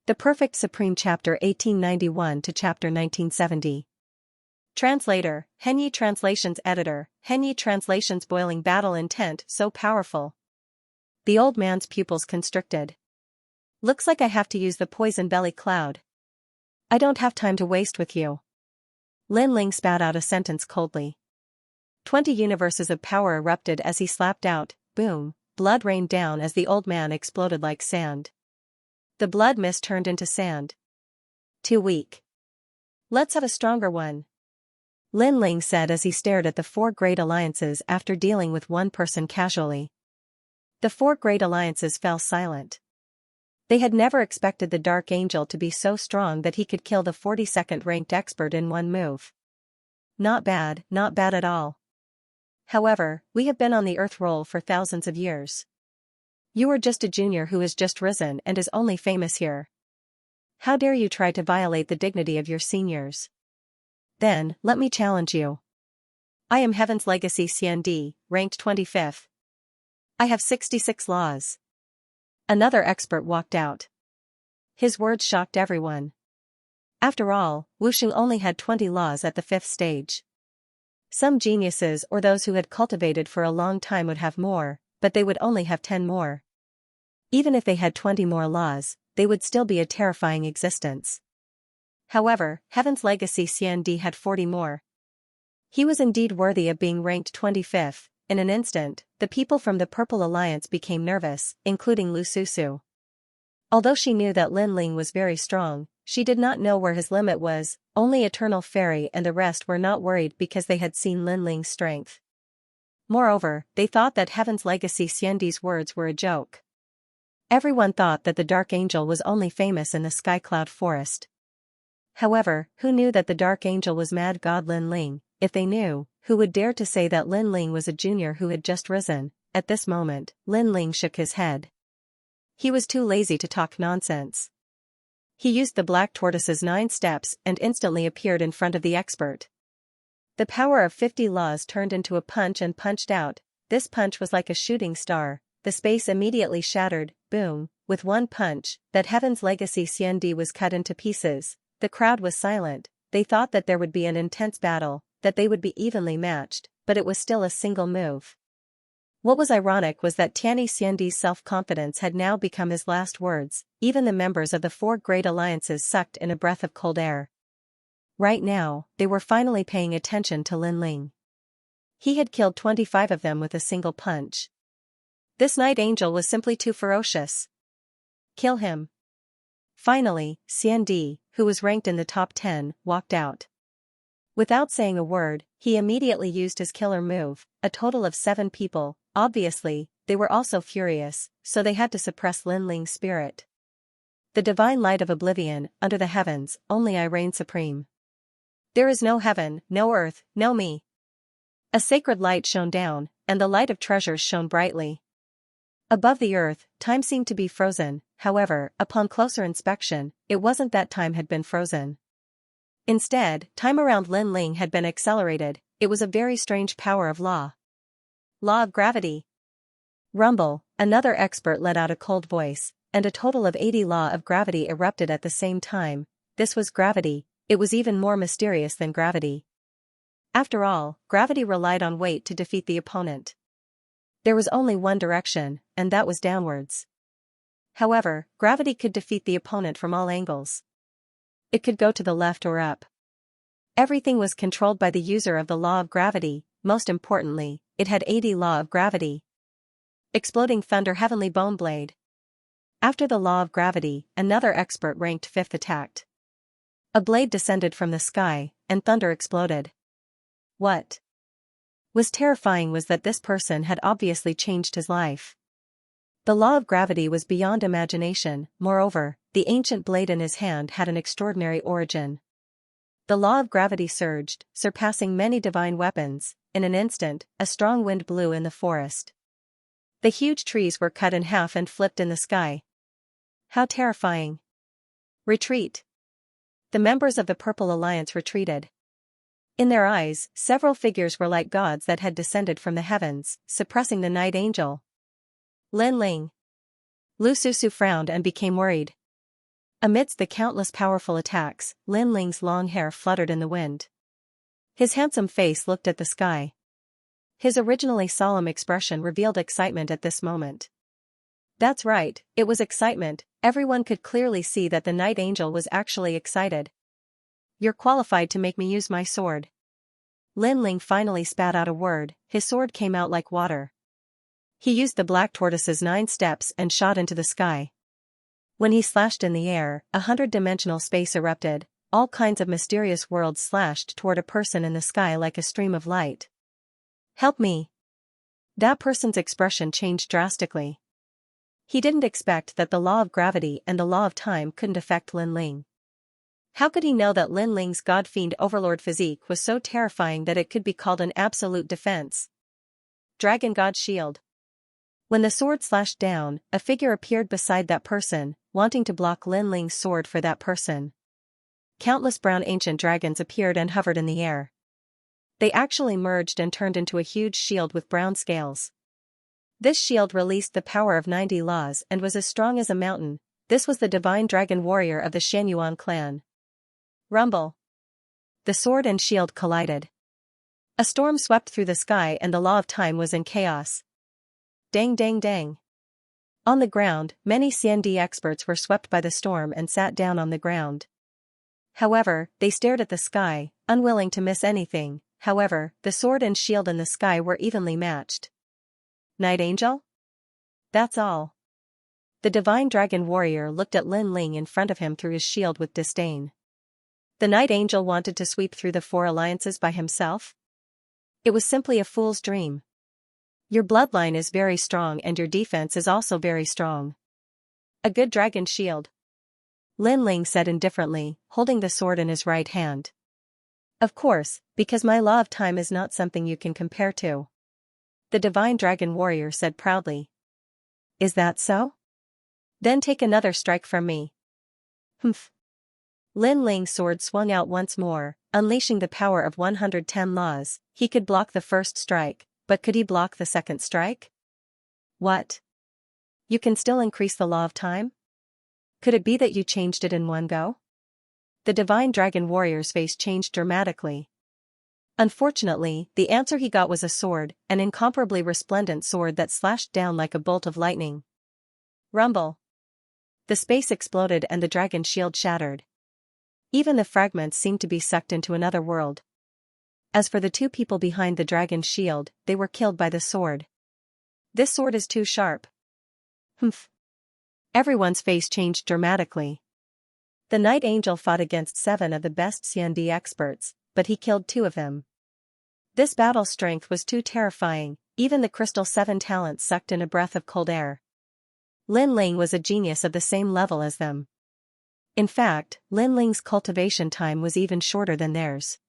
The Perfect Supreme Chapter 1891 to Chapter 1970. Translator, Henyi Translations Editor, Henyi Translations. Boiling battle intent so powerful. The old man's pupils constricted. Looks like I have to use the poison belly cloud. I don't have time to waste with you. Lin Ling spat out a sentence coldly. 20 universes of power erupted as he slapped out, boom, blood rained down as the old man exploded like sand. The blood mist turned into sand. Too weak. Let's have a stronger one. Lin Ling said as he stared at the 4 great alliances after dealing with one person casually. The 4 great alliances fell silent. They had never expected the Dark Angel to be so strong that he could kill the 42nd ranked expert in one move. Not bad at all. However, we have been on the Earth roll for thousands of years. You are just a junior who has just risen and is only famous here. How dare you try to violate the dignity of your seniors? Then, let me challenge you. I am Heaven's Legacy Xianxia, ranked 25th. I have 66 laws. Another expert walked out. His words shocked everyone. After all, Wuxing only had 20 laws at the 5th stage. Some geniuses or those who had cultivated for a long time would have more, but they would only have 10 more. Even if they had 20 more laws, they would still be a terrifying existence. However, Heaven's Legacy Xianxia had 40 more. He was indeed worthy of being ranked 25th. In an instant, the people from the Purple Alliance became nervous, including Lu Susu. Although she knew that Lin Ling was very strong, she did not know where his limit was. Only Eternal Fairy and the rest were not worried because they had seen Lin Ling's strength. Moreover, they thought that Heaven's Legacy Xianxia's words were a joke. Everyone thought that the Dark Angel was only famous in the Sky Cloud Forest. However, who knew that the Dark Angel was Mad God Lin Ling? If they knew, who would dare to say that Lin Ling was a junior who had just risen? At this moment, Lin Ling shook his head. He was too lazy to talk nonsense. He used the Black Tortoise's 9 steps and instantly appeared in front of the expert. The power of 50 laws turned into a punch and punched out. This punch was like a shooting star. The space immediately shattered, boom, with one punch. That Heaven's Legacy Xianxia was cut into pieces. The crowd was silent. They thought that there would be an intense battle, that they would be evenly matched, but it was still a single move. What was ironic was that Tianyi Xianxia's self-confidence had now become his last words. Even the members of the 4 great alliances sucked in a breath of cold air. Right now, they were finally paying attention to Lin Ling. He had killed 25 of them with a single punch. This Night Angel was simply too ferocious. Kill him. Finally, Xianxia, who was ranked in the top 10, walked out. Without saying a word, he immediately used his killer move. A total of 7 people, obviously, they were also furious, so they had to suppress Lin Ling's spirit. The divine light of oblivion, under the heavens, only I reign supreme. There is no heaven, no earth, no me. A sacred light shone down, and the light of treasures shone brightly. Above the earth, time seemed to be frozen. However, upon closer inspection, it wasn't that time had been frozen. Instead, time around Lin Ling had been accelerated. It was a very strange power of law. Law of gravity. Rumble, another expert let out a cold voice, and a total of 80 law of gravity erupted at the same time. This was gravity. It was even more mysterious than gravity. After all, gravity relied on weight to defeat the opponent. There was only one direction, and that was downwards. However, gravity could defeat the opponent from all angles. It could go to the left or up. Everything was controlled by the user of the law of gravity. Most importantly, it had 80 law of gravity. Exploding thunder heavenly bone blade. After the law of gravity, another expert ranked 5th attacked. A blade descended from the sky, and thunder exploded. What was terrifying was that this person had obviously changed his life. The law of gravity was beyond imagination. Moreover, the ancient blade in his hand had an extraordinary origin. The law of gravity surged, surpassing many divine weapons. In an instant, a strong wind blew in the forest. The huge trees were cut in half and flipped in the sky. How terrifying! Retreat! The members of the Purple Alliance retreated. In their eyes, several figures were like gods that had descended from the heavens, suppressing the Night Angel. Lin Ling. Lu Susu frowned and became worried. Amidst the countless powerful attacks, Lin Ling's long hair fluttered in the wind. His handsome face looked at the sky. His originally solemn expression revealed excitement at this moment. That's right, it was excitement. Everyone could clearly see that the Night Angel was actually excited. You're qualified to make me use my sword. Lin Ling finally spat out a word. His sword came out like water. He used the black tortoise's 9 steps and shot into the sky. When he slashed in the air, 100-dimensional space erupted. All kinds of mysterious worlds slashed toward a person in the sky like a stream of light. Help me! That person's expression changed drastically. He didn't expect that the law of gravity and the law of time couldn't affect Lin Ling. How could he know that Lin Ling's god-fiend overlord physique was so terrifying that it could be called an absolute defense? Dragon God Shield. When the sword slashed down, a figure appeared beside that person, wanting to block Lin Ling's sword for that person. Countless brown ancient dragons appeared and hovered in the air. They actually merged and turned into a huge shield with brown scales. This shield released the power of 90 laws and was as strong as a mountain. This was the divine dragon warrior of the Xianxia clan. Rumble. The sword and shield collided. A storm swept through the sky and the law of time was in chaos. Dang dang dang. On the ground, many CND experts were swept by the storm and sat down on the ground. However, they stared at the sky, unwilling to miss anything. However, the sword and shield in the sky were evenly matched. Night Angel? That's all. The divine dragon warrior looked at Lin Ling in front of him through his shield with disdain. The Night Angel wanted to sweep through the 4 alliances by himself? It was simply a fool's dream. Your bloodline is very strong and your defense is also very strong. A good dragon shield. Lin Ling said indifferently, holding the sword in his right hand. Of course, because my law of time is not something you can compare to. The divine dragon warrior said proudly. Is that so? Then take another strike from me. Humph. Lin Ling's sword swung out once more, unleashing the power of 110 laws. He could block the first strike, but could he block the second strike? What? You can still increase the law of time? Could it be that you changed it in one go? The divine dragon warrior's face changed dramatically. Unfortunately, the answer he got was a sword, an incomparably resplendent sword that slashed down like a bolt of lightning. Rumble. The space exploded and the dragon shield shattered. Even the fragments seemed to be sucked into another world. As for the 2 people behind the dragon's shield, they were killed by the sword. This sword is too sharp. Humph. Everyone's face changed dramatically. The Night Angel fought against 7 of the best CND experts, but he killed 2 of them. This battle strength was too terrifying, even the Crystal 7 talent sucked in a breath of cold air. Lin Ling was a genius of the same level as them. In fact, Lin Ling's cultivation time was even shorter than theirs.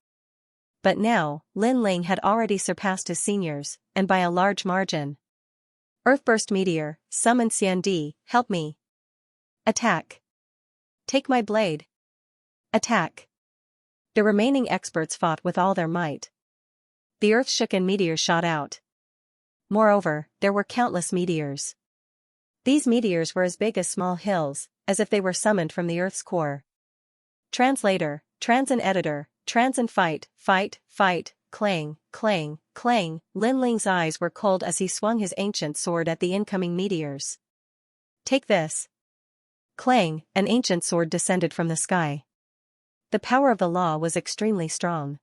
But now, Lin Ling had already surpassed his seniors, and by a large margin. Earthburst Meteor, summon CND, help me. Attack. Take my blade. Attack. The remaining experts fought with all their might. The earth shook and meteors shot out. Moreover, there were countless meteors. These meteors were as big as small hills, as if they were summoned from the Earth's core. Translator, trans and editor, trans and fight, fight, fight, clang, clang, clang. Lin Ling's eyes were cold as he swung his ancient sword at the incoming meteors. Take this. Clang, an ancient sword descended from the sky. The power of the law was extremely strong.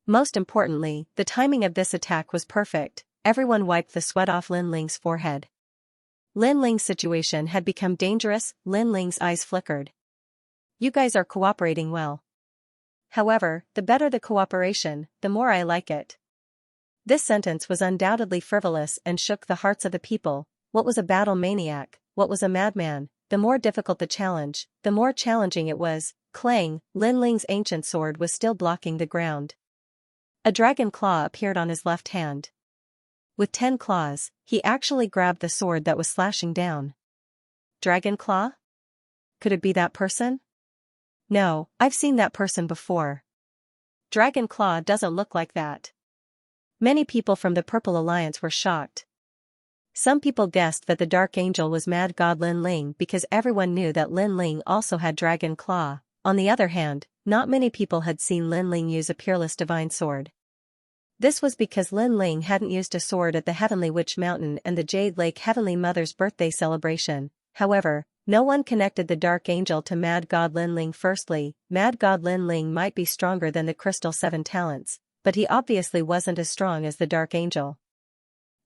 Most importantly, the timing of this attack was perfect. Everyone wiped the sweat off Lin Ling's forehead. Lin Ling's situation had become dangerous. Lin Ling's eyes flickered. You guys are cooperating well. However, the better the cooperation, the more I like it. This sentence was undoubtedly frivolous and shook the hearts of the people. What was a battle maniac? What was a madman? The more difficult the challenge, the more challenging it was. Clang, Lin Ling's ancient sword was still blocking the ground. A dragon claw appeared on his left hand. With 10 claws, he actually grabbed the sword that was slashing down. Dragon claw? Could it be that person? No, I've seen that person before. Dragon claw doesn't look like that. Many people from the Purple Alliance were shocked. Some people guessed that the Dark Angel was Mad God Lin Ling because everyone knew that Lin Ling also had Dragon Claw. On the other hand, not many people had seen Lin Ling use a peerless divine sword. This was because Lin Ling hadn't used a sword at the Heavenly Witch Mountain and the Jade Lake Heavenly Mother's birthday celebration. However, no one connected the Dark Angel to Mad God Lin Ling. Firstly, Mad God Lin Ling might be stronger than the Crystal Seven Talents, but he obviously wasn't as strong as the Dark Angel.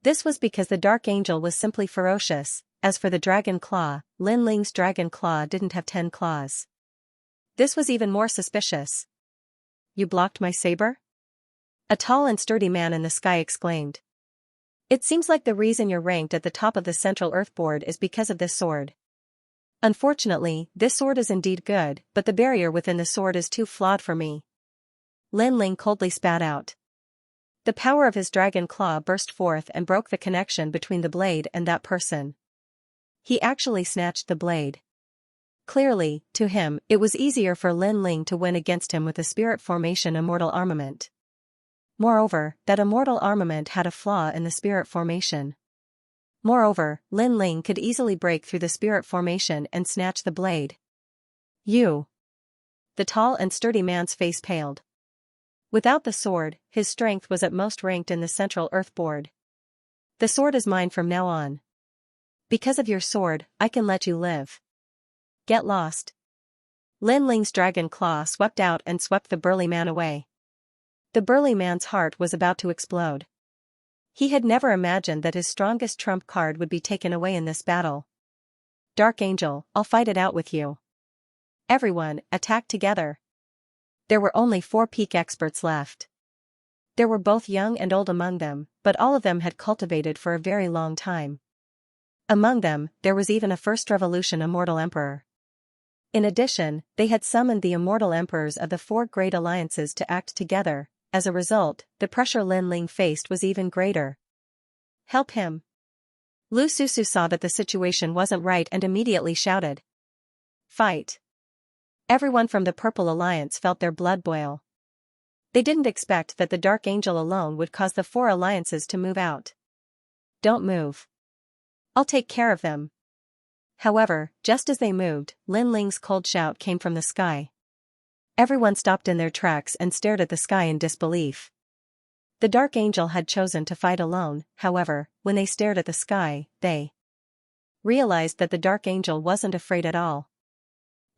This was because the Dark Angel was simply ferocious. As for the Dragon Claw, Lin Ling's Dragon Claw didn't have 10 claws. This was even more suspicious. "You blocked my saber?" a tall and sturdy man in the sky exclaimed. "It seems like the reason you're ranked at the top of the Central Earth Board is because of this sword. Unfortunately, this sword is indeed good, but the barrier within the sword is too flawed for me." Lin Ling coldly spat out. The power of his Dragon Claw burst forth and broke the connection between the blade and that person. He actually snatched the blade. Clearly, to him, it was easier for Lin Ling to win against him with a Spirit Formation Immortal Armament. Moreover, that immortal armament had a flaw in the Spirit Formation. Moreover, Lin Ling could easily break through the Spirit Formation and snatch the blade. "You." The tall and sturdy man's face paled. Without the sword, his strength was at most ranked in the Central Earth Board. "The sword is mine from now on. Because of your sword, I can let you live. Get lost." Lin Ling's Dragon Claw swept out and swept the burly man away. The burly man's heart was about to explode. He had never imagined that his strongest trump card would be taken away in this battle. "Dark Angel, I'll fight it out with you." Everyone, attack together. There were only 4 peak experts left. There were both young and old among them, but all of them had cultivated for a very long time. Among them, there was even a First Revolution Immortal Emperor. In addition, they had summoned the Immortal Emperors of the 4 great alliances to act together. As a result, the pressure Lin Ling faced was even greater. "Help him." Lu Susu saw that the situation wasn't right and immediately shouted, "Fight." Everyone from the Purple Alliance felt their blood boil. They didn't expect that the Dark Angel alone would cause the 4 alliances to move out. "Don't move. I'll take care of them." However, just as they moved, Lin Ling's cold shout came from the sky. Everyone stopped in their tracks and stared at the sky in disbelief. The Dark Angel had chosen to fight alone. However, when they stared at the sky, they realized that the Dark Angel wasn't afraid at all.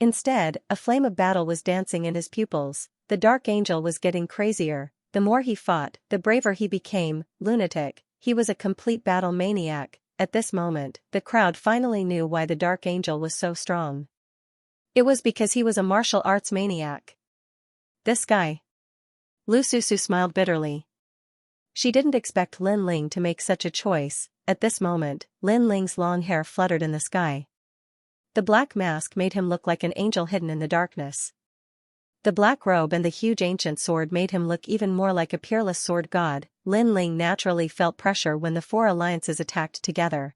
Instead, a flame of battle was dancing in his pupils. The Dark Angel was getting crazier. The more he fought, the braver he became. Lunatic, he was a complete battle maniac. At this moment, the crowd finally knew why the Dark Angel was so strong. It was because he was a martial arts maniac. "This guy." Lu Susu smiled bitterly. She didn't expect Lin Ling to make such a choice. At this moment, Lin Ling's long hair fluttered in the sky. The black mask made him look like an angel hidden in the darkness. The black robe and the huge ancient sword made him look even more like a peerless sword god. Lin Ling naturally felt pressure when the 4 alliances attacked together.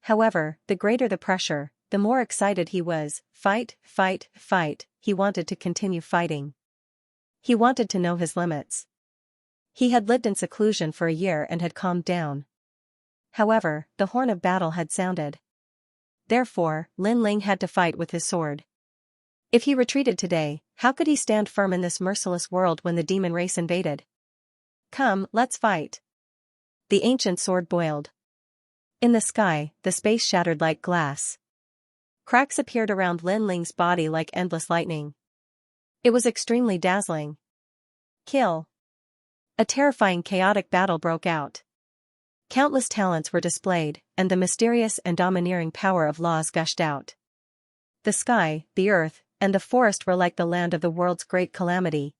However, the greater the pressure, the more excited he was. Fight, fight, fight. He wanted to continue fighting. He wanted to know his limits. He had lived in seclusion for a year and had calmed down. However, the horn of battle had sounded. Therefore, Lin Ling had to fight with his sword. If he retreated today, how could he stand firm in this merciless world when the demon race invaded? "Come, let's fight." The ancient sword boiled. In the sky, the space shattered like glass. Cracks appeared around Lin Ling's body like endless lightning. It was extremely dazzling. "Kill." A terrifying chaotic battle broke out. Countless talents were displayed, and the mysterious and domineering power of laws gushed out. The sky, the earth, and the forest were like the land of the world's great calamity.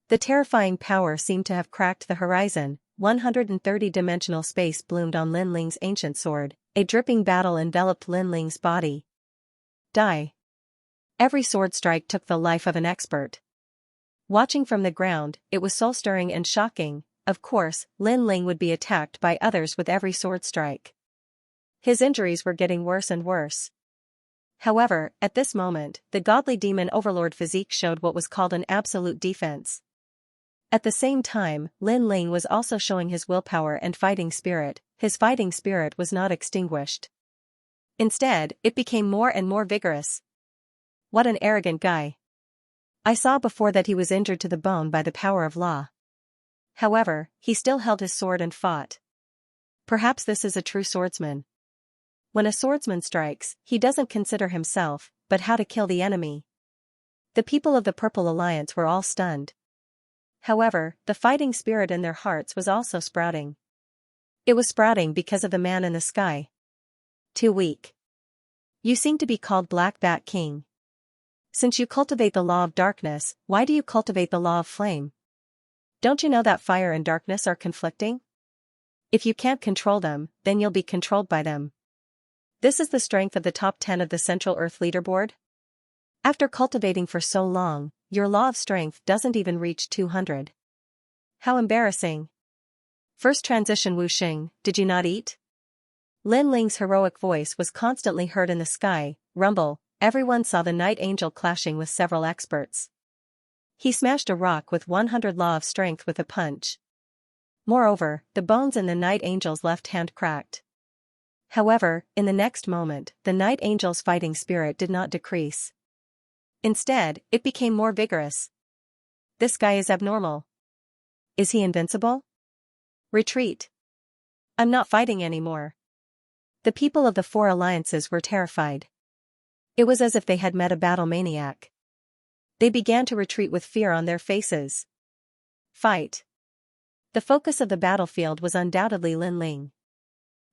The terrifying power seemed to have cracked the horizon. 130-dimensional space bloomed on Lin Ling's ancient sword. A dripping battle enveloped Lin Ling's body. Die. Every sword strike took the life of an expert. Watching from the ground, it was soul-stirring and shocking. Of course, Lin Ling would be attacked by others with every sword strike. His injuries were getting worse and worse. However, at this moment, the godly demon overlord physique showed what was called an absolute defense. At the same time, Lin Ling was also showing his willpower and fighting spirit. his fighting spirit was not extinguished. Instead, it became more and more vigorous. What an arrogant guy. I saw before that he was injured to the bone by the power of law. However, he still held his sword and fought. Perhaps this is a true swordsman. When a swordsman strikes, he doesn't consider himself, but how to kill the enemy. The people of the Purple Alliance were all stunned. However, the fighting spirit in their hearts was also sprouting. It was sprouting because of the man in the sky. Too weak. You seem to be called Black Bat King. Since you cultivate the law of darkness, why do you cultivate the law of flame? Don't you know that fire and darkness are conflicting? If you can't control them, then you'll be controlled by them. This is the strength of the top 10 of the Central Earth Leaderboard. After cultivating for so long, your law of strength doesn't even reach 200. How embarrassing. First transition Wu Xing, did you not eat? Lin Ling's heroic voice was constantly heard in the sky, rumble. Everyone saw the Night Angel clashing with several experts. He smashed a rock with 100 law of strength with a punch. Moreover, the bones in the Night Angel's left hand cracked. However, in the next moment, the Night Angel's fighting spirit did not decrease. Instead, it became more vigorous. This guy is abnormal. Is he invincible? Retreat. I'm not fighting anymore. The people of the 4 alliances were terrified. It was as if they had met a battle maniac. They began to retreat with fear on their faces. Fight. The focus of the battlefield was undoubtedly Lin Ling.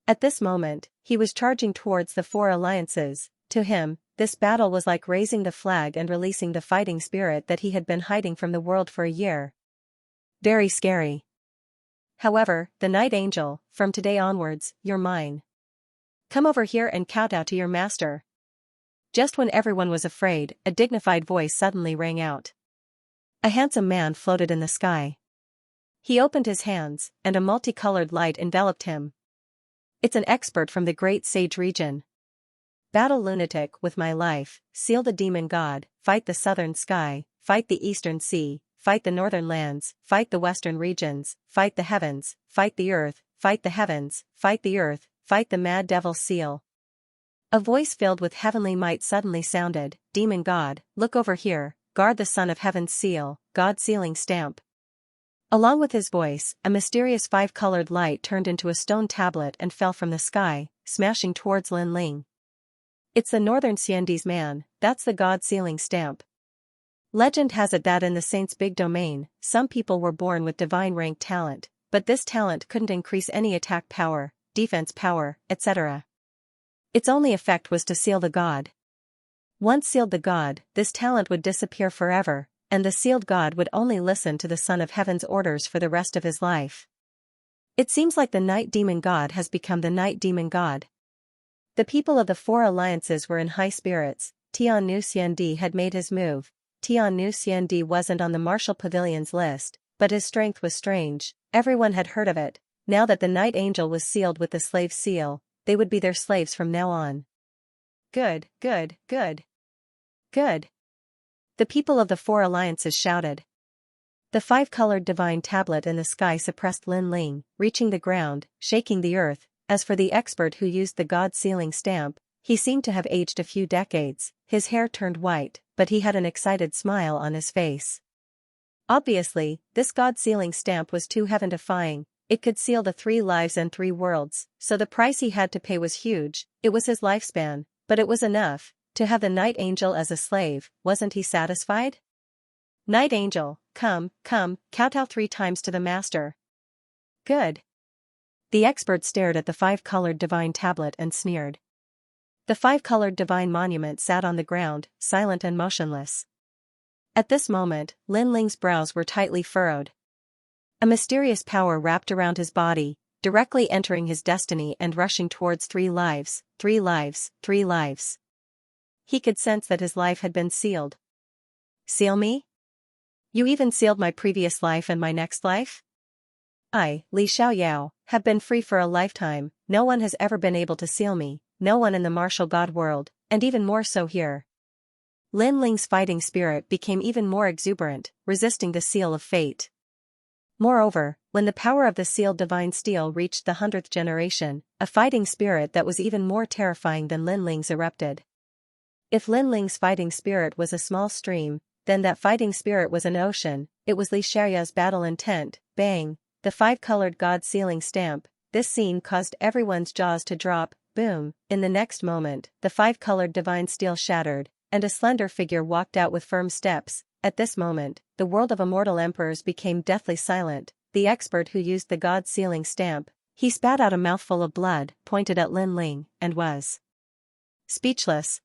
At this moment, he was charging towards the 4 alliances. To him, this battle was like raising the flag and releasing the fighting spirit that he had been hiding from the world for a year. Very scary. However, the Night Angel, from today onwards, you're mine. Come over here and kowtow to your master. Just when everyone was afraid, a dignified voice suddenly rang out. A handsome man floated in the sky. He opened his hands, and a multicolored light enveloped him. It's an expert from the Great Sage region. Battle lunatic with my life, seal the demon god, fight the southern sky, fight the eastern sea, fight the northern lands, fight the western regions, fight the heavens, fight the earth, fight the heavens, fight the earth, fight the mad devil seal. A voice filled with heavenly might suddenly sounded, Demon God, look over here, guard the son of heaven's seal, God sealing stamp. Along with his voice, a mysterious 5-colored light turned into a stone tablet and fell from the sky, smashing towards Lin Ling. It's the Northern Xiandi's man, that's the God sealing stamp. Legend has it that in the Saint's big domain, some people were born with divine rank talent, but this talent couldn't increase any attack power, defense power, etc. Its only effect was to seal the god. Once sealed the god, this talent would disappear forever, and the sealed god would only listen to the Son of Heaven's orders for the rest of his life. It seems like the Night Demon God has become the Night Demon God. The people of the 4 alliances were in high spirits. Tiannu Xiandi had made his move. Tiannu Xiandi wasn't on the Martial Pavilion's list, but his strength was strange. Everyone had heard of it. Now that the Night Angel was sealed with the slave seal, they would be their slaves from now on. Good, good, good. Good. The people of the 4 alliances shouted. The 5-colored divine tablet in the sky suppressed Lin Ling, reaching the ground, shaking the earth. As for the expert who used the God sealing stamp, he seemed to have aged a few decades. His hair turned white, but he had an excited smile on his face. Obviously, this God sealing stamp was too heaven-defying. It could seal the 3 lives and 3 worlds, so the price he had to pay was huge. It was his lifespan, but it was enough. To have the Night Angel as a slave, wasn't he satisfied? Night Angel, come, kowtow 3 times to the master. Good. The expert stared at the 5-colored divine tablet and sneered. The 5-colored divine monument sat on the ground, silent and motionless. At this moment, Lin Ling's brows were tightly furrowed. A mysterious power wrapped around his body, directly entering his destiny and rushing towards 3 lives, 3 lives, 3 lives. He could sense that his life had been sealed. Seal me? You even sealed my previous life and my next life? I, Li Xiaoyao, have been free for a lifetime. No one has ever been able to seal me, no one in the martial god world, and even more so here. Lin Ling's fighting spirit became even more exuberant, resisting the seal of fate. Moreover, when the power of the sealed divine steel reached the 100th generation, a fighting spirit that was even more terrifying than Lin Ling's erupted. If Lin Ling's fighting spirit was a small stream, then that fighting spirit was an ocean. It was Xianxia's battle intent. Bang! The five-colored god sealing stamp. This scene caused everyone's jaws to drop. Boom! In the next moment, the five-colored divine steel shattered, and a slender figure walked out with firm steps. At this moment, the world of immortal emperors became deathly silent. The expert who used the god sealing stamp, he spat out a mouthful of blood, pointed at Lin Ling, and was speechless.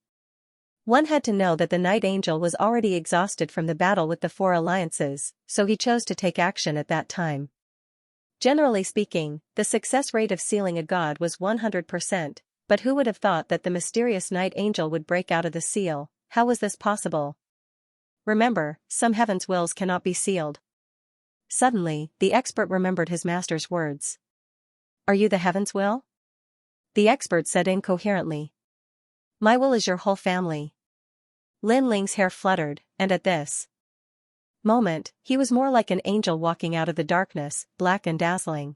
One had to know that the Night Angel was already exhausted from the battle with the four alliances, so he chose to take action at that time. Generally speaking, the success rate of sealing a god was 100%, but who would have thought that the mysterious Night Angel would break out of the seal? How was this possible? Remember, some heaven's wills cannot be sealed. Suddenly, the expert remembered his master's words. Are you the heaven's will? The expert said incoherently. My will is your whole family. Lin Ling's hair fluttered, and at this moment, he was more like an angel walking out of the darkness, black and dazzling.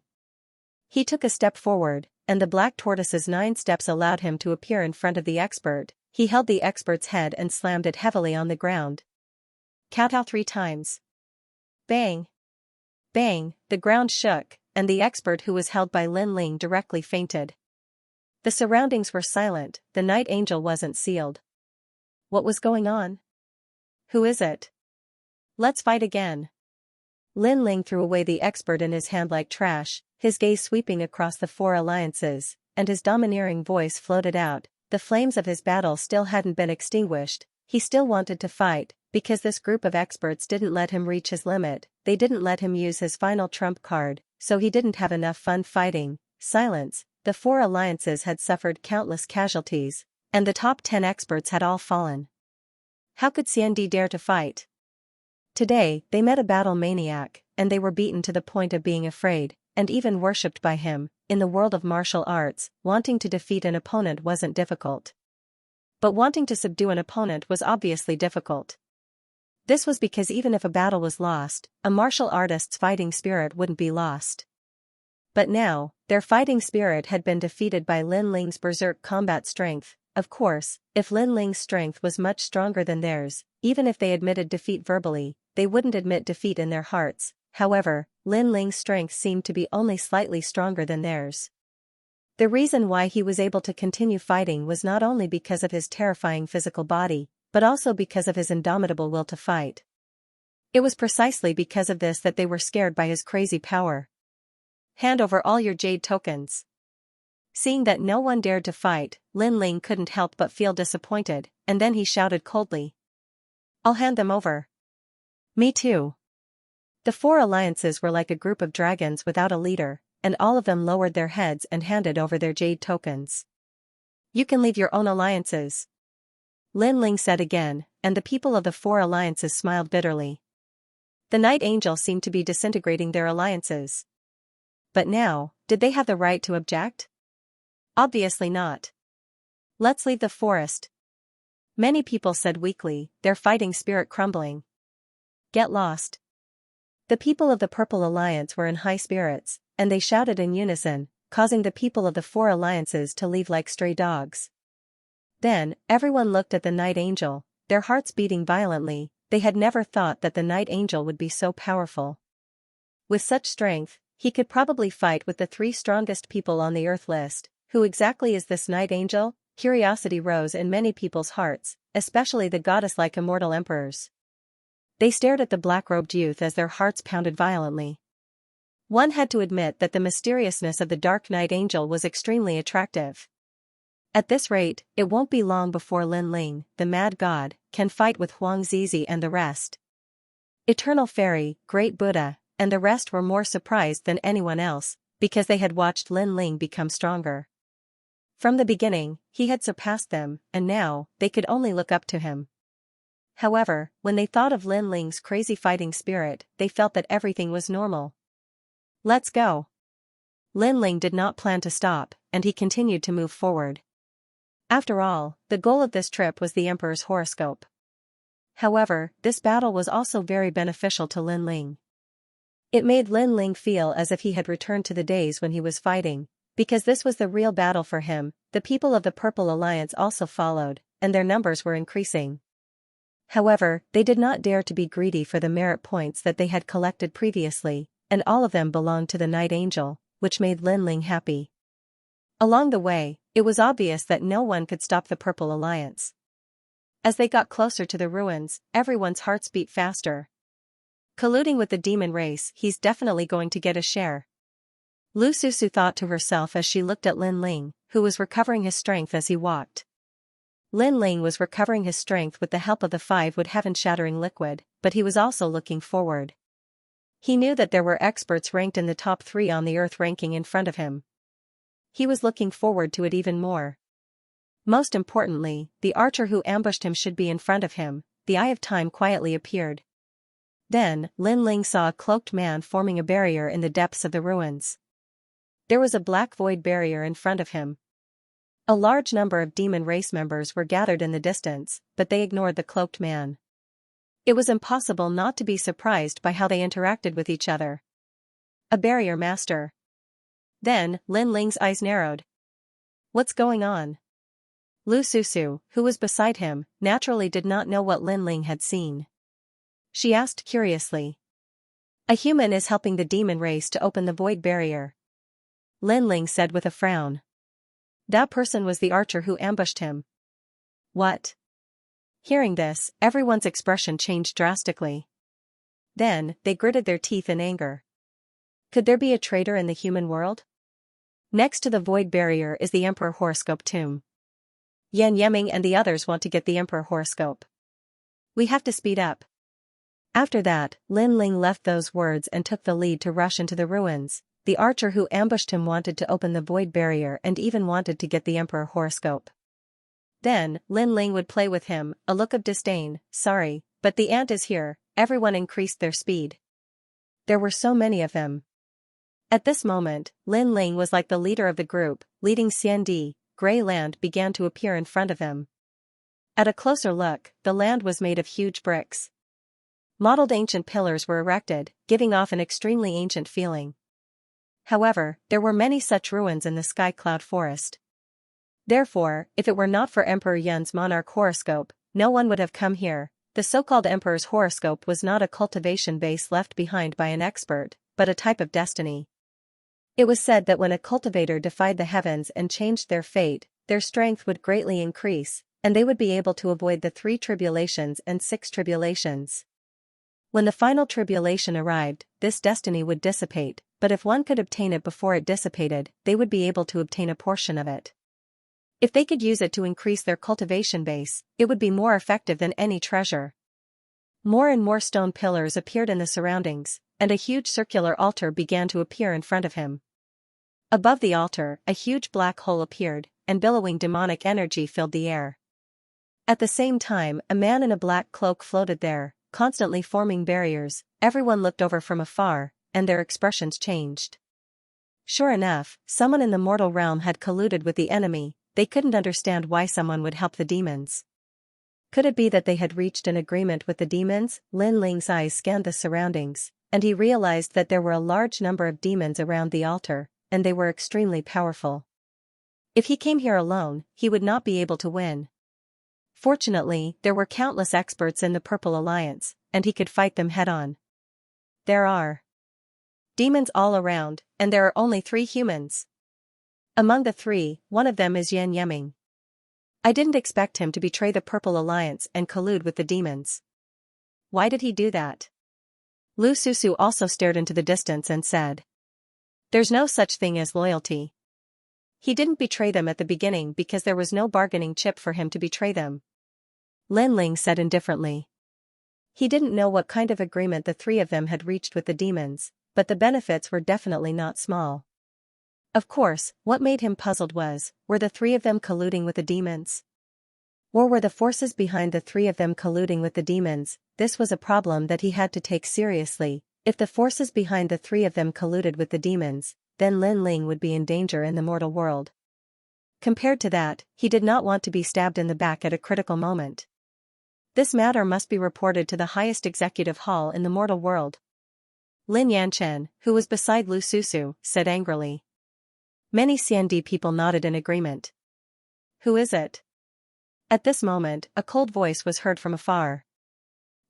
He took a step forward, and the black tortoise's 9 steps allowed him to appear in front of the expert. He held the expert's head and slammed it heavily on the ground. Count out 3 times. Bang! Bang! The ground shook, and the expert who was held by Lin Ling directly fainted. The surroundings were silent. The Night Angel wasn't sealed. What was going on? Who is it? Let's fight again. Lin Ling threw away the expert in his hand like trash, his gaze sweeping across the 4 alliances, and his domineering voice floated out. The flames of his battle still hadn't been extinguished. He still wanted to fight, because this group of experts didn't let him reach his limit. They didn't let him use his final trump card, so he didn't have enough fun fighting. Silence. The 4 alliances had suffered countless casualties, and the top 10 experts had all fallen. How could Xianxia dare to fight? Today, they met a battle maniac, and they were beaten to the point of being afraid, and even worshipped by him. In the world of martial arts, wanting to defeat an opponent wasn't difficult. But wanting to subdue an opponent was obviously difficult. This was because even if a battle was lost, a martial artist's fighting spirit wouldn't be lost. But now, their fighting spirit had been defeated by Lin Ling's berserk combat strength. Of course, if Lin Ling's strength was much stronger than theirs, even if they admitted defeat verbally, they wouldn't admit defeat in their hearts. However, Lin Ling's strength seemed to be only slightly stronger than theirs. The reason why he was able to continue fighting was not only because of his terrifying physical body, but also because of his indomitable will to fight. It was precisely because of this that they were scared by his crazy power. Hand over all your jade tokens. Seeing that no one dared to fight, Lin Ling couldn't help but feel disappointed, and then he shouted coldly. I'll hand them over. Me too. The 4 alliances were like a group of dragons without a leader, and all of them lowered their heads and handed over their jade tokens. You can leave your own alliances. Lin Ling said again, and the people of the 4 alliances smiled bitterly. The Night Angel seemed to be disintegrating their alliances. But now, did they have the right to object? Obviously not. Let's leave the forest. Many people said weakly, their fighting spirit crumbling. Get lost. The people of the Purple Alliance were in high spirits, and they shouted in unison, causing the people of the 4 alliances to leave like stray dogs. Then, everyone looked at the Night Angel, their hearts beating violently. They had never thought that the Night Angel would be so powerful. With such strength, he could probably fight with the 3 strongest people on the Earth list. Who exactly is this Night Angel? Curiosity rose in many people's hearts, especially the goddess-like immortal emperors. They stared at the black-robed youth as their hearts pounded violently. One had to admit that the mysteriousness of the Dark Night Angel was extremely attractive. At this rate, it won't be long before Lin Ling, the mad god, can fight with Huang Zizi and the rest. Eternal Fairy, Great Buddha, and the rest were more surprised than anyone else, because they had watched Lin Ling become stronger. From the beginning, he had surpassed them, and now, they could only look up to him. However, when they thought of Lin Ling's crazy fighting spirit, they felt that everything was normal. Let's go. Lin Ling did not plan to stop, and he continued to move forward. After all, the goal of this trip was the Emperor's horoscope. However, this battle was also very beneficial to Lin Ling. It made Lin Ling feel as if he had returned to the days when he was fighting, because this was the real battle for him. The people of the Purple Alliance also followed, and their numbers were increasing. However, they did not dare to be greedy for the merit points that they had collected previously, and all of them belonged to the Night Angel, which made Lin Ling happy. Along the way, it was obvious that no one could stop the Purple Alliance. As they got closer to the ruins, everyone's hearts beat faster. Colluding with the demon race, he's definitely going to get a share. Lu Susu thought to herself as she looked at Lin Ling, who was recovering his strength as he walked. Lin Ling was recovering his strength with the help of the 5-wood heaven-shattering liquid, but he was also looking forward. He knew that there were experts ranked in the top 3 on the Earth ranking in front of him. He was looking forward to it even more. Most importantly, the archer who ambushed him should be in front of him. The Eye of Time quietly appeared. Then, Lin Ling saw a cloaked man forming a barrier in the depths of the ruins. There was a black void barrier in front of him. A large number of demon race members were gathered in the distance, but they ignored the cloaked man. It was impossible not to be surprised by how they interacted with each other. A barrier master. Then, Lin Ling's eyes narrowed. What's going on? Lu Susu, who was beside him, naturally did not know what Lin Ling had seen. She asked curiously. A human is helping the demon race to open the void barrier. Lin Ling said with a frown. That person was the archer who ambushed him. What? Hearing this, everyone's expression changed drastically. Then, they gritted their teeth in anger. Could there be a traitor in the human world? Next to the void barrier is the Emperor Horoscope tomb. Yan Yeming and the others want to get the Emperor Horoscope. We have to speed up. After that, Lin Ling left those words and took the lead to rush into the ruins. The archer who ambushed him wanted to open the void barrier and even wanted to get the Emperor Horoscope. Then, Lin Ling would play with him, a look of disdain. Sorry, but the ant is here. Everyone increased their speed. There were so many of them. At this moment, Lin Ling was like the leader of the group, leading Xiandi. Grey land began to appear in front of him. At a closer look, the land was made of huge bricks. Mottled ancient pillars were erected, giving off an extremely ancient feeling. However, there were many such ruins in the Sky Cloud Forest. Therefore, if it were not for Emperor Yun's monarch horoscope, no one would have come here. The so-called Emperor's horoscope was not a cultivation base left behind by an expert, but a type of destiny. It was said that when a cultivator defied the heavens and changed their fate, their strength would greatly increase, and they would be able to avoid the 3 tribulations and 6 tribulations. When the final tribulation arrived, this destiny would dissipate, but if one could obtain it before it dissipated, they would be able to obtain a portion of it. If they could use it to increase their cultivation base, it would be more effective than any treasure. More and more stone pillars appeared in the surroundings, and a huge circular altar began to appear in front of him. Above the altar, a huge black hole appeared, and billowing demonic energy filled the air. At the same time, a man in a black cloak floated there, constantly forming barriers. Everyone looked over from afar, and their expressions changed. Sure enough, someone in the mortal realm had colluded with the enemy. They couldn't understand why someone would help the demons. Could it be that they had reached an agreement with the demons? Lin Ling's eyes scanned the surroundings, and he realized that there were a large number of demons around the altar, and they were extremely powerful. If he came here alone, he would not be able to win. Fortunately, there were countless experts in the Purple Alliance, and he could fight them head-on. There are demons all around, and there are only 3 humans. Among the 3, one of them is Yan Yeming. I didn't expect him to betray the Purple Alliance and collude with the demons. Why did he do that? Lu Susu also stared into the distance and said. There's no such thing as loyalty. He didn't betray them at the beginning because there was no bargaining chip for him to betray them. Lin Ling said indifferently. He didn't know what kind of agreement the 3 of them had reached with the demons, but the benefits were definitely not small. Of course, what made him puzzled was, were the 3 of them colluding with the demons? Or were the forces behind the 3 of them colluding with the demons? This was a problem that he had to take seriously. If the forces behind the 3 of them colluded with the demons, then Lin Ling would be in danger in the mortal world. Compared to that, he did not want to be stabbed in the back at a critical moment. This matter must be reported to the highest executive hall in the mortal world. Lin Yanchen, who was beside Lu Susu, said angrily. Many CND people nodded in agreement. Who is it? At this moment, a cold voice was heard from afar.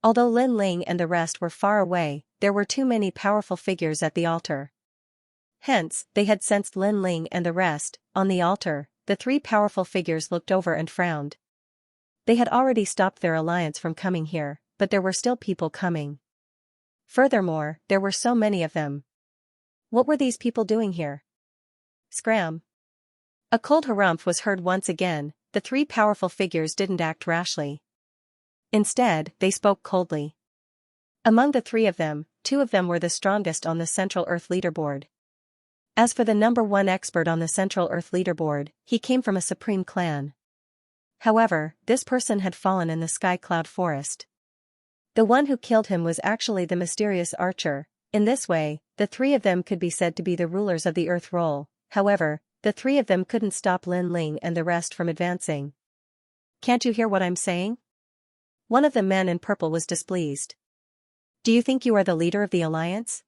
Although Lin Ling and the rest were far away, there were too many powerful figures at the altar. Hence, they had sensed Lin Ling and the rest. On the altar, the three powerful figures looked over and frowned. They had already stopped their alliance from coming here, but there were still people coming. Furthermore, there were so many of them. What were these people doing here? Scram. A cold harumph was heard once again. The three powerful figures didn't act rashly. Instead, they spoke coldly. Among the three of them, two of them were the strongest on the Central Earth leaderboard. As for the number one expert on the Central Earth leaderboard, he came from a supreme clan. However, this person had fallen in the Sky Cloud Forest. The one who killed him was actually the mysterious archer. In this way, the three of them could be said to be the rulers of the Earth role. However, the three of them couldn't stop Lin Ling and the rest from advancing. Can't you hear what I'm saying? One of the men in purple was displeased. Do you think you are the leader of the alliance?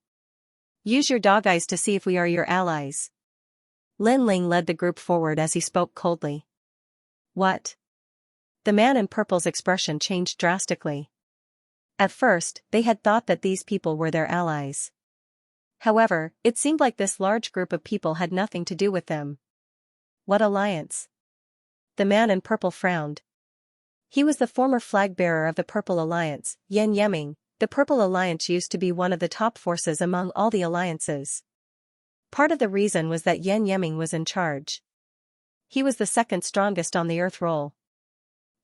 Use your dog eyes to see if we are your allies. Lin Ling led the group forward as he spoke coldly. What? The man in purple's expression changed drastically. At first, they had thought that these people were their allies. However, it seemed like this large group of people had nothing to do with them. What alliance? The man in purple frowned. He was the former flag bearer of the Purple Alliance, Yan Yeming. The Purple Alliance used to be one of the top forces among all the alliances. Part of the reason was that Yan Yeming was in charge. He was the second strongest on the Earth role.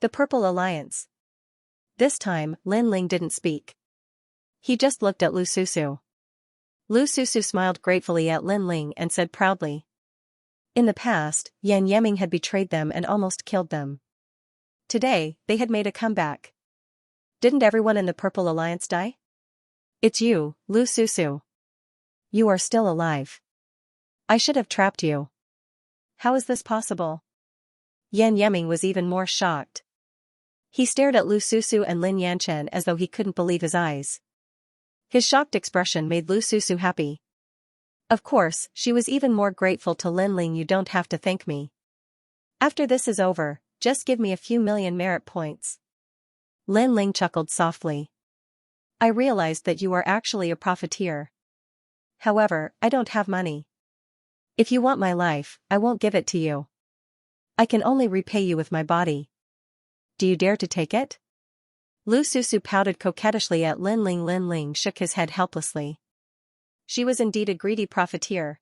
The Purple Alliance. This time, Lin Ling didn't speak. He just looked at Lu Susu. Lu Susu smiled gratefully at Lin Ling and said proudly. In the past, Yan Yeming had betrayed them and almost killed them. Today, they had made a comeback. Didn't everyone in the Purple Alliance die? It's you, Lu Susu. You are still alive. I should have trapped you. How is this possible? Yan Yeming was even more shocked. He stared at Lu Susu and Lin Yanchen as though he couldn't believe his eyes. His shocked expression made Lu Susu happy. Of course, she was even more grateful to Lin Ling. You don't have to thank me. After this is over, just give me a few million merit points. Lin Ling chuckled softly. I realized that you are actually a profiteer. However, I don't have money. If you want my life, I won't give it to you. I can only repay you with my body. Do you dare to take it? Lu Susu pouted coquettishly at Lin Ling. Lin Ling shook his head helplessly. She was indeed a greedy profiteer.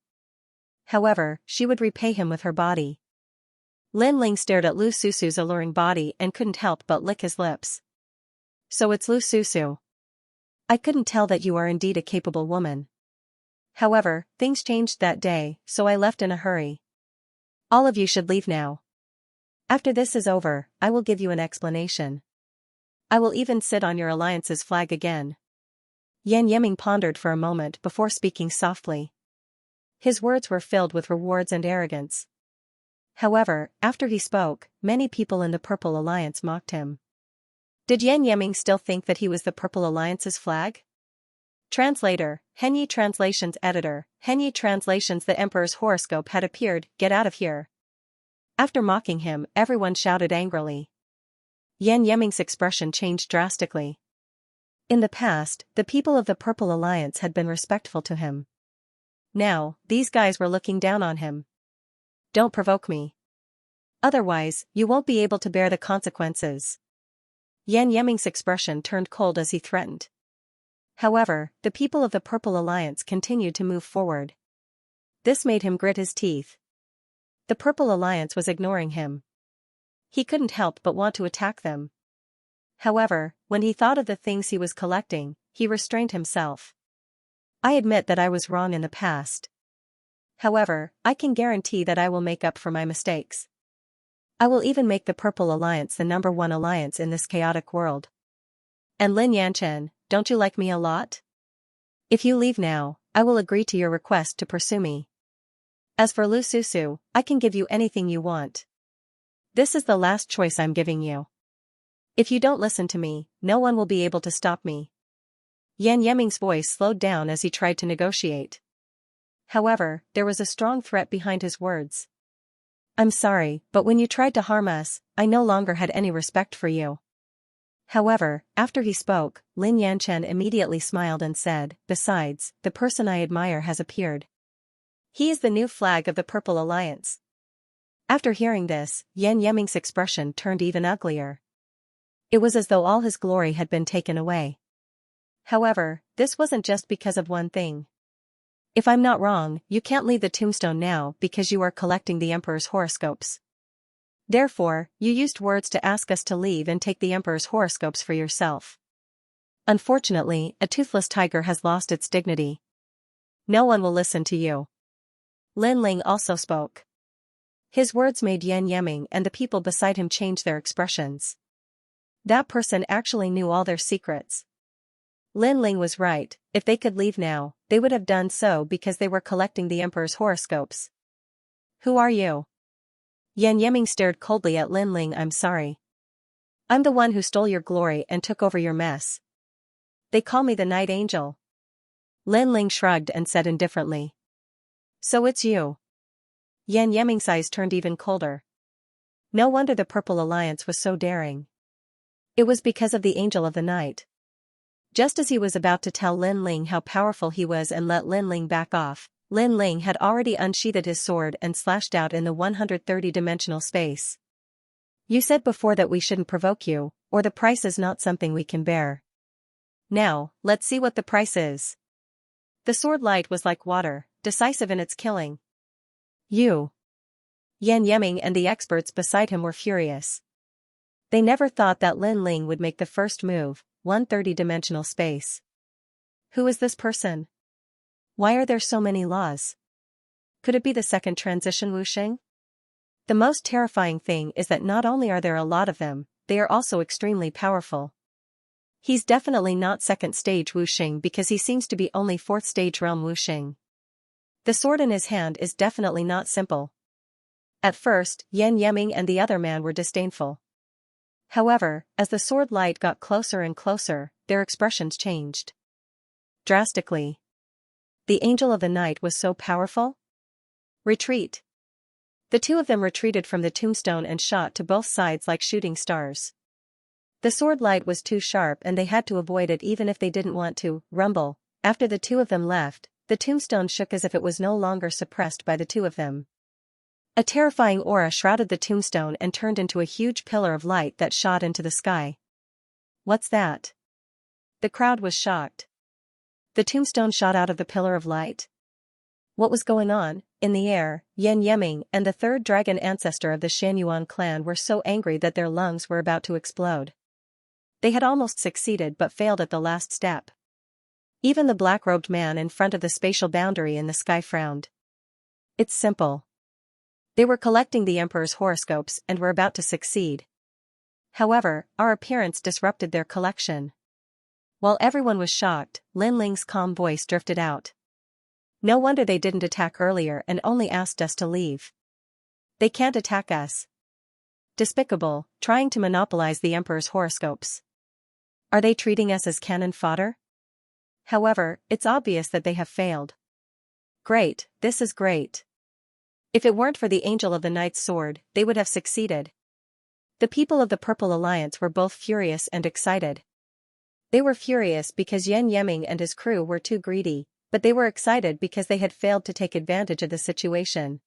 However, she would repay him with her body. Lin Ling stared at Lu Susu's alluring body and couldn't help but lick his lips. So it's Lu Susu. I couldn't tell that you are indeed a capable woman. However, things changed that day, so I left in a hurry. All of you should leave now. After this is over, I will give you an explanation. I will even sit on your alliance's flag again. Yan Yeming pondered for a moment before speaking softly. His words were filled with rewards and arrogance. However, after he spoke, many people in the Purple Alliance mocked him. Did Yan Yeming still think that he was the Purple Alliance's flag? Translator, Henyi Translations Editor, Henyi Translations. The Emperor's horoscope had appeared. Get out of here. After mocking him, everyone shouted angrily. Yan Yeming's expression changed drastically. In the past, the people of the Purple Alliance had been respectful to him. Now, these guys were looking down on him. Don't provoke me. Otherwise, you won't be able to bear the consequences. Yan Yeming's expression turned cold as he threatened. However, the people of the Purple Alliance continued to move forward. This made him grit his teeth. The Purple Alliance was ignoring him. He couldn't help but want to attack them. However, when he thought of the things he was collecting, he restrained himself. I admit that I was wrong in the past. However, I can guarantee that I will make up for my mistakes. I will even make the Purple Alliance the number one alliance in this chaotic world. And Lin Yanchen, don't you like me a lot? If you leave now, I will agree to your request to pursue me. As for Lu Susu, I can give you anything you want. This is the last choice I'm giving you. If you don't listen to me, no one will be able to stop me. Yan Yeming's voice slowed down as he tried to negotiate. However, there was a strong threat behind his words. I'm sorry, but when you tried to harm us, I no longer had any respect for you. However, after he spoke, Lin Yanchen immediately smiled and said, besides, the person I admire has appeared. He is the new flag of the Purple Alliance. After hearing this, Yan Yeming's expression turned even uglier. It was as though all his glory had been taken away. However, this wasn't just because of one thing. If I'm not wrong, you can't leave the tombstone now because you are collecting the Emperor's horoscopes. Therefore, you used words to ask us to leave and take the Emperor's horoscopes for yourself. Unfortunately, a toothless tiger has lost its dignity. No one will listen to you. Lin Ling also spoke. His words made Yan Yeming and the people beside him change their expressions. That person actually knew all their secrets. Lin Ling was right, if they could leave now, they would have done so because they were collecting the Emperor's horoscopes. Who are you? Yan Yeming stared coldly at Lin Ling. I'm sorry. I'm the one who stole your glory and took over your mess. They call me the Night Angel. Lin Ling shrugged and said indifferently. So it's you. Yan Yeming's eyes turned even colder. No wonder the Purple Alliance was so daring. It was because of the Angel of the Night. Just as he was about to tell Lin Ling how powerful he was and let Lin Ling back off, Lin Ling had already unsheathed his sword and slashed out in the 130-dimensional space. You said before that we shouldn't provoke you, or the price is not something we can bear. Now, let's see what the price is. The sword light was like water, decisive in its killing. You. Yan Yeming and the experts beside him were furious. They never thought that Lin Ling would make the first move, 130-dimensional space. Who is this person? Why are there so many laws? Could it be the second transition wuxing? The most terrifying thing is that not only are there a lot of them, they are also extremely powerful. He's definitely not second stage wuxing because he seems to be only fourth stage realm wuxing. The sword in his hand is definitely not simple. At first, Yan Yeming and the other man were disdainful. However, as the sword light got closer and closer, their expressions changed. Drastically. The Angel of the Night was so powerful? Retreat. The two of them retreated from the tombstone and shot to both sides like shooting stars. The sword light was too sharp and they had to avoid it even if they didn't want to. Rumble. After the two of them left, the tombstone shook as if it was no longer suppressed by the two of them. A terrifying aura shrouded the tombstone and turned into a huge pillar of light that shot into the sky. What's that? The crowd was shocked. The tombstone shot out of the pillar of light. What was going on? In the air, Yan Yeming and the third dragon ancestor of the Xianyuan clan were so angry that their lungs were about to explode. They had almost succeeded but failed at the last step. Even the black-robed man in front of the spatial boundary in the sky frowned. It's simple. They were collecting the Emperor's horoscopes and were about to succeed. However, our appearance disrupted their collection. While everyone was shocked, Lin Ling's calm voice drifted out. No wonder they didn't attack earlier and only asked us to leave. They can't attack us. Despicable, trying to monopolize the Emperor's horoscopes. Are they treating us as cannon fodder? However, it's obvious that they have failed. Great, this is great. If it weren't for the Angel of the Night's sword, they would have succeeded. The people of the Purple Alliance were both furious and excited. They were furious because Yan Yeming and his crew were too greedy, but they were excited because they had failed to take advantage of the situation.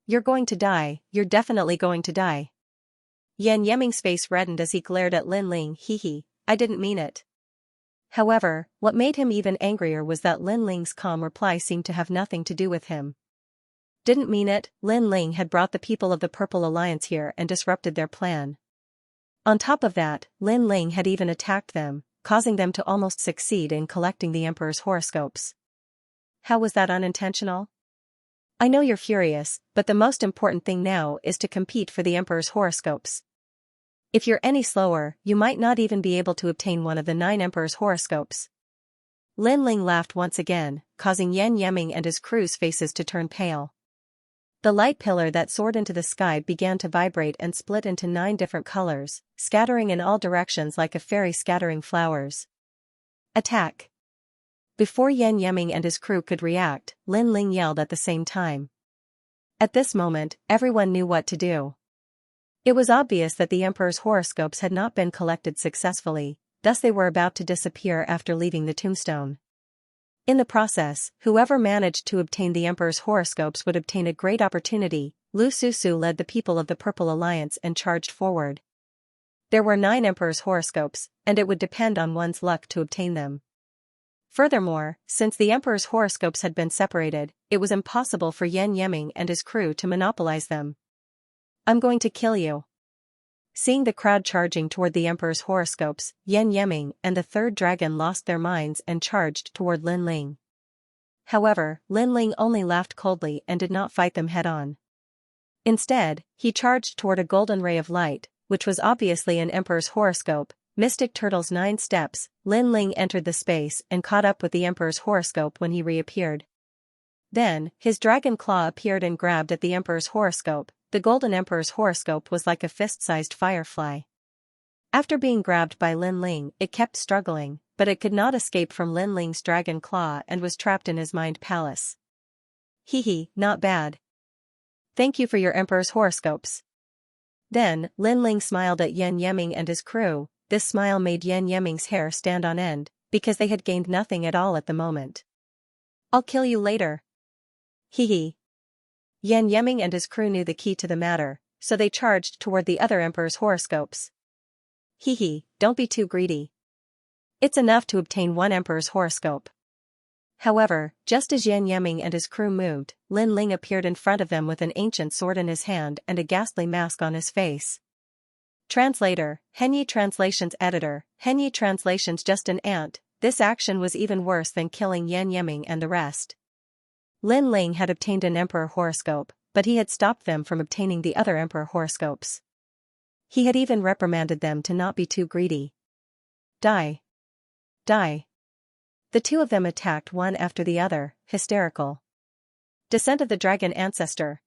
You're going to die, you're definitely going to die. Yan Yeming's face reddened as he glared at Lin Ling. Hee, I didn't mean it. However, what made him even angrier was that Lin Ling's calm reply seemed to have nothing to do with him. Didn't mean it. Lin Ling had brought the people of the Purple Alliance here and disrupted their plan. On top of that, Lin Ling had even attacked them, causing them to almost succeed in collecting the Emperor's horoscopes. How was that unintentional? I know you're furious, but the most important thing now is to compete for the Emperor's horoscopes. If you're any slower, you might not even be able to obtain one of the 9 Emperor's horoscopes. Lin Ling laughed once again, causing Yan Yeming and his crew's faces to turn pale. The light pillar that soared into the sky began to vibrate and split into 9 different colors, scattering in all directions like a fairy scattering flowers. Attack! Before Yan Yeming and his crew could react, Lin Ling yelled at the same time. At this moment, everyone knew what to do. It was obvious that the emperor's horoscopes had not been collected successfully, thus they were about to disappear after leaving the tombstone. In the process, whoever managed to obtain the emperor's horoscopes would obtain a great opportunity. Lu Susu led the people of the Purple Alliance and charged forward. There were 9 emperor's horoscopes, and it would depend on one's luck to obtain them. Furthermore, since the emperor's horoscopes had been separated, it was impossible for Yan Yeming and his crew to monopolize them. I'm going to kill you. Seeing the crowd charging toward the emperor's horoscopes, Yan Yeming and the third dragon lost their minds and charged toward Lin Ling. However, Lin Ling only laughed coldly and did not fight them head-on. Instead, he charged toward a golden ray of light, which was obviously an emperor's horoscope. Mystic Turtle's 9 steps. Lin Ling entered the space and caught up with the emperor's horoscope when he reappeared. Then, his dragon claw appeared and grabbed at the emperor's horoscope. The golden emperor's horoscope was like a fist-sized firefly. After being grabbed by Lin Ling, it kept struggling, but it could not escape from Lin Ling's dragon claw and was trapped in his mind palace. Hee, not bad. Thank you for your emperor's horoscopes. Then, Lin Ling smiled at Yan Yeming and his crew. This smile made Yan Yeming's hair stand on end, because they had gained nothing at all at the moment. I'll kill you later. Hee. Yan Yeming and his crew knew the key to the matter, so they charged toward the other emperor's horoscopes. Hee, don't be too greedy. It's enough to obtain 1 emperor's horoscope. However, just as Yan Yeming and his crew moved, Lin Ling appeared in front of them with an ancient sword in his hand and a ghastly mask on his face. Translator, Henyi Translations Editor, Henyi Translations Just an ant. This action was even worse than killing Yan Yeming and the rest. Lin Ling had obtained an emperor horoscope, but he had stopped them from obtaining the other emperor horoscopes. He had even reprimanded them to not be too greedy. Die. Die. The two of them attacked one after the other, hysterical. Descent of the Dragon Ancestor.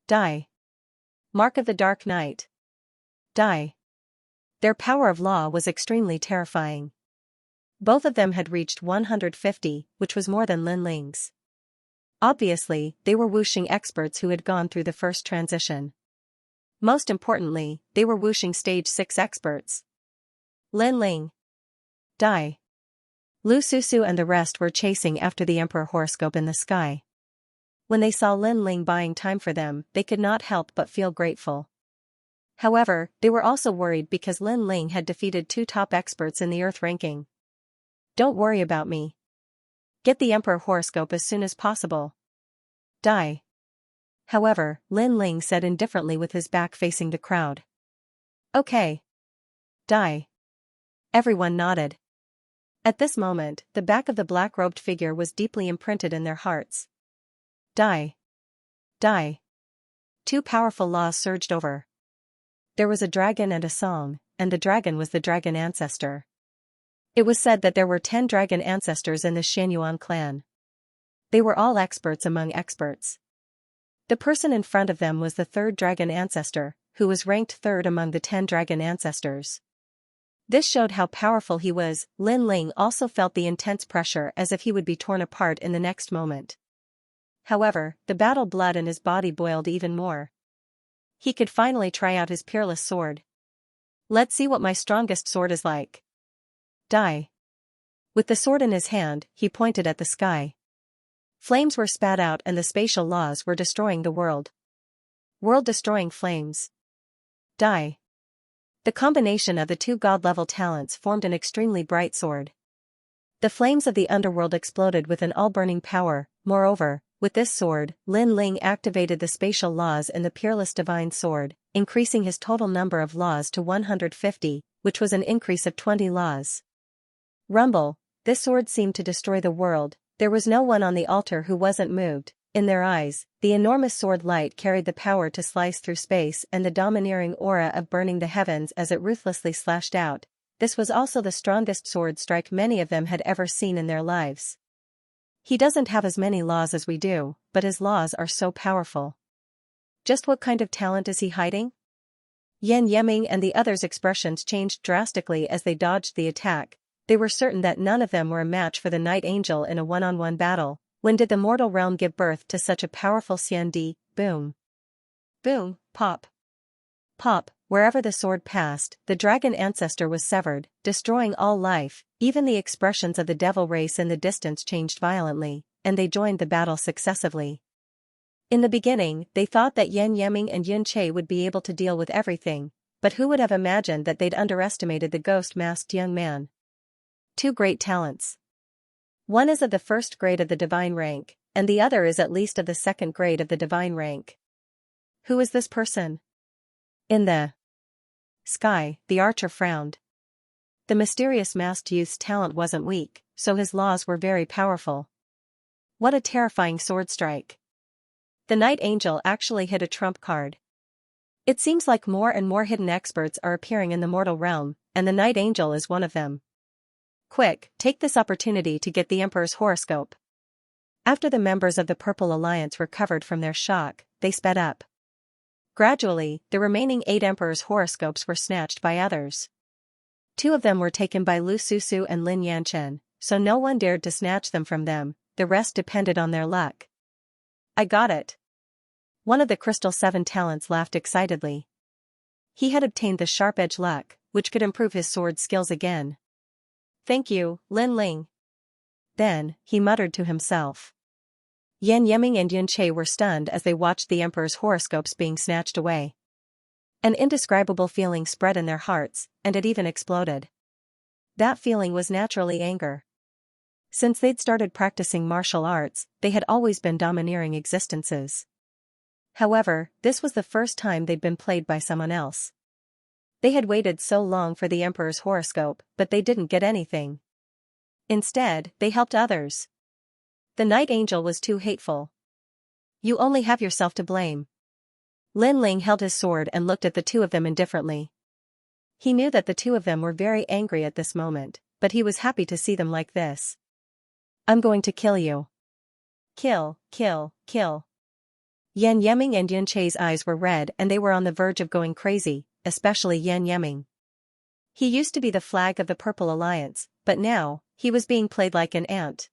Die. Mark of the Dark Knight. Die. Their power of law was extremely terrifying. Both of them had reached 150, which was more than Lin Ling's. Obviously, they were wuxing experts who had gone through the first transition. Most importantly, they were wuxing stage 6 experts. Lin Ling. Die. Lu Susu and the rest were chasing after the emperor horoscope in the sky. When they saw Lin Ling buying time for them, they could not help but feel grateful. However, they were also worried because Lin Ling had defeated 2 top experts in the Earth ranking. Don't worry about me. Get the emperor horoscope as soon as possible. Die. However, Lin Ling said indifferently with his back facing the crowd. Okay. Die. Everyone nodded. At this moment, the back of the black-robed figure was deeply imprinted in their hearts. Die. Die. 2 powerful laws surged over. There was a dragon and a song, and the dragon was the dragon ancestor. It was said that there were 10 dragon ancestors in the Xianyuan clan. They were all experts among experts. The person in front of them was the 3rd dragon ancestor, who was ranked 3rd among the 10 dragon ancestors. This showed how powerful he was. Lin Ling also felt the intense pressure as if he would be torn apart in the next moment. However, the battle blood in his body boiled even more. He could finally try out his peerless sword. Let's see what my strongest sword is like. Die. With the sword in his hand, he pointed at the sky. Flames were spat out and the spatial laws were destroying the world. World-destroying flames. Die. The combination of the 2 god-level talents formed an extremely bright sword. The flames of the underworld exploded with an all-burning power. Moreover, with this sword, Lin Ling activated the spatial laws in the peerless divine sword, increasing his total number of laws to 150, which was an increase of 20 laws. Rumble, this sword seemed to destroy the world. There was no one on the altar who wasn't moved. In their eyes, the enormous sword light carried the power to slice through space and the domineering aura of burning the heavens as it ruthlessly slashed out. This was also the strongest sword strike many of them had ever seen in their lives. He doesn't have as many laws as we do, but his laws are so powerful. Just what kind of talent is he hiding? Yan Yeming and the others' expressions changed drastically as they dodged the attack. they were certain that none of them were a match for the Night Angel in a one-on-one battle. When did the mortal realm give birth to such a powerful Xiandi? Boom. Boom, pop. Pop, wherever the sword passed, the dragon ancestor was severed, destroying all life. Even the expressions of the devil race in the distance changed violently, and they joined the battle successively. In the beginning, they thought that Yan Yeming and Yun Che would be able to deal with everything, but who would have imagined that they'd underestimated the ghost-masked young man? Two great talents. One is of the first grade of the divine rank, and the other is at least of the second grade of the divine rank. Who is this person? In the sky, the archer frowned. The mysterious masked youth's talent wasn't weak, so his laws were very powerful. What a terrifying sword strike. The Night Angel actually hit a trump card. It seems like more and more hidden experts are appearing in the mortal realm, and the Night Angel is one of them. Quick, take this opportunity to get the Emperor's horoscope. After the members of the Purple Alliance recovered from their shock, they sped up. Gradually, the remaining 8 Emperor's horoscopes were snatched by others. 2 of them were taken by Lu Susu and Lin Yanchen, so no one dared to snatch them from them, the rest depended on their luck. I got it. One of the Crystal 7 talents laughed excitedly. He had obtained the Sharp Edge luck, which could improve his sword skills again. Thank you, Lin Ling. Then, he muttered to himself. Yan Yeming and Yun Che were stunned as they watched the Emperor's horoscopes being snatched away. An indescribable feeling spread in their hearts, and it even exploded. That feeling was naturally anger. Since they'd started practicing martial arts, they had always been domineering existences. However, this was the first time they'd been played by someone else. They had waited so long for the Emperor's horoscope, but they didn't get anything. Instead, they helped others. The Night Angel was too hateful. You only have yourself to blame. Lin Ling held his sword and looked at the 2 of them indifferently. He knew that the 2 of them were very angry at this moment, but he was happy to see them like this. I'm going to kill you. Kill, kill, kill. Yan Yeming and Yun Che's eyes were red and they were on the verge of going crazy, especially Yan Yeming. He used to be the flag of the Purple Alliance, but now, he was being played like an ant.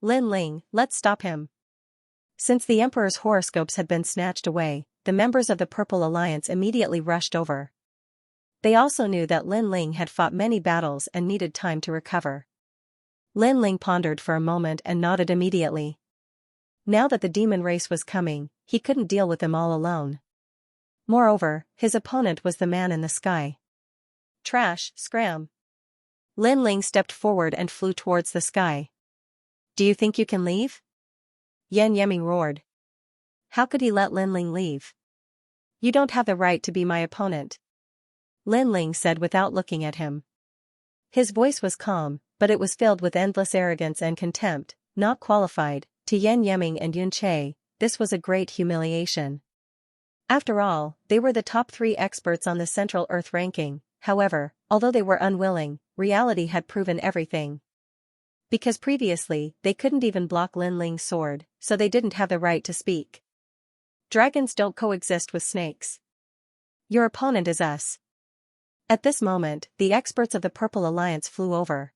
Lin Ling, let's stop him. Since the Emperor's horoscopes had been snatched away, the members of the Purple Alliance immediately rushed over. They also knew that Lin Ling had fought many battles and needed time to recover. Lin Ling pondered for a moment and nodded immediately. Now that the demon race was coming, he couldn't deal with them all alone. Moreover, his opponent was the man in the sky. Trash, scram. Lin Ling stepped forward and flew towards the sky. Do you think you can leave? Yan Yeming roared. How could he let Lin Ling leave? You don't have the right to be my opponent. Lin Ling said without looking at him. His voice was calm, but it was filled with endless arrogance and contempt. Not qualified. To Yan Yeming and Yun Che, this was a great humiliation. After all, they were the top 3 experts on the Central Earth ranking. However, although they were unwilling, reality had proven everything. Because previously, they couldn't even block Lin Ling's sword, so they didn't have the right to speak. Dragons don't coexist with snakes. Your opponent is us. At this moment, the experts of the Purple Alliance flew over.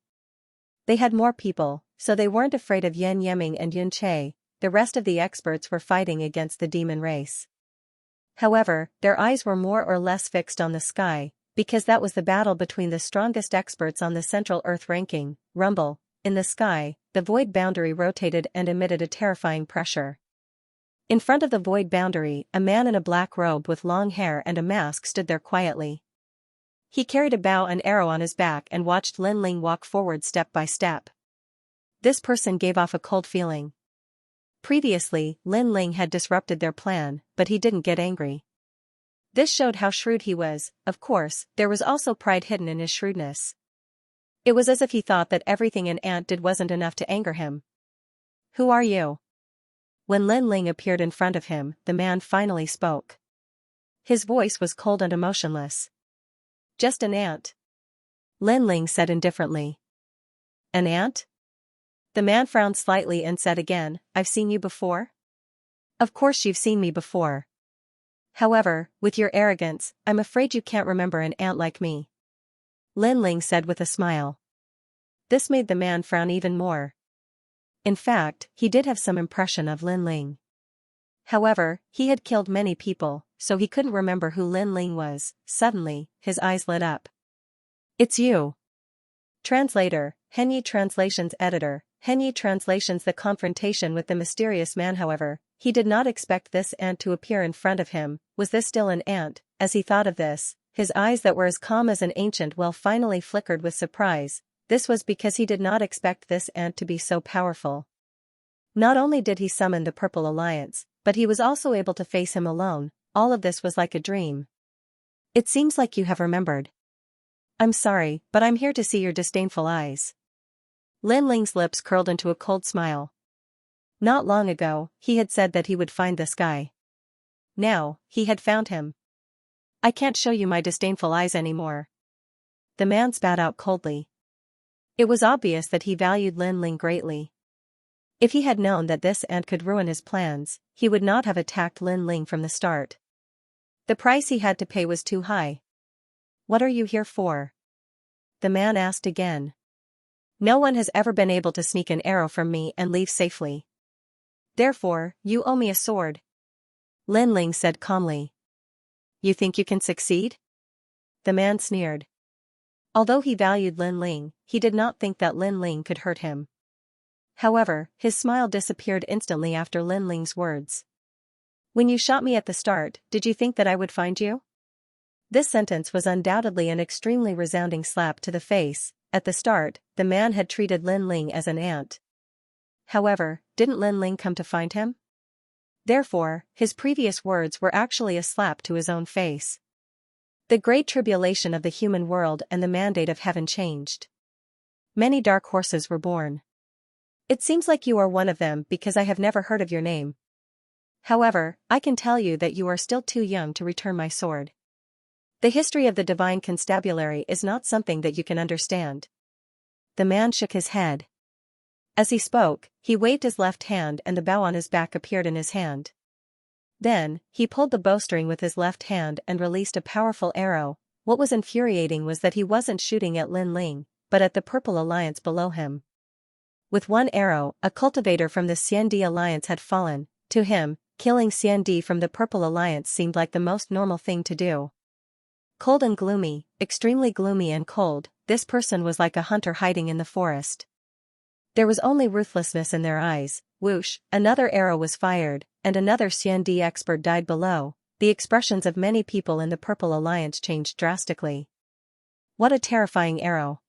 They had more people, so they weren't afraid of Yan Yeming and Yun Che. The rest of the experts were fighting against the demon race. However, their eyes were more or less fixed on the sky, because that was the battle between the strongest experts on the Central Earth ranking. Rumble. In the sky, the void boundary rotated and emitted a terrifying pressure. In front of the void boundary, a man in a black robe with long hair and a mask stood there quietly. He carried a bow and arrow on his back and watched Lin Ling walk forward step by step. This person gave off a cold feeling. Previously, Lin Ling had disrupted their plan, but he didn't get angry. This showed how shrewd he was. Of course, there was also pride hidden in his shrewdness. It was as if he thought that everything an ant did wasn't enough to anger him. Who are you? When Lin Ling appeared in front of him, the man finally spoke. His voice was cold and emotionless. Just an ant. Lin Ling said indifferently. An ant? The man frowned slightly and said again, I've seen you before? Of course you've seen me before. However, with your arrogance, I'm afraid you can't remember an ant like me. Lin Ling said with a smile. This made the man frown even more. In fact, he did have some impression of Lin Ling. However, he had killed many people, so he couldn't remember who Lin Ling was. Suddenly, his eyes lit up. It's you. Translator, Henyi Translations Editor, Henyi Translations. The confrontation with the mysterious man. However, he did not expect this ant to appear in front of him. Was this still an ant? As he thought of this, his eyes that were as calm as an ancient well finally flickered with surprise. This was because he did not expect this ant to be so powerful. Not only did he summon the Purple Alliance, but he was also able to face him alone. All of this was like a dream. It seems like you have remembered. I'm sorry, but I'm here to see your disdainful eyes. Lin Ling's lips curled into a cold smile. Not long ago, he had said that he would find this guy. Now, he had found him. I can't show you my disdainful eyes anymore. The man spat out coldly. It was obvious that he valued Lin Ling greatly. If he had known that this ant could ruin his plans, he would not have attacked Lin Ling from the start. The price he had to pay was too high. What are you here for? The man asked again. No one has ever been able to sneak an arrow from me and leave safely. Therefore, you owe me a sword. Lin Ling said calmly. You think you can succeed? The man sneered. Although he valued Lin Ling, he did not think that Lin Ling could hurt him. However, his smile disappeared instantly after Lin Ling's words. When you shot me at the start, did you think that I would find you? This sentence was undoubtedly an extremely resounding slap to the face. At the start, the man had treated Lin Ling as an ant. However, didn't Lin Ling come to find him? Therefore, his previous words were actually a slap to his own face. The great tribulation of the human world and the mandate of heaven changed. Many dark horses were born. It seems like you are one of them because I have never heard of your name. However, I can tell you that you are still too young to return my sword. The history of the divine constabulary is not something that you can understand. The man shook his head. As he spoke, he waved his left hand and the bow on his back appeared in his hand. Then, he pulled the bowstring with his left hand and released a powerful arrow. What was infuriating was that he wasn't shooting at Lin Ling, but at the Purple Alliance below him. With one arrow, a cultivator from the Xianxia Alliance had fallen. To him, killing Xianxia from the Purple Alliance seemed like the most normal thing to do. Cold and gloomy, extremely gloomy and cold, this person was like a hunter hiding in the forest. There was only ruthlessness in their eyes. Whoosh, another arrow was fired, and another Xianxia expert died below. The expressions of many people in the Purple Alliance changed drastically. What a terrifying arrow.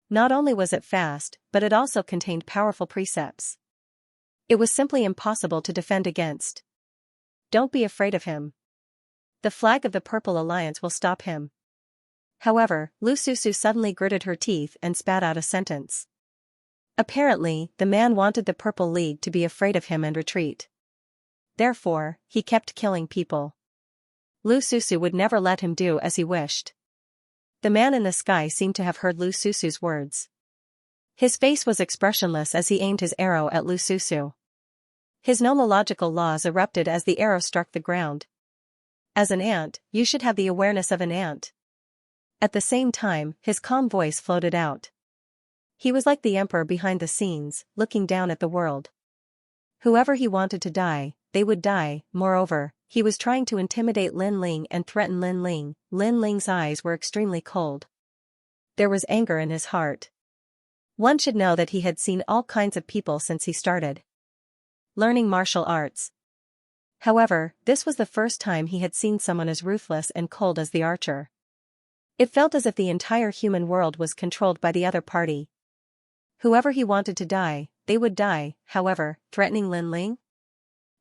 Not only was it fast, but it also contained powerful precepts. It was simply impossible to defend against. Don't be afraid of him. The flag of the Purple Alliance will stop him. However, Lu Susu suddenly gritted her teeth and spat out a sentence. Apparently, the man wanted the Purple League to be afraid of him and retreat. Therefore, he kept killing people. Lu Susu would never let him do as he wished. The man in the sky seemed to have heard Lu Susu's words. His face was expressionless as he aimed his arrow at Lu Susu. His nomological laws erupted as the arrow struck the ground. As an ant, you should have the awareness of an ant. At the same time, his calm voice floated out. He was like the emperor behind the scenes, looking down at the world. Whoever he wanted to die, they would die. Moreover, he was trying to intimidate Lin Ling and threaten Lin Ling. Lin Ling's eyes were extremely cold. There was anger in his heart. One should know that he had seen all kinds of people since he started learning martial arts. However, this was the first time he had seen someone as ruthless and cold as the archer. It felt as if the entire human world was controlled by the other party. Whoever he wanted to die, they would die. However, threatening Lin Ling?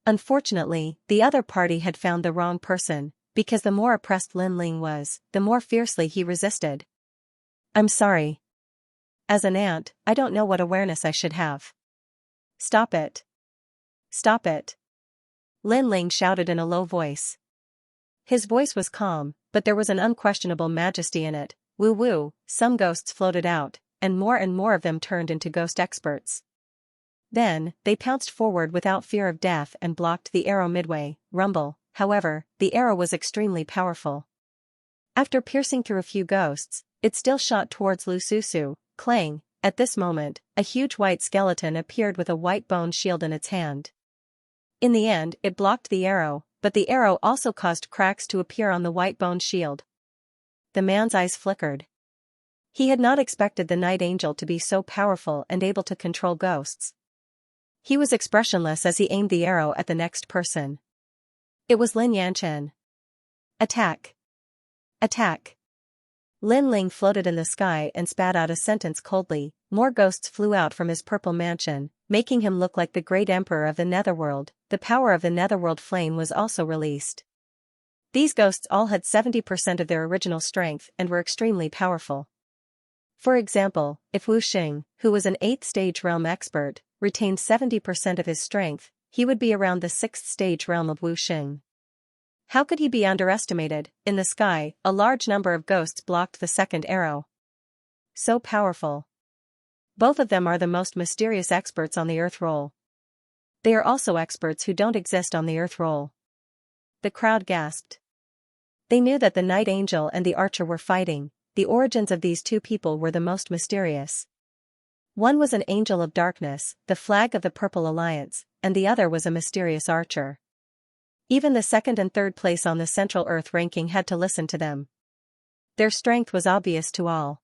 Unfortunately, the other party had found the wrong person, because the more oppressed Lin Ling was, the more fiercely he resisted. I'm sorry. As an ant, I don't know what awareness I should have. Stop it. Stop it. Lin Ling shouted in a low voice. His voice was calm, but there was an unquestionable majesty in it. Woo woo, some ghosts floated out, and more of them turned into ghost experts. Then, they pounced forward without fear of death and blocked the arrow midway. Rumble, however, the arrow was extremely powerful. After piercing through a few ghosts, it still shot towards Lu Susu. Clang, at this moment, a huge white skeleton appeared with a white bone shield in its hand. In the end, it blocked the arrow, but the arrow also caused cracks to appear on the white bone shield. The man's eyes flickered. He had not expected the Night Angel to be so powerful and able to control ghosts. He was expressionless as he aimed the arrow at the next person. It was Lin Yanchen. Attack! Attack! Lin Ling floated in the sky and spat out a sentence coldly. More ghosts flew out from his purple mansion, making him look like the great emperor of the netherworld. The power of the netherworld flame was also released. These ghosts all had 70% of their original strength and were extremely powerful. For example, if Wu Xing, who was an 8th stage realm expert, retained 70% of his strength, he would be around the 6th stage realm of Wu Xing. How could he be underestimated? In the sky, a large number of ghosts blocked the second arrow. So powerful. Both of them are the most mysterious experts on the Earth roll. They are also experts who don't exist on the Earth roll. The crowd gasped. They knew that the Night Angel and the Archer were fighting. The origins of these two people were the most mysterious. One was an angel of darkness, the flag of the Purple Alliance, and the other was a mysterious archer. Even the second and third place on the Central Earth ranking had to listen to them. Their strength was obvious to all.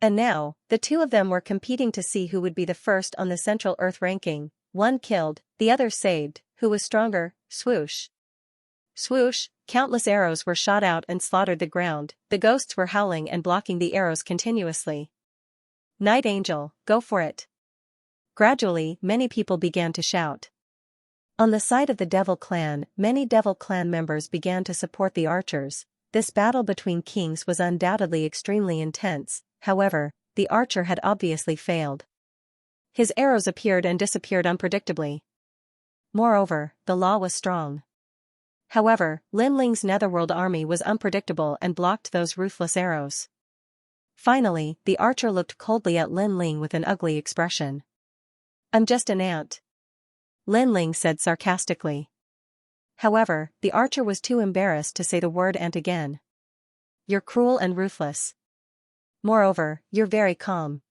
And now, the two of them were competing to see who would be the first on the Central Earth ranking. One killed, the other saved. Who was stronger? Swoosh. Swoosh, countless arrows were shot out and slaughtered the ground. The ghosts were howling and blocking the arrows continuously. Night Angel, go for it. Gradually, many people began to shout. On the side of the Devil Clan, many Devil Clan members began to support the archers. This battle between kings was undoubtedly extremely intense. However, the archer had obviously failed. His arrows appeared and disappeared unpredictably. Moreover, the law was strong. However, Lin Ling's netherworld army was unpredictable and blocked those ruthless arrows. Finally, the archer looked coldly at Lin Ling with an ugly expression. "I'm just an ant," Lin Ling said sarcastically. However, the archer was too embarrassed to say the word ant again. "You're cruel and ruthless. Moreover, you're very calm.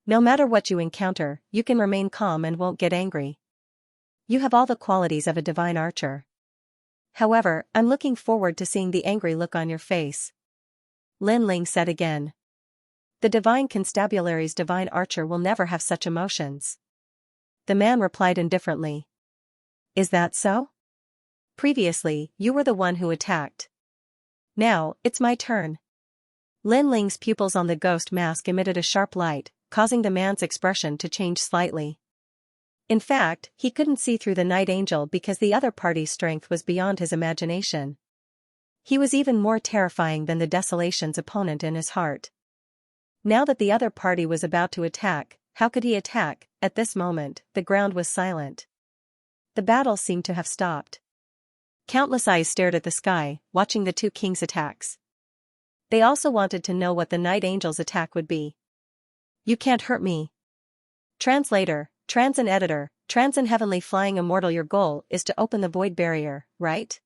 No matter what you encounter, you can remain calm and won't get angry. You have all the qualities of a divine archer. However, I'm looking forward to seeing the angry look on your face," Lin Ling said again. "The divine constabulary's divine archer will never have such emotions." The man replied indifferently. "Is that so? Previously, you were the one who attacked. Now, it's my turn." Lin Ling's pupils on the ghost mask emitted a sharp light, causing the man's expression to change slightly. In fact, he couldn't see through the Night Angel because the other party's strength was beyond his imagination. He was even more terrifying than the Desolation's opponent in his heart. Now that the other party was about to attack, how could he attack? At this moment, the ground was silent. The battle seemed to have stopped. Countless eyes stared at the sky, watching the two kings' attacks. They also wanted to know what the Night Angel's attack would be. "You can't hurt me." Translator, Trans and Editor, Trans and Heavenly Flying Immortal. Your goal is to open the void barrier, right?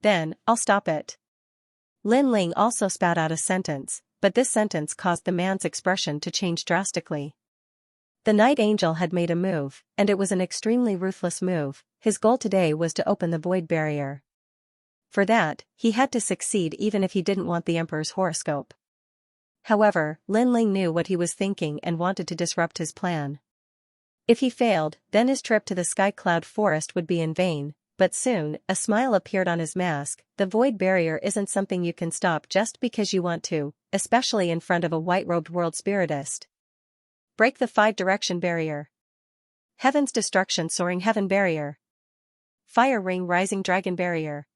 Then, I'll stop it. Lin Ling also spat out a sentence, but this sentence caused the man's expression to change drastically. The Night Angel had made a move, and it was an extremely ruthless move. His goal today was to open the void barrier. For that, he had to succeed even if he didn't want the Emperor's horoscope. However, Lin Ling knew what he was thinking and wanted to disrupt his plan. If he failed, then his trip to the Sky Cloud Forest would be in vain, but soon, a smile appeared on his mask. The void barrier isn't something you can stop just because you want to, especially in front of a white-robed world spiritist. Break the 5-direction barrier. Heaven's destruction soaring heaven barrier. Fire ring rising dragon barrier.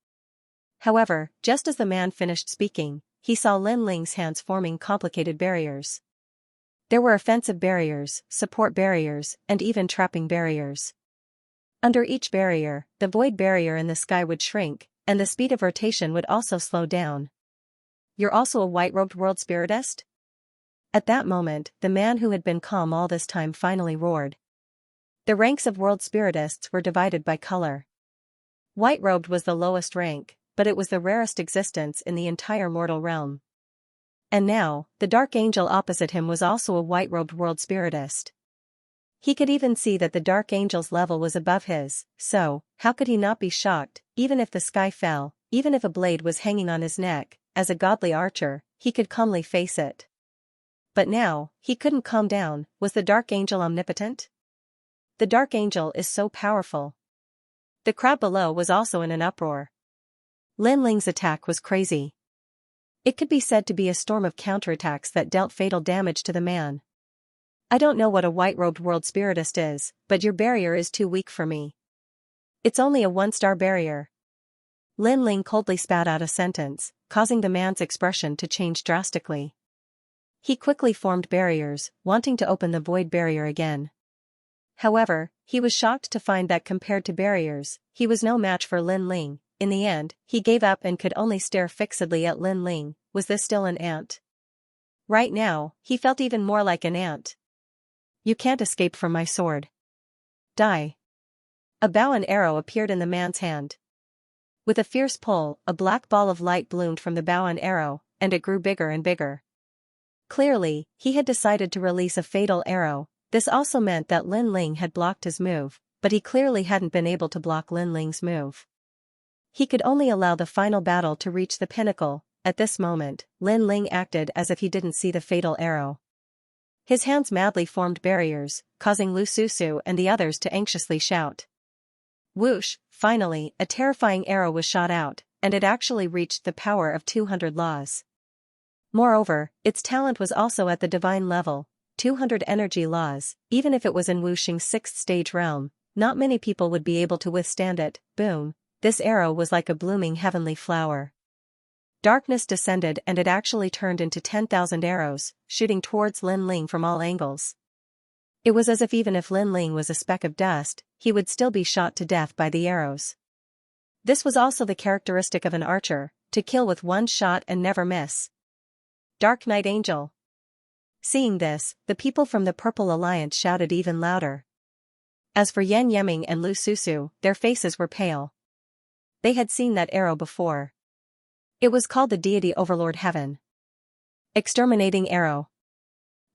However, just as the man finished speaking, he saw Lin Ling's hands forming complicated barriers. There were offensive barriers, support barriers, and even trapping barriers. Under each barrier, the void barrier in the sky would shrink, and the speed of rotation would also slow down. "You're also a white-robed world spiritist?" At that moment, the man who had been calm all this time finally roared. The ranks of world spiritists were divided by color. White-robed was the lowest rank, but it was the rarest existence in the entire mortal realm. And now, the dark angel opposite him was also a white-robed world spiritist. He could even see that the dark angel's level was above his, so, how could he not be shocked, even if the sky fell, even if a blade was hanging on his neck, as a godly archer, he could calmly face it. But now, he couldn't calm down. Was the dark angel omnipotent? The dark angel is so powerful. The crowd below was also in an uproar. Lin Ling's attack was crazy. It could be said to be a storm of counterattacks that dealt fatal damage to the man. I don't know what a white-robed world spiritist is, but your barrier is too weak for me. It's only a one-star barrier. Lin Ling coldly spat out a sentence, causing the man's expression to change drastically. He quickly formed barriers, wanting to open the void barrier again. However, he was shocked to find that compared to barriers, he was no match for Lin Ling. In the end, he gave up and could only stare fixedly at Lin Ling. Was this still an ant? Right now, he felt even more like an ant. You can't escape from my sword. Die. A bow and arrow appeared in the man's hand. With a fierce pull, a black ball of light bloomed from the bow and arrow, and it grew bigger and bigger. Clearly, he had decided to release a fatal arrow. This also meant that Lin Ling had blocked his move, but he clearly hadn't been able to block Lin Ling's move. He could only allow the final battle to reach the pinnacle. At this moment, Lin Ling acted as if he didn't see the fatal arrow. His hands madly formed barriers, causing Lu Susu and the others to anxiously shout. Whoosh! Finally, a terrifying arrow was shot out, and it actually reached the power of 200 laws. Moreover, its talent was also at the divine level, 200 energy laws. Even if it was in Wuxing's 6th stage realm, not many people would be able to withstand it. Boom! This arrow was like a blooming heavenly flower. Darkness descended and it actually turned into 10,000 arrows, shooting towards Lin Ling from all angles. It was as if even if Lin Ling was a speck of dust, he would still be shot to death by the arrows. This was also the characteristic of an archer, to kill with one shot and never miss. Dark Knight Angel. Seeing this, the people from the Purple Alliance shouted even louder. As for Yan Yeming and Lu Susu, their faces were pale. They had seen that arrow before. It was called the Deity Overlord Heaven. Exterminating Arrow.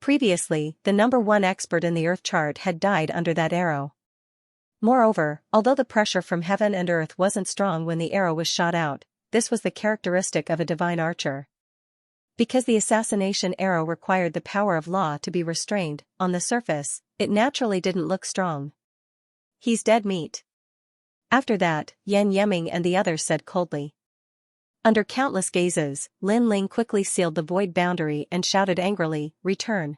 Previously, the #1 expert in the Earth chart had died under that arrow. Moreover, although the pressure from heaven and earth wasn't strong when the arrow was shot out, this was the characteristic of a divine archer. Because the assassination arrow required the power of law to be restrained, on the surface, it naturally didn't look strong. He's dead meat. After that, Yan Yeming and the others said coldly. Under countless gazes, Lin Ling quickly sealed the void boundary and shouted angrily, "Return."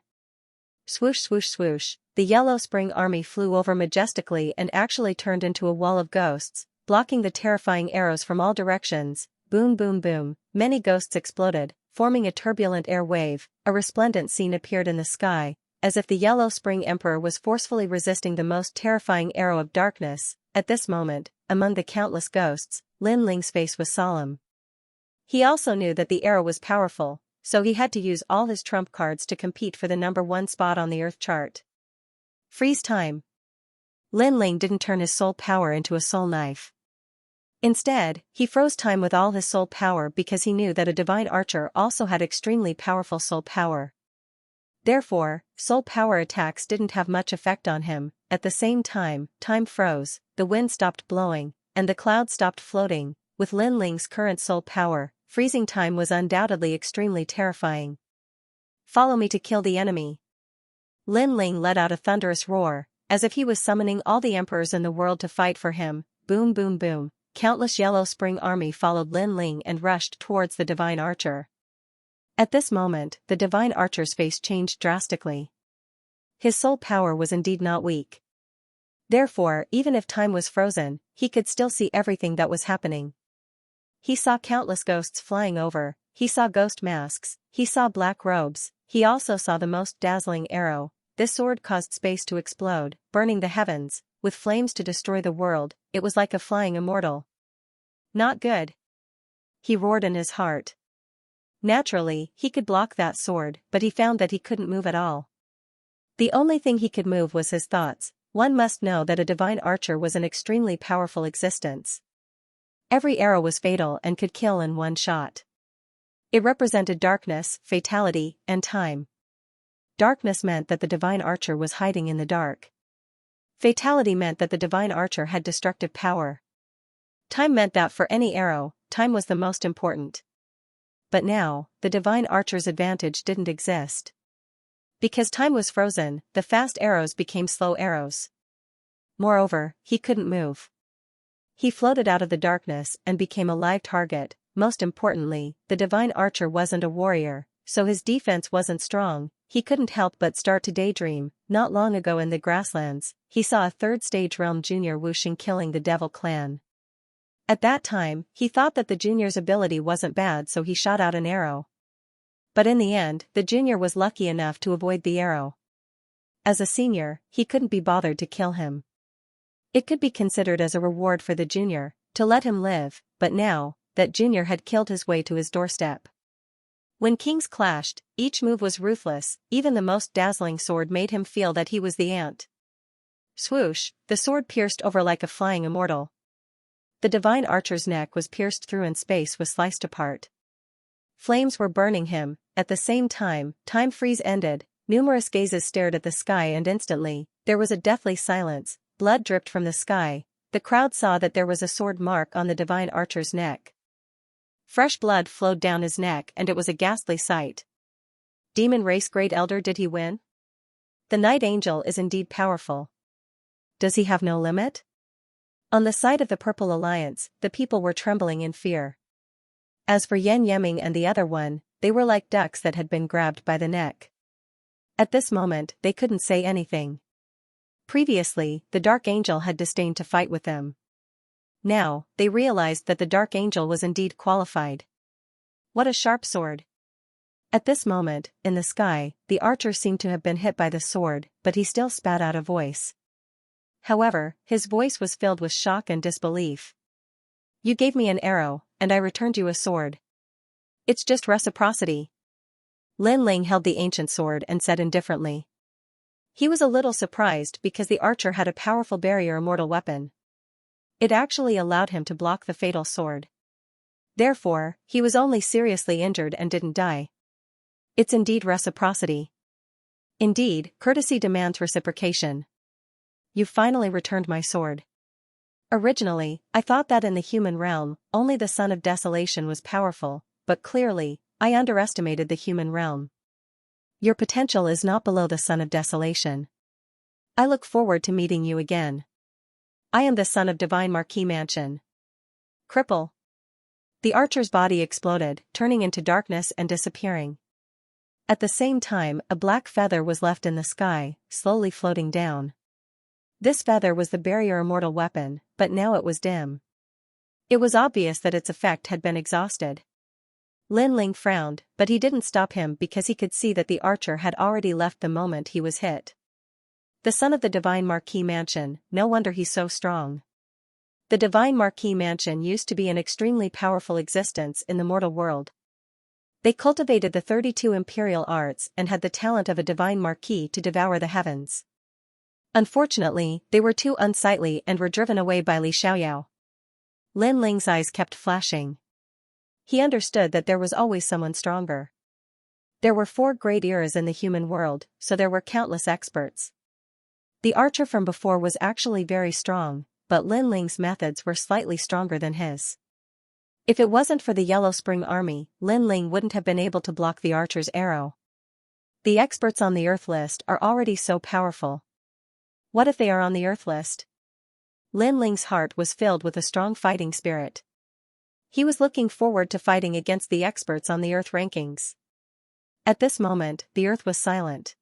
Swoosh swoosh swoosh, the Yellow Spring army flew over majestically and actually turned into a wall of ghosts, blocking the terrifying arrows from all directions. Boom boom boom, many ghosts exploded, forming a turbulent air wave. A resplendent scene appeared in the sky, as if the Yellow Spring Emperor was forcefully resisting the most terrifying arrow of darkness. At this moment, among the countless ghosts, Lin Ling's face was solemn. He also knew that the arrow was powerful, so he had to use all his trump cards to compete for the #1 spot on the Earth chart. Freeze time. Lin Ling didn't turn his soul power into a soul knife. Instead, he froze time with all his soul power because he knew that a divine archer also had extremely powerful soul power. Therefore, soul power attacks didn't have much effect on him. At the same time, time froze, the wind stopped blowing, and the clouds stopped floating. With Lin Ling's current soul power, freezing time was undoubtedly extremely terrifying. Follow me to kill the enemy. Lin Ling let out a thunderous roar, as if he was summoning all the emperors in the world to fight for him. Boom boom boom, countless Yellow Spring army followed Lin Ling and rushed towards the divine archer. At this moment, the divine archer's face changed drastically. His soul power was indeed not weak. Therefore, even if time was frozen, he could still see everything that was happening. He saw countless ghosts flying over, he saw ghost masks, he saw black robes, he also saw the most dazzling arrow. This sword caused space to explode, burning the heavens, with flames to destroy the world. It was like a flying immortal. Not good. He roared in his heart. Naturally, he could block that sword, but he found that he couldn't move at all. The only thing he could move was his thoughts. One must know that a divine archer was an extremely powerful existence. Every arrow was fatal and could kill in one shot. It represented darkness, fatality, and time. Darkness meant that the divine archer was hiding in the dark. Fatality meant that the divine archer had destructive power. Time meant that for any arrow, time was the most important. But now, the divine archer's advantage didn't exist. Because time was frozen, the fast arrows became slow arrows. Moreover, he couldn't move. He floated out of the darkness and became a live target. Most importantly, the divine archer wasn't a warrior, so his defense wasn't strong. He couldn't help but start to daydream. Not long ago in the grasslands, he saw a third-stage realm junior Wuxing killing the devil clan. At that time, he thought that the junior's ability wasn't bad, so he shot out an arrow. But in the end, the junior was lucky enough to avoid the arrow. As a senior, he couldn't be bothered to kill him. It could be considered as a reward for the junior, to let him live, but now, that junior had killed his way to his doorstep. When kings clashed, each move was ruthless. Even the most dazzling sword made him feel that he was the ant. Swoosh, the sword pierced over like a flying immortal. The divine archer's neck was pierced through and space was sliced apart. Flames were burning him. At the same time, time freeze ended. Numerous gazes stared at the sky and instantly, there was a deathly silence. Blood dripped from the sky. The crowd saw that there was a sword mark on the divine archer's neck. Fresh blood flowed down his neck and it was a ghastly sight. Demon race great elder, did he win? The night angel is indeed powerful. Does he have no limit? On the side of the Purple Alliance, the people were trembling in fear. As for Yan Yeming and the other one, they were like ducks that had been grabbed by the neck. At this moment, they couldn't say anything. Previously, the Dark Angel had disdained to fight with them. Now, they realized that the Dark Angel was indeed qualified. What a sharp sword! At this moment, in the sky, the archer seemed to have been hit by the sword, but he still spat out a voice. However, his voice was filled with shock and disbelief. You gave me an arrow, and I returned you a sword. It's just reciprocity. Lin Ling held the ancient sword and said indifferently. He was a little surprised because the archer had a powerful barrier immortal weapon. It actually allowed him to block the fatal sword. Therefore, he was only seriously injured and didn't die. It's indeed reciprocity. Indeed, courtesy demands reciprocation. You finally returned my sword. Originally, I thought that in the human realm, only the Son of Desolation was powerful, but clearly, I underestimated the human realm. Your potential is not below the Son of Desolation. I look forward to meeting you again. I am the son of Divine Marquis Mansion. Cripple. The archer's body exploded, turning into darkness and disappearing. At the same time, a black feather was left in the sky, slowly floating down. This feather was the barrier immortal weapon, but now it was dim. It was obvious that its effect had been exhausted. Lin Ling frowned, but he didn't stop him because he could see that the archer had already left the moment he was hit. The son of the Divine Marquis Mansion, no wonder he's so strong. The Divine Marquis Mansion used to be an extremely powerful existence in the mortal world. They cultivated the 32 imperial arts and had the talent of a Divine Marquis to devour the heavens. Unfortunately, they were too unsightly and were driven away by Li Xiaoyao. Lin Ling's eyes kept flashing. He understood that there was always someone stronger. There were 4 great eras in the human world, so there were countless experts. The archer from before was actually very strong, but Lin Ling's methods were slightly stronger than his. If it wasn't for the Yellow Spring Army, Lin Ling wouldn't have been able to block the archer's arrow. The experts on the Earth list are already so powerful. What if they are on the Earth list? Lin Ling's heart was filled with a strong fighting spirit. He was looking forward to fighting against the experts on the Earth rankings. At this moment, the Earth was silent.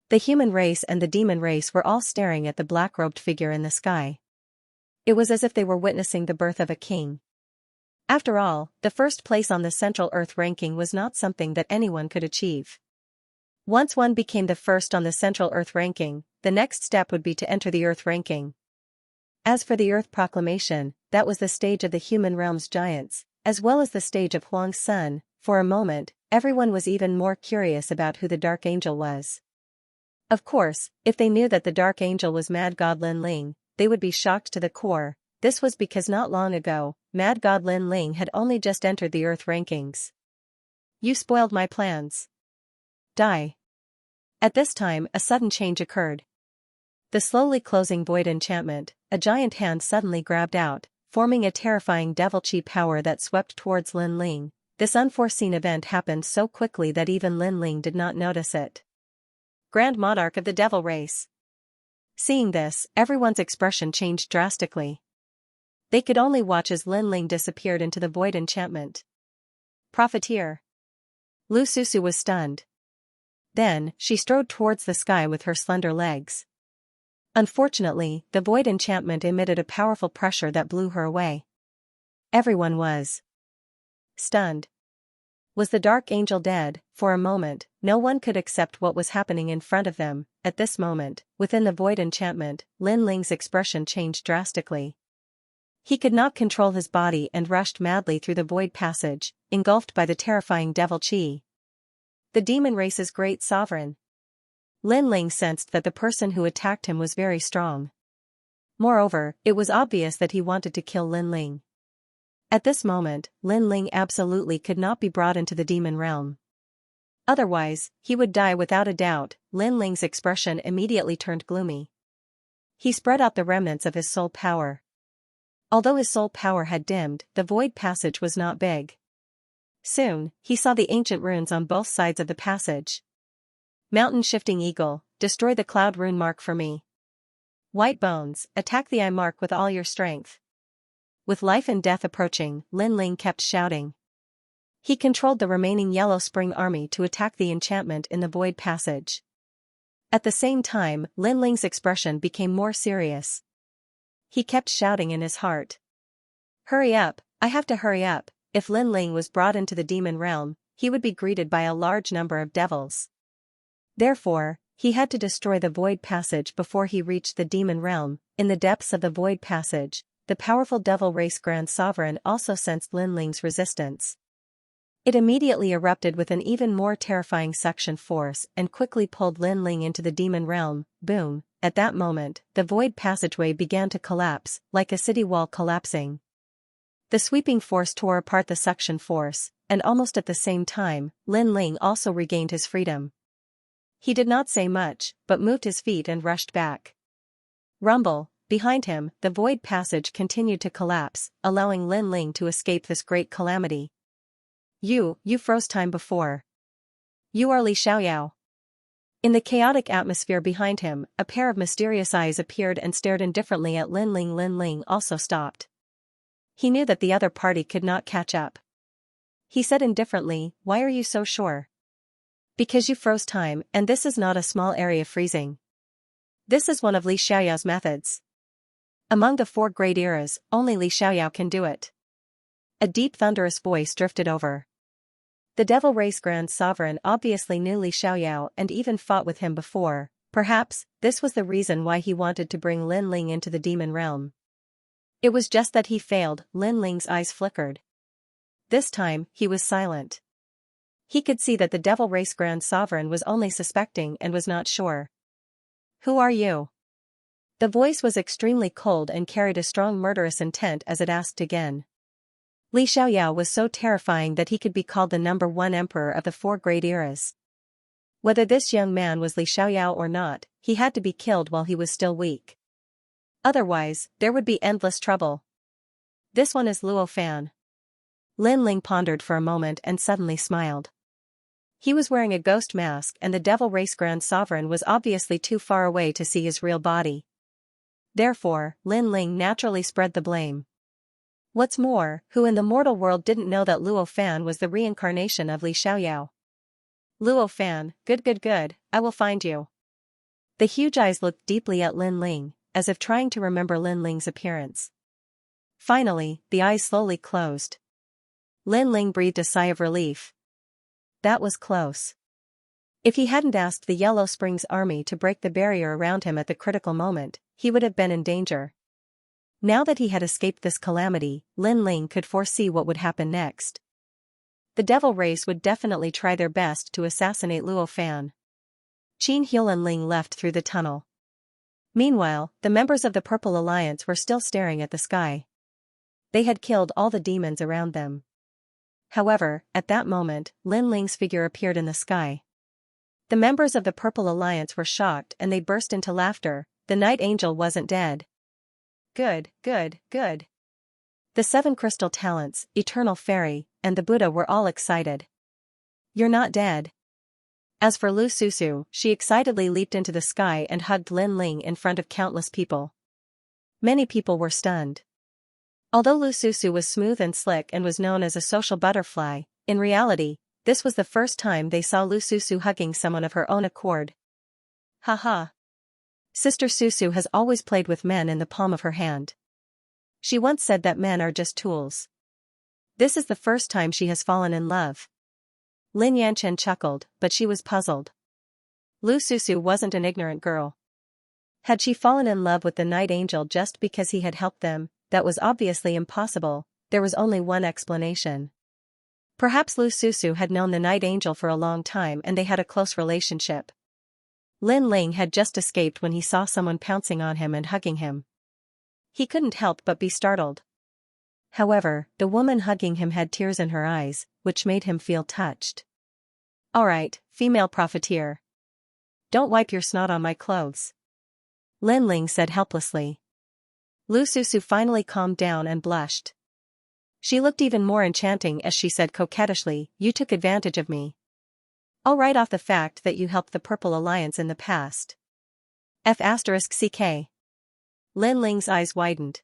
The human race and the demon race were all staring at the black-robed figure in the sky. It was as if they were witnessing the birth of a king. After all, the first place on the Central Earth ranking was not something that anyone could achieve. Once one became the first on the Central Earth ranking, the next step would be to enter the Earth ranking. As for the Earth Proclamation, that was the stage of the human realm's giants, as well as the stage of Huang's son. For a moment, everyone was even more curious about who the Dark Angel was. Of course, if they knew that the Dark Angel was Mad God Lin Ling, they would be shocked to the core. This was because not long ago, Mad God Lin Ling had only just entered the Earth rankings. You spoiled my plans. Die. At this time a sudden change occurred. The slowly closing void enchantment, a giant hand suddenly grabbed out, forming a terrifying devil chi power that swept towards Lin Ling. This unforeseen event happened so quickly that even Lin Ling did not notice it. Grand Monarch of the Devil Race. Seeing this, everyone's expression changed drastically. They could only watch as Lin Ling disappeared into the void enchantment. Profiteer. Lu Susu was stunned. Then, she strode towards the sky with her slender legs. Unfortunately, the void enchantment emitted a powerful pressure that blew her away. Everyone was stunned. Was the Dark Angel dead? For a moment, no one could accept what was happening in front of them. At this moment, within the void enchantment, Lin Ling's expression changed drastically. He could not control his body and rushed madly through the void passage, engulfed by the terrifying devil chi. The demon race's great sovereign. Lin Ling sensed that the person who attacked him was very strong. Moreover, it was obvious that he wanted to kill Lin Ling. At this moment, Lin Ling absolutely could not be brought into the demon realm. Otherwise, he would die without a doubt. Lin Ling's expression immediately turned gloomy. He spread out the remnants of his soul power. Although his soul power had dimmed, the void passage was not big. Soon, he saw the ancient runes on both sides of the passage. Mountain Shifting Eagle, destroy the cloud rune mark for me. White Bones, attack the eye mark with all your strength. With life and death approaching, Lin Ling kept shouting. He controlled the remaining Yellow Spring army to attack the enchantment in the void passage. At the same time, Lin Ling's expression became more serious. He kept shouting in his heart. Hurry up, I have to hurry up. If Lin Ling was brought into the demon realm, he would be greeted by a large number of devils. Therefore, he had to destroy the void passage before he reached the demon realm. In the depths of the void passage, the powerful devil race Grand Sovereign also sensed Lin Ling's resistance. It immediately erupted with an even more terrifying suction force and quickly pulled Lin Ling into the demon realm. Boom! At that moment, the void passageway began to collapse, like a city wall collapsing. The sweeping force tore apart the suction force, and almost at the same time, Lin Ling also regained his freedom. He did not say much, but moved his feet and rushed back. Rumble! Behind him, the void passage continued to collapse, allowing Lin Ling to escape this great calamity. You froze time before. You are Li Xiaoyao. In the chaotic atmosphere behind him, a pair of mysterious eyes appeared and stared indifferently at Lin Ling. Lin Ling also stopped. He knew that the other party could not catch up. He said indifferently, "Why are you so sure?" "Because you froze time, and this is not a small area freezing. This is one of Li Xiaoyao's methods. Among the 4 great eras, only Li Xiaoyao can do it." A deep thunderous voice drifted over. The Devil Race Grand Sovereign obviously knew Li Xiaoyao and even fought with him before. Perhaps, this was the reason why he wanted to bring Lin Ling into the demon realm. It was just that he failed. Lin Ling's eyes flickered. This time, he was silent. He could see that the Devil Race Grand Sovereign was only suspecting and was not sure. Who are you? The voice was extremely cold and carried a strong murderous intent as it asked again. Li Xiaoyao was so terrifying that he could be called the #1 emperor of the 4 great eras. Whether this young man was Li Xiaoyao or not, he had to be killed while he was still weak. Otherwise, there would be endless trouble. This one is Luo Fan. Lin Ling pondered for a moment and suddenly smiled. He was wearing a ghost mask and the Devil Race Grand Sovereign was obviously too far away to see his real body. Therefore, Lin Ling naturally spread the blame. What's more, who in the mortal world didn't know that Luo Fan was the reincarnation of Li Xiaoyao? Luo Fan, good, I will find you. The huge eyes looked deeply at Lin Ling, as if trying to remember Lin Ling's appearance. Finally, the eyes slowly closed. Lin Ling breathed a sigh of relief. That was close. If he hadn't asked the Yellow Springs army to break the barrier around him at the critical moment, he would have been in danger. Now that he had escaped this calamity, Lin Ling could foresee what would happen next. The Devil Race would definitely try their best to assassinate Luo Fan. Qin Hulan Ling left through the tunnel. Meanwhile, the members of the Purple Alliance were still staring at the sky. They had killed all the demons around them. However, at that moment, Lin Ling's figure appeared in the sky. The members of the Purple Alliance were shocked and they burst into laughter. The Night Angel wasn't dead. Good, good, good. The 7 crystal talents, Eternal Fairy, and the Buddha were all excited. You're not dead. As for Lu Susu, she excitedly leaped into the sky and hugged Lin Ling in front of countless people. Many people were stunned. Although Lu Susu was smooth and slick and was known as a social butterfly, in reality, this was the first time they saw Lu Susu hugging someone of her own accord. Haha. Sister Susu has always played with men in the palm of her hand. She once said that men are just tools. This is the first time she has fallen in love. Lin Yanchen chuckled, but she was puzzled. Lu Susu wasn't an ignorant girl. Had she fallen in love with the Night Angel just because he had helped them? That was obviously impossible. There was only one explanation. Perhaps Lu Susu had known the Night Angel for a long time and they had a close relationship. Lin Ling had just escaped when he saw someone pouncing on him and hugging him. He couldn't help but be startled. However, the woman hugging him had tears in her eyes, which made him feel touched. Alright, female profiteer. Don't wipe your snot on my clothes. Lin Ling said helplessly. Lu Susu finally calmed down and blushed. She looked even more enchanting as she said coquettishly, "You took advantage of me. I'll write off the fact that you helped the Purple Alliance in the past." F***ck. Lin Ling's eyes widened.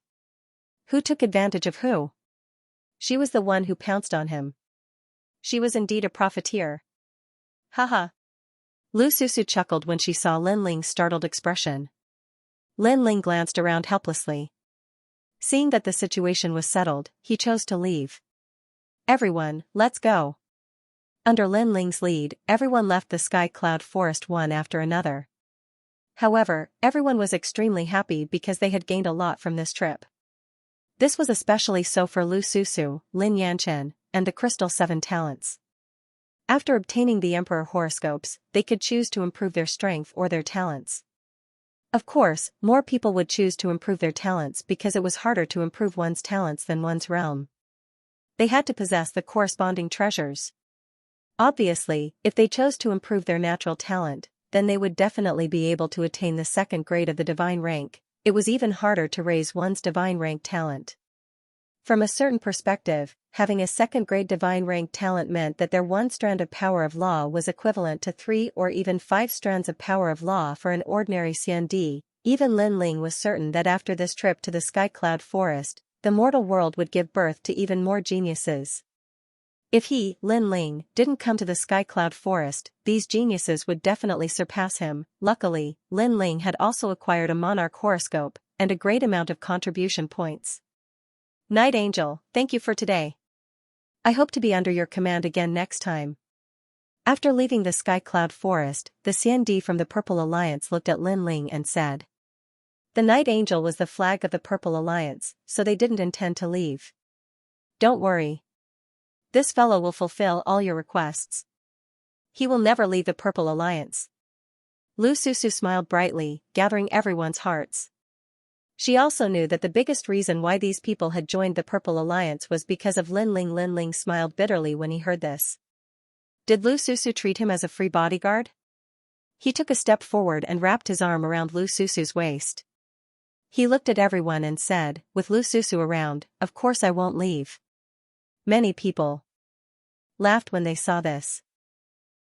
Who took advantage of who? She was the one who pounced on him. She was indeed a profiteer. Haha. Lu Susu chuckled when she saw Lin Ling's startled expression. Lin Ling glanced around helplessly. Seeing that the situation was settled, he chose to leave. Everyone, let's go. Under Lin Ling's lead, everyone left the Sky Cloud Forest one after another. However, everyone was extremely happy because they had gained a lot from this trip. This was especially so for Lu Susu, Lin Yanchen, and the Crystal 7 Talents. After obtaining the Emperor horoscopes, they could choose to improve their strength or their talents. Of course, more people would choose to improve their talents because it was harder to improve one's talents than one's realm. They had to possess the corresponding treasures. Obviously, if they chose to improve their natural talent, then they would definitely be able to attain the 2nd grade of the divine rank. It was even harder to raise one's divine rank talent. From a certain perspective, having a 2nd grade divine rank talent meant that their 1 strand of power of law was equivalent to 3 or even 5 strands of power of law for an ordinary Xiandi. Even Lin Ling was certain that after this trip to the Sky Cloud Forest, the mortal world would give birth to even more geniuses. If he, Lin Ling, didn't come to the Sky Cloud Forest, these geniuses would definitely surpass him. Luckily, Lin Ling had also acquired a monarch horoscope, and a great amount of contribution points. Night Angel, thank you for today. I hope to be under your command again next time. After leaving the Sky Cloud Forest, the Xiandi from the Purple Alliance looked at Lin Ling and said. The Night Angel was the flag of the Purple Alliance, so they didn't intend to leave. Don't worry. This fellow will fulfill all your requests. He will never leave the Purple Alliance. Lu Susu smiled brightly, gathering everyone's hearts. She also knew that the biggest reason why these people had joined the Purple Alliance was because of Lin Ling. Lin Ling smiled bitterly when he heard this. Did Lu Susu treat him as a free bodyguard? He took a step forward and wrapped his arm around Lu Susu's waist. He looked at everyone and said, with Lu Susu around, of course I won't leave. Many people laughed when they saw this.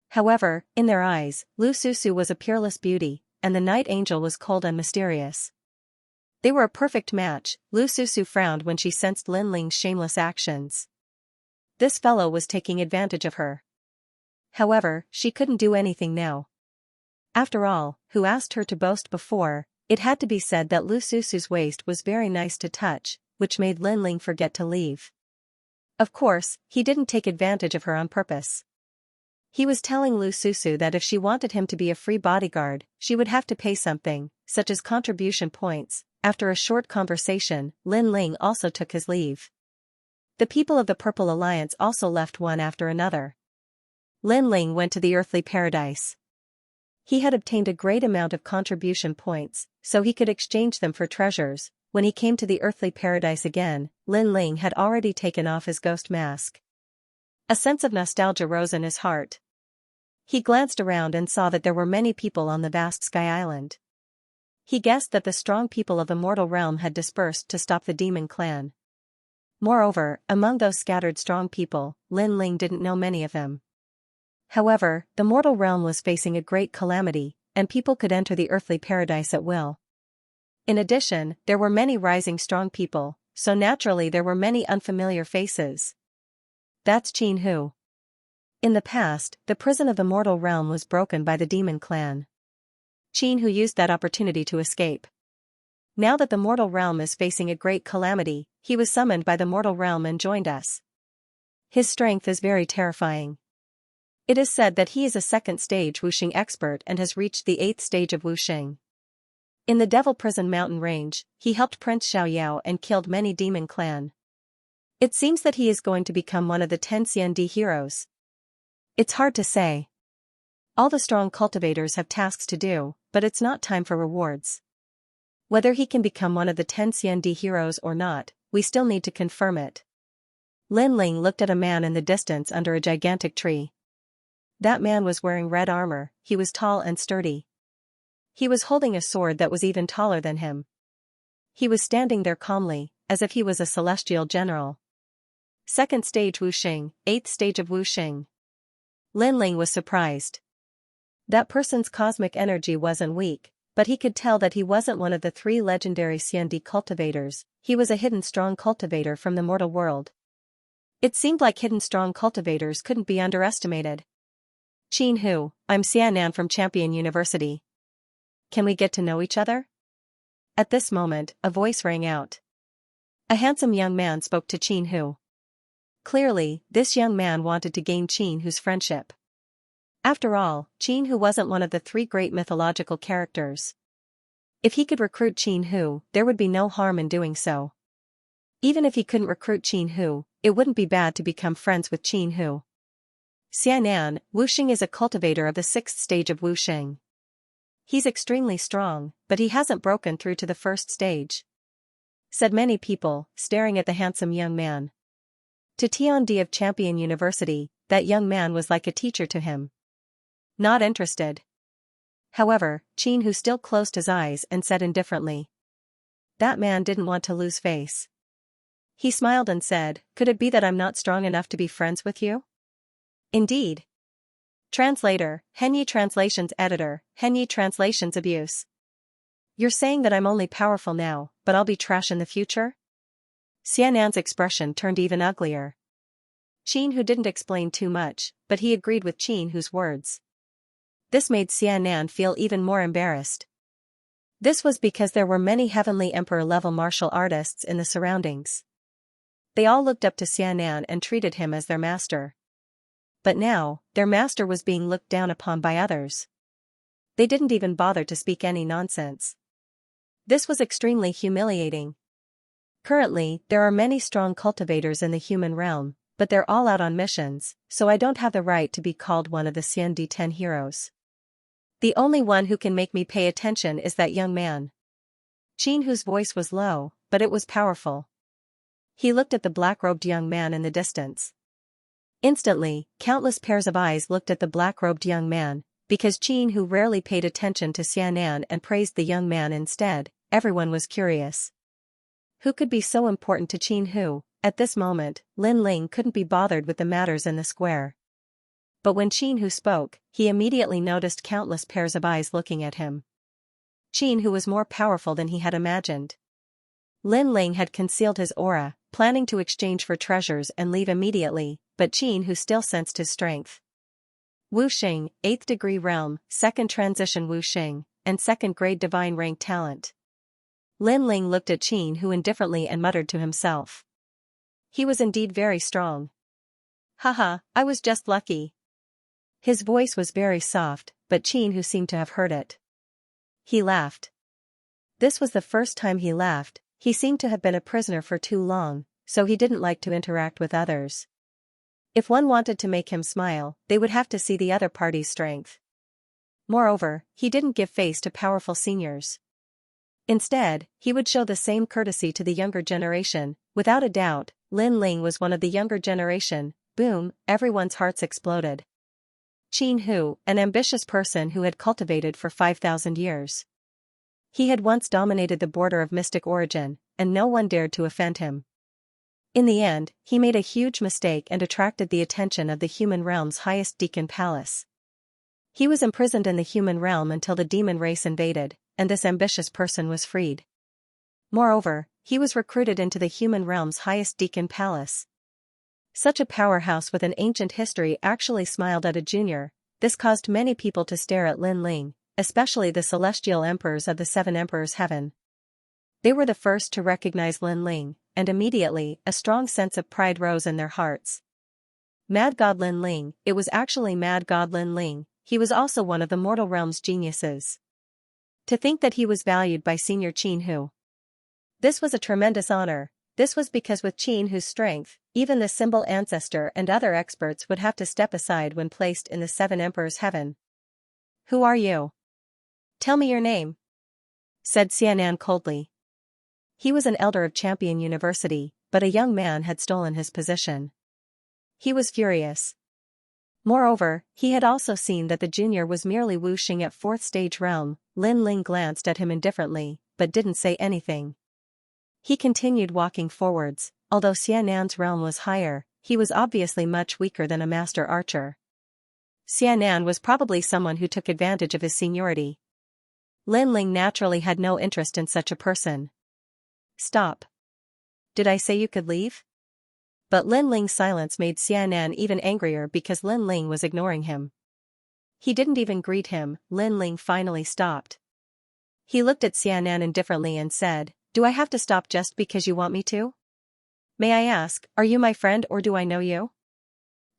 However, in their eyes, Lu Susu was a peerless beauty, and the Night Angel was cold and mysterious. They were a perfect match. Lu Susu frowned when she sensed Lin Ling's shameless actions. This fellow was taking advantage of her. However, she couldn't do anything now. After all, who asked her to boast before? It had to be said that Lu Susu's waist was very nice to touch, which made Lin Ling forget to leave. Of course, he didn't take advantage of her on purpose. He was telling Lu Susu that if she wanted him to be a free bodyguard, she would have to pay something, such as contribution points. After a short conversation, Lin Ling also took his leave. The people of the Purple Alliance also left one after another. Lin Ling went to the earthly paradise. He had obtained a great amount of contribution points, so he could exchange them for treasures. When he came to the earthly paradise again, Lin Ling had already taken off his ghost mask. A sense of nostalgia rose in his heart. He glanced around and saw that there were many people on the vast sky island. He guessed that the strong people of the mortal realm had dispersed to stop the demon clan. Moreover, among those scattered strong people, Lin Ling didn't know many of them. However, the mortal realm was facing a great calamity, and people could enter the earthly paradise at will. In addition, there were many rising strong people, so naturally there were many unfamiliar faces. That's Qin Hu. In the past, the prison of the mortal realm was broken by the demon clan. Qin Hu used that opportunity to escape. Now that the mortal realm is facing a great calamity, he was summoned by the mortal realm and joined us. His strength is very terrifying. It is said that he is a second stage wuxing expert and has reached the 8th stage of wuxing. In the Devil Prison mountain range, he helped Prince Xiaoyao and killed many demon clan. It seems that he is going to become one of the 10 CND heroes. It's hard to say. All the strong cultivators have tasks to do, but it's not time for rewards. Whether he can become one of the 10 CND heroes or not, we still need to confirm it. Lin Ling looked at a man in the distance under a gigantic tree. That man was wearing red armor, he was tall and sturdy. He was holding a sword that was even taller than him. He was standing there calmly, as if he was a celestial general. Second stage wuxing, 8th stage of wuxing. Lin Ling was surprised. That person's cosmic energy wasn't weak, but he could tell that he wasn't one of the 3 legendary CND cultivators, he was a hidden strong cultivator from the mortal world. It seemed like hidden strong cultivators couldn't be underestimated. Qin Hu, I'm Xianxia from Champion University. Can we get to know each other? At this moment, a voice rang out. A handsome young man spoke to Qin Hu. Clearly, this young man wanted to gain Qin Hu's friendship. After all, Qin Hu wasn't one of the 3 great mythological characters. If he could recruit Qin Hu, there would be no harm in doing so. Even if he couldn't recruit Qin Hu, it wouldn't be bad to become friends with Qin Hu. Xian'an, Wuxing is a cultivator of the 6th stage of wuxing. He's extremely strong, but he hasn't broken through to the 1st stage. Said many people, staring at the handsome young man. To Tiandi of Champion University, that young man was like a teacher to him. Not interested. However, Qin Hu still closed his eyes and said indifferently. That man didn't want to lose face. He smiled and said, could it be that I'm not strong enough to be friends with you? Indeed. Translator, Henyi Translations Editor, Henyi Translations Abuse. You're saying that I'm only powerful now, but I'll be trash in the future? Xian'an's expression turned even uglier. Qin Hu didn't explain too much, but he agreed with Qin Hu's words. This made Xian'an feel even more embarrassed. This was because there were many Heavenly Emperor-level martial artists in the surroundings. They all looked up to Xian'an and treated him as their master. But now, their master was being looked down upon by others. They didn't even bother to speak any nonsense. This was extremely humiliating. Currently, there are many strong cultivators in the human realm, but they're all out on missions, so I don't have the right to be called one of the CND-10 heroes. The only one who can make me pay attention is that young man. Qin Hu's voice was low, but it was powerful. He looked at the black-robed young man in the distance. Instantly, countless pairs of eyes looked at the black-robed young man, because Qin Hu rarely paid attention to Xian'an and praised the young man instead. Everyone was curious. Who could be so important to Qin Hu? At this moment, Lin Ling couldn't be bothered with the matters in the square. But when Qin Hu spoke, he immediately noticed countless pairs of eyes looking at him. Qin Hu was more powerful than he had imagined. Lin Ling had concealed his aura, planning to exchange for treasures and leave immediately, but Qin Hu still sensed his strength. Wuxing, 8th degree realm, 2nd transition Wuxing, and 2nd grade divine rank talent. Lin Ling looked at Qin Hu indifferently and muttered to himself. He was indeed very strong. Haha, I was just lucky. His voice was very soft, but Qin Hu seemed to have heard it. He laughed. This was the first time he laughed. He seemed to have been a prisoner for too long, so he didn't like to interact with others. If one wanted to make him smile, they would have to see the other party's strength. Moreover, he didn't give face to powerful seniors. Instead, he would show the same courtesy to the younger generation. Without a doubt, Lin Ling was one of the younger generation, Boom, everyone's hearts exploded. Qin Hu, an ambitious person who had cultivated for 5,000 years. He had once dominated the border of mystic origin, and no one dared to offend him. In the end, he made a huge mistake and attracted the attention of the human realm's highest deacon palace. He was imprisoned in the human realm until the demon race invaded, and this ambitious person was freed. Moreover, he was recruited into the human realm's highest deacon palace. Such a powerhouse with an ancient history actually smiled at a junior. This caused many people to stare at Lin Ling, especially the celestial emperors of the seven emperors' heaven. They were the first to recognize Lin Ling, and immediately, a strong sense of pride rose in their hearts. Mad God Lin Ling, it was actually Mad God Lin Ling, he was also one of the mortal realm's geniuses. To think that he was valued by Senior Qin Hu. This was a tremendous honor. This was because with Qin Hu's strength, even the symbol ancestor and other experts would have to step aside when placed in the seven emperors' heaven. "Who are you? Tell me your name," said Xianan coldly. He was an elder of Champion University, but a young man had stolen his position. He was furious. Moreover, he had also seen that the junior was merely whooshing at fourth stage realm. Lin Ling glanced at him indifferently, but didn't say anything. He continued walking forwards. Although Xianan's realm was higher, he was obviously much weaker than a master archer. Xianan was probably someone who took advantage of his seniority. Lin Ling naturally had no interest in such a person. "Stop. Did I say you could leave?" But Lin Ling's silence made Xianan even angrier because Lin Ling was ignoring him. He didn't even greet him. Lin Ling finally stopped. He looked at Xianan indifferently and said, "Do I have to stop just because you want me to? May I ask, are you my friend or do I know you?"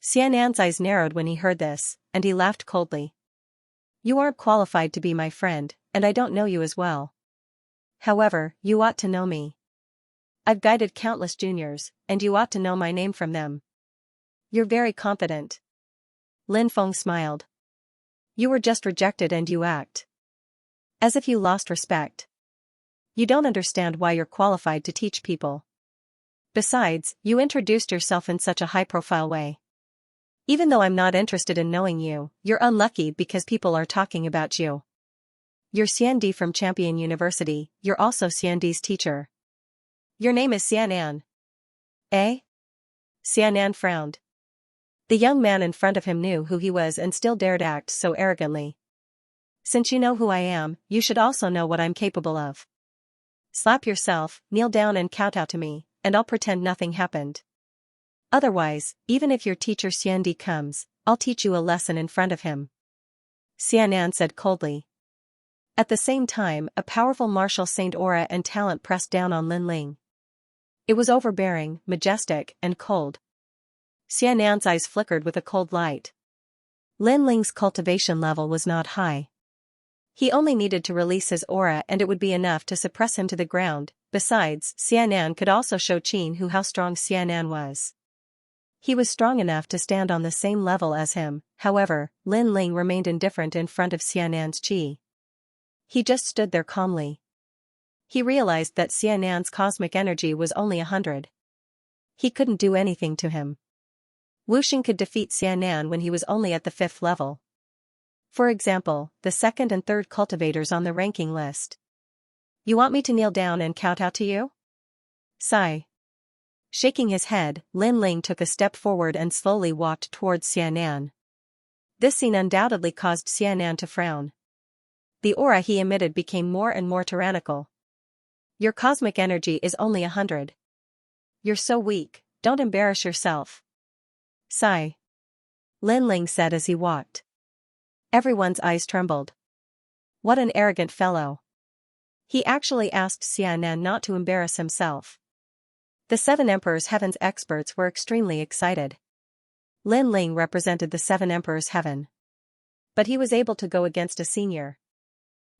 Xianan's eyes narrowed when he heard this, and he laughed coldly. "You aren't qualified to be my friend, and I don't know you as well. However, you ought to know me. I've guided countless juniors, and you ought to know my name from them." "You're very confident." Lin Feng smiled. "You were just rejected and you act as if you lost respect. You don't understand why you're qualified to teach people. Besides, you introduced yourself in such a high-profile way. Even though I'm not interested in knowing you, you're unlucky because people are talking about you. You're Xiandi from Champion University, you're also Xiandi's teacher. Your name is Xianan. Eh?" Xianan frowned. The young man in front of him knew who he was and still dared act so arrogantly. "Since you know who I am, you should also know what I'm capable of. Slap yourself, kneel down and kowtow to me, and I'll pretend nothing happened. Otherwise, even if your teacher Xiandi comes, I'll teach you a lesson in front of him," Xianan said coldly. At the same time, a powerful martial saint aura and talent pressed down on Lin Ling. It was overbearing, majestic, and cold. Xianan's eyes flickered with a cold light. Lin Ling's cultivation level was not high. He only needed to release his aura and it would be enough to suppress him to the ground. Besides, Xianan could also show Qin Hu how strong Xianan was. He was strong enough to stand on the same level as him. However, Lin Ling remained indifferent in front of Xianan's qi. He just stood there calmly. He realized that Xianan's cosmic energy was only 100. He couldn't do anything to him. Wuxing could defeat Xianan when he was only at the 5th level. For example, the 2nd and 3rd cultivators on the ranking list. "You want me to kneel down and kowtow to you?" Sigh. Shaking his head, Lin Ling took a step forward and slowly walked towards Xianan. This scene undoubtedly caused Xianan to frown. The aura he emitted became more and more tyrannical. "Your cosmic energy is only 100. You're so weak, don't embarrass yourself." Sigh. Lin Ling said as he walked. Everyone's eyes trembled. What an arrogant fellow. He actually asked Xianan not to embarrass himself. The 7 Emperors' Heaven's experts were extremely excited. Lin Ling represented the 7 Emperors' Heaven. But he was able to go against a senior.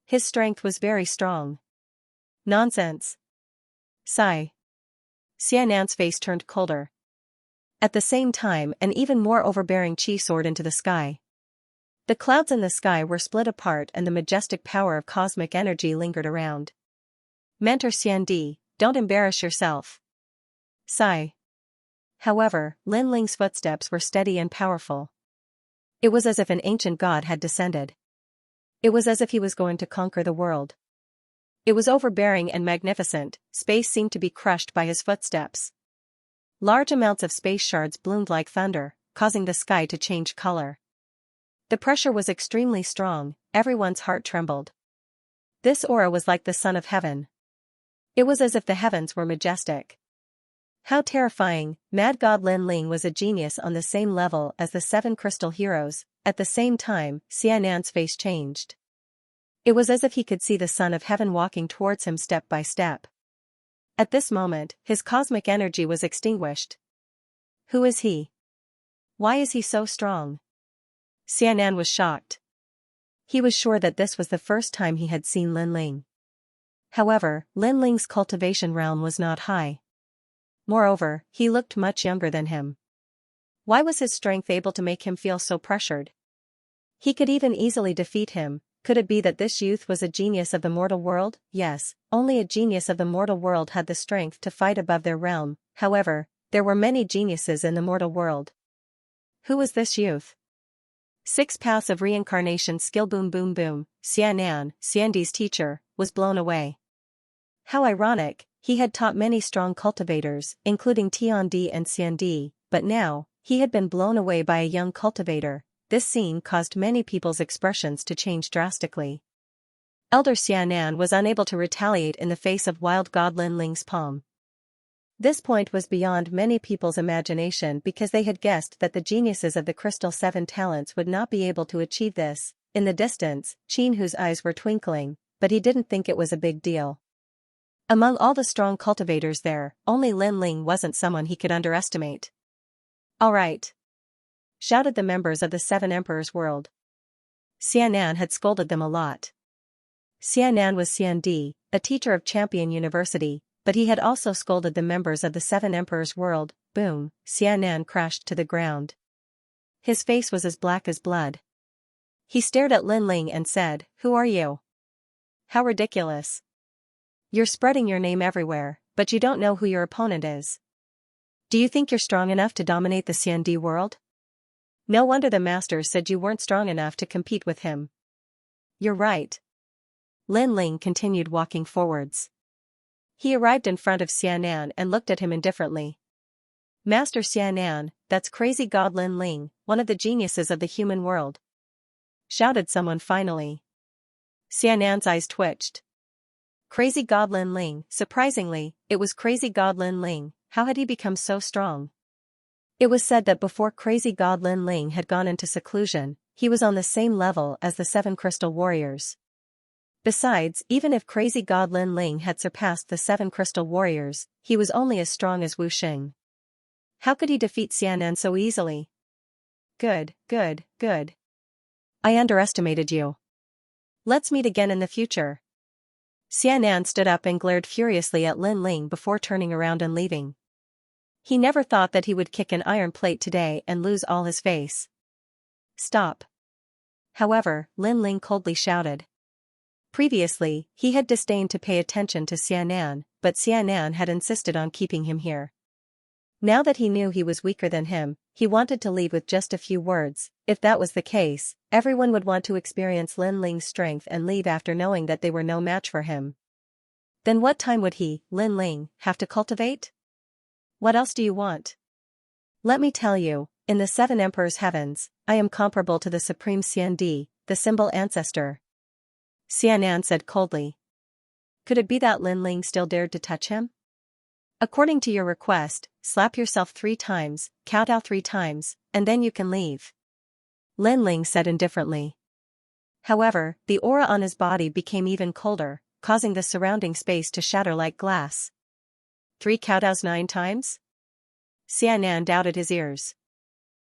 His strength was very strong. Nonsense. Sigh. Xianan's face turned colder. At the same time, an even more overbearing qi soared into the sky. The clouds in the sky were split apart and the majestic power of cosmic energy lingered around. "Mentor Xiandi, don't embarrass yourself." Sigh. However, Lin Ling's footsteps were steady and powerful. It was as if an ancient god had descended. It was as if he was going to conquer the world. It was overbearing and magnificent. Space seemed to be crushed by his footsteps. Large amounts of space shards bloomed like thunder, causing the sky to change color. The pressure was extremely strong, everyone's heart trembled. This aura was like the sun of heaven. It was as if the heavens were majestic. How terrifying! Mad God Lin Ling was a genius on the same level as the 7 crystal heroes. At the same time, Xian'an's face changed. It was as if he could see the son of heaven walking towards him step by step. At this moment, his cosmic energy was extinguished. Who is he? Why is he so strong? Xian'an was shocked. He was sure that this was the first time he had seen Lin Ling. However, Lin Ling's cultivation realm was not high. Moreover, he looked much younger than him. Why was his strength able to make him feel so pressured? He could even easily defeat him. Could it be that this youth was a genius of the mortal world? Yes, only a genius of the mortal world had the strength to fight above their realm. However, there were many geniuses in the mortal world. Who was this youth? 6 paths of reincarnation skill. Boom boom boom. Xian'an, Xiandi's teacher, was blown away. How ironic, he had taught many strong cultivators, including Tiandi and Xiandi, but now, he had been blown away by a young cultivator. This scene caused many people's expressions to change drastically. Elder Xian'an was unable to retaliate in the face of wild god Lin Ling's palm. This point was beyond many people's imagination because they had guessed that the geniuses of the Crystal 7 talents would not be able to achieve this. In the distance, Qin Hu's eyes were twinkling, but he didn't think it was a big deal. Among all the strong cultivators there, only Lin Ling wasn't someone he could underestimate. "All right!" shouted the members of the 7 Emperors' world. Xian'an had scolded them a lot. Xian'an was Xiandi, a teacher of Champion University, but he had also scolded the members of the 7 Emperors' world. Boom, Xian'an crashed to the ground. His face was as black as blood. He stared at Lin Ling and said, "Who are you? How ridiculous. You're spreading your name everywhere, but you don't know who your opponent is. Do you think you're strong enough to dominate the Xiandi world? No wonder the masters said you weren't strong enough to compete with him." "You're right." Lin Ling continued walking forwards. He arrived in front of Xian'an and looked at him indifferently. "Master Xian'an, that's crazy god Lin Ling, one of the geniuses of the human world," shouted someone finally. Xian'an's eyes twitched. Crazy god Lin Ling. Surprisingly, it was crazy god Lin Ling. How had he become so strong? It was said that before crazy god Lin Ling had gone into seclusion, he was on the same level as the 7 crystal warriors. Besides, even if crazy god Lin Ling had surpassed the 7 crystal warriors, he was only as strong as Wu Xing. How could he defeat Xian'an so easily? Good. I underestimated you. Let's meet again in the future." Xian'an stood up and glared furiously at Lin Ling before turning around and leaving. He never thought that he would kick an iron plate today and lose all his face. "Stop." However, Lin Ling coldly shouted. Previously, he had disdained to pay attention to Xian'an, but Xian'an had insisted on keeping him here. Now that he knew he was weaker than him, he wanted to leave with just a few words. If that was the case, everyone would want to experience Lin Ling's strength and leave after knowing that they were no match for him. Then what time would he, Lin Ling, have to cultivate? What else do you want? Let me tell you, in the 7 Emperors' heavens, I am comparable to the Supreme Xiandi, the symbol ancestor. Xian'an said coldly. Could it be that Lin Ling still dared to touch him? According to your request, slap yourself 3 times, kowtow 3 times, and then you can leave. Lin Ling said indifferently. However, the aura on his body became even colder, causing the surrounding space to shatter like glass. 3 kowtows 9 times? Xian'an doubted his ears.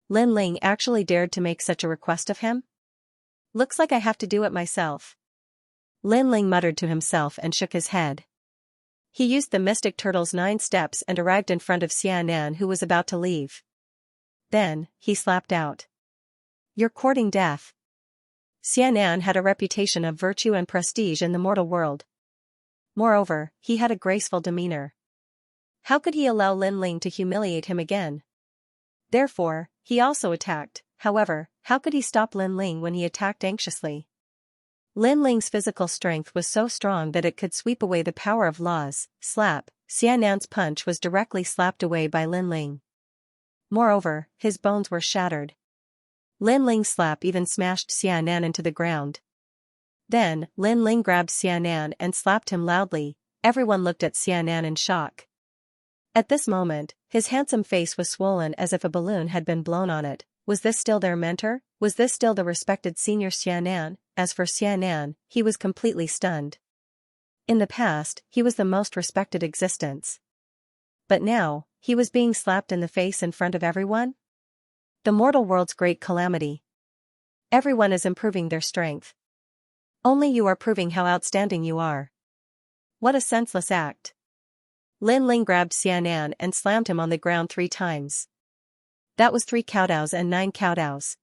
Lin Ling actually dared to make such a request of him? Looks like I have to do it myself. Lin Ling muttered to himself and shook his head. He used the Mystic Turtle's 9 steps and arrived in front of Xian'an, who was about to leave. Then, he slapped out. You're courting death. Xian'an had a reputation of virtue and prestige in the mortal world. Moreover, he had a graceful demeanor. How could he allow Lin Ling to humiliate him again? Therefore, he also attacked. However, how could he stop Lin Ling when he attacked anxiously? Lin Ling's physical strength was so strong that it could sweep away the power of laws. Slap, Xianan's punch was directly slapped away by Lin Ling. Moreover, his bones were shattered. Lin Ling's slap even smashed Xianan into the ground. Then, Lin Ling grabbed Xianan and slapped him loudly. Everyone looked at Xianan in shock. At this moment, his handsome face was swollen as if a balloon had been blown on it. Was this still their mentor? Was this still the respected senior Xianan? As for Xianan, he was completely stunned. In the past, he was the most respected existence. But now, he was being slapped in the face in front of everyone? The mortal world's great calamity. Everyone is improving their strength. Only you are proving how outstanding you are. What a senseless act. Lin Ling grabbed Xianan and slammed him on the ground 3 times. That was 3 kowtows and 9 kowtows.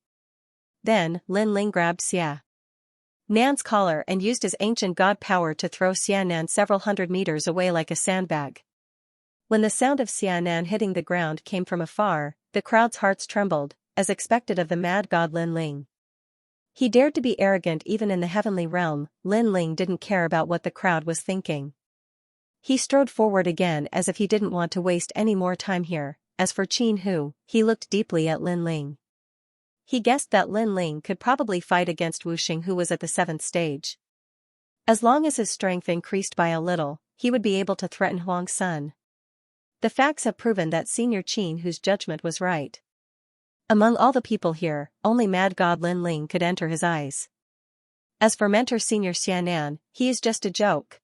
Then, Lin Ling grabbed Xianan's collar and used his ancient god power to throw Xianan several hundred meters away like a sandbag. When the sound of Xianan hitting the ground came from afar, the crowd's hearts trembled, as expected of the mad god Lin Ling. He dared to be arrogant even in the heavenly realm. Lin Ling didn't care about what the crowd was thinking. He strode forward again as if he didn't want to waste any more time here. As for Qin Hu, he looked deeply at Lin Ling. He guessed that Lin Ling could probably fight against Wu Xing, who was at the 7th stage. As long as his strength increased by a little, he would be able to threaten Huang Sun. The facts have proven that Senior Qin Hu's judgment was right. Among all the people here, only Mad God Lin Ling could enter his eyes. As for Mentor Senior Xianan, he is just a joke.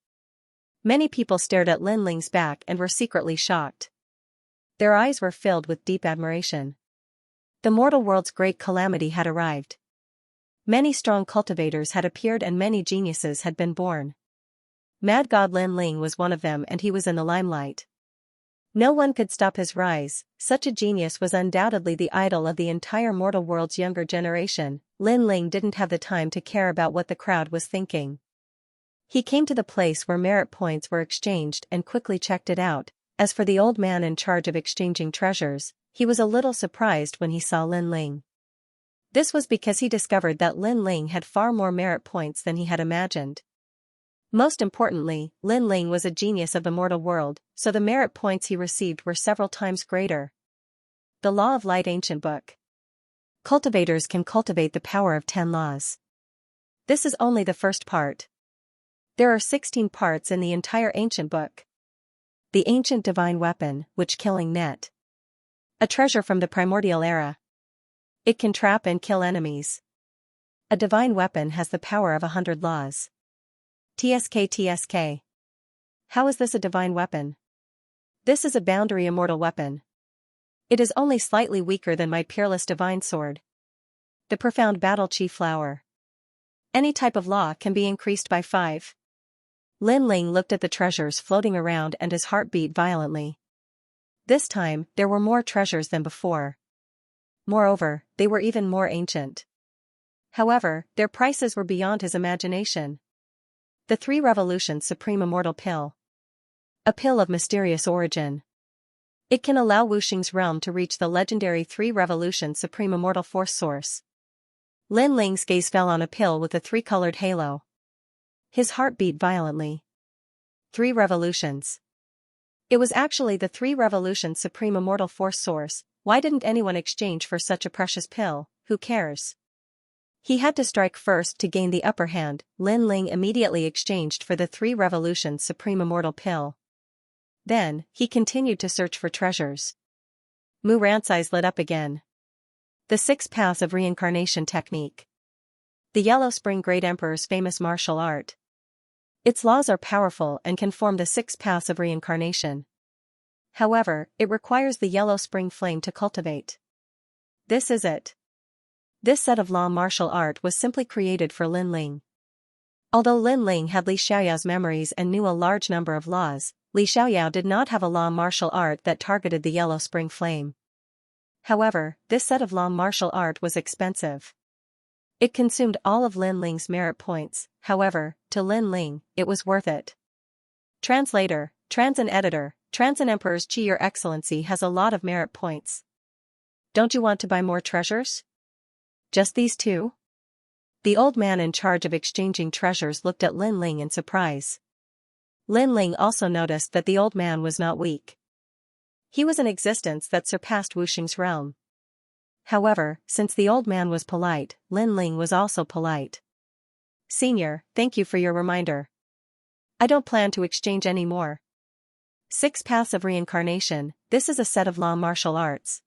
Many people stared at Lin Ling's back and were secretly shocked. Their eyes were filled with deep admiration. The mortal world's great calamity had arrived. Many strong cultivators had appeared and many geniuses had been born. Mad God Lin Ling was one of them, and he was in the limelight. No one could stop his rise. Such a genius was undoubtedly the idol of the entire mortal world's younger generation. Lin Ling didn't have the time to care about what the crowd was thinking. He came to the place where merit points were exchanged and quickly checked it out. As for the old man in charge of exchanging treasures, he was a little surprised when he saw Lin Ling. This was because he discovered that Lin Ling had far more merit points than he had imagined. Most importantly, Lin Ling was a genius of the mortal world, so the merit points he received were several times greater. The Law of Light Ancient Book. Cultivators can cultivate the power of 10 laws. This is only the first part. There are 16 parts in the entire ancient book. The ancient divine weapon, which killing net. A treasure from the primordial era. It can trap and kill enemies. A divine weapon has the power of 100 laws. TSK. How is this a divine weapon? This is a boundary immortal weapon. It is only slightly weaker than my peerless divine sword. The profound battle chi flower. Any type of law can be increased by 5. Lin Ling looked at the treasures floating around and his heart beat violently. This time, there were more treasures than before. Moreover, they were even more ancient. However, their prices were beyond his imagination. The 3 Revolutions Supreme Immortal Pill. A pill of mysterious origin. It can allow Wu Xing's realm to reach the legendary 3 Revolutions Supreme Immortal Force Source. Lin Ling's gaze fell on a pill with a 3-colored halo. His heart beat violently. 3 Revolutions. It was actually the 3 Revolutions Supreme Immortal Force Source. Why didn't anyone exchange for such a precious pill? Who cares? He had to strike first to gain the upper hand. Lin Ling immediately exchanged for the 3 Revolutions Supreme Immortal Pill. Then, he continued to search for treasures. Mu Rant's eyes lit up again. The 6 Paths of Reincarnation Technique. The Yellow Spring Great Emperor's famous martial art. Its laws are powerful and can form the 6 Paths of Reincarnation. However, it requires the Yellow Spring Flame to cultivate. This is it. This set of law martial art was simply created for Lin Ling. Although Lin Ling had Li Xiaoyao's memories and knew a large number of laws, Li Xiaoyao did not have a law martial art that targeted the Yellow Spring Flame. However, this set of law martial art was expensive. It consumed all of Lin Ling's merit points. However, to Lin Ling, it was worth it. Translator, Trans and Editor, Transit Emperor's Qi, Your Excellency has a lot of merit points. Don't you want to buy more treasures? Just these two? The old man in charge of exchanging treasures looked at Lin Ling in surprise. Lin Ling also noticed that the old man was not weak. He was an existence that surpassed Wuxing's realm. However, since the old man was polite, Lin Ling was also polite. Senior, thank you for your reminder. I don't plan to exchange any more. 6 Paths of Reincarnation, this is a set of law martial arts.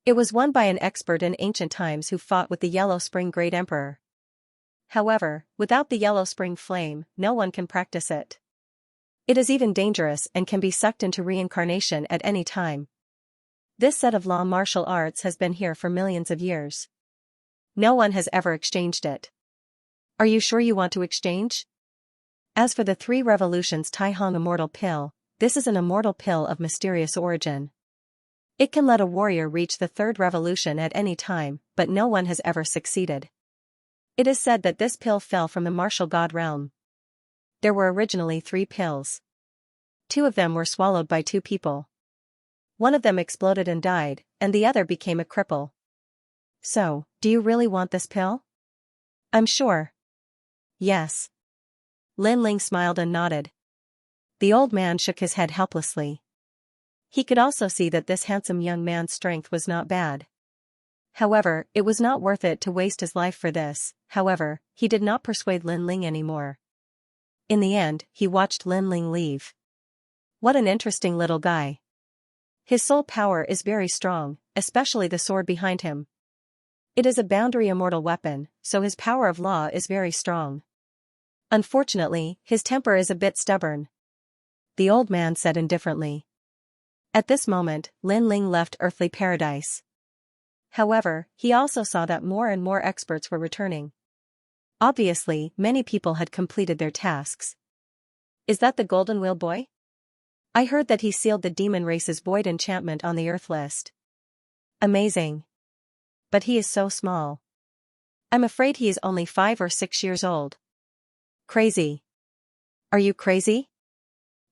It was won by an expert in ancient times who fought with the Yellow Spring Great Emperor. However, without the Yellow Spring flame, no one can practice it. It is even dangerous and can be sucked into reincarnation at any time. This set of law martial arts has been here for millions of years. No one has ever exchanged it. Are you sure you want to exchange? As for the 3 Revolutions Tai Hong Immortal Pill, this is an immortal pill of mysterious origin. It can let a warrior reach the 3rd revolution at any time, but no one has ever succeeded. It is said that this pill fell from the martial god realm. There were originally 3 pills. 2 of them were swallowed by 2 people. One of them exploded and died, and the other became a cripple. So, do you really want this pill? I'm sure. Yes. Lin Ling smiled and nodded. The old man shook his head helplessly. He could also see that this handsome young man's strength was not bad. However, it was not worth it to waste his life for this. However, he did not persuade Lin Ling anymore. In the end, he watched Lin Ling leave. What an interesting little guy. His soul power is very strong, especially the sword behind him. It is a boundary immortal weapon, so his power of law is very strong. Unfortunately, his temper is a bit stubborn. The old man said indifferently. At this moment, Lin Ling left earthly paradise. However, he also saw that more and more experts were returning. Obviously, many people had completed their tasks. Is that the Golden Wheel boy? I heard that he sealed the demon race's void enchantment on the Earth list. Amazing. But he is so small. I'm afraid he is only 5 or 6 years old. Crazy. Are you crazy?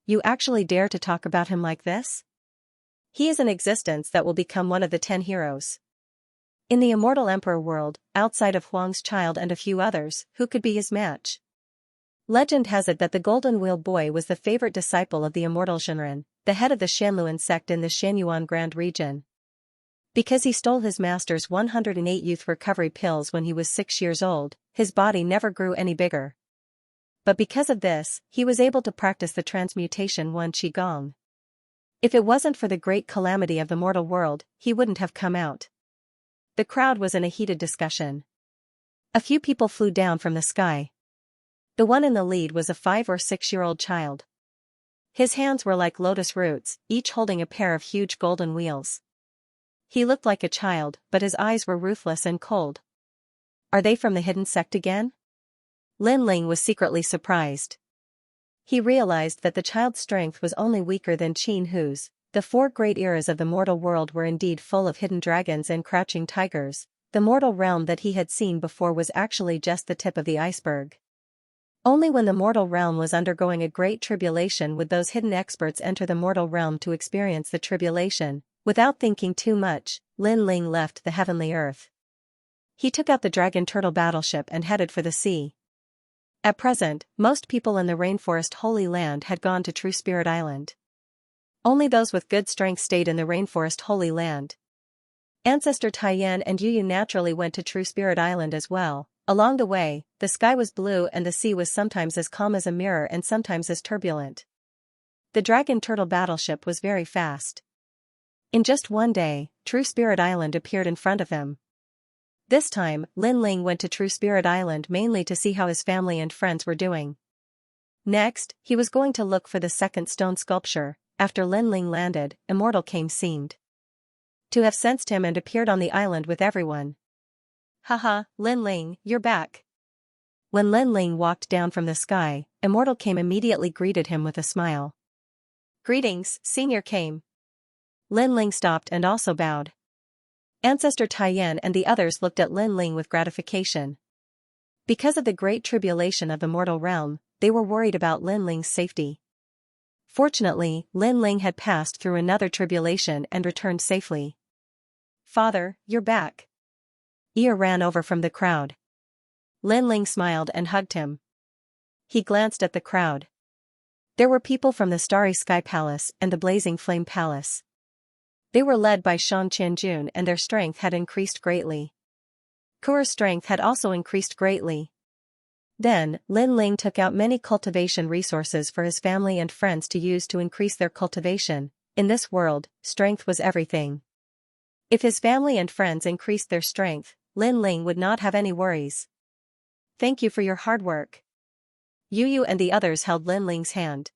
You actually dare to talk about him like this? He is an existence that will become one of the 10 heroes. In the Immortal Emperor world, outside of Huang's child and a few others, who could be his match? Legend has it that the Golden Wheel boy was the favorite disciple of the Immortal Shenren, the head of the Shanluan sect in the Shanyuan Grand region. Because he stole his master's 108 youth recovery pills when he was 6 years old, his body never grew any bigger. But because of this, he was able to practice the transmutation one Qigong. If it wasn't for the great calamity of the mortal world, he wouldn't have come out. The crowd was in a heated discussion. A few people flew down from the sky. The one in the lead was a 5 or 6-year-old child. His hands were like lotus roots, each holding a pair of huge golden wheels. He looked like a child, but his eyes were ruthless and cold. Are they from the hidden sect again? Lin Ling was secretly surprised. He realized that the child's strength was only weaker than Qin Hu's. The 4 great eras of the mortal world were indeed full of hidden dragons and crouching tigers. The mortal realm that he had seen before was actually just the tip of the iceberg. Only when the mortal realm was undergoing a great tribulation would those hidden experts enter the mortal realm to experience the tribulation. Without thinking too much, Lin Ling left the heavenly earth. He took out the dragon turtle battleship and headed for the sea. At present, most people in the rainforest Holy Land had gone to True Spirit Island. Only those with good strength stayed in the rainforest Holy Land. Ancestor Taiyan and Yuyu naturally went to True Spirit Island as well. Along the way, the sky was blue and the sea was sometimes as calm as a mirror and sometimes as turbulent. The dragon turtle battleship was very fast. In just one day, True Spirit Island appeared in front of him. This time, Lin Ling went to True Spirit Island mainly to see how his family and friends were doing. Next, he was going to look for the second stone sculpture. After Lin Ling landed, Immortal Came seemed to have sensed him and appeared on the island with everyone. Haha, Lin Ling, you're back. When Lin Ling walked down from the sky, Immortal Came immediately greeted him with a smile. Greetings, Senior Came. Lin Ling stopped and also bowed. Ancestor Taiyan and the others looked at Lin Ling with gratification. Because of the great tribulation of the mortal realm, they were worried about Lin Ling's safety. Fortunately, Lin Ling had passed through another tribulation and returned safely. "Father, you're back." Ear ran over from the crowd. Lin Ling smiled and hugged him. He glanced at the crowd. There were people from the Starry Sky Palace and the Blazing Flame Palace. They were led by Shan Qianjun and their strength had increased greatly. Kure's strength had also increased greatly. Then, Lin Ling took out many cultivation resources for his family and friends to use to increase their cultivation. In this world, strength was everything. If his family and friends increased their strength, Lin Ling would not have any worries. "Thank you for your hard work." Yu and the others held Lin Ling's hand.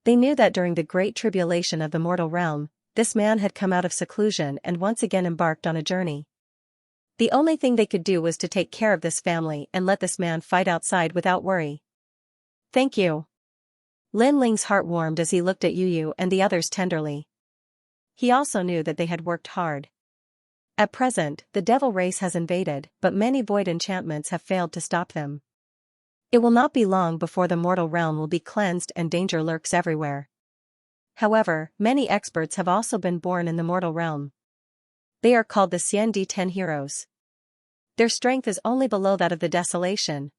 They knew that during the great tribulation of the mortal realm, this man had come out of seclusion and once again embarked on a journey. The only thing they could do was to take care of this family and let this man fight outside without worry. "Thank you." Lin Ling's heart warmed as he looked at Yu and the others tenderly. He also knew that they had worked hard. At present, the devil race has invaded, but many void enchantments have failed to stop them. It will not be long before the mortal realm will be cleansed and danger lurks everywhere. However, many experts have also been born in the mortal realm. They are called the Xianxia heroes. Their strength is only below that of the desolation.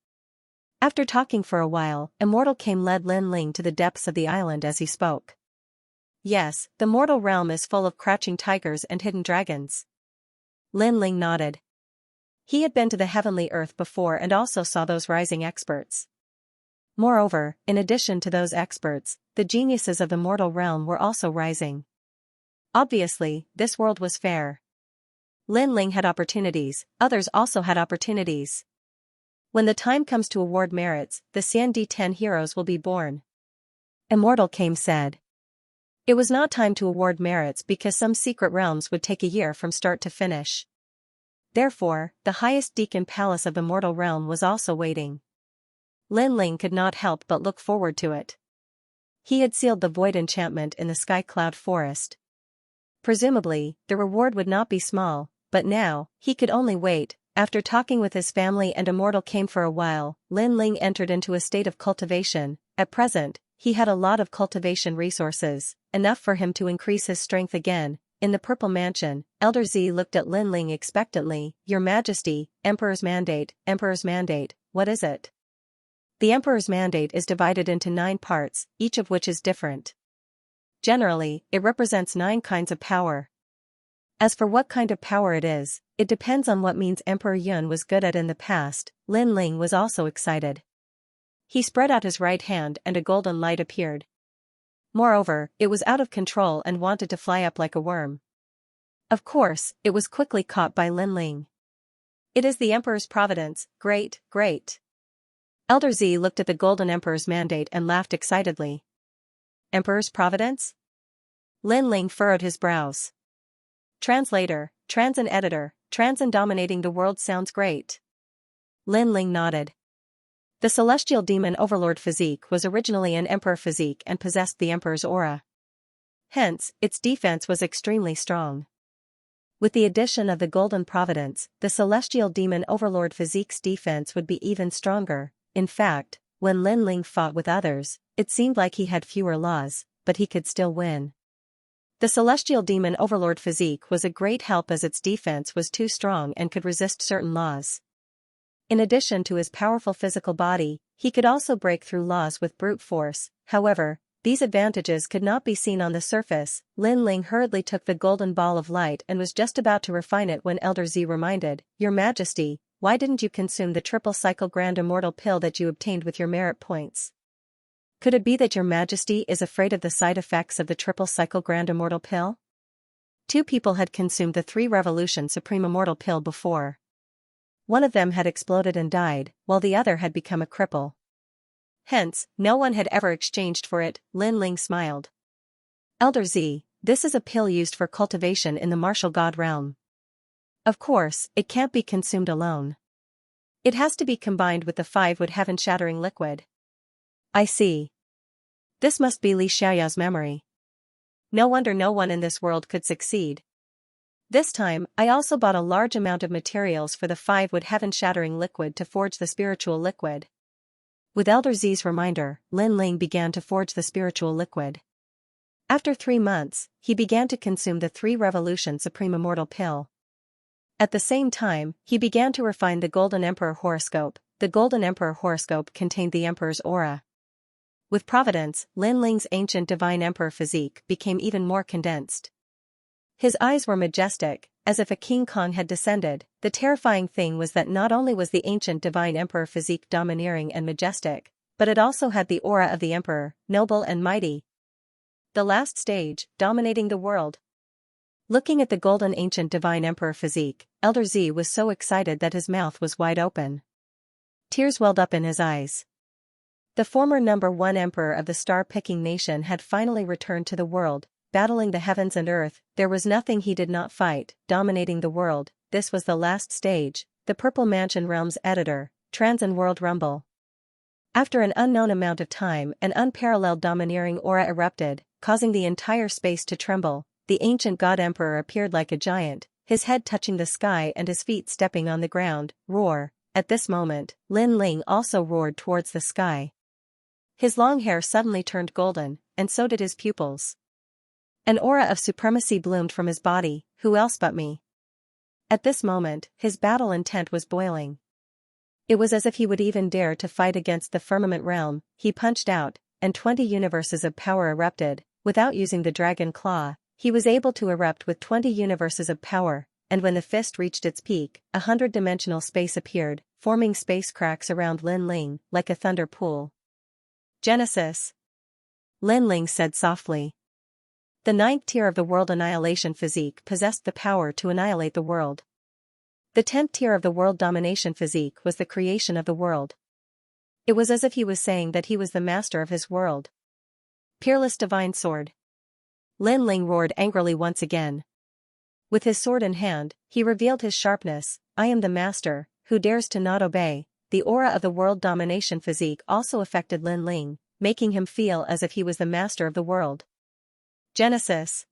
After talking for a while, Immortal came led Lin Ling to the depths of the island as he spoke. "Yes, the mortal realm is full of crouching tigers and hidden dragons." Lin Ling nodded. He had been to the heavenly earth before and also saw those rising experts. Moreover, in addition to those experts, the geniuses of the mortal realm were also rising. Obviously, this world was fair. Lin Ling had opportunities, others also had opportunities. When the time comes to award merits, the Xianxia heroes will be born. Immortal came said. It was not time to award merits because some secret realms would take a year from start to finish. Therefore, the highest deacon palace of the mortal realm was also waiting. Lin Ling could not help but look forward to it. He had sealed the void enchantment in the Sky Cloud Forest. Presumably, the reward would not be small, but now, he could only wait. After talking with his family and Immortal came for a while, Lin Ling entered into a state of cultivation. At present, he had a lot of cultivation resources, enough for him to increase his strength again. In the Purple Mansion, Elder Z looked at Lin Ling expectantly. "Your Majesty, Emperor's Mandate, what is it?" The Emperor's Mandate is divided into 9 parts, each of which is different. Generally, it represents 9 kinds of power. As for what kind of power it is, it depends on what means Emperor Yun was good at in the past. Lin Ling was also excited. He spread out his right hand and a golden light appeared. Moreover, it was out of control and wanted to fly up like a worm. Of course, it was quickly caught by Lin Ling. "It is the Emperor's providence, great, great." Elder Z looked at the Golden Emperor's Mandate and laughed excitedly. "Emperor's providence?" Lin Ling furrowed his brows. Translator, Transan editor, Transan dominating the world sounds great. Lin Ling nodded. The celestial demon overlord physique was originally an emperor physique and possessed the emperor's aura. Hence, its defense was extremely strong. With the addition of the golden providence, the celestial demon overlord physique's defense would be even stronger. In fact, when Lin Ling fought with others, it seemed like he had fewer laws, but he could still win. The celestial demon overlord physique was a great help as its defense was too strong and could resist certain laws. In addition to his powerful physical body, he could also break through laws with brute force. However, these advantages could not be seen on the surface. Lin Ling hurriedly took the golden ball of light and was just about to refine it when Elder Z reminded, "Your Majesty, why didn't you consume the triple cycle grand immortal pill that you obtained with your merit points?" Could it be that your Majesty is afraid of the side effects of the triple cycle grand immortal pill? 2 people had consumed the 3 revolution supreme immortal pill before. One of them had exploded and died, while the other had become a cripple. Hence, no one had ever exchanged for it. Lin Ling smiled. "Elder Z, this is a pill used for cultivation in the martial god realm. Of course, it can't be consumed alone. It has to be combined with the 5-wood heaven-shattering liquid." "I see. This must be Li Xiaoyao's memory. No wonder no one in this world could succeed. This time, I also bought a large amount of materials for the 5-wood heaven-shattering liquid to forge the spiritual liquid." With Elder Z's reminder, Lin Ling began to forge the spiritual liquid. After 3 months, he began to consume the 3 Revolution Supreme Immortal Pill. At the same time, he began to refine the Golden Emperor horoscope. The Golden Emperor horoscope contained the Emperor's aura. With Providence, Lin Ling's ancient Divine Emperor physique became even more condensed. His eyes were majestic, as if a King Kong had descended. The terrifying thing was that not only was the ancient Divine Emperor physique domineering and majestic, but it also had the aura of the Emperor, noble and mighty. The last stage, dominating the world. Looking at the golden ancient Divine Emperor physique, Elder Z was so excited that his mouth was wide open. Tears welled up in his eyes. The former number 1 emperor of the star-picking nation had finally returned to the world, battling the heavens and earth. There was nothing he did not fight, dominating the world. This was the last stage, the Purple Mansion Realms editor, Trans and World Rumble. After an unknown amount of time, an unparalleled domineering aura erupted, causing the entire space to tremble. The ancient God Emperor appeared like a giant, his head touching the sky and his feet stepping on the ground. Roar. At this moment, Lin Ling also roared towards the sky. His long hair suddenly turned golden, and so did his pupils. An aura of supremacy bloomed from his body. Who else but me? At this moment, his battle intent was boiling. It was as if he would even dare to fight against the firmament realm. He punched out, and 20 universes of power erupted. Without using the dragon claw, he was able to erupt with 20 universes of power, and when the fist reached its peak, 100-dimensional space appeared, forming space cracks around Lin Ling, like a thunder pool. Genesis. Lin Ling said softly. The 9th tier of the world annihilation physique possessed the power to annihilate the world. The 10th tier of the world domination physique was the creation of the world. It was as if he was saying that he was the master of his world. Peerless divine sword. Lin Ling roared angrily once again. With his sword in hand, he revealed his sharpness. I am the master, who dares to not obey. The aura of the world domination physique also affected Lin Ling, making him feel as if he was the master of the world. Genesis.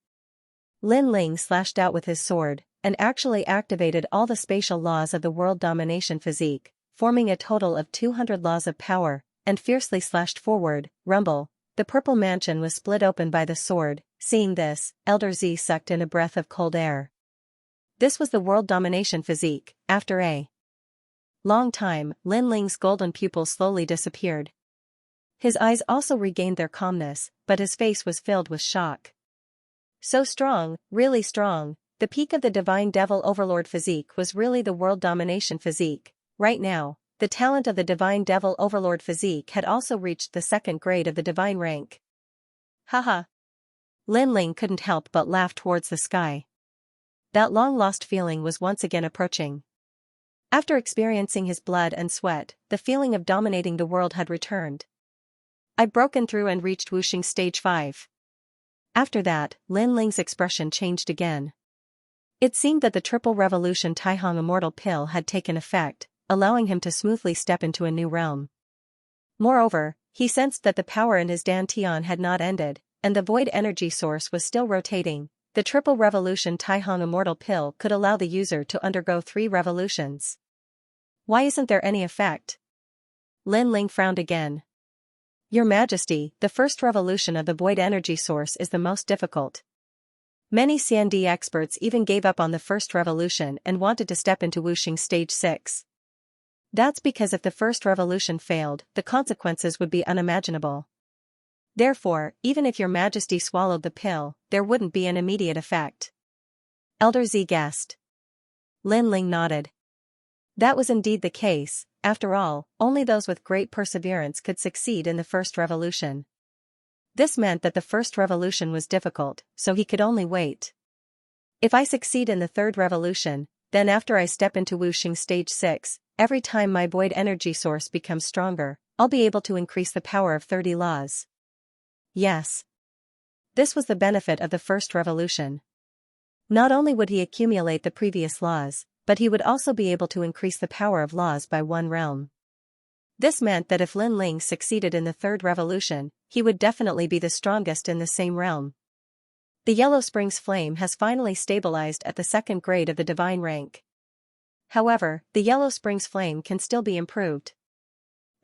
Lin Ling slashed out with his sword, and actually activated all the spatial laws of the world domination physique, forming a total of 200 laws of power, and fiercely slashed forward. Rumble. The purple mansion was split open by the sword. Seeing this, Elder Z sucked in a breath of cold air. This was the world domination physique. After a long time, Lin Ling's golden pupils slowly disappeared. His eyes also regained their calmness, but his face was filled with shock. So strong, really strong. The peak of the Divine Devil Overlord physique was really the world domination physique. Right now, the talent of the Divine Devil Overlord physique had also reached the 2nd grade of the divine rank. Haha. Lin Ling couldn't help but laugh towards the sky. That long-lost feeling was once again approaching. After experiencing his blood and sweat, the feeling of dominating the world had returned. I'd broken through and reached Wuxing Stage 5. After that, Lin Ling's expression changed again. It seemed that the Triple Revolution Taihong Immortal Pill had taken effect, allowing him to smoothly step into a new realm. Moreover, he sensed that the power in his dantian had not ended, and the void energy source was still rotating. The Triple Revolution Taihong Immortal Pill could allow the user to undergo 3 revolutions. Why isn't there any effect? Lin Ling frowned again. Your Majesty, the first revolution of the void energy source is the most difficult. Many CND experts even gave up on the first revolution and wanted to step into Wuxing Stage 6. That's because if the first revolution failed, the consequences would be unimaginable. Therefore, even if Your Majesty swallowed the pill, there wouldn't be an immediate effect. Elder Z guessed. Lin Ling nodded. That was indeed the case. After all, only those with great perseverance could succeed in the first revolution. This meant that the first revolution was difficult, so he could only wait. If I succeed in the 3rd revolution, then after I step into Wuxing Stage 6, every time my void energy source becomes stronger, I'll be able to increase the power of 30 laws. Yes. This was the benefit of the first revolution. Not only would he accumulate the previous laws, but he would also be able to increase the power of laws by 1 realm. This meant that if Lin Ling succeeded in the 3rd revolution, he would definitely be the strongest in the same realm. The Yellow Springs flame has finally stabilized at the 2nd grade of the divine rank. However, the Yellow Springs flame can still be improved.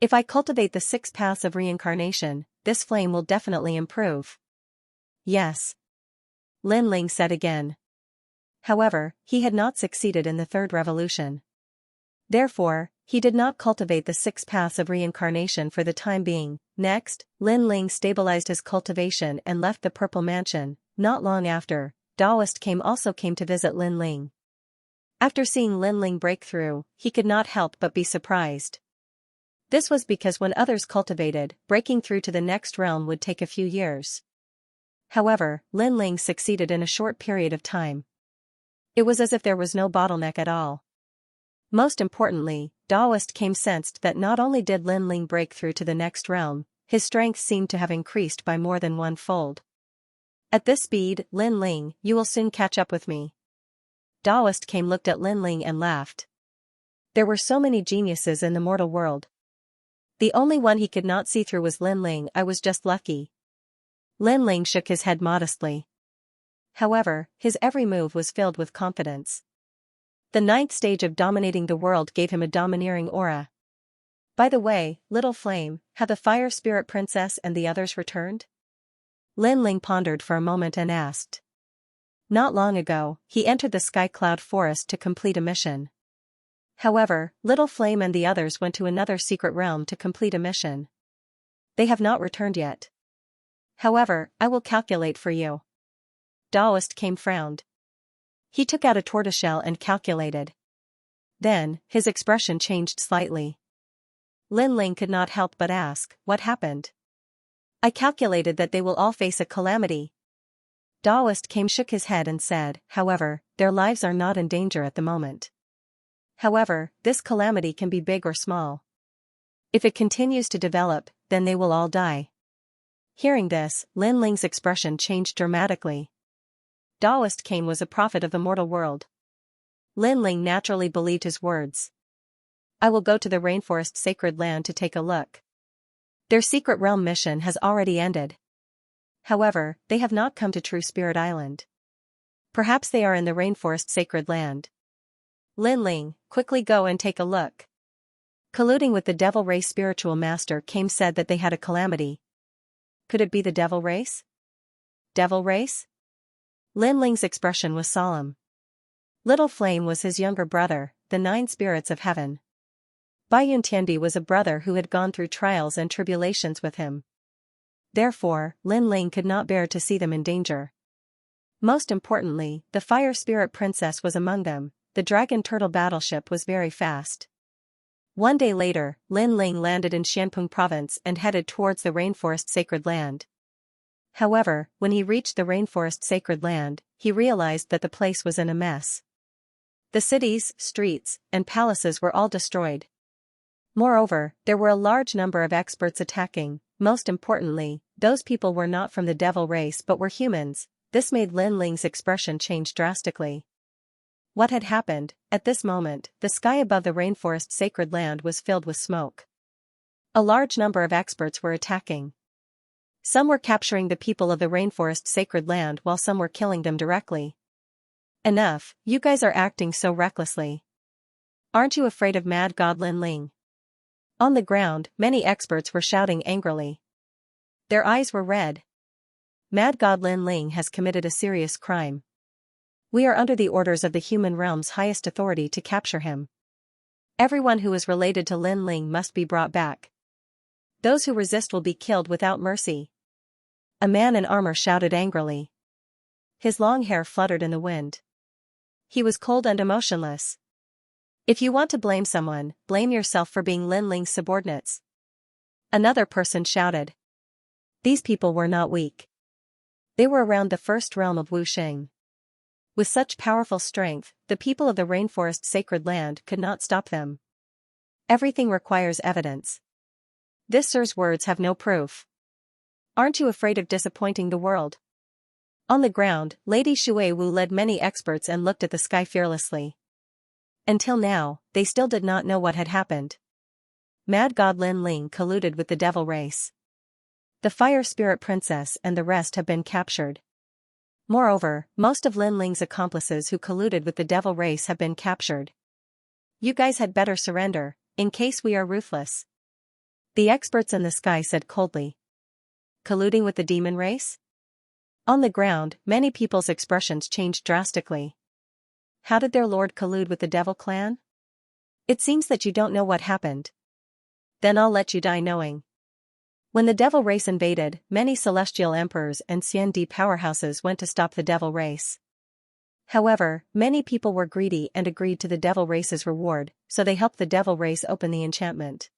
If I cultivate the 6 paths of reincarnation, this flame will definitely improve. Yes. Lin Ling said again. However, he had not succeeded in the third revolution. Therefore, he did not cultivate the 6 paths of reincarnation for the time being. Next, Lin Ling stabilized his cultivation and left the Purple Mansion. Not long after, Daoist also came to visit Lin Ling. After seeing Lin Ling break through, he could not help but be surprised. This was because when others cultivated, breaking through to the next realm would take a few years. However, Lin Ling succeeded in a short period of time. It was as if there was no bottleneck at all. Most importantly, Daoist sensed that not only did Lin Ling break through to the next realm, his strength seemed to have increased by more than 1-fold. At this speed, Lin Ling, you will soon catch up with me. Daoist looked at Lin Ling and laughed. There were so many geniuses in the mortal world. The only one he could not see through was Lin Ling. I was just lucky. Lin Ling shook his head modestly. However, his every move was filled with confidence. The 9th stage of dominating the world gave him a domineering aura. By the way, little flame, have the Fire Spirit Princess and the others returned? Lin Ling pondered for a moment and asked. Not long ago, he entered the Sky Cloud Forest to complete a mission. However, Little Flame and the others went to another secret realm to complete a mission. They have not returned yet. However, I will calculate for you. Daoist frowned. He took out a tortoiseshell and calculated. Then, his expression changed slightly. Lin Ling could not help but ask, what happened? I calculated that they will all face a calamity. Daoist shook his head and said, however, their lives are not in danger at the moment. However, this calamity can be big or small. If it continues to develop, then they will all die. Hearing this, Lin Ling's expression changed dramatically. Daoist was a prophet of the mortal world. Lin Ling naturally believed his words. I will go to the rainforest sacred land to take a look. Their secret realm mission has already ended. However, they have not come to True Spirit Island. Perhaps they are in the rainforest sacred land. Lin Ling, quickly go and take a look. Colluding with the Devil Race spiritual master said that they had a calamity. Could it be the Devil Race? Devil Race? Lin Ling's expression was solemn. Little Flame was his younger brother, the 9 spirits of heaven. Bai Yuntiendi was a brother who had gone through trials and tribulations with him. Therefore, Lin Ling could not bear to see them in danger. Most importantly, the Fire Spirit Princess was among them. The Dragon Turtle battleship was very fast. One day later, Lin Ling landed in Xianpeng province and headed towards the rainforest sacred land. However, when he reached the rainforest sacred land, he realized that the place was in a mess. The cities, streets, and palaces were all destroyed. Moreover, there were a large number of experts attacking. Most importantly, those people were not from the devil race but were humans. This made Lin Ling's expression change drastically. What had happened? At this moment, the sky above the rainforest sacred land was filled with smoke. A large number of experts were attacking. Some were capturing the people of the rainforest sacred land while some were killing them directly. Enough, you guys are acting so recklessly. Aren't you afraid of Mad God Lin Ling? On the ground, many experts were shouting angrily. Their eyes were red. Mad God Lin Ling has committed a serious crime. We are under the orders of the human realm's highest authority to capture him. Everyone who is related to Lin Ling must be brought back. Those who resist will be killed without mercy. A man in armor shouted angrily. His long hair fluttered in the wind. He was cold and emotionless. If you want to blame someone, blame yourself for being Lin Ling's subordinates. Another person shouted. These people were not weak. They were around the first realm of Wuxing. With such powerful strength, the people of the rainforest sacred land could not stop them. Everything requires evidence. This sir's words have no proof. Aren't you afraid of disappointing the world? On the ground, Lady Shui Wu led many experts and looked at the sky fearlessly. Until now, they still did not know what had happened. Mad God Lin Ling colluded with the devil race. The Fire Spirit Princess and the rest have been captured. Moreover, most of Lin Ling's accomplices who colluded with the devil race have been captured. You guys had better surrender, in case we are ruthless. The experts in the sky said coldly. Colluding with the demon race? On the ground, many people's expressions changed drastically. How did their lord collude with the devil clan? It seems that you don't know what happened. Then I'll let you die knowing. When the devil race invaded, many celestial emperors and Xianxia powerhouses went to stop the devil race. However, many people were greedy and agreed to the devil race's reward, so they helped the devil race open the enchantment.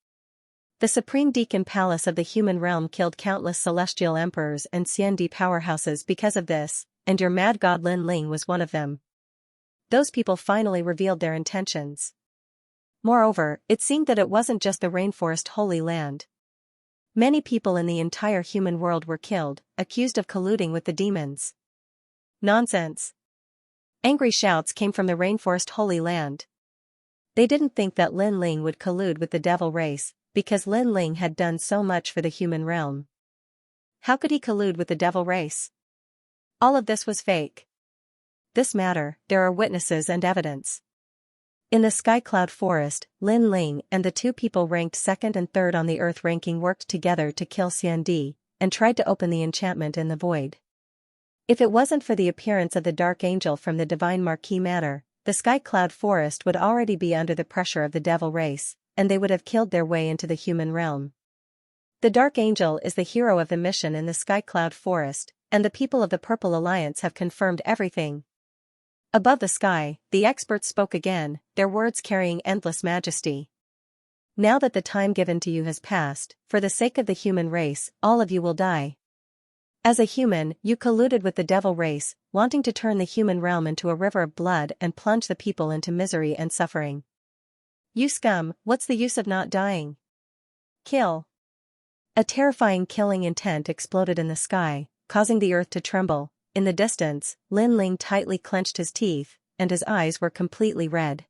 The Supreme Deacon Palace of the human realm killed countless celestial emperors and Xianxia powerhouses because of this, and your mad god Lin Ling was one of them. Those people finally revealed their intentions. Moreover, it seemed that it wasn't just the rainforest holy land. Many people in the entire human world were killed, accused of colluding with the demons. Nonsense! Angry shouts came from the rainforest holy land. They didn't think that Lin Ling would collude with the devil race, because Lin Ling had done so much for the human realm. How could he collude with the devil race? All of this was fake. This matter, there are witnesses and evidence. In the Sky Cloud Forest, Lin Ling and the two people ranked second and third on the Earth ranking worked together to kill Xianxia, and tried to open the enchantment in the void. If it wasn't for the appearance of the Dark Angel from the Divine Marquis Manor, the Sky Cloud Forest would already be under the pressure of the devil race, and they would have killed their way into the human realm. The Dark Angel is the hero of the mission in the Sky Cloud Forest, and the people of the Purple Alliance have confirmed everything. Above the sky, the experts spoke again, their words carrying endless majesty. Now that the time given to you has passed, for the sake of the human race, all of you will die. As a human, you colluded with the devil race, wanting to turn the human realm into a river of blood and plunge the people into misery and suffering. You scum, what's the use of not dying? Kill. A terrifying killing intent exploded in the sky, causing the earth to tremble. In the distance, Lin Ling tightly clenched his teeth, and his eyes were completely red.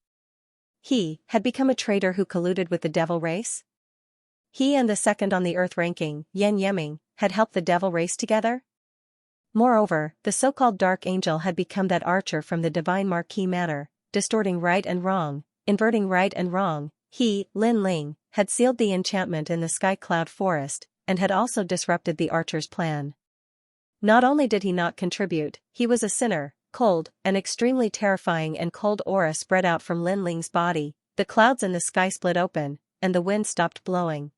He had become a traitor who colluded with the devil race? He and the second on the Earth ranking, Yan Yeming, had helped the devil race together? Moreover, the so-called Dark Angel had become that archer from the Divine Marquis Manor, distorting right and wrong, inverting right and wrong. He, Lin Ling, had sealed the enchantment in the Sky Cloud Forest, and had also disrupted the archer's plan. Not only did he not contribute, he was a sinner. Cold, an extremely terrifying and cold aura spread out from Lin Ling's body, the clouds in the sky split open, and the wind stopped blowing.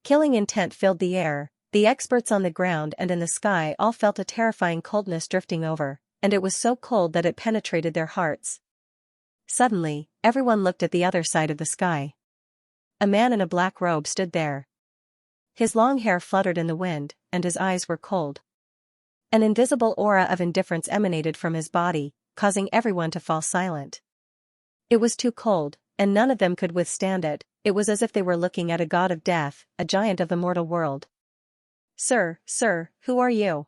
Killing intent filled the air, the experts on the ground and in the sky all felt a terrifying coldness drifting over, and it was so cold that it penetrated their hearts. Suddenly, everyone looked at the other side of the sky. A man in a black robe stood there. His long hair fluttered in the wind, and his eyes were cold. An invisible aura of indifference emanated from his body, causing everyone to fall silent. It was too cold, and none of them could withstand it. It was as if they were looking at a god of death, a giant of the mortal world. Sir, who are you?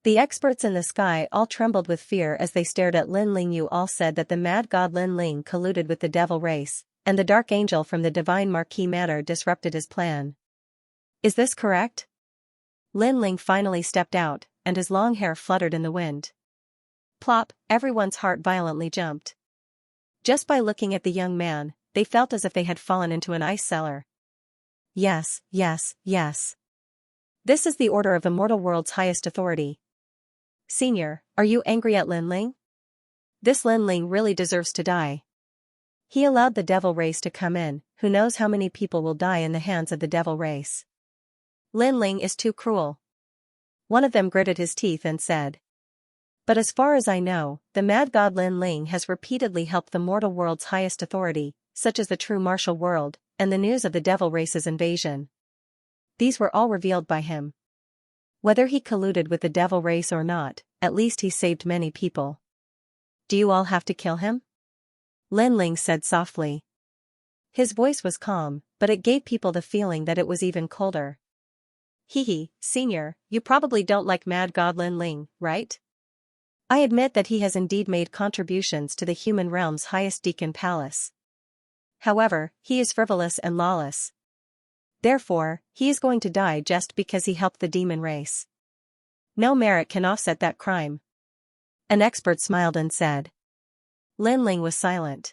The experts in the sky all trembled with fear as they stared at Lin Ling. You all said that the mad god Lin Ling colluded with the devil race, and the Dark Angel from the Divine Marquis Manor disrupted his plan. Is this correct? Lin Ling finally stepped out, and his long hair fluttered in the wind. Plop, everyone's heart violently jumped. Just by looking at the young man, they felt as if they had fallen into an ice cellar. Yes. This is the order of the mortal world's highest authority. Senior, are you angry at Lin Ling? This Lin Ling really deserves to die. He allowed the devil race to come in, who knows how many people will die in the hands of the devil race. Lin Ling is too cruel. One of them gritted his teeth and said. But as far as I know, the mad god Lin Ling has repeatedly helped the mortal world's highest authority, such as the true martial world, and the news of the devil race's invasion. These were all revealed by him. Whether he colluded with the devil race or not, at least he saved many people. Do you all have to kill him? Lin Ling said softly. His voice was calm, but it gave people the feeling that it was even colder. Senior, you probably don't like mad god Lin Ling, right? I admit that he has indeed made contributions to the human realm's highest deacon palace. However, he is frivolous and lawless. Therefore, he is going to die just because he helped the demon race. No merit can offset that crime. An expert smiled and said. Lin Ling was silent.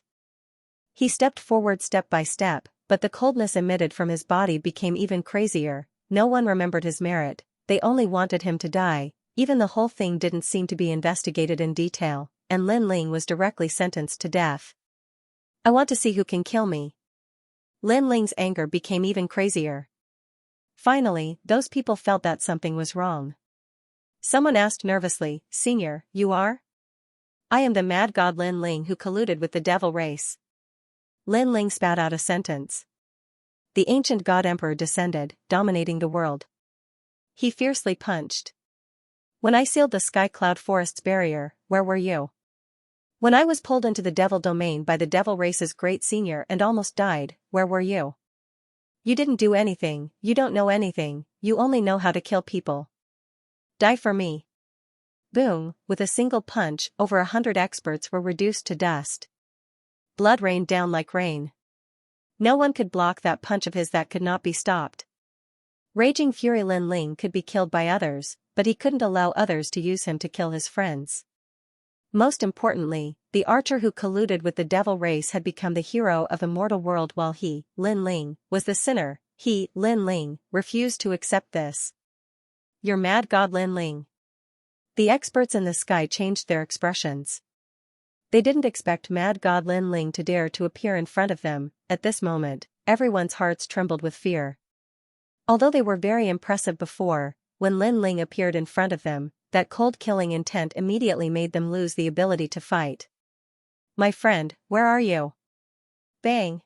He stepped forward step by step, But the coldness emitted from his body became even crazier. No one remembered his merit, they only wanted him to die. Even the whole thing didn't seem to be investigated in detail, and Lin Ling was directly sentenced to death. I want to see who can kill me. Lin Ling's anger became even crazier. Finally, those people felt that something was wrong. Someone asked nervously, "Senior, you are?" "I am the mad god Lin Ling who colluded with the devil race." Lin Ling spat out a sentence. The ancient god emperor descended, dominating the world. He fiercely punched. "When I sealed the sky cloud forest's barrier, where were you? When I was pulled into the devil domain by the devil race's great senior and almost died, where were you? You didn't do anything, you don't know anything, you only know how to kill people. Die for me." Boom, with a single punch, over 100 experts were reduced to dust. Blood rained down like rain. No one could block that punch of his that could not be stopped. Raging fury Lin Ling could be killed by others, but he couldn't allow others to use him to kill his friends. Most importantly, the archer who colluded with the devil race had become the hero of a mortal world while he, Lin Ling, was the sinner. He, Lin Ling, refused to accept this. "You're mad god Lin Ling." The experts in the sky changed their expressions. They didn't expect mad god Lin Ling to dare to appear in front of them. At this moment, everyone's hearts trembled with fear. Although they were very impressive before, when Lin Ling appeared in front of them, that cold killing intent immediately made them lose the ability to fight. "My friend, where are you?" Bang!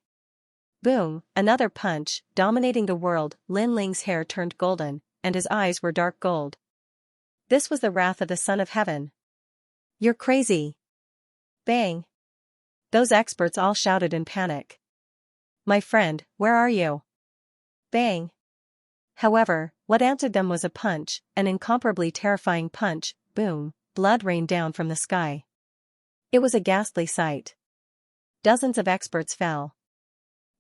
Boom, another punch, dominating the world. Lin Ling's hair turned golden, and his eyes were dark gold. This was the wrath of the Son of Heaven. "You're crazy!" Bang! Those experts all shouted in panic. "My friend, where are you?" Bang! However, what answered them was a punch, an incomparably terrifying punch. Boom, blood rained down from the sky. It was a ghastly sight. Dozens of experts fell.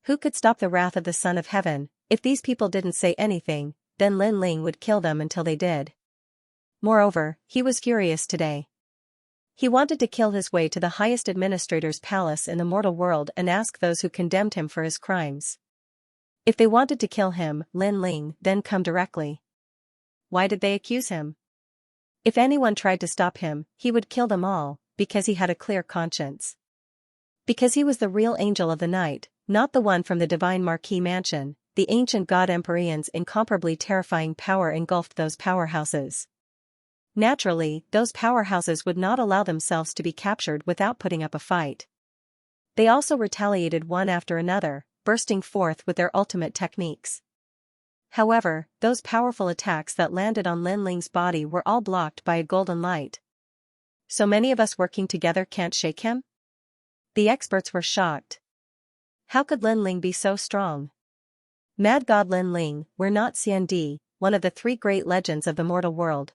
Who could stop the wrath of the Son of Heaven? If these people didn't say anything, then Lin Ling would kill them until they did. Moreover, he was furious today. He wanted to kill his way to the highest administrator's palace in the mortal world and ask those who condemned him for his crimes. If they wanted to kill him, Lin Ling, then come directly. Why did they accuse him? If anyone tried to stop him, he would kill them all, because he had a clear conscience. Because he was the real angel of the night, not the one from the divine Marquis mansion. The ancient god Empyrean's incomparably terrifying power engulfed those powerhouses. Naturally, those powerhouses would not allow themselves to be captured without putting up a fight. They also retaliated one after another, bursting forth with their ultimate techniques. However, those powerful attacks that landed on Lin Ling's body were all blocked by a golden light. So many of us working together can't shake him? The experts were shocked. How could Lin Ling be so strong? Mad god Lin Ling, we're not Xianxia, one of the 3 great legends of the mortal world.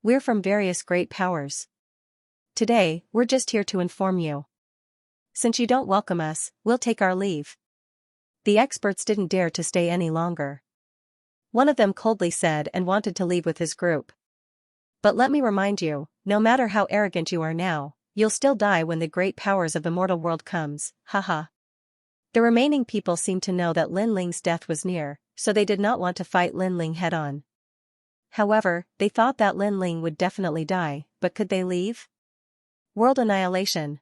We're from various great powers. Today, we're just here to inform you. Since you don't welcome us, we'll take our leave. The experts didn't dare to stay any longer. One of them coldly said and wanted to leave with his group. But let me remind you, no matter how arrogant you are now, you'll still die when the great powers of the mortal world comes, haha. The remaining people seemed to know that Lin Ling's death was near, so they did not want to fight Lin Ling head-on. However, they thought that Lin Ling would definitely die, but could they leave? World annihilation.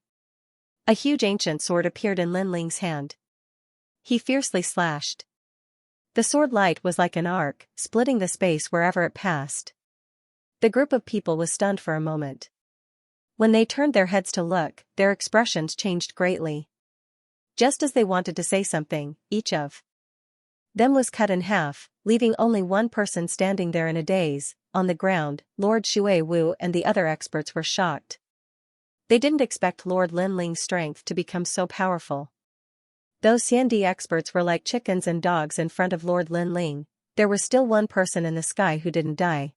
A huge ancient sword appeared in Lin Ling's hand. He fiercely slashed. The sword light was like an arc, splitting the space wherever it passed. The group of people was stunned for a moment. When they turned their heads to look, their expressions changed greatly. Just as they wanted to say something, each of them was cut in half, leaving only one person standing there in a daze. On the ground, Lord Shui Wu and the other experts were shocked. They didn't expect Lord Lin Ling's strength to become so powerful. Those Xianxia experts were like chickens and dogs in front of Lord Lin Ling. There was still one person in the sky who didn't die.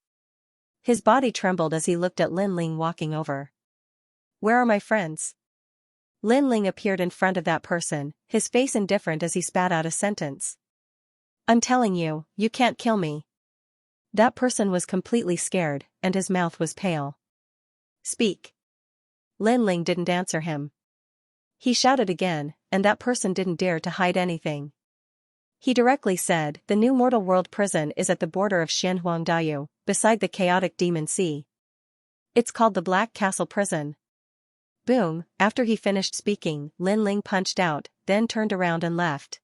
His body trembled as he looked at Lin Ling walking over. "Where are my friends?" Lin Ling appeared in front of that person, his face indifferent as he spat out a sentence. "I'm telling you, you can't kill me." That person was completely scared, and his mouth was pale. "Speak." Lin Ling didn't answer him. He shouted again, and that person didn't dare to hide anything. He directly said, "The new mortal world prison is at the border of Xianxia, beside the chaotic demon sea. It's called the Black Castle Prison." Boom, after he finished speaking, Lin Ling punched out, then turned around and left.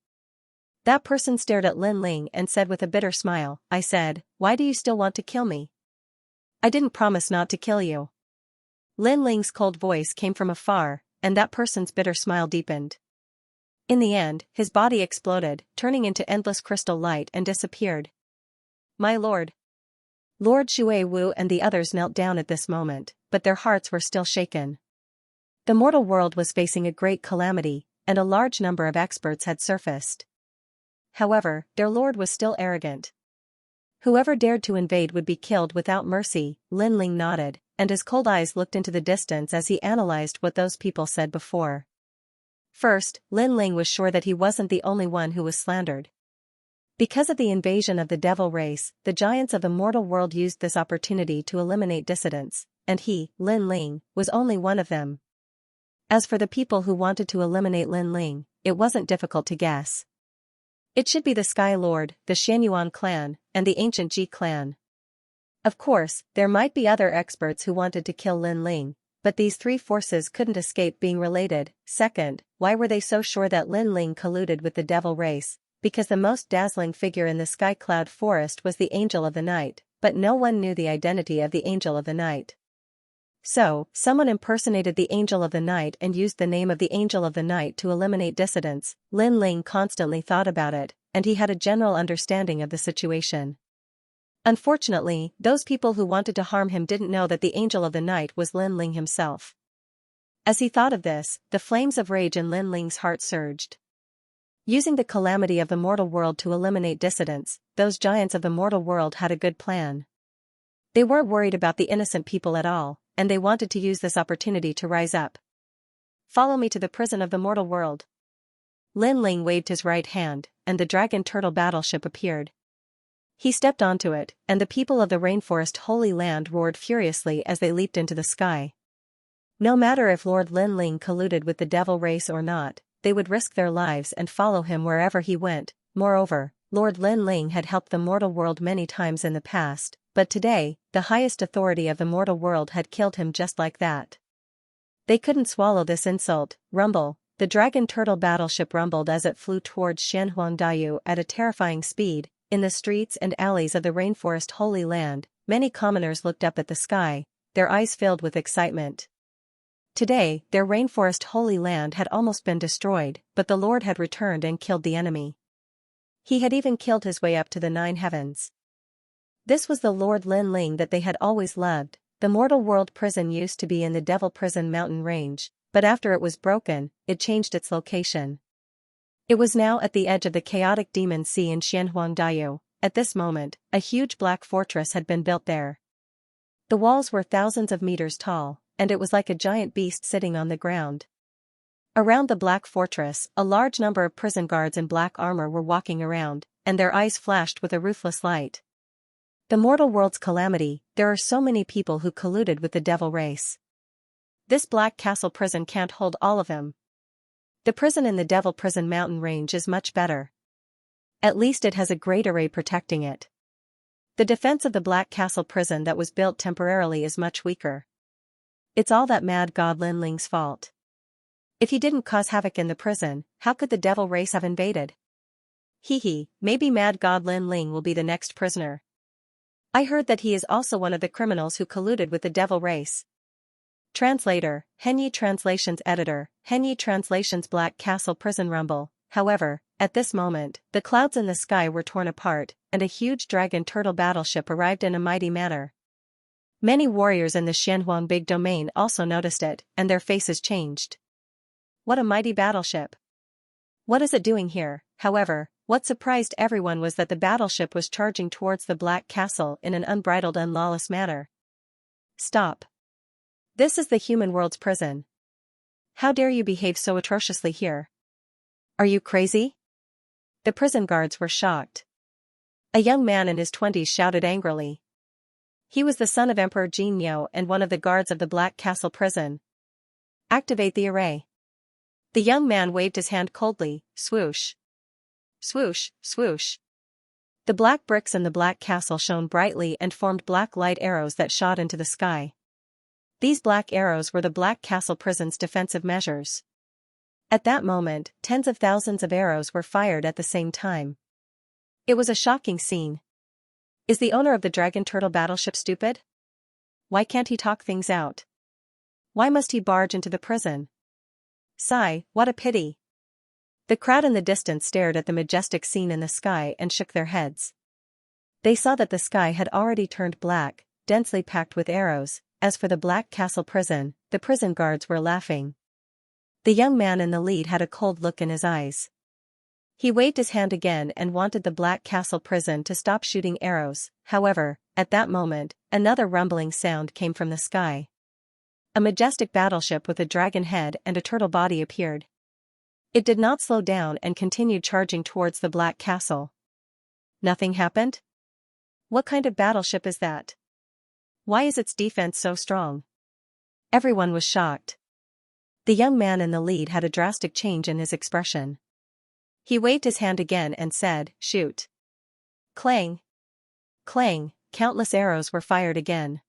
That person stared at Lin Ling and said with a bitter smile, "I said, why do you still want to kill me? I didn't promise not to kill you." Lin Ling's cold voice came from afar, and that person's bitter smile deepened. In the end, his body exploded, turning into endless crystal light and disappeared. "My lord." Lord Shui Wu and the others knelt down at this moment, but their hearts were still shaken. The mortal world was facing a great calamity, and a large number of experts had surfaced. However, their lord was still arrogant. Whoever dared to invade would be killed without mercy. Lin Ling nodded, and his cold eyes looked into the distance as he analyzed what those people said before. First, Lin Ling was sure that he wasn't the only one who was slandered. Because of the invasion of the devil race, the giants of the mortal world used this opportunity to eliminate dissidents, and he, Lin Ling, was only one of them. As for the people who wanted to eliminate Lin Ling, it wasn't difficult to guess. It should be the Sky Lord, the Xianyuan clan, and the ancient Ji clan. Of course, there might be other experts who wanted to kill Lin Ling, but these three forces couldn't escape being related. Second, why were they so sure that Lin Ling colluded with the devil race? Because the most dazzling figure in the Sky Cloud Forest was the Angel of the Night, but no one knew the identity of the Angel of the Night. So, someone impersonated the Angel of the Night and used the name of the Angel of the Night to eliminate dissidents. Lin Ling constantly thought about it, and he had a general understanding of the situation. Unfortunately, those people who wanted to harm him didn't know that the Angel of the Night was Lin Ling himself. As he thought of this, the flames of rage in Lin Ling's heart surged. Using the calamity of the mortal world to eliminate dissidents, those giants of the mortal world had a good plan. They weren't worried about the innocent people at all, and they wanted to use this opportunity to rise up. "Follow me to the prison of the mortal world." Lin Ling waved his right hand, and the dragon turtle battleship appeared. He stepped onto it, and the people of the rainforest Holy Land roared furiously as they leaped into the sky. No matter if Lord Lin Ling colluded with the devil race or not, they would risk their lives and follow him wherever he went. Moreover, Lord Lin Ling had helped the mortal world many times in the past, but today, the highest authority of the mortal world had killed him just like that. They couldn't swallow this insult. Rumble, the dragon turtle battleship rumbled as it flew towards Xianxia at a terrifying speed. In the streets and alleys of the rainforest Holy Land, many commoners looked up at the sky, their eyes filled with excitement. Today, their rainforest Holy Land had almost been destroyed, but the Lord had returned and killed the enemy. He had even killed his way up to the 9 heavens. This was the Lord Lin Ling that they had always loved. The mortal world prison used to be in the Devil Prison mountain range, but after it was broken, it changed its location. It was now at the edge of the chaotic demon sea in Xianxia. At this moment, a huge black fortress had been built there. The walls were thousands of meters tall, and it was like a giant beast sitting on the ground. Around the black fortress, a large number of prison guards in black armor were walking around, and their eyes flashed with a ruthless light. The mortal world's calamity, there are so many people who colluded with the devil race. This Black Castle prison can't hold all of them. The prison in the Devil Prison mountain range is much better. At least it has a great array protecting it. The defense of the Black Castle prison that was built temporarily is much weaker. It's all that mad god Lin Ling's fault. If he didn't cause havoc in the prison, how could the devil race have invaded? Hee, maybe mad god Lin Ling will be the next prisoner. I heard that he is also one of the criminals who colluded with the devil race. Translator, Henyi Translations Editor, Henyi Translations Black Castle Prison Rumble. However, at this moment, the clouds in the sky were torn apart, and a huge dragon turtle battleship arrived in a mighty manner. Many warriors in the Xianhuang Big Domain also noticed it, and their faces changed. What a mighty battleship! What is it doing here? However, what surprised everyone was that the battleship was charging towards the Black Castle in an unbridled and lawless manner. Stop! This is the human world's prison. How dare you behave so atrociously here? Are you crazy? The prison guards were shocked. A young man in his 20s shouted angrily. He was the son of Emperor Jinyo and one of the guards of the Black Castle prison. Activate the array. The young man waved his hand coldly, swoosh. Swoosh, swoosh. The black bricks in the black castle shone brightly and formed black light arrows that shot into the sky. These black arrows were the Black Castle prison's defensive measures. At that moment, tens of thousands of arrows were fired at the same time. It was a shocking scene. Is the owner of the Dragon Turtle battleship stupid? Why can't he talk things out? Why must he barge into the prison? Sigh, what a pity. The crowd in the distance stared at the majestic scene in the sky and shook their heads. They saw that the sky had already turned black, densely packed with arrows. As for the Black Castle prison, the prison guards were laughing. The young man in the lead had a cold look in his eyes. He waved his hand again and wanted the Black Castle prison to stop shooting arrows. However, at that moment, another rumbling sound came from the sky. A majestic battleship with a dragon head and a turtle body appeared. It did not slow down and continued charging towards the Black Castle. Nothing happened? What kind of battleship is that? Why is its defense so strong? Everyone was shocked. The young man in the lead had a drastic change in his expression. He waved his hand again and said, shoot. Clang. Clang, countless arrows were fired again.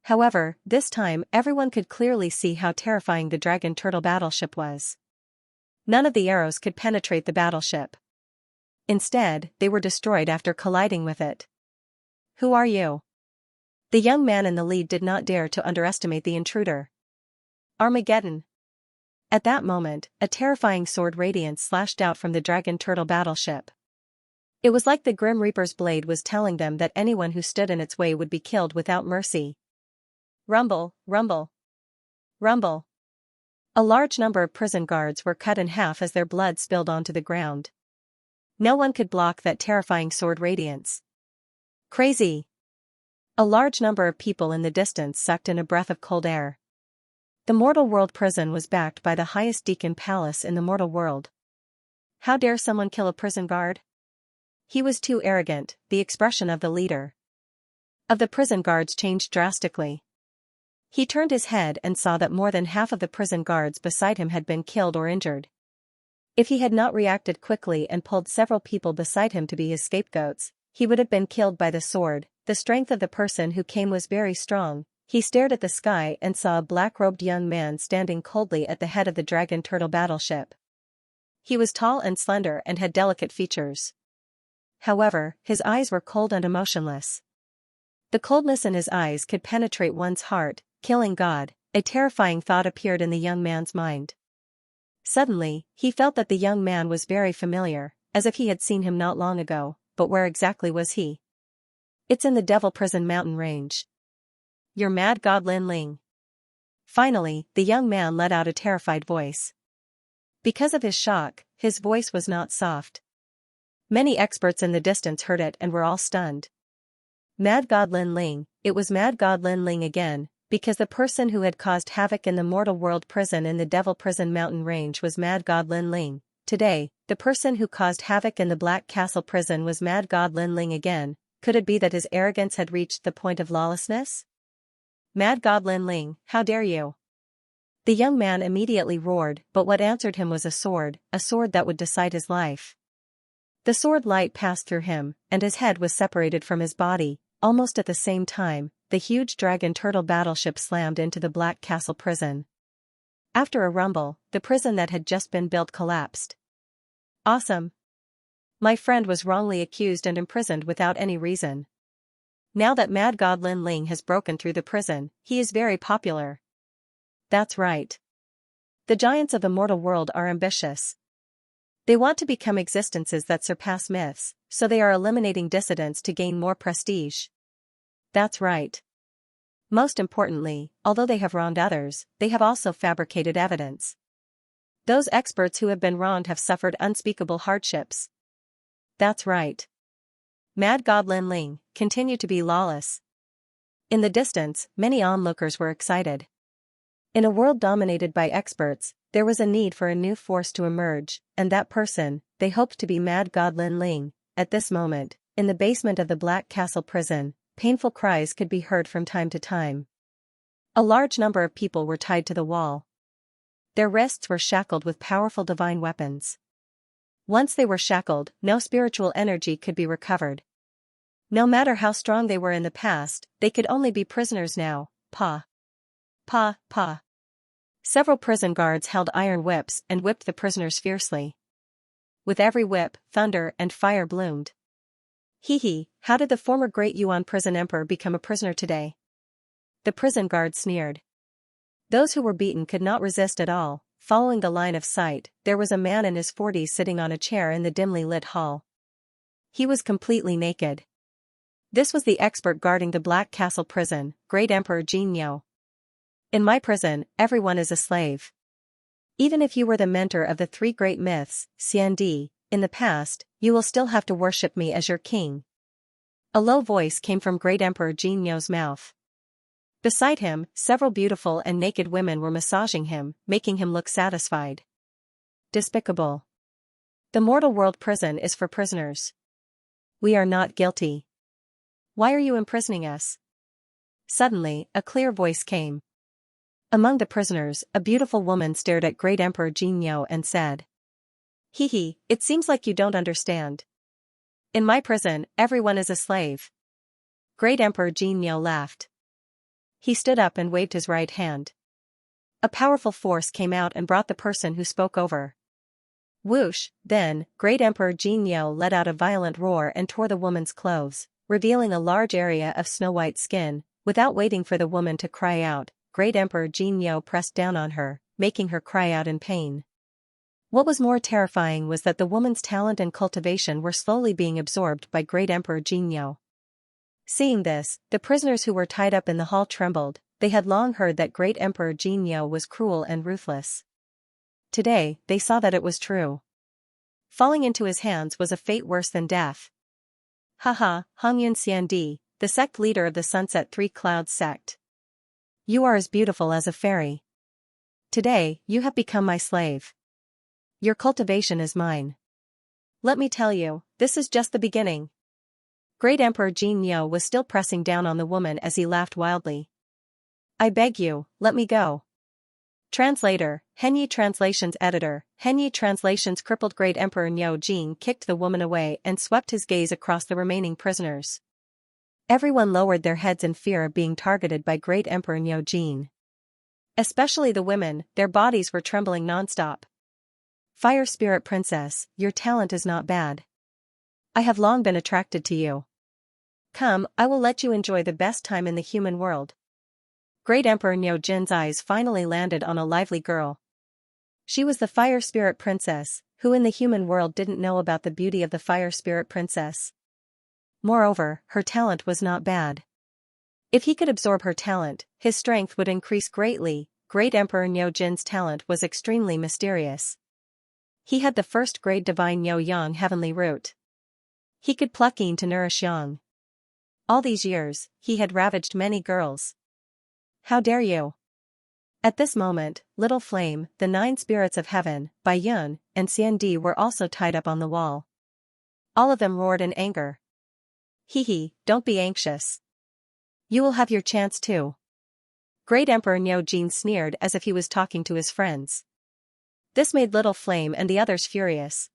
However, this time everyone could clearly see how terrifying the Dragon Turtle battleship was. None of the arrows could penetrate the battleship. Instead, they were destroyed after colliding with it. Who are you? The young man in the lead did not dare to underestimate the intruder. Armageddon. At that moment, a terrifying sword radiance slashed out from the Dragon Turtle battleship. It was like the Grim Reaper's blade was telling them that anyone who stood in its way would be killed without mercy. Rumble, rumble. Rumble. A large number of prison guards were cut in half as their blood spilled onto the ground. No one could block that terrifying sword radiance. Crazy. A large number of people in the distance sucked in a breath of cold air. The mortal world prison was backed by the highest deacon palace in the mortal world. How dare someone kill a prison guard? He was too arrogant. The expression of the leader of the prison guards changed drastically. He turned his head and saw that more than half of the prison guards beside him had been killed or injured. If he had not reacted quickly and pulled several people beside him to be his scapegoats, he would have been killed by the sword. The strength of the person who came was very strong. He stared at the sky and saw a black-robed young man standing coldly at the head of the Dragon Turtle battleship. He was tall and slender and had delicate features. However, his eyes were cold and emotionless. The coldness in his eyes could penetrate one's heart, killing God. A terrifying thought appeared in the young man's mind. Suddenly, he felt that the young man was very familiar, as if he had seen him not long ago, but where exactly was he? It's in the Devil Prison mountain range. You're mad, God Lin Ling. Finally, the young man let out a terrified voice. Because of his shock, his voice was not soft. Many experts in the distance heard it and were all stunned. Mad God Lin Ling, it was Mad God Lin Ling again, because the person who had caused havoc in the mortal world prison in the Devil Prison mountain range was Mad God Lin Ling. Today, the person who caused havoc in the Black Castle prison was Mad God Lin Ling again. Could it be that his arrogance had reached the point of lawlessness? Mad God Lin Ling, how dare you? The young man immediately roared, but what answered him was a sword that would decide his life. The sword light passed through him, and his head was separated from his body. Almost at the same time, the huge Dragon Turtle battleship slammed into the Black Castle prison. After a rumble, the prison that had just been built collapsed. Awesome. My friend was wrongly accused and imprisoned without any reason. Now that Mad God Lin Ling has broken through the prison, he is very popular. That's right. The giants of the mortal world are ambitious. They want to become existences that surpass myths, so they are eliminating dissidents to gain more prestige. That's right. Most importantly, although they have wronged others, they have also fabricated evidence. Those experts who have been wronged have suffered unspeakable hardships. That's right. Mad God Lin Ling, continue to be lawless. In the distance, many onlookers were excited. In a world dominated by experts, there was a need for a new force to emerge, and that person, they hoped to be Mad God Lin Ling. At this moment, in the basement of the Black Castle prison, painful cries could be heard from time to time. A large number of people were tied to the wall. Their wrists were shackled with powerful divine weapons. Once they were shackled, no spiritual energy could be recovered. No matter how strong they were in the past, they could only be prisoners now. Pa. Pa, pa. Several prison guards held iron whips and whipped the prisoners fiercely. With every whip, thunder and fire bloomed. Hee, how did the former great Yuan prison emperor become a prisoner today? The prison guard sneered. Those who were beaten could not resist at all. Following the line of sight, there was a man in his 40s sitting on a chair in the dimly lit hall. He was completely naked. This was the expert guarding the Black Castle prison, Great Emperor Xianxia. In my prison, everyone is a slave. Even if you were the mentor of the three great myths, Xianxia, in the past, you will still have to worship me as your king. A low voice came from Great Emperor Xianxia's mouth. Beside him, several beautiful and naked women were massaging him, making him look satisfied. Despicable. The mortal world prison is for prisoners. We are not guilty. Why are you imprisoning us? Suddenly, a clear voice came. Among the prisoners, a beautiful woman stared at Great Emperor Xianxia and said, Hee, it seems like you don't understand. In my prison, everyone is a slave. Great Emperor Xianxia laughed. He stood up and waved his right hand. A powerful force came out and brought the person who spoke over. Whoosh, then, Great Emperor Xianxia let out a violent roar and tore the woman's clothes, revealing a large area of snow-white skin. Without waiting for the woman to cry out, Great Emperor Xianxia pressed down on her, making her cry out in pain. What was more terrifying was that the woman's talent and cultivation were slowly being absorbed by Great Emperor Xianxia. Seeing this, the prisoners who were tied up in the hall trembled. They had long heard that Great Emperor Xianxia was cruel and ruthless. Today, they saw that it was true. Falling into his hands was a fate worse than death. Haha, Hongyun Xiandi, the sect leader of the Sunset Three Clouds sect. You are as beautiful as a fairy. Today, you have become my slave. Your cultivation is mine. Let me tell you, this is just the beginning. Great Emperor Xianxia was still pressing down on the woman as he laughed wildly. I beg you, let me go. Translator, Henyi Translations Editor, Henyi Translations Crippled Great Emperor Niu Jing kicked the woman away and swept his gaze across the remaining prisoners. Everyone lowered their heads in fear of being targeted by Great Emperor Niu Jing. Especially the women, their bodies were trembling nonstop. Fire Spirit Princess, your talent is not bad. I have long been attracted to you. Come, I will let you enjoy the best time in the human world. Great Emperor Niu Jin's eyes finally landed on a lively girl. She was the Fire Spirit Princess, who in the human world didn't know about the beauty of the Fire Spirit Princess. Moreover, her talent was not bad. If he could absorb her talent, his strength would increase greatly. Great Emperor Niu Jin's talent was extremely mysterious. He had the first-grade divine Niu Yang heavenly root. He could pluck Yin to nourish Yang. All these years, he had ravaged many girls. How dare you? At this moment, Little Flame, the 9 spirits of heaven, Bai Yun, and Xiandi were also tied up on the wall. All of them roared in anger. Hee, don't be anxious. You will have your chance too. Great Emperor Niu Jing sneered as if he was talking to his friends. This made Little Flame and the others furious.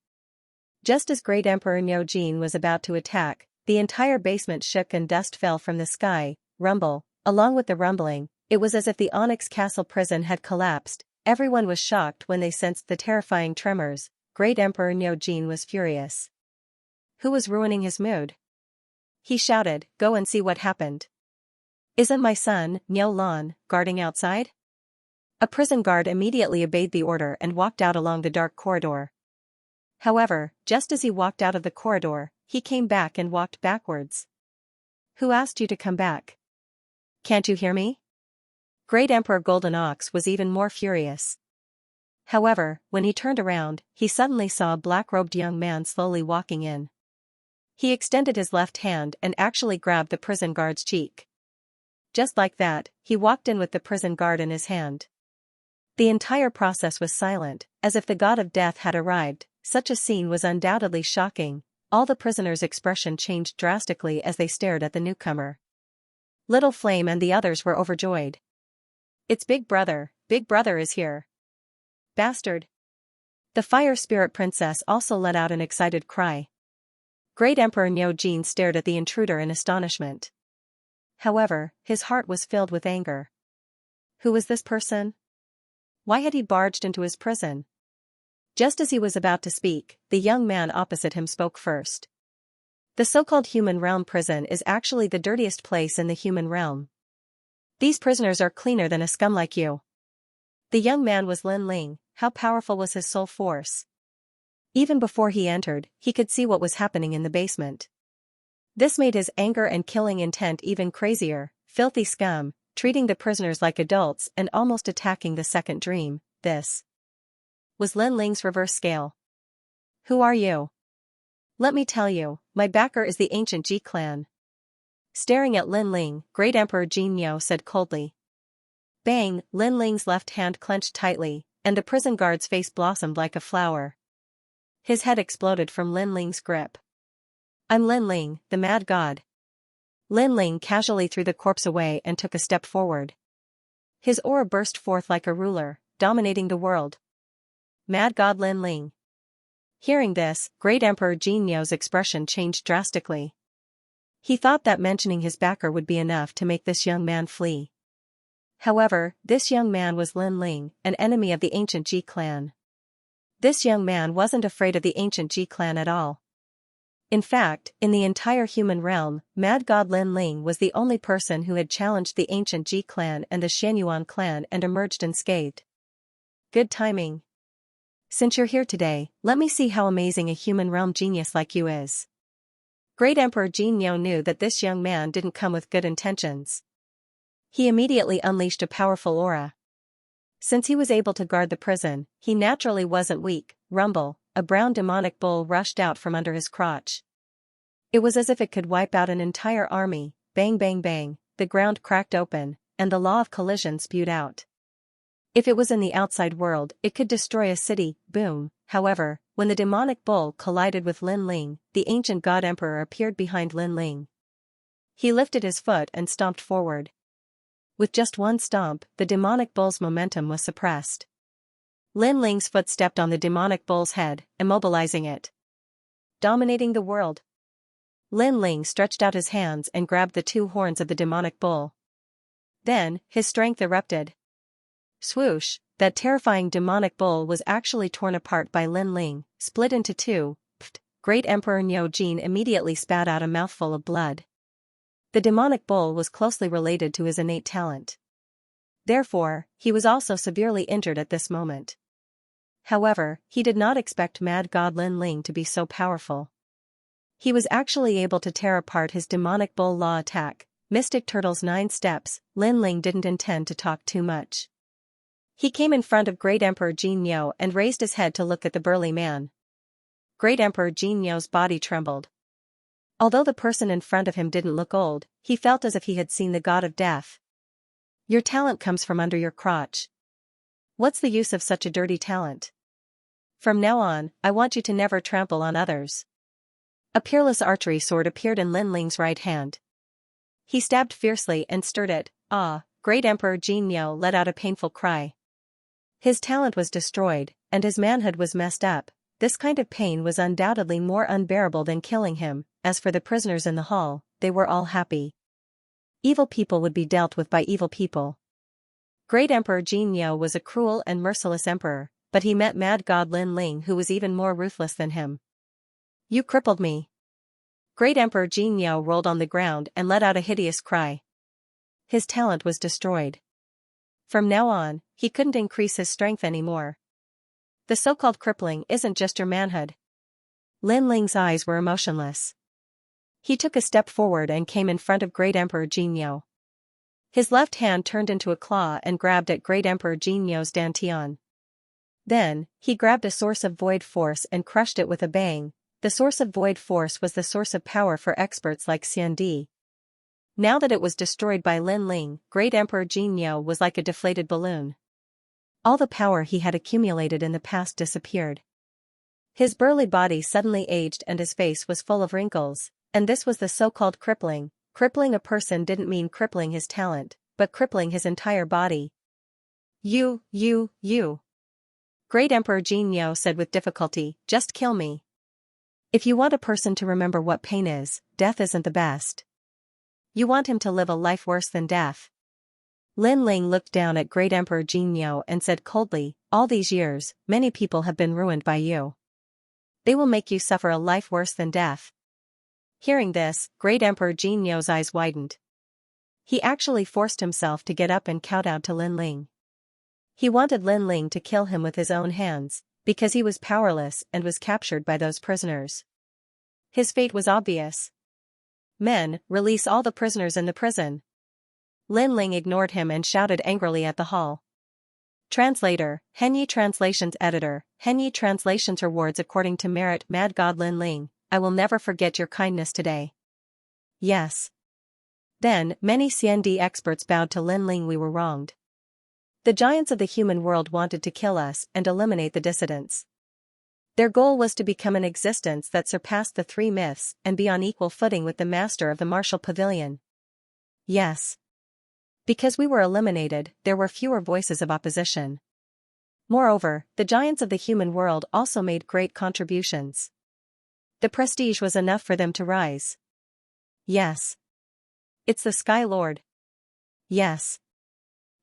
Just as Great Emperor Niu Jing was about to attack, the entire basement shook and dust fell from the sky. Rumble. Along with the rumbling, it was as if the Onyx Castle prison had collapsed. Everyone was shocked when they sensed the terrifying tremors. Great Emperor Niu Jing was furious. Who was ruining his mood? He shouted, go and see what happened. Isn't my son, Niu Lan, guarding outside? A prison guard immediately obeyed the order and walked out along the dark corridor. However, just as he walked out of the corridor, he came back and walked backwards. Who asked you to come back? Can't you hear me? Great Emperor Golden Ox was even more furious. However, when he turned around, he suddenly saw a black-robed young man slowly walking in. He extended his left hand and actually grabbed the prison guard's cheek. Just like that, he walked in with the prison guard in his hand. The entire process was silent, as if the god of death had arrived. Such a scene was undoubtedly shocking. All the prisoners' expression changed drastically as they stared at the newcomer. Little Flame and the others were overjoyed. It's Big Brother is here. Bastard! The fire spirit princess also let out an excited cry. Great Emperor Niu Jin stared at the intruder in astonishment. However, his heart was filled with anger. Who was this person? Why had he barged into his prison? Just as he was about to speak, the young man opposite him spoke first. The so-called human realm prison is actually the dirtiest place in the human realm. These prisoners are cleaner than a scum like you. The young man was Lin Ling. How powerful was his soul force? Even before he entered, he could see what was happening in the basement. This made his anger and killing intent even crazier. Filthy scum, treating the prisoners like adults and almost attacking the second dream. This was Lin Ling's reverse scale. Who are you? Let me tell you, my backer is the ancient Ji clan. Staring at Lin Ling, Great Emperor Jin Niu said coldly. Bang! Lin Ling's left hand clenched tightly, and the prison guard's face blossomed like a flower. His head exploded from Lin Ling's grip. I'm Lin Ling, the mad god. Lin Ling casually threw the corpse away and took a step forward. His aura burst forth like a ruler, dominating the world. Mad god Lin Ling. Hearing this, Great Emperor Jin Niu's expression changed drastically. He thought that mentioning his backer would be enough to make this young man flee. However, this young man was Lin Ling, an enemy of the ancient Ji clan. This young man wasn't afraid of the ancient Ji clan at all. In fact, in the entire human realm, Mad God Lin Ling was the only person who had challenged the ancient Ji clan and the Xianxia clan and emerged unscathed. Good timing. Since you're here today, let me see how amazing a human realm genius like you is. Great Emperor Jin Niu knew that this young man didn't come with good intentions. He immediately unleashed a powerful aura. Since he was able to guard the prison, he naturally wasn't weak. Rumble, a brown demonic bull rushed out from under his crotch. It was as if it could wipe out an entire army. Bang bang bang, the ground cracked open, and the law of collision spewed out. If it was in the outside world, it could destroy a city. Boom. However, when the demonic bull collided with Lin Ling, the ancient god emperor appeared behind Lin Ling. He lifted his foot and stomped forward. With just one stomp, the demonic bull's momentum was suppressed. Lin Ling's foot stepped on the demonic bull's head, immobilizing it. Dominating the world. Lin Ling stretched out his hands and grabbed the two horns of the demonic bull. Then, his strength erupted. Swoosh, that terrifying demonic bull was actually torn apart by Lin Ling, split into two. Pfft, Great Emperor Niu Jin immediately spat out a mouthful of blood. The demonic bull was closely related to his innate talent. Therefore, he was also severely injured at this moment. However, he did not expect Mad God Lin Ling to be so powerful. He was actually able to tear apart his demonic bull law attack. Mystic Turtle's 9 steps. Lin Ling didn't intend to talk too much. He came in front of Great Emperor Jin Niu and raised his head to look at the burly man. Great Emperor Jin Niu's body trembled. Although the person in front of him didn't look old, he felt as if he had seen the god of death. Your talent comes from under your crotch. What's the use of such a dirty talent? From now on, I want you to never trample on others. A peerless archery sword appeared in Lin Ling's right hand. He stabbed fiercely and stirred it. Ah! Great Emperor Jin Niu let out a painful cry. His talent was destroyed, and his manhood was messed up. This kind of pain was undoubtedly more unbearable than killing him. As for the prisoners in the hall, they were all happy. Evil people would be dealt with by evil people. Great Emperor Jin Niu was a cruel and merciless emperor, but he met Mad God Lin Ling, who was even more ruthless than him. You crippled me. Great Emperor Jin Niu rolled on the ground and let out a hideous cry. His talent was destroyed. From now on, he couldn't increase his strength anymore. The so-called crippling isn't just your manhood. Lin Ling's eyes were emotionless. He took a step forward and came in front of Great Emperor Jin Niu. His left hand turned into a claw and grabbed at Great Emperor Jin Niu's dantian. Then, he grabbed a source of void force and crushed it with a bang. The source of void force was the source of power for experts like Xianxia. Now that it was destroyed by Lin Ling, Great Emperor Jin Niu was like a deflated balloon. All the power he had accumulated in the past disappeared. His burly body suddenly aged and his face was full of wrinkles, and this was the so-called crippling. Crippling a person didn't mean crippling his talent, but crippling his entire body. You. Great Emperor Jinyo said with difficulty, just kill me. If you want a person to remember what pain is, death isn't the best. You want him to live a life worse than death. Lin Ling looked down at Great Emperor Jinyo and said coldly, all these years, many people have been ruined by you. They will make you suffer a life worse than death. Hearing this, Great Emperor Jinyo's eyes widened. He actually forced himself to get up and kowtow to Lin Ling. He wanted Lin Ling to kill him with his own hands, because he was powerless and was captured by those prisoners. His fate was obvious. Men, release all the prisoners in the prison. Lin Ling ignored him and shouted angrily at the hall. Translator, Henyi Translations Editor, Henyi Translations Rewards according to merit. Mad God Lin Ling, I will never forget your kindness today. Yes. Then, many CND experts bowed to Lin Ling. We were wronged. The giants of the human world wanted to kill us and eliminate the dissidents. Their goal was to become an existence that surpassed the three myths and be on equal footing with the master of the martial pavilion. Yes. Because we were eliminated, there were fewer voices of opposition. Moreover, the giants of the human world also made great contributions. The prestige was enough for them to rise. Yes. It's the Sky Lord. Yes.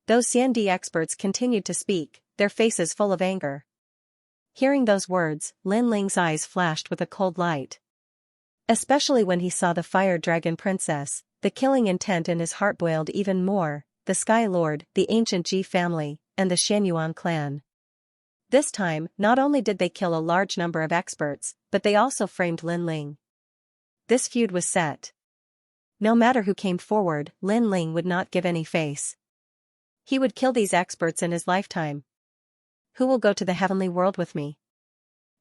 Those CND experts continued to speak, their faces full of anger. Hearing those words, Lin Ling's eyes flashed with a cold light. Especially when he saw the Fire Dragon Princess, the killing intent in his heart boiled even more, the Sky Lord, the ancient Ji family, and the Xianyuan clan. This time, not only did they kill a large number of experts, but they also framed Lin Ling. This feud was set. No matter who came forward, Lin Ling would not give any face. He would kill these experts in his lifetime. Who will go to the heavenly world with me?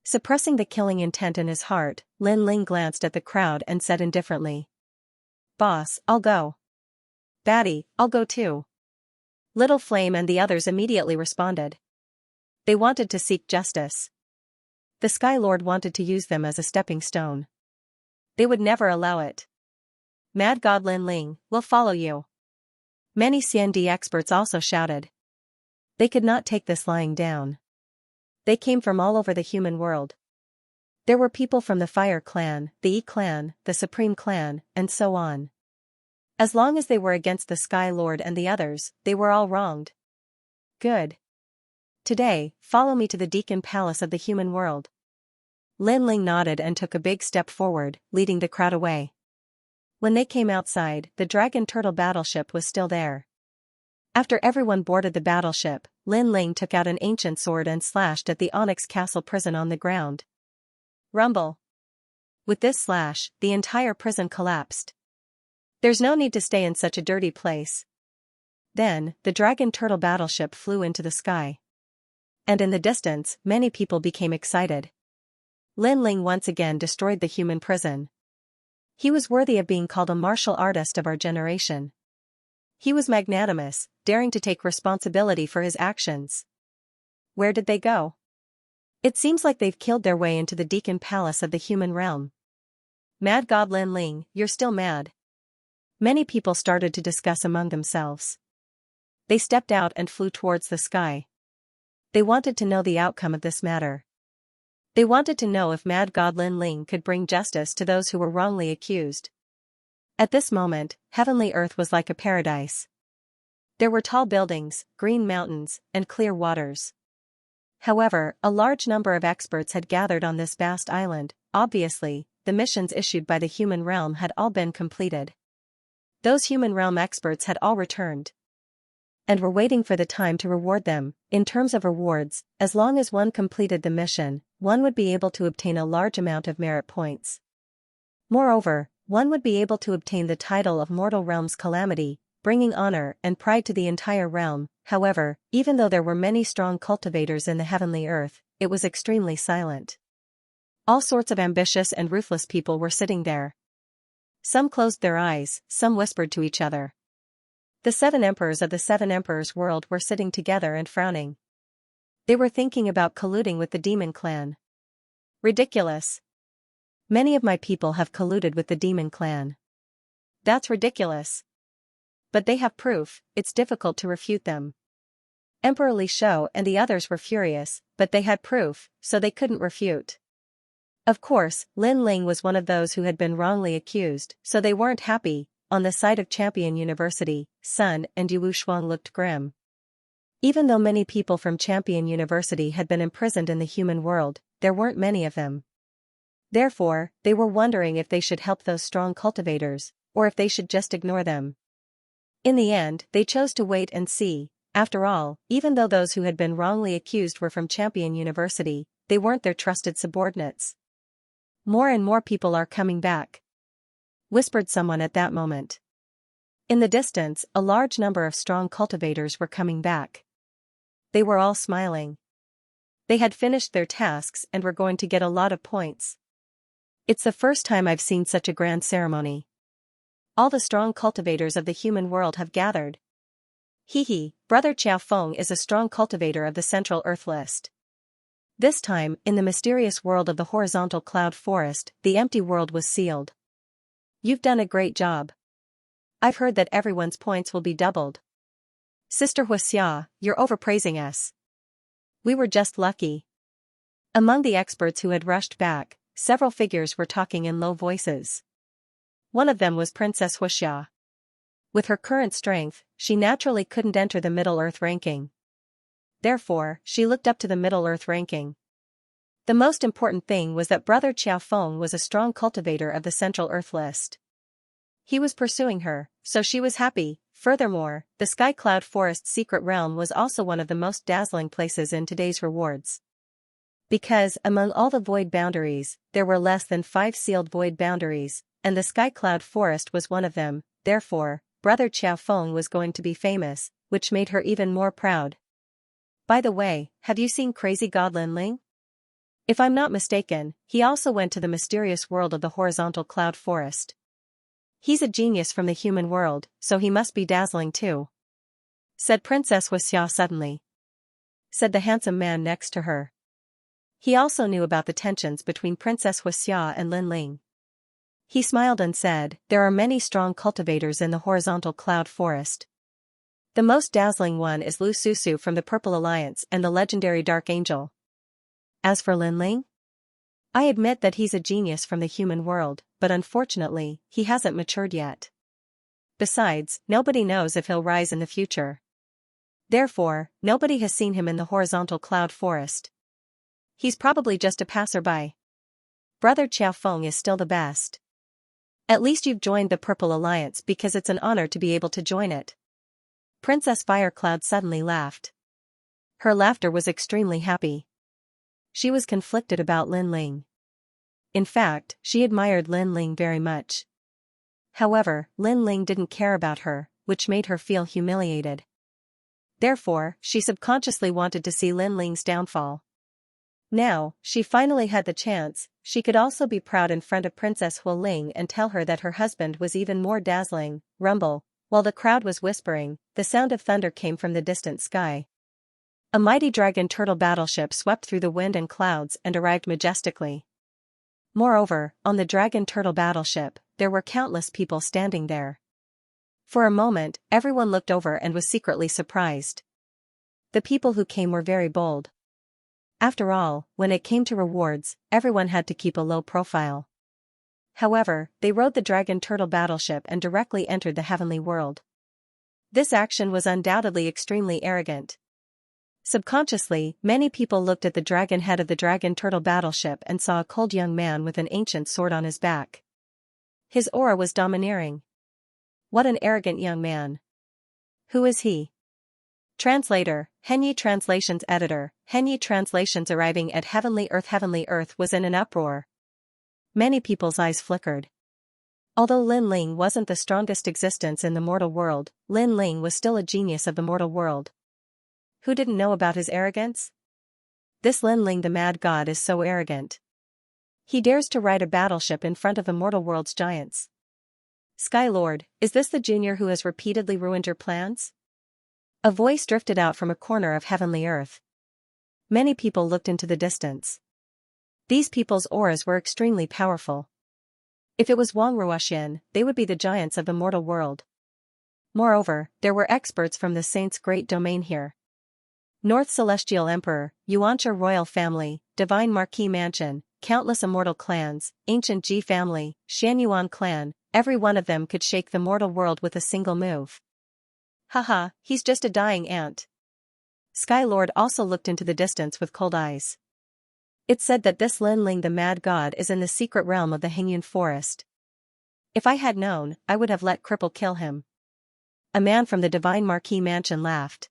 Suppressing the killing intent in his heart, Lin Ling glanced at the crowd and said indifferently. Boss, I'll go. Batty, I'll go too. Little Flame and the others immediately responded. They wanted to seek justice. The Sky Lord wanted to use them as a stepping stone. They would never allow it. Mad God Lin Ling, we'll follow you. Many CND experts also shouted. They could not take this lying down. They came from all over the human world. There were people from the Fire Clan, the E Clan, the Supreme Clan, and so on. As long as they were against the Sky Lord and the others, they were all wronged. Good. Today, follow me to the Deacon Palace of the human world. Lin Ling nodded and took a big step forward, leading the crowd away. When they came outside, the Dragon Turtle battleship was still there. After everyone boarded the battleship, Lin Ling took out an ancient sword and slashed at the Onyx Castle prison on the ground. Rumble. With this slash, the entire prison collapsed. There's no need to stay in such a dirty place. Then, the Dragon Turtle battleship flew into the sky. And in the distance, many people became excited. Lin Ling once again destroyed the human prison. He was worthy of being called a martial artist of our generation. He was magnanimous, daring to take responsibility for his actions. Where did they go? It seems like they've killed their way into the Deacon Palace of the human realm. Mad God Lin Ling, you're still mad. Many people started to discuss among themselves. They stepped out and flew towards the sky. They wanted to know the outcome of this matter. They wanted to know if Mad God Lin Ling could bring justice to those who were wrongly accused. At this moment, heavenly earth was like a paradise. There were tall buildings, green mountains, and clear waters. However, a large number of experts had gathered on this vast island. Obviously, the missions issued by the human realm had all been completed. Those human realm experts had all returned. And were waiting for the time to reward them. In terms of rewards, as long as one completed the mission, one would be able to obtain a large amount of merit points. Moreover, one would be able to obtain the title of Mortal Realm's Calamity, bringing honor and pride to the entire realm. However, even though there were many strong cultivators in the heavenly earth, it was extremely silent. All sorts of ambitious and ruthless people were sitting there. Some closed their eyes, some whispered to each other. The 7 emperors of the 7 emperors world were sitting together and frowning. They were thinking about colluding with the Demon Clan. Ridiculous. Many of my people have colluded with the Demon Clan. That's ridiculous. But they have proof, it's difficult to refute them. Emperor Li Shou and the others were furious, but they had proof, so they couldn't refute. Of course, Lin Ling was one of those who had been wrongly accused, so they weren't happy. On the side of Champion University, Sun and Yu Shuang looked grim. Even though many people from Champion University had been imprisoned in the human world, there weren't many of them. Therefore, they were wondering if they should help those strong cultivators, or if they should just ignore them. In the end, they chose to wait and see. After all, even though those who had been wrongly accused were from Champion University, they weren't their trusted subordinates. More and more people are coming back, whispered someone at that moment. In the distance, a large number of strong cultivators were coming back. They were all smiling. They had finished their tasks and were going to get a lot of points. It's the first time I've seen such a grand ceremony. All the strong cultivators of the human world have gathered. Hee, Brother Chiao Feng is a strong cultivator of the Central Earth list. This time, in the mysterious world of the horizontal cloud forest, the empty world was sealed. You've done a great job. I've heard that everyone's points will be doubled. Sister Xianxia, you're overpraising us. We were just lucky. Among the experts who had rushed back, several figures were talking in low voices. One of them was Princess Xianxia. With her current strength, she naturally couldn't enter the Middle Earth ranking. Therefore, she looked up to the Middle Earth ranking. The most important thing was that Brother Chiao Feng was a strong cultivator of the Central Earth list. He was pursuing her, so she was happy. Furthermore, the Sky Cloud Forest Secret Realm was also one of the most dazzling places in today's rewards. Because, among all the void boundaries, there were less than 5 sealed void boundaries, and the Sky Cloud Forest was one of them. Therefore, Brother Chiao Feng was going to be famous, which made her even more proud. By the way, have you seen Crazy God Lin Ling? If I'm not mistaken, he also went to the mysterious world of the horizontal cloud forest. He's a genius from the human world, so he must be dazzling too, said Princess Xianxia suddenly. Said the handsome man next to her. He also knew about the tensions between Princess Xianxia and Lin Ling. He smiled and said, there are many strong cultivators in the horizontal cloud forest. The most dazzling one is Lu Susu from the Purple Alliance and the legendary Dark Angel. As for Lin Ling, I admit that he's a genius from the human world, but unfortunately, he hasn't matured yet. Besides, nobody knows if he'll rise in the future. Therefore, nobody has seen him in the horizontal cloud forest. He's probably just a passerby. Brother Chiao Feng is still the best. At least you've joined the Purple Alliance because it's an honor to be able to join it. Princess Firecloud suddenly laughed. Her laughter was extremely happy. She was conflicted about Lin Ling. In fact, she admired Lin Ling very much. However, Lin Ling didn't care about her, which made her feel humiliated. Therefore, she subconsciously wanted to see Lin Ling's downfall. Now, she finally had the chance. She could also be proud in front of Princess Hu Ling and tell her that her husband was even more dazzling. Rumble. While the crowd was whispering, the sound of thunder came from the distant sky. A mighty dragon turtle battleship swept through the wind and clouds and arrived majestically. Moreover, on the dragon turtle battleship, there were countless people standing there. For a moment, everyone looked over and was secretly surprised. The people who came were very bold. After all, when it came to rewards, everyone had to keep a low profile. However, they rode the dragon turtle battleship and directly entered the heavenly world. This action was undoubtedly extremely arrogant. Subconsciously, many people looked at the dragon head of the dragon turtle battleship and saw a cold young man with an ancient sword on his back. His aura was domineering. What an arrogant young man. Who is he? Translator, Henyi Translations Editor, Henyi Translations arriving at Heavenly Earth was in an uproar. Many people's eyes flickered. Although Lin Ling wasn't the strongest existence in the mortal world, Lin Ling was still a genius of the mortal world. Who didn't know about his arrogance? This Lin Ling the mad god is so arrogant. He dares to ride a battleship in front of the mortal world's giants. Sky Lord, is this the junior who has repeatedly ruined your plans? A voice drifted out from a corner of Heavenly Earth. Many people looked into the distance. These people's auras were extremely powerful. If it was Wang Ruoxian, they would be the giants of the mortal world. Moreover, there were experts from the Saint's great domain here. North Celestial Emperor, Xianxia Royal Family, Divine Marquis Mansion, countless immortal clans, Ancient Ji Family, Xianyuan Clan, every one of them could shake the mortal world with a single move. Haha, he's just a dying ant. Sky Lord also looked into the distance with cold eyes. It's said that this Lin Ling the mad god is in the secret realm of the Hengyun forest. If I had known, I would have let Cripple kill him. A man from the Divine Marquis Mansion laughed.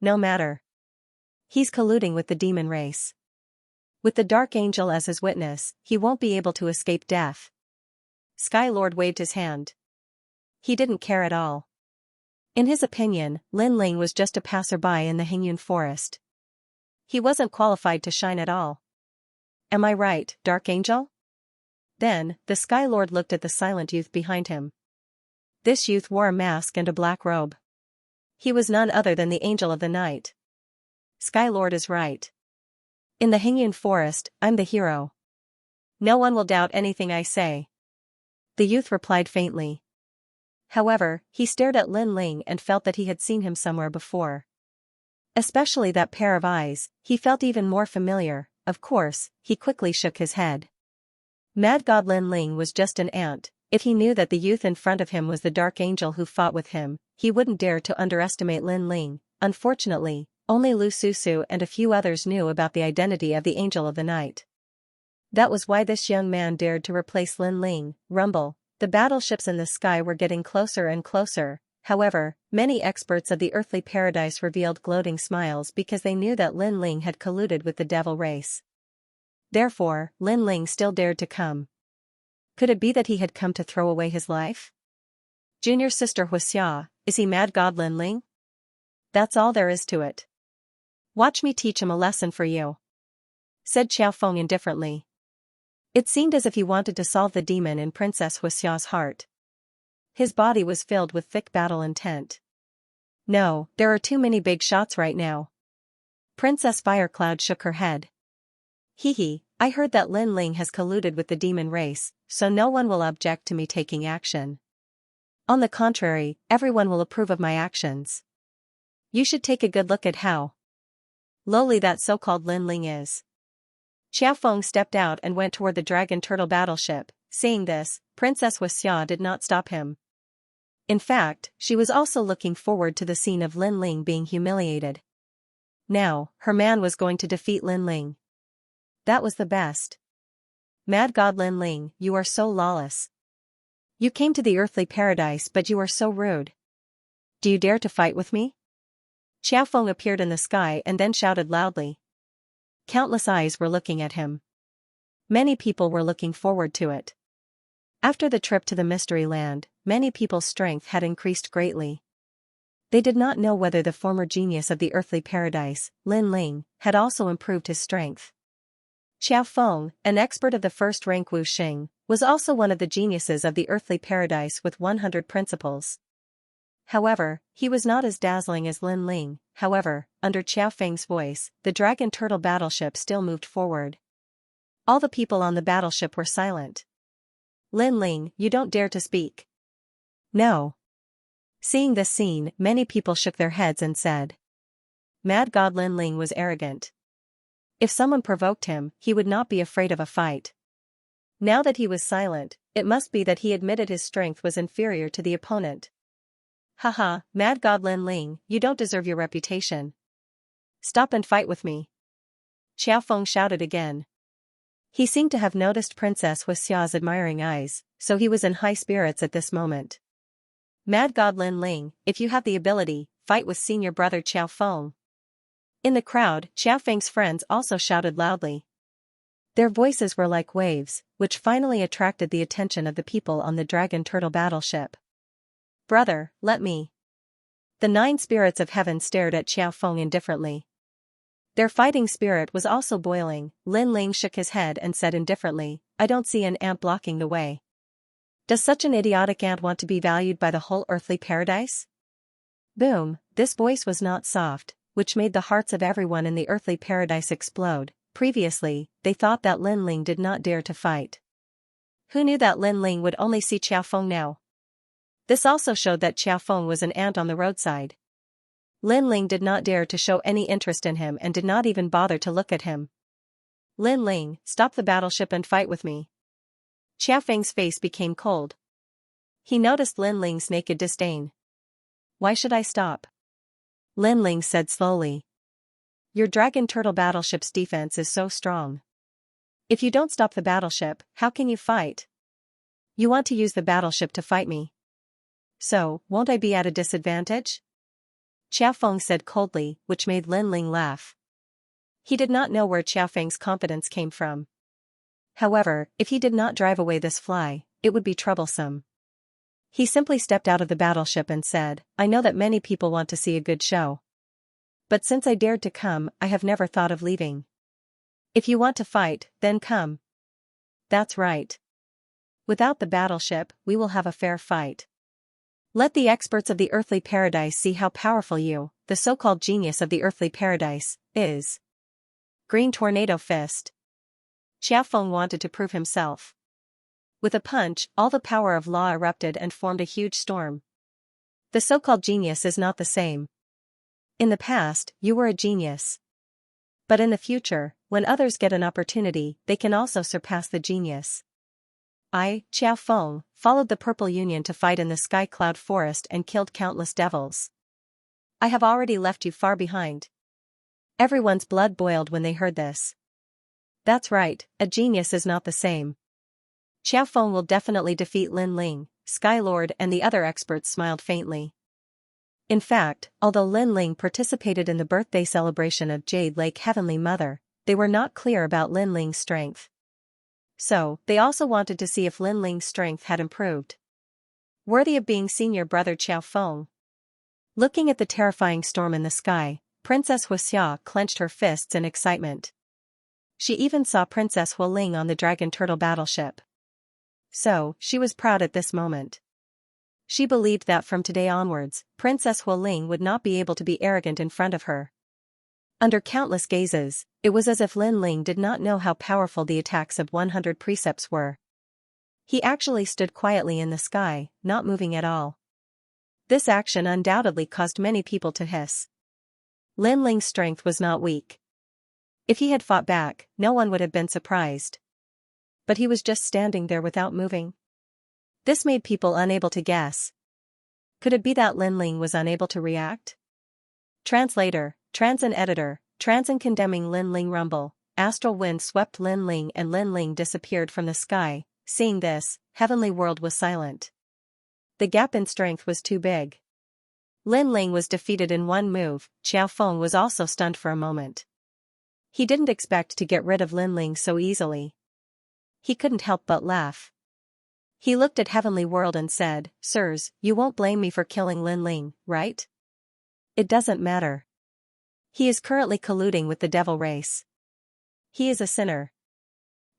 No matter. He's colluding with the demon race. With the Dark Angel as his witness, he won't be able to escape death. Sky Lord waved his hand. He didn't care at all. In his opinion, Lin Ling was just a passerby in the Hengyun forest. He wasn't qualified to shine at all. Am I right, Dark Angel? Then, the Sky Lord looked at the silent youth behind him. This youth wore a mask and a black robe. He was none other than the Angel of the Night. Sky Lord is right. In the Hengyun forest, I'm the hero. No one will doubt anything I say. The youth replied faintly. However, he stared at Lin Ling and felt that he had seen him somewhere before. Especially that pair of eyes, he felt even more familiar. Of course, he quickly shook his head. Mad God Lin Ling was just an ant. If he knew that the youth in front of him was the Dark Angel who fought with him, he wouldn't dare to underestimate Lin Ling. Unfortunately, only Lu Susu and a few others knew about the identity of the Angel of the Night. That was why this young man dared to replace Lin Ling. Rumble. The battleships in the sky were getting closer and closer. However, many experts of the earthly paradise revealed gloating smiles because they knew that Lin Ling had colluded with the devil race. Therefore, Lin Ling still dared to come. Could it be that he had come to throw away his life? Junior sister Xianxia, is he mad god Lin Ling? That's all there is to it. Watch me teach him a lesson for you, said Xiaofeng indifferently. It seemed as if he wanted to solve the demon in Princess Xia's heart. His body was filled with thick battle intent. No, there are too many big shots right now. Princess Firecloud shook her head. Hee, I heard that Lin Ling has colluded with the demon race, so no one will object to me taking action. On the contrary, everyone will approve of my actions. You should take a good look at how lowly that so-called Lin Ling is. Xiaofeng stepped out and went toward the dragon turtle battleship. Seeing this, Princess Xia did not stop him. In fact, she was also looking forward to the scene of Lin Ling being humiliated. Now, her man was going to defeat Lin Ling. That was the best. Mad God Lin Ling, you are so lawless. You came to the earthly paradise but you are so rude. Do you dare to fight with me? Xiaofeng appeared in the sky and then shouted loudly. Countless eyes were looking at him. Many people were looking forward to it. After the trip to the Mystery Land, many people's strength had increased greatly. They did not know whether the former genius of the earthly paradise, Lin Ling, had also improved his strength. Xiaofeng, an expert of the first rank Wu Xing, was also one of the geniuses of the earthly paradise with 100 principles. However, he was not as dazzling as Lin Ling. However, under Xiaofeng's voice, the dragon turtle battleship still moved forward. All the people on the battleship were silent. Lin Ling, you don't dare to speak. No. Seeing this scene, many people shook their heads and said. Mad God Lin Ling was arrogant. If someone provoked him, he would not be afraid of a fight. Now that he was silent, it must be that he admitted his strength was inferior to the opponent. Haha, Mad God Lin Ling, you don't deserve your reputation. Stop and fight with me. Xiaofeng shouted again. He seemed to have noticed Princess Xia's admiring eyes, so he was in high spirits at this moment. Mad God Lin Ling, if you have the ability, fight with senior brother Xiaofeng. In the crowd, Xiaofeng's friends also shouted loudly. Their voices were like waves, which finally attracted the attention of the people on the dragon turtle battleship. Brother, let me. The 9 spirits of heaven stared at Xiaofeng indifferently. Their fighting spirit was also boiling. Lin Ling shook his head and said indifferently, I don't see an ant blocking the way. Does such an idiotic ant want to be valued by the whole earthly paradise? Boom, this voice was not soft, which made the hearts of everyone in the earthly paradise explode. Previously, they thought that Lin Ling did not dare to fight. Who knew that Lin Ling would only see Xiaofeng now? This also showed that Xiaofeng was an ant on the roadside. Lin Ling did not dare to show any interest in him and did not even bother to look at him. Lin Ling, stop the battleship and fight with me. Xiao Feng's face became cold. He noticed Lin Ling's naked disdain. Why should I stop? Lin Ling said slowly. Your dragon turtle battleship's defense is so strong. If you don't stop the battleship, how can you fight? You want to use the battleship to fight me. So, won't I be at a disadvantage? Xiao Feng said coldly, which made Lin Ling laugh. He did not know where Xiao Feng's confidence came from. However, if he did not drive away this fly, it would be troublesome. He simply stepped out of the battleship and said, I know that many people want to see a good show. But since I dared to come, I have never thought of leaving. If you want to fight, then come. That's right. Without the battleship, we will have a fair fight. Let the experts of the earthly paradise see how powerful you, the so-called genius of the earthly paradise, is. Green Tornado Fist. Xiao Feng wanted to prove himself. With a punch, all the power of law erupted and formed a huge storm. The so-called genius is not the same. In the past, you were a genius. But in the future, when others get an opportunity, they can also surpass the genius. I, Xiao Feng, followed the Purple Union to fight in the Sky Cloud Forest and killed countless devils. I have already left you far behind. Everyone's blood boiled when they heard this. That's right, a genius is not the same. Xiao Feng will definitely defeat Lin Ling, Sky Lord and the other experts smiled faintly. In fact, although Lin Ling participated in the birthday celebration of Jade Lake Heavenly Mother, they were not clear about Lin Ling's strength. So, they also wanted to see if Lin Ling's strength had improved. Worthy of being senior brother Xiao Feng. Looking at the terrifying storm in the sky, Princess Xianxia clenched her fists in excitement. She even saw Princess Hualing on the Dragon Turtle battleship. So, she was proud at this moment. She believed that from today onwards, Princess Hualing would not be able to be arrogant in front of her. Under countless gazes, it was as if Lin Ling did not know how powerful the attacks of 100 precepts were. He actually stood quietly in the sky, not moving at all. This action undoubtedly caused many people to hiss. Lin Ling's strength was not weak. If he had fought back, no one would have been surprised. But he was just standing there without moving. This made people unable to guess. Could it be that Lin Ling was unable to react? Translator, Transin Editor, Transin condemning Lin Ling rumble, astral wind swept Lin Ling and Lin Ling disappeared from the sky. Seeing this, heavenly world was silent. The gap in strength was too big. Lin Ling was defeated in one move. Xiao Feng was also stunned for a moment. He didn't expect to get rid of Lin Ling so easily. He couldn't help but laugh. He looked at Heavenly World and said, Sirs, you won't blame me for killing Lin Ling, right? It doesn't matter. He is currently colluding with the devil race. He is a sinner.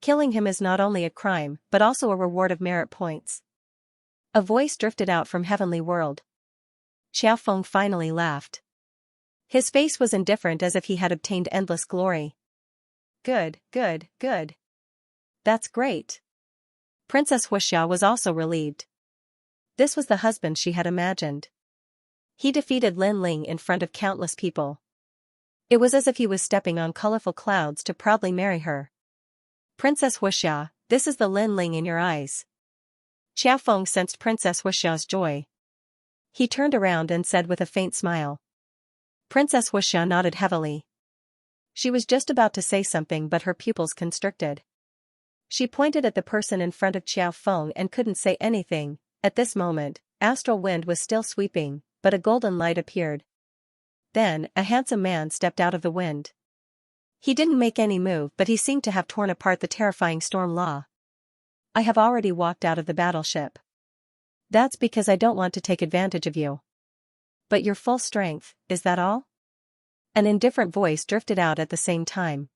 Killing him is not only a crime, but also a reward of merit points. A voice drifted out from Heavenly World. Xiao Feng finally laughed. His face was indifferent as if he had obtained endless glory. Good, good, good. That's great. Princess Wuxia was also relieved. This was the husband she had imagined. He defeated Lin Ling in front of countless people. It was as if he was stepping on colorful clouds to proudly marry her. Princess Wuxia, this is the Lin Ling in your eyes. Xiao Feng sensed Princess Wuxia's joy. He turned around and said with a faint smile. Princess Wuxia nodded heavily. She was just about to say something but her pupils constricted. She pointed at the person in front of Xiao Feng and couldn't say anything. At this moment, astral wind was still sweeping, but a golden light appeared. Then, a handsome man stepped out of the wind. He didn't make any move but he seemed to have torn apart the terrifying storm law. I have already walked out of the battleship. That's because I don't want to take advantage of you. But your full strength, is that all? An indifferent voice drifted out at the same time.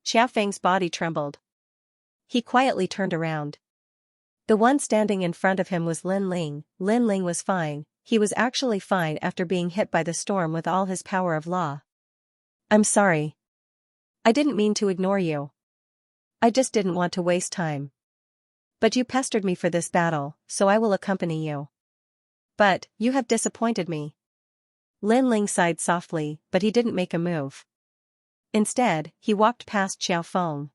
Xiao Feng's body trembled. He quietly turned around. The one standing in front of him was Lin Ling. Lin Ling was fine. He was actually fine after being hit by the storm with all his power of law. I'm sorry. I didn't mean to ignore you. I just didn't want to waste time. But you pestered me for this battle, so I will accompany you. But, you have disappointed me. Lin Ling sighed softly, but he didn't make a move. Instead, he walked past Xiao Feng.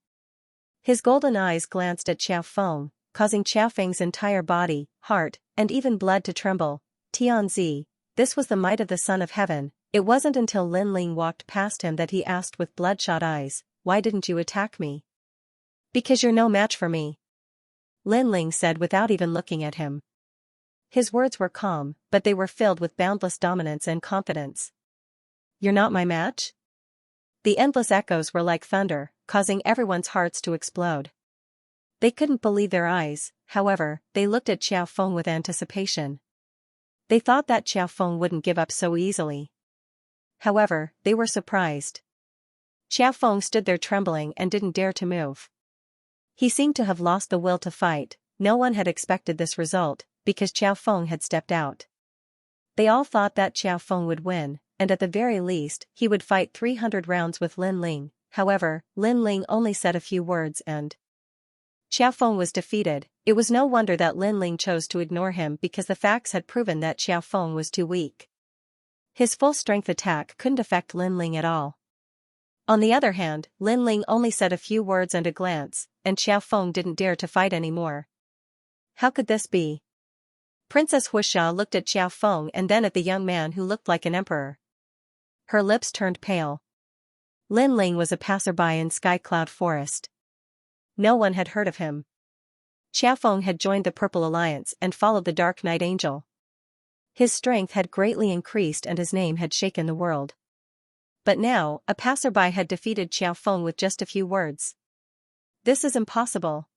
His golden eyes glanced at Xiao Feng, causing Xiao Feng's entire body, heart, and even blood to tremble. Tianzi, this was the might of the Son of Heaven. It wasn't until Lin Ling walked past him that he asked with bloodshot eyes, "Why didn't you attack me?" "Because you're no match for me," Lin Ling said without even looking at him. His words were calm, but they were filled with boundless dominance and confidence. "You're not my match?" The endless echoes were like thunder, causing everyone's hearts to explode. They couldn't believe their eyes, however, they looked at Xiao Feng with anticipation. They thought that Xiao Feng wouldn't give up so easily. However, they were surprised. Xiao Feng stood there trembling and didn't dare to move. He seemed to have lost the will to fight. No one had expected this result, because Xiao Feng had stepped out. They all thought that Xiao Feng would win, and at the very least, he would fight 300 rounds with Lin Ling. However, Lin Ling only said a few words and Xiao Feng was defeated. It was no wonder that Lin Ling chose to ignore him because the facts had proven that Xiao Feng was too weak. His full-strength attack couldn't affect Lin Ling at all. On the other hand, Lin Ling only said a few words and a glance, and Xiao Feng didn't dare to fight anymore. How could this be? Princess Huixia looked at Xiao Feng and then at the young man who looked like an emperor. Her lips turned pale. Lin Ling was a passerby in Sky Cloud Forest. No one had heard of him. Xiao Feng had joined the Purple Alliance and followed the Dark Knight Angel. His strength had greatly increased and his name had shaken the world. But now, a passerby had defeated Xiao Feng with just a few words. This is impossible.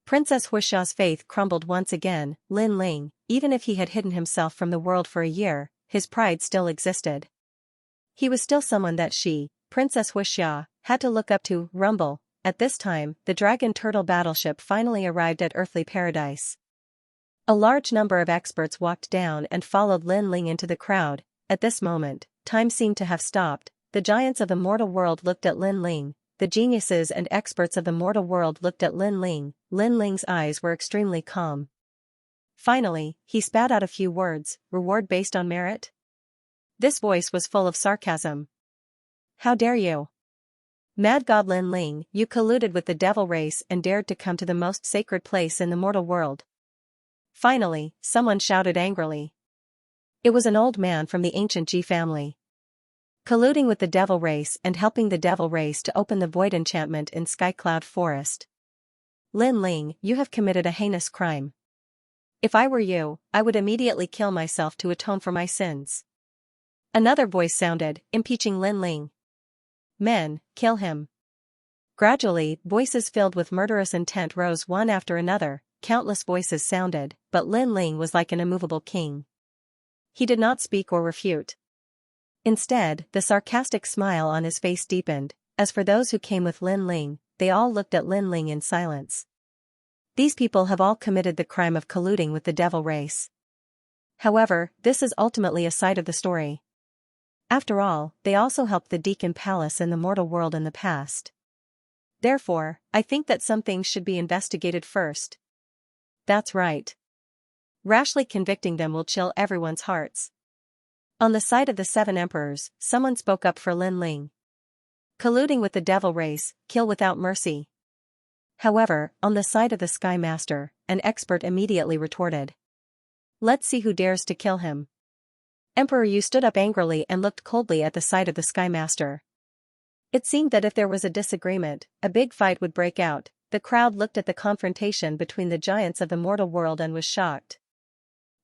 Princess Huixia's faith crumbled once again. Lin Ling, even if he had hidden himself from the world for a year, his pride still existed. He was still someone that she, Princess Huixia, had to look up to. Rumble. At this time, the Dragon Turtle battleship finally arrived at Earthly Paradise. A large number of experts walked down and followed Lin Ling into the crowd. At this moment, time seemed to have stopped. The giants of the mortal world looked at Lin Ling. The geniuses and experts of the mortal world looked at Lin Ling. Lin Ling's eyes were extremely calm. Finally, he spat out a few words. "Reward based on merit?" This voice was full of sarcasm. "How dare you? Mad God Lin Ling, you colluded with the devil race and dared to come to the most sacred place in the mortal world." Finally, someone shouted angrily. It was an old man from the ancient Ji family. Colluding with the devil race and helping the devil race to open the void enchantment in Sky Cloud Forest. Lin Ling, you have committed a heinous crime. If I were you, I would immediately kill myself to atone for my sins. Another voice sounded, impeaching Lin Ling. Men, kill him. Gradually, voices filled with murderous intent rose one after another. Countless voices sounded, but Lin Ling was like an immovable king. He did not speak or refute. Instead, the sarcastic smile on his face deepened. As for those who came with Lin Ling, they all looked at Lin Ling in silence. These people have all committed the crime of colluding with the devil race. However, this is ultimately a side of the story. After all, they also helped the Deacon Palace in the mortal world in the past. Therefore, I think that some things should be investigated first. That's right. Rashly convicting them will chill everyone's hearts. On the side of the 7 emperors, someone spoke up for Lin Ling. Colluding with the devil race, kill without mercy. However, on the side of the Sky Master, an expert immediately retorted. Let's see who dares to kill him. Emperor Yu stood up angrily and looked coldly at the side of the Sky Master. It seemed that if there was a disagreement, a big fight would break out. The crowd looked at the confrontation between the giants of the mortal world and was shocked.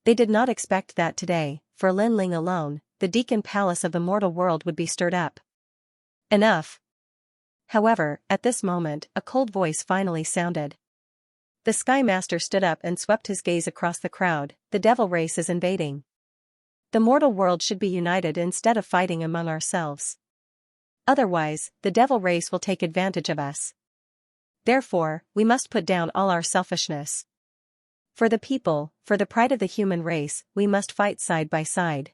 They did not expect that today, for Lin Ling alone, the Deacon Palace of the mortal world would be stirred up. Enough. However, at this moment, a cold voice finally sounded. The Sky Master stood up and swept his gaze across the crowd. The devil race is invading. The mortal world should be united instead of fighting among ourselves. Otherwise, the devil race will take advantage of us. Therefore, we must put down all our selfishness. For the people, for the pride of the human race, we must fight side by side.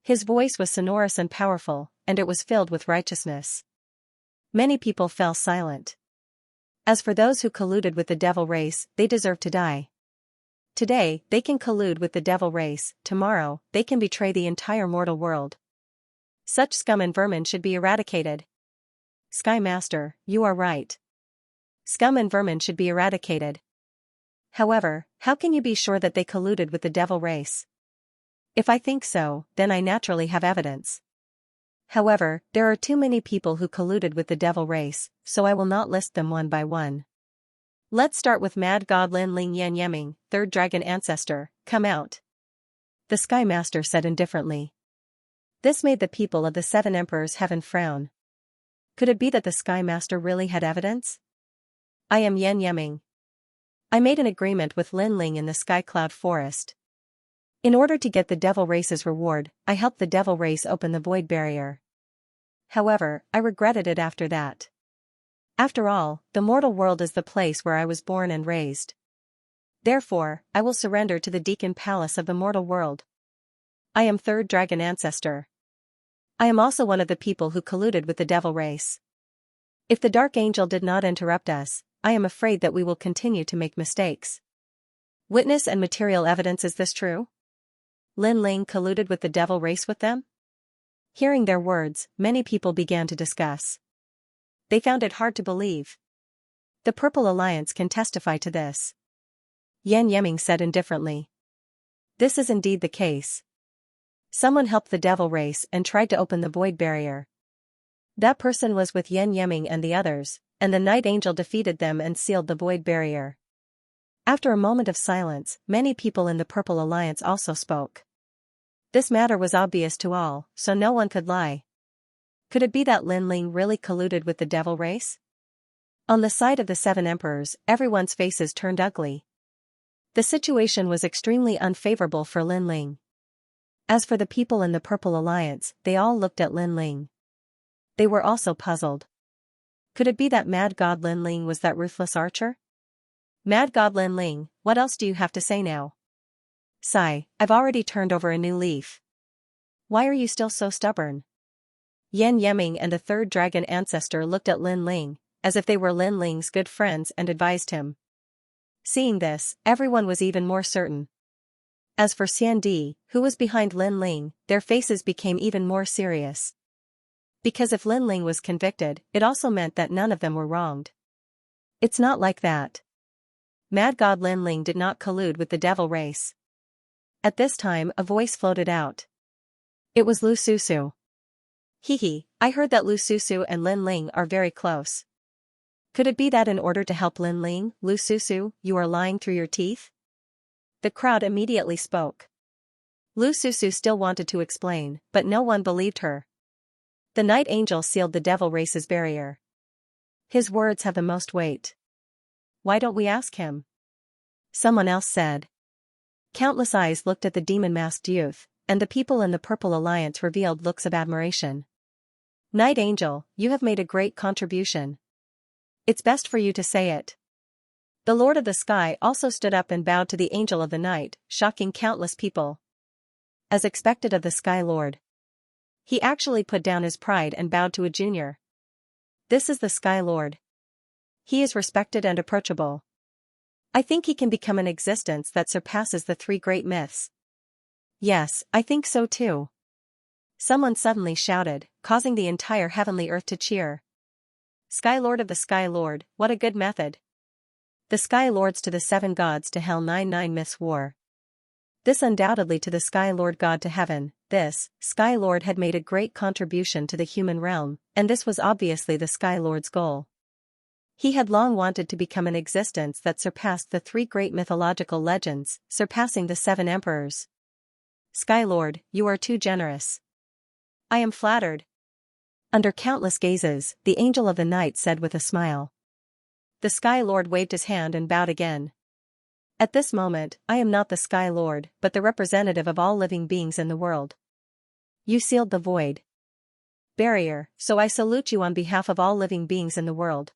His voice was sonorous and powerful, and it was filled with righteousness. Many people fell silent. As for those who colluded with the devil race, they deserve to die. Today, they can collude with the devil race, tomorrow, they can betray the entire mortal world. Such scum and vermin should be eradicated. Sky Master, you are right. Scum and vermin should be eradicated. However, how can you be sure that they colluded with the devil race? If I think so, then I naturally have evidence. However, there are too many people who colluded with the devil race, so I will not list them one by one. Let's start with Mad God Lin Ling Yan Yeming, third dragon ancestor, come out. The Sky Master said indifferently. This made the people of the Seven Emperors Heaven frown. Could it be that the Sky Master really had evidence? I am Yan Yeming. I made an agreement with Lin Ling in the Sky Cloud Forest. In order to get the devil race's reward, I helped the devil race open the void barrier. However, I regretted it after that. After all, the mortal world is the place where I was born and raised. Therefore, I will surrender to the Deacon Palace of the mortal world. I am third dragon ancestor. I am also one of the people who colluded with the devil race. If the Dark Angel did not interrupt us, I am afraid that we will continue to make mistakes. Witness and material evidence, is this true? Lin Ling colluded with the devil race with them? Hearing their words, many people began to discuss. They found it hard to believe. The Purple Alliance can testify to this. Yan Yeming said indifferently. This is indeed the case. Someone helped the devil race and tried to open the void barrier. That person was with Yan Yeming and the others, and the Night Angel defeated them and sealed the void barrier. After a moment of silence, many people in the Purple Alliance also spoke. This matter was obvious to all, so no one could lie. Could it be that Lin Ling really colluded with the devil race? On the side of the Seven Emperors, everyone's faces turned ugly. The situation was extremely unfavorable for Lin Ling. As for the people in the Purple Alliance, they all looked at Lin Ling. They were also puzzled. Could it be that Mad God Lin Ling was that ruthless archer? Mad God Lin Ling, what else do you have to say now? Sigh, I've already turned over a new leaf. Why are you still so stubborn? Yan Yeming and the third dragon ancestor looked at Lin Ling, as if they were Lin Ling's good friends, and advised him. Seeing this, everyone was even more certain. As for Xian Di, who was behind Lin Ling, their faces became even more serious. Because if Lin Ling was convicted, it also meant that none of them were wronged. It's not like that. Mad God Lin Ling did not collude with the devil race. At this time, a voice floated out. It was Lu Susu. Hehe, I heard that Lu Susu and Lin Ling are very close. Could it be that in order to help Lin Ling, Lu Susu, you are lying through your teeth? The crowd immediately spoke. Lu Susu still wanted to explain, but no one believed her. The Night Angel sealed the devil race's barrier. His words have the most weight. Why don't we ask him? Someone else said. Countless eyes looked at the demon-masked youth, and the people in the Purple Alliance revealed looks of admiration. Night Angel, you have made a great contribution. It's best for you to say it. The Lord of the Sky also stood up and bowed to the Angel of the Night, shocking countless people. As expected of the Sky Lord. He actually put down his pride and bowed to a junior. This is the Sky Lord. He is respected and approachable. I think he can become an existence that surpasses the three great myths. Yes, I think so too. Someone suddenly shouted, causing the entire heavenly earth to cheer. Sky Lord of the Sky Lord, what a good method. The Sky Lords to the seven gods to hell 9 myths war. This undoubtedly to the Sky Lord God to heaven. This, Sky Lord had made a great contribution to the human realm, and this was obviously the Sky Lord's goal. He had long wanted to become an existence that surpassed the three great mythological legends, surpassing the seven emperors. Sky Lord, you are too generous. I am flattered. Under countless gazes, the Angel of the Night said with a smile. The Sky Lord waved his hand and bowed again. At this moment, I am not the Sky Lord, but the representative of all living beings in the world. You sealed the void barrier, so I salute you on behalf of all living beings in the world.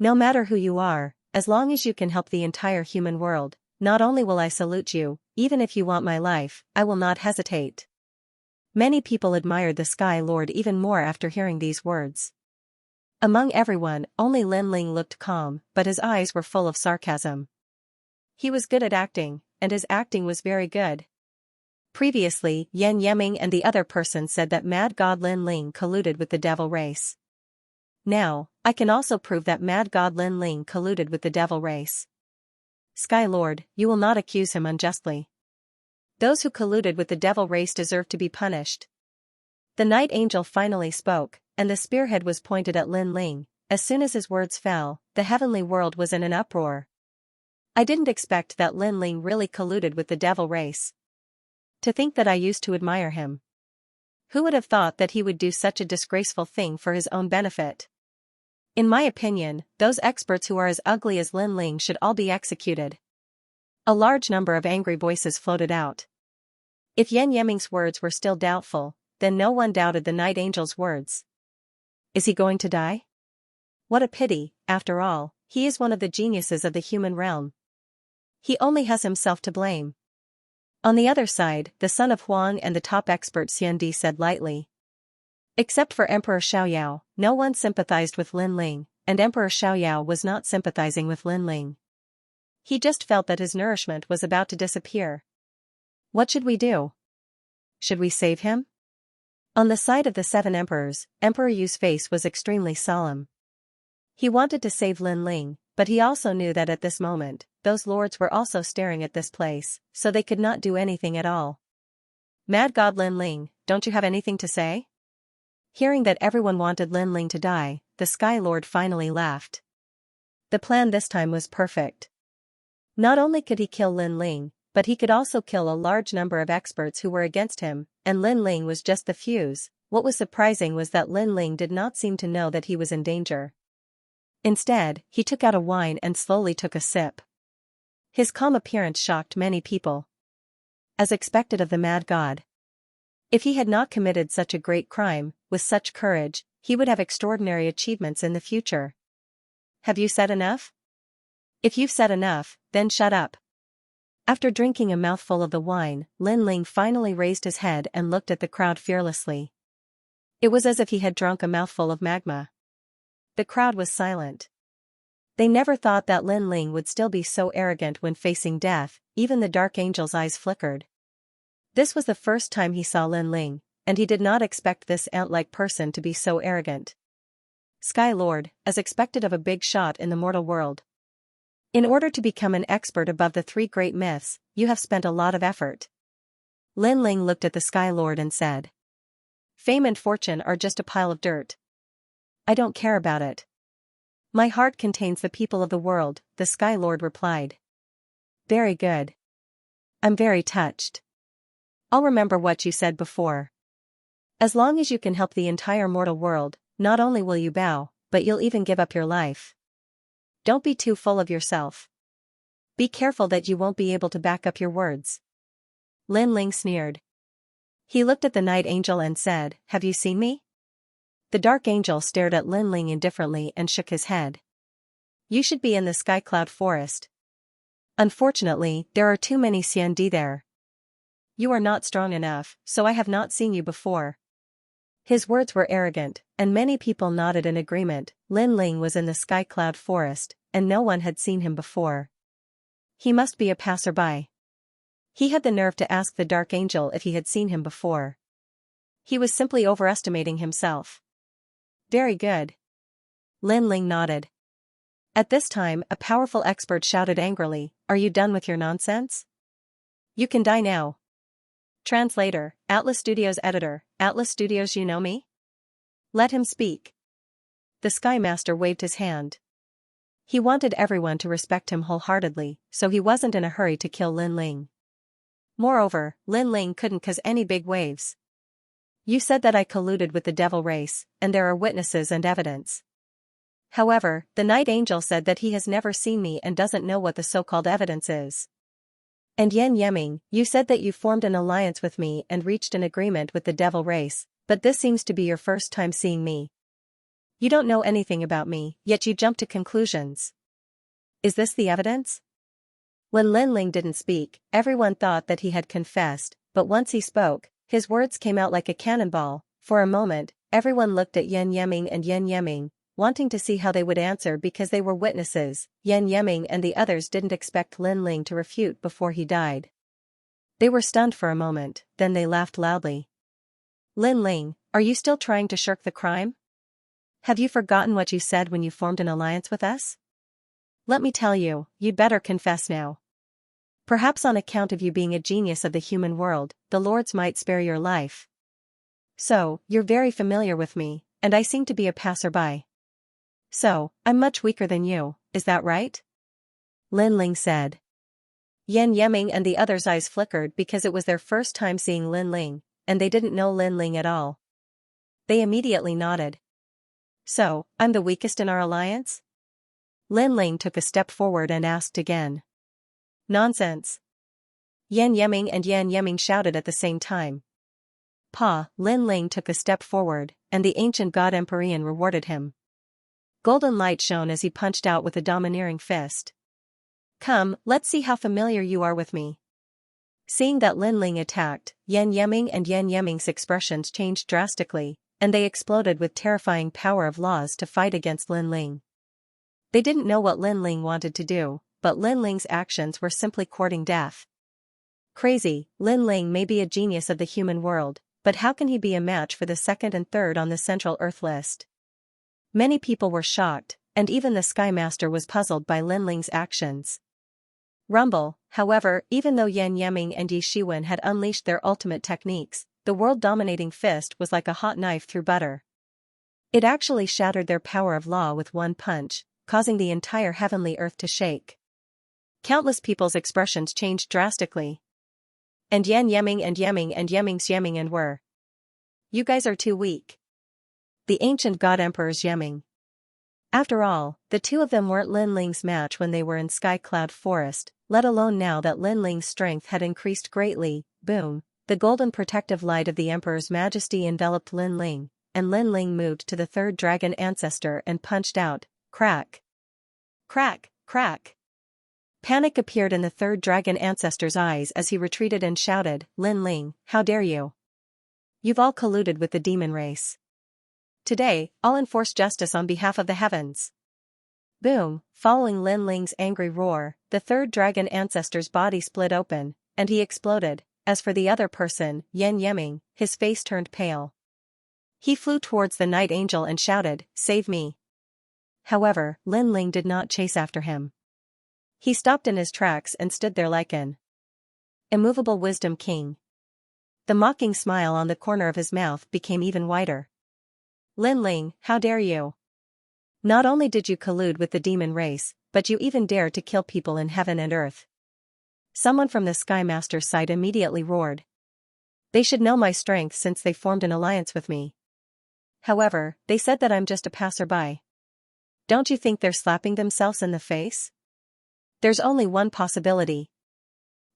No matter who you are, as long as you can help the entire human world, not only will I salute you, even if you want my life, I will not hesitate. Many people admired the Sky Lord even more after hearing these words. Among everyone, only Lin Ling looked calm, but his eyes were full of sarcasm. He was good at acting, and his acting was very good. Previously, Yan Yeming and the other person said that Mad God Lin Ling colluded with the devil race. Now, I can also prove that Mad God Lin Ling colluded with the devil race. Sky Lord, you will not accuse him unjustly. Those who colluded with the devil race deserve to be punished. The Night Angel finally spoke, and the spearhead was pointed at Lin Ling. As soon as his words fell, the heavenly world was in an uproar. I didn't expect that Lin Ling really colluded with the devil race. To think that I used to admire him. Who would have thought that he would do such a disgraceful thing for his own benefit? In my opinion, those experts who are as ugly as Lin Ling should all be executed. A large number of angry voices floated out. If Yan Yeming's words were still doubtful, then no one doubted the Night Angel's words. Is he going to die? What a pity, after all, he is one of the geniuses of the human realm. He only has himself to blame. On the other side, the son of Huang and the top expert Xiandi said lightly. Except for Emperor Xiaoyao, no one sympathized with Lin Ling, and Emperor Xiaoyao was not sympathizing with Lin Ling. He just felt that his nourishment was about to disappear. What should we do? Should we save him? On the side of the seven emperors, Emperor Yu's face was extremely solemn. He wanted to save Lin Ling, but he also knew that at this moment, those lords were also staring at this place, so they could not do anything at all. Mad God Lin Ling, don't you have anything to say? Hearing that everyone wanted Lin Ling to die, the Sky Lord finally laughed. The plan this time was perfect. Not only could he kill Lin Ling, but he could also kill a large number of experts who were against him, and Lin Ling was just the fuse. What was surprising was that Lin Ling did not seem to know that he was in danger. Instead, he took out a wine and slowly took a sip. His calm appearance shocked many people. As expected of the Mad God. If he had not committed such a great crime, with such courage, he would have extraordinary achievements in the future. Have you said enough? If you've said enough, then shut up. After drinking a mouthful of the wine, Lin Ling finally raised his head and looked at the crowd fearlessly. It was as if he had drunk a mouthful of magma. The crowd was silent. They never thought that Lin Ling would still be so arrogant when facing death. Even the Dark Angel's eyes flickered. This was the first time he saw Lin Ling, and he did not expect this ant-like person to be so arrogant. Sky Lord, as expected of a big shot in the mortal world. In order to become an expert above the three great myths, you have spent a lot of effort. Lin Ling looked at the Sky Lord and said. Fame and fortune are just a pile of dirt. I don't care about it. My heart contains the people of the world, the Sky Lord replied. Very good. I'm very touched. I'll remember what you said before. As long as you can help the entire mortal world, not only will you bow, but you'll even give up your life. Don't be too full of yourself. Be careful that you won't be able to back up your words. Lin Ling sneered. He looked at the Night Angel and said, Have you seen me? The Dark Angel stared at Lin Ling indifferently and shook his head. You should be in the Sky Cloud Forest. Unfortunately, there are too many Xiandi there. You are not strong enough, so I have not seen you before. His words were arrogant, and many people nodded in agreement. Lin Ling was in the Sky Cloud Forest, and no one had seen him before. He must be a passerby. He had the nerve to ask the Dark Angel if he had seen him before. He was simply overestimating himself. Very good. Lin Ling nodded. At this time, a powerful expert shouted angrily, Are you done with your nonsense? You can die now. Translator, Atlas Studios editor, Atlas Studios, you know me? Let him speak. The Sky Master waved his hand. He wanted everyone to respect him wholeheartedly, so he wasn't in a hurry to kill Lin Ling. Moreover, Lin Ling couldn't cause any big waves. You said that I colluded with the devil race, and there are witnesses and evidence. However, the Night Angel said that he has never seen me and doesn't know what the so-called evidence is. And Yan Yeming, you said that you formed an alliance with me and reached an agreement with the devil race, but this seems to be your first time seeing me. You don't know anything about me, yet you jump to conclusions. Is this the evidence? When Lin Ling didn't speak, everyone thought that he had confessed, but once he spoke, his words came out like a cannonball. For a moment, everyone looked at Yan Yeming and Yan Yeming, wanting to see how they would answer because they were witnesses. Yan Yeming and the others didn't expect Lin Ling to refute before he died. They were stunned for a moment, then they laughed loudly. Lin Ling, are you still trying to shirk the crime? Have you forgotten what you said when you formed an alliance with us? Let me tell you, you'd better confess now. Perhaps on account of you being a genius of the human world, the lords might spare your life. So, you're very familiar with me, and I seem to be a passerby. So, I'm much weaker than you, is that right? Lin Ling said. Yan Yeming and the others' eyes flickered because it was their first time seeing Lin Ling, and they didn't know Lin Ling at all. They immediately nodded. So, I'm the weakest in our alliance? Lin Ling took a step forward and asked again. Nonsense. Yan Yeming and Yan Yeming shouted at the same time. Lin Ling took a step forward, and the ancient god Empyrean rewarded him. Golden light shone as he punched out with a domineering fist. Come, let's see how familiar you are with me. Seeing that Lin Ling attacked, Yan Yeming and Yan Yeming's expressions changed drastically, and they exploded with terrifying power of laws to fight against Lin Ling. They didn't know what Lin Ling wanted to do, but Lin Ling's actions were simply courting death. Crazy, Lin Ling may be a genius of the human world, but how can he be a match for the second and third on the Central Earth list? Many people were shocked, and even the Sky Master was puzzled by Lin Ling's actions. Rumble, however, even though Yan Yeming and Yi Shiwen had unleashed their ultimate techniques, the world-dominating fist was like a hot knife through butter. It actually shattered their power of law with one punch, causing the entire heavenly earth to shake. Countless people's expressions changed drastically. And Yan Yeming and Yeming and Yeming's Yeming and were. You guys are too weak. The ancient god emperor's Yeming. After all, the two of them weren't Lin Ling's match when they were in Sky Cloud Forest, let alone now that Lin Ling's strength had increased greatly. Boom, the golden protective light of the emperor's majesty enveloped Lin Ling, and Lin Ling moved to the third dragon ancestor and punched out. Crack. Crack, crack. Panic appeared in the third dragon ancestor's eyes as he retreated and shouted, Lin Ling, how dare you? You've all colluded with the demon race. Today, I'll enforce justice on behalf of the heavens. Boom, following Lin Ling's angry roar, the third dragon ancestor's body split open, and he exploded. As for the other person, Yan Yeming, his face turned pale. He flew towards the night angel and shouted, Save me. However, Lin Ling did not chase after him. He stopped in his tracks and stood there like an immovable wisdom king. The mocking smile on the corner of his mouth became even wider. Lin Ling, how dare you? Not only did you collude with the demon race, but you even dared to kill people in heaven and earth. Someone from the Sky Master's side immediately roared. They should know my strength since they formed an alliance with me. However, they said that I'm just a passerby. Don't you think they're slapping themselves in the face? There's only one possibility.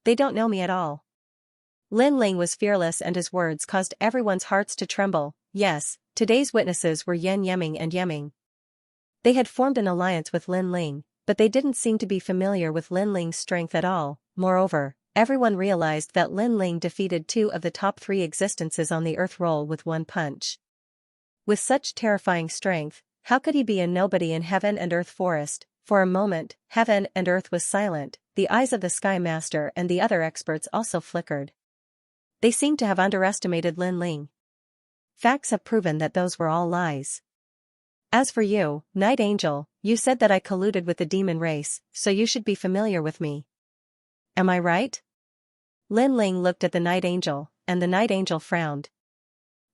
They don't know me at all. Lin Ling was fearless and his words caused everyone's hearts to tremble. Yes, today's witnesses were Yan Yeming and Yeming. They had formed an alliance with Lin Ling, but they didn't seem to be familiar with Lin Ling's strength at all. Moreover, everyone realized that Lin Ling defeated two of the top three existences on the earth roll with one punch. With such terrifying strength, how could he be a nobody in heaven and earth forest? For a moment, heaven and earth was silent, the eyes of the Sky Master and the other experts also flickered. They seemed to have underestimated Lin Ling. Facts have proven that those were all lies. As for you, Night Angel, you said that I colluded with the demon race, so you should be familiar with me. Am I right? Lin Ling looked at the Night Angel, and the Night Angel frowned.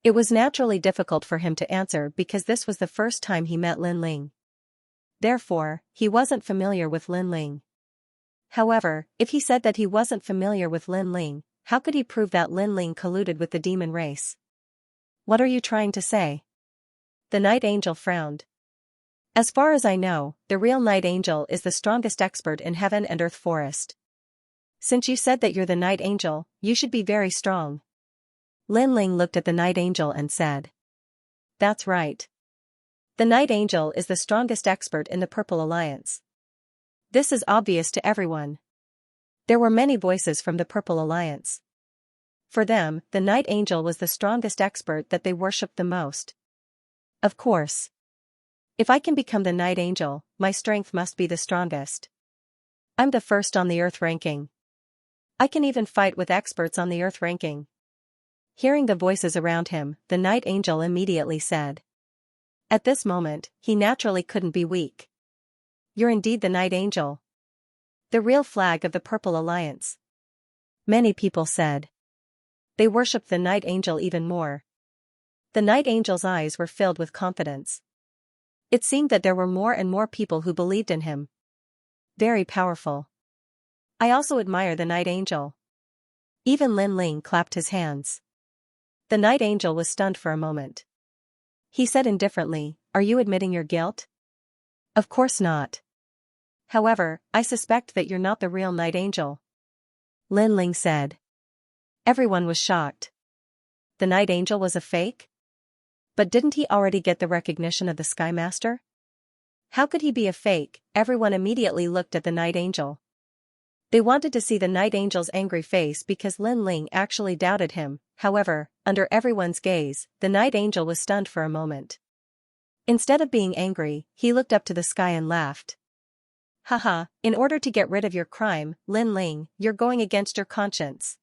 It was naturally difficult for him to answer because this was the first time he met Lin Ling. Therefore, he wasn't familiar with Lin Ling. However, if he said that he wasn't familiar with Lin Ling, how could he prove that Lin Ling colluded with the demon race? What are you trying to say? The Night Angel frowned. As far as I know, the real Night Angel is the strongest expert in heaven and earth forest. Since you said that you're the Night Angel, you should be very strong. Lin Ling looked at the Night Angel and said. That's right. The Night Angel is the strongest expert in the Purple Alliance. This is obvious to everyone. There were many voices from the Purple Alliance. For them, the Night Angel was the strongest expert that they worshipped the most. Of course. If I can become the Night Angel, my strength must be the strongest. I'm the first on the Earth ranking. I can even fight with experts on the Earth ranking. Hearing the voices around him, the Night Angel immediately said. At this moment, he naturally couldn't be weak. You're indeed the Night Angel. The real flag of the Purple Alliance. Many people said. They worshipped the Night Angel even more. The Night Angel's eyes were filled with confidence. It seemed that there were more and more people who believed in him. Very powerful. I also admire the Night Angel. Even Lin Ling clapped his hands. The Night Angel was stunned for a moment. He said indifferently, "Are you admitting your guilt?" "Of course not. However, I suspect that you're not the real Night Angel," Lin Ling said. Everyone was shocked. The Night Angel was a fake? But didn't he already get the recognition of the Sky Master? How could he be a fake? Everyone immediately looked at the Night Angel. They wanted to see the Night Angel's angry face because Lin Ling actually doubted him. However, under everyone's gaze, the Night Angel was stunned for a moment. Instead of being angry, he looked up to the sky and laughed. Haha, in order to get rid of your crime, Lin Ling, you're going against your conscience.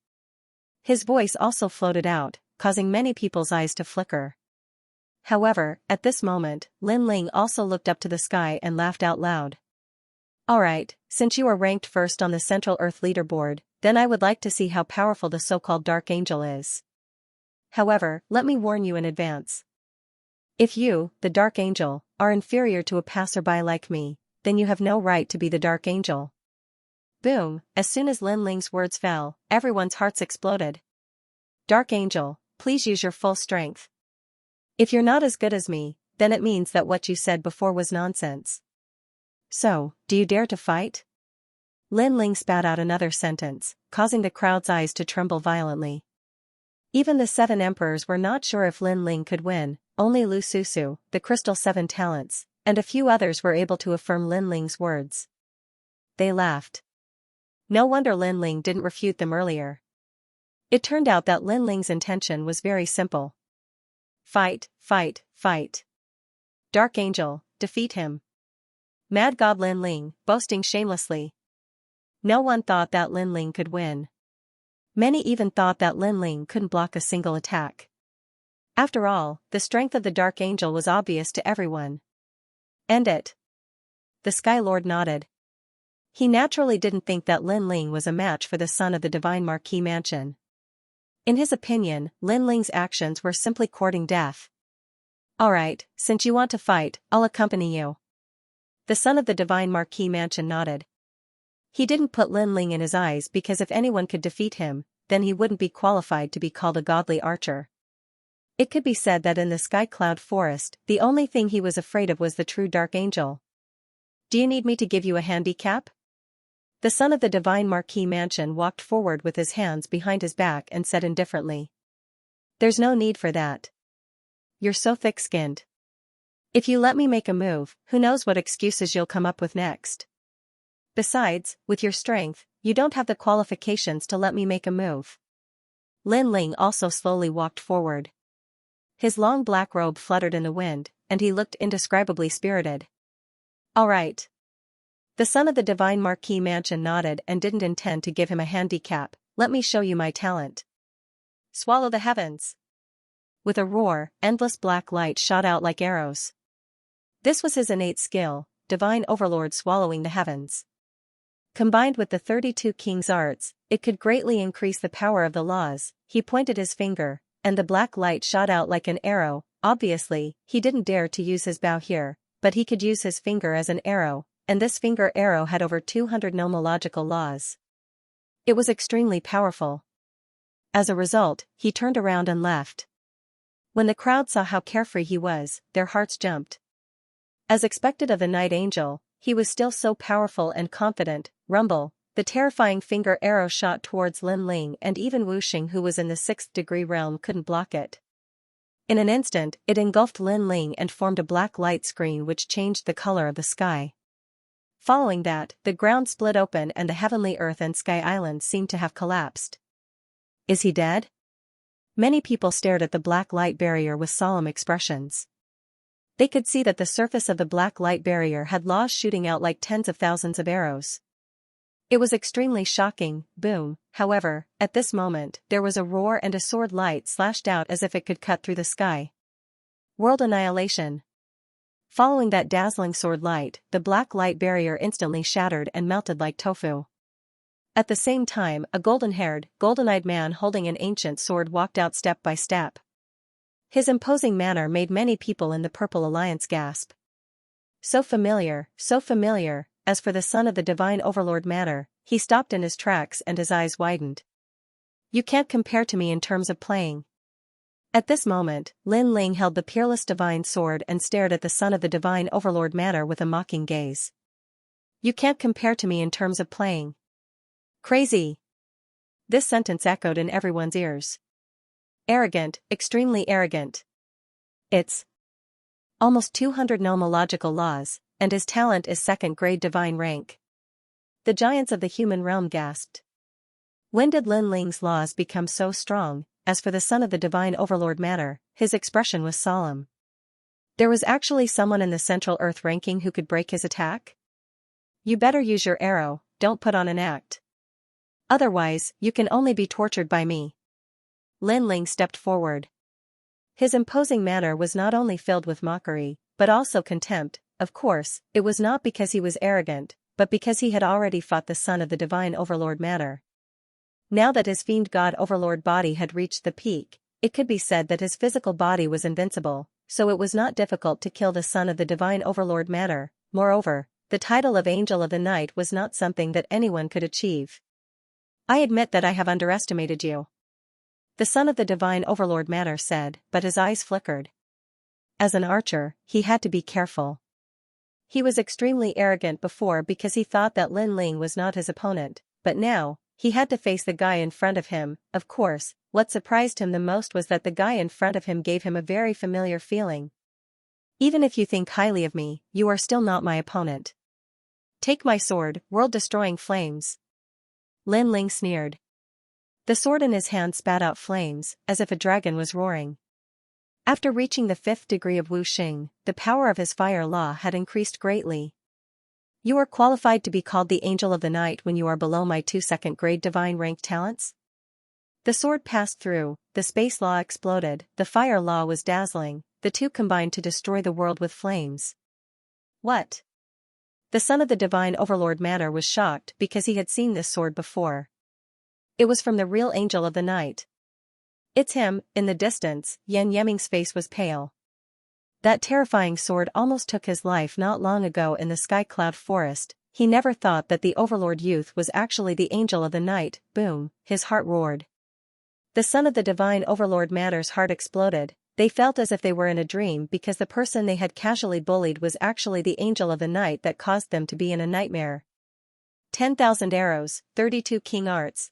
His voice also floated out, causing many people's eyes to flicker. However, at this moment, Lin Ling also looked up to the sky and laughed out loud. Alright, since you are ranked first on the Central Earth leaderboard, then I would like to see how powerful the so-called Dark Angel is. However, let me warn you in advance. If you, the Dark Angel, are inferior to a passerby like me, then you have no right to be the Dark Angel. Boom, as soon as Lin Ling's words fell, everyone's hearts exploded. Dark Angel, please use your full strength. If you're not as good as me, then it means that what you said before was nonsense. So, do you dare to fight? Lin Ling spat out another sentence, causing the crowd's eyes to tremble violently. Even the 7 emperors were not sure if Lin Ling could win. Only Lu Susu, the Crystal 7 Talents, and a few others were able to affirm Lin Ling's words. They laughed. No wonder Lin Ling didn't refute them earlier. It turned out that Lin Ling's intention was very simple. Fight, fight, fight. Dark Angel, defeat him. Mad God Lin Ling, boasting shamelessly. No one thought that Lin Ling could win. Many even thought that Lin Ling couldn't block a single attack. After all, the strength of the Dark Angel was obvious to everyone. End it. The Sky Lord nodded. He naturally didn't think that Lin Ling was a match for the son of the Divine Marquis Mansion. In his opinion, Lin Ling's actions were simply courting death. Alright, since you want to fight, I'll accompany you. The son of the Divine Marquis Mansion nodded. He didn't put Lin Ling in his eyes because if anyone could defeat him, then he wouldn't be qualified to be called a godly archer. It could be said that in the Sky Cloud Forest, the only thing he was afraid of was the true Dark Angel. Do you need me to give you a handicap? The son of the Divine Marquis Mansion walked forward with his hands behind his back and said indifferently. There's no need for that. You're so thick-skinned. If you let me make a move, who knows what excuses you'll come up with next. Besides, with your strength, you don't have the qualifications to let me make a move. Lin Ling also slowly walked forward. His long black robe fluttered in the wind, and he looked indescribably spirited. Alright. The son of the Divine Marquis Mansion nodded and didn't intend to give him a handicap. Let me show you my talent. Swallow the heavens. With a roar, endless black light shot out like arrows. This was his innate skill, Divine Overlord swallowing the heavens. Combined with the 32 King's arts, it could greatly increase the power of the laws. He pointed his finger, and the black light shot out like an arrow. Obviously, he didn't dare to use his bow here, but he could use his finger as an arrow, and this finger arrow had over 200 nomological laws. It was extremely powerful. As a result, he turned around and left. When the crowd saw how carefree he was, their hearts jumped. As expected of the Night Angel, he was still so powerful and confident. Rumble, the terrifying finger arrow shot towards Lin Ling, and even Wu Xing, who was in the 6th degree realm, couldn't block it. In an instant, it engulfed Lin Ling and formed a black light screen which changed the color of the sky. Following that, the ground split open and the heavenly earth and sky island seemed to have collapsed. Is he dead? Many people stared at the black light barrier with solemn expressions. They could see that the surface of the black light barrier had laws shooting out like tens of thousands of arrows. It was extremely shocking. Boom. However, at this moment, there was a roar and a sword light slashed out as if it could cut through the sky. World annihilation. Following that dazzling sword light, the black light barrier instantly shattered and melted like tofu. At the same time, a golden-haired, golden-eyed man holding an ancient sword walked out step by step. His imposing manner made many people in the Purple Alliance gasp. So familiar, so familiar. As for the son of the Divine Overlord Manor, he stopped in his tracks and his eyes widened. You can't compare to me in terms of playing. At this moment, Lin Ling held the peerless divine sword and stared at the son of the Divine Overlord Manor with a mocking gaze. You can't compare to me in terms of playing. Crazy. This sentence echoed in everyone's ears. Arrogant, extremely arrogant. It's almost 200 nomological laws, and his talent is second-grade divine rank. The giants of the human realm gasped. When did Lin Ling's laws become so strong? As for the son of the Divine Overlord Manor, his expression was solemn. There was actually someone in the Central Earth ranking who could break his attack? You better use your arrow, don't put on an act. Otherwise, you can only be tortured by me. Lin Ling stepped forward. His imposing manner was not only filled with mockery, but also contempt. Of course, it was not because he was arrogant, but because he had already fought the son of the Divine Overlord Manor. Now that his fiend god overlord body had reached the peak, it could be said that his physical body was invincible, so it was not difficult to kill the son of the Divine Overlord Manor. Moreover, the title of Angel of the Night was not something that anyone could achieve. I admit that I have underestimated you. The son of the Divine Overlord Manor said, but his eyes flickered. As an archer, he had to be careful. He was extremely arrogant before because he thought that Lin Ling was not his opponent, but now, he had to face the guy in front of him. Of course, what surprised him the most was that the guy in front of him gave him a very familiar feeling. Even if you think highly of me, you are still not my opponent. Take my sword, world-destroying flames. Lin Ling sneered. The sword in his hand spat out flames, as if a dragon was roaring. After reaching the 5th degree of Wuxing, the power of his fire law had increased greatly. You are qualified to be called the Angel of the Night when you are below my 2 second-grade divine rank talents? The sword passed through, the space law exploded, the fire law was dazzling, the two combined to destroy the world with flames. What? The son of the Divine Overlord Manor was shocked because he had seen this sword before. It was from the real Angel of the Night. It's him. In the distance, Yan Yeming's face was pale. That terrifying sword almost took his life not long ago in the Sky Cloud Forest. He never thought that the Overlord youth was actually the Angel of the Night. Boom, his heart roared. The son of the Divine Overlord Manor's heart exploded. They felt as if they were in a dream because the person they had casually bullied was actually the Angel of the Night that caused them to be in a nightmare. 10,000 arrows, 32 king arts.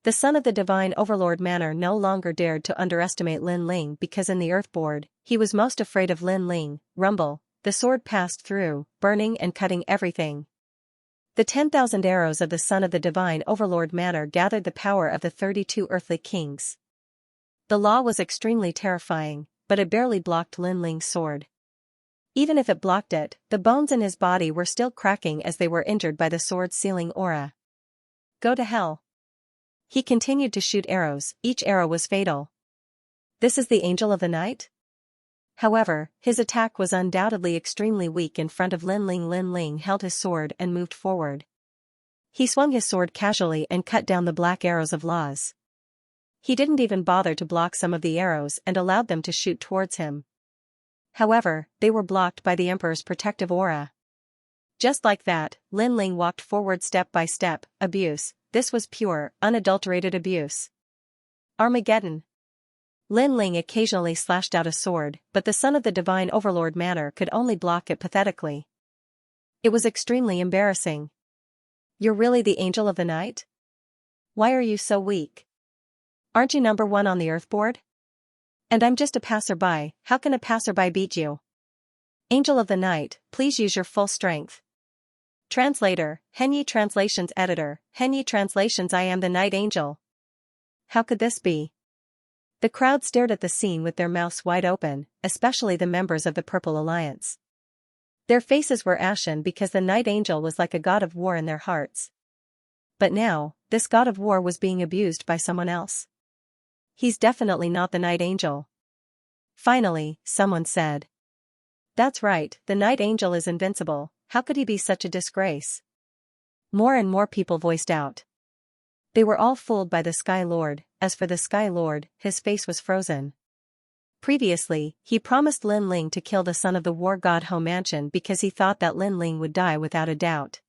The son of the Divine Overlord Manor no longer dared to underestimate Lin Ling because in the Earthboard, he was most afraid of Lin Ling. Rumble, the sword passed through, burning and cutting everything. The 10,000 arrows of the son of the Divine Overlord Manor gathered the power of the 32 earthly kings. The law was extremely terrifying, but it barely blocked Lin Ling's sword. Even if it blocked it, the bones in his body were still cracking as they were injured by the sword's sealing aura. Go to hell. He continued to shoot arrows, each arrow was fatal. This is the Angel of the Night? However, his attack was undoubtedly extremely weak in front of Lin Ling. Lin Ling held his sword and moved forward. He swung his sword casually and cut down the black arrows of laws. He didn't even bother to block some of the arrows and allowed them to shoot towards him. However, they were blocked by the Emperor's protective aura. Just like that, Lin Ling walked forward step by step. Abuse. This was pure, unadulterated abuse. Armageddon. Lin Ling occasionally slashed out a sword, but the son of the Divine Overlord Manor could only block it pathetically. It was extremely embarrassing. You're really the Angel of the Night? Why are you so weak? Aren't you number 1 on the Earthboard? And I'm just a passerby. How can a passerby beat you? Angel of the Night, please use your full strength. Translator, Henyi Translations Editor, Henyi Translations. I am the Night Angel. How could this be? The crowd stared at the scene with their mouths wide open, especially the members of the Purple Alliance. Their faces were ashen because the Night Angel was like a god of war in their hearts. But now, this god of war was being abused by someone else. He's definitely not the Night Angel. Finally, someone said. That's right, the Night Angel is invincible, how could he be such a disgrace? More and more people voiced out. They were all fooled by the Sky Lord. As for the Sky Lord, his face was frozen. Previously, he promised Lin Ling to kill the son of the war god Ho Mansion because he thought that Lin Ling would die without a doubt.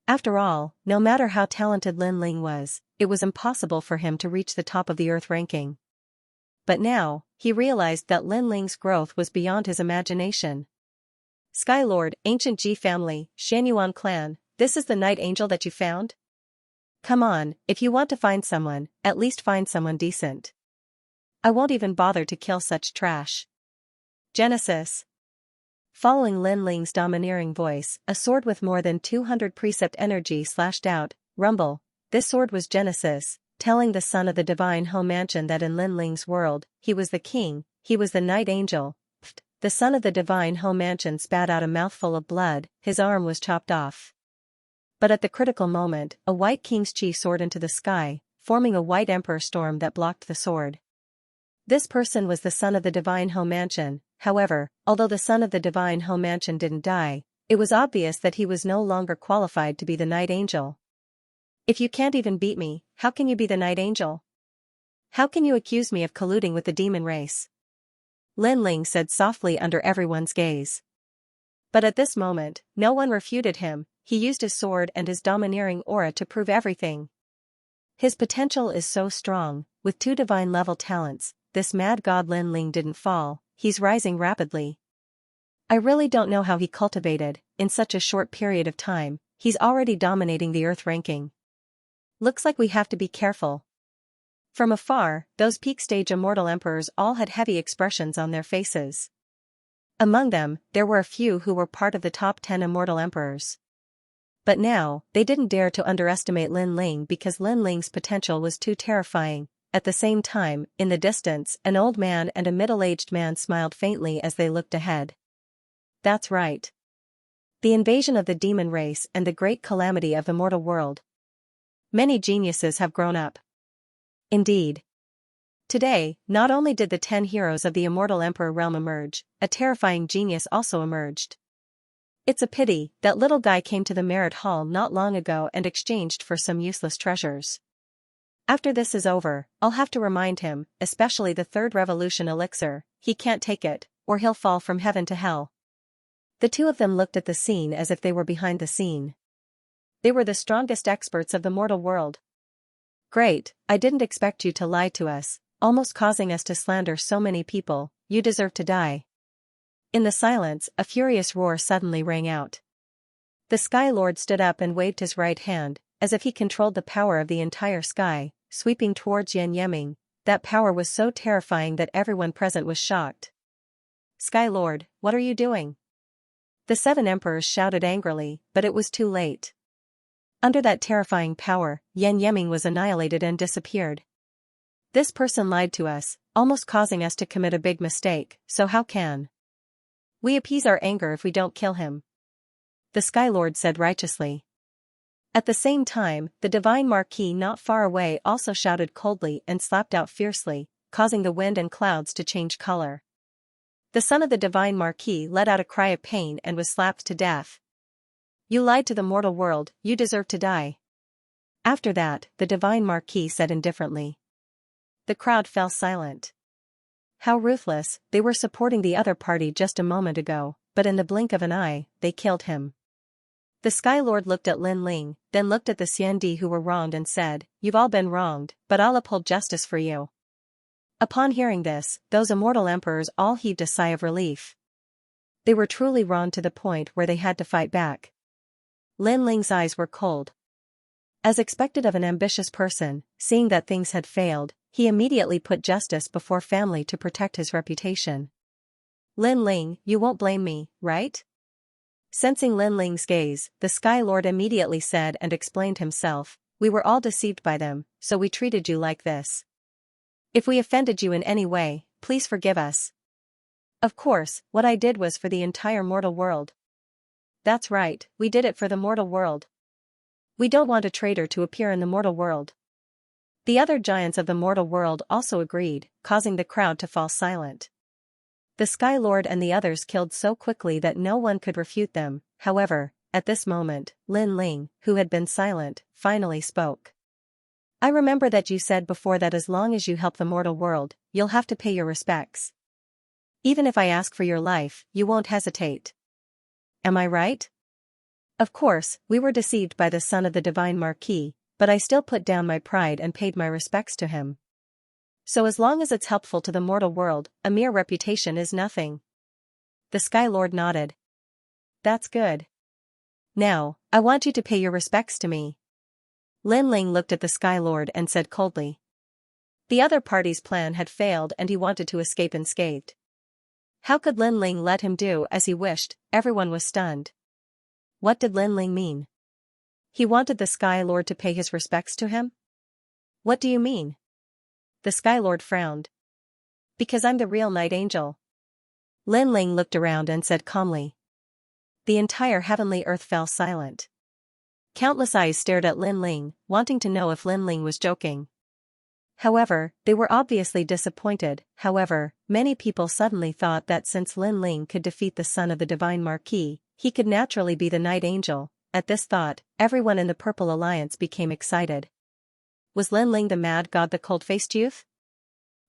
After all, no matter how talented Lin Ling was, it was impossible for him to reach the top of the Earth ranking. But now, he realized that Lin Ling's growth was beyond his imagination. Sky Lord, Ancient Ji family, Xianyuan clan, this is the Night Angel that you found? Come on, if you want to find someone, at least find someone decent. I won't even bother to kill such trash. Genesis. Following Lin Ling's domineering voice, a sword with more than 200 precept energy slashed out. Rumble. This sword was Genesis, telling the son of the divine Ho Mansion that in Lin Ling's world, he was the king, he was the Night Angel. Pfft. The son of the divine Ho Mansion spat out a mouthful of blood, his arm was chopped off. But at the critical moment, a white king's chi soared into the sky, forming a white emperor storm that blocked the sword. This person was the son of the divine Ho Mansion. However, although the son of the divine Ho Mansion didn't die, it was obvious that he was no longer qualified to be the Night Angel. If you can't even beat me, how can you be the Night Angel? How can you accuse me of colluding with the demon race? Lin Ling said softly under everyone's gaze. But at this moment, no one refuted him. He used his sword and his domineering aura to prove everything. His potential is so strong, with 2 divine-level talents, this mad god Lin Ling didn't fall, he's rising rapidly. I really don't know how he cultivated, in such a short period of time, he's already dominating the Earth ranking. Looks like we have to be careful. From afar, those peak-stage immortal emperors all had heavy expressions on their faces. Among them, there were a few who were part of the top 10 immortal emperors. But now, they didn't dare to underestimate Lin Ling because Lin Ling's potential was too terrifying. At the same time, in the distance, an old man and a middle-aged man smiled faintly as they looked ahead. That's right. The invasion of the demon race and the great calamity of the mortal world. Many geniuses have grown up. Indeed. Today, not only did the 10 heroes of the immortal emperor realm emerge, a terrifying genius also emerged. It's a pity that little guy came to the Merit Hall not long ago and exchanged for some useless treasures. After this is over, I'll have to remind him, especially the 3rd revolution elixir, he can't take it, or he'll fall from heaven to hell. The 2 of them looked at the scene as if they were behind the scene. They were the strongest experts of the mortal world. Great, I didn't expect you to lie to us, almost causing us to slander so many people, you deserve to die. In the silence, a furious roar suddenly rang out. The Sky Lord stood up and waved his right hand, as if he controlled the power of the entire sky, sweeping towards Yan Yeming. That power was so terrifying that everyone present was shocked. Sky Lord, what are you doing? The 7 emperors shouted angrily, but it was too late. Under that terrifying power, Yan Yeming was annihilated and disappeared. This person lied to us, almost causing us to commit a big mistake, so how can we appease our anger if we don't kill him? The Sky Lord said righteously. At the same time, the Divine Marquis not far away also shouted coldly and slapped out fiercely, causing the wind and clouds to change color. The son of the Divine Marquis let out a cry of pain and was slapped to death. You lied to the mortal world, you deserve to die. After that, the Divine Marquis said indifferently. The crowd fell silent. How ruthless, they were supporting the other party just a moment ago, but in the blink of an eye, they killed him. The Sky Lord looked at Lin Ling, then looked at the Xiandi who were wronged and said, You've all been wronged, but I'll uphold justice for you. Upon hearing this, those immortal emperors all heaved a sigh of relief. They were truly wronged to the point where they had to fight back. Lin Ling's eyes were cold. As expected of an ambitious person, seeing that things had failed, he immediately put justice before family to protect his reputation. Lin Ling, you won't blame me, right? Sensing Lin Ling's gaze, the Sky Lord immediately said and explained himself, We were all deceived by them, so we treated you like this. If we offended you in any way, please forgive us. Of course, what I did was for the entire mortal world. That's right, we did it for the mortal world. We don't want a traitor to appear in the mortal world. The other giants of the mortal world also agreed, causing the crowd to fall silent. The Sky Lord and the others killed so quickly that no one could refute them. However, at this moment, Lin Ling, who had been silent, finally spoke. I remember that you said before that as long as you help the mortal world, you'll have to pay your respects. Even if I ask for your life, you won't hesitate. Am I right? Of course, we were deceived by the son of the divine Marquis, but I still put down my pride and paid my respects to him. So as long as it's helpful to the mortal world, a mere reputation is nothing. The Sky Lord nodded. That's good. Now, I want you to pay your respects to me. Lin Ling looked at the Sky Lord and said coldly. The other party's plan had failed and he wanted to escape unscathed. How could Lin Ling let him do as he wished? Everyone was stunned. What did Lin Ling mean? He wanted the Sky Lord to pay his respects to him? What do you mean? The Sky Lord frowned. Because I'm the real Night Angel. Lin Ling looked around and said calmly. The entire heavenly earth fell silent. Countless eyes stared at Lin Ling, wanting to know if Lin Ling was joking. However, they were obviously disappointed. However, many people suddenly thought that since Lin Ling could defeat the son of the divine Marquis, he could naturally be the Night Angel. At this thought, everyone in the Purple Alliance became excited. Was Lin Ling the mad god, the cold-faced youth?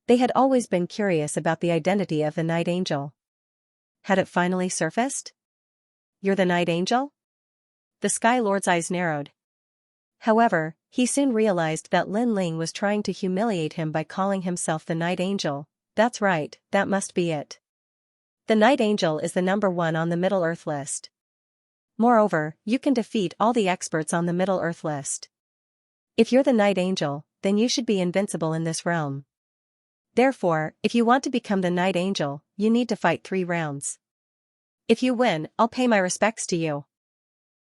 They had always been curious about the identity of the Night Angel. Had it finally surfaced? You're the Night Angel? The Sky Lord's eyes narrowed. However, he soon realized that Lin Ling was trying to humiliate him by calling himself the Night Angel. That's right, that must be it. The Night Angel is the #1 on the Middle-earth list. Moreover, you can defeat all the experts on the Middle-earth list. If you're the Night Angel, then you should be invincible in this realm. Therefore, if you want to become the Night Angel, you need to fight 3 rounds. If you win, I'll pay my respects to you.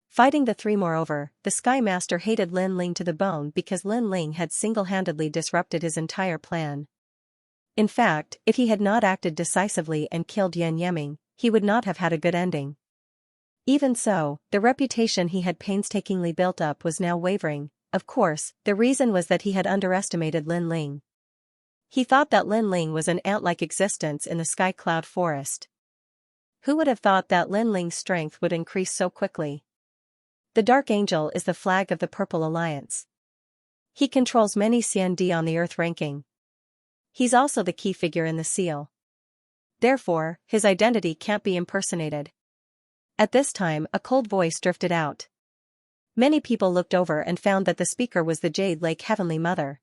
Fighting the 3. Moreover, the Sky Master hated Lin Ling to the bone because Lin Ling had single-handedly disrupted his entire plan. In fact, if he had not acted decisively and killed Yan Yeming, he would not have had a good ending. Even so, the reputation he had painstakingly built up was now wavering. Of course, the reason was that he had underestimated Lin Ling. He thought that Lin Ling was an ant-like existence in the Sky Cloud Forest. Who would have thought that Lin Ling's strength would increase so quickly? The Dark Angel is the flag of the Purple Alliance. He controls many CND on the Earth ranking. He's also the key figure in the seal. Therefore, his identity can't be impersonated. At this time, a cold voice drifted out. Many people looked over and found that the speaker was the Jade Lake Heavenly Mother.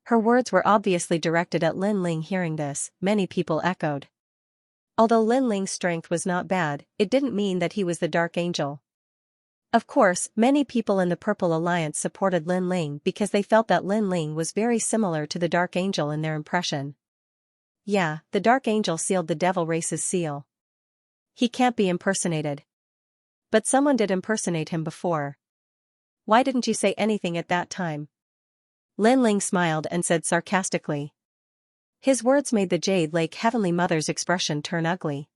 Her words were obviously directed at Lin Ling. Hearing this, many people echoed. Although Lin Ling's strength was not bad, it didn't mean that he was the Dark Angel. Of course, many people in the Purple Alliance supported Lin Ling because they felt that Lin Ling was very similar to the Dark Angel in their impression. Yeah, the Dark Angel sealed the Devil Race's seal. He can't be impersonated. But someone did impersonate him before. Why didn't you say anything at that time? Lin Ling smiled and said sarcastically. His words made the Jade Lake Heavenly Mother's expression turn ugly.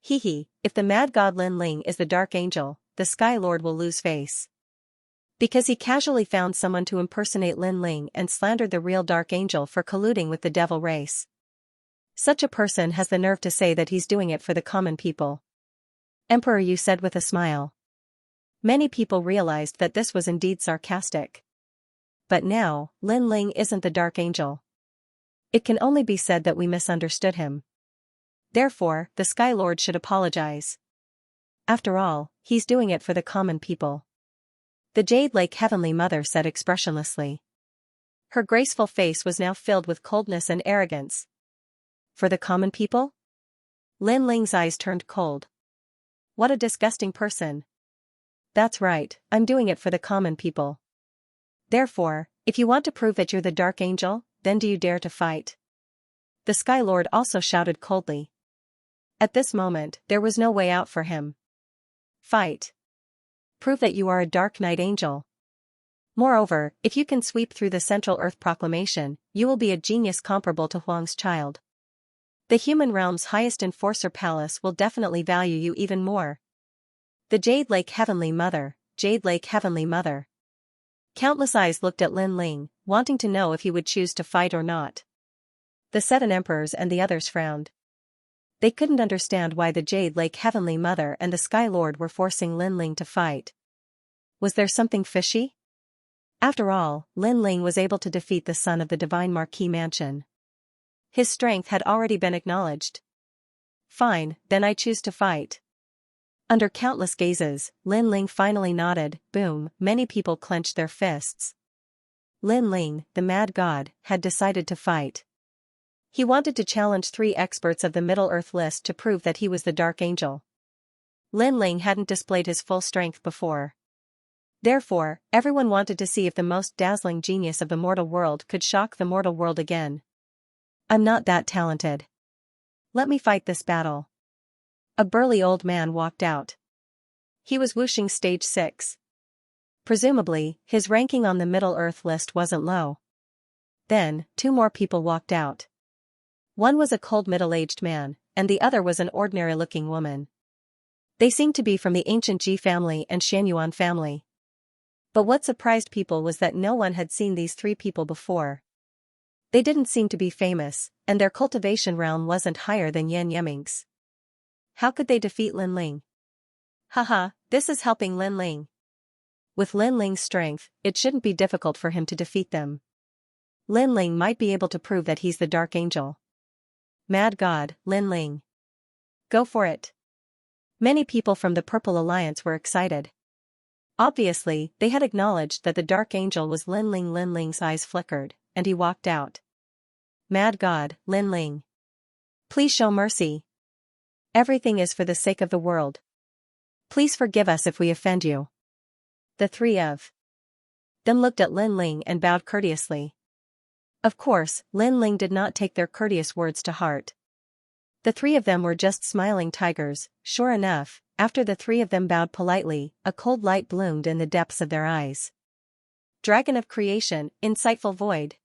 Hee, if the mad god Lin Ling is the Dark Angel, the Sky Lord will lose face. Because he casually found someone to impersonate Lin Ling and slandered the real Dark Angel for colluding with the Devil Race. Such a person has the nerve to say that he's doing it for the common people. Emperor, you said with a smile. Many people realized that this was indeed sarcastic. But now, Lin Ling isn't the Dark Angel. It can only be said that we misunderstood him. Therefore, the Sky Lord should apologize. After all, he's doing it for the common people. The Jade Lake Heavenly Mother said expressionlessly. Her graceful face was now filled with coldness and arrogance. For the common people? Lin Ling's eyes turned cold. What a disgusting person. That's right, I'm doing it for the common people. Therefore, if you want to prove that you're the Dark Angel, then do you dare to fight? The Sky Lord also shouted coldly. At this moment, there was no way out for him. Fight. Prove that you are a Dark Night Angel. Moreover, if you can sweep through the Central Earth Proclamation, you will be a genius comparable to Huang's child. The human realm's highest enforcer palace will definitely value you even more. The Jade Lake Heavenly Mother, Jade Lake Heavenly Mother. Countless eyes looked at Lin Ling, wanting to know if he would choose to fight or not. The 7 emperors and the others frowned. They couldn't understand why the Jade Lake Heavenly Mother and the Sky Lord were forcing Lin Ling to fight. Was there something fishy? After all, Lin Ling was able to defeat the son of the Divine Marquis Mansion. His strength had already been acknowledged. Fine, then I choose to fight. Under countless gazes, Lin Ling finally nodded. Boom, many people clenched their fists. Lin Ling, the mad god, had decided to fight. He wanted to challenge 3 experts of the Middle-earth list to prove that he was the Dark Angel. Lin Ling hadn't displayed his full strength before. Therefore, everyone wanted to see if the most dazzling genius of the mortal world could shock the mortal world again. I'm not that talented. Let me fight this battle. A burly old man walked out. He was Wuxing stage 6. Presumably, his ranking on the Middle-earth list wasn't low. Then, 2 more people walked out. One was a cold middle-aged man, and the other was an ordinary-looking woman. They seemed to be from the ancient Ji family and Xianyuan family. But what surprised people was that no one had seen these 3 people before. They didn't seem to be famous, and their cultivation realm wasn't higher than Yan Yeming's. How could they defeat Lin Ling? Haha, this is helping Lin Ling. With Lin Ling's strength, it shouldn't be difficult for him to defeat them. Lin Ling might be able to prove that he's the Dark Angel. Mad God, Lin Ling. Go for it. Many people from the Purple Alliance were excited. Obviously, they had acknowledged that the Dark Angel was Lin Ling. Lin Ling's eyes flickered, and he walked out. Mad God, Lin Ling. Please show mercy. Everything is for the sake of the world. Please forgive us if we offend you. The 3 of them looked at Lin Ling and bowed courteously. Of course, Lin Ling did not take their courteous words to heart. The 3 of them were just smiling tigers. Sure enough, after the 3 of them bowed politely, a cold light bloomed in the depths of their eyes. Dragon of Creation, insightful void.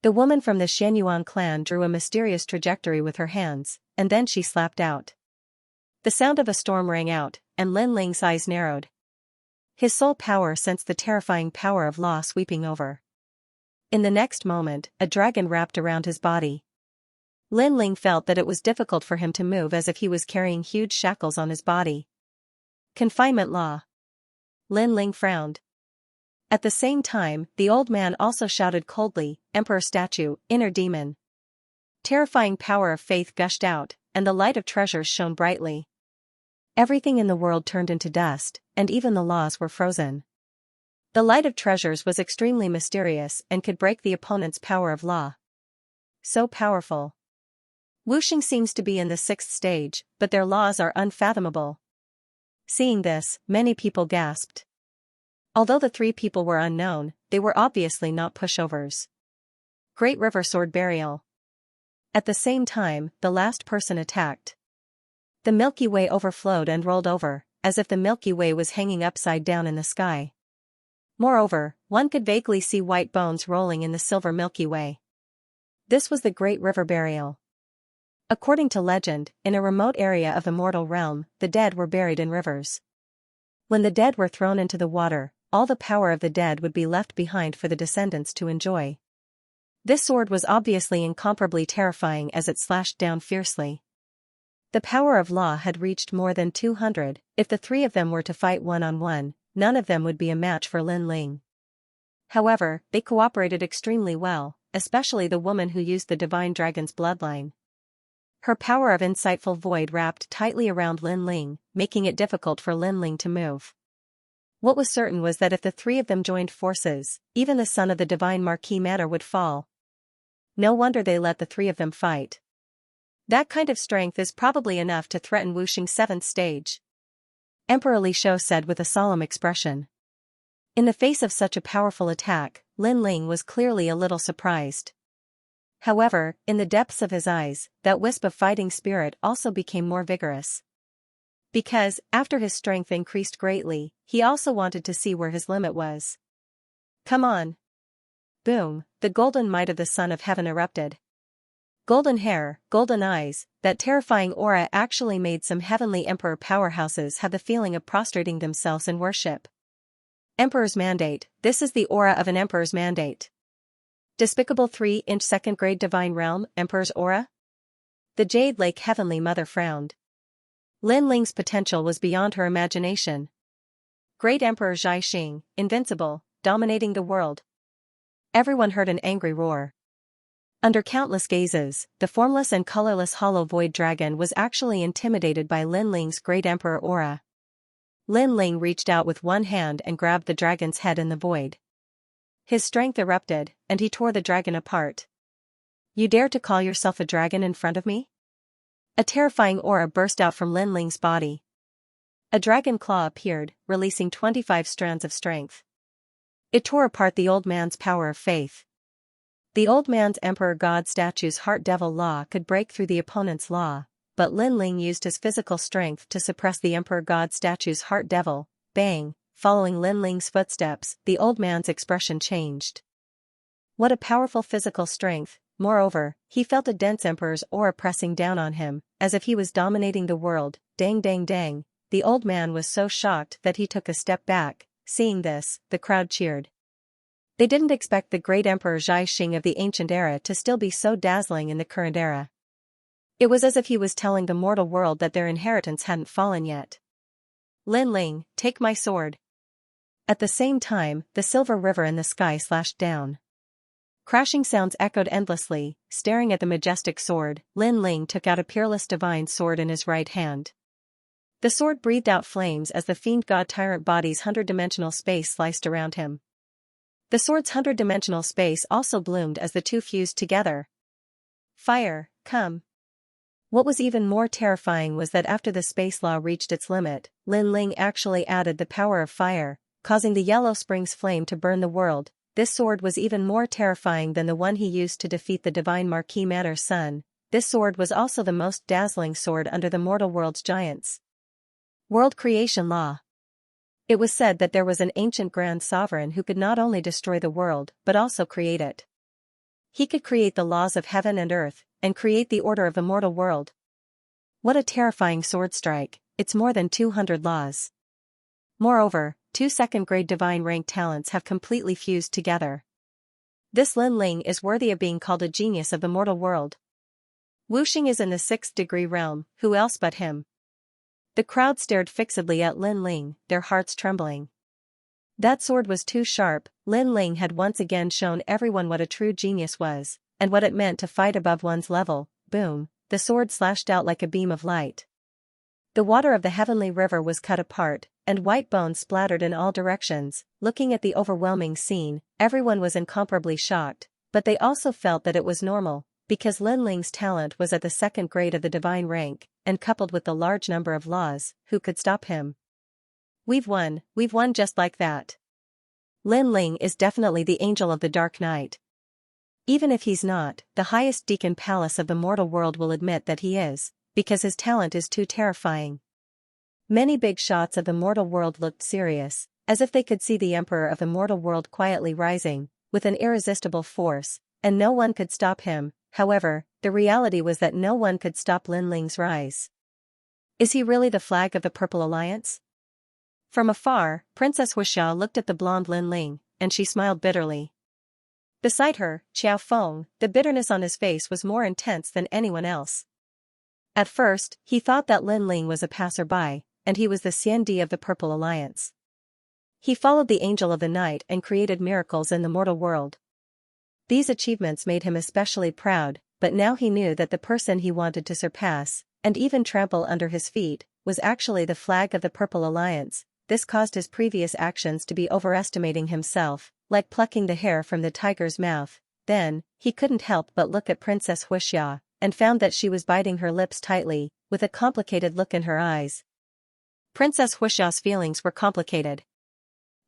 The woman from the Xianyuan clan drew a mysterious trajectory with her hands, and then she slapped out. The sound of a storm rang out, and Lin Ling's eyes narrowed. His soul power sensed the terrifying power of law sweeping over. In the next moment, a dragon wrapped around his body. Lin Ling felt that it was difficult for him to move as if he was carrying huge shackles on his body. Confinement law. Lin Ling frowned. At the same time, the old man also shouted coldly, Emperor statue, inner demon. Terrifying power of faith gushed out, and the light of treasures shone brightly. Everything in the world turned into dust, and even the laws were frozen. The light of treasures was extremely mysterious and could break the opponent's power of law. So powerful. Wuxing seems to be in the 6th stage, but their laws are unfathomable. Seeing this, many people gasped. Although the 3 people were unknown, they were obviously not pushovers. Great River Sword Burial. At the same time, the last person attacked. The Milky Way overflowed and rolled over, as if the Milky Way was hanging upside down in the sky. Moreover, one could vaguely see white bones rolling in the silver Milky Way. This was the Great River Burial. According to legend, in a remote area of the mortal realm, the dead were buried in rivers. When the dead were thrown into the water, all the power of the dead would be left behind for the descendants to enjoy. This sword was obviously incomparably terrifying as it slashed down fiercely. The power of law had reached more than 200, if the 3 of them were to fight one-on-one, none of them would be a match for Lin Ling. However, they cooperated extremely well, especially the woman who used the Divine Dragon's bloodline. Her power of insightful void wrapped tightly around Lin Ling, making it difficult for Lin Ling to move. What was certain was that if the 3 of them joined forces, even the son of the Divine Marquis Manor would fall. No wonder they let the 3 of them fight. That kind of strength is probably enough to threaten Wuxing's 7th stage. Emperor Li Shou said with a solemn expression. In the face of such a powerful attack, Lin Ling was clearly a little surprised. However, in the depths of his eyes, that wisp of fighting spirit also became more vigorous. Because, after his strength increased greatly, he also wanted to see where his limit was. Come on. Boom, the golden might of the son of heaven erupted. Golden hair, golden eyes, that terrifying aura actually made some heavenly emperor powerhouses have the feeling of prostrating themselves in worship. Emperor's mandate, this is the aura of an emperor's mandate. Despicable 3-inch second grade divine realm, emperor's aura? The Jade Lake Heavenly Mother frowned. Lin Ling's potential was beyond her imagination. Great Emperor Xianxia, invincible, dominating the world. Everyone heard an angry roar. Under countless gazes, the formless and colorless hollow void dragon was actually intimidated by Lin Ling's great emperor aura. Lin Ling reached out with one hand and grabbed the dragon's head in the void. His strength erupted, and he tore the dragon apart. You dare to call yourself a dragon in front of me? A terrifying aura burst out from Lin Ling's body. A dragon claw appeared, releasing 25 strands of strength. It tore apart the old man's power of faith. The old man's emperor god statue's heart devil law could break through the opponent's law, but Lin Ling used his physical strength to suppress the emperor god statue's heart devil. Bang, following Lin Ling's footsteps, the old man's expression changed. What a powerful physical strength. Moreover, he felt a dense emperor's aura pressing down on him, as if he was dominating the world. Dang dang dang, the old man was so shocked that he took a step back. Seeing this, the crowd cheered. They didn't expect the great Emperor Xianxia of the ancient era to still be so dazzling in the current era. It was as if he was telling the mortal world that their inheritance hadn't fallen yet. Lin Ling, take my sword. At the same time, the silver river in the sky slashed down. Crashing sounds echoed endlessly. Staring at the majestic sword, Lin Ling took out a peerless divine sword in his right hand. The sword breathed out flames as the fiend god tyrant body's 100-dimensional space sliced around him. The sword's 100-dimensional space also bloomed as the two fused together. Fire, come. What was even more terrifying was that after the space law reached its limit, Lin Ling actually added the power of fire, causing the Yellow Springs flame to burn the world. This sword was even more terrifying than the one he used to defeat the divine Marquis Manor's son. This sword was also the most dazzling sword under the mortal world's giants. World creation law. It was said that there was an ancient grand sovereign who could not only destroy the world but also create it. He could create the laws of heaven and earth, and create the order of the mortal world. What a terrifying sword strike, it's more than 200 laws. Moreover, 2 second-grade divine rank talents have completely fused together. This Lin Ling is worthy of being called a genius of the mortal world. Wu Xing is in the 6th degree realm, who else but him? The crowd stared fixedly at Lin Ling, their hearts trembling. That sword was too sharp. Lin Ling had once again shown everyone what a true genius was, and what it meant to fight above one's level. Boom, the sword slashed out like a beam of light. The water of the heavenly river was cut apart, and white bones splattered in all directions. Looking at the overwhelming scene, everyone was incomparably shocked, but they also felt that it was normal, because Lin Ling's talent was at the 2nd grade of the divine rank, and coupled with the large number of laws, who could stop him? We've won just like that. Lin Ling is definitely the angel of the dark night. Even if he's not, the highest deacon palace of the mortal world will admit that he is, because his talent is too terrifying. Many big shots of the mortal world looked serious, as if they could see the emperor of the mortal world quietly rising, with an irresistible force, and no one could stop him. However, the reality was that no one could stop Lin Ling's rise. Is he really the flag of the Purple Alliance? From afar, Princess Xianxia looked at the blonde Lin Ling, and she smiled bitterly. Beside her, Qiao Feng, the bitterness on his face was more intense than anyone else. At first, he thought that Lin Ling was a passerby, and he was the Xiandi of the Purple Alliance. He followed the Angel of the Night and created miracles in the mortal world. These achievements made him especially proud, but now he knew that the person he wanted to surpass, and even trample under his feet, was actually the flag of the Purple Alliance. This caused his previous actions to be overestimating himself, like plucking the hair from the tiger's mouth. Then, he couldn't help but look at Princess Xianxia, and found that she was biting her lips tightly, with a complicated look in her eyes. Princess Xianxia's feelings were complicated.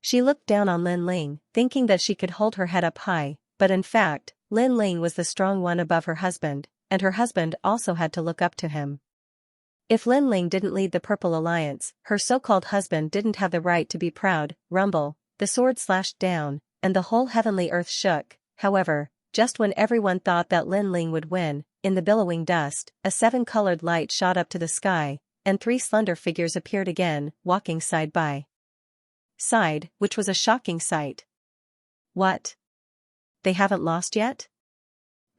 She looked down on Lin Ling, thinking that she could hold her head up high, but in fact, Lin Ling was the strong one above her husband, and her husband also had to look up to him. If Lin Ling didn't lead the Purple Alliance, her so-called husband didn't have the right to be proud. Rumble, the sword slashed down, and the whole heavenly earth shook. However, just when everyone thought that Lin Ling would win, in the billowing dust, a seven-colored light shot up to the sky, and three slender figures appeared again, walking side by side, which was a shocking sight. What? They haven't lost yet?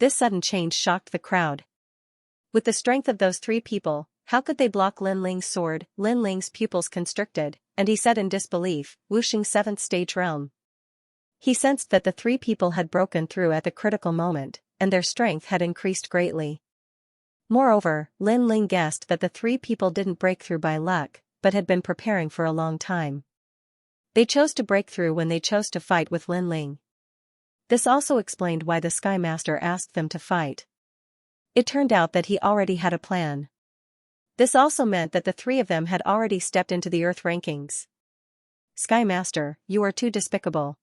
This sudden change shocked the crowd. With the strength of those three people, how could they block Lin Ling's sword? Lin Ling's pupils constricted, and he said in disbelief, "Wuxing seventh stage realm." He sensed that the three people had broken through at the critical moment, and their strength had increased greatly. Moreover, Lin Ling guessed that the three people didn't break through by luck, but had been preparing for a long time. They chose to break through when they chose to fight with Lin Ling. This also explained why the Sky Master asked them to fight. It turned out that he already had a plan. This also meant that the three of them had already stepped into the Earth rankings. Sky Master, you are too despicable.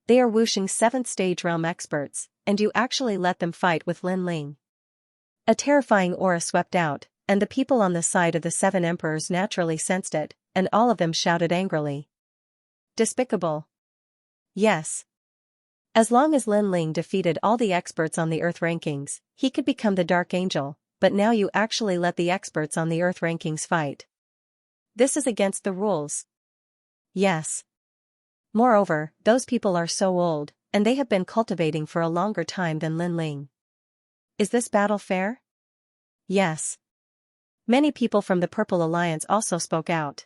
They are Wuxing's 7th stage realm experts, and you actually let them fight with Lin Ling. A terrifying aura swept out, and the people on the side of the 7 emperors naturally sensed it, and all of them shouted angrily. Despicable. Yes. As long as Lin Ling defeated all the experts on the Earth rankings, he could become the Dark Angel, but now you actually let the experts on the Earth rankings fight. This is against the rules. Yes. Moreover, those people are so old, and they have been cultivating for a longer time than Lin Ling. Is this battle fair? Yes. Many people from the Purple Alliance also spoke out.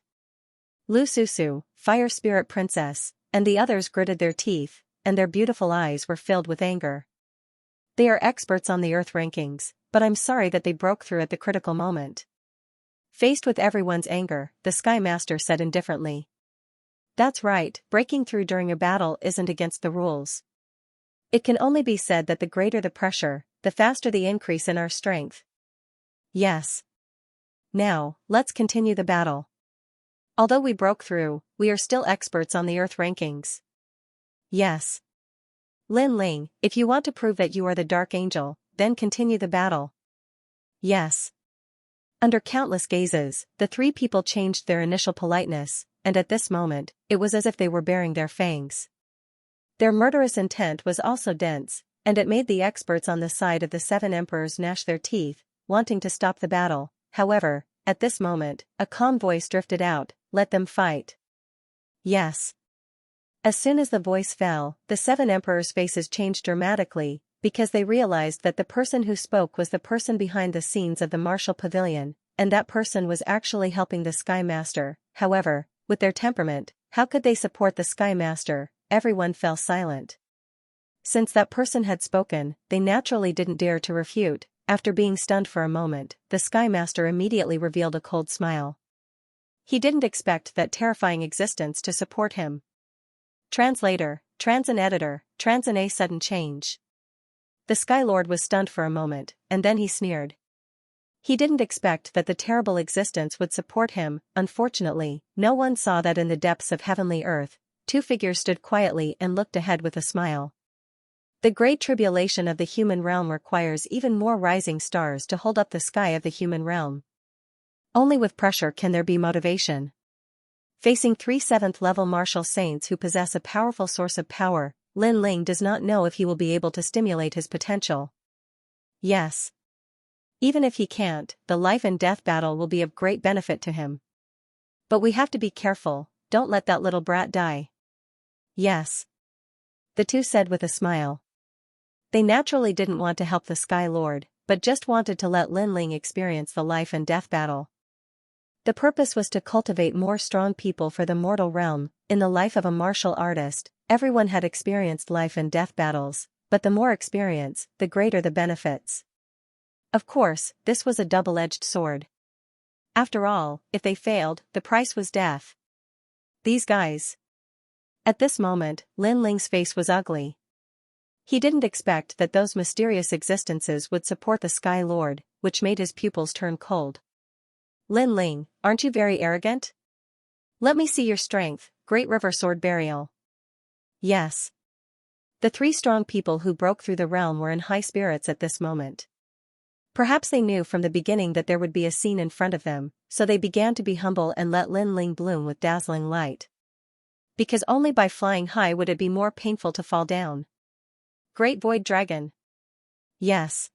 Lu Susu, Fire Spirit Princess, and the others gritted their teeth, and their beautiful eyes were filled with anger. They are experts on the Earth rankings, but I'm sorry that they broke through at the critical moment. Faced with everyone's anger, the Sky Master said indifferently. That's right, breaking through during a battle isn't against the rules. It can only be said that the greater the pressure, the faster the increase in our strength. Yes. Now, let's continue the battle. Although we broke through, we are still experts on the Earth rankings. Yes. Lin Ling, if you want to prove that you are the Dark Angel, then continue the battle. Yes. Under countless gazes, the three people changed their initial politeness, and at this moment, it was as if they were baring their fangs. Their murderous intent was also dense, and it made the experts on the side of the 7 emperors gnash their teeth, wanting to stop the battle. However, at this moment, a calm voice drifted out, "Let them fight." Yes. As soon as the voice fell, the 7 emperors' faces changed dramatically, because they realized that the person who spoke was the person behind the scenes of the martial pavilion, and that person was actually helping the Sky Master. However, with their temperament, how could they support the Sky Master? Everyone fell silent. Since that person had spoken, they naturally didn't dare to refute. After being stunned for a moment, the Sky Master immediately revealed a cold smile. He didn't expect that terrifying existence to support him. Translator, Trans and Editor, Trans and a sudden change. The Sky Lord was stunned for a moment, and then he sneered. He didn't expect that the terrible existence would support him. Unfortunately, no one saw that in the depths of heavenly earth, 2 figures stood quietly and looked ahead with a smile. The great tribulation of the human realm requires even more rising stars to hold up the sky of the human realm. Only with pressure can there be motivation. Facing 3 7th-level martial saints who possess a powerful source of power, Lin Ling does not know if he will be able to stimulate his potential. Yes. Even if he can't, the life and death battle will be of great benefit to him. But we have to be careful, don't let that little brat die. Yes. The 2 said with a smile. They naturally didn't want to help the Sky Lord, but just wanted to let Lin Ling experience the life and death battle. The purpose was to cultivate more strong people for the mortal realm. In the life of a martial artist, everyone had experienced life and death battles, but the more experience, the greater the benefits. Of course, this was a double-edged sword. After all, if they failed, the price was death. These guys. At this moment, Lin Ling's face was ugly. He didn't expect that those mysterious existences would support the Sky Lord, which made his pupils turn cold. Lin Ling, aren't you very arrogant? Let me see your strength, Great River Sword Burial. Yes. The 3 strong people who broke through the realm were in high spirits at this moment. Perhaps they knew from the beginning that there would be a scene in front of them, so they began to be humble and let Lin Ling bloom with dazzling light. Because only by flying high would it be more painful to fall down. Great Void Dragon. Yes.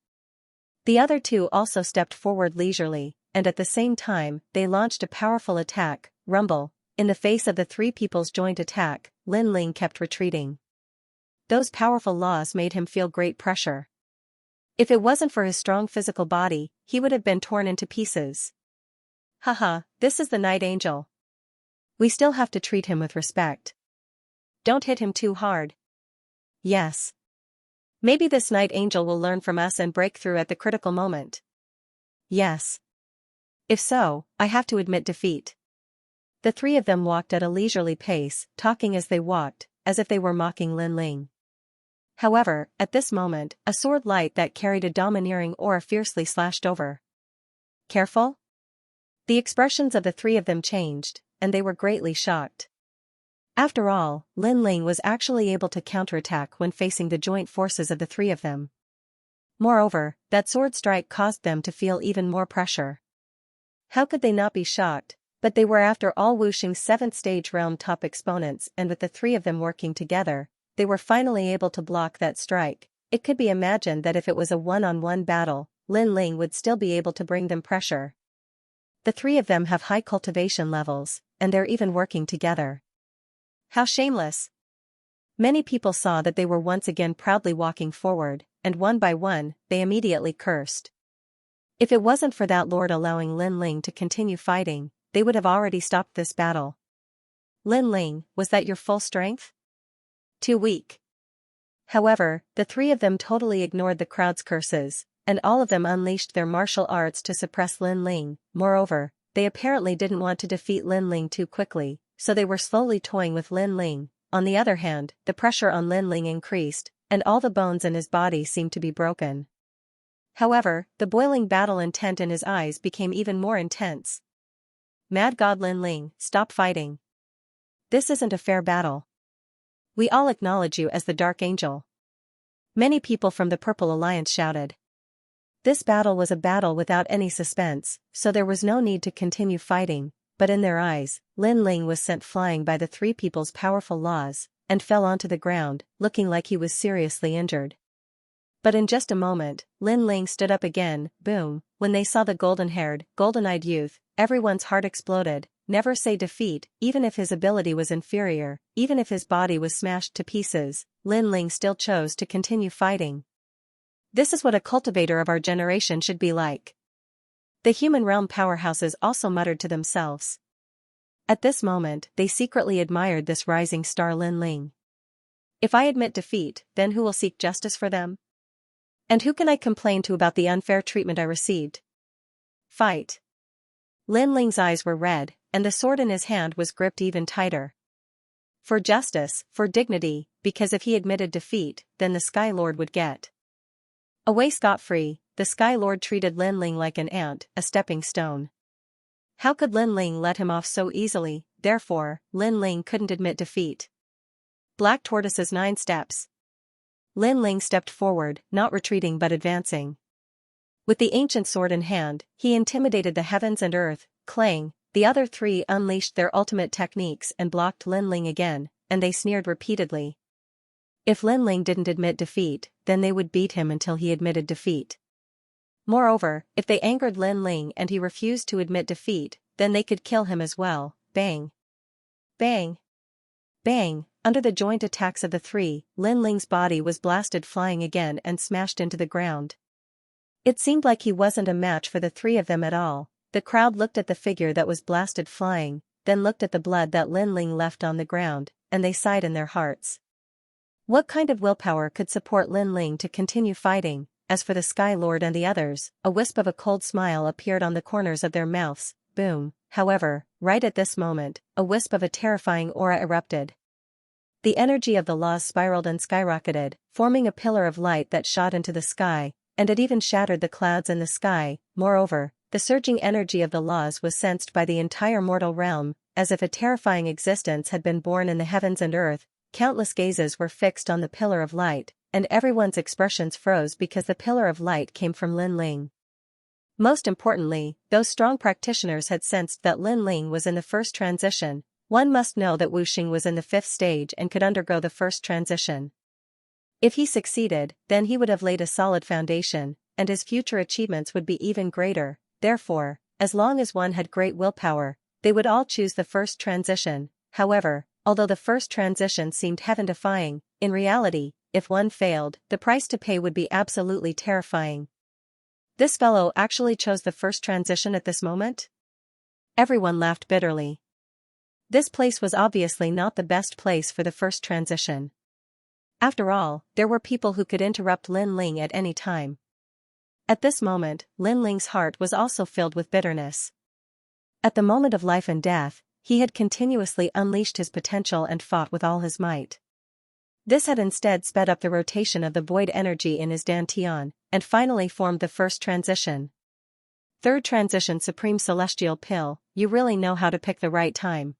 The other two also stepped forward leisurely, and at the same time, they launched a powerful attack, rumble. In the face of the three people's joint attack, Lin Ling kept retreating. Those powerful laws made him feel great pressure. If it wasn't for his strong physical body, he would have been torn into pieces. Haha, this is the Night Angel. We still have to treat him with respect. Don't hit him too hard. Yes. Maybe this Night Angel will learn from us and break through at the critical moment. Yes. If so, I have to admit defeat. The three of them walked at a leisurely pace, talking as they walked, as if they were mocking Lin Ling. However, at this moment, a sword light that carried a domineering aura fiercely slashed over. Careful? The expressions of the three of them changed, and they were greatly shocked. After all, Lin Ling was actually able to counterattack when facing the joint forces of the three of them. Moreover, that sword strike caused them to feel even more pressure. How could they not be shocked? But they were after all Wuxing's 7th stage realm top exponents, and with the three of them working together, they were finally able to block that strike. It could be imagined that if it was a one-on-one battle, Lin Ling would still be able to bring them pressure. The three of them have high cultivation levels, and they're even working together. How shameless! Many people saw that they were once again proudly walking forward, and one by one, they immediately cursed. If it wasn't for that lord allowing Lin Ling to continue fighting, they would have already stopped this battle. Lin Ling, was that your full strength? Too weak. However, the three of them totally ignored the crowd's curses, and all of them unleashed their martial arts to suppress Lin Ling. Moreover, they apparently didn't want to defeat Lin Ling too quickly, so they were slowly toying with Lin Ling. On the other hand, the pressure on Lin Ling increased, and all the bones in his body seemed to be broken. However, the boiling battle intent in his eyes became even more intense. Mad God Lin Ling, stop fighting. This isn't a fair battle. We all acknowledge you as the Dark Angel. Many people from the Purple Alliance shouted. This battle was a battle without any suspense, so there was no need to continue fighting, but in their eyes, Lin Ling was sent flying by the three people's powerful laws, and fell onto the ground, looking like he was seriously injured. But in just a moment, Lin Ling stood up again. Boom. When they saw the golden-haired, golden-eyed youth, everyone's heart exploded. Never say defeat. Even if his ability was inferior, even if his body was smashed to pieces, Lin Ling still chose to continue fighting. This is what a cultivator of our generation should be like. The human realm powerhouses also muttered to themselves. At this moment, they secretly admired this rising star Lin Ling. If I admit defeat, then who will seek justice for them? And who can I complain to about the unfair treatment I received? Fight. Lin Ling's eyes were red, and the sword in his hand was gripped even tighter. For justice, for dignity, because if he admitted defeat, then the Sky Lord would get away scot-free. The Sky Lord treated Lin Ling like an ant, a stepping stone. How could Lin Ling let him off so easily? Therefore, Lin Ling couldn't admit defeat. Black Tortoise's 9 steps. Lin Ling stepped forward, not retreating but advancing. With the ancient sword in hand, he intimidated the heavens and earth. Clang, the other three unleashed their ultimate techniques and blocked Lin Ling again, and they sneered repeatedly. If Lin Ling didn't admit defeat, then they would beat him until he admitted defeat. Moreover, if they angered Lin Ling and he refused to admit defeat, then they could kill him as well. Bang. Bang. Bang. Under the joint attacks of the three, Lin Ling's body was blasted flying again and smashed into the ground. It seemed like he wasn't a match for the three of them at all. The crowd looked at the figure that was blasted flying, then looked at the blood that Lin Ling left on the ground, and they sighed in their hearts. What kind of willpower could support Lin Ling to continue fighting? As for the Sky Lord and the others, a wisp of a cold smile appeared on the corners of their mouths. Boom. However, right at this moment, a wisp of a terrifying aura erupted. The energy of the laws spiraled and skyrocketed, forming a pillar of light that shot into the sky, and it even shattered the clouds in the sky. Moreover, the surging energy of the laws was sensed by the entire mortal realm, as if a terrifying existence had been born in the heavens and earth. Countless gazes were fixed on the pillar of light, and everyone's expressions froze because the pillar of light came from Lin Ling. Most importantly, those strong practitioners had sensed that Lin Ling was in the first transition, One must know that Wuxing was in the 5th stage and could undergo the first transition. If he succeeded, then he would have laid a solid foundation, and his future achievements would be even greater. Therefore, as long as one had great willpower, they would all choose the first transition. However, although the first transition seemed heaven-defying, in reality, if one failed, the price to pay would be absolutely terrifying. This fellow actually chose the first transition at this moment? Everyone laughed bitterly. This place was obviously not the best place for the first transition. After all, there were people who could interrupt Lin Ling at any time. At this moment, Lin Ling's heart was also filled with bitterness. At the moment of life and death, he had continuously unleashed his potential and fought with all his might. This had instead sped up the rotation of the void energy in his dantian, and finally formed the first transition. Third transition. Supreme Celestial Pill, you really know how to pick the right time.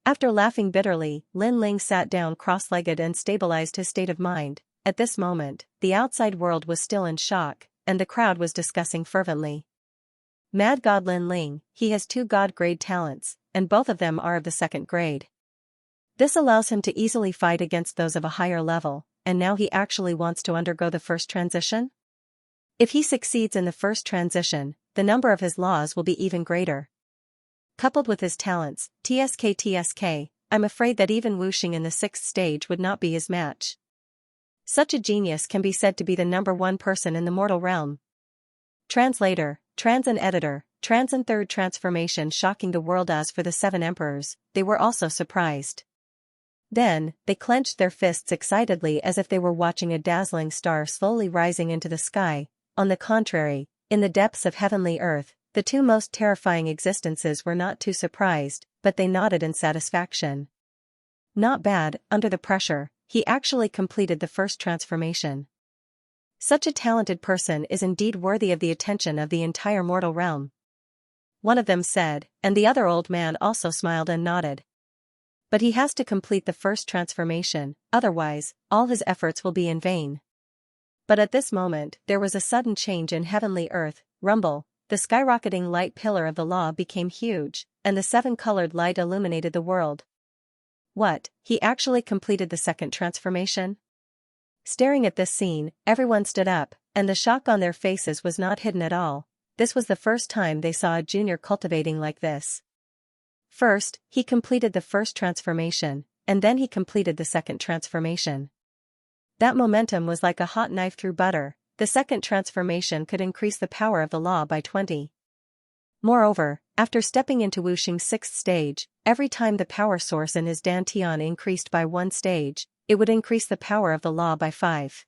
After laughing bitterly, Lin Ling sat down cross-legged and stabilized his state of mind. At this moment, the outside world was still in shock, and the crowd was discussing fervently. Mad God Lin Ling, he has 2 God-grade talents, and both of them are of the 2nd grade. This allows him to easily fight against those of a higher level, and now he actually wants to undergo the first transition? If he succeeds in the first transition, the number of his laws will be even greater. Coupled with his talents, TSK, I'm afraid that even Wuxing in the 6th stage would not be his match. Such a genius can be said to be the #1 person in the mortal realm. Translator, Trans and Editor, Trans and Third Transformation shocking the world. As for the 7 emperors, they were also surprised. Then, they clenched their fists excitedly as if they were watching a dazzling star slowly rising into the sky. On the contrary, in the depths of heavenly earth, the 2 most terrifying existences were not too surprised, but they nodded in satisfaction. Not bad. Under the pressure, he actually completed the first transformation. Such a talented person is indeed worthy of the attention of the entire mortal realm. One of them said, and the other old man also smiled and nodded. But he has to complete the first transformation, otherwise, all his efforts will be in vain. But at this moment, there was a sudden change in heavenly earth. Rumble, the skyrocketing light pillar of the law became huge, and the 7-colored light illuminated the world. What, he actually completed the 2nd transformation? Staring at this scene, everyone stood up, and the shock on their faces was not hidden at all. This was the first time they saw a junior cultivating like this. First, he completed the first transformation, and then he completed the 2nd transformation. That momentum was like a hot knife through butter. The 2nd transformation could increase the power of the law by 20. Moreover, after stepping into Wuxing's 6th stage, every time the power source in his dantian increased by 1 stage, it would increase the power of the law by 5.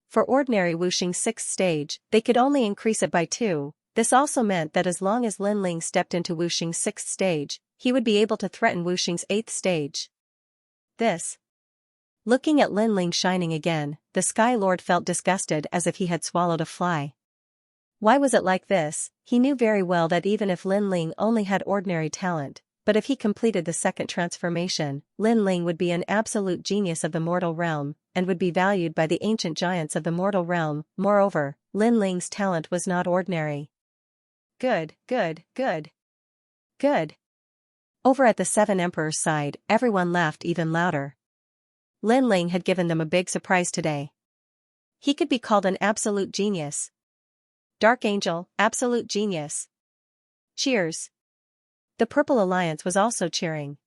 For ordinary Wuxing's 6th stage, they could only increase it by 2. This also meant that as long as Lin Ling stepped into Wuxing's 6th stage, he would be able to threaten Wuxing's 8th stage. Looking at Lin Ling shining again, the Sky Lord felt disgusted as if he had swallowed a fly. Why was it like this? He knew very well that even if Lin Ling only had ordinary talent, but if he completed the 2nd transformation, Lin Ling would be an absolute genius of the mortal realm, and would be valued by the ancient giants of the mortal realm. Moreover, Lin Ling's talent was not ordinary. Good. Over at the 7 Emperors' side, everyone laughed even louder. Lin Ling had given them a big surprise today. He could be called an absolute genius. Dark Angel, absolute genius. Cheers. The Purple Alliance was also cheering.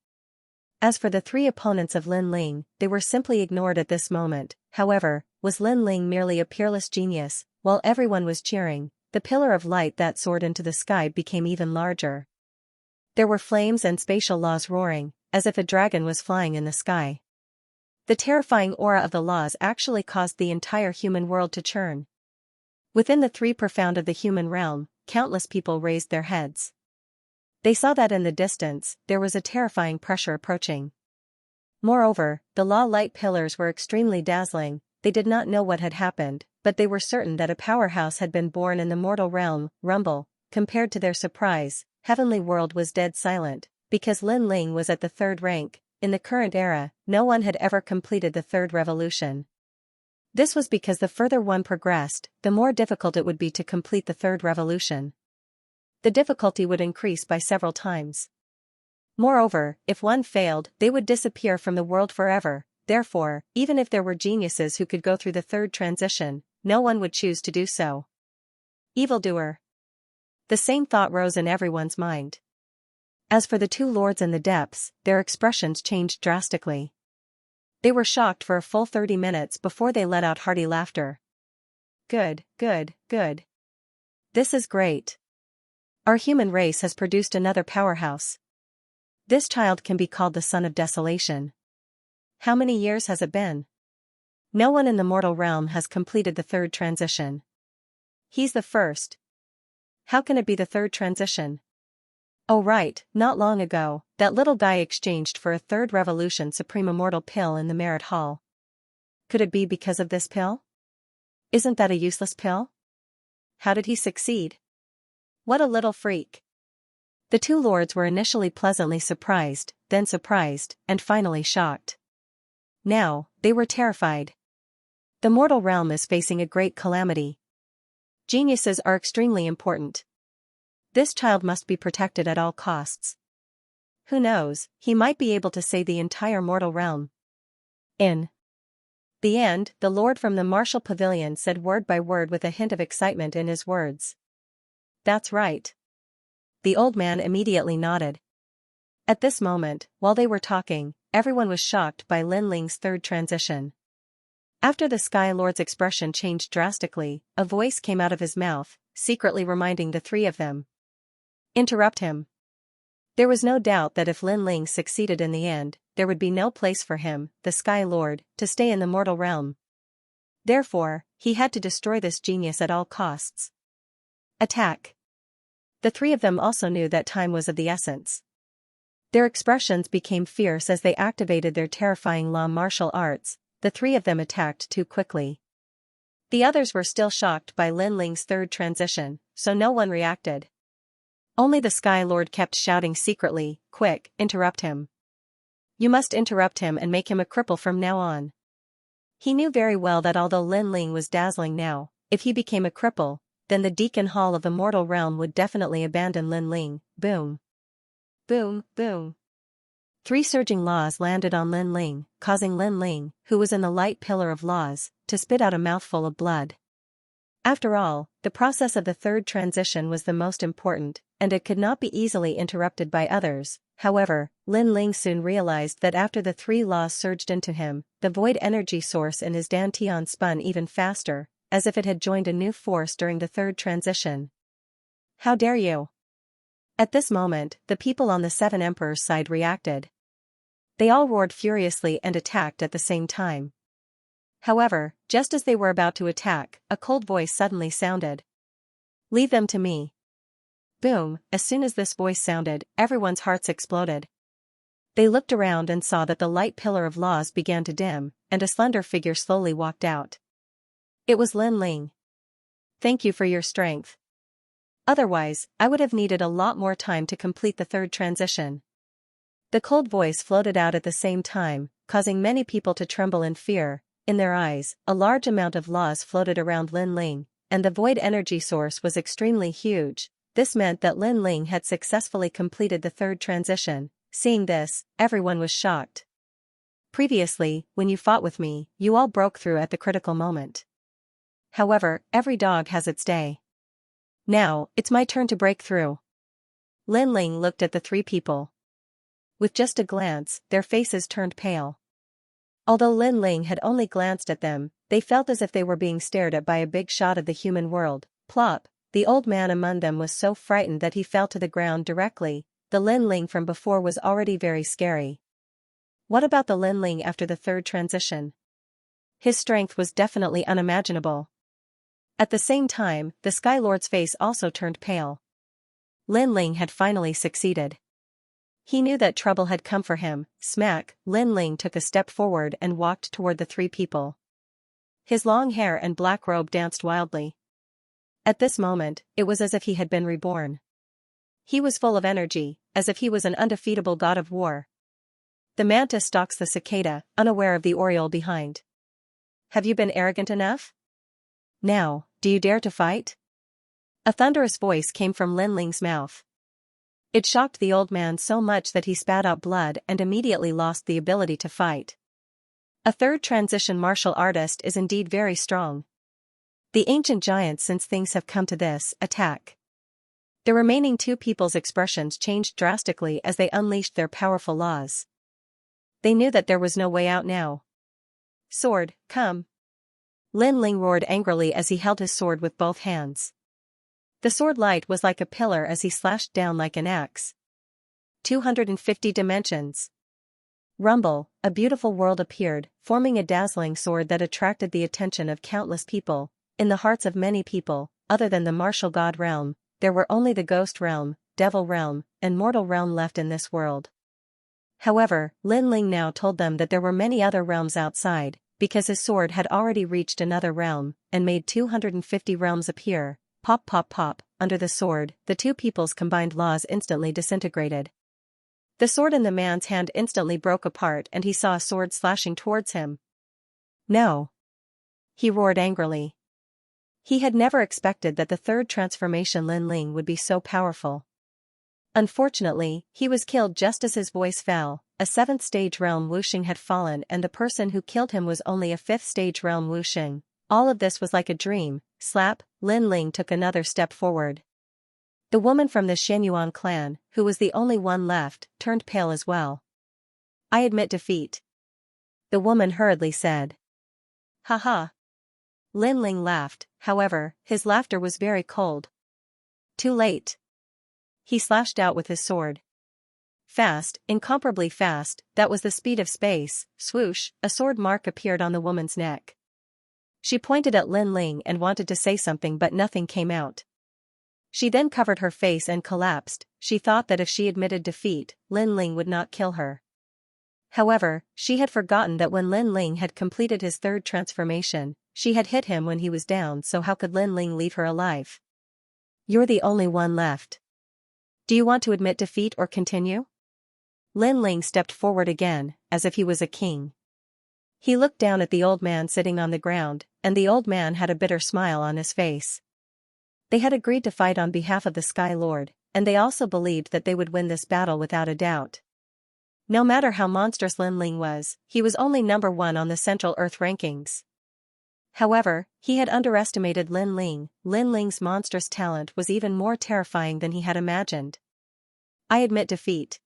As for the 3 opponents of Lin Ling, they were simply ignored at this moment. However, was Lin Ling merely a peerless genius? While everyone was cheering, the pillar of light that soared into the sky became even larger. There were flames and spatial laws roaring, as if a dragon was flying in the sky. The terrifying aura of the laws actually caused the entire human world to churn. Within the 3 profound of the human realm, countless people raised their heads. They saw that in the distance, there was a terrifying pressure approaching. Moreover, the law light pillars were extremely dazzling. They did not know what had happened, but they were certain that a powerhouse had been born in the mortal realm. Rumble, compared to their surprise, heavenly world was dead silent, because Lin Ling was at the 3rd rank. In the current era, no one had ever completed the 3rd revolution. This was because the further one progressed, the more difficult it would be to complete the 3rd revolution. The difficulty would increase by several times. Moreover, if one failed, they would disappear from the world forever. Therefore, even if there were geniuses who could go through the third transition, no one would choose to do so. Evildoer. The same thought rose in everyone's mind. As for the two lords in the depths, their expressions changed drastically. They were shocked for a full 30 minutes before they let out hearty laughter. Good, good, good. This is great. Our human race has produced another powerhouse. This child can be called the son of desolation. How many years has it been? No one in the mortal realm has completed the third transition. He's the first. How can it be the third transition? Oh right, not long ago, that little guy exchanged for a third revolution supreme immortal pill in the Merit Hall. Could it be because of this pill? Isn't that a useless pill? How did he succeed? What a little freak. The two lords were initially pleasantly surprised, then surprised, and finally shocked. Now, they were terrified. The mortal realm is facing a great calamity. Geniuses are extremely important. This child must be protected at all costs. Who knows, he might be able to save the entire mortal realm. In the end, the lord from the martial pavilion said word by word with a hint of excitement in his words. That's right. The old man immediately nodded. At this moment, while they were talking, everyone was shocked by Lin Ling's third transition. After the Sky Lord's expression changed drastically, a voice came out of his mouth, secretly reminding the three of them. Interrupt him. There was no doubt that if Lin Ling succeeded in the end, there would be no place for him, the Sky Lord, to stay in the mortal realm. Therefore, he had to destroy this genius at all costs. Attack. The three of them also knew that time was of the essence. Their expressions became fierce as they activated their terrifying law martial arts. The three of them attacked too quickly. The others were still shocked by Lin Ling's third transition, so no one reacted. Only the Sky Lord kept shouting secretly, "Quick, interrupt him. You must interrupt him and make him a cripple from now on." He knew very well that although Lin Ling was dazzling now, if he became a cripple, then the Deacon Hall of the mortal realm would definitely abandon Lin Ling. Boom. Boom, boom. 3 surging laws landed on Lin Ling, causing Lin Ling, who was in the light pillar of laws, to spit out a mouthful of blood. After all, the process of the third transition was the most important, and it could not be easily interrupted by others. However, Lin Ling soon realized that after the 3 laws surged into him, the void energy source in his dantian spun even faster, as if it had joined a new force during the third transition. How dare you? At this moment, the people on the 7 Emperors' side reacted. They all roared furiously and attacked at the same time. However, just as they were about to attack, a cold voice suddenly sounded. Leave them to me. Boom, as soon as this voice sounded, everyone's hearts exploded. They looked around and saw that the light pillar of laws began to dim, and a slender figure slowly walked out. It was Lin Ling. Thank you for your strength. Otherwise, I would have needed a lot more time to complete the third transition. The cold voice floated out at the same time, causing many people to tremble in fear. In their eyes, a large amount of laws floated around Lin Ling, and the void energy source was extremely huge. This meant that Lin Ling had successfully completed the third transition. Seeing this, everyone was shocked. Previously, when you fought with me, you all broke through at the critical moment. However, every dog has its day. Now, it's my turn to break through. Lin Ling looked at the 3 people. With just a glance, their faces turned pale. Although Lin Ling had only glanced at them, they felt as if they were being stared at by a big shot of the human world. Plop! The old man among them was so frightened that he fell to the ground directly. The Lin Ling from before was already very scary. What about the Lin Ling after the third transition? His strength was definitely unimaginable. At the same time, the Sky Lord's face also turned pale. Lin Ling had finally succeeded. He knew that trouble had come for him. Smack, Lin Ling took a step forward and walked toward the 3 people. His long hair and black robe danced wildly. At this moment, it was as if he had been reborn. He was full of energy, as if he was an undefeatable god of war. The mantis stalks the cicada, unaware of the oriole behind. Have you been arrogant enough? Now, do you dare to fight? A thunderous voice came from Lin Ling's mouth. It shocked the old man so much that he spat out blood and immediately lost the ability to fight. A third transition martial artist is indeed very strong. The ancient giants, since things have come to this, attack. The remaining two people's expressions changed drastically as they unleashed their powerful laws. They knew that there was no way out now. Sword, come. Lin Ling roared angrily as he held his sword with both hands. The sword light was like a pillar as he slashed down like an axe. 250 dimensions. Rumble, a beautiful world appeared, forming a dazzling sword that attracted the attention of countless people. In the hearts of many people, other than the martial god realm, there were only the ghost realm, devil realm, and mortal realm left in this world. However, Lin Ling now told them that there were many other realms outside, because his sword had already reached another realm, and made 250 realms appear. Pop pop pop, under the sword, the two people's combined laws instantly disintegrated. The sword in the man's hand instantly broke apart and he saw a sword slashing towards him. No! He roared angrily. He had never expected that the third transformation Lin Ling would be so powerful. Unfortunately, he was killed just as his voice fell. A 7th stage realm Wuxing had fallen and the person who killed him was only a 5th stage realm Wuxing. All of this was like a dream. Slap, Lin Ling took another step forward. The woman from the Xianyuan clan, who was the only one left, turned pale as well. I admit defeat. The woman hurriedly said. Ha. Lin Ling laughed, however, his laughter was very cold. Too late. He slashed out with his sword. Fast, incomparably fast, that was the speed of space. Swoosh, a sword mark appeared on the woman's neck. She pointed at Lin Ling and wanted to say something but nothing came out. She then covered her face and collapsed. She thought that if she admitted defeat, Lin Ling would not kill her. However, she had forgotten that when Lin Ling had completed his third transformation, she had hit him when he was down, so how could Lin Ling leave her alive? You're the only one left. Do you want to admit defeat or continue? Lin Ling stepped forward again, as if he was a king. He looked down at the old man sitting on the ground, and the old man had a bitter smile on his face. They had agreed to fight on behalf of the Sky Lord, and they also believed that they would win this battle without a doubt. No matter how monstrous Lin Ling was, he was only number 1 on the Central Earth rankings. However, he had underestimated Lin Ling. Lin Ling's monstrous talent was even more terrifying than he had imagined. I admit defeat.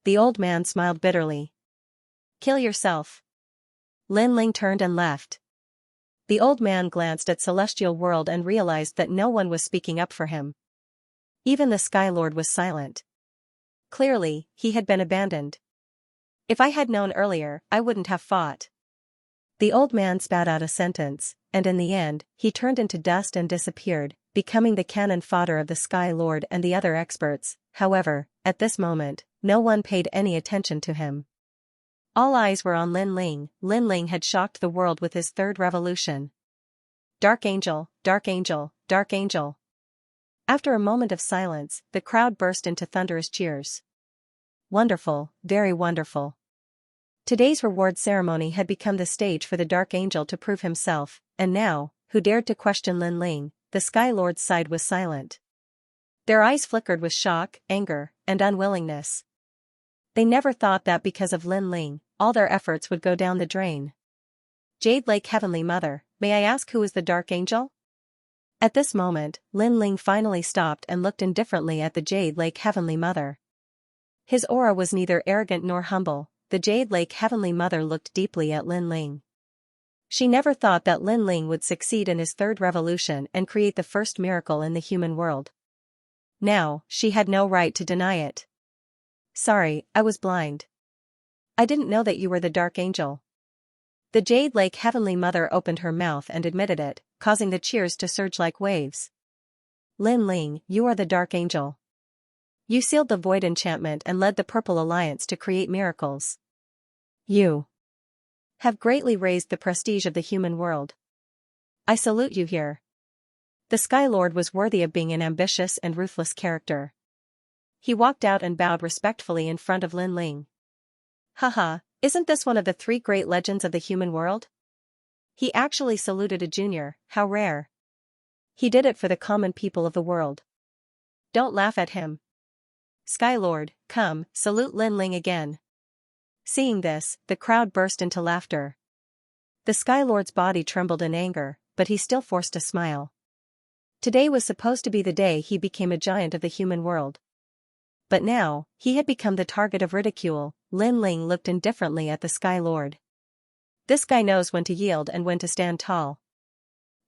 The old man smiled bitterly. Kill yourself. Lin Ling turned and left. The old man glanced at Celestial World and realized that no one was speaking up for him. Even the Sky Lord was silent. Clearly, he had been abandoned. If I had known earlier, I wouldn't have fought. The old man spat out a sentence, and in the end, he turned into dust and disappeared, becoming the cannon fodder of the Sky Lord and the other experts. However, at this moment, no one paid any attention to him. All eyes were on Lin Ling. Lin Ling had shocked the world with his third revolution. Dark Angel, Dark Angel, Dark Angel. After a moment of silence, the crowd burst into thunderous cheers. Wonderful, very wonderful. Today's reward ceremony had become the stage for the Dark Angel to prove himself, and now, who dared to question Lin Ling? The Sky Lord's side was silent. Their eyes flickered with shock, anger, and unwillingness. They never thought that because of Lin Ling, all their efforts would go down the drain. Jade Lake Heavenly Mother, may I ask who is the Dark Angel? At this moment, Lin Ling finally stopped and looked indifferently at the Jade Lake Heavenly Mother. His aura was neither arrogant nor humble. The Jade Lake Heavenly Mother looked deeply at Lin Ling. She never thought that Lin Ling would succeed in his third revolution and create the first miracle in the human world. Now, she had no right to deny it. Sorry, I was blind. I didn't know that you were the Dark Angel. The Jade Lake Heavenly Mother opened her mouth and admitted it, causing the cheers to surge like waves. Lin Ling, you are the Dark Angel. You sealed the Void enchantment and led the Purple Alliance to create miracles. You have greatly raised the prestige of the human world. I salute you here. The Sky Lord was worthy of being an ambitious and ruthless character. He walked out and bowed respectfully in front of Lin Ling. Haha, isn't this one of the 3 great legends of the human world? He actually saluted a junior, how rare. He did it for the common people of the world. Don't laugh at him. Sky Lord, come, salute Lin Ling again. Seeing this, the crowd burst into laughter. The Sky Lord's body trembled in anger, but he still forced a smile. Today was supposed to be the day he became a giant of the human world. But now, he had become the target of ridicule. Lin Ling looked indifferently at the Sky Lord. This guy knows when to yield and when to stand tall.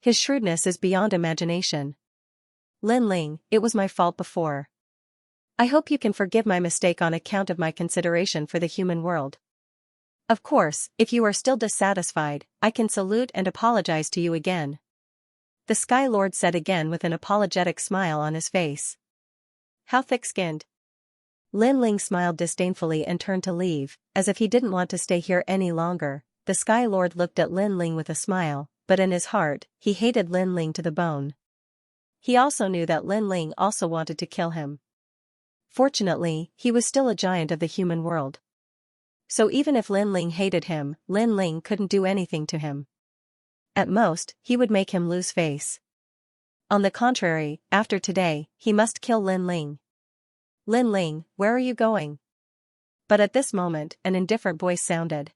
His shrewdness is beyond imagination. Lin Ling, it was my fault before. I hope you can forgive my mistake on account of my consideration for the human world. Of course, if you are still dissatisfied, I can salute and apologize to you again. The Sky Lord said again with an apologetic smile on his face. How thick-skinned. Lin Ling smiled disdainfully and turned to leave, as if he didn't want to stay here any longer. The Sky Lord looked at Lin Ling with a smile, but in his heart, he hated Lin Ling to the bone. He also knew that Lin Ling also wanted to kill him. Fortunately, he was still a giant of the human world. So even if Lin Ling hated him, Lin Ling couldn't do anything to him. At most, he would make him lose face. On the contrary, after today, he must kill Lin Ling. Lin Ling, where are you going? But at this moment, an indifferent voice sounded.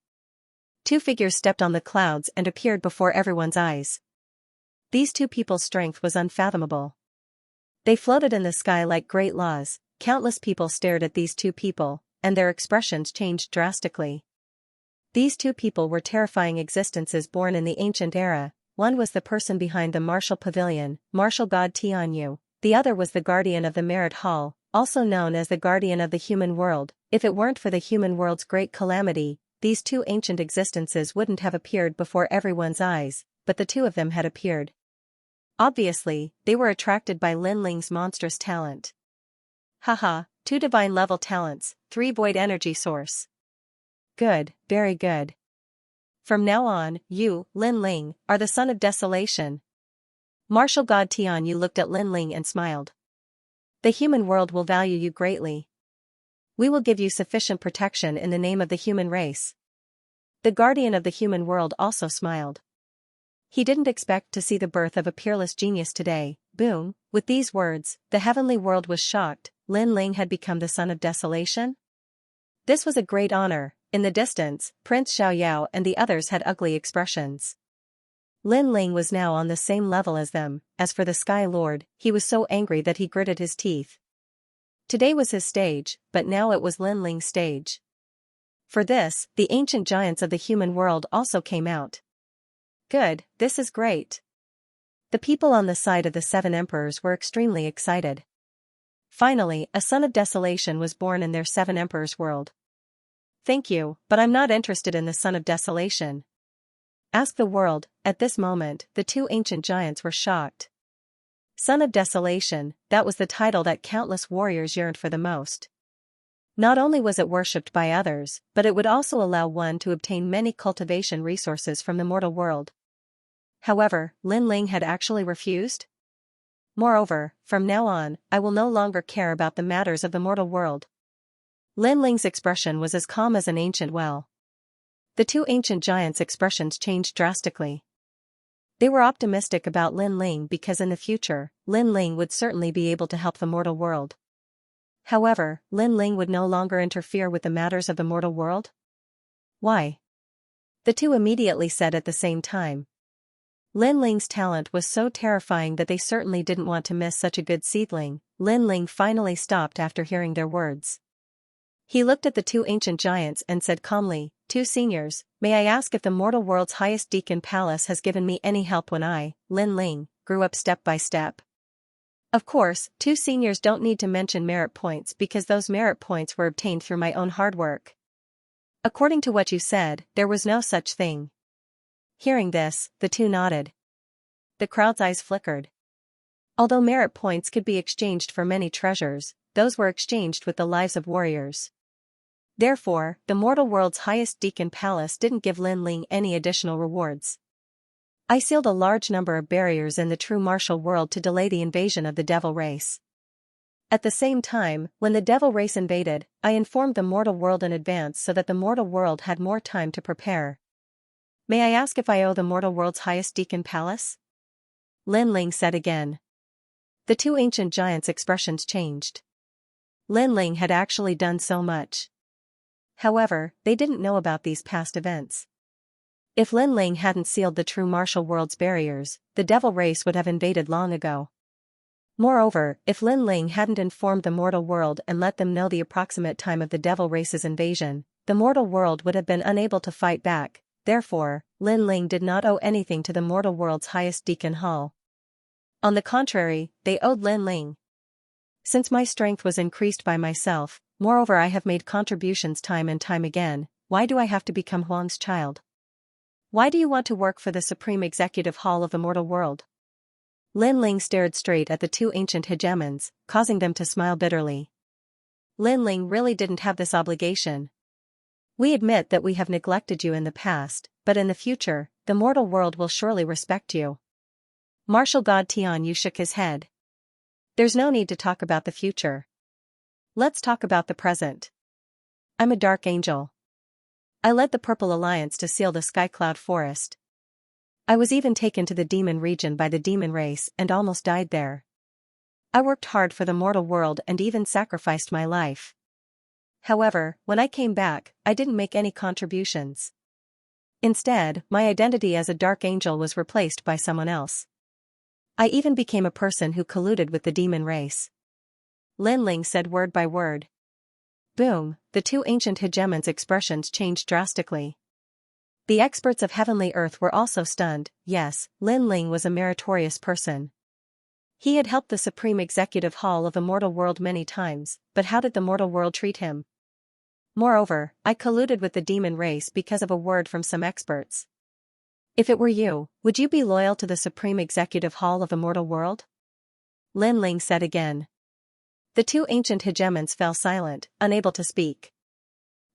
Two figures stepped on the clouds and appeared before everyone's eyes. These two people's strength was unfathomable. They floated in the sky like great laws. Countless people stared at these two people, and their expressions changed drastically. These two people were terrifying existences born in the ancient era. One was the person behind the martial pavilion, martial god Tianyu. The other was the guardian of the Merit Hall, also known as the guardian of the human world. If it weren't for the human world's great calamity, these two ancient existences wouldn't have appeared before everyone's eyes, but the two of them had appeared. Obviously, they were attracted by Lin Ling's monstrous talent. Haha, 2 divine-level talents, 3 void energy source. Good, very good. From now on, you, Lin Ling, are the son of desolation. Martial god Tianyu looked at Lin Ling and smiled. The human world will value you greatly. We will give you sufficient protection in the name of the human race. The guardian of the human world also smiled. He didn't expect to see the birth of a peerless genius today. Boom, with these words, the heavenly world was shocked. Lin Ling had become the son of desolation? This was a great honor. In the distance, Prince Xiaoyao and the others had ugly expressions. Lin Ling was now on the same level as them. As for the Sky Lord, he was so angry that he gritted his teeth. Today was his stage, but now it was Lin Ling's stage. For this, the ancient giants of the human world also came out. Good, this is great. The people on the side of the 7 emperors were extremely excited. Finally, a son of desolation was born in their 7 emperors' world. Thank you, but I'm not interested in the son of desolation. Ask the world. At this moment, the 2 ancient giants were shocked. Son of desolation, that was the title that countless warriors yearned for the most. Not only was it worshipped by others, but it would also allow one to obtain many cultivation resources from the mortal world. However, Lin Ling had actually refused. Moreover, from now on, I will no longer care about the matters of the mortal world. Lin Ling's expression was as calm as an ancient well. The 2 ancient giants' expressions changed drastically. They were optimistic about Lin Ling because in the future, Lin Ling would certainly be able to help the mortal world. However, Lin Ling would no longer interfere with the matters of the mortal world? Why? The 2 immediately said at the same time. Lin Ling's talent was so terrifying that they certainly didn't want to miss such a good seedling. Lin Ling finally stopped after hearing their words. He looked at the 2 ancient giants and said calmly, 2 seniors, may I ask if the mortal world's highest deacon palace has given me any help when I, Lin Ling, grew up step by step? Of course, 2 seniors don't need to mention merit points because those merit points were obtained through my own hard work. According to what you said, there was no such thing. Hearing this, the 2 nodded. The crowd's eyes flickered. Although merit points could be exchanged for many treasures, those were exchanged with the lives of warriors. Therefore, the mortal world's highest deacon palace didn't give Lin Ling any additional rewards. I sealed a large number of barriers in the true martial world to delay the invasion of the devil race. At the same time, when the devil race invaded, I informed the mortal world in advance so that the mortal world had more time to prepare. May I ask if I owe the mortal world's highest deacon palace? Lin Ling said again. The 2 ancient giants' expressions changed. Lin Ling had actually done so much. However, they didn't know about these past events. If Lin Ling hadn't sealed the true martial world's barriers, the devil race would have invaded long ago. Moreover, if Lin Ling hadn't informed the mortal world and let them know the approximate time of the devil race's invasion, the mortal world would have been unable to fight back. Therefore, Lin Ling did not owe anything to the mortal world's highest deacon hall. On the contrary, they owed Lin Ling. Since my strength was increased by myself, moreover I have made contributions time and time again, why do I have to become Huang's child? Why do you want to work for the Supreme Executive Hall of the mortal world? Lin Ling stared straight at the two ancient hegemons, causing them to smile bitterly. Lin Ling really didn't have this obligation. We admit that we have neglected you in the past, but in the future, the mortal world will surely respect you. Martial God Tian Yu shook his head. There's no need to talk about the future. Let's talk about the present. I'm a dark angel. I led the Purple Alliance to seal the Sky Cloud Forest. I was even taken to the demon region by the demon race and almost died there. I worked hard for the mortal world and even sacrificed my life. However, when I came back, I didn't make any contributions. Instead, my identity as a dark angel was replaced by someone else. I even became a person who colluded with the demon race. Lin Ling said word by word. Boom, the two ancient hegemons' expressions changed drastically. The experts of Heavenly Earth were also stunned. Yes, Lin Ling was a meritorious person. He had helped the Supreme Executive Hall of the mortal world many times, but how did the mortal world treat him? Moreover, I colluded with the demon race because of a word from some experts. If it were you, would you be loyal to the Supreme Executive Hall of the mortal world? Lin Ling said again. The two ancient hegemons fell silent, unable to speak.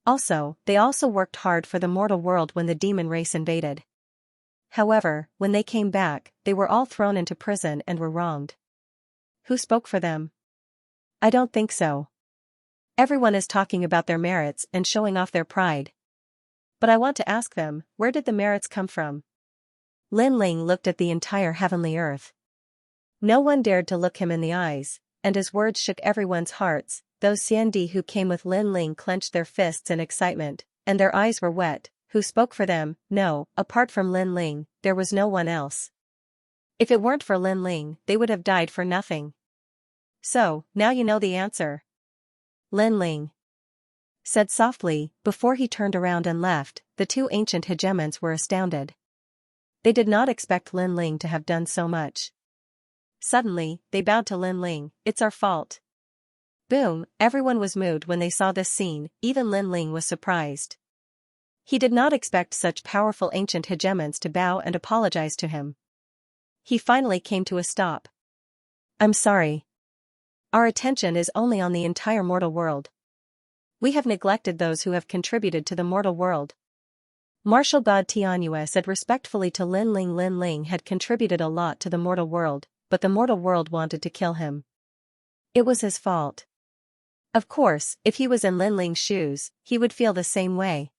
Also, they also worked hard for the mortal world when the demon race invaded. However, when they came back, they were all thrown into prison and were wronged. Who spoke for them? I don't think so. Everyone is talking about their merits and showing off their pride. But I want to ask them, where did the merits come from? Lin Ling looked at the entire heavenly earth. No one dared to look him in the eyes, and his words shook everyone's hearts. Those Xiandi who came with Lin Ling clenched their fists in excitement, and their eyes were wet. Who spoke for them? No, apart from Lin Ling, there was no one else. If it weren't for Lin Ling, they would have died for nothing. So, now you know the answer. Lin Ling said softly. Before he turned around and left, the two ancient hegemons were astounded. They did not expect Lin Ling to have done so much. Suddenly, they bowed to Lin Ling. It's our fault. Boom, everyone was moved when they saw this scene, even Lin Ling was surprised. He did not expect such powerful ancient hegemons to bow and apologize to him. He finally came to a stop. I'm sorry. Our attention is only on the entire mortal world. We have neglected those who have contributed to the mortal world. Martial God Tianyue said respectfully to Lin Ling. Lin Ling had contributed a lot to the mortal world, but the mortal world wanted to kill him. It was his fault. Of course, if he was in Lin Ling's shoes, he would feel the same way.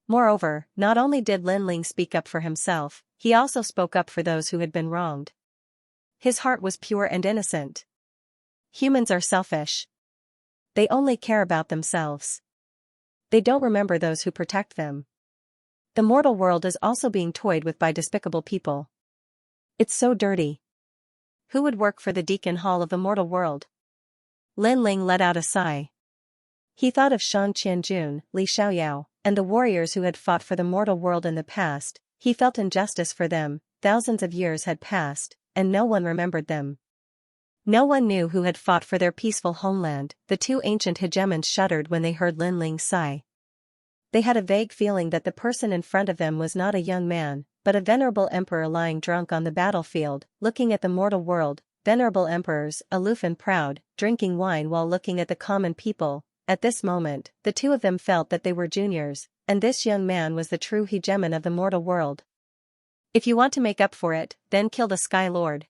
Moreover, not only did Lin Ling speak up for himself, he also spoke up for those who had been wronged. His heart was pure and innocent. Humans are selfish. They only care about themselves. They don't remember those who protect them. The mortal world is also being toyed with by despicable people. It's so dirty. Who would work for the Deacon Hall of the mortal world? Lin Ling let out a sigh. He thought of Shan Qianjun, Li Xiaoyao, and the warriors who had fought for the mortal world in the past. He felt injustice for them. Thousands of years had passed, and no one remembered them. No one knew who had fought for their peaceful homeland. The two ancient hegemons shuddered when they heard Lin Ling's sigh. They had a vague feeling that the person in front of them was not a young man, but a venerable emperor lying drunk on the battlefield, looking at the mortal world. Venerable emperors, aloof and proud, drinking wine while looking at the common people. At this moment, the two of them felt that they were juniors, and this young man was the true hegemon of the mortal world. If you want to make up for it, then kill the Sky Lord.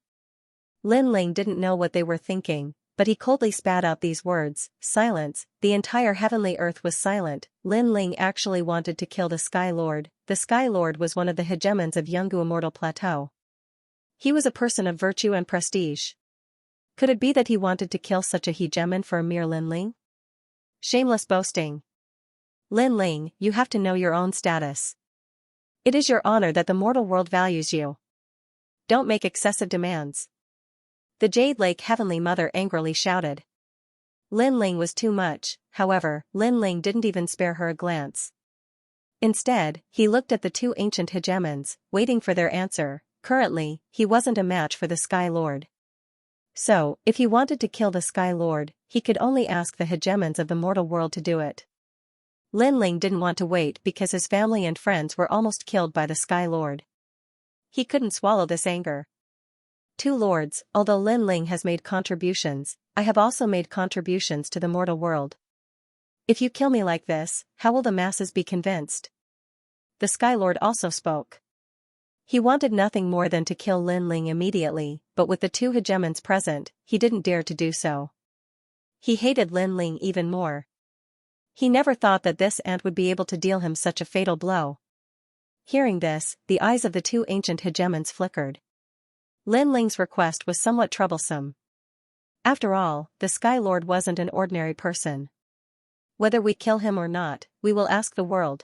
Lin Ling didn't know what they were thinking, but he coldly spat out these words. Silence. The entire heavenly earth was silent. Lin Ling actually wanted to kill the Sky Lord. The Sky Lord was one of the hegemons of Yungu Immortal Plateau. He was a person of virtue and prestige. Could it be that he wanted to kill such a hegemon for a mere Linling? Shameless boasting. Linling, you have to know your own status. It is your honor that the mortal world values you. Don't make excessive demands. The Jade Lake Heavenly Mother angrily shouted. Linling was too much, however, Linling didn't even spare her a glance. Instead, he looked at the two ancient hegemons, waiting for their answer. Currently, he wasn't a match for the Sky Lord. So, if he wanted to kill the Sky Lord, he could only ask the hegemons of the mortal world to do it. Linling didn't want to wait because his family and friends were almost killed by the Sky Lord. He couldn't swallow this anger. Two lords, although Linling has made contributions, I have also made contributions to the mortal world. If you kill me like this, how will the masses be convinced? The Sky Lord also spoke. He wanted nothing more than to kill Linling immediately, but with the two hegemons present, he didn't dare to do so. He hated Linling even more. He never thought that this ant would be able to deal him such a fatal blow. Hearing this, the eyes of the two ancient hegemons flickered. Linling's request was somewhat troublesome. After all, the Sky Lord wasn't an ordinary person. Whether we kill him or not, we will ask the world.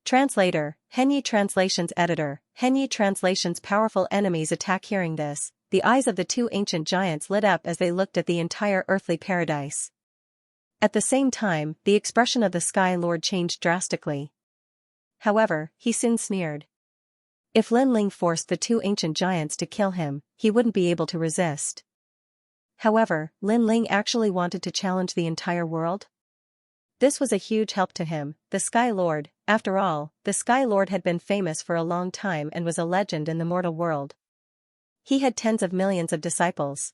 Translator, Henyi Translations Editor, Henyi Translations Powerful enemies attack. Hearing this, the eyes of the two ancient giants lit up as they looked at the entire earthly paradise. At the same time, the expression of the Sky Lord changed drastically. However, he soon sneered. If Linling forced the two ancient giants to kill him, he wouldn't be able to resist. However, Linling actually wanted to challenge the entire world? This was a huge help to him, the Sky Lord. After all, the Sky Lord had been famous for a long time and was a legend in the mortal world. He had tens of millions of disciples.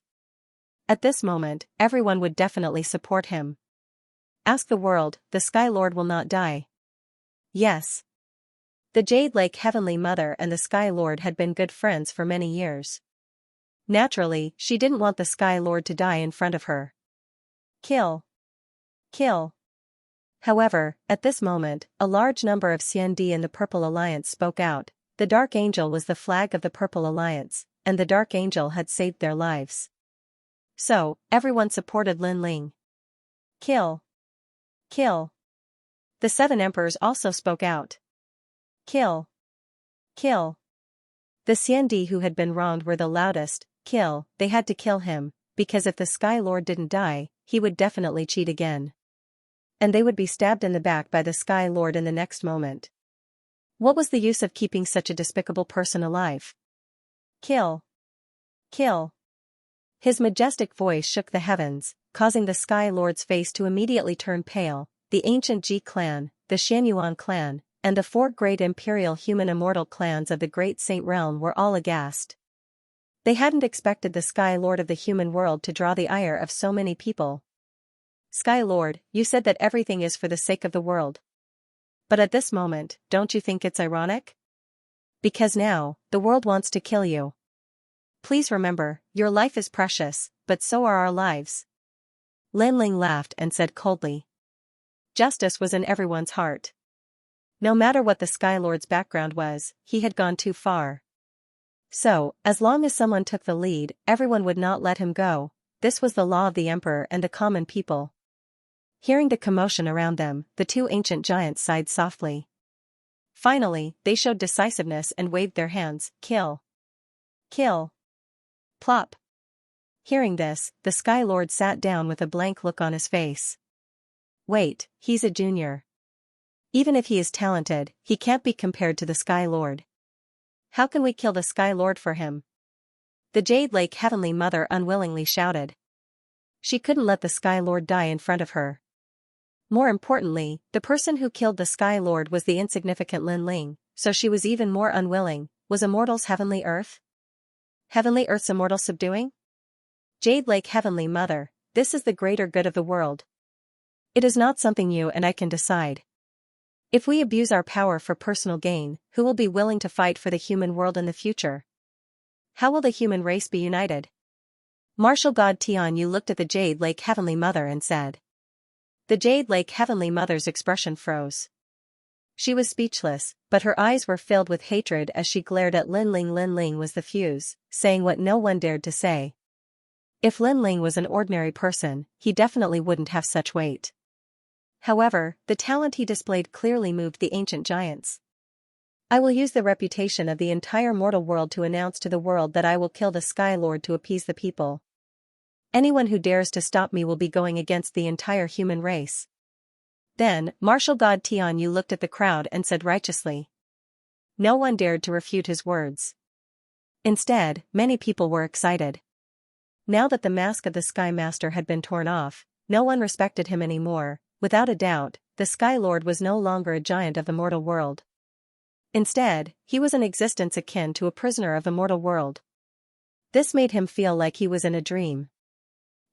At this moment, everyone would definitely support him. Ask the world, the Sky Lord will not die. Yes. The Jade Lake Heavenly Mother and the Sky Lord had been good friends for many years. Naturally, she didn't want the Sky Lord to die in front of her. Kill. Kill. However, at this moment, a large number of Xianxia in the Purple Alliance spoke out. The Dark Angel was the flag of the Purple Alliance, and the Dark Angel had saved their lives. So, everyone supported Linling. Kill. Kill. The Seven Emperors also spoke out. Kill. Kill. The Xianxia who had been wronged were the loudest. Kill. They had to kill him, because if the Sky Lord didn't die, he would definitely cheat again. And they would be stabbed in the back by the Sky Lord in the next moment. What was the use of keeping such a despicable person alive? Kill. Kill. His majestic voice shook the heavens, causing the Sky Lord's face to immediately turn pale. The ancient Ji clan, the Xianyuan clan, and the four great imperial human immortal clans of the Great Saint Realm were all aghast. They hadn't expected the Sky Lord of the human world to draw the ire of so many people. Sky Lord, you said that everything is for the sake of the world. But at this moment, don't you think it's ironic? Because now, the world wants to kill you. Please remember, your life is precious, but so are our lives. Linling laughed and said coldly. Justice was in everyone's heart. No matter what the Sky Lord's background was, he had gone too far. So, as long as someone took the lead, everyone would not let him go. This was the law of the Emperor and the common people. Hearing the commotion around them, the two ancient giants sighed softly. Finally, they showed decisiveness and waved their hands. Kill. Kill. Plop. Hearing this, the Sky Lord sat down with a blank look on his face. Wait, he's a junior. Even if he is talented, he can't be compared to the Sky Lord. How can we kill the Sky Lord for him? The Jade Lake Heavenly Mother unwillingly shouted. She couldn't let the Sky Lord die in front of her. More importantly, the person who killed the Sky Lord was the insignificant Linling, so she was even more unwilling. Was Immortal's Heavenly Earth? Heavenly Earth's immortal subduing? Jade Lake Heavenly Mother, this is the greater good of the world. It is not something you and I can decide. If we abuse our power for personal gain, who will be willing to fight for the human world in the future? How will the human race be united? Martial God Tian Yu looked at the Jade Lake Heavenly Mother and said. The Jade Lake Heavenly Mother's expression froze. She was speechless, but her eyes were filled with hatred as she glared at Linling. Linling was the fuse, saying what no one dared to say. If Lin Ling was an ordinary person, he definitely wouldn't have such weight. However, the talent he displayed clearly moved the ancient giants. I will use the reputation of the entire mortal world to announce to the world that I will kill the Sky Lord to appease the people. Anyone who dares to stop me will be going against the entire human race. Then, martial god Tianyu looked at the crowd and said righteously. No one dared to refute his words. Instead, many people were excited. Now that the mask of the Sky Master had been torn off, no one respected him anymore. Without a doubt, the Sky Lord was no longer a giant of the mortal world. Instead, he was an existence akin to a prisoner of the mortal world. This made him feel like he was in a dream.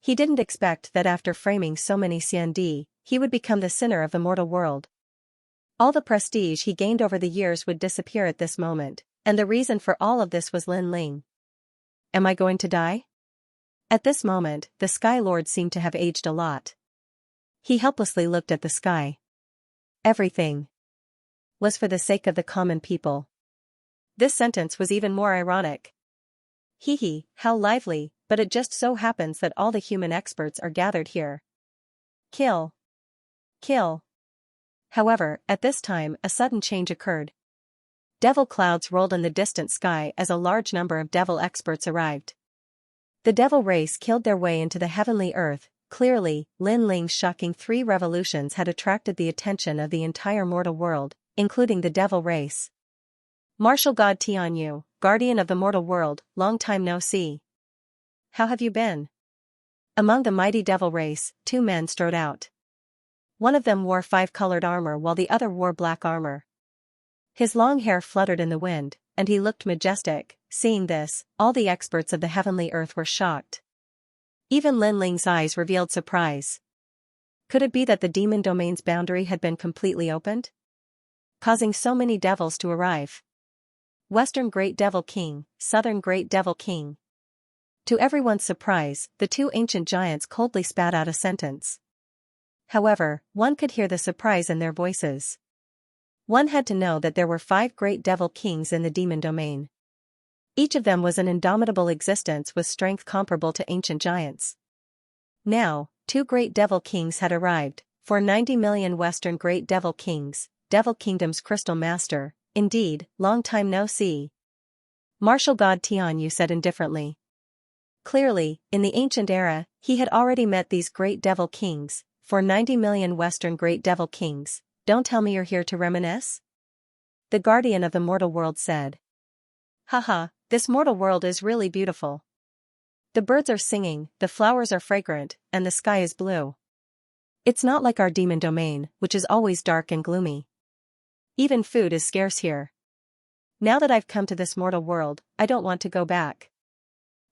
He didn't expect that after framing so many Xiandi, he would become the sinner of the mortal world. All the prestige he gained over the years would disappear at this moment, and the reason for all of this was Lin Ling. Am I going to die? At this moment, the Sky Lord seemed to have aged a lot. He helplessly looked at the sky. Everything was for the sake of the common people. This sentence was even more ironic. Hee hee, how lively, but it just so happens that all the human experts are gathered here. Kill. Kill. However, at this time a sudden change occurred. Devil clouds rolled in the distant sky as a large number of devil experts arrived. The devil race killed their way into the heavenly earth. Clearly, Lin Ling's shocking 3 revolutions had attracted the attention of the entire mortal world, including the devil race. Martial god Tianyu, guardian of the mortal world, long time no see. How have you been? Among the mighty devil race, 2 men strode out. One of them wore 5-colored armor while the other wore black armor. His long hair fluttered in the wind, and he looked majestic. Seeing this, all the experts of the heavenly earth were shocked. Even Lin Ling's eyes revealed surprise. Could it be that the demon domain's boundary had been completely opened, causing so many devils to arrive? Western Great Devil King, Southern Great Devil King. To everyone's surprise, the 2 ancient giants coldly spat out a sentence. However, one could hear the surprise in their voices. One had to know that there were 5 great devil kings in the demon domain. Each of them was an indomitable existence with strength comparable to ancient giants. Now, 2 great devil kings had arrived, for 90 million Western Great Devil Kings, Devil Kingdom's Crystal Master. Indeed, long time no see. Martial god Tianyu said indifferently. Clearly, in the ancient era, he had already met these great devil kings, for 90 million Western Great Devil Kings. Don't tell me you're here to reminisce? The guardian of the mortal world said. Haha, this mortal world is really beautiful. The birds are singing, the flowers are fragrant, and the sky is blue. It's not like our demon domain, which is always dark and gloomy. Even food is scarce here. Now that I've come to this mortal world, I don't want to go back.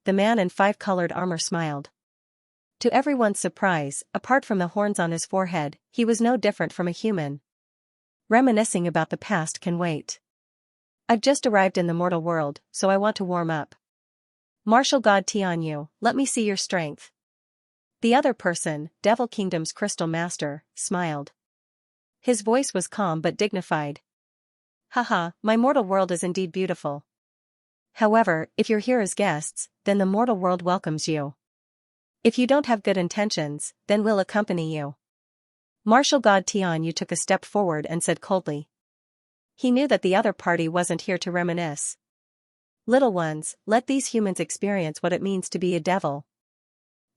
The man in 5-colored armor smiled. To everyone's surprise, apart from the horns on his forehead, he was no different from a human. Reminiscing about the past can wait. I've just arrived in the mortal world, so I want to warm up. Martial god Tianyu, let me see your strength. The other person, Devil Kingdom's Crystal Master, smiled. His voice was calm but dignified. Haha, my mortal world is indeed beautiful. However, if you're here as guests, then the mortal world welcomes you. If you don't have good intentions, then we'll accompany you. Martial god Tianyu took a step forward and said coldly. He knew that the other party wasn't here to reminisce. Little ones, let these humans experience what it means to be a devil.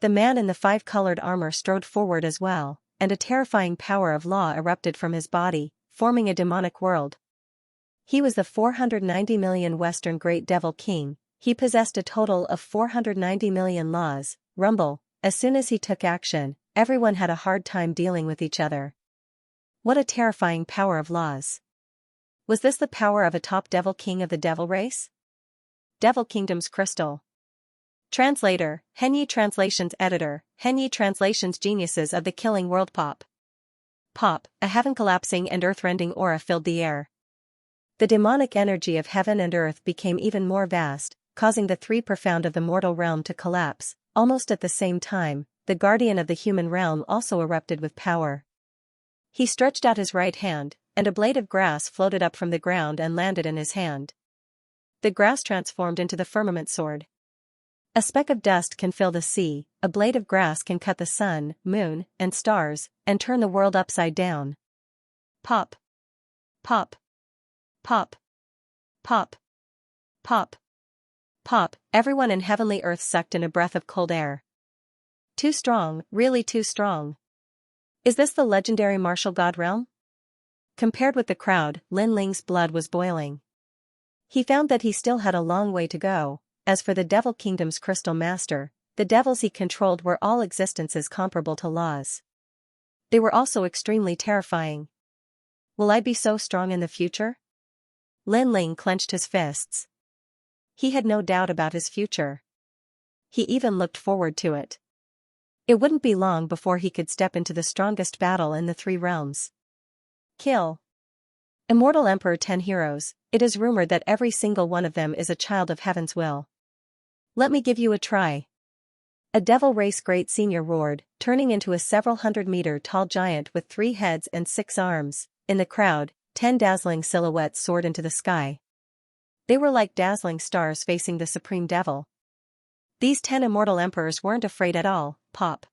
The man in the 5-colored armor strode forward as well, and a terrifying power of law erupted from his body, forming a demonic world. He was the 490 million Western Great Devil King. He possessed a total of 490 million laws. Rumble. As soon as he took action, everyone had a hard time dealing with each other. What a terrifying power of laws. Was this the power of a top devil king of the devil race? Devil Kingdom's Crystal. Translator, Henyi Translations Editor, Henyi Translations Geniuses of the Killing World Pop. Pop, a heaven-collapsing and earth-rending aura filled the air. The demonic energy of heaven and earth became even more vast, causing the 3 profound of the mortal realm to collapse. Almost at the same time, the guardian of the human realm also erupted with power. He stretched out his right hand, and a blade of grass floated up from the ground and landed in his hand. The grass transformed into the firmament sword. A speck of dust can fill the sea, a blade of grass can cut the sun, moon, and stars, and turn the world upside down. Pop. Pop. Pop. Pop. Pop. Pop, everyone in heavenly earth sucked in a breath of cold air. Too strong, really too strong. Is this the legendary martial god realm? Compared with the crowd, Lin Ling's blood was boiling. He found that he still had a long way to go. As for the Devil Kingdom's crystal master, the devils he controlled were all existences comparable to laws. They were also extremely terrifying. Will I be so strong in the future? Lin Ling clenched his fists. He had no doubt about his future. He even looked forward to it. It wouldn't be long before he could step into the strongest battle in the three realms. Kill. Immortal Emperor 10 heroes, it is rumored that every single one of them is a child of heaven's will. Let me give you a try. A devil race great senior roared, turning into a several 100-meter tall giant with 3 heads and 6 arms. In the crowd, 10 dazzling silhouettes soared into the sky. They were like dazzling stars facing the supreme devil. These 10 immortal emperors weren't afraid at all. Pop.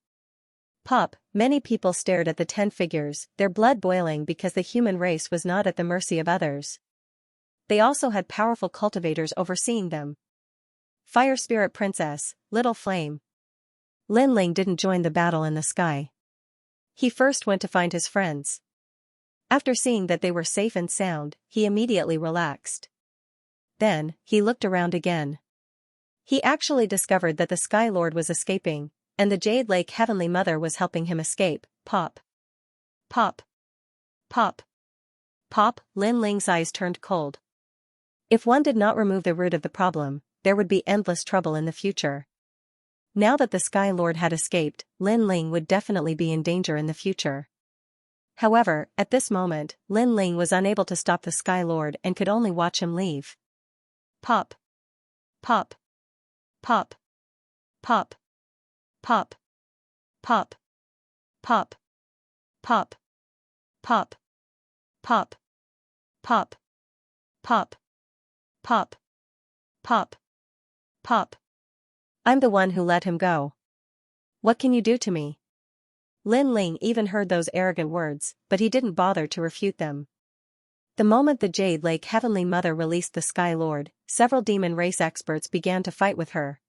Pop, many people stared at the 10 figures, their blood boiling because the human race was not at the mercy of others. They also had powerful cultivators overseeing them. Fire Spirit Princess, Little Flame. Lin Ling didn't join the battle in the sky. He first went to find his friends. After seeing that they were safe and sound, he immediately relaxed. Then, he looked around again. He actually discovered that the Sky Lord was escaping, and the Jade Lake Heavenly Mother was helping him escape. Pop. Pop. Pop. Pop, Lin Ling's eyes turned cold. If one did not remove the root of the problem, there would be endless trouble in the future. Now that the Sky Lord had escaped, Lin Ling would definitely be in danger in the future. However, at this moment, Lin Ling was unable to stop the Sky Lord and could only watch him leave. Pop. Pop. Pop. Pop. Pop. Pop. Pop. Pop. Pop. Pop. Pop. Pop. Pop. Pop. Pop. I'm the one who let him go. What can you do to me? Lin Ling even heard those arrogant words, but he didn't bother to refute them. The moment the Jade Lake Heavenly Mother released the Sky Lord, several demon race experts began to fight with her.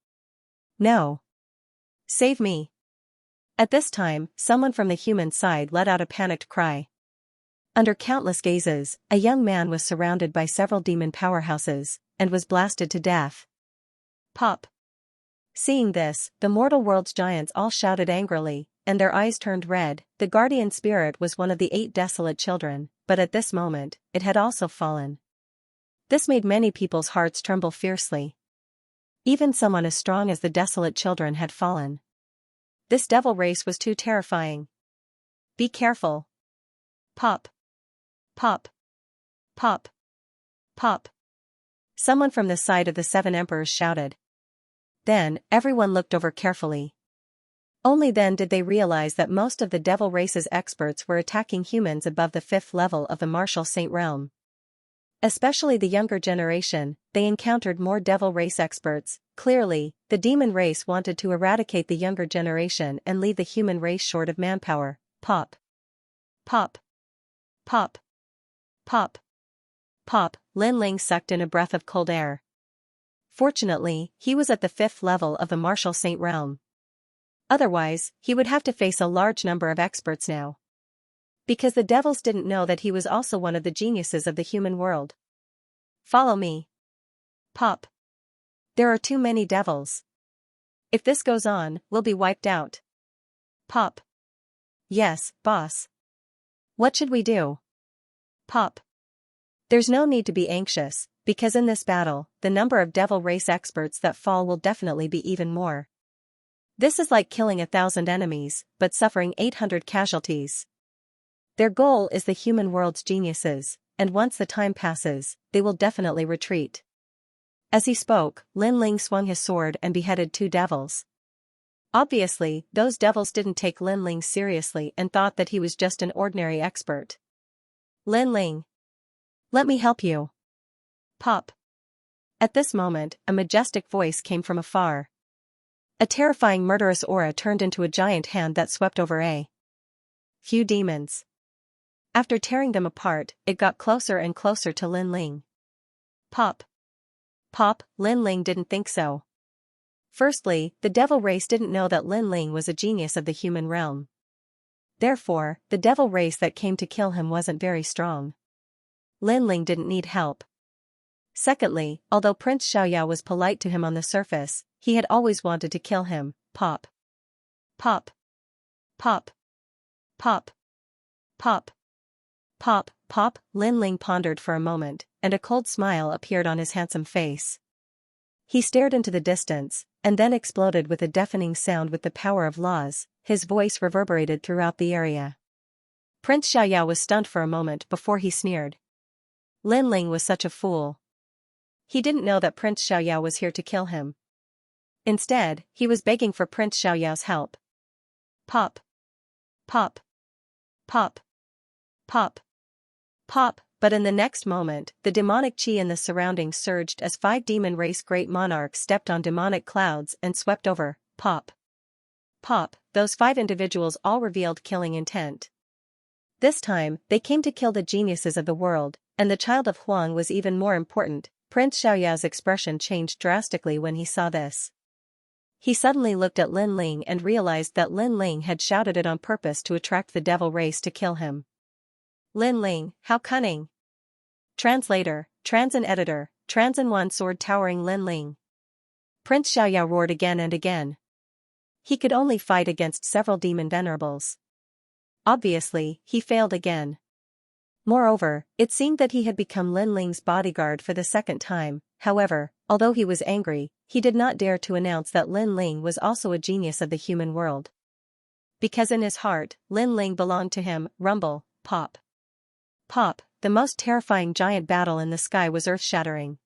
No. Save me. At this time, someone from the human side let out a panicked cry. Under countless gazes, a young man was surrounded by several demon powerhouses, and was blasted to death. Pop. Seeing this, the mortal world's giants all shouted angrily, and their eyes turned red. The guardian spirit was one of the 8 desolate children, but at this moment, it had also fallen. This made many people's hearts tremble fiercely. Even someone as strong as the desolate children had fallen. This devil race was too terrifying. Be careful. Pop. Pop. Pop. Pop. Someone from the side of the 7 emperors shouted. Then, everyone looked over carefully. Only then did they realize that most of the devil race's experts were attacking humans above the 5th level of the martial saint realm. Especially the younger generation, they encountered more devil race experts. Clearly, the demon race wanted to eradicate the younger generation and leave the human race short of manpower. Pop. Pop. Pop. Pop. Pop, Lin Ling sucked in a breath of cold air. Fortunately, he was at the 5th level of the martial saint realm. Otherwise, he would have to face a large number of experts now. Because the devils didn't know that he was also one of the geniuses of the human world. Follow me. Pop. There are too many devils. If this goes on, we'll be wiped out. Pop. Yes, boss. What should we do? Pop. There's no need to be anxious, because in this battle, the number of devil race experts that fall will definitely be even more. This is like killing 1,000 enemies, but suffering 800 casualties. Their goal is the human world's geniuses, and once the time passes, they will definitely retreat. As he spoke, Lin Ling swung his sword and beheaded 2 devils. Obviously, those devils didn't take Lin Ling seriously and thought that he was just an ordinary expert. Lin Ling. Let me help you. Pop. At this moment, a majestic voice came from afar. A terrifying murderous aura turned into a giant hand that swept over a few demons. After tearing them apart, it got closer and closer to Lin Ling. Pop. Pop, Lin Ling didn't think so. Firstly, the devil race didn't know that Lin Ling was a genius of the human realm. Therefore, the devil race that came to kill him wasn't very strong. Lin Ling didn't need help. Secondly, although Prince Xiaoyao was polite to him on the surface, he had always wanted to kill him. Pop. Pop. Pop. Pop. Pop. Pop, pop, Lin Ling pondered for a moment, and a cold smile appeared on his handsome face. He stared into the distance, and then exploded with a deafening sound with the power of laws. His voice reverberated throughout the area. Prince Xiaoyao was stunned for a moment before he sneered. Lin Ling was such a fool. He didn't know that Prince Xiaoyao was here to kill him. Instead, he was begging for Prince Xiaoyao's help. Pop. Pop. Pop. Pop. Pop, but in the next moment, the demonic chi in the surroundings surged as 5 demon race great monarchs stepped on demonic clouds and swept over. Pop. Pop, those 5 individuals all revealed killing intent. This time, they came to kill the geniuses of the world, and the child of Huang was even more important. Prince Xiaoyao's expression changed drastically when he saw this. He suddenly looked at Lin Ling and realized that Lin Ling had shouted it on purpose to attract the devil race to kill him. Lin Ling, how cunning! Translator, Transin editor, Transin one sword towering Lin Ling. Prince Xiaoyao roared again and again. He could only fight against several demon venerables. Obviously, he failed again. Moreover, it seemed that he had become Lin Ling's bodyguard for the second time. However, although he was angry, he did not dare to announce that Lin Ling was also a genius of the human world. Because in his heart, Lin Ling belonged to him. Rumble, pop. Pop, the most terrifying giant battle in the sky was earth-shattering.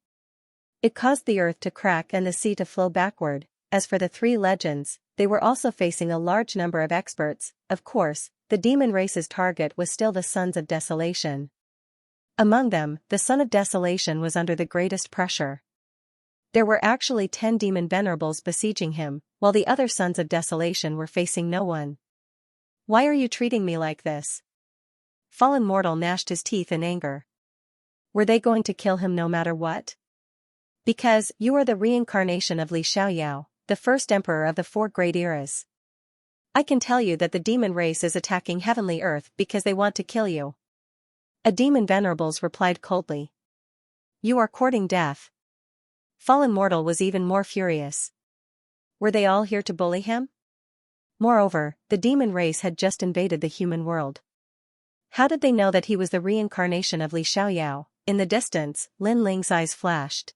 It caused the earth to crack and the sea to flow backward. As for the 3 legends, they were also facing a large number of experts. Of course, the demon race's target was still the Sons of Desolation. Among them, the Son of Desolation was under the greatest pressure. There were actually 10 demon venerables besieging him, while the other Sons of Desolation were facing no one. Why are you treating me like this? Fallen Mortal gnashed his teeth in anger. Were they going to kill him no matter what? Because you are the reincarnation of Li Xiaoyao, the first emperor of the 4 great eras. I can tell you that the demon race is attacking heavenly earth because they want to kill you. A demon venerables replied coldly. You are courting death. Fallen Mortal was even more furious. Were they all here to bully him? Moreover, the demon race had just invaded the human world. How did they know that he was the reincarnation of Li Xiaoyao? In the distance, Lin Ling's eyes flashed.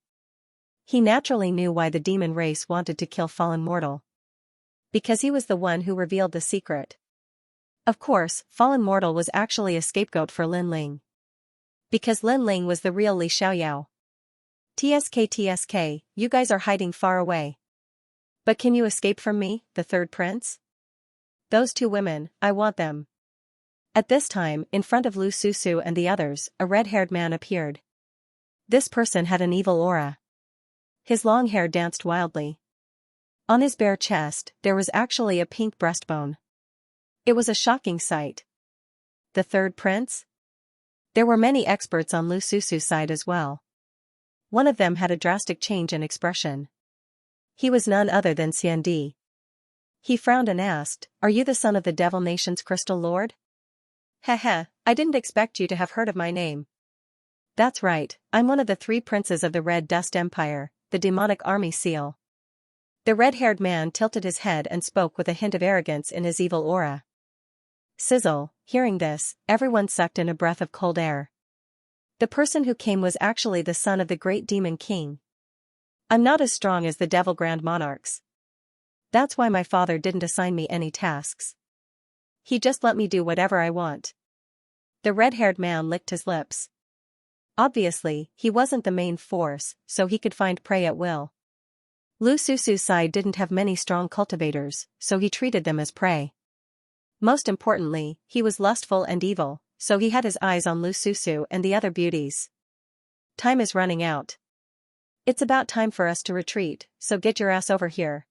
He naturally knew why the demon race wanted to kill Fallen Mortal. Because he was the one who revealed the secret. Of course, Fallen Mortal was actually a scapegoat for Lin Ling. Because Lin Ling was the real Li Xiaoyao. TSK, you guys are hiding far away. But can you escape from me, the 3rd prince? Those 2 women, I want them. At this time, in front of Lu Susu and the others, a red-haired man appeared. This person had an evil aura. His long hair danced wildly. On his bare chest, there was actually a pink breastbone. It was a shocking sight. The 3rd prince? There were many experts on Lu Susu's side as well. One of them had a drastic change in expression. He was none other than Xiandi. He frowned and asked, "Are you the son of the Devil Nation's Crystal Lord?" Heh, I didn't expect you to have heard of my name. That's right, I'm one of the 3 princes of the Red Dust Empire, the demonic army seal. The red-haired man tilted his head and spoke with a hint of arrogance in his evil aura. Sizzle, hearing this, everyone sucked in a breath of cold air. The person who came was actually the son of the great demon king. I'm not as strong as the devil grand monarchs. That's why my father didn't assign me any tasks. He just let me do whatever I want. The red-haired man licked his lips. Obviously, he wasn't the main force, so he could find prey at will. Lu Susu's side didn't have many strong cultivators, so he treated them as prey. Most importantly, he was lustful and evil, so he had his eyes on Lu Susu and the other beauties. Time is running out. It's about time for us to retreat, so get your ass over here.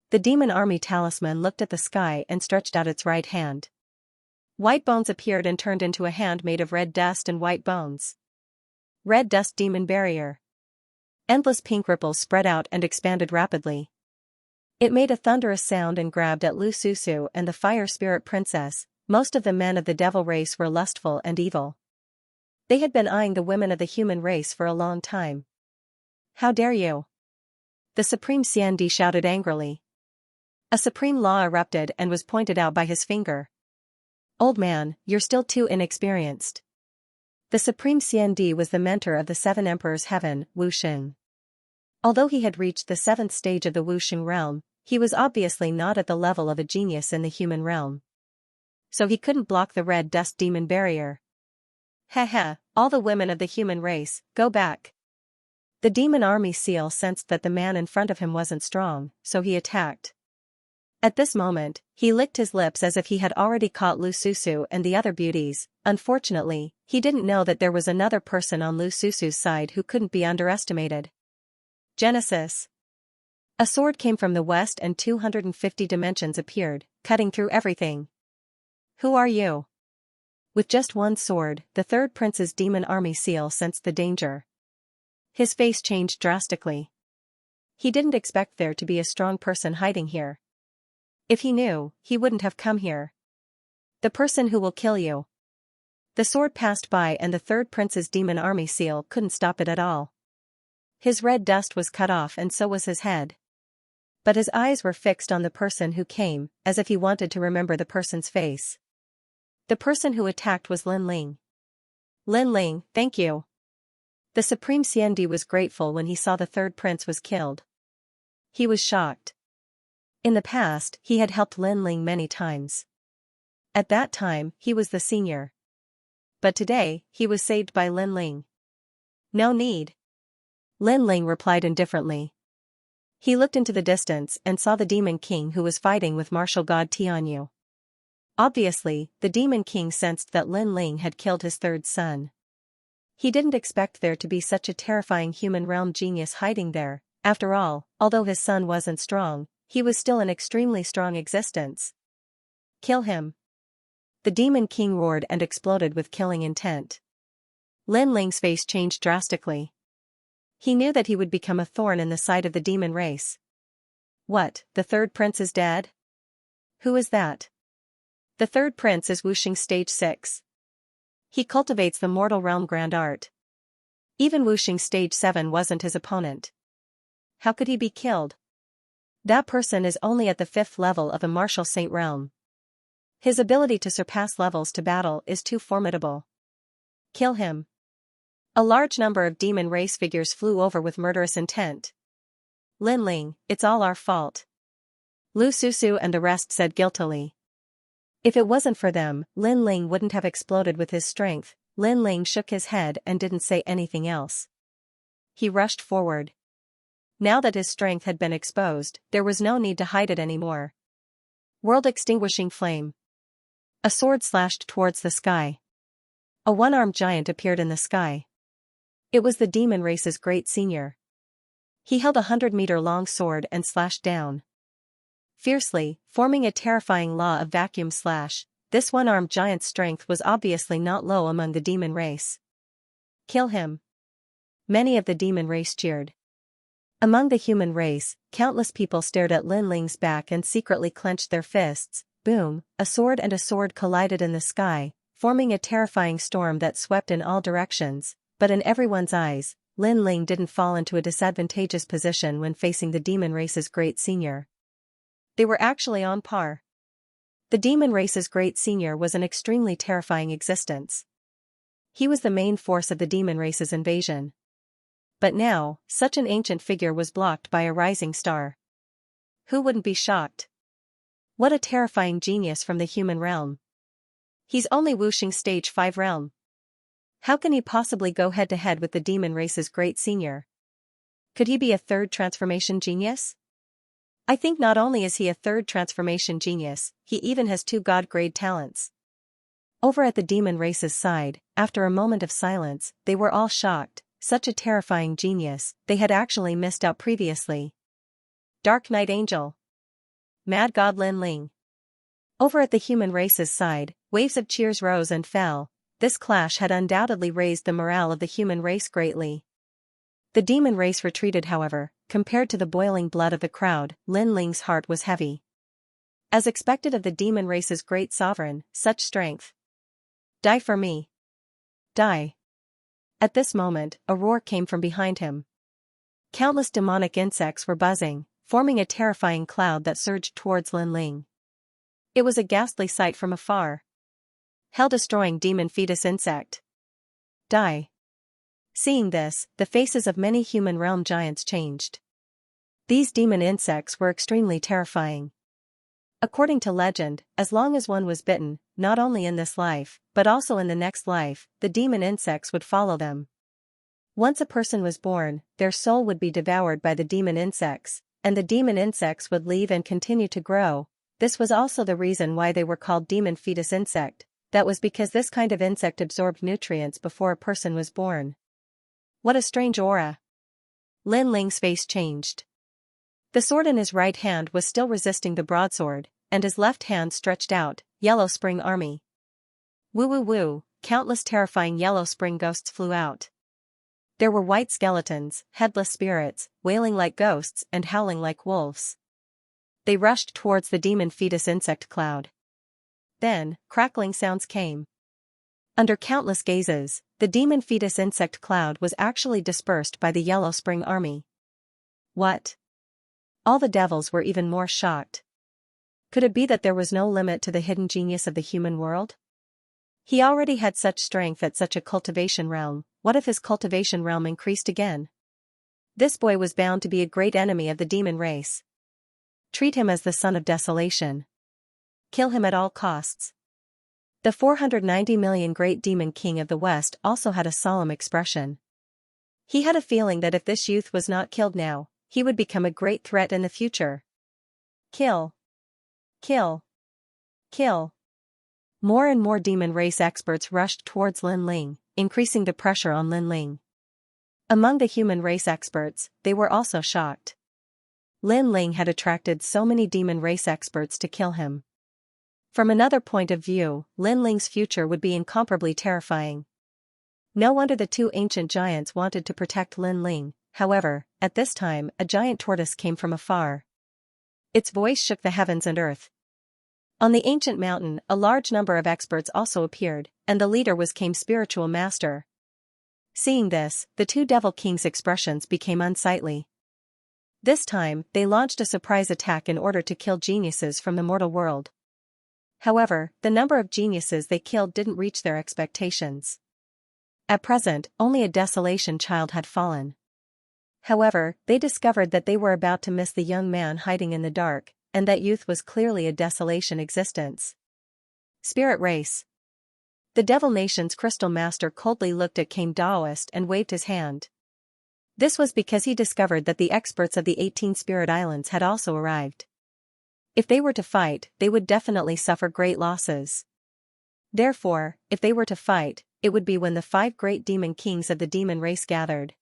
The demon army talisman looked at the sky and stretched out its right hand. White bones appeared and turned into a hand made of red dust and white bones. Red dust demon barrier. Endless pink ripples spread out and expanded rapidly. It made a thunderous sound and grabbed at Lu Susu and the fire spirit princess. Most of the men of the devil race were lustful and evil. They had been eyeing the women of the human race for a long time. How dare you? The Supreme Xiandi shouted angrily. A supreme law erupted and was pointed out by his finger. Old man, you're still too inexperienced. The Supreme Xiandi was the mentor of the seven emperors heaven, Wuxing. Although he had reached the 7th stage of the Wuxing realm, he was obviously not at the level of a genius in the human realm. So he couldn't block the red dust demon barrier. Heh, all the women of the human race, go back. The demon army seal sensed that the man in front of him wasn't strong, so he attacked. At this moment, he licked his lips as if he had already caught Lu Susu and the other beauties. Unfortunately, he didn't know that there was another person on Lu Susu's side who couldn't be underestimated. Genesis. A sword came from the west and 250 dimensions appeared, cutting through everything. Who are you? With just one sword, the third prince's demon army seal sensed the danger. His face changed drastically. He didn't expect there to be a strong person hiding here. If he knew, he wouldn't have come here. The person who will kill you. The sword passed by and the third prince's demon army seal couldn't stop it at all. His red dust was cut off and so was his head. But his eyes were fixed on the person who came, as if he wanted to remember the person's face. The person who attacked was Lin Ling. Lin Ling, thank you. The Supreme Xiandi was grateful when he saw the third prince was killed. He was shocked. In the past, he had helped Lin Ling many times. At that time, he was the senior. But today, he was saved by Lin Ling. No need. Lin Ling replied indifferently. He looked into the distance and saw the Demon King who was fighting with martial god Tianyu. Obviously, the Demon King sensed that Lin Ling had killed his third son. He didn't expect there to be such a terrifying human realm genius hiding there. After all, although his son wasn't strong, he was still an extremely strong existence. Kill him. The Demon King roared and exploded with killing intent. Lin Ling's face changed drastically. He knew that he would become a thorn in the side of the demon race. What, the third prince is dead? Who is that? The third prince is Wuxing Stage 6. He cultivates the mortal realm grand art. Even Wuxing Stage 7 wasn't his opponent. How could he be killed? That person is only at the 5th level of a martial saint realm. His ability to surpass levels to battle is too formidable. Kill him. A large number of demon race figures flew over with murderous intent. Lin Ling, it's all our fault. Lu Susu and the rest said guiltily. If it wasn't for them, Lin Ling wouldn't have exploded with his strength. Lin Ling shook his head and didn't say anything else. He rushed forward. Now that his strength had been exposed, there was no need to hide it anymore. World-extinguishing flame. A sword slashed towards the sky. A one-armed giant appeared in the sky. It was the demon race's great senior. He held a 100-meter-long sword and slashed down. Fiercely, forming a terrifying law of vacuum slash, this one-armed giant's strength was obviously not low among the demon race. Kill him. Many of the demon race cheered. Among the human race, countless people stared at Lin Ling's back and secretly clenched their fists. Boom, a sword and a sword collided in the sky, forming a terrifying storm that swept in all directions, but in everyone's eyes, Lin Ling didn't fall into a disadvantageous position when facing the demon race's great senior. They were actually on par. The demon race's great senior was an extremely terrifying existence. He was the main force of the demon race's invasion. But now, such an ancient figure was blocked by a rising star. Who wouldn't be shocked? What a terrifying genius from the human realm. He's only Wuxing Stage 5 realm. How can he possibly go head-to-head with the demon race's great senior? Could he be a third transformation genius? I think not only is he a third transformation genius, he even has 2 god-grade talents. Over at the demon race's side, after a moment of silence, they were all shocked. Such a terrifying genius, they had actually missed out previously. Dark Knight Angel. Mad God Lin Ling. Over at the human race's side, waves of cheers rose and fell. This clash had undoubtedly raised the morale of the human race greatly. The demon race retreated, however. Compared to the boiling blood of the crowd, Lin Ling's heart was heavy. As expected of the demon race's great sovereign, such strength. Die for me. Die. At this moment, a roar came from behind him. Countless demonic insects were buzzing, forming a terrifying cloud that surged towards Lin Ling. It was a ghastly sight from afar. Hell-destroying demon fetus insect. Die. Seeing this, the faces of many human realm giants changed. These demon insects were extremely terrifying. According to legend, as long as one was bitten, not only in this life, but also in the next life, the demon insects would follow them. Once a person was born, their soul would be devoured by the demon insects, and the demon insects would leave and continue to grow. This was also the reason why they were called demon fetus insect. That was because this kind of insect absorbed nutrients before a person was born. What a strange aura. Lin Ling's face changed. The sword in his right hand was still resisting the broadsword, and his left hand stretched out. Yellow Spring Army. Woo woo woo, countless terrifying yellow spring ghosts flew out. There were white skeletons, headless spirits, wailing like ghosts and howling like wolves. They rushed towards the demon fetus insect cloud. Then, crackling sounds came. Under countless gazes, the demon fetus insect cloud was actually dispersed by the Yellow Spring Army. What? All the devils were even more shocked. Could it be that there was no limit to the hidden genius of the human world? He already had such strength at such a cultivation realm. What if his cultivation realm increased again? This boy was bound to be a great enemy of the demon race. Treat him as the son of desolation. Kill him at all costs. The 490 million great demon king of the West also had a solemn expression. He had a feeling that if this youth was not killed now, he would become a great threat in the future. Kill. Kill. Kill. More and more demon race experts rushed towards Lin Ling, increasing the pressure on Lin Ling. Among the human race experts, they were also shocked. Lin Ling had attracted so many demon race experts to kill him. From another point of view, Lin Ling's future would be incomparably terrifying. No wonder the two ancient giants wanted to protect Lin Ling. However, at this time, a giant tortoise came from afar. Its voice shook the heavens and earth. On the ancient mountain, a large number of experts also appeared, and the leader was Kame's spiritual master. Seeing this, the two devil kings' expressions became unsightly. This time, they launched a surprise attack in order to kill geniuses from the mortal world. However, the number of geniuses they killed didn't reach their expectations. At present, only a desolation child had fallen. However, they discovered that they were about to miss the young man hiding in the dark, and that youth was clearly a desolation existence. Spirit race. The Devil Nation's crystal master coldly looked at Kame Daoist and waved his hand. This was because he discovered that the experts of the 18 Spirit Islands had also arrived. If they were to fight, they would definitely suffer great losses. Therefore, if they were to fight, it would be when the 5 great demon kings of the demon race gathered.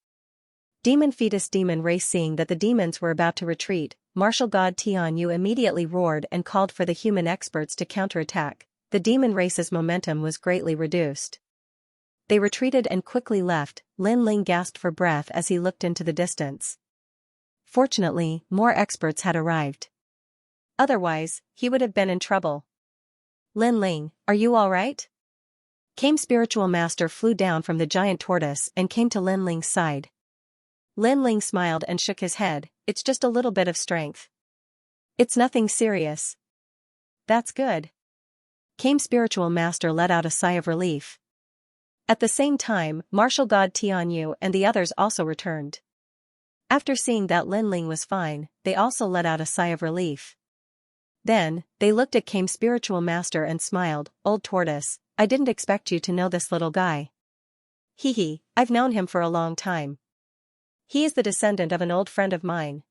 Demon fetus demon race. Seeing that the demons were about to retreat, martial god Tian Yu immediately roared and called for the human experts to counterattack. The demon race's momentum was greatly reduced. They retreated and quickly left. Lin Ling gasped for breath as he looked into the distance. Fortunately, more experts had arrived. Otherwise, he would have been in trouble. Lin Ling, are you all right? Kame's spiritual master flew down from the giant tortoise and came to Lin Ling's side. Lin Ling smiled and shook his head. It's just a little bit of strength. It's nothing serious. That's good. Kame's spiritual master let out a sigh of relief. At the same time, martial god Tian Yu and the others also returned. After seeing that Lin Ling was fine, they also let out a sigh of relief. Then, they looked at Kame's spiritual master and smiled. Old tortoise, I didn't expect you to know this little guy. Hee hee, I've known him for a long time. He is the descendant of an old friend of mine.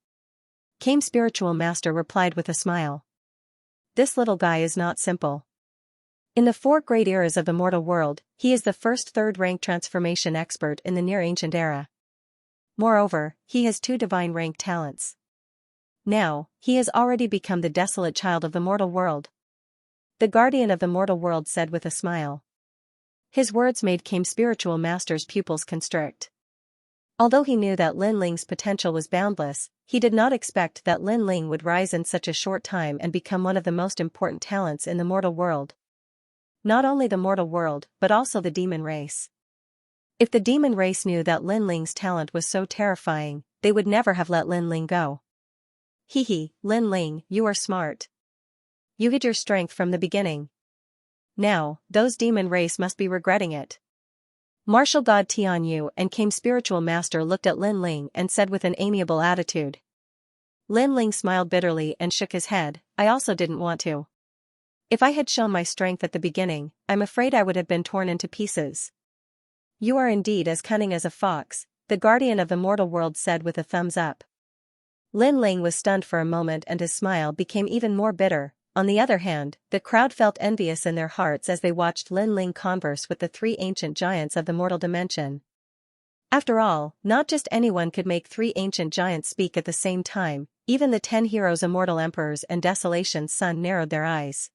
Kame's spiritual master replied with a smile. This little guy is not simple. In the 4 great eras of the mortal world, he is the first 3rd-rank transformation expert in the near-ancient era. Moreover, he has 2 divine-rank talents. Now, he has already become the desolate child of the mortal world. The guardian of the mortal world said with a smile. His words made Kame spiritual master's pupils constrict. Although he knew that Lin Ling's potential was boundless, he did not expect that Lin Ling would rise in such a short time and become one of the most important talents in the mortal world. Not only the mortal world, but also the demon race. If the demon race knew that Lin Ling's talent was so terrifying, they would never have let Lin Ling go. Lin Ling, you are smart. You hid your strength from the beginning. Now, those demon race must be regretting it. Martial God Tianyu and Kame spiritual master looked at Lin Ling and said with an amiable attitude. Lin Ling smiled bitterly and shook his head. I also didn't want to. If I had shown my strength at the beginning, I'm afraid I would have been torn into pieces. You are indeed as cunning as a fox, the guardian of the mortal world said with a thumbs up. Lin Ling was stunned for a moment and his smile became even more bitter. On the other hand, the crowd felt envious in their hearts as they watched Lin Ling converse with the three ancient giants of the mortal dimension. After all, not just anyone could make three ancient giants speak at the same time, even the 10 heroes immortal emperors and Desolation's son narrowed their eyes.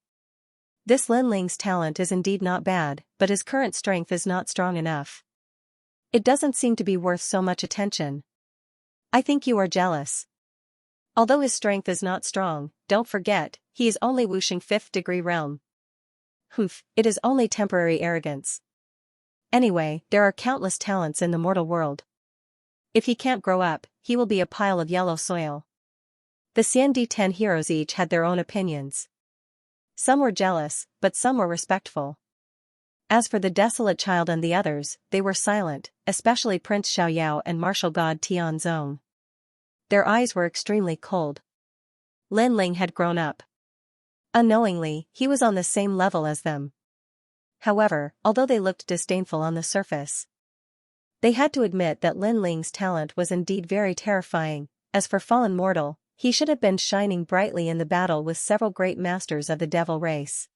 This Lin Ling's talent is indeed not bad, but his current strength is not strong enough. It doesn't seem to be worth so much attention. I think you are jealous. Although his strength is not strong, don't forget, he is only wuxing 5th degree realm. It is only temporary arrogance. Anyway, there are countless talents in the mortal world. If he can't grow up, he will be a pile of yellow soil. The Xiandi 10 heroes each had their own opinions. Some were jealous, but some were respectful. As for the desolate child and the others, they were silent, especially Prince Xiaoyao and martial god Tianzong. Their eyes were extremely cold. Lin Ling had grown up. Unknowingly, he was on the same level as them. However, although they looked disdainful on the surface, they had to admit that Lin Ling's talent was indeed very terrifying. As for fallen mortal, he should have been shining brightly in the battle with several great masters of the devil race.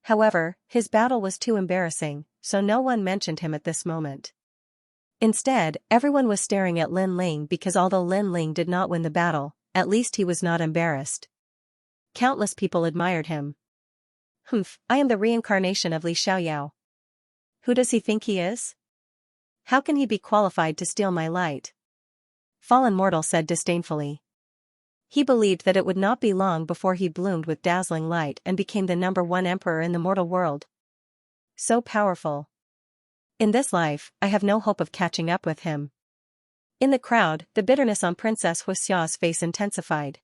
However, his battle was too embarrassing, so no one mentioned him at this moment. Instead, everyone was staring at Lin Ling because although Lin Ling did not win the battle, at least he was not embarrassed. Countless people admired him. I am the reincarnation of Li Xiaoyao. Who does he think he is? How can he be qualified to steal my light? Fallen mortal said disdainfully. He believed that it would not be long before he bloomed with dazzling light and became the #1 emperor in the mortal world. So powerful. In this life, I have no hope of catching up with him. In the crowd, the bitterness on Princess Huixia's face intensified.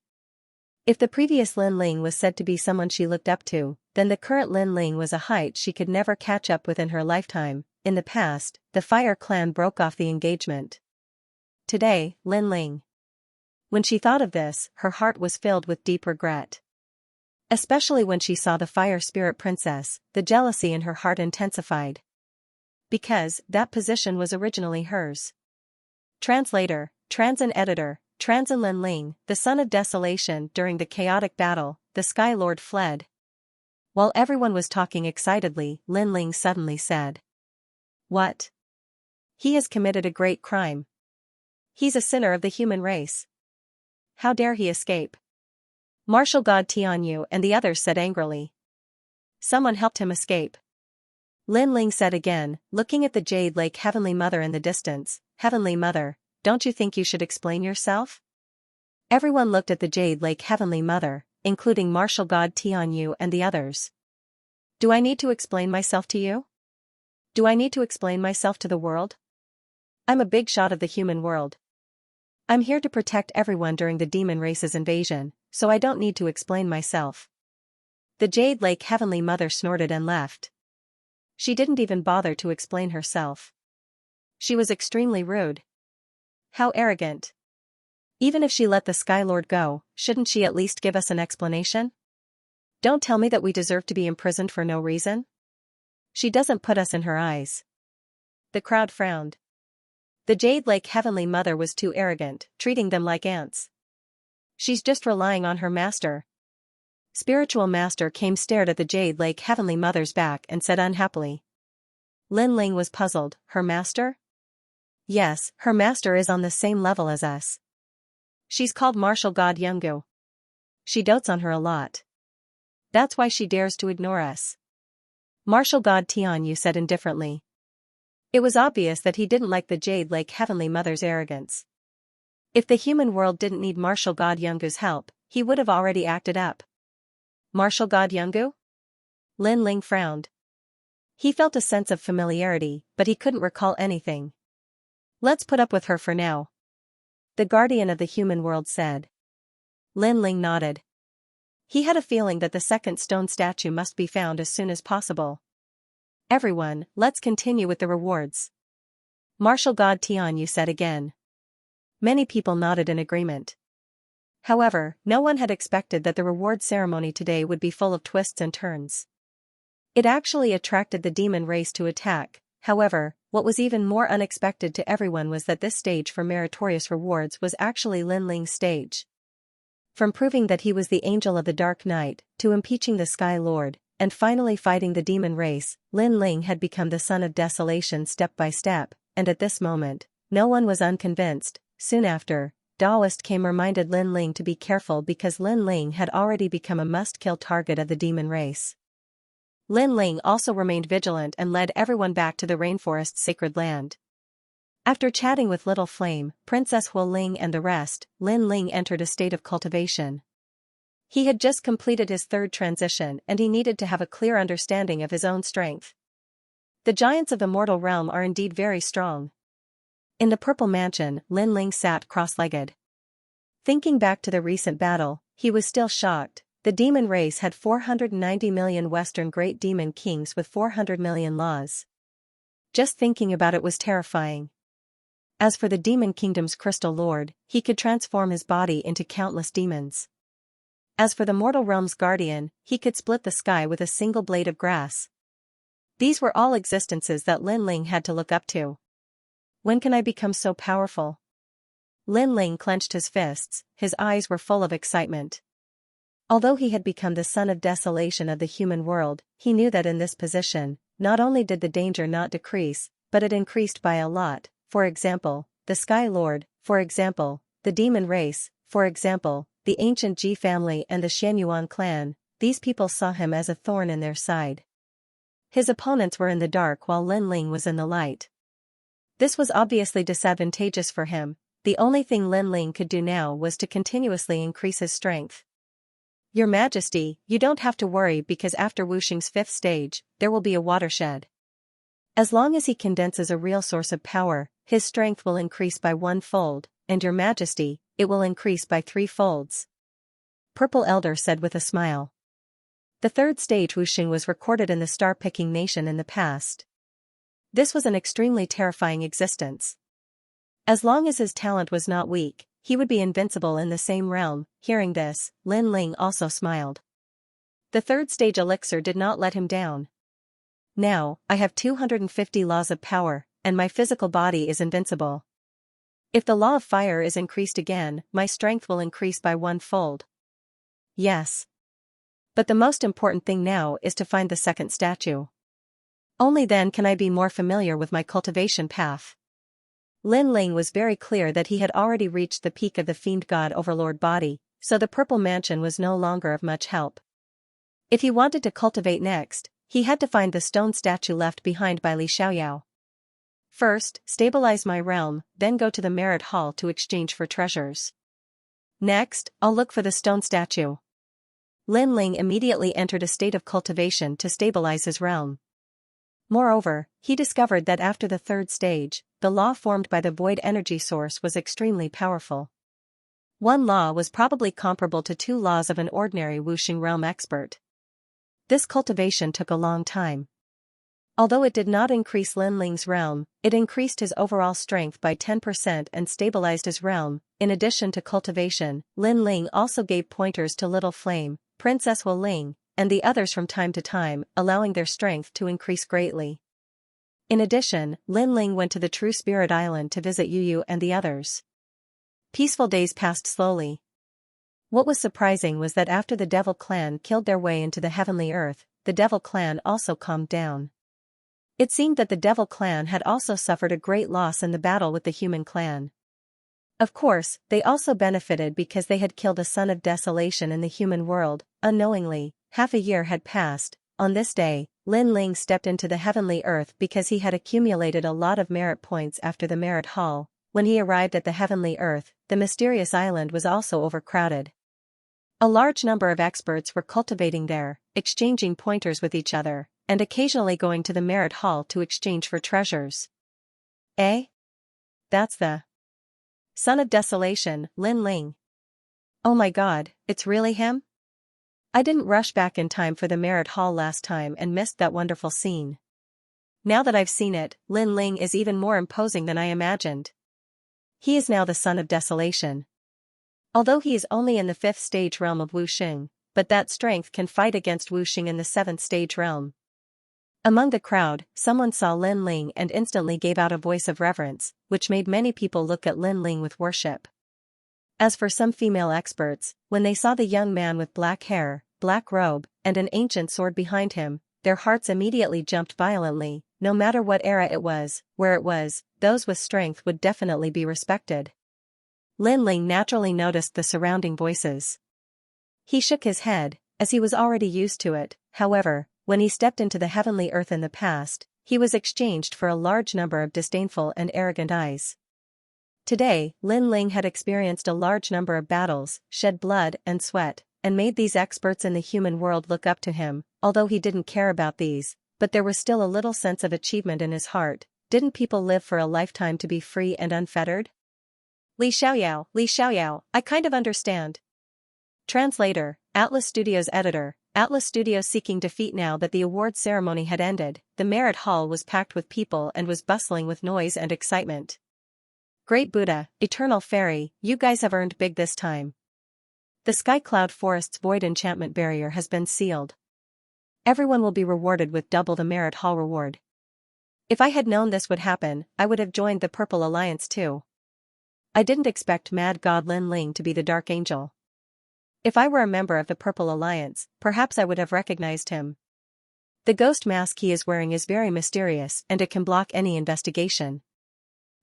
If the previous Lin Ling was said to be someone she looked up to, then the current Lin Ling was a height she could never catch up with in her lifetime. In the past, the Fire Clan broke off the engagement. Today, Lin Ling. When she thought of this, her heart was filled with deep regret. Especially when she saw the Fire Spirit Princess, the jealousy in her heart intensified. Because that position was originally hers. Translator, Transin Editor, Transin Lin Ling, the son of desolation. During the chaotic battle, the Sky Lord fled. While everyone was talking excitedly, Lin Ling suddenly said. What? He has committed a great crime. He's a sinner of the human race. How dare he escape? Martial God Tianyu and the others said angrily. Someone helped him escape. Lin Ling said again, looking at the Jade Lake Heavenly Mother in the distance. Heavenly Mother, don't you think you should explain yourself? Everyone looked at the Jade Lake Heavenly Mother, including Martial God Tianyu and the others. Do I need to explain myself to you? Do I need to explain myself to the world? I'm a big shot of the human world. I'm here to protect everyone during the demon race's invasion, so I don't need to explain myself. The Jade Lake Heavenly Mother snorted and left. She didn't even bother to explain herself. She was extremely rude. How arrogant. Even if she let the Sky Lord go, shouldn't she at least give us an explanation? Don't tell me that we deserve to be imprisoned for no reason. She doesn't put us in her eyes. The crowd frowned. The Jade Lake Heavenly Mother was too arrogant, treating them like ants. She's just relying on her master. Spiritual Master Kame stared at the Jade Lake Heavenly Mother's back and said unhappily. Lin Ling was puzzled. Her master? Yes, her master is on the same level as us. She's called martial god Yungu. She dotes on her a lot. That's why she dares to ignore us. Martial god Tianyu said indifferently. It was obvious that he didn't like the Jade Lake Heavenly Mother's arrogance. If the human world didn't need martial god Yungu's help, he would have already acted up. Martial god Yungu? Lin Ling frowned. He felt a sense of familiarity, but he couldn't recall anything. Let's put up with her for now, the guardian of the human world said. Lin Ling nodded. He had a feeling that the second stone statue must be found as soon as possible. Everyone, let's continue with the rewards. Martial god Tianyu said again. Many people nodded in agreement. However, no one had expected that the reward ceremony today would be full of twists and turns. It actually attracted the demon race to attack. However, what was even more unexpected to everyone was that this stage for meritorious rewards was actually Lin Ling's stage. From proving that he was the angel of the dark night, to impeaching the Sky Lord, and finally fighting the demon race, Lin Ling had become the son of desolation step by step, and at this moment, no one was unconvinced. Soon after, Daoist came reminded Lin Ling to be careful because Lin Ling had already become a must-kill target of the demon race. Lin Ling also remained vigilant and led everyone back to the rainforest's sacred land. After chatting with Little Flame, Princess Hu Ling and the rest, Lin Ling entered a state of cultivation. He had just completed his third transition and he needed to have a clear understanding of his own strength. The giants of the mortal realm are indeed very strong. In the purple mansion, Lin Ling sat cross-legged. Thinking back to the recent battle, he was still shocked. The demon race had 490 million Western Great Demon Kings with 400 million laws. Just thinking about it was terrifying. As for the Demon Kingdom's Crystal Lord, he could transform his body into countless demons. As for the mortal realm's guardian, he could split the sky with a single blade of grass. These were all existences that Lin Ling had to look up to. When can I become so powerful? Lin Ling clenched his fists, his eyes were full of excitement. Although he had become the son of desolation of the human world, he knew that in this position, not only did the danger not decrease, but it increased by a lot. For example, the Sky Lord, for example, the demon race, for example, the ancient Ji family and the Xianyuan clan, these people saw him as a thorn in their side. His opponents were in the dark while Lin Ling was in the light. This was obviously disadvantageous for him. The only thing Lin Ling could do now was to continuously increase his strength. Your Majesty, you don't have to worry because after Wuxing's fifth stage, there will be a watershed. As long as he condenses a real source of power, his strength will increase by 1-fold, and Your Majesty, it will increase by 3 folds. Purple Elder said with a smile. The third stage Wuxing was recorded in the star-picking nation in the past. This was an extremely terrifying existence. As long as his talent was not weak, he would be invincible in the same realm. Hearing this, Lin Ling also smiled. The third stage elixir did not let him down. Now, I have 250 laws of power, and my physical body is invincible. If the law of fire is increased again, my strength will increase by 1-fold. Yes. But the most important thing now is to find the second statue. Only then can I be more familiar with my cultivation path. Lin Ling was very clear that he had already reached the peak of the Fiend God Overlord body, so the Purple Mansion was no longer of much help. If he wanted to cultivate next, he had to find the stone statue left behind by Li Xiaoyao. First, stabilize my realm, then go to the Merit Hall to exchange for treasures. Next, I'll look for the stone statue. Lin Ling immediately entered a state of cultivation to stabilize his realm. Moreover, he discovered that after the third stage, the law formed by the void energy source was extremely powerful. One law was probably comparable to 2 laws of an ordinary Wuxing realm expert. This cultivation took a long time. Although it did not increase Lin Ling's realm, it increased his overall strength by 10% and stabilized his realm. In addition to cultivation, Lin Ling also gave pointers to Little Flame, Princess Hu Ling, and the others from time to time, allowing their strength to increase greatly. In addition, Lin Ling went to the True Spirit Island to visit Yu Yu and the others. Peaceful days passed slowly. What was surprising was that after the Devil Clan killed their way into the heavenly earth, the Devil Clan also calmed down. It seemed that the Devil Clan had also suffered a great loss in the battle with the Human Clan. Of course, they also benefited because they had killed a son of desolation in the human world, unknowingly. Half a year had passed. On this day, Lin Ling stepped into the heavenly earth because he had accumulated a lot of merit points after the merit hall. When he arrived at the heavenly earth, the mysterious island was also overcrowded. A large number of experts were cultivating there, exchanging pointers with each other, and occasionally going to the merit hall to exchange for treasures. Eh? That's the son of desolation, Lin Ling. Oh my god, it's really him? I didn't rush back in time for the merit hall last time and missed that wonderful scene. Now that I've seen it, Lin Ling is even more imposing than I imagined. He is now the son of desolation. Although he is only in the 5th stage realm of Wuxing, but that strength can fight against Wuxing in the 7th stage realm. Among the crowd, someone saw Lin Ling and instantly gave out a voice of reverence, which made many people look at Lin Ling with worship. As for some female experts, when they saw the young man with black hair, black robe, and an ancient sword behind him, their hearts immediately jumped violently. No matter what era it was, where it was, those with strength would definitely be respected. Lin Ling naturally noticed the surrounding voices. He shook his head, as he was already used to it. However, when he stepped into the heavenly earth in the past, he was exchanged for a large number of disdainful and arrogant eyes. Today, Lin Ling had experienced a large number of battles, shed blood and sweat, and made these experts in the human world look up to him. Although he didn't care about these, but there was still a little sense of achievement in his heart. Didn't people live for a lifetime to be free and unfettered? Li Xiaoyao, I kind of understand. Translator, Atlas Studios editor, Atlas Studios seeking defeat. Now that the award ceremony had ended, the merit hall was packed with people and was bustling with noise and excitement. Great Buddha, Eternal Fairy, you guys have earned big this time. The Sky Cloud Forest's void enchantment barrier has been sealed. Everyone will be rewarded with double the merit hall reward. If I had known this would happen, I would have joined the Purple Alliance too. I didn't expect Mad God Lin Ling to be the Dark Angel. If I were a member of the Purple Alliance, perhaps I would have recognized him. The ghost mask he is wearing is very mysterious and it can block any investigation.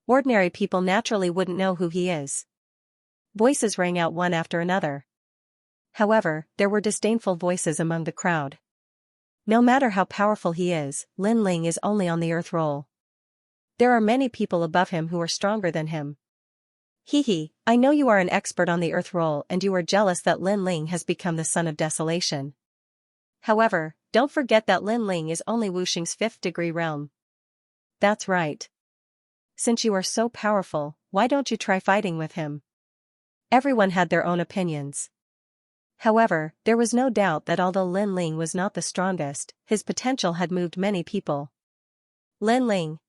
Ordinary people naturally wouldn't know who he is. Voices rang out one after another. However, there were disdainful voices among the crowd. No matter how powerful he is, Lin Ling is only on the earth roll. There are many people above him who are stronger than him. Hehe, I know you are an expert on the earth roll and you are jealous that Lin Ling has become the son of desolation. However, don't forget that Lin Ling is only Wuxing's 5th degree realm. That's right. Since you are so powerful, why don't you try fighting with him? Everyone had their own opinions. However, there was no doubt that although Lin Ling was not the strongest, his potential had moved many people. Lin Ling.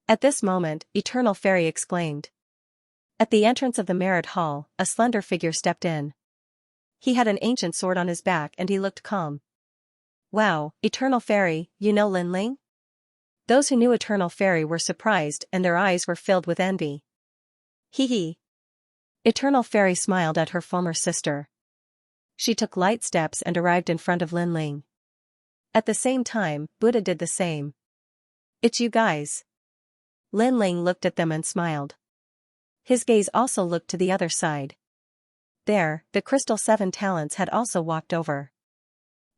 At this moment, Eternal Fairy exclaimed. At the entrance of the merit hall, a slender figure stepped in. He had an ancient sword on his back and he looked calm. Wow, Eternal Fairy, you know Lin Ling? Those who knew Eternal Fairy were surprised and their eyes were filled with envy. Hee. Eternal Fairy smiled at her former sister. She took light steps and arrived in front of Lin Ling. At the same time, Buddha did the same. It's you guys. Lin Ling looked at them and smiled. His gaze also looked to the other side. There, the Crystal 7 Talents had also walked over.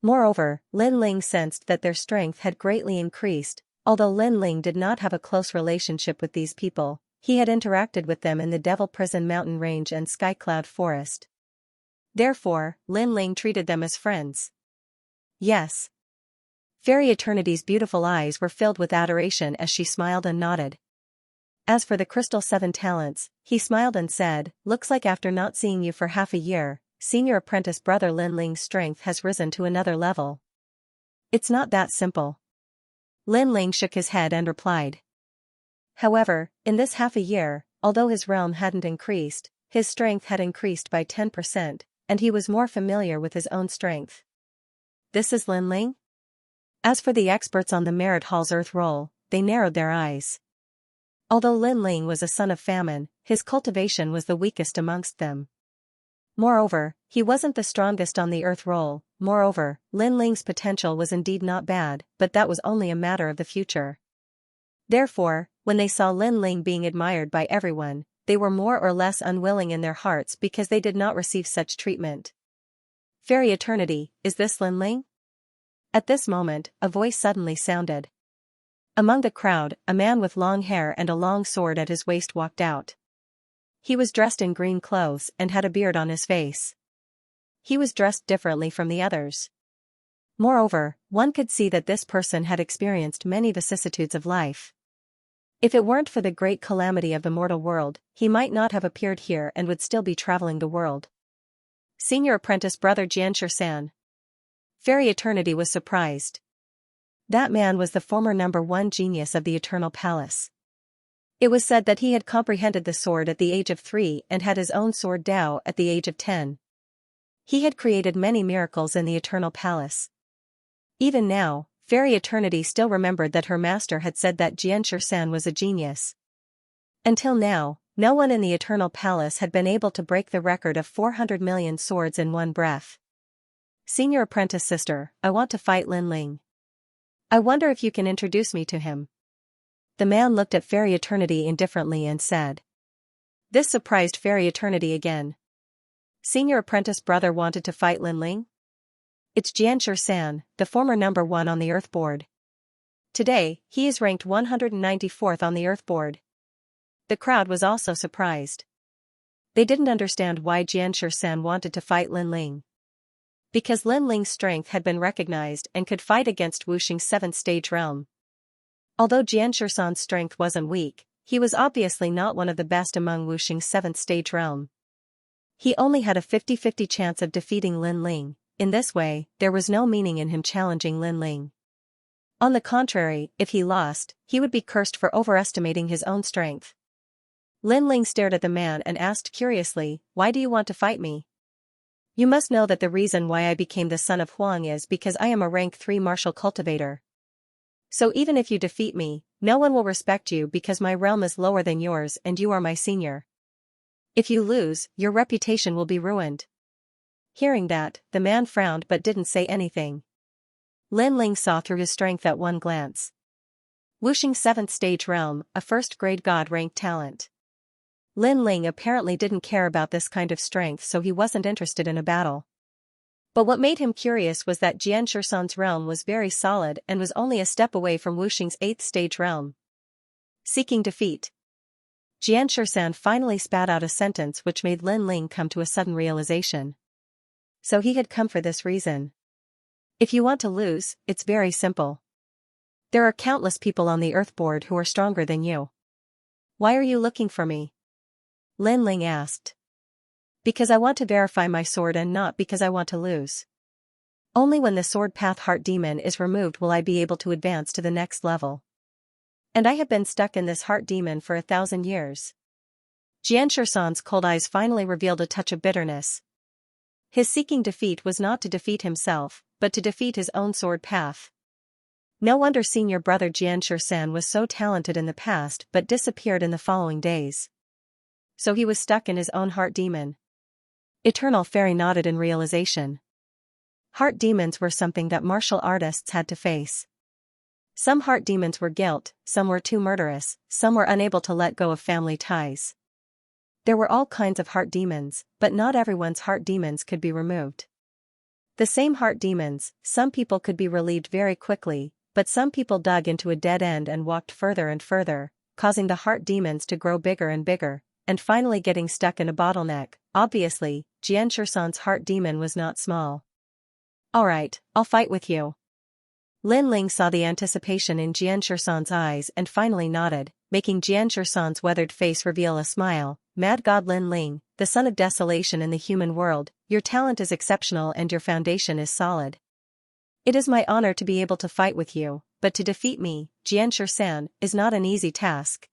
Moreover, Lin Ling sensed that their strength had greatly increased. Although Lin Ling did not have a close relationship with these people, he had interacted with them in the Devil Prison Mountain Range and Sky Cloud Forest. Therefore, Lin Ling treated them as friends. Yes. Fairy Eternity's beautiful eyes were filled with adoration as she smiled and nodded. As for the Crystal 7 Talents, he smiled and said, looks like after not seeing you for half a year, senior apprentice brother Lin Ling's strength has risen to another level. It's not that simple. Lin Ling shook his head and replied. However, in this half a year, although his realm hadn't increased, his strength had increased by 10%, and he was more familiar with his own strength. This is Lin Ling? As for the experts on the Merit Hall's Earth roll, they narrowed their eyes. Although Lin Ling was a son of famine, his cultivation was the weakest amongst them. Moreover, he wasn't the strongest on the Earth roll. Moreover, Lin Ling's potential was indeed not bad, but that was only a matter of the future. Therefore, when they saw Lin Ling being admired by everyone, they were more or less unwilling in their hearts because they did not receive such treatment. Fairy Eternity, is this Lin Ling? At this moment, a voice suddenly sounded. Among the crowd, a man with long hair and a long sword at his waist walked out. He was dressed in green clothes and had a beard on his face. He was dressed differently from the others. Moreover, one could see that this person had experienced many vicissitudes of life. If it weren't for the great calamity of the mortal world, he might not have appeared here and would still be traveling the world. Senior apprentice brother Xianxia. Fairy Eternity was surprised. That man was the former #1 genius of the Eternal Palace. It was said that he had comprehended the sword at the age of 3 and had his own sword Dao at the age of 10. He had created many miracles in the Eternal Palace. Even now, Fairy Eternity still remembered that her master had said that Xianxia was a genius. Until now, no one in the Eternal Palace had been able to break the record of 400 million swords in one breath. Senior apprentice sister, I want to fight Lin Ling. I wonder if you can introduce me to him. The man looked at Fairy Eternity indifferently and said. This surprised Fairy Eternity again. Senior apprentice brother wanted to fight Lin Ling? It's Xianxia, the former #1 on the Earth board. Today, he is ranked 194th on the Earth board. The crowd was also surprised. They didn't understand why Xianxia wanted to fight Lin Ling. Because Lin Ling's strength had been recognized and could fight against Wuxing's 7th stage realm. Although Xianxia's strength wasn't weak, he was obviously not one of the best among Wuxing's 7th stage realm. He only had a 50-50 chance of defeating Lin Ling. In this way, there was no meaning in him challenging Lin Ling. On the contrary, if he lost, he would be cursed for overestimating his own strength. Lin Ling stared at the man and asked curiously, why do you want to fight me? You must know that the reason why I became the son of Huang is because I am a rank 3 martial cultivator. So even if you defeat me, no one will respect you because my realm is lower than yours and you are my senior. If you lose, your reputation will be ruined. Hearing that, the man frowned but didn't say anything. Lin Ling saw through his strength at one glance. Wuxing's 7th stage realm, a first-grade god-ranked talent. Lin Ling apparently didn't care about this kind of strength, so he wasn't interested in a battle. But what made him curious was that Xianxia's realm was very solid and was only a step away from Wuxing's 8th stage realm. Seeking defeat. Xianxia finally spat out a sentence which made Lin Ling come to a sudden realization. So he had come for this reason. If you want to lose, it's very simple. There are countless people on the Earth board who are stronger than you. Why are you looking for me? Lin Ling asked. Because I want to verify my sword and not because I want to lose. Only when the sword path heart demon is removed will I be able to advance to the next level. And I have been stuck in this heart demon for 1,000 years. Xianxia's cold eyes finally revealed a touch of bitterness. His seeking defeat was not to defeat himself, but to defeat his own sword path. No wonder senior brother Xianxia was so talented in the past but disappeared in the following days. So he was stuck in his own heart demon. Eternal Fairy nodded in realization. Heart demons were something that martial artists had to face. Some heart demons were guilt, some were too murderous, some were unable to let go of family ties. There were all kinds of heart demons, but not everyone's heart demons could be removed. The same heart demons, some people could be relieved very quickly, but some people dug into a dead end and walked further and further, causing the heart demons to grow bigger and bigger, and finally getting stuck in a bottleneck. Obviously, Xianxia's heart demon was not small. Alright, I'll fight with you. Lin Ling saw the anticipation in Xianxia's eyes and finally nodded, making Xianxia's weathered face reveal a smile. Mad God Lin Ling, the son of desolation in the human world, your talent is exceptional and your foundation is solid. It is my honor to be able to fight with you, but to defeat me, Xianxia, is not an easy task.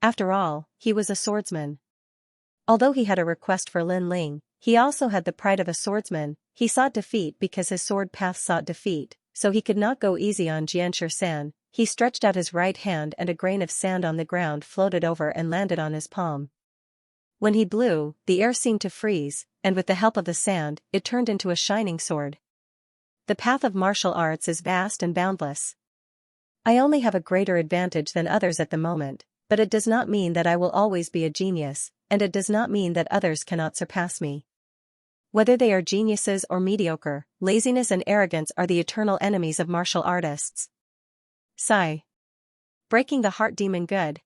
After all, he was a swordsman. Although he had a request for Lin Ling, he also had the pride of a swordsman. He sought defeat because his sword path sought defeat, so he could not go easy on Xianxia. He stretched out his right hand and a grain of sand on the ground floated over and landed on his palm. When he blew, the air seemed to freeze, and with the help of the sand, it turned into a shining sword. The path of martial arts is vast and boundless. I only have a greater advantage than others at the moment, but it does not mean that I will always be a genius, and it does not mean that others cannot surpass me. Whether they are geniuses or mediocre, laziness and arrogance are the eternal enemies of martial artists. Sigh. Breaking the heart demon good.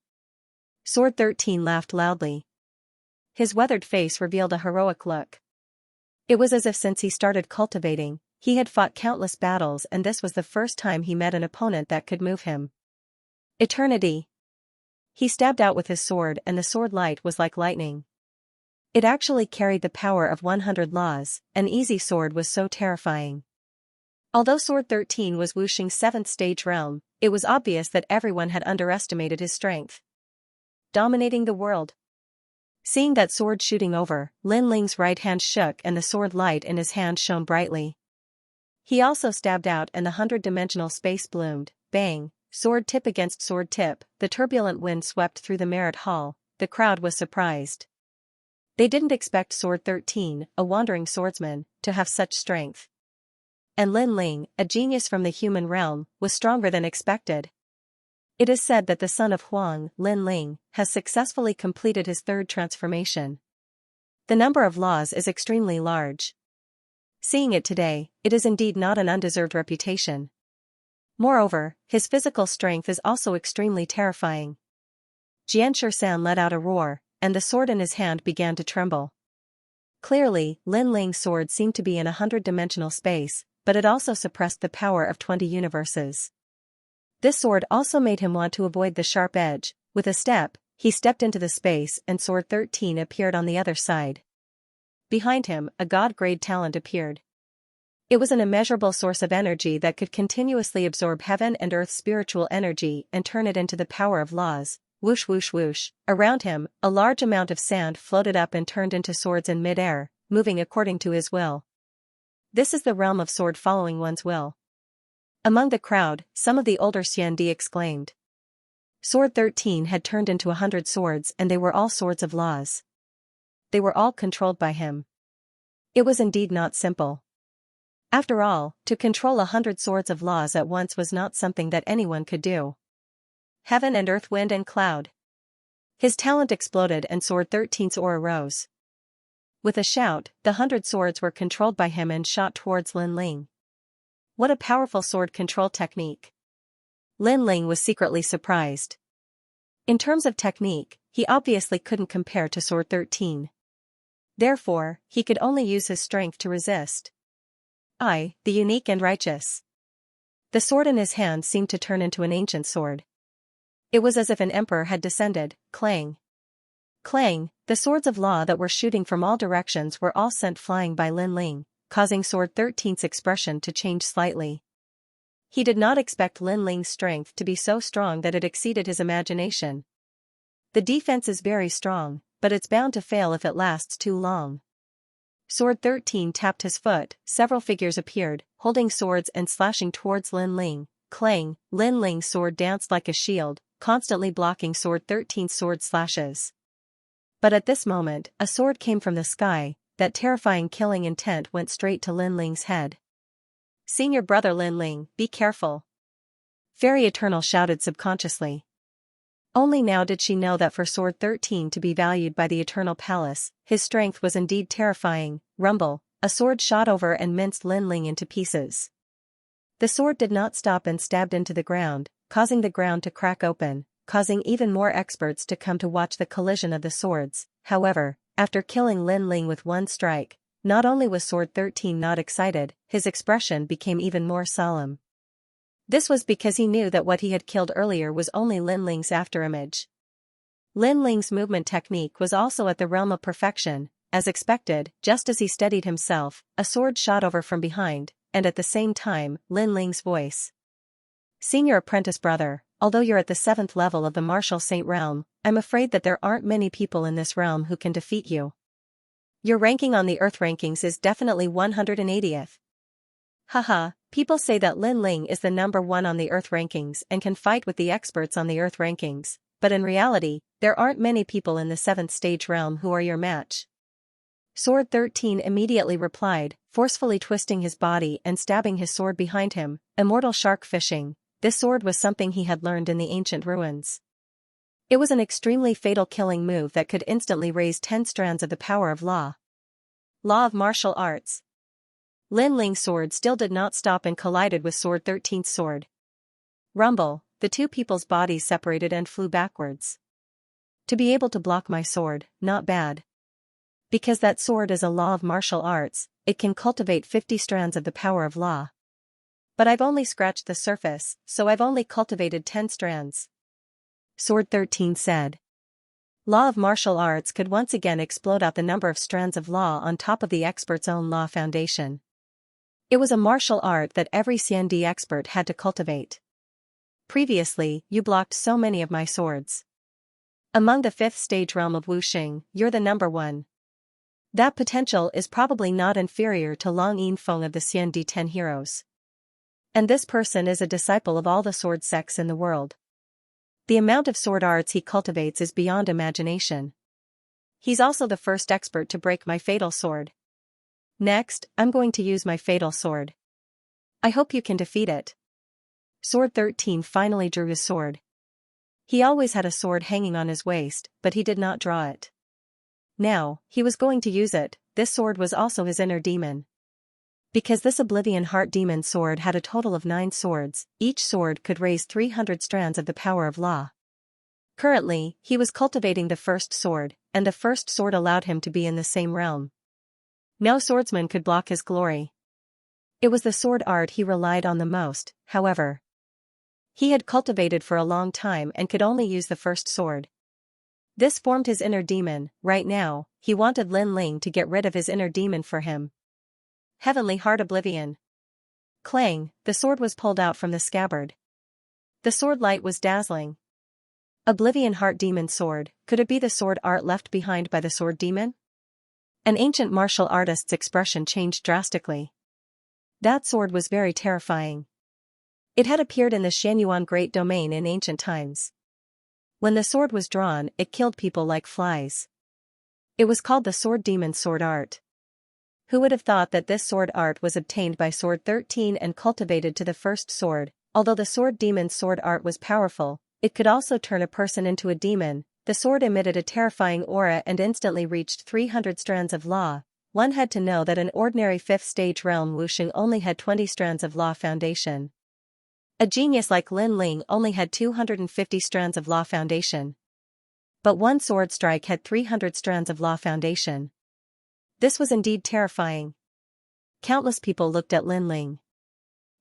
Sword 13 laughed loudly. His weathered face revealed a heroic look. It was as if since he started cultivating, he had fought countless battles and this was the first time he met an opponent that could move him. Eternity. He stabbed out with his sword and the sword light was like lightning. It actually carried the power of 100 laws, an easy sword was so terrifying. Although Sword 13 was Wuxing's 7th stage realm, it was obvious that everyone had underestimated his strength. Dominating the world. Seeing that sword shooting over, Lin Ling's right hand shook and the sword light in his hand shone brightly. He also stabbed out and the 100-dimensional space bloomed, bang, sword tip against sword tip, the turbulent wind swept through the Merit Hall, the crowd was surprised. They didn't expect Sword 13, a wandering swordsman, to have such strength. And Lin Ling, a genius from the human realm, was stronger than expected. It is said that the son of Huang, Lin Ling, has successfully completed his 3rd transformation. The number of laws is extremely large. Seeing it today, it is indeed not an undeserved reputation. Moreover, his physical strength is also extremely terrifying. Xianxia let out a roar, and the sword in his hand began to tremble. Clearly, Lin Ling's sword seemed to be in a 100-dimensional space, but it also suppressed the power of 20 universes. This sword also made him want to avoid the sharp edge. With a step, he stepped into the space and Sword 13 appeared on the other side. Behind him, a god-grade talent appeared. It was an immeasurable source of energy that could continuously absorb heaven and earth's spiritual energy and turn it into the power of laws. Whoosh whoosh whoosh. Around him, a large amount of sand floated up and turned into swords in mid-air, moving according to his will. This is the realm of sword following one's will. Among the crowd, some of the older Xiandi exclaimed. Sword 13 had turned into 100 swords and they were all swords of laws. They were all controlled by him. It was indeed not simple. After all, to control 100 swords of laws at once was not something that anyone could do. Heaven and earth, wind and cloud. His talent exploded and Sword 13's aura rose. With a shout, the 100 swords were controlled by him and shot towards Lin Ling. What a powerful sword control technique. Lin Ling was secretly surprised. In terms of technique, he obviously couldn't compare to Sword 13. Therefore, he could only use his strength to resist. I, the unique and righteous. The sword in his hand seemed to turn into an ancient sword. It was as if an emperor had descended, clang. Clang, the swords of law that were shooting from all directions were all sent flying by Lin Ling, causing Sword 13's expression to change slightly. He did not expect Lin Ling's strength to be so strong that it exceeded his imagination. The defense is very strong, but it's bound to fail if it lasts too long. Sword 13 tapped his foot, several figures appeared, holding swords and slashing towards Lin Ling. Clang, Lin Ling's sword danced like a shield, constantly blocking Sword 13's sword slashes. But at this moment, a sword came from the sky, that terrifying killing intent went straight to Lin Ling's head. Senior brother Lin Ling, be careful. Fairy Eternal shouted subconsciously. Only now did she know that for Sword 13 to be valued by the Eternal Palace, his strength was indeed terrifying. Rumble, a sword shot over and minced Lin Ling into pieces. The sword did not stop and stabbed into the ground, causing the ground to crack open, causing even more experts to come to watch the collision of the swords. However, after killing Lin Ling with one strike, not only was Sword 13 not excited, his expression became even more solemn. This was because he knew that what he had killed earlier was only Lin Ling's afterimage. Lin Ling's movement technique was also at the realm of perfection. As expected, just as he steadied himself, a sword shot over from behind, and at the same time, Lin Ling's voice. Senior apprentice brother, although you're at the 7th level of the Martial Saint realm, I'm afraid that there aren't many people in this realm who can defeat you. Your ranking on the Earth rankings is definitely 180th. Haha, people say that Lin Ling is the number 1 on the Earth rankings and can fight with the experts on the Earth rankings, but in reality, there aren't many people in the 7th stage realm who are your match. Sword 13 immediately replied, forcefully twisting his body and stabbing his sword behind him. Immortal shark fishing. This sword was something he had learned in the ancient ruins. It was an extremely fatal killing move that could instantly raise 10 strands of the power of law. Law of martial arts. Lin Ling's sword still did not stop and collided with Sword 13's sword. Rumble, the two people's bodies separated and flew backwards. To be able to block my sword, not bad. Because that sword is a law of martial arts, it can cultivate 50 strands of the power of law. But I've only scratched the surface, so I've only cultivated 10 strands. Sword 13 said. Law of martial arts could once again explode out the number of strands of law on top of the expert's own law foundation. It was a martial art that every Xiandi expert had to cultivate. Previously, you blocked so many of my swords. Among the 5th stage realm of Wuxing, you're the number 1. That potential is probably not inferior to Long Yinfeng of the Xiandi 10 heroes. And this person is a disciple of all the sword sects in the world. The amount of sword arts he cultivates is beyond imagination. He's also the first expert to break my fatal sword. Next, I'm going to use my fatal sword. I hope you can defeat it. Sword 13 finally drew his sword. He always had a sword hanging on his waist, but he did not draw it. Now, he was going to use it. This sword was also his inner demon. Because this Oblivion Heart Demon sword had a total of 9 swords, each sword could raise 300 strands of the power of law. Currently, he was cultivating the first sword, and the first sword allowed him to be in the same realm. No swordsman could block his glory. It was the sword art he relied on the most, however. He had cultivated for a long time and could only use the first sword. This formed his inner demon. Right now, he wanted Lin Ling to get rid of his inner demon for him. Heavenly Heart Oblivion. Clang, the sword was pulled out from the scabbard. The sword light was dazzling. Oblivion Heart Demon sword, could it be the sword art left behind by the sword demon? An ancient martial artist's expression changed drastically. That sword was very terrifying. It had appeared in the Xianyuan Great Domain in ancient times. When the sword was drawn, it killed people like flies. It was called the Sword Demon sword art. Who would have thought that this sword art was obtained by Sword 13 and cultivated to the first sword? Although the Sword Demon's sword art was powerful, it could also turn a person into a demon. The sword emitted a terrifying aura and instantly reached 300 strands of law. One had to know that an ordinary 5th stage realm Wuxing only had 20 strands of law foundation. A genius like Lin Ling only had 250 strands of law foundation. But one sword strike had 300 strands of law foundation. This was indeed terrifying. Countless people looked at Lin Ling.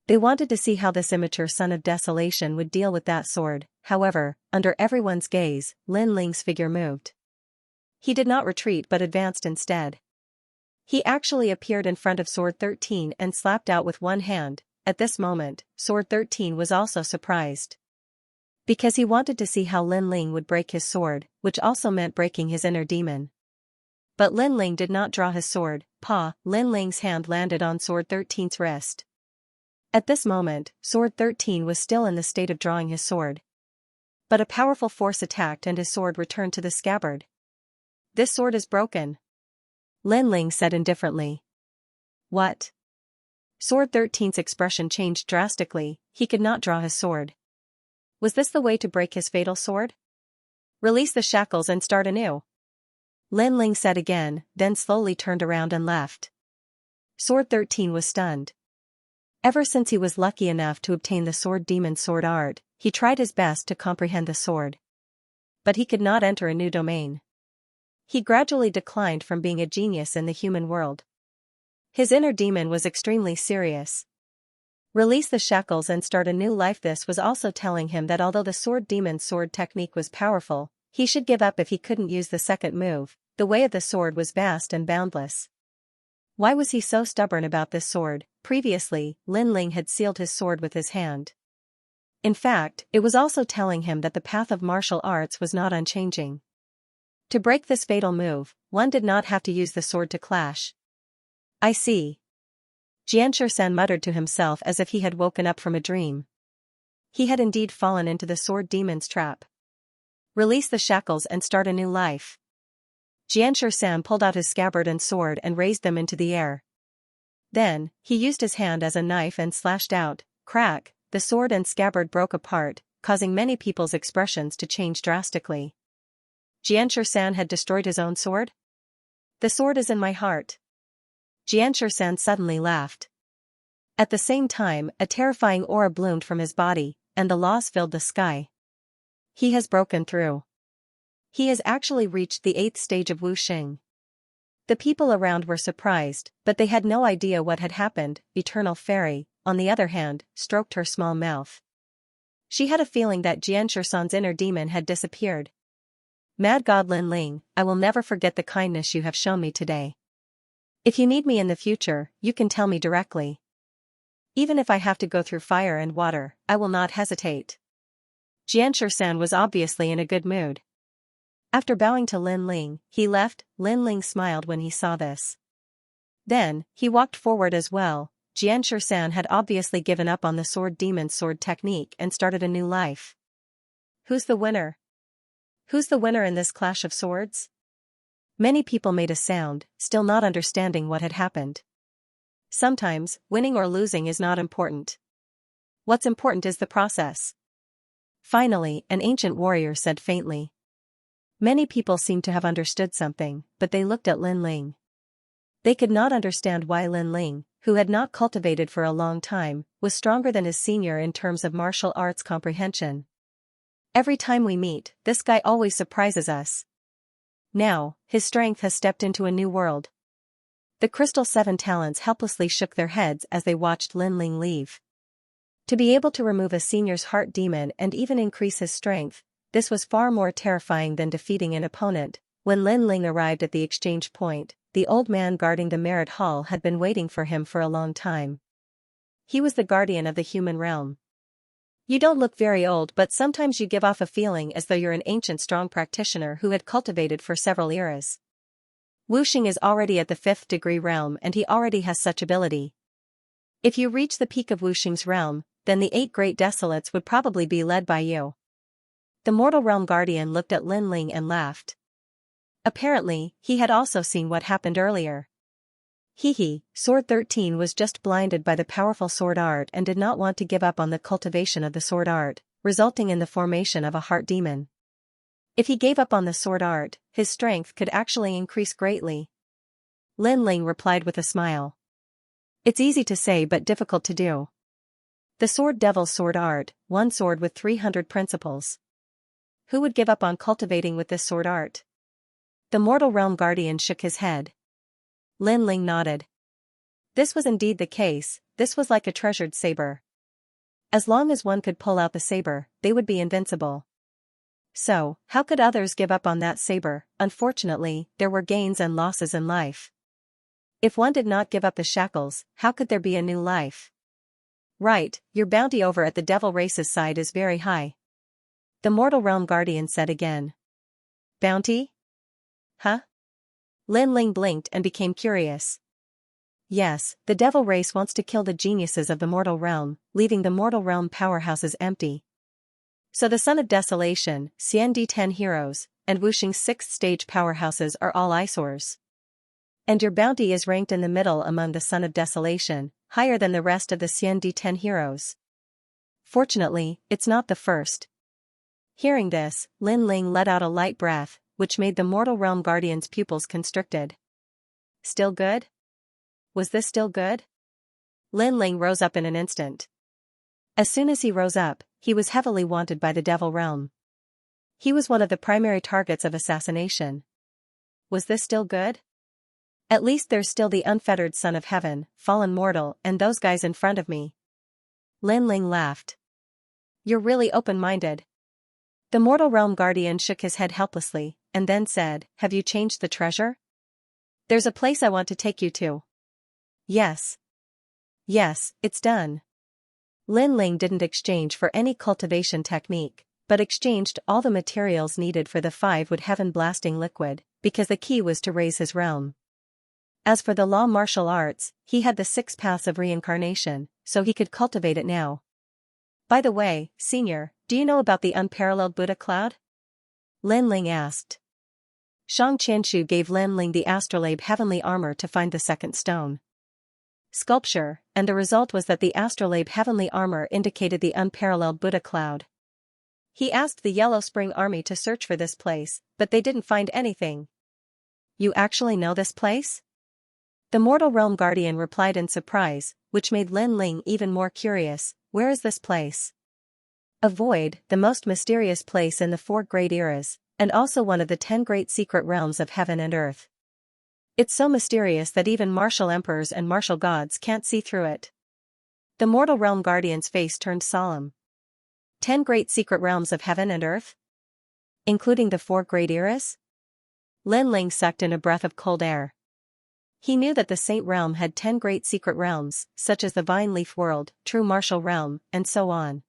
They wanted to see how this immature son of desolation would deal with that sword. However, under everyone's gaze, Lin Ling's figure moved. He did not retreat but advanced instead. He actually appeared in front of Sword 13 and slapped out with one hand. At this moment, Sword 13 was also surprised. Because he wanted to see how Lin Ling would break his sword, which also meant breaking his inner demon. But Lin Ling did not draw his sword. Lin Ling's hand landed on Sword 13's wrist. At this moment, Sword 13 was still in the state of drawing his sword. But a powerful force attacked and his sword returned to the scabbard. This sword is broken. Lin Ling said indifferently. What? Sword 13's expression changed drastically. He could not draw his sword. Was this the way to break his fatal sword? Release the shackles and start anew. Lin Ling said again, then slowly turned around and left. Sword 13 was stunned. Ever since he was lucky enough to obtain the Sword Demon sword art, he tried his best to comprehend the sword. But he could not enter a new domain. He gradually declined from being a genius in the human world. His inner demon was extremely serious. Release the shackles and start a new life. This was also telling him that although the Sword Demon's sword technique was powerful, he should give up if he couldn't use the second move. The way of the sword was vast and boundless. Why was he so stubborn about this sword? Previously, Lin Ling had sealed his sword with his hand. In fact, it was also telling him that the path of martial arts was not unchanging. To break this fatal move, one did not have to use the sword to clash. I see. Xianxia muttered to himself as if he had woken up from a dream. He had indeed fallen into the Sword Demon's trap. Release the shackles and start a new life. Xianxia pulled out his scabbard and sword and raised them into the air. Then, he used his hand as a knife and slashed out. Crack, the sword and scabbard broke apart. causing many people's expressions to change drastically. Xianxia had destroyed his own sword? The sword is in my heart. Xianxia suddenly laughed. At the same time, a terrifying aura bloomed from his body, and the laws filled the sky. He has broken through. He has actually reached the 8th stage of wuxing. The people around were surprised, but they had no idea what had happened. Eternal Fairy, on the other hand, stroked her small mouth. She had a feeling that Xianxia's inner demon had disappeared. Mad God Linling, I will never forget the kindness you have shown me today. If you need me in the future, you can tell me directly. Even if I have to go through fire and water, I will not hesitate. Xianxia was obviously in a good mood. After bowing to Linling, he left. Linling smiled when he saw this. Then, he walked forward as well. Xianxia had obviously given up on the sword demon's sword technique and started a new life. Who's the winner? Who's the winner in this clash of swords? Many people made a sound, still not understanding what had happened. Sometimes, winning or losing is not important. What's important is the process. Finally, an ancient warrior said faintly. Many people seemed to have understood something, but they looked at Linling. They could not understand why Linling, who had not cultivated for a long time, was stronger than his senior in terms of martial arts comprehension. Every time we meet, this guy always surprises us. Now, his strength has stepped into a new world. The Crystal Seven Talents helplessly shook their heads as they watched Linling leave. To be able to remove a senior's heart demon and even increase his strength, this was far more terrifying than defeating an opponent. When Linling arrived at the exchange point, the old man guarding the Merit Hall had been waiting for him for a long time. He was the guardian of the human realm. You don't look very old, but sometimes you give off a feeling as though you're an ancient strong practitioner who had cultivated for several eras. Wuxing is already at the 5th degree realm and he already has such ability. If you reach the peak of Wuxing's realm, then the 8 great desolates would probably be led by you. The mortal realm guardian looked at Linling and laughed. Apparently, he had also seen what happened earlier. Sword 13 was just blinded by the powerful sword art and did not want to give up on the cultivation of the sword art, resulting in the formation of a heart demon. If he gave up on the sword art, his strength could actually increase greatly. Linling replied with a smile. It's easy to say but difficult to do. The Sword Devil's sword art, one sword with 300 principles. Who would give up on cultivating with this sword art? The mortal realm guardian shook his head. Linling nodded. This was indeed the case. This was like a treasured saber. As long as one could pull out the saber, they would be invincible. So, how could others give up on that saber? Unfortunately, there were gains and losses in life. If one did not give up the shackles, how could there be a new life? Right, your bounty over at the Devil Race's side is very high. The Mortal Realm Guardian said again. Bounty? Huh? Linling blinked and became curious. Yes, the Devil Race wants to kill the geniuses of the Mortal Realm, leaving the Mortal Realm powerhouses empty. So the Son of Desolation, Xianxia 10 heroes, and Wuxing's 6th stage powerhouses are all eyesores. And your bounty is ranked in the middle among the Son of Desolation, higher than the rest of the Xianxia 10 heroes. Fortunately, it's not the first. Hearing this, Linling let out a light breath, which made the Mortal Realm Guardian's pupils constricted. Still good? Was this still good? Linling rose up in an instant. As soon as he rose up, he was heavily wanted by the Devil Realm. He was one of the primary targets of assassination. Was this still good? At least there's still the unfettered Son of Heaven, Fallen Mortal, and those guys in front of me. Linling laughed. You're really open-minded. The Mortal Realm Guardian shook his head helplessly, and then said, Have you changed the treasure? There's a place I want to take you to. Yes. Yes, it's done. Linling didn't exchange for any cultivation technique, but exchanged all the materials needed for the 5-wood heaven-blasting liquid, because the key was to raise his realm. As for the law martial arts, he had the 6 paths of reincarnation, so he could cultivate it now. By the way, Senior, do you know about the unparalleled Buddha cloud? Linling asked. Shang Qianshu gave Linling the astrolabe heavenly armor to find the 2nd stone sculpture, and the result was that the astrolabe heavenly armor indicated the unparalleled Buddha cloud. He asked the Yellow Spring Army to search for this place, but they didn't find anything. You actually know this place? The Mortal Realm Guardian replied in surprise, which made Lin Ling even more curious. Where is this place? A void, the most mysterious place in the 4 great eras, and also one of the 10 great secret realms of heaven and earth. It's so mysterious that even martial emperors and martial gods can't see through it. The Mortal Realm Guardian's face turned solemn. 10 great secret realms of heaven and earth? Including the 4 great eras? Lin Ling sucked in a breath of cold air. He knew that the Saint Realm had 10 great secret realms, such as the Vine Leaf World, True Martial Realm, and so on.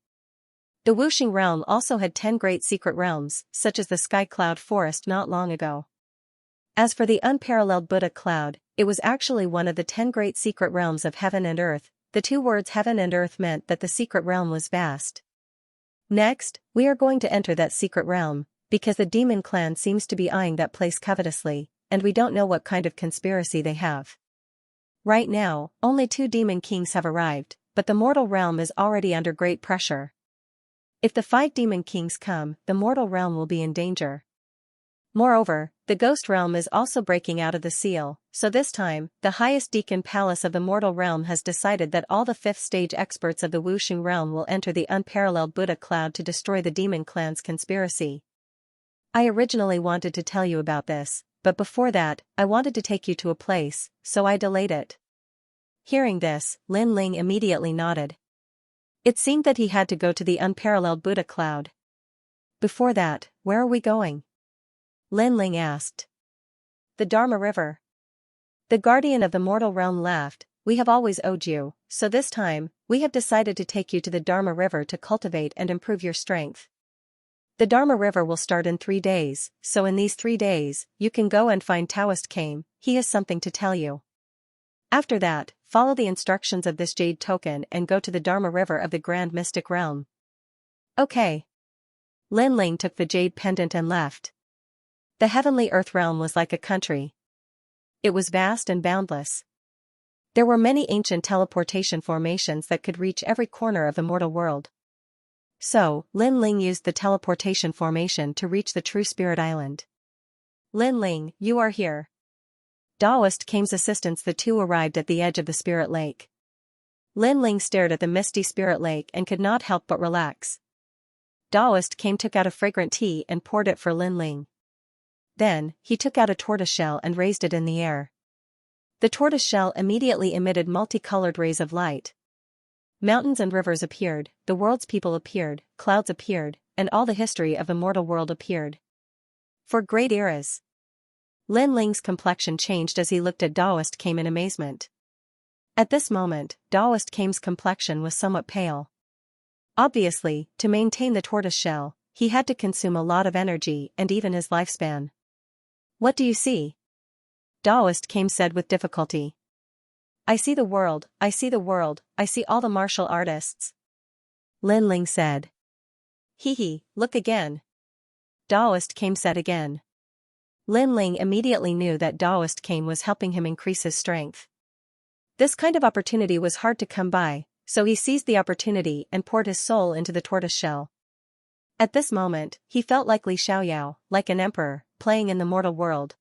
The Wuxing Realm also had 10 great secret realms, such as the Sky Cloud Forest not long ago. As for the unparalleled Buddha Cloud, it was actually one of the 10 great secret realms of heaven and earth. The 2 words heaven and earth meant that the secret realm was vast. Next, we are going to enter that secret realm, because the demon clan seems to be eyeing that place covetously, and we don't know what kind of conspiracy they have. Right now, only 2 demon kings have arrived, but the mortal realm is already under great pressure. If the 5 demon kings come, the mortal realm will be in danger. Moreover, the ghost realm is also breaking out of the seal, so this time, the highest deacon palace of the mortal realm has decided that all the 5th stage experts of the Wuxing realm will enter the unparalleled Buddha Cloud to destroy the demon clan's conspiracy. I originally wanted to tell you about this, but before that, I wanted to take you to a place, so I delayed it. Hearing this, Lin Ling immediately nodded. It seemed that he had to go to the unparalleled Buddha Cloud. Before that, where are we going? Lin Ling asked. The Dharma River. The guardian of the mortal realm laughed. We have always owed you, so this time, we have decided to take you to the Dharma River to cultivate and improve your strength. The Dharma River will start in 3 days, so in these 3 days, you can go and find Taoist Kame. He has something to tell you. After that, follow the instructions of this jade token and go to the Dharma River of the Grand Mystic Realm. Okay. Lin Ling took the jade pendant and left. The heavenly earth realm was like a country. It was vast and boundless. There were many ancient teleportation formations that could reach every corner of the mortal world. So, Lin Ling used the teleportation formation to reach the True Spirit Island. Lin Ling, you are here. Taoist Kame's assistants. The 2 arrived at the edge of the Spirit Lake. Lin Ling stared at the misty Spirit Lake and could not help but relax. Taoist Kame took out a fragrant tea and poured it for Lin Ling. Then, he took out a tortoiseshell and raised it in the air. The tortoiseshell immediately emitted multicolored rays of light. Mountains and rivers appeared, the world's people appeared, clouds appeared, and all the history of the mortal world appeared. For great eras. Lin Ling's complexion changed as he looked at Taoist Kame in amazement. At this moment, Taoist Kame's complexion was somewhat pale. Obviously, to maintain the tortoiseshell, he had to consume a lot of energy and even his lifespan. What do you see? Taoist Kame said with difficulty. I see the world, I see the world, I see all the martial artists. Lin Ling said. Hee, look again. Taoist Kame said again. Lin Ling immediately knew that Taoist Kame was helping him increase his strength. This kind of opportunity was hard to come by, so he seized the opportunity and poured his soul into the tortoiseshell. At this moment, he felt like Li Xiaoyao, like an emperor, playing in the mortal world.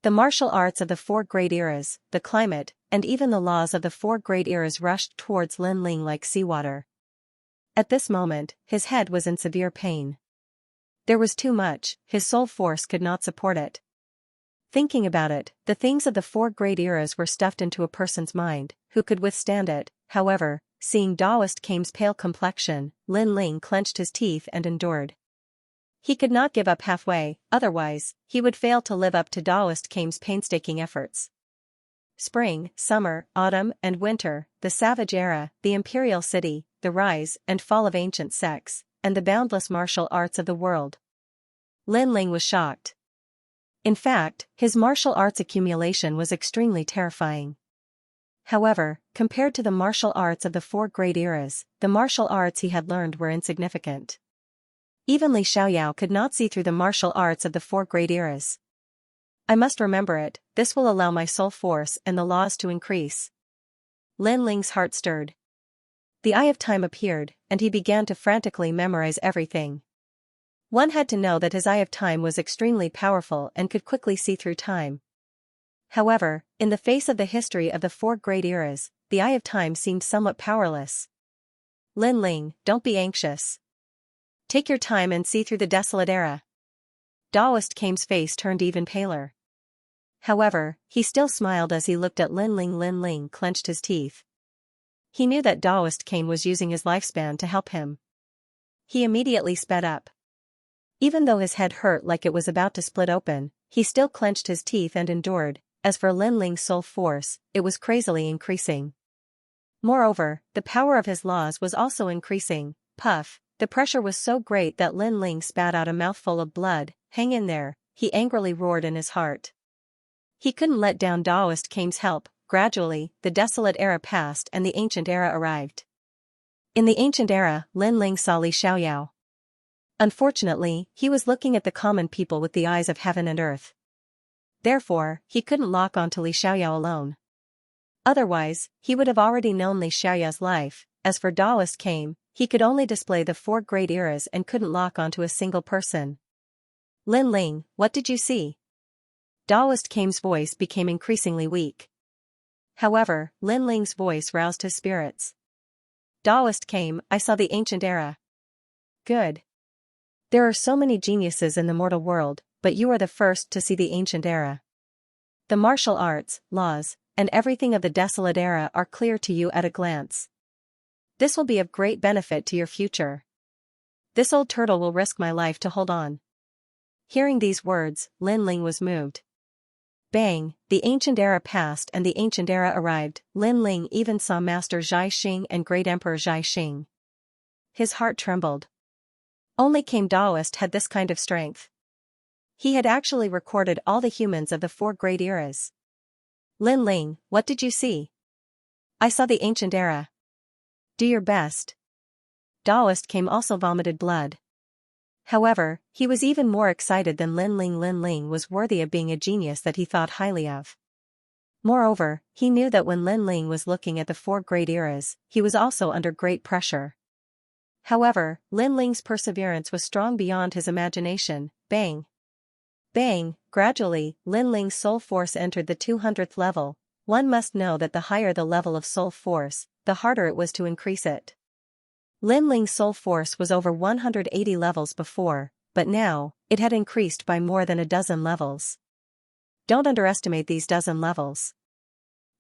The martial arts of the 4 great eras, the climate, and even the laws of the 4 great eras rushed towards Lin Ling like seawater. At this moment, his head was in severe pain. There was too much, his soul force could not support it. Thinking about it, the things of the 4 great eras were stuffed into a person's mind, who could withstand it. However, seeing Taoist Kame's pale complexion, Lin Ling clenched his teeth and endured. He could not give up halfway, otherwise, he would fail to live up to Taoist Kame's painstaking efforts. Spring, summer, autumn, and winter, the savage era, the imperial city, the rise and fall of ancient sects, and the boundless martial arts of the world. Lin Ling was shocked. In fact, his martial arts accumulation was extremely terrifying. However, compared to the martial arts of the 4 great eras, the martial arts he had learned were insignificant. Even Li Xiaoyao could not see through the martial arts of the 4 great eras. I must remember it, this will allow my soul force and the laws to increase. Lin Ling's heart stirred. The Eye of Time appeared, and he began to frantically memorize everything. One had to know that his eye of time was extremely powerful and could quickly see through time. However, in the face of the history of the four great eras, the eye of time seemed somewhat powerless. Lin Ling, don't be anxious. Take your time and see through the desolate era. Daoist Kame's face turned even paler. However, he still smiled as he looked at Lin Ling. Lin Ling clenched his teeth. He knew that Daoist Kame was using his lifespan to help him. He immediately sped up. Even though his head hurt like it was about to split open, he still clenched his teeth and endured. As for Lin Ling's soul force, it was crazily increasing. Moreover, the power of his laws was also increasing. Puff, the pressure was so great that Lin Ling spat out a mouthful of blood. Hang in there, he angrily roared in his heart. He couldn't let down Daoist Kame's help. Gradually, the desolate era passed and the ancient era arrived. In the ancient era, Lin Ling saw Li Xiaoyao. Unfortunately, he was looking at the common people with the eyes of heaven and earth. Therefore, he couldn't lock onto Li Xiaoyao alone. Otherwise, he would have already known Li Xiaoyao's life. As for Daoist Kame, he could only display the four great eras and couldn't lock onto a single person. Lin Ling, what did you see? Daoist Kame's voice became increasingly weak. However, Lin Ling's voice roused his spirits. Daoist Kame, I saw the ancient era. Good. There are so many geniuses in the mortal world, but you are the first to see the ancient era. The martial arts, laws, and everything of the desolate era are clear to you at a glance. This will be of great benefit to your future. This old turtle will risk my life to hold on. Hearing these words, Lin Ling was moved. Bang, the ancient era passed and the ancient era arrived. Lin Ling even saw Master Zhai Xing and Great Emperor Zhai Xing. His heart trembled. Only Kame Daoist had this kind of strength. He had actually recorded all the humans of the four great eras. Lin Ling, what did you see? I saw the ancient era. Do your best. Daoist Kame also vomited blood. However, he was even more excited than Lin Ling. Lin Ling was worthy of being a genius that he thought highly of. Moreover, he knew that when Lin Ling was looking at the four great eras, he was also under great pressure. However, Lin Ling's perseverance was strong beyond his imagination. Bang! Bang! Gradually, Lin Ling's soul force entered the 200th level. One must know that the higher the level of soul force, the harder it was to increase it. Lin Ling's soul force was over 180 levels before, but now, it had increased by more than a dozen levels. Don't underestimate these dozen levels.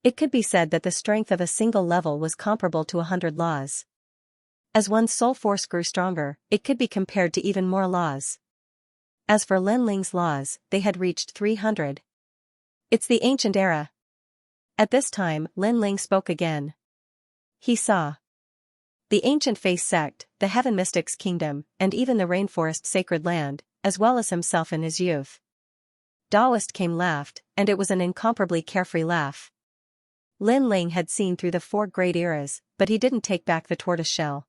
It could be said that the strength of a single level was comparable to 100 laws. As one's soul force grew stronger, it could be compared to even more laws. As for Lin Ling's laws, they had reached 300. It's the ancient era. At this time, Lin Ling spoke again. He saw the ancient face sect, the Heaven Mystics Kingdom, and even the rainforest sacred land, as well as himself in his youth. Daoist Kame laughed, and it was an incomparably carefree laugh. Lin Ling had seen through the four great eras, but he didn't take back the tortoise shell.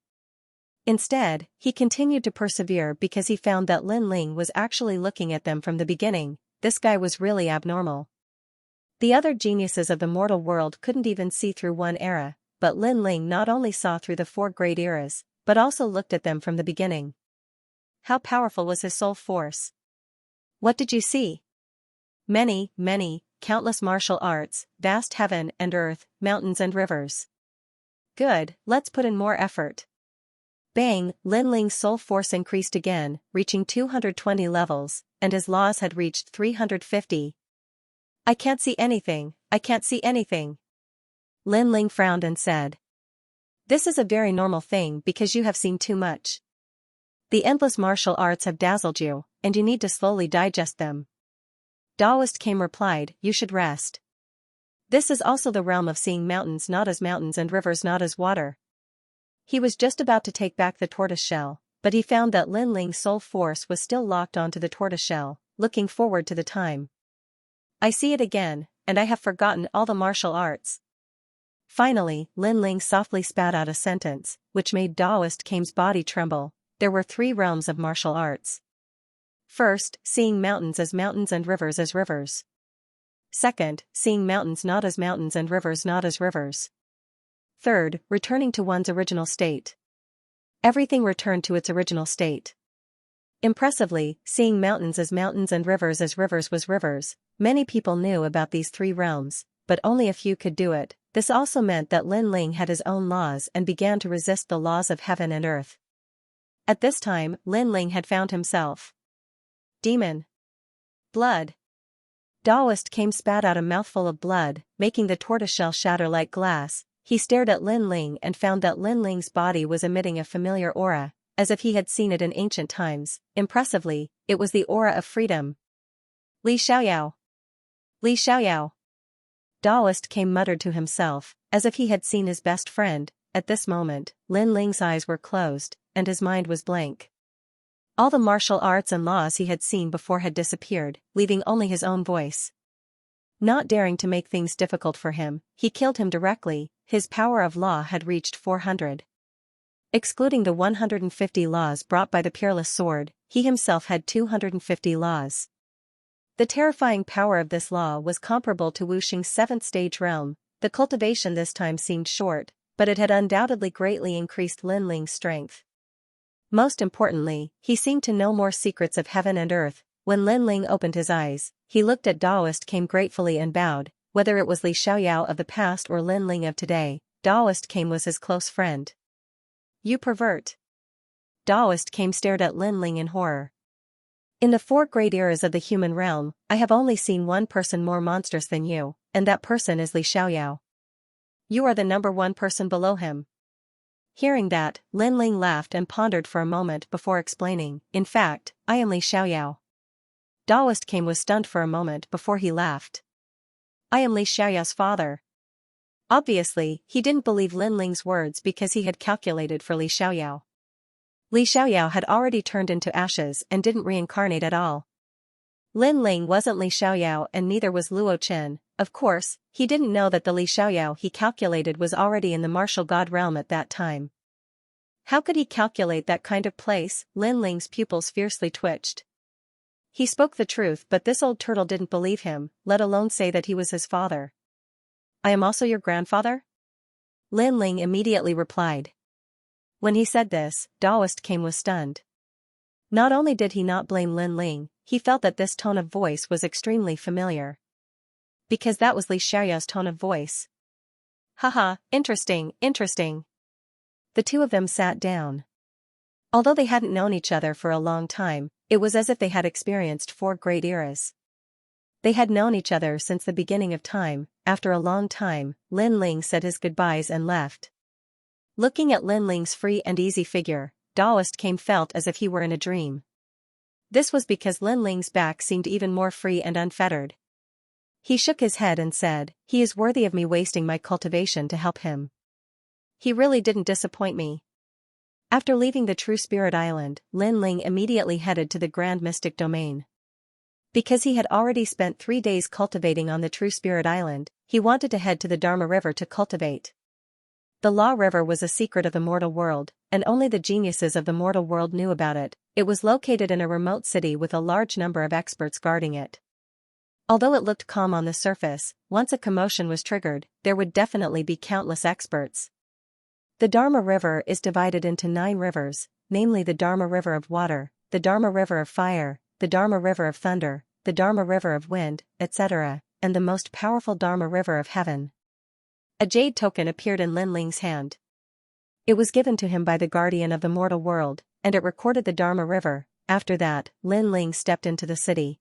Instead, he continued to persevere because he found that Lin Ling was actually looking at them from the beginning. This guy was really abnormal. The other geniuses of the mortal world couldn't even see through one era, but Lin Ling not only saw through the four great eras, but also looked at them from the beginning. How powerful was his soul force? What did you see? Many, countless martial arts, vast heaven and earth, mountains and rivers. Good, let's put in more effort. Bang, Lin Ling's soul force increased again, reaching 220 levels, and his laws had reached 350. I can't see anything, I can't see anything. Lin Ling frowned and said. This is a very normal thing because you have seen too much. The endless martial arts have dazzled you, and you need to slowly digest them. Daoist Kame replied, you should rest. This is also the realm of seeing mountains not as mountains and rivers not as water. He was just about to take back the tortoise shell, but he found that Lin Ling's soul force was still locked onto the tortoise shell, looking forward to the time. I see it again, and I have forgotten all the martial arts. Finally, Lin Ling softly spat out a sentence, which made Daoist Kame's body tremble. There were 3 realms of martial arts. First, seeing mountains as mountains and rivers as rivers. Second, seeing mountains not as mountains and rivers not as rivers. Third, returning to one's original state. Everything returned to its original state. Impressively, seeing mountains as mountains and rivers as rivers was rivers, many people knew about these three realms, but only a few could do it. This also meant that Lin Ling had his own laws and began to resist the laws of heaven and earth. At this time, Lin Ling had found himself. Demon. Blood. Daoist came spat out a mouthful of blood, making the tortoiseshell shatter like glass. He stared at Lin Ling and found that Lin Ling's body was emitting a familiar aura, as if he had seen it in ancient times. Impressively, it was the aura of freedom. Li Xiaoyao. Li Xiaoyao. Daoist came muttered to himself, as if he had seen his best friend. At this moment, Lin Ling's eyes were closed, and his mind was blank. All the martial arts and laws he had seen before had disappeared, leaving only his own voice. Not daring to make things difficult for him, he killed him directly. His power of law had reached 400. Excluding the 150 laws brought by the peerless sword, he himself had 250 laws. The terrifying power of this law was comparable to Wuxing's 7th stage realm. The cultivation this time seemed short, but it had undoubtedly greatly increased Lin Ling's strength. Most importantly, he seemed to know more secrets of heaven and earth. When Lin Ling opened his eyes, he looked at Daoist came gratefully and bowed. Whether it was Li Xiaoyao of the past or Lin Ling of today, Daoist came was his close friend. You pervert. Daoist came stared at Lin Ling in horror. In the 4 great eras of the human realm, I have only seen one person more monstrous than you, and that person is Li Xiaoyao. You are the number 1 person below him. Hearing that, Lin Ling laughed and pondered for a moment before explaining, in fact, I am Li Xiaoyao. Daoist came was stunned for a moment before he laughed. I am Li Xiaoyao's father. Obviously, he didn't believe Lin Ling's words because he had calculated for Li Xiaoyao. Li Xiaoyao had already turned into ashes and didn't reincarnate at all. Lin Ling wasn't Li Xiaoyao and neither was Luo Chen. Of course, he didn't know that the Li Xiaoyao he calculated was already in the martial god realm at that time. How could he calculate that kind of place? Lin Ling's pupils fiercely twitched. He spoke the truth, but this old turtle didn't believe him, let alone say that he was his father. I am also your grandfather? Lin Ling immediately replied. When he said this, Daoist came was stunned. Not only did he not blame Lin Ling, he felt that this tone of voice was extremely familiar. Because that was Li Xiaoyao's tone of voice. Haha, interesting, interesting. The two of them sat down. Although they hadn't known each other for a long time, it was as if they had experienced 4 great eras. They had known each other since the beginning of time. After a long time, Lin Ling said his goodbyes and left. Looking at Lin Ling's free and easy figure, Daoist came felt as if he were in a dream. This was because Lin Ling's back seemed even more free and unfettered. He shook his head and said, he is worthy of me wasting my cultivation to help him. He really didn't disappoint me. After leaving the True Spirit Island, Lin Ling immediately headed to the Grand Mystic Domain. Because he had already spent 3 days cultivating on the True Spirit Island, he wanted to head to the Dharma River to cultivate. The Law River was a secret of the mortal world, and only the geniuses of the mortal world knew about it. It was located in a remote city with a large number of experts guarding it. Although it looked calm on the surface, once a commotion was triggered, there would definitely be countless experts. The Dharma River is divided into 9 rivers, namely the Dharma River of Water, the Dharma River of Fire, the Dharma River of Thunder, the Dharma River of Wind, etc., and the most powerful Dharma River of Heaven. A jade token appeared in Lin Ling's hand. It was given to him by the guardian of the mortal world, and it recorded the Dharma River. After that, Lin Ling stepped into the city.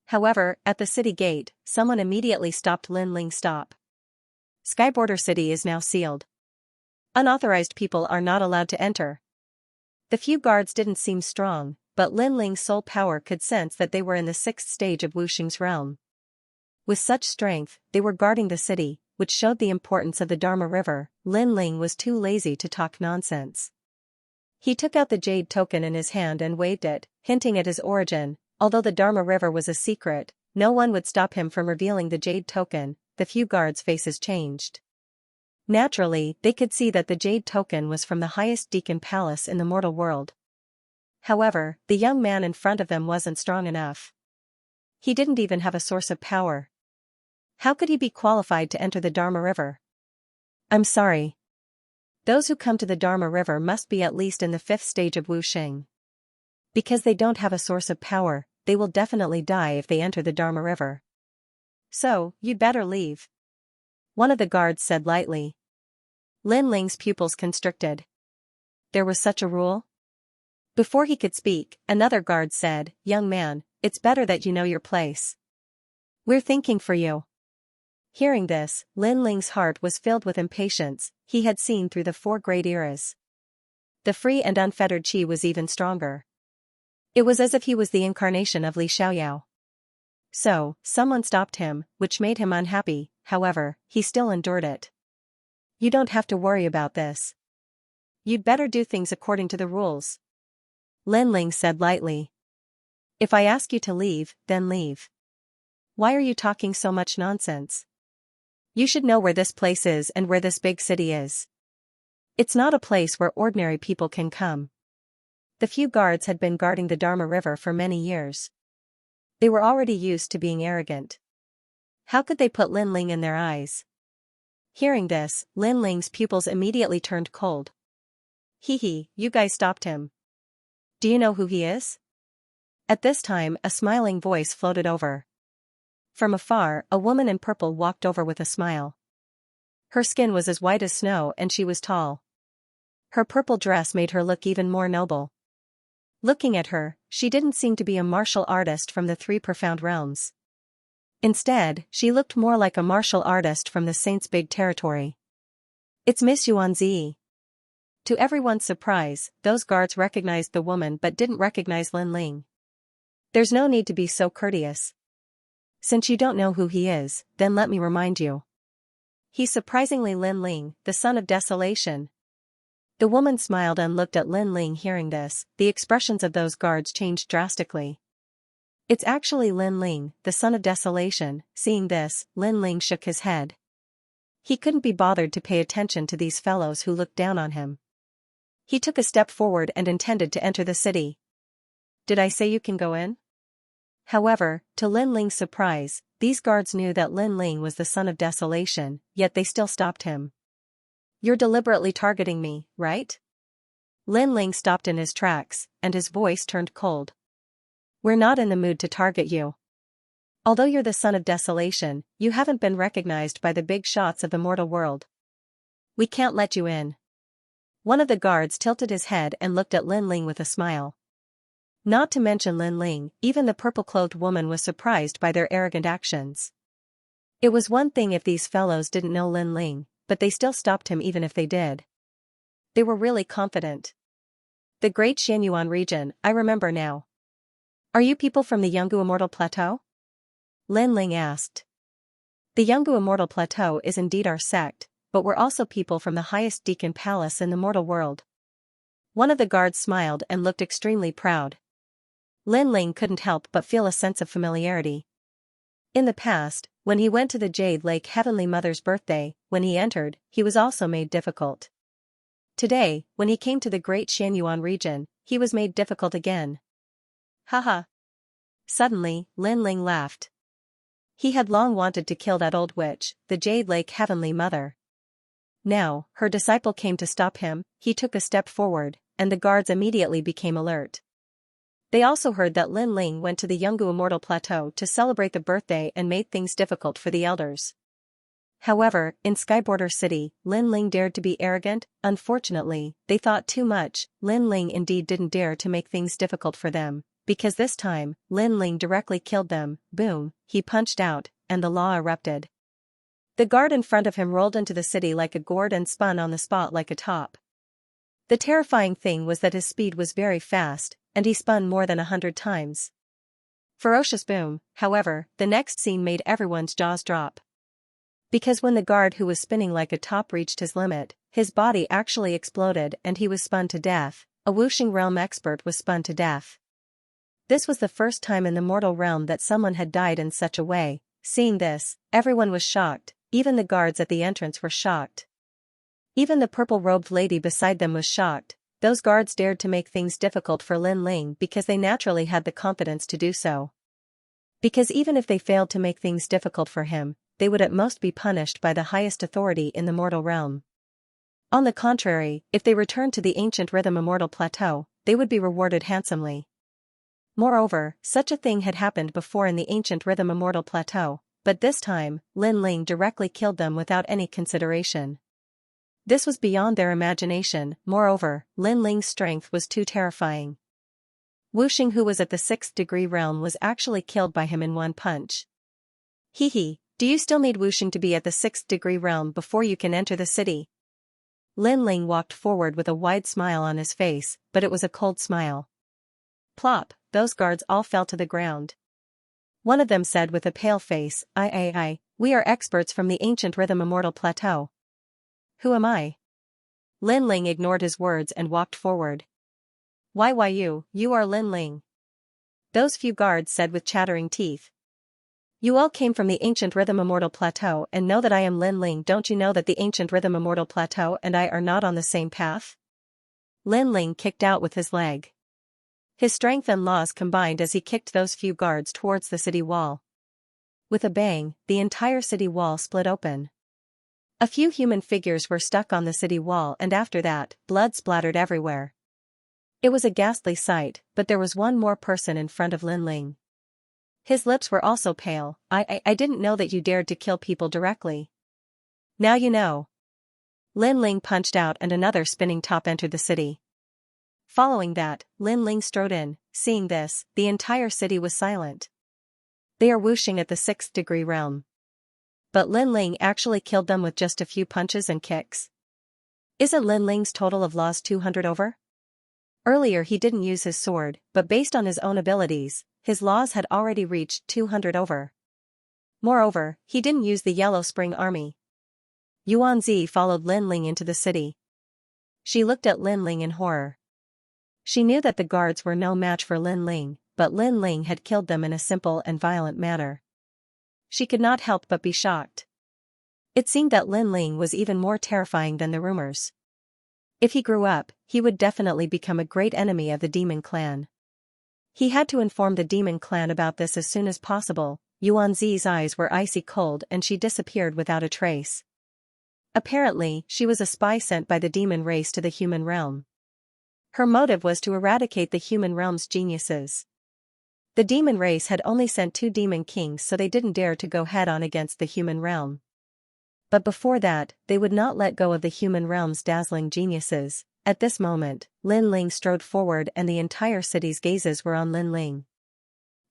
However, at the city gate, someone immediately stopped Lin Ling. Stop. Skyborder City is now sealed. Unauthorized people are not allowed to enter. The few guards didn't seem strong, but Lin Ling's soul power could sense that they were in the 6th stage of Wuxing's realm. With such strength, they were guarding the city, which showed the importance of the Dharma River. Lin Ling was too lazy to talk nonsense. He took out the jade token in his hand and waved it, hinting at his origin. Although the Dharma River was a secret, no one would stop him from revealing the jade token. The few guards' faces changed. Naturally, they could see that the jade token was from the highest Deacon Palace in the mortal world. However, the young man in front of them wasn't strong enough. He didn't even have a source of power. How could he be qualified to enter the Dharma River? I'm sorry. Those who come to the Dharma River must be at least in the 5th stage of Wuxing. Because they don't have a source of power, they will definitely die if they enter the Dharma River. So, you'd better leave. One of the guards said lightly. Lin Ling's pupils constricted. There was such a rule? Before he could speak, another guard said, Young man, it's better that you know your place. We're thinking for you. Hearing this, Lin Ling's heart was filled with impatience. He had seen through the 4 great eras. The free and unfettered qi was even stronger. It was as if he was the incarnation of Li Xiaoyao. So, someone stopped him, which made him unhappy. However, he still endured it. You don't have to worry about this. You'd better do things according to the rules. Lin Ling said lightly. If I ask you to leave, then leave. Why are you talking so much nonsense? You should know where this place is and where this big city is. It's not a place where ordinary people can come. The few guards had been guarding the Dharma River for many years. They were already used to being arrogant. How could they put Lin Ling in their eyes? Hearing this, Lin Ling's pupils immediately turned cold. Hee, you guys stopped him. Do you know who he is? At this time, a smiling voice floated over. From afar, a woman in purple walked over with a smile. Her skin was as white as snow and she was tall. Her purple dress made her look even more noble. Looking at her, she didn't seem to be a martial artist from the 3 profound realms. Instead, she looked more like a martial artist from the Saint's big territory. It's Miss Yuanzi. To everyone's surprise, those guards recognized the woman but didn't recognize Lin Ling. There's no need to be so courteous. Since you don't know who he is, then let me remind you. He's surprisingly Lin Ling, the son of desolation. The woman smiled and looked at Lin Ling. Hearing this, the expressions of those guards changed drastically. It's actually Lin Ling, the son of desolation. Seeing this, Lin Ling shook his head. He couldn't be bothered to pay attention to these fellows who looked down on him. He took a step forward and intended to enter the city. Did I say you can go in? However, to Lin Ling's surprise, these guards knew that Lin Ling was the son of desolation, yet they still stopped him. You're deliberately targeting me, right? Lin Ling stopped in his tracks, and his voice turned cold. We're not in the mood to target you. Although you're the son of desolation, you haven't been recognized by the big shots of the mortal world. We can't let you in. One of the guards tilted his head and looked at Lin Ling with a smile. Not to mention Lin Ling, even the purple-clothed woman was surprised by their arrogant actions. It was one thing if these fellows didn't know Lin Ling, but they still stopped him even if they did. They were really confident. The Great Xianyuan region, I remember now. Are you people from the Yanggu Immortal Plateau? Lin Ling asked. The Yanggu Immortal Plateau is indeed our sect, but we're also people from the highest Deacon Palace in the mortal world. One of the guards smiled and looked extremely proud. Lin Ling couldn't help but feel a sense of familiarity. In the past, when he went to the Jade Lake Heavenly Mother's birthday, when he entered, he was also made difficult. Today, when he came to the Great Xianyuan region, he was made difficult again. Haha. Suddenly, Lin Ling laughed. He had long wanted to kill that old witch, the Jade Lake Heavenly Mother. Now, her disciple came to stop him. He took a step forward, and the guards immediately became alert. They also heard that Lin Ling went to the Yanggu Immortal Plateau to celebrate the birthday and made things difficult for the elders. However, in Skyborder City, Lin Ling dared to be arrogant. Unfortunately, they thought too much. Lin Ling indeed didn't dare to make things difficult for them, because this time, Lin Ling directly killed them. Boom, he punched out, and the law erupted. The guard in front of him rolled into the city like a gourd and spun on the spot like a top. The terrifying thing was that his speed was very fast, and he spun more than 100 times. Ferocious boom, however, the next scene made everyone's jaws drop. Because when the guard who was spinning like a top reached his limit, his body actually exploded and he was spun to death. A Wuxing realm expert was spun to death. This was the first time in the mortal realm that someone had died in such a way. Seeing this, everyone was shocked, even the guards at the entrance were shocked. Even the purple-robed lady beside them was shocked. Those guards dared to make things difficult for Lin Ling because they naturally had the confidence to do so. Because even if they failed to make things difficult for him, they would at most be punished by the highest authority in the mortal realm. On the contrary, if they returned to the ancient Rhythm Immortal Plateau, they would be rewarded handsomely. Moreover, such a thing had happened before in the ancient Rhythm Immortal Plateau, but this time, Lin Ling directly killed them without any consideration. This was beyond their imagination. Moreover, Lin Ling's strength was too terrifying. Wuxing, who was at the 6th degree realm, was actually killed by him in one punch. Hee, do you still need Wuxing to be at the 6th degree realm before you can enter the city? Lin Ling walked forward with a wide smile on his face, but it was a cold smile. Plop, those guards all fell to the ground. One of them said with a pale face, we are experts from the ancient Rhythm Immortal Plateau. Who am I? Lin Ling ignored his words and walked forward. Why you are Lin Ling. Those few guards said with chattering teeth. You all came from the ancient Rhythm Immortal Plateau and know that I am Lin Ling. Don't you know that the ancient Rhythm Immortal Plateau and I are not on the same path? Lin Ling kicked out with his leg. His strength and laws combined as he kicked those few guards towards the city wall. With a bang, the entire city wall split open. A few human figures were stuck on the city wall, and after that, blood splattered everywhere. It was a ghastly sight, but there was one more person in front of Lin Ling. His lips were also pale. I didn't know that you dared to kill people directly. Now you know. Lin Ling punched out and another spinning top entered the city. Following that, Lin Ling strode in. Seeing this, the entire city was silent. They are Wuxing at the 6th degree realm. But Lin Ling actually killed them with just a few punches and kicks. Isn't Lin Ling's total of laws 200 over? Earlier he didn't use his sword, but based on his own abilities, his laws had already reached 200 over. Moreover, he didn't use the Yellow Spring Army. Yuanzi followed Lin Ling into the city. She looked at Lin Ling in horror. She knew that the guards were no match for Lin Ling, but Lin Ling had killed them in a simple and violent manner. She could not help but be shocked. It seemed that Lin Ling was even more terrifying than the rumors. If he grew up, he would definitely become a great enemy of the Demon Clan. He had to inform the Demon Clan about this as soon as possible. Yuanzi's eyes were icy cold and she disappeared without a trace. Apparently, she was a spy sent by the demon race to the human realm. Her motive was to eradicate the human realm's geniuses. The demon race had only sent 2 demon kings, so they didn't dare to go head-on against the human realm. But before that, they would not let go of the human realm's dazzling geniuses. At this moment, Lin Ling strode forward and the entire city's gazes were on Lin Ling.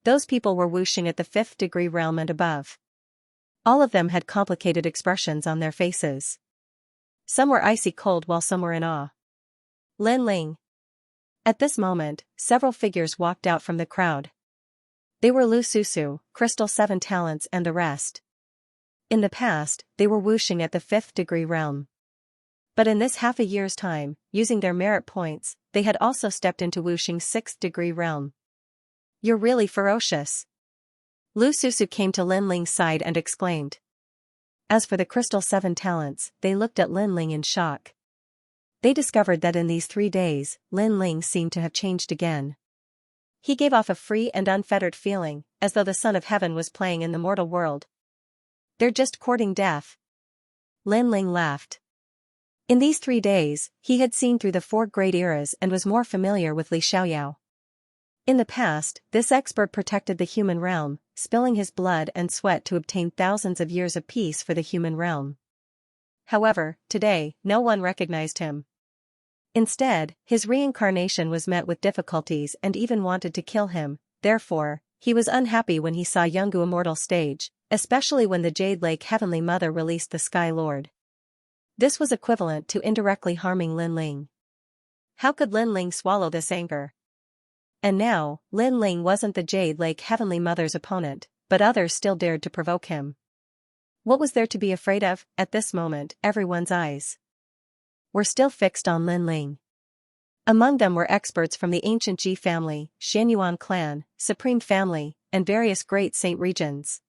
Those people were Wuxing at the 5th degree realm and above. All of them had complicated expressions on their faces. Some were icy cold while some were in awe. Lin Ling. At this moment, several figures walked out from the crowd. They were Lu Susu, Crystal 7 Talents and the rest. In the past, they were Wuxing at the 5th degree realm. But in this half a year's time, using their merit points, they had also stepped into Wuxing's 6th degree realm. You're really ferocious. Lu Susu came to Lin Ling's side and exclaimed. As for the Crystal 7 Talents, they looked at Lin Ling in shock. They discovered that in these 3 days, Lin Ling seemed to have changed again. He gave off a free and unfettered feeling, as though the Son of Heaven was playing in the mortal world. They're just courting death. Lin Ling laughed. In these 3 days, he had seen through the 4 great eras and was more familiar with Li Xiaoyao. In the past, this expert protected the human realm, spilling his blood and sweat to obtain thousands of years of peace for the human realm. However, today, no one recognized him. Instead, his reincarnation was met with difficulties and even wanted to kill him. Therefore, he was unhappy when he saw Yungu Immortal stage, especially when the Jade Lake Heavenly Mother released the Sky Lord. This was equivalent to indirectly harming Lin Ling. How could Lin Ling swallow this anger? And now, Lin Ling wasn't the Jade Lake Heavenly Mother's opponent, but others still dared to provoke him. What was there to be afraid of? At this moment, everyone's eyes were still fixed on Lin Ling. Among them were experts from the ancient Ji family, Xianyuan clan, Supreme family, and various great saint regions.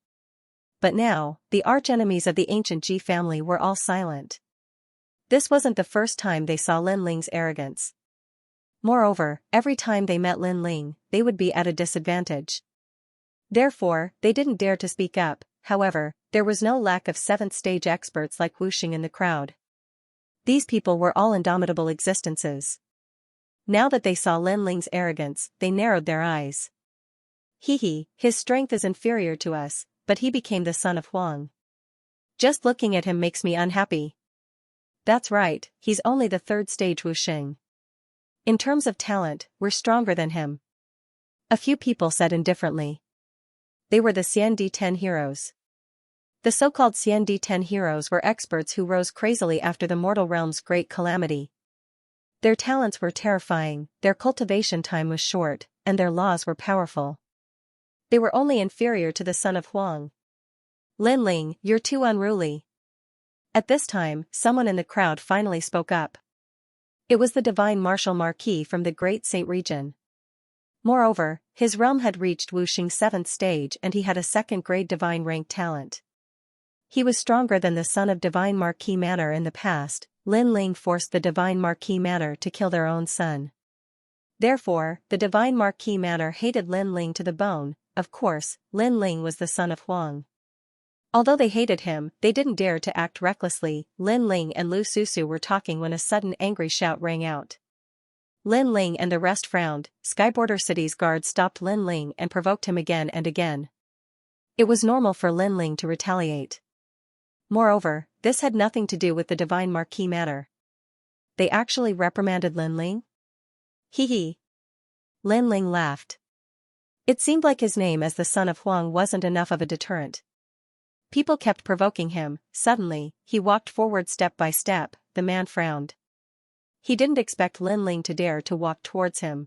But now, the archenemies of the ancient Ji family were all silent. This wasn't the first time they saw Lin Ling's arrogance. Moreover, every time they met Lin Ling, they would be at a disadvantage. Therefore, they didn't dare to speak up. However, there was no lack of 7th stage experts like Wuxing in the crowd. These people were all indomitable existences. Now that they saw Lin Ling's arrogance, they narrowed their eyes. His strength is inferior to us, but he became the son of Huang. Just looking at him makes me unhappy. That's right, he's only the third stage Wuxing. In terms of talent, we're stronger than him. A few people said indifferently. They were the Xian-Di-10 heroes. The so-called Xian-Di-10 heroes were experts who rose crazily after the mortal realm's great calamity. Their talents were terrifying, their cultivation time was short, and their laws were powerful. They were only inferior to the son of Huang. Lin Ling, you're too unruly. At this time, someone in the crowd finally spoke up. It was the divine martial marquis from the Great Saint region. Moreover, his realm had reached Wuxing's 7th stage and he had a 2nd-grade divine rank talent. He was stronger than the son of Divine Marquis Manor in the past. Lin Ling forced the Divine Marquis Manor to kill their own son. Therefore, the Divine Marquis Manor hated Lin Ling to the bone. Of course, Lin Ling was the son of Huang. Although they hated him, they didn't dare to act recklessly. Lin Ling and Lu Susu were talking when a sudden angry shout rang out. Lin Ling and the rest frowned. Skyborder City's guards stopped Lin Ling and provoked him again and again. It was normal for Lin Ling to retaliate. Moreover, this had nothing to do with the Divine Marquis Manor. They actually reprimanded Lin Ling? Lin Ling laughed. It seemed like his name as the son of Huang wasn't enough of a deterrent. People kept provoking him. Suddenly, he walked forward step by step. The man frowned. He didn't expect Lin Ling to dare to walk towards him.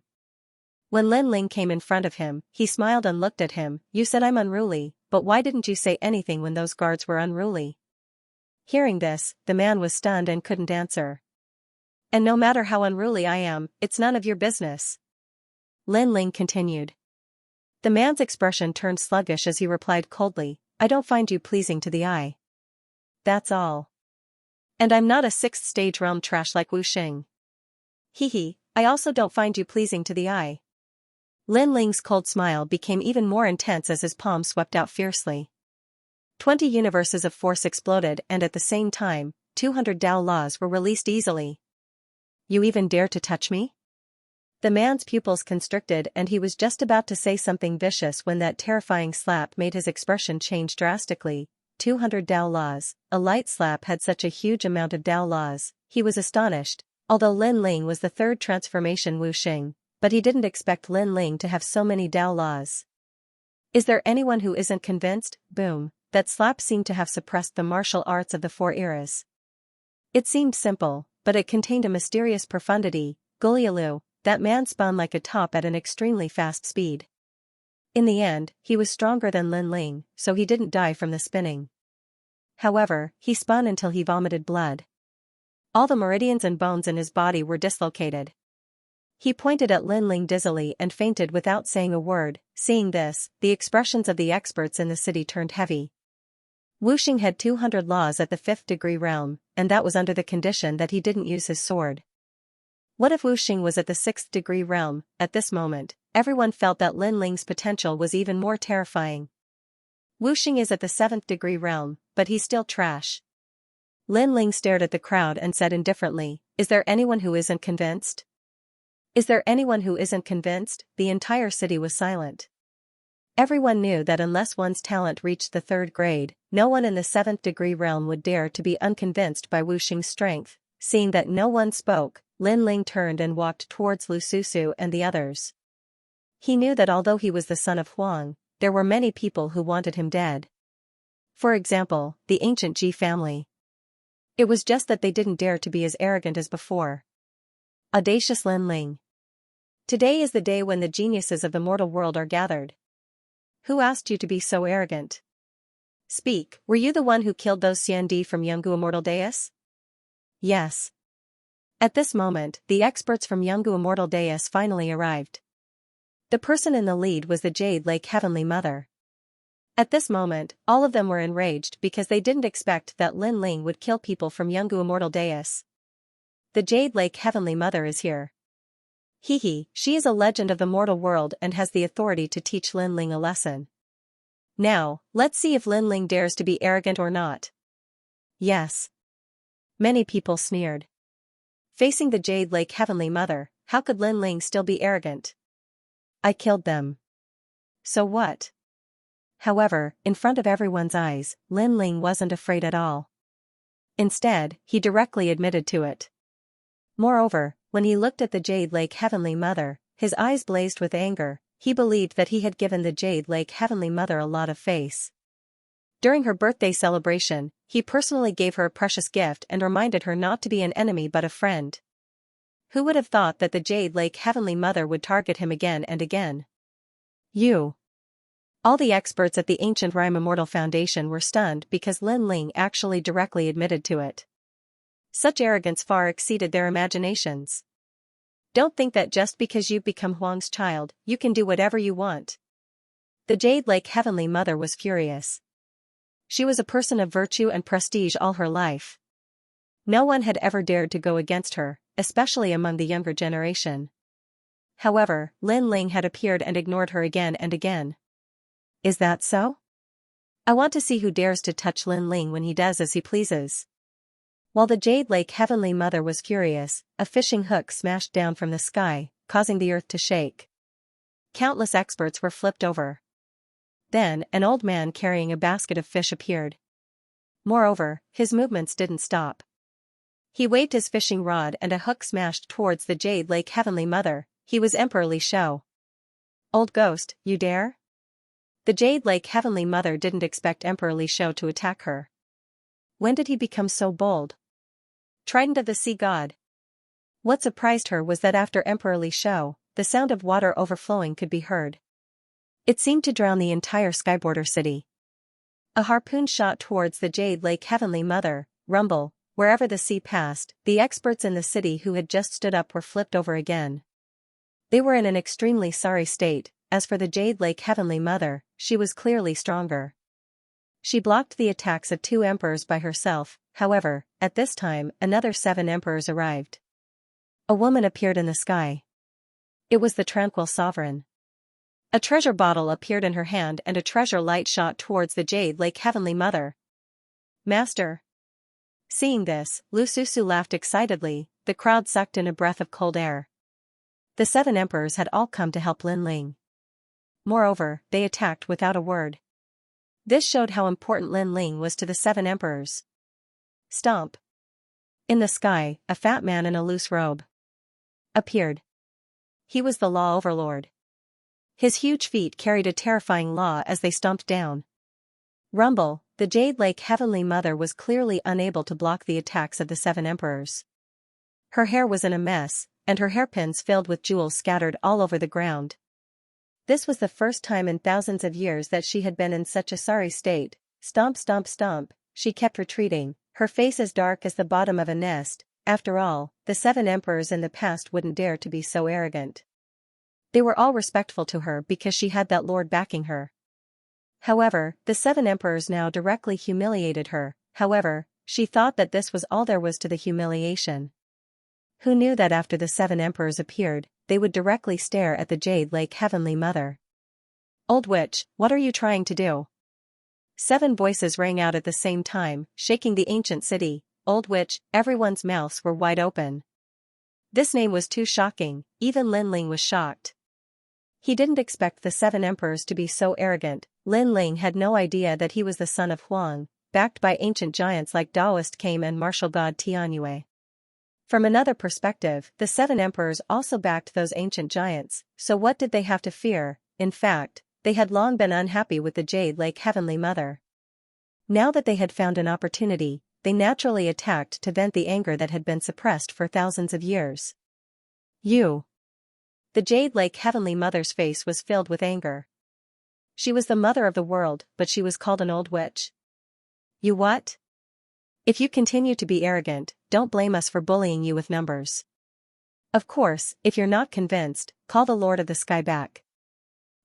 When Lin Ling came in front of him, he smiled and looked at him. You said I'm unruly, but why didn't you say anything when those guards were unruly? Hearing this, the man was stunned and couldn't answer. And no matter how unruly I am, it's none of your business. Lin Ling continued. The man's expression turned sluggish as he replied coldly, I don't find you pleasing to the eye. That's all. And I'm not a 6th stage realm trash like Wuxing. I also don't find you pleasing to the eye. Lin Ling's cold smile became even more intense as his palm swept out fiercely. 20 universes of force exploded and at the same time, 200 Dao laws were released easily. You even dare to touch me? The man's pupils constricted and he was just about to say something vicious when that terrifying slap made his expression change drastically. 200 Dao laws, a light slap had such a huge amount of Dao laws, he was astonished, although Lin Ling was the 3rd transformation Wuxing, but he didn't expect Lin Ling to have so many Dao laws. Is there anyone who isn't convinced? Boom. That slap seemed to have suppressed the martial arts of the 4 eras. It seemed simple, but it contained a mysterious profundity. Gulialu, that man spun like a top at an extremely fast speed. In the end, he was stronger than Lin Ling, so he didn't die from the spinning. However, he spun until he vomited blood. All the meridians and bones in his body were dislocated. He pointed at Lin Ling dizzily and fainted without saying a word. Seeing this, the expressions of the experts in the city turned heavy. Wuxing had 200 laws at the 5th degree realm, and that was under the condition that he didn't use his sword. What if Wuxing was at the 6th degree realm? At this moment, everyone felt that Lin Ling's potential was even more terrifying. Wuxing is at the 7th degree realm, but he's still trash. Lin Ling stared at the crowd and said indifferently, Is there anyone who isn't convinced? Is there anyone who isn't convinced? The entire city was silent. Everyone knew that unless one's talent reached the 3rd grade, no one in the 7th degree realm would dare to be unconvinced by Wuxing's strength. Seeing that no one spoke, Lin Ling turned and walked towards Lu Susu and the others. He knew that although he was the son of Huang, there were many people who wanted him dead. For example, the ancient Ji family. It was just that they didn't dare to be as arrogant as before. Audacious Lin Ling. Today is the day when the geniuses of the mortal world are gathered. Who asked you to be so arrogant? Speak, were you the one who killed those Xiandi from Yungu Immortal Deus? Yes. At this moment, the experts from Yungu Immortal Deus finally arrived. The person in the lead was the Jade Lake Heavenly Mother. At this moment, all of them were enraged because they didn't expect that Lin Ling would kill people from Yungu Immortal Deus. The Jade Lake Heavenly Mother is here. She is a legend of the mortal world and has the authority to teach Lin Ling a lesson. Now, let's see if Lin Ling dares to be arrogant or not. Yes. Many people sneered. Facing the Jade Lake Heavenly Mother, how could Lin Ling still be arrogant? I killed them. So what? However, in front of everyone's eyes, Lin Ling wasn't afraid at all. Instead, he directly admitted to it. Moreover, when he looked at the Jade Lake Heavenly Mother, his eyes blazed with anger. He believed that he had given the Jade Lake Heavenly Mother a lot of face. During her birthday celebration, he personally gave her a precious gift and reminded her not to be an enemy but a friend. Who would have thought that the Jade Lake Heavenly Mother would target him again and again? You. All the experts at the Ancient Rime Immortal Foundation were stunned because Lin Ling actually directly admitted to it. Such arrogance far exceeded their imaginations. Don't think that just because you've become Huang's child, you can do whatever you want. The Jade Lake Heavenly Mother was furious. She was a person of virtue and prestige all her life. No one had ever dared to go against her, especially among the younger generation. However, Lin Ling had appeared and ignored her again and again. Is that so? I want to see who dares to touch Lin Ling when he does as he pleases. While the Jade Lake Heavenly Mother was furious, a fishing hook smashed down from the sky, causing the earth to shake. Countless experts were flipped over. Then, an old man carrying a basket of fish appeared. Moreover, his movements didn't stop. He waved his fishing rod and a hook smashed towards the Jade Lake Heavenly Mother. He was Emperor Li Shou. Old ghost, you dare? The Jade Lake Heavenly Mother didn't expect Emperor Li Shou to attack her. When did he become so bold? Trident of the Sea God. What surprised her was that after Emperor Li Shou, the sound of water overflowing could be heard. It seemed to drown the entire Skyborder city. A harpoon shot towards the Jade Lake Heavenly Mother. Rumble. Wherever the sea passed, the experts in the city who had just stood up were flipped over again. They were in an extremely sorry state. As for the Jade Lake Heavenly Mother, she was clearly stronger. She blocked the attacks of 2 emperors by herself. However, at this time, another 7 emperors arrived. A woman appeared in the sky. It was the Tranquil Sovereign. A treasure bottle appeared in her hand and a treasure light shot towards the Jade Lake Heavenly Mother. Master. Seeing this, Lu Susu laughed excitedly. The crowd sucked in a breath of cold air. The 7 emperors had all come to help Lin Ling. Moreover, they attacked without a word. This showed how important Lin Ling was to the 7 emperors. Stomp. In the sky, a fat man in a loose robe appeared. He was the Law Overlord. His huge feet carried a terrifying law as they stomped down. Rumble. The Jade Lake Heavenly Mother was clearly unable to block the attacks of the 7 emperors. Her hair was in a mess, and her hairpins filled with jewels scattered all over the ground. This was the first time in thousands of years that she had been in such a sorry state. Stomp, stomp, stomp. She kept retreating, her face as dark as the bottom of a nest. After all, the 7 emperors in the past wouldn't dare to be so arrogant. They were all respectful to her because she had that lord backing her. However, the 7 emperors now directly humiliated her. However, she thought that this was all there was to the humiliation. Who knew that after the 7 emperors appeared, they would directly stare at the Jade Lake Heavenly Mother? Old witch, what are you trying to do? 7 voices rang out at the same time, shaking the ancient city. Old witch, everyone's mouths were wide open. This name was too shocking, even Lin Ling was shocked. He didn't expect the 7 emperors to be so arrogant. Lin Ling had no idea that he was the son of Huang, backed by ancient giants like Taoist Kame and martial god Tianyue. From another perspective, the 7 emperors also backed those ancient giants, so what did they have to fear? In fact, they had long been unhappy with the Jade Lake Heavenly Mother. Now that they had found an opportunity, they naturally attacked to vent the anger that had been suppressed for thousands of years. You. The Jade Lake Heavenly Mother's face was filled with anger. She was the mother of the world, but she was called an old witch. You what? If you continue to be arrogant, don't blame us for bullying you with numbers. Of course, if you're not convinced, call the Lord of the Sky back.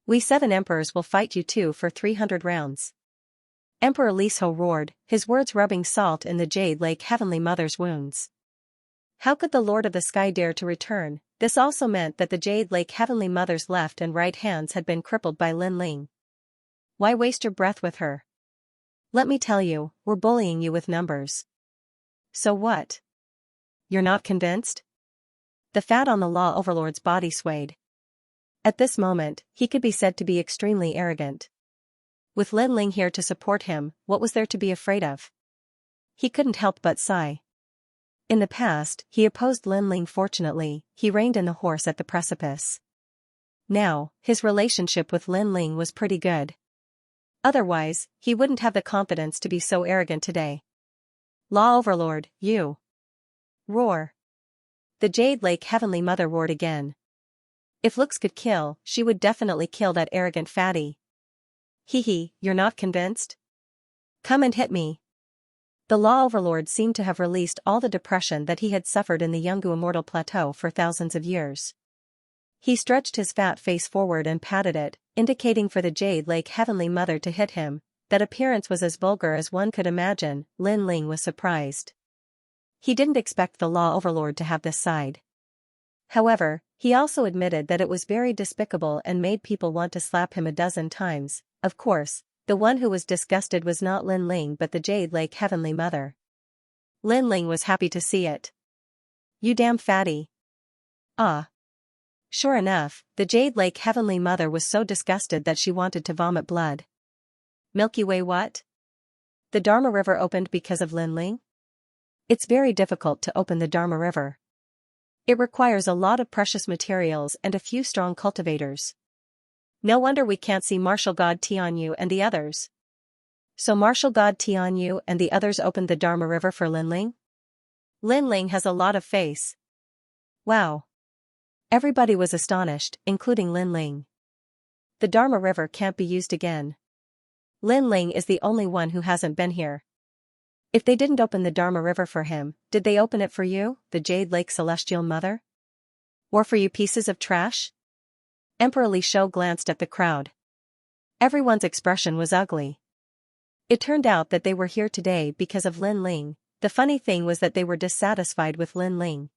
We 7 emperors will fight you too for 300 rounds. Emperor Li Shou roared, his words rubbing salt in the Jade Lake Heavenly Mother's wounds. How could the Lord of the Sky dare to return? This also meant that the Jade Lake Heavenly Mother's left and right hands had been crippled by Lin Ling. Why waste your breath with her? Let me tell you, we're bullying you with numbers. So what? You're not convinced? The fat on the Law Overlord's body swayed. At this moment, he could be said to be extremely arrogant. With Lin Ling here to support him, what was there to be afraid of? He couldn't help but sigh. In the past, he opposed Lin Ling. Fortunately, he reined in the horse at the precipice. Now, his relationship with Lin Ling was pretty good. Otherwise, he wouldn't have the confidence to be so arrogant today. Law Overlord, you! Roar! The Jade Lake Heavenly Mother roared again. If looks could kill, she would definitely kill that arrogant fatty. Hee, you're not convinced? Come and hit me. The Law Overlord seemed to have released all the depression that he had suffered in the Yungu Immortal Plateau for thousands of years. He stretched his fat face forward and patted it, indicating for the Jade Lake Heavenly Mother to hit him. That appearance was as vulgar as one could imagine. Lin Ling was surprised. He didn't expect the Law Overlord to have this side. However, he also admitted that it was very despicable and made people want to slap him a dozen times. Of course, the one who was disgusted was not Lin Ling but the Jade Lake Heavenly Mother. Lin Ling was happy to see it. You damn fatty. Ah. Sure enough, the Jade Lake Heavenly Mother was so disgusted that she wanted to vomit blood. Milky Way what? The Dharma River opened because of Lin Ling? It's very difficult to open the Dharma River. It requires a lot of precious materials and a few strong cultivators. No wonder we can't see Martial God Tianyu and the others. So Martial God Tianyu and the others opened the Dharma River for Lin Ling? Lin Ling has a lot of face. Wow. Everybody was astonished, including Lin Ling. The Dharma River can't be used again. Lin Ling is the only one who hasn't been here. If they didn't open the Dharma River for him, did they open it for you, the Jade Lake Celestial Mother? Or for you pieces of trash? Emperor Li Shou glanced at the crowd. Everyone's expression was ugly. It turned out that they were here today because of Lin Ling. The funny thing was that they were dissatisfied with Lin Ling.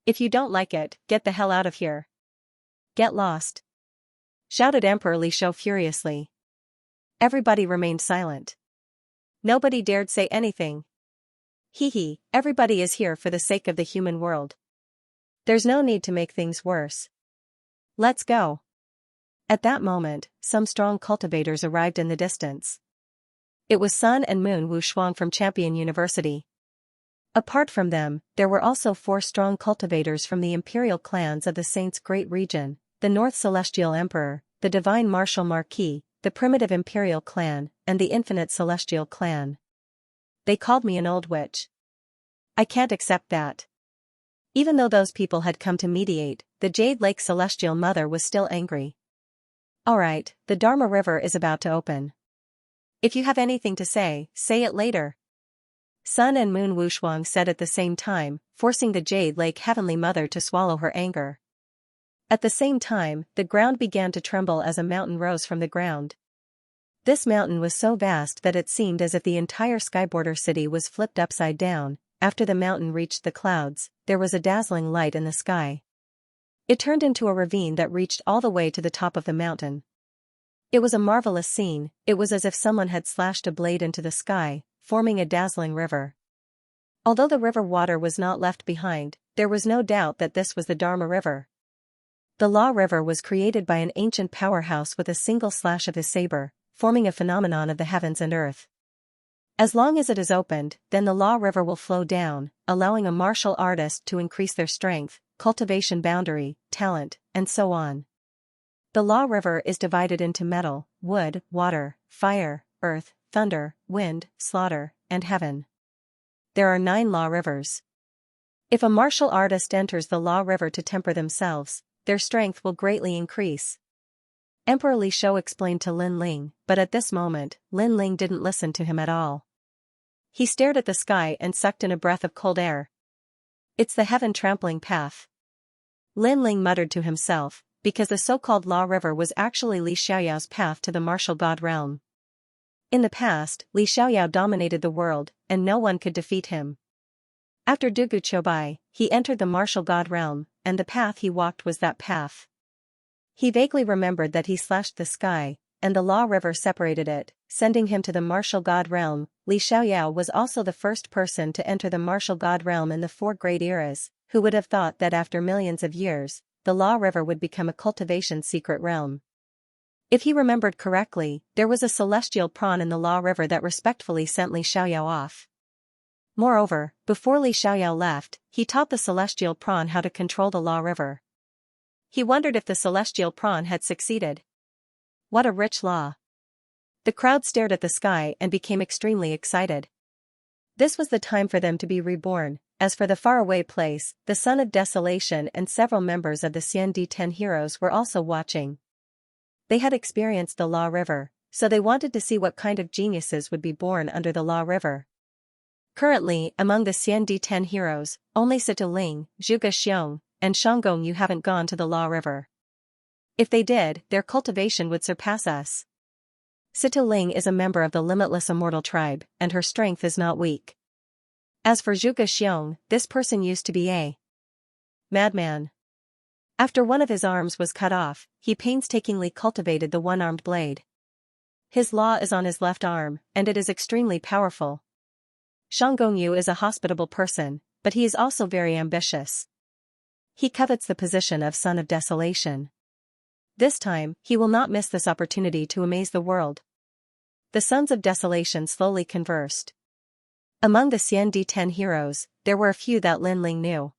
If you don't like it, get the hell out of here. Get lost. Shouted Emperor Li Shou furiously. Everybody remained silent. Nobody dared say anything. Everybody is here for the sake of the human world. There's no need to make things worse. Let's go. At that moment, some strong cultivators arrived in the distance. It was Sun and Moon Wushuang from Champion University. Apart from them, there were also 4 strong cultivators from the imperial clans of the Saints' Great Region, the North Celestial Emperor, the Divine Martial Marquis, the Primitive Imperial Clan, and the Infinite Celestial Clan. They called me an old witch. I can't accept that. Even though those people had come to mediate, the Jade Lake Celestial Mother was still angry. Alright, the Dharma River is about to open. If you have anything to say it later. Sun and Moon Wushuang said at the same time, forcing the Jade Lake Heavenly Mother to swallow her anger. At the same time, the ground began to tremble as a mountain rose from the ground. This mountain was so vast that it seemed as if the entire Skyborder city was flipped upside down. After the mountain reached the clouds, there was a dazzling light in the sky. It turned into a ravine that reached all the way to the top of the mountain. It was a marvelous scene. It was as if someone had slashed a blade into the sky, forming a dazzling river. Although the river water was not left behind, there was no doubt that this was the Dharma River. The Law River was created by an ancient powerhouse with a single slash of his saber, forming a phenomenon of the heavens and earth. As long as it is opened, then the Law River will flow down, allowing a martial artist to increase their strength, cultivation boundary, talent, and so on. The Law River is divided into metal, wood, water, fire, earth, thunder, wind, slaughter, and heaven. There are 9 Law Rivers. If a martial artist enters the Law River to temper themselves, their strength will greatly increase. Emperor Li Shou explained to Lin Ling, but at this moment, Lin Ling didn't listen to him at all. He stared at the sky and sucked in a breath of cold air. It's the heaven trampling path. Lin Ling muttered to himself, because the so-called Law River was actually Li Xiaoyao's path to the martial god realm. In the past, Li Xiaoyao dominated the world, and no one could defeat him. After Dugu Chobai, he entered the martial god realm, and the path he walked was that path. He vaguely remembered that he slashed the sky, and the Law River separated it, sending him to the martial god realm. Li Xiaoyao was also the first person to enter the martial god realm in the 4 great eras. Who would have thought that after millions of years, the Law River would become a cultivation secret realm. If he remembered correctly, there was a celestial prawn in the Law River that respectfully sent Li Xiaoyao off. Moreover, before Li Xiaoyao left, he taught the celestial prawn how to control the Law River. He wondered if the celestial prawn had succeeded. What a rich law! The crowd stared at the sky and became extremely excited. This was the time for them to be reborn. As for the faraway place, the Son of Desolation and several members of the Xian-di-10 heroes were also watching. They had experienced the Law River, so they wanted to see what kind of geniuses would be born under the Law River. Currently, among the Xian-di-10 heroes, only Situ Ling, Zhuge Xiong, and Shanggong Yu haven't gone to the Law River. If they did, their cultivation would surpass us. Situ Ling is a member of the Limitless Immortal tribe, and her strength is not weak. As for Zhuge Xiong, this person used to be a madman. After one of his arms was cut off, he painstakingly cultivated the one-armed blade. His law is on his left arm, and it is extremely powerful. Shanggong Yu is a hospitable person, but he is also very ambitious. He covets the position of Son of Desolation. This time, he will not miss this opportunity to amaze the world. The Sons of Desolation slowly conversed. Among the Xian-di-10 heroes, there were a few that Lin Ling knew.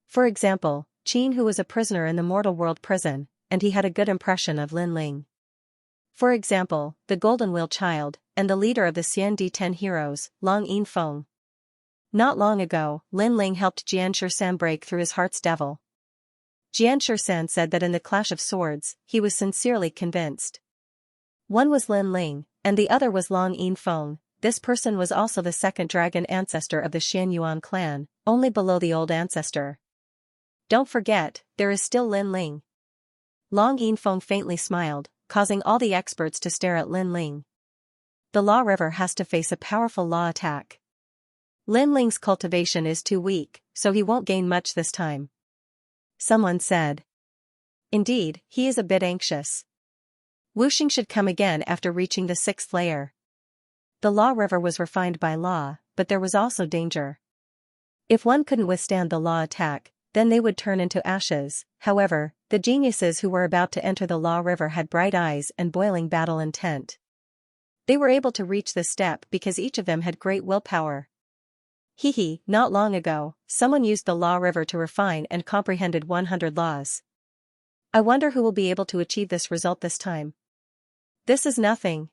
For example, Qin, who was a prisoner in the mortal world prison, and he had a good impression of Lin Ling. For example, the Golden Wheel Child, and the leader of the Xian-di-10 heroes, Long Yinfeng. Not long ago, Lin Ling helped Xianxia break through his heart's devil. Xianxia said that in the clash of swords, he was sincerely convinced. One was Lin Ling, and the other was Long Yinfeng. This person was also the second dragon ancestor of the Xianyuan clan, only below the old ancestor. Don't forget, there is still Lin Ling. Long Yinfeng faintly smiled, causing all the experts to stare at Lin Ling. The Law River has to face a powerful law attack. Lin Ling's cultivation is too weak, so he won't gain much this time. Someone said. Indeed, he is a bit anxious. Wuxing should come again after reaching the 6th layer. The Law River was refined by law, but there was also danger. If one couldn't withstand the law attack, then they would turn into ashes. However, the geniuses who were about to enter the Law River had bright eyes and boiling battle intent. They were able to reach this step because each of them had great willpower. Not long ago, someone used the Law River to refine and comprehended 100 laws. I wonder who will be able to achieve this result this time. This is nothing.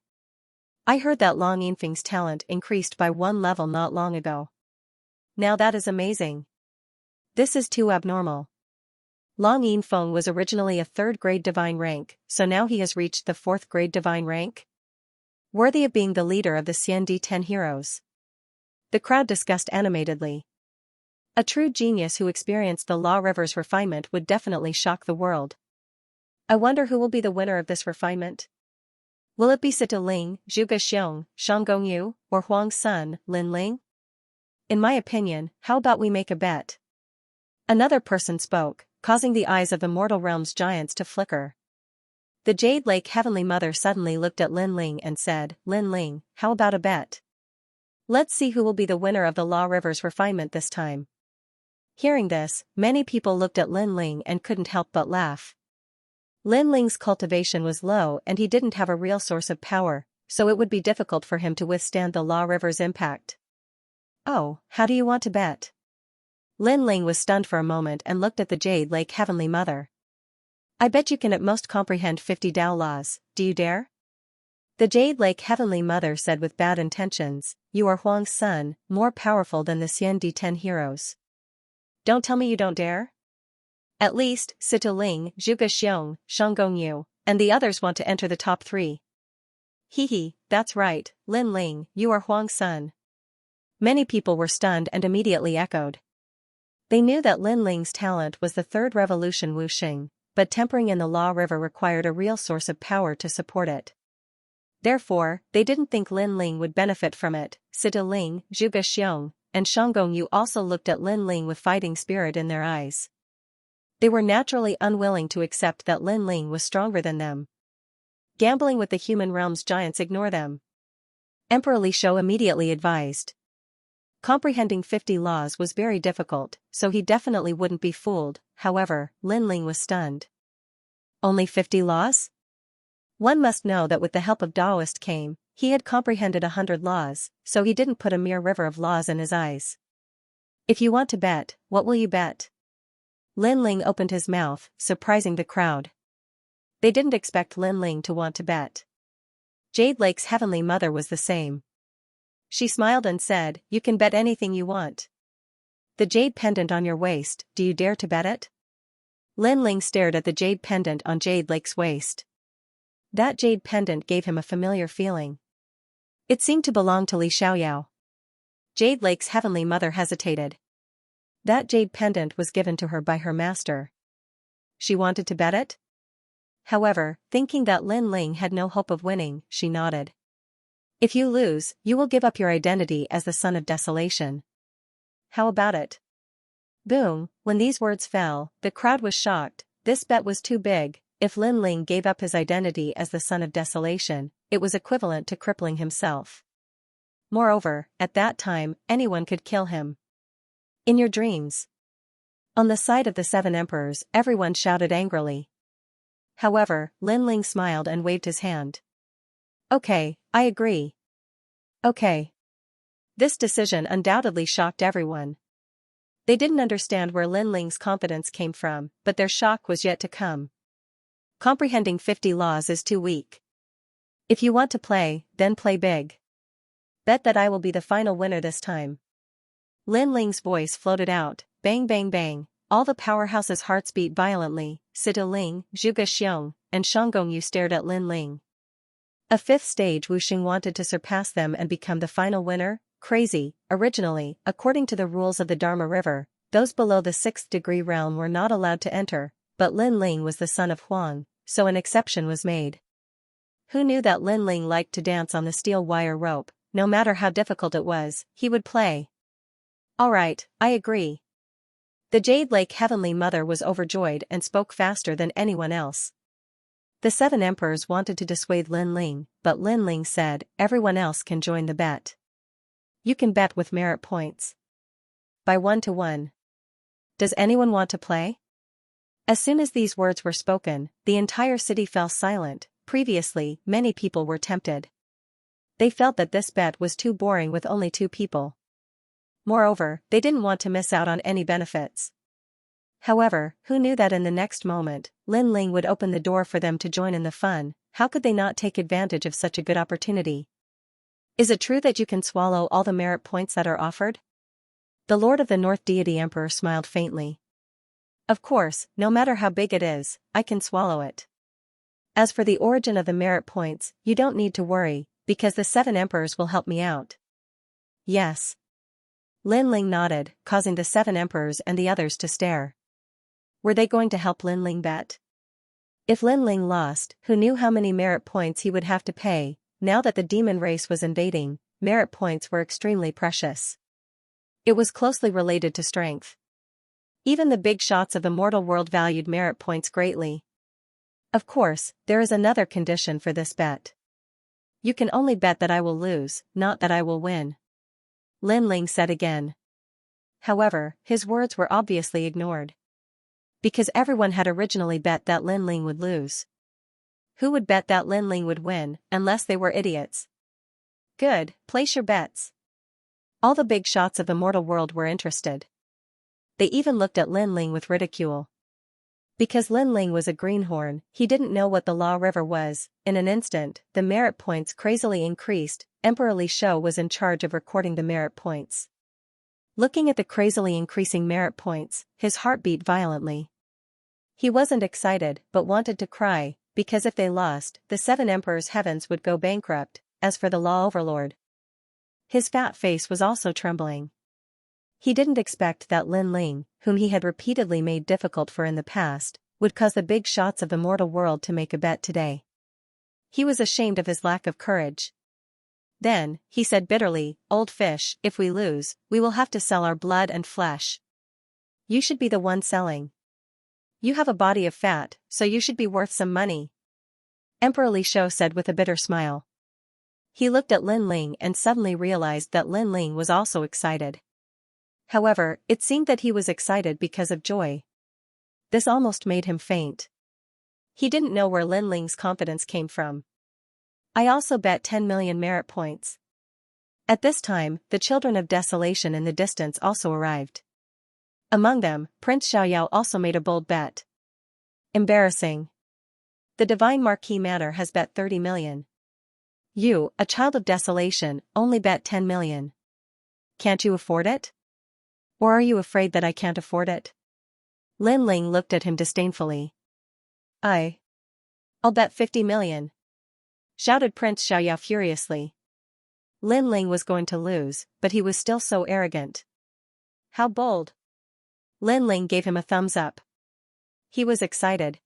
I heard that Long Yinfeng's talent increased by 1 level not long ago. Now that is amazing. This is too abnormal. Long Yinfeng was originally a 3rd grade divine rank, so now he has reached the 4th grade divine rank? Worthy of being the leader of the Xian-di-10 heroes. The crowd discussed animatedly. A true genius who experienced the Law River's refinement would definitely shock the world. I wonder who will be the winner of this refinement? Will it be Situ Ling, Zhuge Xiong, Shanggong Yu, or Huang's son, Lin Ling? In my opinion, how about we make a bet? Another person spoke, causing the eyes of the Mortal Realm's giants to flicker. The Jade Lake Heavenly Mother suddenly looked at Lin Ling and said, Lin Ling, how about a bet? Let's see who will be the winner of the Law River's refinement this time. Hearing this, many people looked at Lin Ling and couldn't help but laugh. Lin Ling's cultivation was low and he didn't have a real source of power, so it would be difficult for him to withstand the Law River's impact. Oh, how do you want to bet? Lin Ling was stunned for a moment and looked at the Jade Lake Heavenly Mother. I bet you can at most comprehend 50 Tao laws, do you dare? The Jade Lake Heavenly Mother said with bad intentions, you are Huang's son, more powerful than the Xian-di-10 heroes. Don't tell me you don't dare? At least, Situ Ling, Zhuge Xiong, Shanggong Yu, and the others want to enter the top 3. That's right, Lin Ling, you are Huang's son. Many people were stunned and immediately echoed. They knew that Lin Ling's talent was the 3rd revolution Wuxing, but tempering in the Law River required a real source of power to support it. Therefore, they didn't think Lin Ling would benefit from it. Situ Ling, Zhuge Xiong, and Shanggong Yu also looked at Lin Ling with fighting spirit in their eyes. They were naturally unwilling to accept that Lin Ling was stronger than them. Gambling with the human realm's giants, ignore them. Emperor Li Shou immediately advised. Comprehending 50 laws was very difficult, so he definitely wouldn't be fooled, however, Lin Ling was stunned. Only 50 laws? One must know that with the help of Taoist came, he had comprehended 100 laws, so he didn't put a mere river of laws in his eyes. If you want to bet, what will you bet? Lin Ling opened his mouth, surprising the crowd. They didn't expect Lin Ling to want to bet. Jade Lake's heavenly mother was the same. She smiled and said, "You can bet anything you want. The jade pendant on your waist, do you dare to bet it?" Lin Ling stared at the jade pendant on Jade Lake's waist. That jade pendant gave him a familiar feeling. It seemed to belong to Li Xiaoyao. Jade Lake's heavenly mother hesitated. That jade pendant was given to her by her master. She wanted to bet it? However, thinking that Lin Ling had no hope of winning, she nodded. "If you lose, you will give up your identity as the son of desolation. How about it?" Boom, when these words fell, the crowd was shocked. This bet was too big. If Lin Ling gave up his identity as the son of desolation, it was equivalent to crippling himself. Moreover, at that time, anyone could kill him. In your dreams. On the side of the 7 emperors, everyone shouted angrily. However, Lin Ling smiled and waved his hand. "Okay, I agree." "Okay." This decision undoubtedly shocked everyone. They didn't understand where Lin Ling's confidence came from, but their shock was yet to come. Comprehending 50 laws is too weak. If you want to play, then play big. Bet that I will be the final winner this time. Lin Ling's voice floated out, bang bang bang. All the powerhouses' hearts beat violently. Sita Ling, Zhuge Xiong, and Shanggongyu stared at Lin Ling. A 5th stage Wuxing wanted to surpass them and become the final winner? Crazy. Originally, according to the rules of the Dharma River, those below the 6th degree realm were not allowed to enter, but Lin Ling was the son of Huang, so an exception was made. Who knew that Lin Ling liked to dance on the steel wire rope? No matter how difficult it was, he would play. "All right, I agree." The Jade Lake Heavenly Mother was overjoyed and spoke faster than anyone else. The 7 emperors wanted to dissuade Lin Ling, but Lin Ling said, "Everyone else can join the bet. You can bet with merit points. By 1 to 1. Does anyone want to play?" As soon as these words were spoken, the entire city fell silent. Previously, many people were tempted. They felt that this bet was too boring with only 2 people. Moreover, they didn't want to miss out on any benefits. However, who knew that in the next moment, Lin Ling would open the door for them to join in the fun? How could they not take advantage of such a good opportunity? Is it true that you can swallow all the merit points that are offered? The Lord of the North Deity Emperor smiled faintly. Of course, no matter how big it is, I can swallow it. As for the origin of the merit points, you don't need to worry, because the 7 emperors will help me out. Yes. Lin Ling nodded, causing the 7 emperors and the others to stare. Were they going to help Lin Ling bet? If Lin Ling lost, who knew how many merit points he would have to pay? Now that the demon race was invading, merit points were extremely precious. It was closely related to strength. Even the big shots of the mortal world valued merit points greatly. Of course, there is another condition for this bet. You can only bet that I will lose, not that I will win. Lin Ling said again. However, his words were obviously ignored. Because everyone had originally bet that Lin Ling would lose. Who would bet that Lin Ling would win, unless they were idiots? Good, place your bets. All the big shots of the mortal world were interested. They even looked at Lin Ling with ridicule. Because Lin Ling was a greenhorn, he didn't know what the Law River was. In an instant, the merit points crazily increased. Emperor Li Shou was in charge of recording the merit points. Looking at the crazily increasing merit points, his heart beat violently. He wasn't excited, but wanted to cry, because if they lost, the 7 emperors' heavens would go bankrupt. As for the Law Overlord, his fat face was also trembling. He didn't expect that Lin Ling, whom he had repeatedly made difficult for in the past, would cause the big shots of the mortal world to make a bet today. He was ashamed of his lack of courage. Then, he said bitterly, "Old fish, if we lose, we will have to sell our blood and flesh. You should be the one selling. You have a body of fat, so you should be worth some money." Emperor Li Shou said with a bitter smile. He looked at Lin Ling and suddenly realized that Lin Ling was also excited. However, it seemed that he was excited because of joy. This almost made him faint. He didn't know where Lin Ling's confidence came from. I also bet 10 million merit points. At this time, the children of desolation in the distance also arrived. Among them, Prince Xiaoyao also made a bold bet. Embarrassing. The divine Marquis Manor has bet 30 million. You, a child of desolation, only bet 10 million. Can't you afford it? Or are you afraid that I can't afford it? Lin Ling looked at him disdainfully. I'll bet 50 million. Shouted Prince Xiaoyao furiously. Lin Ling was going to lose, but he was still so arrogant. How bold. Lin Ling gave him a thumbs up. He was excited.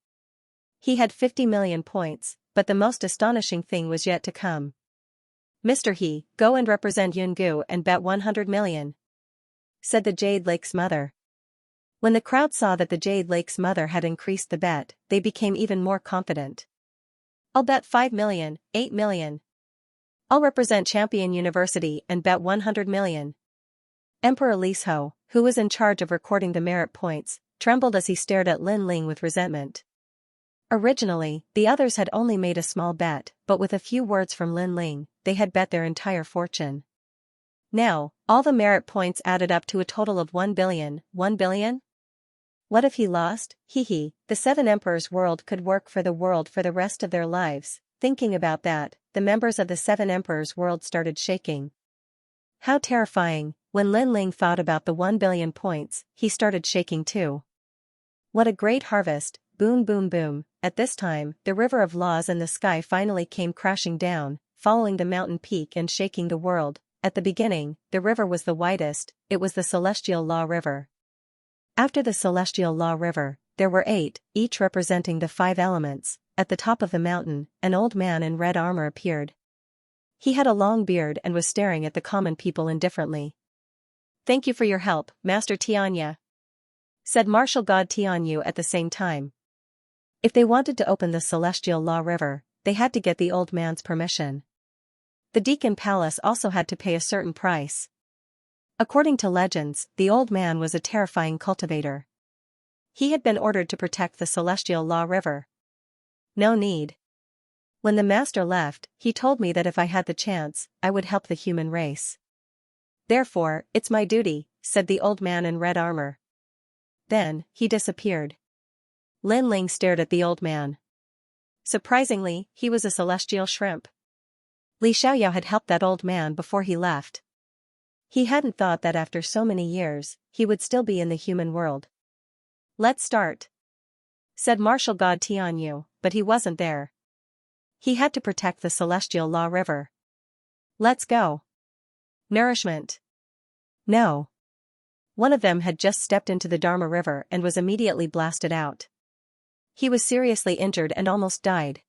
He had 50 million points, but the most astonishing thing was yet to come. Mr. He, go and represent Yungu and bet 100 million. Said the Jade Lake's mother. When the crowd saw that the Jade Lake's mother had increased the bet, they became even more confident. I'll bet 5 million, 8 million. I'll represent Champion University and bet 100 million. Emperor Li's-ho, who was in charge of recording the merit points, trembled as he stared at Lin Ling with resentment. Originally, the others had only made a small bet, but with a few words from Lin Ling, they had bet their entire fortune. Now, all the merit points added up to a total of 1 billion. 1 billion? What if he lost? Hee. The Seven Emperors' world could work for the world for the rest of their lives. Thinking about that, the members of the Seven Emperors' world started shaking. How terrifying. When Lin Ling thought about the 1 billion points, he started shaking too. What a great harvest, boom boom boom. At this time, the river of laws in the sky finally came crashing down, following the mountain peak and shaking the world. At the beginning, the river was the widest, it was the Celestial Law River. After the Celestial Law River, there were 8, each representing the 5 elements. At the top of the mountain, an old man in red armor appeared. He had a long beard and was staring at the common people indifferently. Thank you for your help, Master Xianxia, said Martial God Tianyu at the same time. If they wanted to open the Celestial Law River, they had to get the old man's permission. The Deacon Palace also had to pay a certain price. According to legends, the old man was a terrifying cultivator. He had been ordered to protect the Celestial Law River. No need. When the master left, he told me that if I had the chance, I would help the human race. Therefore, it's my duty, said the old man in red armor. Then, he disappeared. Lin Ling stared at the old man. Surprisingly, he was a celestial shrimp. Li Xiaoyao had helped that old man before he left. He hadn't thought that after so many years, he would still be in the human world. Let's start, said Martial God Tianyu, but he wasn't there. He had to protect the Celestial Law River. Let's go. Nourishment. No. One of them had just stepped into the Dharma River and was immediately blasted out. He was seriously injured and almost died.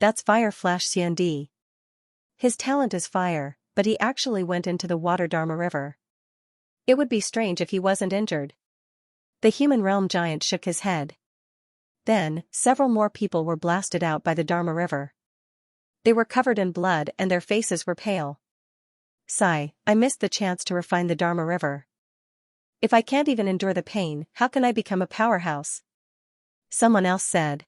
That's Fire Flash Xiandi. His talent is fire, but he actually went into the water Dharma River. It would be strange if he wasn't injured. The human realm giant shook his head. Then, several more people were blasted out by the Dharma River. They were covered in blood and their faces were pale. Sigh, I missed the chance to refine the Dharma River. If I can't even endure the pain, how can I become a powerhouse? Someone else said.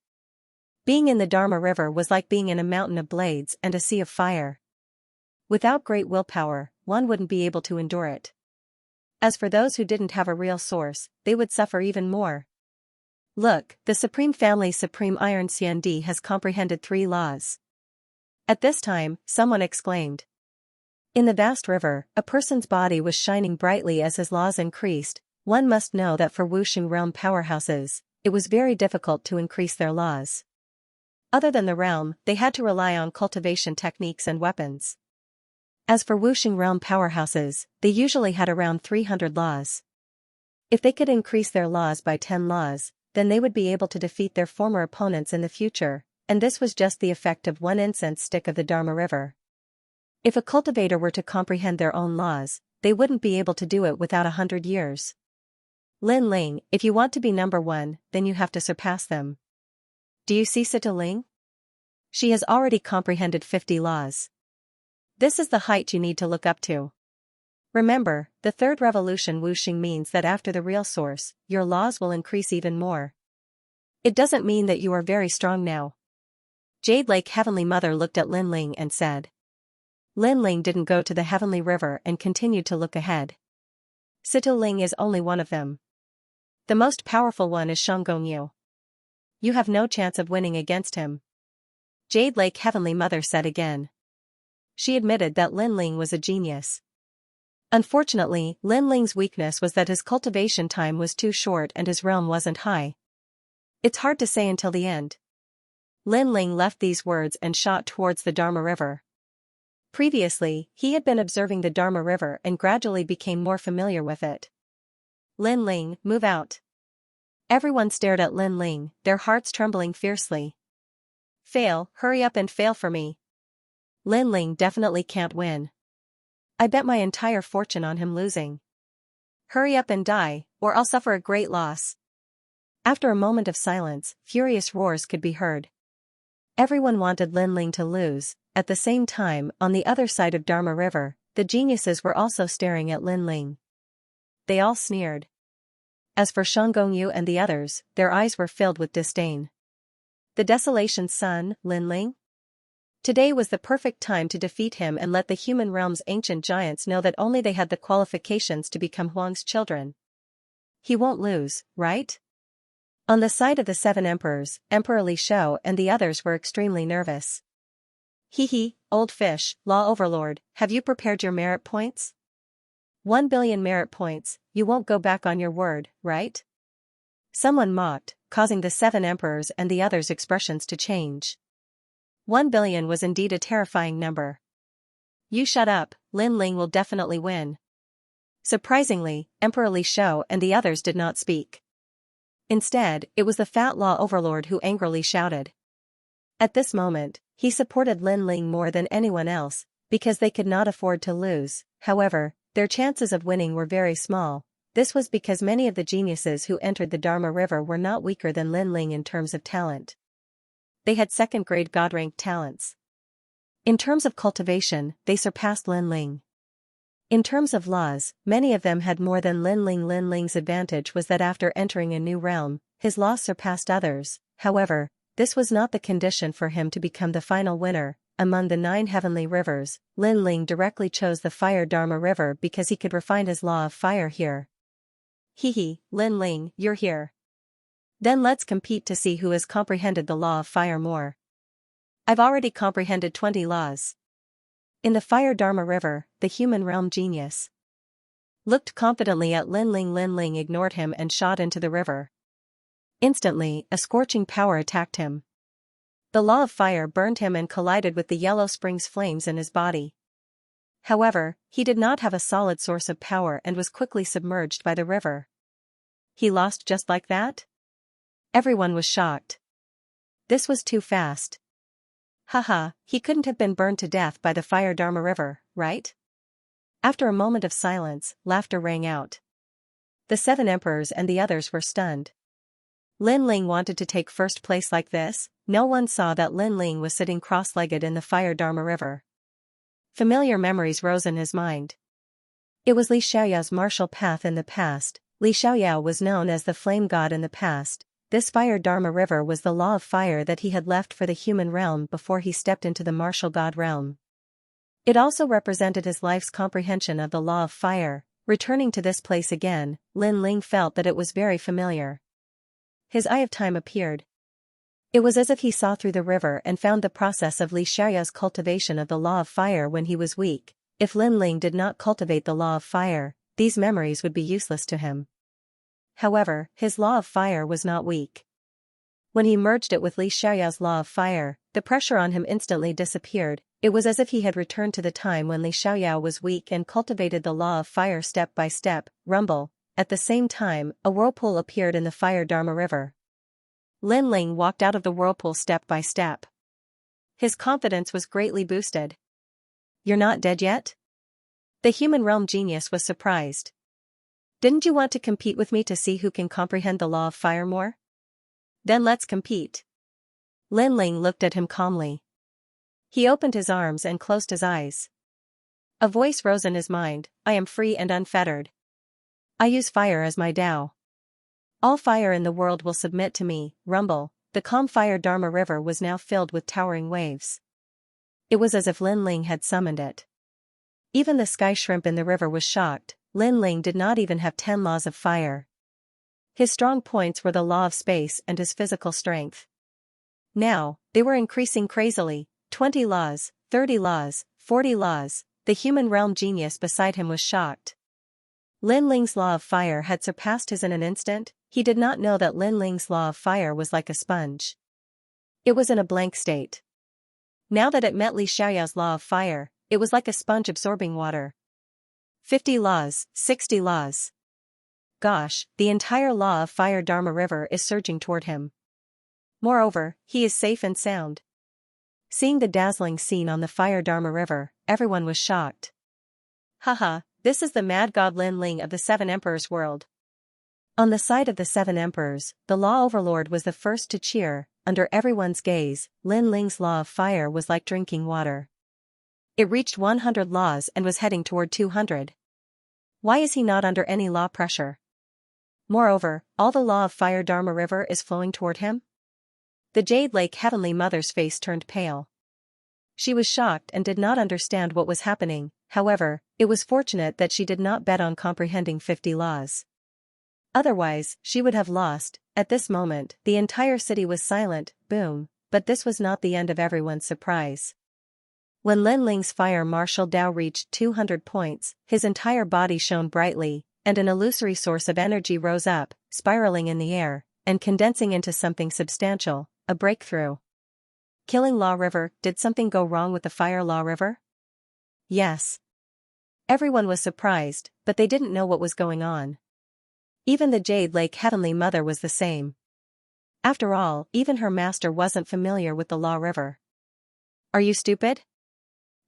Being in the Dharma River was like being in a mountain of blades and a sea of fire. Without great willpower, one wouldn't be able to endure it. As for those who didn't have a real source, they would suffer even more. Look, the Supreme Family's Supreme Iron Xiandi has comprehended 3 laws. At this time, someone exclaimed. In the vast river, a person's body was shining brightly as his laws increased. One must know that for Wuxing realm powerhouses, it was very difficult to increase their laws. Other than the realm, they had to rely on cultivation techniques and weapons. As for Wuxing realm powerhouses, they usually had around 300 laws. If they could increase their laws by 10 laws, then they would be able to defeat their former opponents in the future, and this was just the effect of 1 incense stick of the Dharma River. If a cultivator were to comprehend their own laws, they wouldn't be able to do it without 100 years. Lin Ling, if you want to be number 1, then you have to surpass them. Do you see Sita Ling? She has already comprehended 50 laws. This is the height you need to look up to. Remember, the third revolution Wuxing means that after the real source, your laws will increase even more. It doesn't mean that you are very strong now. Jade Lake Heavenly Mother looked at Lin Ling and said. Lin Ling didn't go to the Heavenly River and continued to look ahead. Situ Ling is only one of them. The most powerful one is Shanggongyu. You have no chance of winning against him. Jade Lake Heavenly Mother said again. She admitted that Lin Ling was a genius. Unfortunately, Lin Ling's weakness was that his cultivation time was too short and his realm wasn't high. It's hard to say until the end. Lin Ling left these words and shot towards the Dharma River. Previously, he had been observing the Dharma River and gradually became more familiar with it. Lin Ling, move out. Everyone stared at Lin Ling, their hearts trembling fiercely. Fail, hurry up and fail for me. Lin Ling definitely can't win. I bet my entire fortune on him losing. Hurry up and die, or I'll suffer a great loss. After a moment of silence, furious roars could be heard. Everyone wanted Lin Ling to lose. At the same time, on the other side of Dharma River, the geniuses were also staring at Lin Ling. They all sneered. As for Shanggongyu and the others, their eyes were filled with disdain. The Desolation's son, Lin Ling? Today was the perfect time to defeat him and let the human realm's ancient giants know that only they had the qualifications to become Huang's children. He won't lose, right? On the side of the 7 emperors, Emperor Li Shao and the others were extremely nervous. Hee, old fish, law overlord, have you prepared your merit points? 1 billion merit points, you won't go back on your word, right? Someone mocked, causing the 7 emperors and the others' expressions to change. 1 billion was indeed a terrifying number. You shut up, Lin Ling will definitely win. Surprisingly, Emperor Li Shao and the others did not speak. Instead, it was the fat law overlord who angrily shouted. At this moment, he supported Lin Ling more than anyone else, because they could not afford to lose. However, their chances of winning were very small. This was because many of the geniuses who entered the Dharma River were not weaker than Lin Ling in terms of talent. They had second-grade God-ranked talents. In terms of cultivation, they surpassed Lin Ling. In terms of laws, many of them had more than Lin Ling. Lin Ling's advantage was that after entering a new realm, his laws surpassed others. However, this was not the condition for him to become the final winner. Among the 9 heavenly rivers, Lin Ling directly chose the Fire Dharma River because he could refine his law of fire here. Hee, Lin Ling, you're here. Then let's compete to see who has comprehended the law of fire more. I've already comprehended 20 laws. In the Fire Dharma River, the human realm genius looked confidently at Lin Ling. Lin Ling ignored him and shot into the river. Instantly, a scorching power attacked him. The law of fire burned him and collided with the yellow spring's flames in his body. However, he did not have a solid source of power and was quickly submerged by the river. He lost just like that? Everyone was shocked. This was too fast. Haha, he couldn't have been burned to death by the Fire Dharma River, right? After a moment of silence, laughter rang out. The 7 emperors and the others were stunned. Lin Ling wanted to take first place like this? No one saw that Lin Ling was sitting cross-legged in the Fire Dharma River. Familiar memories rose in his mind. It was Li Xiaoyao's martial path in the past. Li Xiaoyao was known as the flame god in the past. This Fire Dharma River was the law of fire that he had left for the human realm before he stepped into the martial god realm. It also represented his life's comprehension of the law of fire. Returning to this place again, Lin Ling felt that it was very familiar. His eye of time appeared. It was as if he saw through the river and found the process of Li Xiaoyao's cultivation of the law of fire when he was weak. If Lin Ling did not cultivate the law of fire, these memories would be useless to him. However, his law of fire was not weak. When he merged it with Li Xiaoyao's law of fire, the pressure on him instantly disappeared. It was as if he had returned to the time when Li Xiaoyao was weak and cultivated the law of fire step by step. Rumble. At the same time, a whirlpool appeared in the Fire Dharma River. Lin Ling walked out of the whirlpool step by step. His confidence was greatly boosted. You're not dead yet? The human realm genius was surprised. Didn't you want to compete with me to see who can comprehend the law of fire more? Then let's compete. Lin Ling looked at him calmly. He opened his arms and closed his eyes. A voice rose in his mind, I am free and unfettered. I use fire as my Tao. All fire in the world will submit to me, rumble. The calm fire Dharma river was now filled with towering waves. It was as if Lin Ling had summoned it. Even the sky shrimp in the river was shocked. Lin Ling did not even have 10 laws of fire. His strong points were the law of space and his physical strength. Now, they were increasing crazily, 20 laws, 30 laws, 40 laws. The human realm genius beside him was shocked. Lin Ling's law of fire had surpassed his in an instant. He did not know that Lin Ling's law of fire was like a sponge. It was in a blank state. Now that it met Li Xiaoyao's law of fire, it was like a sponge absorbing water. 50 laws, 60 laws. Gosh, the entire law of fire Dharma river is surging toward him. Moreover, he is safe and sound. Seeing the dazzling scene on the fire Dharma river, everyone was shocked. Haha, this is the mad god Lin Ling of the Seven Emperors world. On the side of the Seven Emperors, the law overlord was the first to cheer. Under everyone's gaze, Lin Ling's law of fire was like drinking water. It reached 100 laws and was heading toward 200. Why is he not under any law pressure? Moreover, all the law of fire Dharma river is flowing toward him? The Jade Lake Heavenly Mother's face turned pale. She was shocked and did not understand what was happening. However, it was fortunate that she did not bet on comprehending 50 laws. Otherwise, she would have lost. At this moment, the entire city was silent, boom, but this was not the end of everyone's surprise. When Lin Ling's fire martial Dao reached 200 points, his entire body shone brightly, and an illusory source of energy rose up, spiraling in the air, and condensing into something substantial, a breakthrough. Killing Law River. Did something go wrong with the fire Law River? Yes. Everyone was surprised, but they didn't know what was going on. Even the Jade Lake Heavenly Mother was the same. After all, even her master wasn't familiar with the Law River. Are you stupid?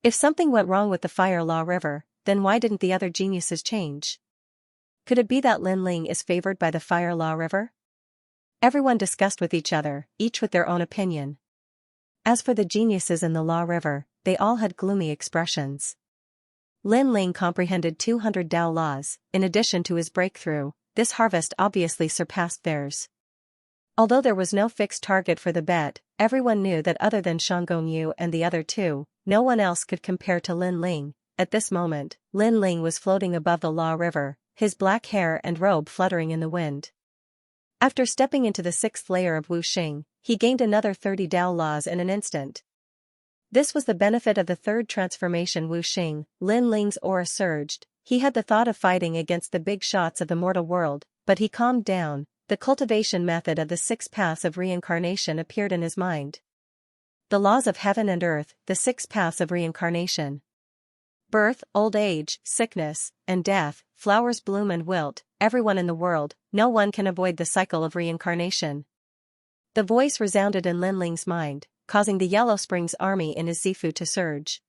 If something went wrong with the fire Law River, then why didn't the other geniuses change? Could it be that Lin Ling is favored by the fire Law River? Everyone discussed with each other, each with their own opinion. As for the geniuses in the Law River, they all had gloomy expressions. Lin Ling comprehended 200 Dao laws. In addition to his breakthrough, this harvest obviously surpassed theirs. Although there was no fixed target for the bet, everyone knew that other than Shang Gongyu and the other two, no one else could compare to Lin Ling. At this moment, Lin Ling was floating above the Law River, his black hair and robe fluttering in the wind. After stepping into the 6th layer of Wuxing, he gained another 30 Dao laws in an instant. This was the benefit of the third transformation Wuxing. Lin Ling's aura surged. He had the thought of fighting against the big shots of the mortal world, but he calmed down. The cultivation method of the 6 paths of reincarnation appeared in his mind. The laws of heaven and earth, the 6 paths of reincarnation. Birth, old age, sickness, and death, flowers bloom and wilt, everyone in the world, no one can avoid the cycle of reincarnation. The voice resounded in Lin Ling's mind, causing the Yellow Springs army in his Zifu to surge.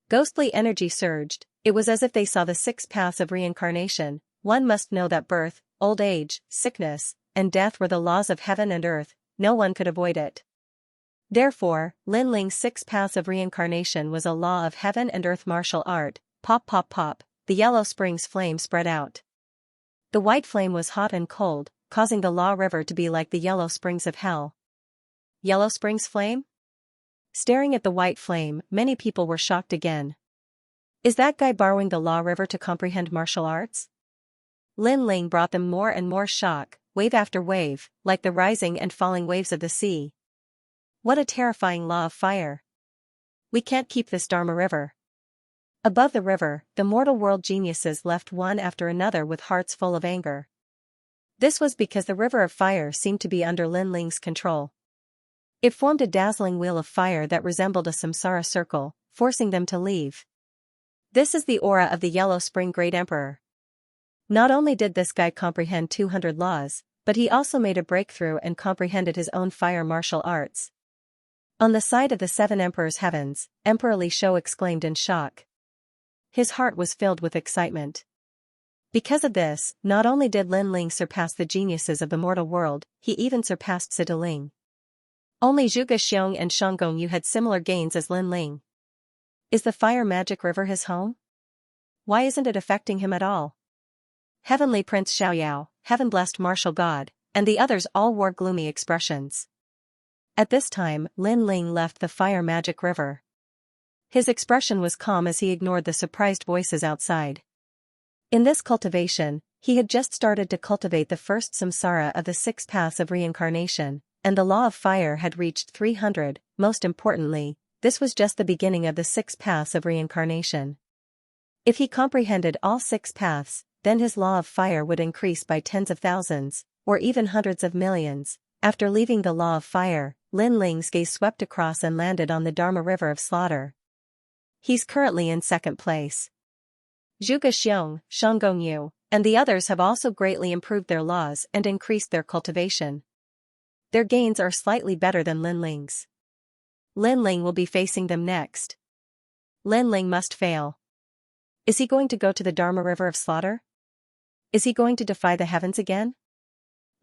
Ghostly energy surged. It was as if they saw the 6 paths of reincarnation. One must know that birth, old age, sickness, and death were the laws of heaven and earth. No one could avoid it. Therefore, Lin Ling's 6 paths of reincarnation was a law of heaven and earth martial art. Pop pop pop, the Yellow Springs flame spread out. The white flame was hot and cold, causing the Law River to be like the Yellow Springs of hell. Yellow Springs flame? Staring at the white flame, many people were shocked again. Is that guy borrowing the Law River to comprehend martial arts? Lin Ling brought them more and more shock, wave after wave, like the rising and falling waves of the sea. What a terrifying law of fire. We can't keep this Dharma River. Above the river, the mortal world geniuses left one after another with hearts full of anger. This was because the river of fire seemed to be under Lin Ling's control. It formed a dazzling wheel of fire that resembled a samsara circle, forcing them to leave. This is the aura of the Yellow Spring Great Emperor. Not only did this guy comprehend 200 laws, but he also made a breakthrough and comprehended his own fire martial arts. On the side of the 7 Emperors' heavens, Emperor Li Shou exclaimed in shock. His heart was filled with excitement. Because of this, not only did Lin Ling surpass the geniuses of the mortal world, he even surpassed Sideling. Only Zhuge Xiong and Shang Gongyu had similar gains as Lin Ling. Is the fire magic river his home? Why isn't it affecting him at all? Heavenly Prince Xiaoyao, heaven-blessed martial god, and the others all wore gloomy expressions. At this time, Lin Ling left the fire magic river. His expression was calm as he ignored the surprised voices outside. In this cultivation, he had just started to cultivate the first samsara of the 6 paths of reincarnation, and the law of fire had reached 300. Most importantly, this was just the beginning of the 6 paths of reincarnation. If he comprehended all 6 paths, then his law of fire would increase by tens of thousands, or even hundreds of millions. After leaving the law of fire, Lin Ling's gaze swept across and landed on the Dharma River of Slaughter. He's currently in 2nd place. Zhuge Xiong, Shanggong Yu, and the others have also greatly improved their laws and increased their cultivation. Their gains are slightly better than Lin Ling's. Lin Ling will be facing them next. Lin Ling must fail. Is he going to go to the Dharma River of Slaughter? Is he going to defy the heavens again?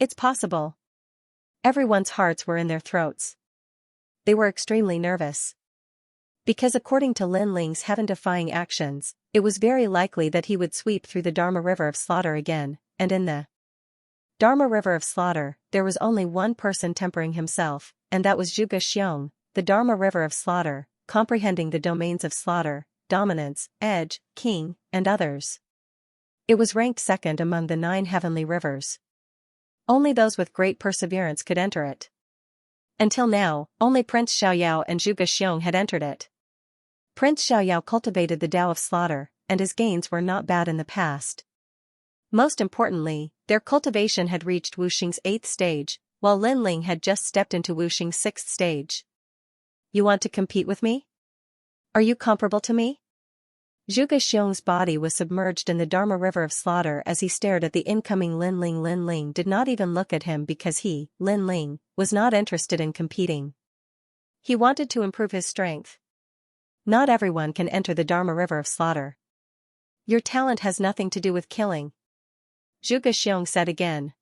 It's possible. Everyone's hearts were in their throats. They were extremely nervous. Because according to Lin Ling's heaven-defying actions, it was very likely that he would sweep through the Dharma River of Slaughter again, and in the Dharma River of Slaughter, there was only one person tempering himself, and that was Zhuge Xiong, the Dharma River of Slaughter, comprehending the domains of slaughter, dominance, edge, king, and others. It was ranked 2nd among the 9 heavenly rivers. Only those with great perseverance could enter it. Until now, only Prince Xiaoyao and Zhuge Xiong had entered it. Prince Xiaoyao cultivated the Tao of Slaughter, and his gains were not bad in the past. Most importantly, their cultivation had reached Wuxing's 8th stage, while Lin Ling had just stepped into Wuxing's 6th stage. You want to compete with me? Are you comparable to me? Zhuge Xiong's body was submerged in the Dharma River of Slaughter as he stared at the incoming Lin Ling. Lin Ling did not even look at him because he, Lin Ling, was not interested in competing. He wanted to improve his strength. Not everyone can enter the Dharma River of Slaughter. Your talent has nothing to do with killing. Zhuge Xiong said again.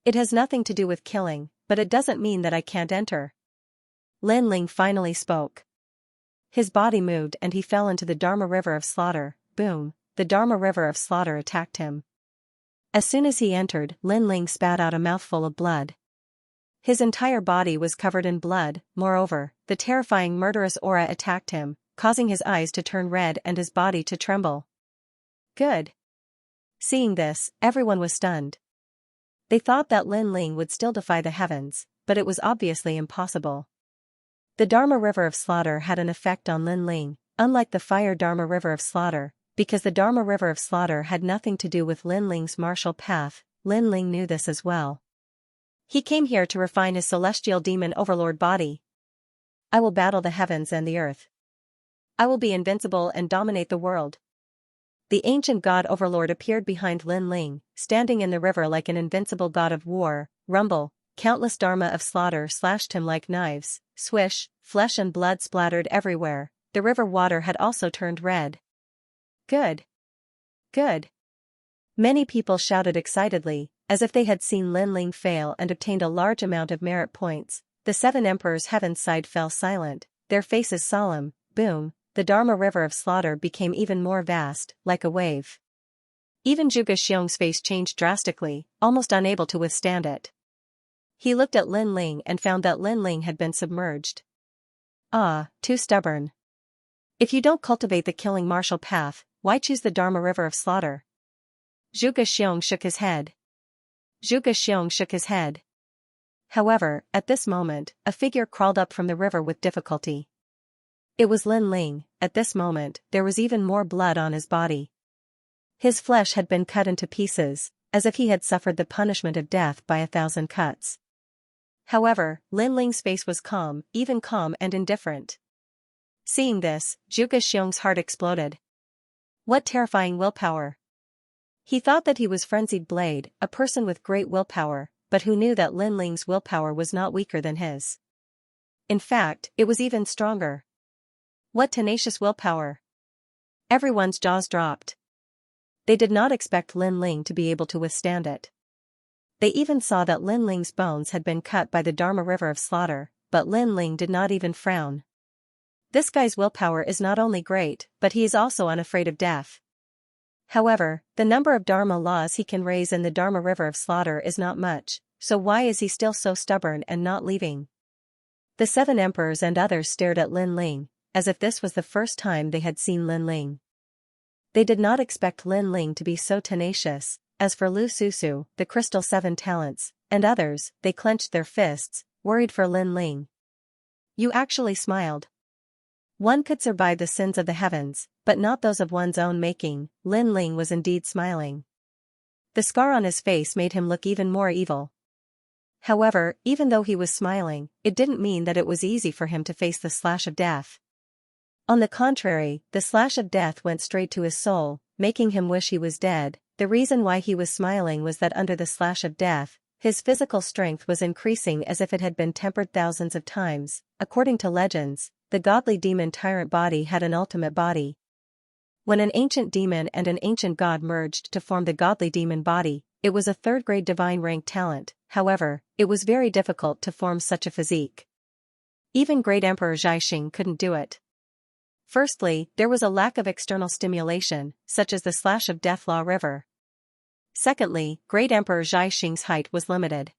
It has nothing to do with killing, but it doesn't mean that I can't enter. Lin Ling finally spoke. His body moved and he fell into the Dharma River of Slaughter. Boom, the Dharma River of Slaughter attacked him. As soon as he entered, Lin Ling spat out a mouthful of blood. His entire body was covered in blood. Moreover, the terrifying murderous aura attacked him, causing his eyes to turn red and his body to tremble. Good. Seeing this, everyone was stunned. They thought that Lin Ling would still defy the heavens, but it was obviously impossible. The Dharma River of Slaughter had an effect on Lin Ling, unlike the fire Dharma River of Slaughter, because the Dharma River of Slaughter had nothing to do with Lin Ling's martial path. Lin Ling knew this as well. He came here to refine his celestial demon overlord body. I will battle the heavens and the earth. I will be invincible and dominate the world. The ancient god overlord appeared behind Lin Ling, standing in the river like an invincible god of war. Rumble, countless Dharma of Slaughter slashed him like knives. Swish, flesh and blood splattered everywhere. The river water had also turned red. Good. Good. Many people shouted excitedly, as if they had seen Lin Ling fail and obtained a large amount of merit points. The 7 emperors' heaven's side fell silent, their faces solemn. Boom, the Dharma River of Slaughter became even more vast, like a wave. Even Zhuge Xiong's face changed drastically, almost unable to withstand it. He looked at Lin Ling and found that Lin Ling had been submerged. Ah, too stubborn. If you don't cultivate the killing martial path, why choose the Dharma River of Slaughter? Zhuge Xiong shook his head. Zhuge Xiong shook his head. However, at this moment, a figure crawled up from the river with difficulty. It was Lin Ling. At this moment, there was even more blood on his body. His flesh had been cut into pieces, as if he had suffered the punishment of death by 1,000 cuts. However, Lin Ling's face was calm, even calm and indifferent. Seeing this, Zhuge Xiong's heart exploded. What terrifying willpower! He thought that he was Frenzied Blade, a person with great willpower, but who knew that Lin Ling's willpower was not weaker than his. In fact, it was even stronger. What tenacious willpower! Everyone's jaws dropped. They did not expect Lin Ling to be able to withstand it. They even saw that Lin Ling's bones had been cut by the Dharma River of Slaughter, but Lin Ling did not even frown. This guy's willpower is not only great, but he is also unafraid of death. However, the number of Dharma laws he can raise in the Dharma river of slaughter is not much, so why is he still so stubborn and not leaving? The 7 emperors and others stared at Lin Ling, as if this was the first time they had seen Lin Ling. They did not expect Lin Ling to be so tenacious. As for Lu Susu, the crystal 7 talents, and others, they clenched their fists, worried for Lin Ling. You actually smiled. One could survive the sins of the heavens, but not those of one's own making. Lin Ling was indeed smiling. The scar on his face made him look even more evil. However, even though he was smiling, it didn't mean that it was easy for him to face the slash of death. On the contrary, the slash of death went straight to his soul, making him wish he was dead. The reason why he was smiling was that under the slash of death, his physical strength was increasing as if it had been tempered thousands of times. According to legends, the godly demon tyrant body had an ultimate body. When an ancient demon and an ancient god merged to form the godly demon body, it was a 3rd-grade divine rank talent. However, it was very difficult to form such a physique. Even Great Emperor Xianxia couldn't do it. Firstly, there was a lack of external stimulation, such as the slash of Death Law River. Secondly, Great Emperor Xianxia's height was limited.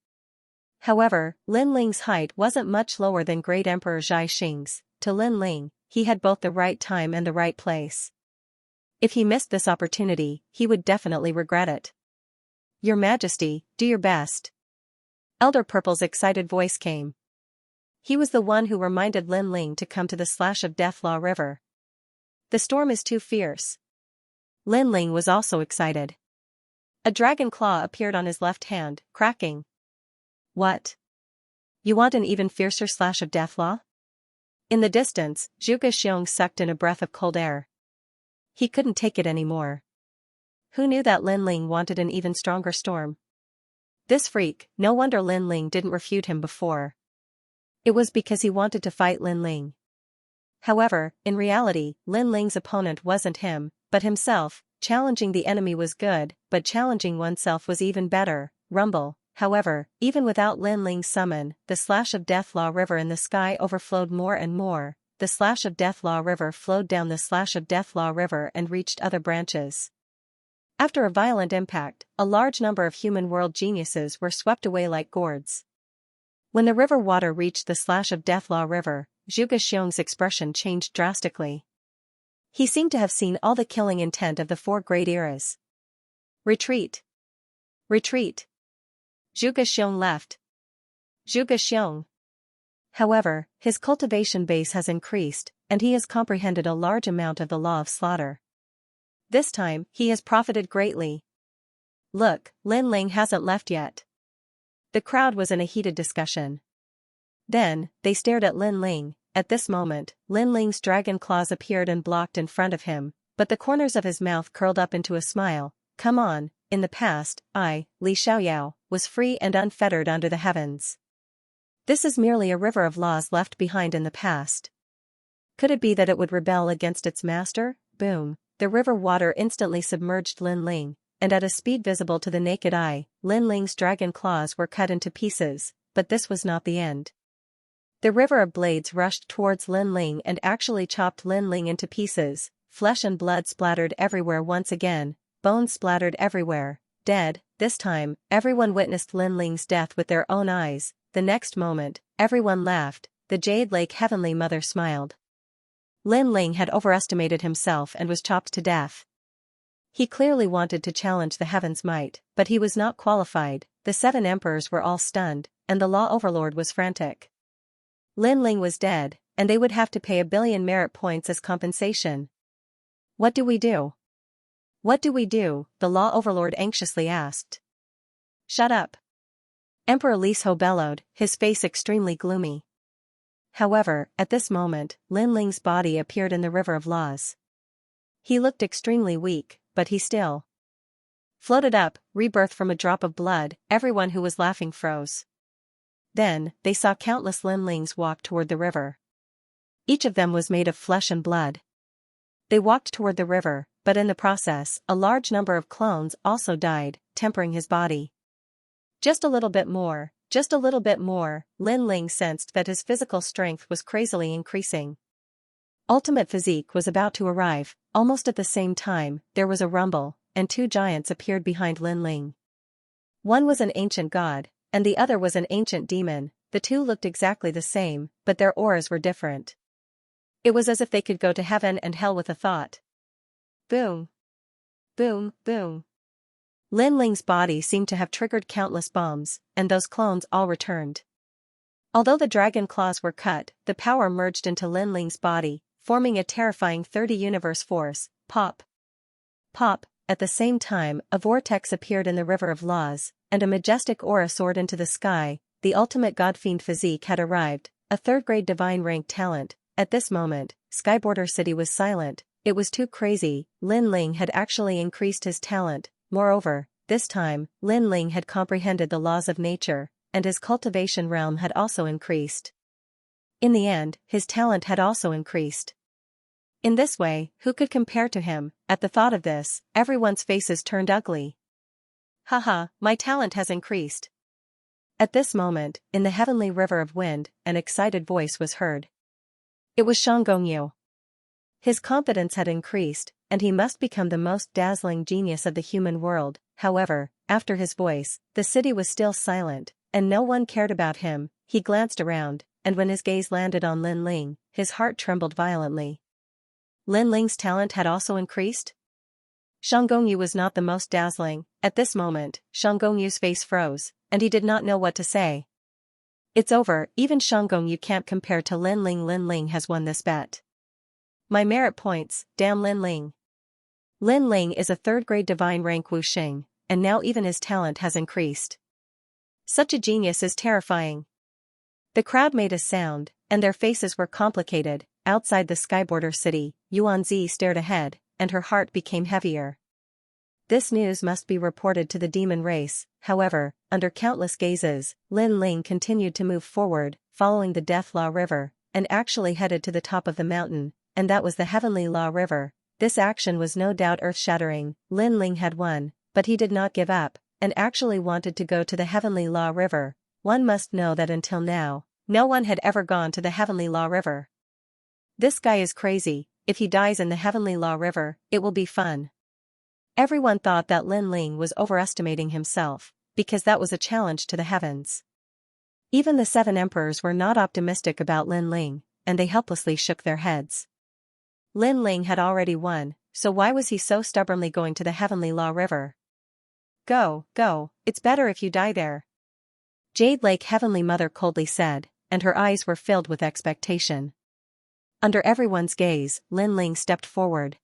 However, Lin Ling's height wasn't much lower than Great Emperor Xianxia's. To Lin Ling, he had both the right time and the right place. If he missed this opportunity, he would definitely regret it. Your Majesty, do your best. Elder Purple's excited voice came. He was the one who reminded Lin Ling to come to the slash of Death Law River. The storm is too fierce. Lin Ling was also excited. A dragon claw appeared on his left hand, cracking. What? You want an even fiercer slash of Death Law? In the distance, Zhuge Xiong sucked in a breath of cold air. He couldn't take it anymore. Who knew that Lin Ling wanted an even stronger storm? This freak, no wonder Lin Ling didn't refute him before. It was because he wanted to fight Lin Ling. However, in reality, Lin Ling's opponent wasn't him, but himself. Challenging the enemy was good, but challenging oneself was even better. Rumble. However, even without Lin Ling's summon, the slash of Death Law River in the sky overflowed more and more. The slash of Death Law River flowed down the slash of Death Law River and reached other branches. After a violent impact, a large number of human world geniuses were swept away like gourds. When the river water reached the slash of Death Law River, Zhuge Xiong's expression changed drastically. He seemed to have seen all the killing intent of the 4 great eras. Retreat! Retreat! Zhuge Xiong left. Zhuge Xiong. However, his cultivation base has increased, and he has comprehended a large amount of the law of slaughter. This time, he has profited greatly. Look, Lin Ling hasn't left yet. The crowd was in a heated discussion. Then, they stared at Lin Ling. At this moment, Lin Ling's dragon claws appeared and blocked in front of him, but the corners of his mouth curled up into a smile. Come on, in the past, I, Li Xiaoyao, was free and unfettered under the heavens. This is merely a river of laws left behind in the past. Could it be that it would rebel against its master? Boom, the river water instantly submerged Lin Ling, and at a speed visible to the naked eye, Lin Ling's dragon claws were cut into pieces, but this was not the end. The river of blades rushed towards Lin Ling and actually chopped Lin Ling into pieces. Flesh and blood splattered everywhere once again, bones splattered everywhere. Dead, this time, everyone witnessed Lin Ling's death with their own eyes. The next moment, everyone laughed. The Jade Lake Heavenly Mother smiled. Lin Ling had overestimated himself and was chopped to death. He clearly wanted to challenge the heavens' might, but he was not qualified. The 7 emperors were all stunned, and the law overlord was frantic. Lin Ling was dead, and they would have to pay 1 billion merit points as compensation. What do we do? What do we do? The law overlord anxiously asked. Shut up. Emperor Lis Ho bellowed, his face extremely gloomy. However, at this moment, Lin Ling's body appeared in the river of laws. He looked extremely weak, but he still floated up, rebirth from a drop of blood. Everyone who was laughing froze. Then, they saw countless Lin Lings walk toward the river. Each of them was made of flesh and blood. They walked toward the river, but in the process, a large number of clones also died, tempering his body. Just a little bit more, just a little bit more. Lin Ling sensed that his physical strength was crazily increasing. Ultimate physique was about to arrive. Almost at the same time, there was a rumble. and two giants appeared behind Lin Ling. One was an ancient god, and the other was an ancient demon. The two looked exactly the same, but their auras were different. It was as if they could go to heaven and hell with a thought. Boom. Boom, boom. Lin Ling's body seemed to have triggered countless bombs, and those clones all returned. Although the dragon claws were cut, the power merged into Lin Ling's body, forming a terrifying 30-universe force. Pop. Pop. At the same time, a vortex appeared in the river of laws, and a majestic aura soared into the sky. The ultimate god-fiend physique had arrived, a third-grade divine rank talent. At this moment, Skyborder City was silent. It was too crazy. Lin Ling had actually increased his talent. Moreover, this time, Lin Ling had comprehended the laws of nature, and his cultivation realm had also increased. In the end, his talent had also increased. In this way, who could compare to him? At the thought of this, everyone's faces turned ugly. Haha, my talent has increased. At this moment, in the heavenly river of wind, an excited voice was heard. It was Shang Gongyu. His confidence had increased, and he must become the most dazzling genius of the human world. However, after his voice, the city was still silent, and no one cared about him. He glanced around, and when his gaze landed on Lin Ling, his heart trembled violently. Lin Ling's talent had also increased? Shang Gongyu was not the most dazzling. At this moment, Shang Gongyu's face froze, and he did not know what to say. It's over, even Shang Gongyu can't compare to Lin Ling. Lin Ling has won this bet. My merit points, damn Lin Ling. Lin Ling is a third-grade divine rank wuxing, and now even his talent has increased. Such a genius is terrifying. The crowd made a sound, and their faces were complicated. Outside the Skyborder City, Yuanzi stared ahead, and her heart became heavier. This news must be reported to the demon race. However, under countless gazes, Lin Ling continued to move forward, following the Death Law River, and actually headed to the top of the mountain, and that was the Heavenly Law River. This action was no doubt earth-shattering. Lin Ling had won, but he did not give up, and actually wanted to go to the Heavenly Law River. One must know that until now, no one had ever gone to the Heavenly Law River. This guy is crazy. If he dies in the Heavenly Law River, it will be fun. Everyone thought that Lin Ling was overestimating himself, because that was a challenge to the heavens. Even the 7 emperors were not optimistic about Lin Ling, and they helplessly shook their heads. Lin Ling had already won, so why was he so stubbornly going to the Heavenly Law River? Go, go, it's better if you die there. Jade Lake Heavenly Mother coldly said, and her eyes were filled with expectation. Under everyone's gaze, Lin Ling stepped forward.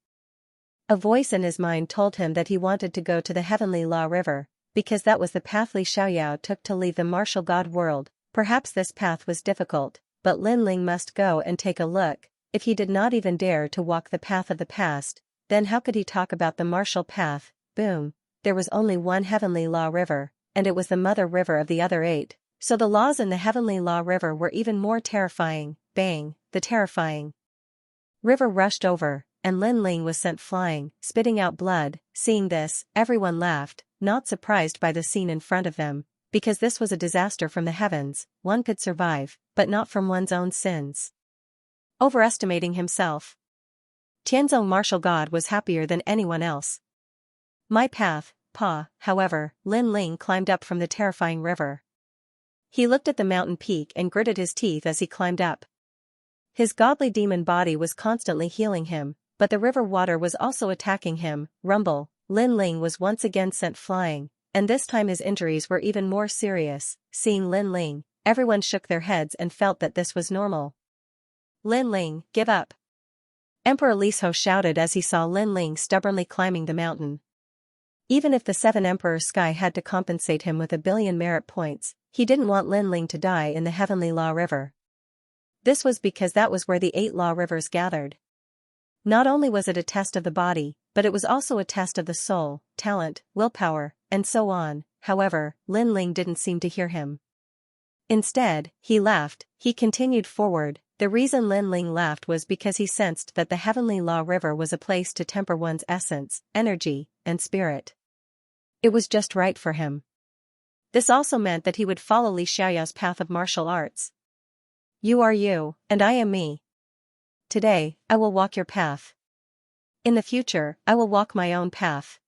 A voice in his mind told him that he wanted to go to the Heavenly Law River, because that was the path Li Xiaoyao took to leave the martial god world. Perhaps this path was difficult, but Lin Ling must go and take a look. If he did not even dare to walk the path of the past, then how could he talk about the martial path? Boom. There was only one Heavenly Law River, and it was the mother river of the other 8, so the laws in the Heavenly Law River were even more terrifying. Bang, the terrifying river rushed over, and Lin Ling was sent flying, spitting out blood. Seeing this, everyone laughed, not surprised by the scene in front of them, because this was a disaster from the heavens. One could survive, but not from one's own sins. Overestimating himself. Tianzong martial god was happier than anyone else. My path, Pa. However, Lin Ling climbed up from the terrifying river. He looked at the mountain peak and gritted his teeth as he climbed up. His godly demon body was constantly healing him, but the river water was also attacking him. Rumble. Lin Ling was once again sent flying, and this time his injuries were even more serious. Seeing Lin Ling, everyone shook their heads and felt that this was normal. Lin Ling, give up. Emperor Liso shouted as he saw Lin Ling stubbornly climbing the mountain. Even if the 7 Emperors Sky had to compensate him with 1 billion merit points, he didn't want Lin Ling to die in the Heavenly Law River. This was because that was where the 8 law rivers gathered. Not only was it a test of the body, but it was also a test of the soul, talent, willpower, and so on. However, Lin Ling didn't seem to hear him. Instead, he laughed. He continued forward. The reason Lin Ling laughed was because he sensed that the Heavenly Law River was a place to temper one's essence, energy, and spirit. It was just right for him. This also meant that he would follow Li Xiaoyao's path of martial arts. You are you, and I am me. Today, I will walk your path. In the future, I will walk my own path.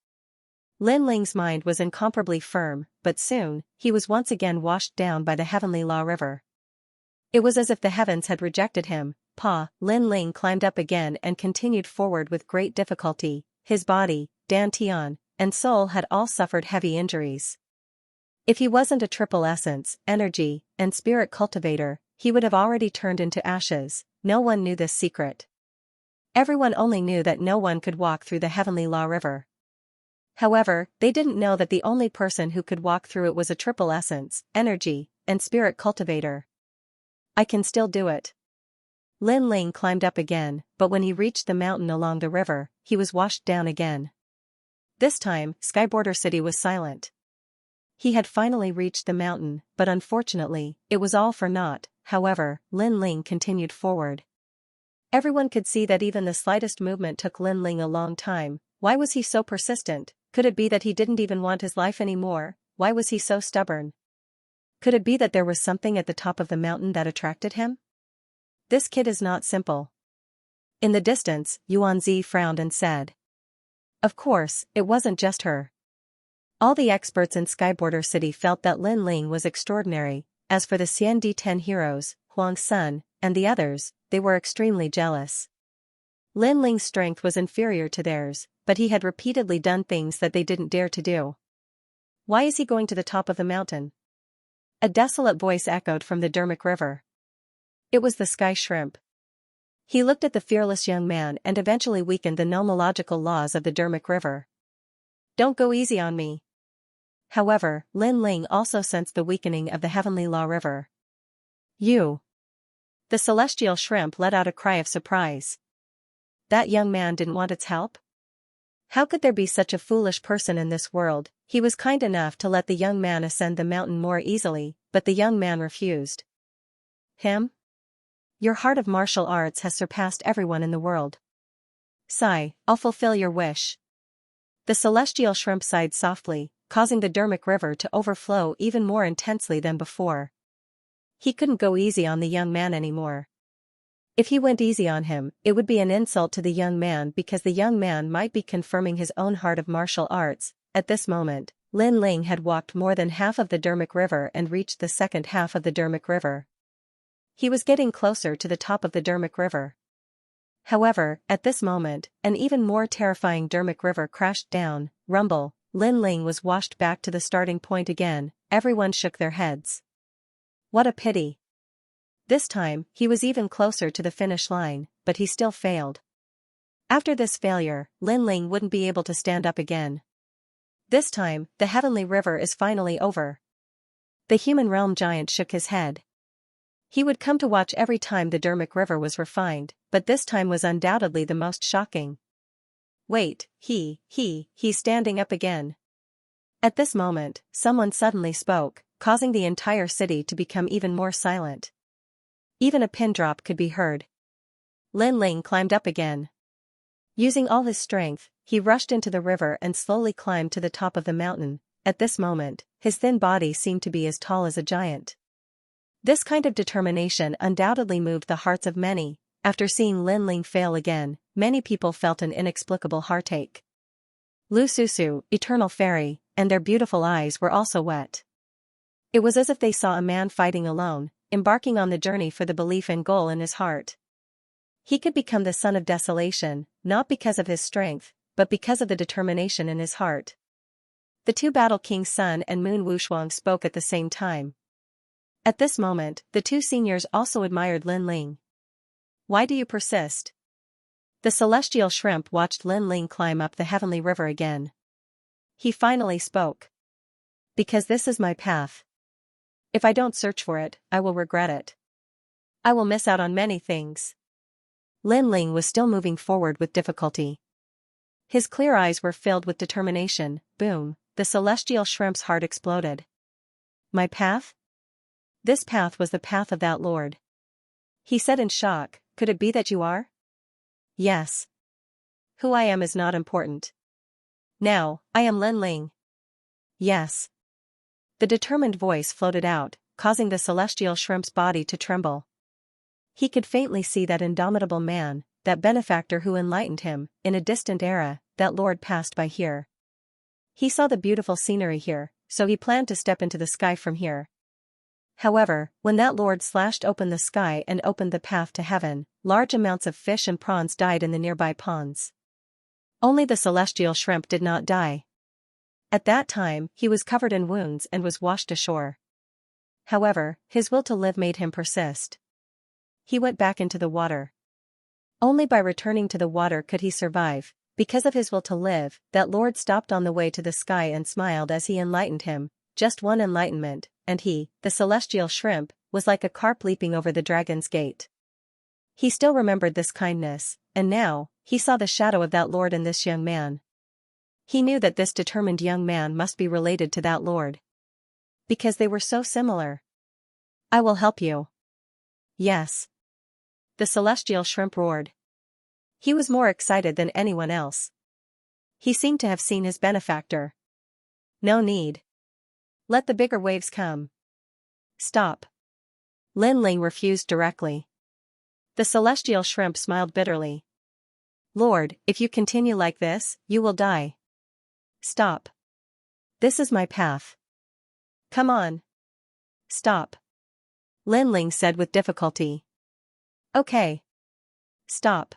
Lin Ling's mind was incomparably firm, but soon, he was once again washed down by the heavenly law river. It was as if the heavens had rejected him. Lin Ling climbed up again and continued forward with great difficulty. His body, dantian, and soul had all suffered heavy injuries. If he wasn't a triple essence, energy, and spirit cultivator, he would have already turned into ashes. No one knew this secret. Everyone only knew that no one could walk through the heavenly law river. However, they didn't know that the only person who could walk through it was a triple essence, energy, and spirit cultivator. I can still do it. Lin Ling climbed up again, but when he reached the mountain along the river, he was washed down again. This time, Skyborder City was silent. He had finally reached the mountain, but unfortunately, it was all for naught. However, Lin Ling continued forward. Everyone could see that even the slightest movement took Lin Ling a long time. Why was he so persistent? Could it be that he didn't even want his life anymore? Why was he so stubborn? Could it be that there was something at the top of the mountain that attracted him? This kid is not simple. In the distance, Yuanzi frowned and said. Of course, it wasn't just her. All the experts in Skyborder City felt that Lin Ling was extraordinary. As for the Xian 10 heroes, Huang Sun, and the others, they were extremely jealous. Lin Ling's strength was inferior to theirs, but he had repeatedly done things that they didn't dare to do. Why is he going to the top of the mountain? A desolate voice echoed from the Dermic River. It was the sky shrimp. He looked at the fearless young man and eventually weakened the nomological laws of the Dermic River. Don't go easy on me. However, Lin Ling also sensed the weakening of the heavenly law river. You. The celestial shrimp let out a cry of surprise. That young man didn't want its help? How could there be such a foolish person in this world? He was kind enough to let the young man ascend the mountain more easily, but the young man refused. Him? Your heart of martial arts has surpassed everyone in the world. Sigh, I'll fulfill your wish. The celestial shrimp sighed softly, causing the Dermic River to overflow even more intensely than before. He couldn't go easy on the young man anymore. If he went easy on him, it would be an insult to the young man because the young man might be confirming his own heart of martial arts. At this moment, Lin Ling had walked more than half of the Dermic River and reached the second half of the Dermic River. He was getting closer to the top of the Dermic River. However, at this moment, an even more terrifying Dermic River crashed down. Rumble. Lin Ling was washed back to the starting point again. Everyone shook their heads. What a pity. This time, he was even closer to the finish line, but he still failed. After this failure, Lin Ling wouldn't be able to stand up again. This time, the heavenly river is finally over. The human realm giant shook his head. He would come to watch every time the Dermic River was refined, but this time was undoubtedly the most shocking. Wait, he's standing up again. At this moment, someone suddenly spoke, causing the entire city to become even more silent. Even a pin drop could be heard. Lin Ling climbed up again. Using all his strength, he rushed into the river and slowly climbed to the top of the mountain. At this moment, his thin body seemed to be as tall as a giant. This kind of determination undoubtedly moved the hearts of many. After seeing Lin Ling fail again, many people felt an inexplicable heartache. Lu Susu, Eternal Fairy, and their beautiful eyes were also wet. It was as if they saw a man fighting alone, embarking on the journey for the belief and goal in his heart. He could become the son of desolation, not because of his strength, but because of the determination in his heart. The two Battle Kings Sun and Moon Wushuang spoke at the same time. At this moment, the two seniors also admired Lin Ling. Why do you persist? The celestial shrimp watched Lin Ling climb up the heavenly river again. He finally spoke. Because this is my path. If I don't search for it, I will regret it. I will miss out on many things. Lin Ling was still moving forward with difficulty. His clear eyes were filled with determination. Boom, the celestial shrimp's heart exploded. My path? This path was the path of that lord. He said in shock, could it be that you are? Yes. Who I am is not important. Now, I am Lin Ling. Yes. The determined voice floated out, causing the celestial shrimp's body to tremble. He could faintly see that indomitable man, that benefactor who enlightened him, in a distant era. That lord passed by here. He saw the beautiful scenery here, so he planned to step into the sky from here. However, when that lord slashed open the sky and opened the path to heaven, large amounts of fish and prawns died in the nearby ponds. Only the celestial shrimp did not die. At that time, he was covered in wounds and was washed ashore. However, his will to live made him persist. He went back into the water. Only by returning to the water could he survive. Because of his will to live, that lord stopped on the way to the sky and smiled as he enlightened him, just one enlightenment, and he, the celestial shrimp, was like a carp leaping over the dragon's gate. He still remembered this kindness, and now, he saw the shadow of that lord in this young man. He knew that this determined young man must be related to that lord. Because they were so similar. I will help you. Yes. The celestial shrimp roared. He was more excited than anyone else. He seemed to have seen his benefactor. No need. Let the bigger waves come. Stop. Lin Ling refused directly. The celestial shrimp smiled bitterly. Lord, if you continue like this, you will die. Stop. This is my path. Come on. Stop. Lin Ling said with difficulty. Okay. Stop.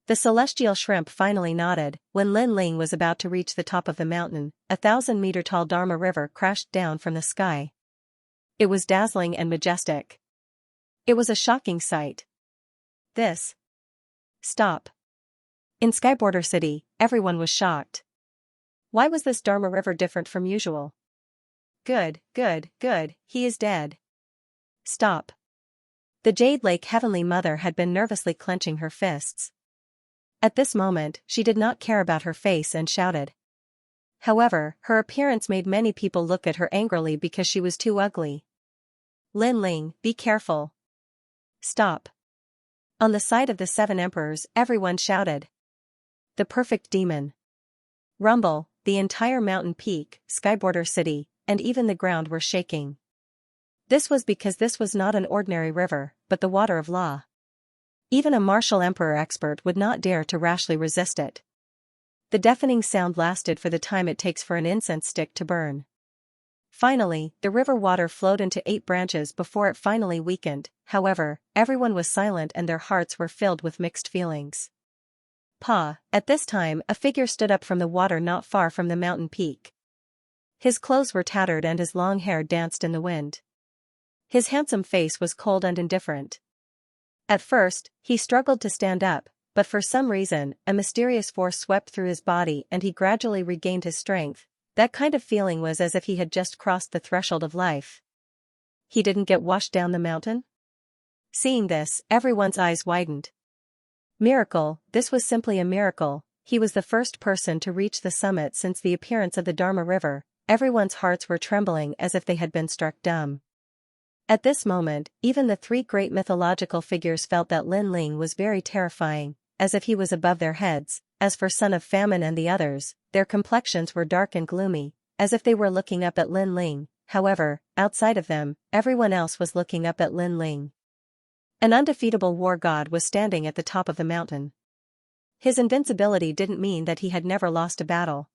The celestial shrimp finally nodded. When Lin Ling was about to reach the top of the mountain, a 1,000-meter-tall Dharma river crashed down from the sky. It was dazzling and majestic. It was a shocking sight. This. Stop. In Skyborder City, everyone was shocked. Why was this Dharma river different from usual? Good, he is dead. Stop. The Jade Lake Heavenly Mother had been nervously clenching her fists. At this moment, she did not care about her face and shouted. However, her appearance made many people look at her angrily because she was too ugly. Lin Ling, be careful. Stop. On the side of the 7 emperors, everyone shouted. The perfect demon. Rumble, the entire mountain peak, Skyborder City, and even the ground were shaking. This was because this was not an ordinary river, but the water of law. Even a martial emperor expert would not dare to rashly resist it. The deafening sound lasted for the time it takes for an incense stick to burn. Finally, the river water flowed into 8 branches before it finally weakened. However, everyone was silent and their hearts were filled with mixed feelings. At this time, a figure stood up from the water not far from the mountain peak. His clothes were tattered and his long hair danced in the wind. His handsome face was cold and indifferent. At first, he struggled to stand up, but for some reason, a mysterious force swept through his body and he gradually regained his strength. That kind of feeling was as if he had just crossed the threshold of life. He didn't get washed down the mountain? Seeing this, everyone's eyes widened. Miracle, this was simply a miracle. He was the first person to reach the summit since the appearance of the Dharma River. Everyone's hearts were trembling as if they had been struck dumb. At this moment, even the 3 great mythological figures felt that Lin Ling was very terrifying, as if he was above their heads. As for Son of Famine and the others, their complexions were dark and gloomy, as if they were looking up at Lin Ling. However, outside of them, everyone else was looking up at Lin Ling. An undefeatable war god was standing at the top of the mountain. His invincibility didn't mean that he had never lost a battle.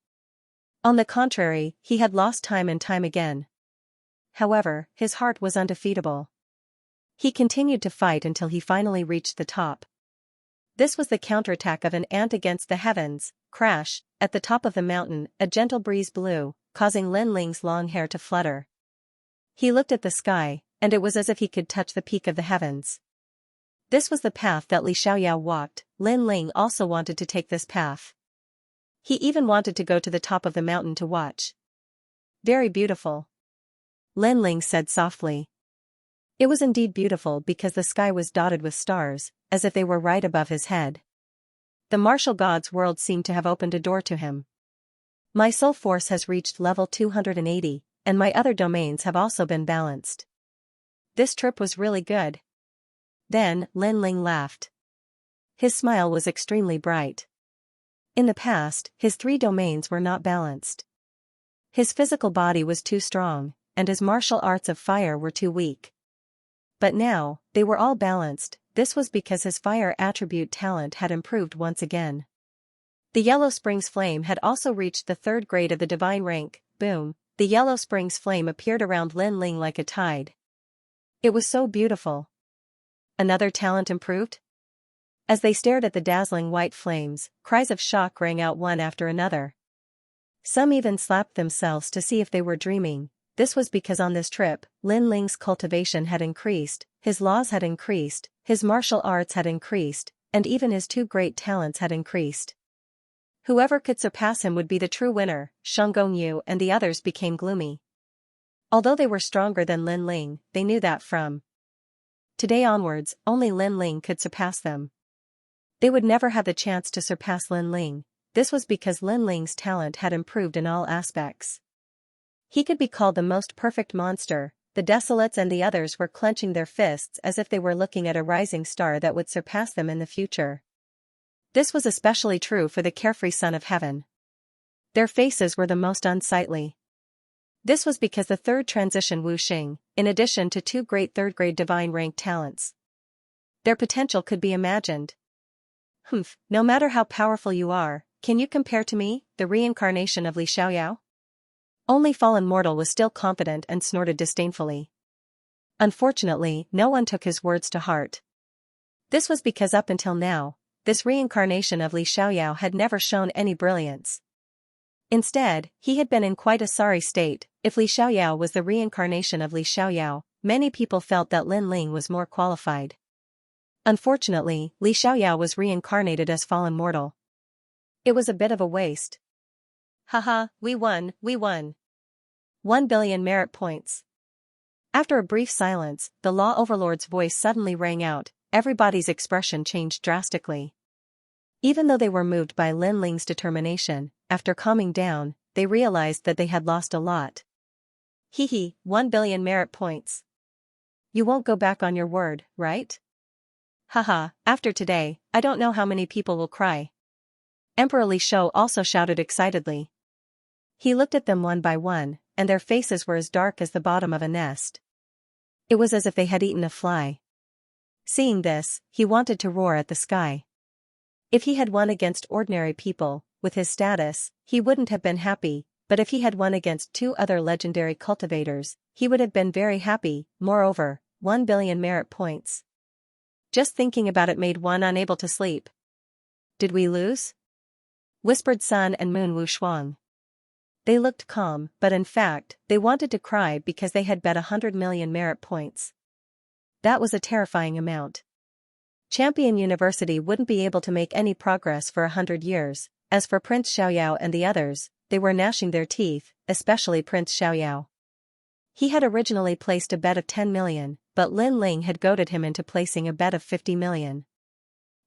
On the contrary, he had lost time and time again. However, his heart was undefeatable. He continued to fight until he finally reached the top. This was the counterattack of an ant against the heavens. Crash, at the top of the mountain, a gentle breeze blew, causing Lin Ling's long hair to flutter. He looked at the sky, and it was as if he could touch the peak of the heavens. This was the path that Li Xiaoyao walked. Lin Ling also wanted to take this path. He even wanted to go to the top of the mountain to watch. Very beautiful. Lin Ling said softly. It was indeed beautiful because the sky was dotted with stars, as if they were right above his head. The martial god's world seemed to have opened a door to him. My soul force has reached level 280, and my other domains have also been balanced. This trip was really good. Then, Lin Ling laughed. His smile was extremely bright. In the past, his 3 domains were not balanced. His physical body was too strong, and his martial arts of fire were too weak. But now, they were all balanced. This was because his fire attribute talent had improved once again. The Yellow Springs flame had also reached the third grade of the divine rank. Boom, the Yellow Springs flame appeared around Lin Ling like a tide. It was so beautiful. Another talent improved? As they stared at the dazzling white flames, cries of shock rang out one after another. Some even slapped themselves to see if they were dreaming. This was because on this trip, Lin Ling's cultivation had increased, his laws had increased, his martial arts had increased, and even his two great talents had increased. Whoever could surpass him would be the true winner. Shang Gongyu and the others became gloomy. Although they were stronger than Lin Ling, they knew that from today onwards, only Lin Ling could surpass them. They would never have the chance to surpass Lin Ling. This was because Lin Ling's talent had improved in all aspects. He could be called the most perfect monster. The Desolates and the others were clenching their fists as if they were looking at a rising star that would surpass them in the future. This was especially true for the carefree son of heaven. Their faces were the most unsightly. This was because the third transition Wu Xing, in addition to two great third-grade divine rank talents. Their potential could be imagined. Humph, no matter how powerful you are, can you compare to me, the reincarnation of Li Xiaoyao? Only fallen mortal was still confident and snorted disdainfully. Unfortunately, no one took his words to heart. This was because up until now, this reincarnation of Li Xiaoyao had never shown any brilliance. Instead, he had been in quite a sorry state. If Li Xiaoyao was the reincarnation of Li Xiaoyao, many people felt that Lin Ling was more qualified. Unfortunately, Li Xiaoyao was reincarnated as fallen mortal. It was a bit of a waste. Haha, we won, we won. 1 billion merit points. After a brief silence, the law overlord's voice suddenly rang out. Everybody's expression changed drastically. Even though they were moved by Lin Ling's determination, after calming down, they realized that they had lost a lot. Hee 1 billion merit points. You won't go back on your word, right? Haha, after today, I don't know how many people will cry. Emperor Li Shou also shouted excitedly. He looked at them one by one, and their faces were as dark as the bottom of a nest. It was as if they had eaten a fly. Seeing this, he wanted to roar at the sky. If he had won against ordinary people, with his status, he wouldn't have been happy, but if he had won against two other legendary cultivators, he would have been very happy. Moreover, 1 billion merit points. Just thinking about it made one unable to sleep. Did we lose? Whispered Sun and Moon Wushuang. They looked calm, but in fact, they wanted to cry because they had bet 100 million merit points. That was a terrifying amount. Champion University wouldn't be able to make any progress for 100 years. As for Prince Xiaoyao and the others, they were gnashing their teeth, especially Prince Xiaoyao. He had originally placed a bet of 10 million, but Lin Ling had goaded him into placing a bet of 50 million.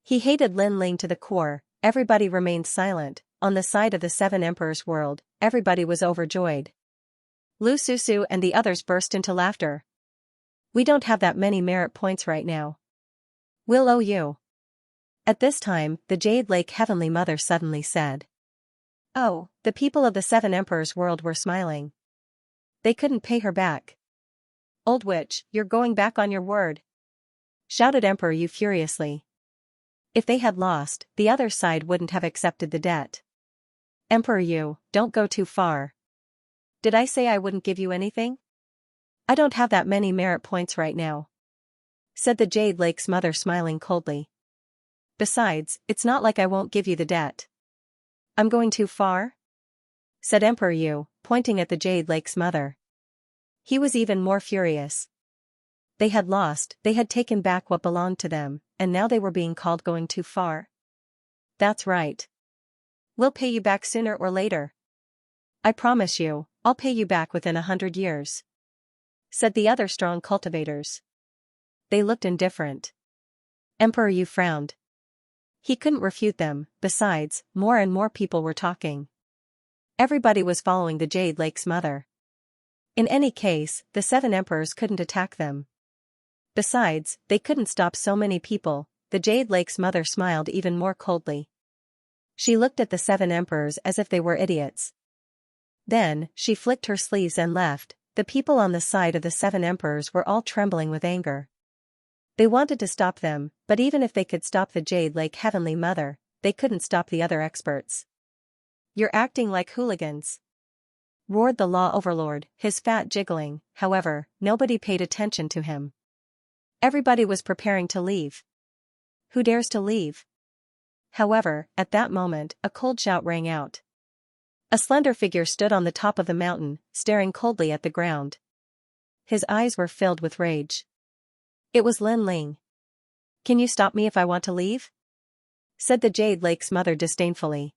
He hated Lin Ling to the core. Everybody remained silent. On the side of the Seven Emperors world, everybody was overjoyed. Lu Susu and the others burst into laughter. We don't have that many merit points right now. We'll owe you. At this time, the Jade Lake Heavenly Mother suddenly said. Oh, the people of the Seven Emperors world were smiling. They couldn't pay her back. Old witch, you're going back on your word. Shouted Emperor Yu furiously. If they had lost, the other side wouldn't have accepted the debt. Emperor Yu, don't go too far. Did I say I wouldn't give you anything? I don't have that many merit points right now. Said the Jade Lake's mother smiling coldly. Besides, it's not like I won't give you the debt. I'm going too far? Said Emperor Yu, pointing at the Jade Lake's mother. He was even more furious. They had lost, they had taken back what belonged to them, and now they were being called going too far. That's right. We'll pay you back sooner or later. I promise you, I'll pay you back within 100 years. Said the other strong cultivators. They looked indifferent. Emperor Yu frowned. He couldn't refute them. Besides, more and more people were talking. Everybody was following the Jade Lake's mother. In any case, the Seven Emperors couldn't attack them. Besides, they couldn't stop so many people. The Jade Lake's mother smiled even more coldly. She looked at the Seven Emperors as if they were idiots. Then, she flicked her sleeves and left. The people on the side of the Seven Emperors were all trembling with anger. They wanted to stop them, but even if they could stop the Jade Lake Heavenly Mother, they couldn't stop the other experts. "You're acting like hooligans," roared the law overlord, his fat jiggling. However, nobody paid attention to him. Everybody was preparing to leave. Who dares to leave? However, at that moment, a cold shout rang out. A slender figure stood on the top of the mountain, staring coldly at the ground. His eyes were filled with rage. It was Lin Ling. "Can you stop me if I want to leave?" said the Jade Lake's mother disdainfully.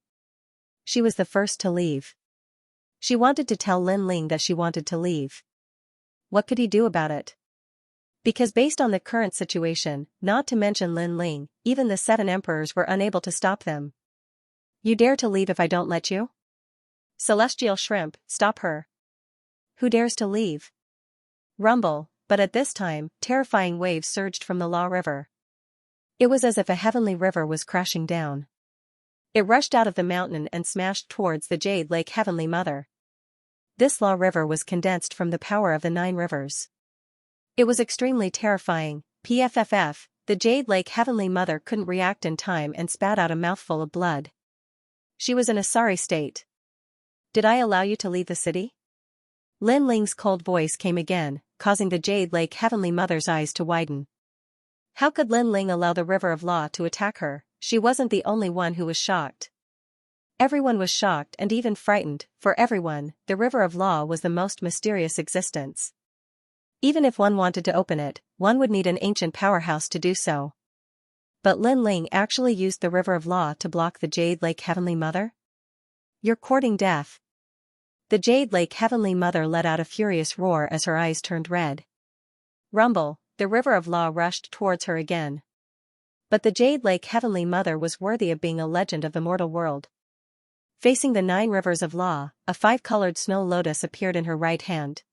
She was the first to leave. She wanted to tell Lin Ling that she wanted to leave. What could he do about it? Because based on the current situation, not to mention Lin Ling, even the 7 emperors were unable to stop them. "You dare to leave if I don't let you? Celestial Shrimp, stop her. Who dares to leave?" Rumble, but at this time, terrifying waves surged from the Law River. It was as if a heavenly river was crashing down. It rushed out of the mountain and smashed towards the Jade Lake Heavenly Mother. This Law River was condensed from the power of the 9 rivers. It was extremely terrifying. PFFF, the Jade Lake Heavenly Mother couldn't react in time and spat out a mouthful of blood. She was in a sorry state. "Did I allow you to leave the city?" Lin Ling's cold voice came again, causing the Jade Lake Heavenly Mother's eyes to widen. How could Lin Ling allow the River of Law to attack her? She wasn't the only one who was shocked. Everyone was shocked and even frightened. For everyone, the River of Law was the most mysterious existence. Even if one wanted to open it, one would need an ancient powerhouse to do so. But Lin Ling actually used the River of Law to block the Jade Lake Heavenly Mother? "You're courting death." The Jade Lake Heavenly Mother let out a furious roar as her eyes turned red. Rumble, the River of Law rushed towards her again. But the Jade Lake Heavenly Mother was worthy of being a legend of the mortal world. Facing the 9 rivers of law, a 5-colored snow lotus appeared in her right hand.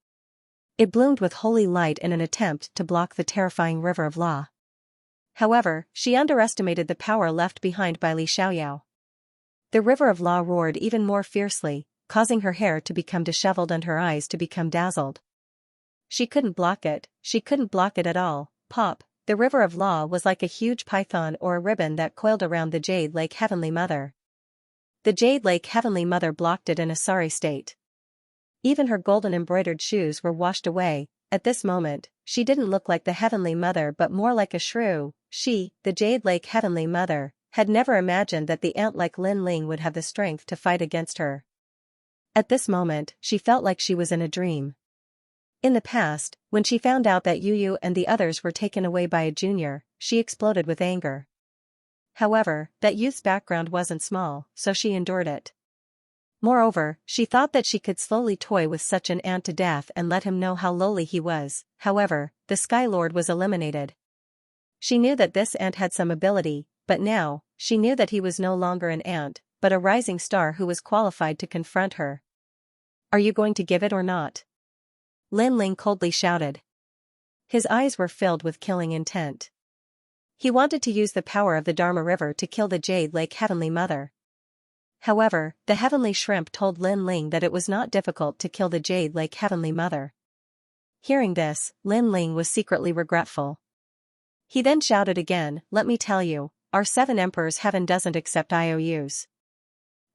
It bloomed with holy light in an attempt to block the terrifying River of Law. However, she underestimated the power left behind by Li Xiaoyao. The River of Law roared even more fiercely, causing her hair to become disheveled and her eyes to become dazzled. She couldn't block it, she couldn't block it at all. Pop, the River of Law was like a huge python or a ribbon that coiled around the Jade Lake Heavenly Mother. The Jade Lake Heavenly Mother blocked it in a sorry state. Even her golden embroidered shoes were washed away. At this moment, she didn't look like the Heavenly Mother but more like a shrew. She, the Jade Lake Heavenly Mother, had never imagined that the ant like Lin Ling would have the strength to fight against her. At this moment, she felt like she was in a dream. In the past, when she found out that Yu and the others were taken away by a junior, she exploded with anger. However, that youth's background wasn't small, so she endured it. Moreover, she thought that she could slowly toy with such an ant to death and let him know how lowly he was. However, the Sky Lord was eliminated. She knew that this ant had some ability, but now, she knew that he was no longer an ant, but a rising star who was qualified to confront her. "Are you going to give it or not?" Lin Ling coldly shouted. His eyes were filled with killing intent. He wanted to use the power of the Dharma River to kill the Jade Lake Heavenly Mother. However, the Heavenly Shrimp told Lin Ling that it was not difficult to kill the Jade Lake Heavenly Mother. Hearing this, Lin Ling was secretly regretful. He then shouted again, "Let me tell you, our 7 emperors' heaven doesn't accept IOUs.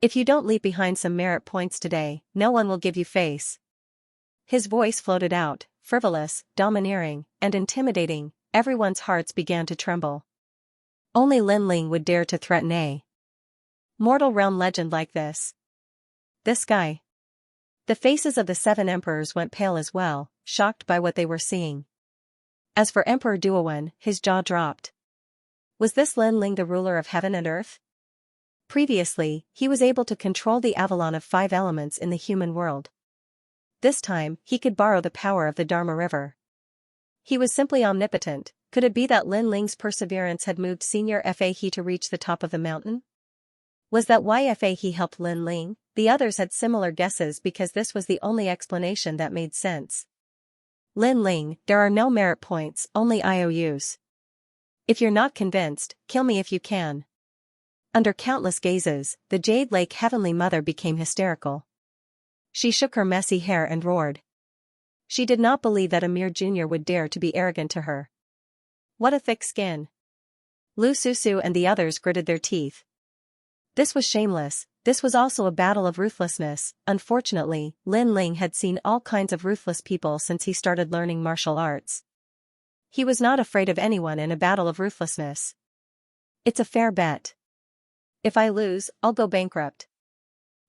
If you don't leave behind some merit points today, no one will give you face." His voice floated out, frivolous, domineering, and intimidating. Everyone's hearts began to tremble. Only Lin Ling would dare to threaten a mortal realm legend like this. This guy. The faces of the 7 emperors went pale as well, shocked by what they were seeing. As for Emperor Duowen, his jaw dropped. Was this Lin Ling the ruler of heaven and earth? Previously, he was able to control the Avalon of 5 elements in the human world. This time, he could borrow the power of the Dharma River. He was simply omnipotent. Could it be that Lin Ling's perseverance had moved Senior Fa He to reach the top of the mountain? Was that why Fa He helped Lin Ling? The others had similar guesses because this was the only explanation that made sense. Lin Ling, there are no merit points, only IOUs. If you're not convinced, kill me if you can. Under countless gazes, the Jade Lake Heavenly Mother became hysterical. She shook her messy hair and roared. She did not believe that a mere junior would dare to be arrogant to her. What a thick skin. Lu Susu and the others gritted their teeth. This was shameless. This was also a battle of ruthlessness. Unfortunately, Lin Ling had seen all kinds of ruthless people since he started learning martial arts. He was not afraid of anyone in a battle of ruthlessness. It's a fair bet. If I lose, I'll go bankrupt.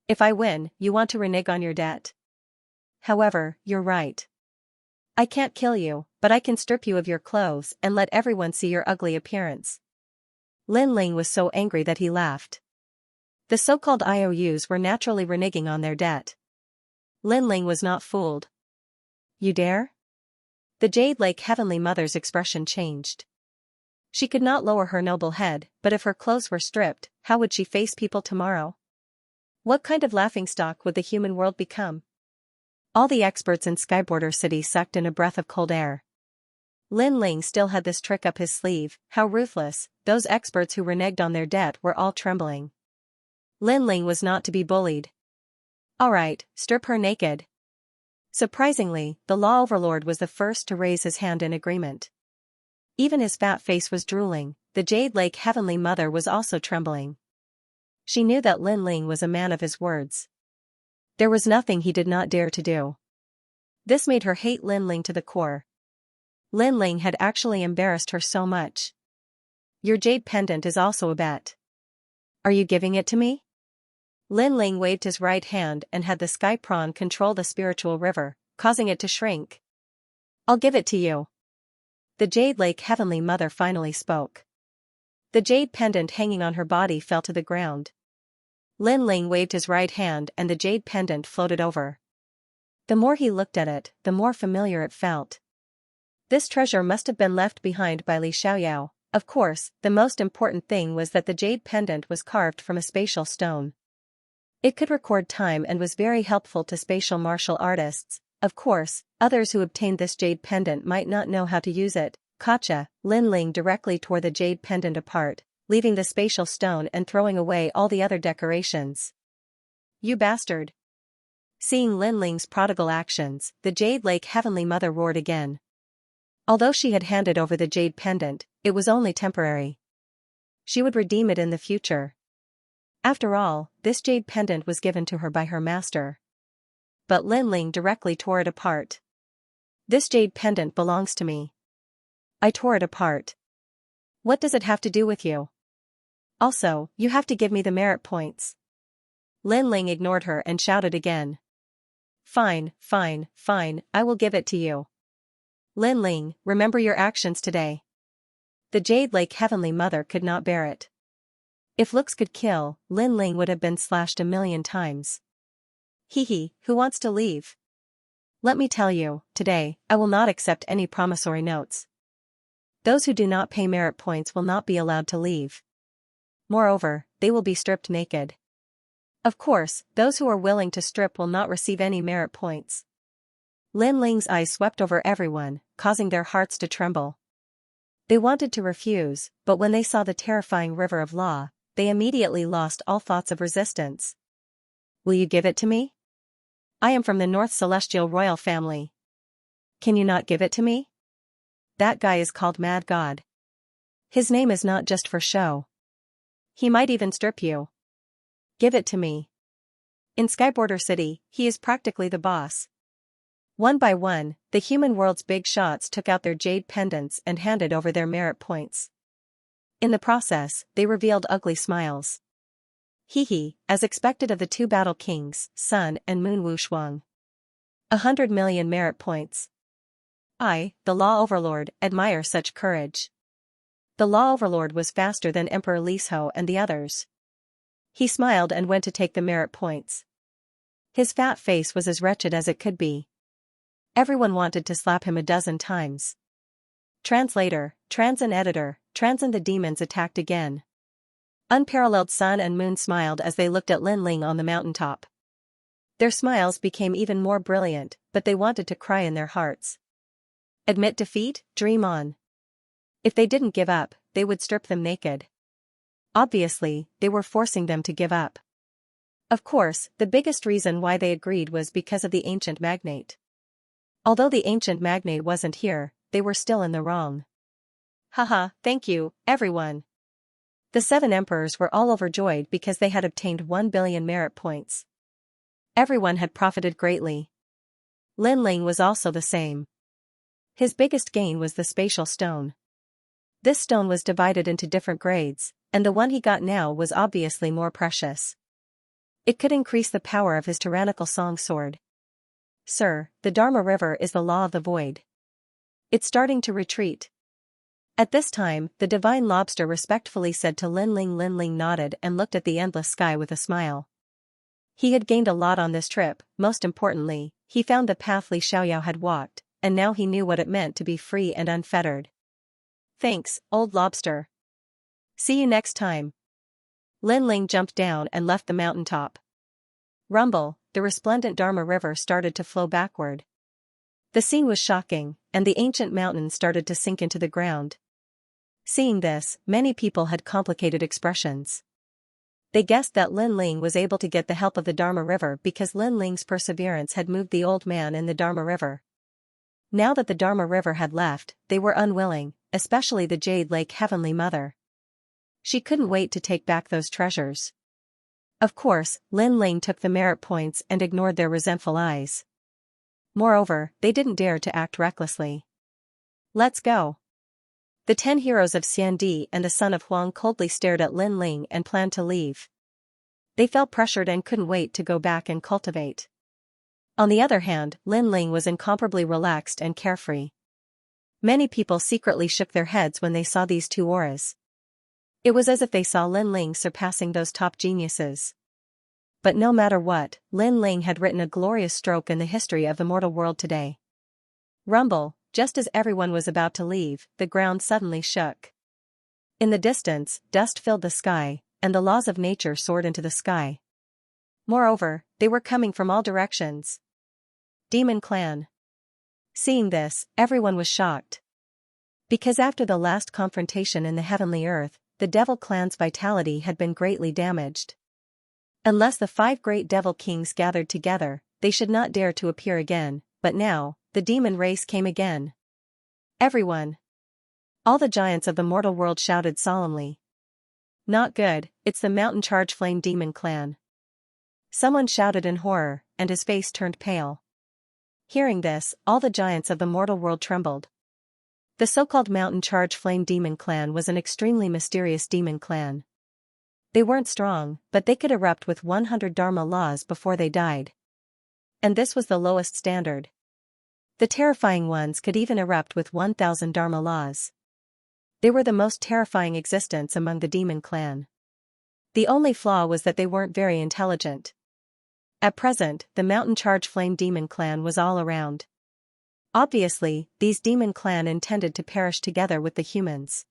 If I win, you want to renege on your debt. However, you're right. I can't kill you, but I can strip you of your clothes and let everyone see your ugly appearance. Lin Ling was so angry that he laughed. The so-called IOUs were naturally reneging on their debt. Lin Ling was not fooled. You dare? The Jade Lake Heavenly Mother's expression changed. She could not lower her noble head, but if her clothes were stripped, how would she face people tomorrow? What kind of laughingstock would the human world become? All the experts in Skyborder City sucked in a breath of cold air. Lin Ling still had this trick up his sleeve. How ruthless! Those experts who reneged on their debt were all trembling. Lin Ling was not to be bullied. All right, strip her naked. Surprisingly, the law overlord was the first to raise his hand in agreement. Even his fat face was drooling. The Jade Lake Heavenly Mother was also trembling. She knew that Lin Ling was a man of his words. There was nothing he did not dare to do. This made her hate Lin Ling to the core. Lin Ling had actually embarrassed her so much. Your jade pendant is also a bet. Are you giving it to me? Lin Ling waved his right hand and had the sky prawn control the spiritual river, causing it to shrink. I'll give it to you. The Jade Lake Heavenly Mother finally spoke. The jade pendant hanging on her body fell to the ground. Lin Ling waved his right hand and the jade pendant floated over. The more he looked at it, the more familiar it felt. This treasure must have been left behind by Li Xiaoyao. Of course, the most important thing was that the jade pendant was carved from a spatial stone. It could record time and was very helpful to spatial martial artists. Of course, others who obtained this jade pendant might not know how to use it. Gotcha! Lin Ling directly tore the jade pendant apart, leaving the spatial stone and throwing away all the other decorations. You bastard! Seeing Lin Ling's prodigal actions, the Jade Lake Heavenly Mother roared again. Although she had handed over the jade pendant, it was only temporary. She would redeem it in the future. After all, this jade pendant was given to her by her master. But Lin Ling directly tore it apart. This jade pendant belongs to me. I tore it apart. What does it have to do with you? Also, you have to give me the merit points. Lin Ling ignored her and shouted again. Fine, fine, fine, I will give it to you. Lin Ling, remember your actions today. The Jade Lake Heavenly Mother could not bear it. If looks could kill, Lin Ling would have been slashed 1,000,000 times. Hee, who wants to leave? Let me tell you, today, I will not accept any promissory notes. Those who do not pay merit points will not be allowed to leave. Moreover, they will be stripped naked. Of course, those who are willing to strip will not receive any merit points. Lin Ling's eyes swept over everyone, causing their hearts to tremble. They wanted to refuse, but when they saw the terrifying river of law, they immediately lost all thoughts of resistance. Will you give it to me? I am from the North Celestial Royal Family. Can you not give it to me? That guy is called Mad God. His name is not just for show. He might even strip you. Give it to me. In Skyborder City, he is practically the boss. One by one, the human world's big shots took out their jade pendants and handed over their merit points. In the process, they revealed ugly smiles. Hee, as expected of the two battle kings, Sun and Moon Wushuang. 100 million merit points. I, the Law Overlord, admire such courage. The Law Overlord was faster than Emperor Lisho and the others. He smiled and went to take the merit points. His fat face was as wretched as it could be. Everyone wanted to slap him 12 times. Translator, Trans and Editor, Trans and the demons attacked again. Unparalleled Sun and Moon smiled as they looked at Lin Ling on the mountaintop. Their smiles became even more brilliant, but they wanted to cry in their hearts. Admit defeat, dream on. If they didn't give up, they would strip them naked. Obviously, they were forcing them to give up. Of course, the biggest reason why they agreed was because of the ancient magnate. Although the ancient magnate wasn't here, they were still in the wrong. Haha, thank you, everyone. The 7 emperors were all overjoyed because they had obtained 1 billion merit points. Everyone had profited greatly. Lin Ling was also the same. His biggest gain was the spatial stone. This stone was divided into different grades, and the one he got now was obviously more precious. It could increase the power of his tyrannical song sword. Sir, the Dharma River is the law of the void. It's starting to retreat. At this time, the divine lobster respectfully said to Lin Ling. Lin Ling nodded and looked at the endless sky with a smile. He had gained a lot on this trip. Most importantly, he found the path Li Xiaoyao had walked, and now he knew what it meant to be free and unfettered. Thanks, old lobster. See you next time. Lin Ling jumped down and left the mountaintop. Rumble, the resplendent Dharma River started to flow backward. The scene was shocking, and the ancient mountain started to sink into the ground. Seeing this, many people had complicated expressions. They guessed that Lin Ling was able to get the help of the Dharma River because Lin Ling's perseverance had moved the old man in the Dharma River. Now that the Dharma River had left, they were unwilling, especially the Jade Lake Heavenly Mother. She couldn't wait to take back those treasures. Of course, Lin Ling took the merit points and ignored their resentful eyes. Moreover, they didn't dare to act recklessly. Let's go. The 10 heroes of Xiandi and the son of Huang coldly stared at Lin Ling and planned to leave. They felt pressured and couldn't wait to go back and cultivate. On the other hand, Lin Ling was incomparably relaxed and carefree. Many people secretly shook their heads when they saw these two auras. It was as if they saw Lin Ling surpassing those top geniuses. But no matter what, Lin Ling had written a glorious stroke in the history of the mortal world today. Rumble, just as everyone was about to leave, the ground suddenly shook. In the distance, dust filled the sky, and the laws of nature soared into the sky. Moreover, they were coming from all directions. Demon Clan. Seeing this, everyone was shocked. Because after the last confrontation in the heavenly earth, the Devil Clan's vitality had been greatly damaged. Unless the 5 great Devil Kings gathered together, they should not dare to appear again, but now, the demon race came again. Everyone. All the giants of the mortal world shouted solemnly. Not good, it's the Mountain Charge Flame Demon Clan. Someone shouted in horror, and his face turned pale. Hearing this, all the giants of the mortal world trembled. The so-called Mountain Charge Flame Demon Clan was an extremely mysterious demon clan. They weren't strong, but they could erupt with 100 Dharma laws before they died. And this was the lowest standard. The terrifying ones could even erupt with 1,000 Dharma laws. They were the most terrifying existence among the demon clan. The only flaw was that they weren't very intelligent. At present, the Mountain Charge Flame Demon Clan was all around. Obviously, these demon clan intended to perish together with the humans.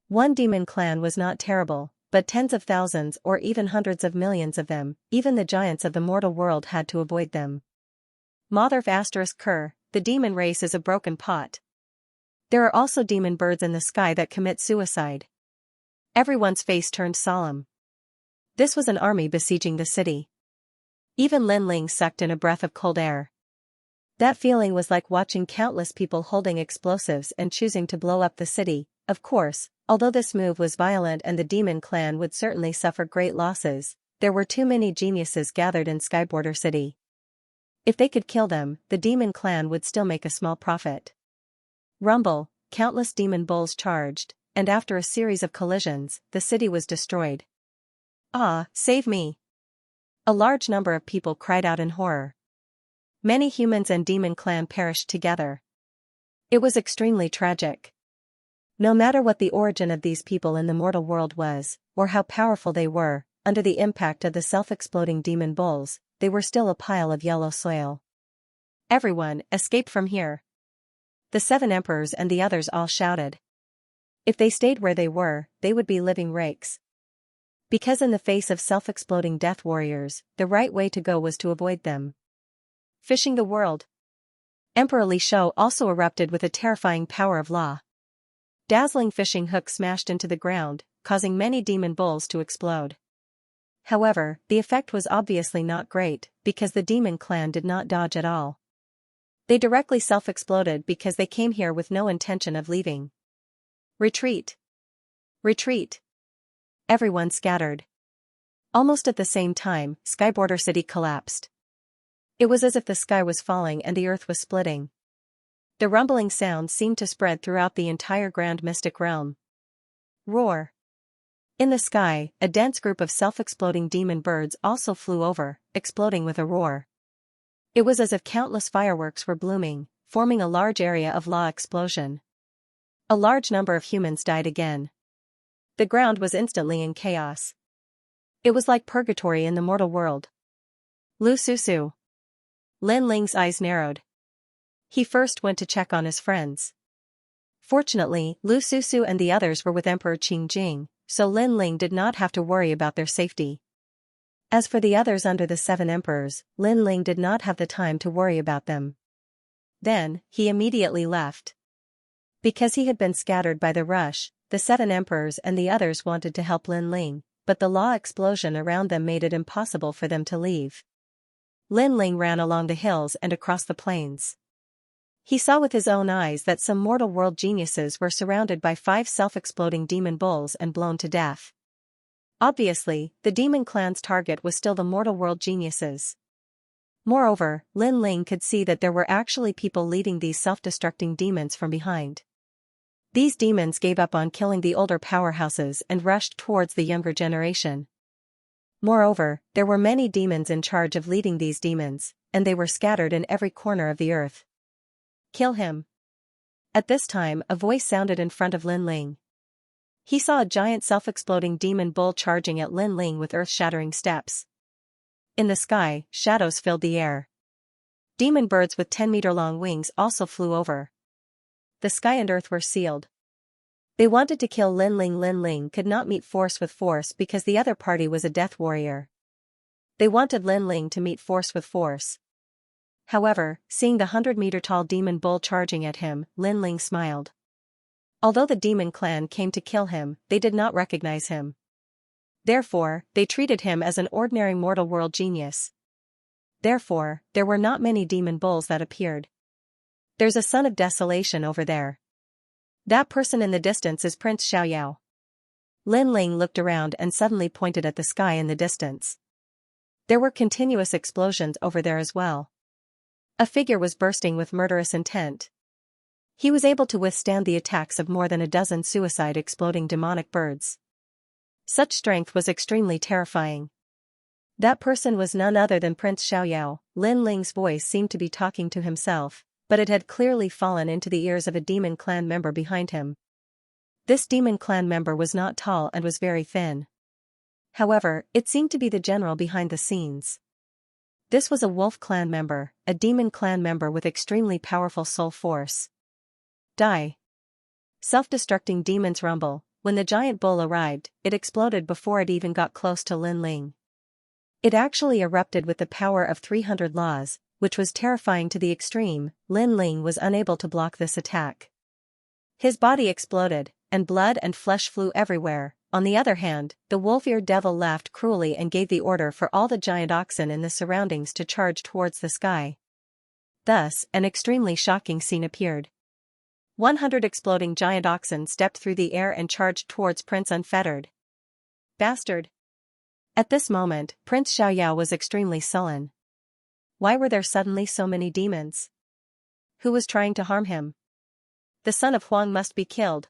One demon clan was not terrible, but tens of thousands or even hundreds of millions of them, even the giants of the mortal world had to avoid them. Mother *Cur, the demon race is a broken pot. There are also demon birds in the sky that commit suicide. Everyone's face turned solemn. This was an army besieging the city. Even Lin Ling sucked in a breath of cold air. That feeling was like watching countless people holding explosives and choosing to blow up the city. Of course, although this move was violent and the demon clan would certainly suffer great losses, there were too many geniuses gathered in Skyborder City. If they could kill them, the demon clan would still make a small profit. Rumble, countless demon bulls charged, and after a series of collisions, the city was destroyed. Ah, save me! A large number of people cried out in horror. Many humans and demon clan perished together. It was extremely tragic. No matter what the origin of these people in the mortal world was, or how powerful they were, under the impact of the self-exploding demon bulls, they were still a pile of yellow soil. Everyone, escape from here! The 7 emperors and the others all shouted. If they stayed where they were, they would be living rakes. Because in the face of self-exploding death warriors, the right way to go was to avoid them. Fishing the world. Emperor Li Shou also erupted with a terrifying power of law. Dazzling fishing hooks smashed into the ground, causing many demon bulls to explode. However, the effect was obviously not great, because the demon clan did not dodge at all. They directly self-exploded because they came here with no intention of leaving. Retreat! Retreat! everyone scattered. Almost at the same time, Skyborder City collapsed. It was as if the sky was falling and the earth was splitting. The rumbling sound seemed to spread throughout the entire grand mystic realm. Roar! In the sky, a dense group of self-exploding demon birds also flew over, exploding with a roar. It was as if countless fireworks were blooming, forming a large area of law explosion. A large number of humans died again. The ground was instantly in chaos. It was like purgatory in the mortal world. Lu Susu. Lin Ling's eyes narrowed. He first went to check on his friends. Fortunately, Lu Susu and the others were with Emperor Qingjing, so Lin Ling did not have to worry about their safety. As for the others under the 7 emperors, Lin Ling did not have the time to worry about them. Then, he immediately left. Because he had been scattered by the rush, the 7 emperors and the others wanted to help Lin Ling, but the law explosion around them made it impossible for them to leave. Lin Ling ran along the hills and across the plains. He saw with his own eyes that some mortal world geniuses were surrounded by 5 self-exploding demon bulls and blown to death. Obviously, the demon clan's target was still the mortal world geniuses. Moreover, Lin Ling could see that there were actually people leading these self-destructing demons from behind. These demons gave up on killing the older powerhouses and rushed towards the younger generation. Moreover, there were many demons in charge of leading these demons, and they were scattered in every corner of the earth. Kill him. At this time, a voice sounded in front of Lin Ling. He saw a giant self-exploding demon bull charging at Lin Ling with earth-shattering steps. In the sky, shadows filled the air. Demon birds with 10-meter-long wings also flew over. The sky and earth were sealed. They wanted to kill Lin Ling. Lin Ling could not meet force with force because the other party was a death warrior. They wanted Lin Ling to meet force with force. However, seeing the 100-meter-tall demon bull charging at him, Lin Ling smiled. Although the demon clan came to kill him, they did not recognize him. Therefore, they treated him as an ordinary mortal world genius. Therefore, there were not many demon bulls that appeared. There's a son of desolation over there. That person in the distance is Prince Xiaoyao. Lin Ling looked around and suddenly pointed at the sky in the distance. There were continuous explosions over there as well. A figure was bursting with murderous intent. He was able to withstand the attacks of more than a dozen suicide-exploding demonic birds. Such strength was extremely terrifying. That person was none other than Prince Xiaoyao. Lin Ling's voice seemed to be talking to himself, but it had clearly fallen into the ears of a demon clan member behind him. This demon clan member was not tall and was very thin. However, it seemed to be the general behind the scenes. This was a wolf clan member, a demon clan member with extremely powerful soul force. Die. Self-destructing demons rumble. When the giant bull arrived, it exploded before it even got close to Lin Ling. It actually erupted with the power of 300 laws, which was terrifying to the extreme. Lin Ling was unable to block this attack. His body exploded, and blood and flesh flew everywhere. On the other hand, the wolf-eared devil laughed cruelly and gave the order for all the giant oxen in the surroundings to charge towards the sky. Thus, an extremely shocking scene appeared. 100 exploding giant oxen stepped through the air and charged towards Prince Unfettered. Bastard! At this moment, Prince Xiaoyao was extremely sullen. Why were there suddenly so many demons? Who was trying to harm him? The son of Huang must be killed.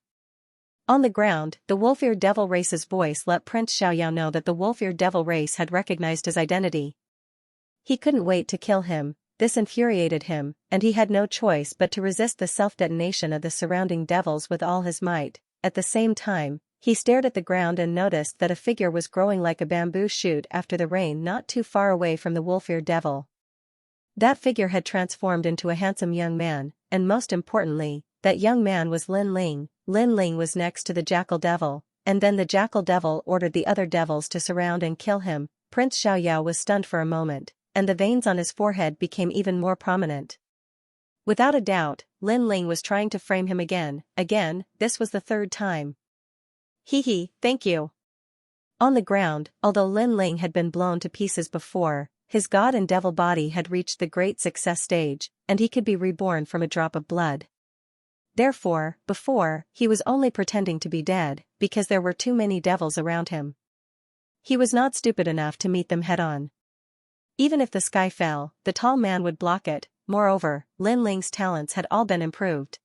On the ground, the wolf-eared devil race's voice let Prince Xiaoyao know that the wolf-eared devil race had recognized his identity. He couldn't wait to kill him. This infuriated him, and he had no choice but to resist the self-detonation of the surrounding devils with all his might. At the same time, he stared at the ground and noticed that a figure was growing like a bamboo shoot after the rain not too far away from the wolf-eared devil. That figure had transformed into a handsome young man, and most importantly, that young man was Lin Ling. Lin Ling was next to the jackal devil, and then the jackal devil ordered the other devils to surround and kill him. Prince Xiaoyao was stunned for a moment, and the veins on his forehead became even more prominent. Without a doubt, Lin Ling was trying to frame him again. This was the 3rd time. Hee, thank you. On the ground, although Lin Ling had been blown to pieces before, his god and devil body had reached the great success stage, and he could be reborn from a drop of blood. Therefore, before, he was only pretending to be dead, because there were too many devils around him. He was not stupid enough to meet them head-on. Even if the sky fell, the tall man would block it. Moreover, Lin Ling's talents had all been improved.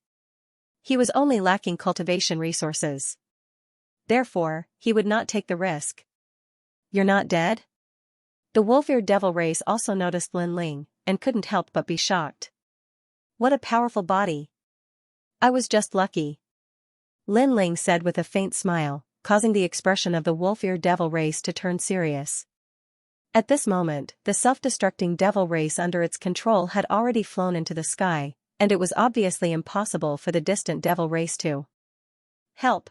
He was only lacking cultivation resources. Therefore, he would not take the risk. "You're not dead?" The wolf-eared devil race also noticed Lin Ling, and couldn't help but be shocked. "What a powerful body. I was just lucky," Lin Ling said with a faint smile, causing the expression of the wolf-eared devil race to turn serious. At this moment, the self-destructing devil race under its control had already flown into the sky, and it was obviously impossible for the distant devil race to help.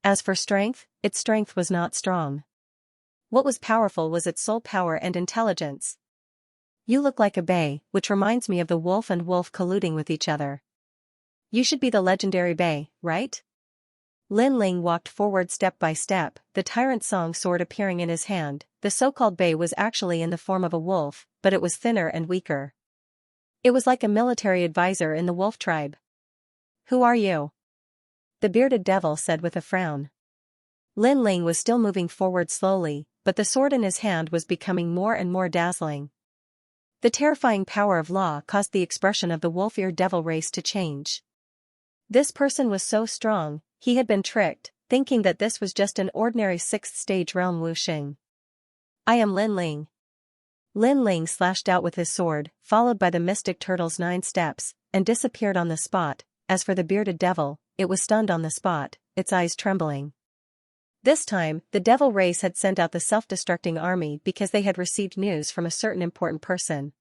As for strength, its strength was not strong. What was powerful was its soul power and intelligence. "You look like a bay, which reminds me of the wolf and wolf colluding with each other. You should be the legendary bay, right?" Lin Ling walked forward step by step, the tyrant song sword appearing in his hand. The so-called bay was actually in the form of a wolf, but it was thinner and weaker. It was like a military advisor in the wolf tribe. "Who are you?" the bearded devil said with a frown. Lin Ling was still moving forward slowly, but the sword in his hand was becoming more and more dazzling. The terrifying power of law caused the expression of the wolf-eared devil race to change. This person was so strong, he had been tricked, thinking that this was just an ordinary 6th stage realm wuxing. "I am Lin Ling." Lin Ling slashed out with his sword, followed by the mystic turtle's 9 steps, and disappeared on the spot. As for the bearded devil, it was stunned on the spot, its eyes trembling. This time, the devil race had sent out the self-destructing army because they had received news from a certain important person.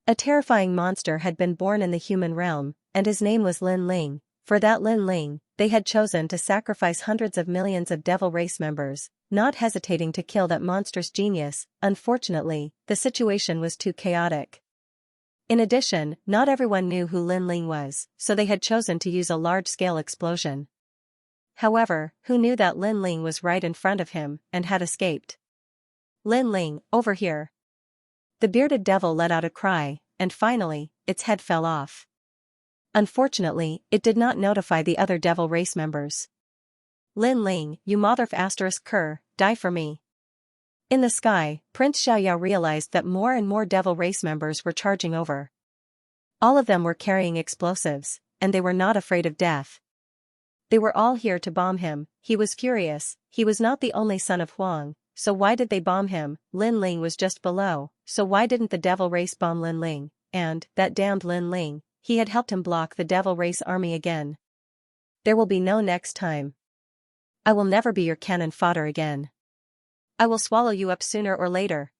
A terrifying monster had been born in the human realm, and his name was Lin Ling. For that Lin Ling, they had chosen to sacrifice hundreds of millions of devil race members, not hesitating to kill that monstrous genius. Unfortunately, the situation was too chaotic. In addition, not everyone knew who Lin Ling was, so they had chosen to use a large-scale explosion. However, who knew that Lin Ling was right in front of him, and had escaped? "Lin Ling, over here!" The bearded devil let out a cry, and finally, its head fell off. Unfortunately, it did not notify the other devil race members. "Lin Ling, you motherf ***, die for me." In the sky, Prince Xiaoyao realized that more and more devil race members were charging over. All of them were carrying explosives, and they were not afraid of death. They were all here to bomb him. He was furious. He was not the only son of Huang, so why did they bomb him? Lin Ling was just below, so why didn't the devil race bomb Lin Ling? And, that damned Lin Ling, he had helped him block the devil race army again. There will be no next time. I will never be your cannon fodder again. I will swallow you up sooner or later.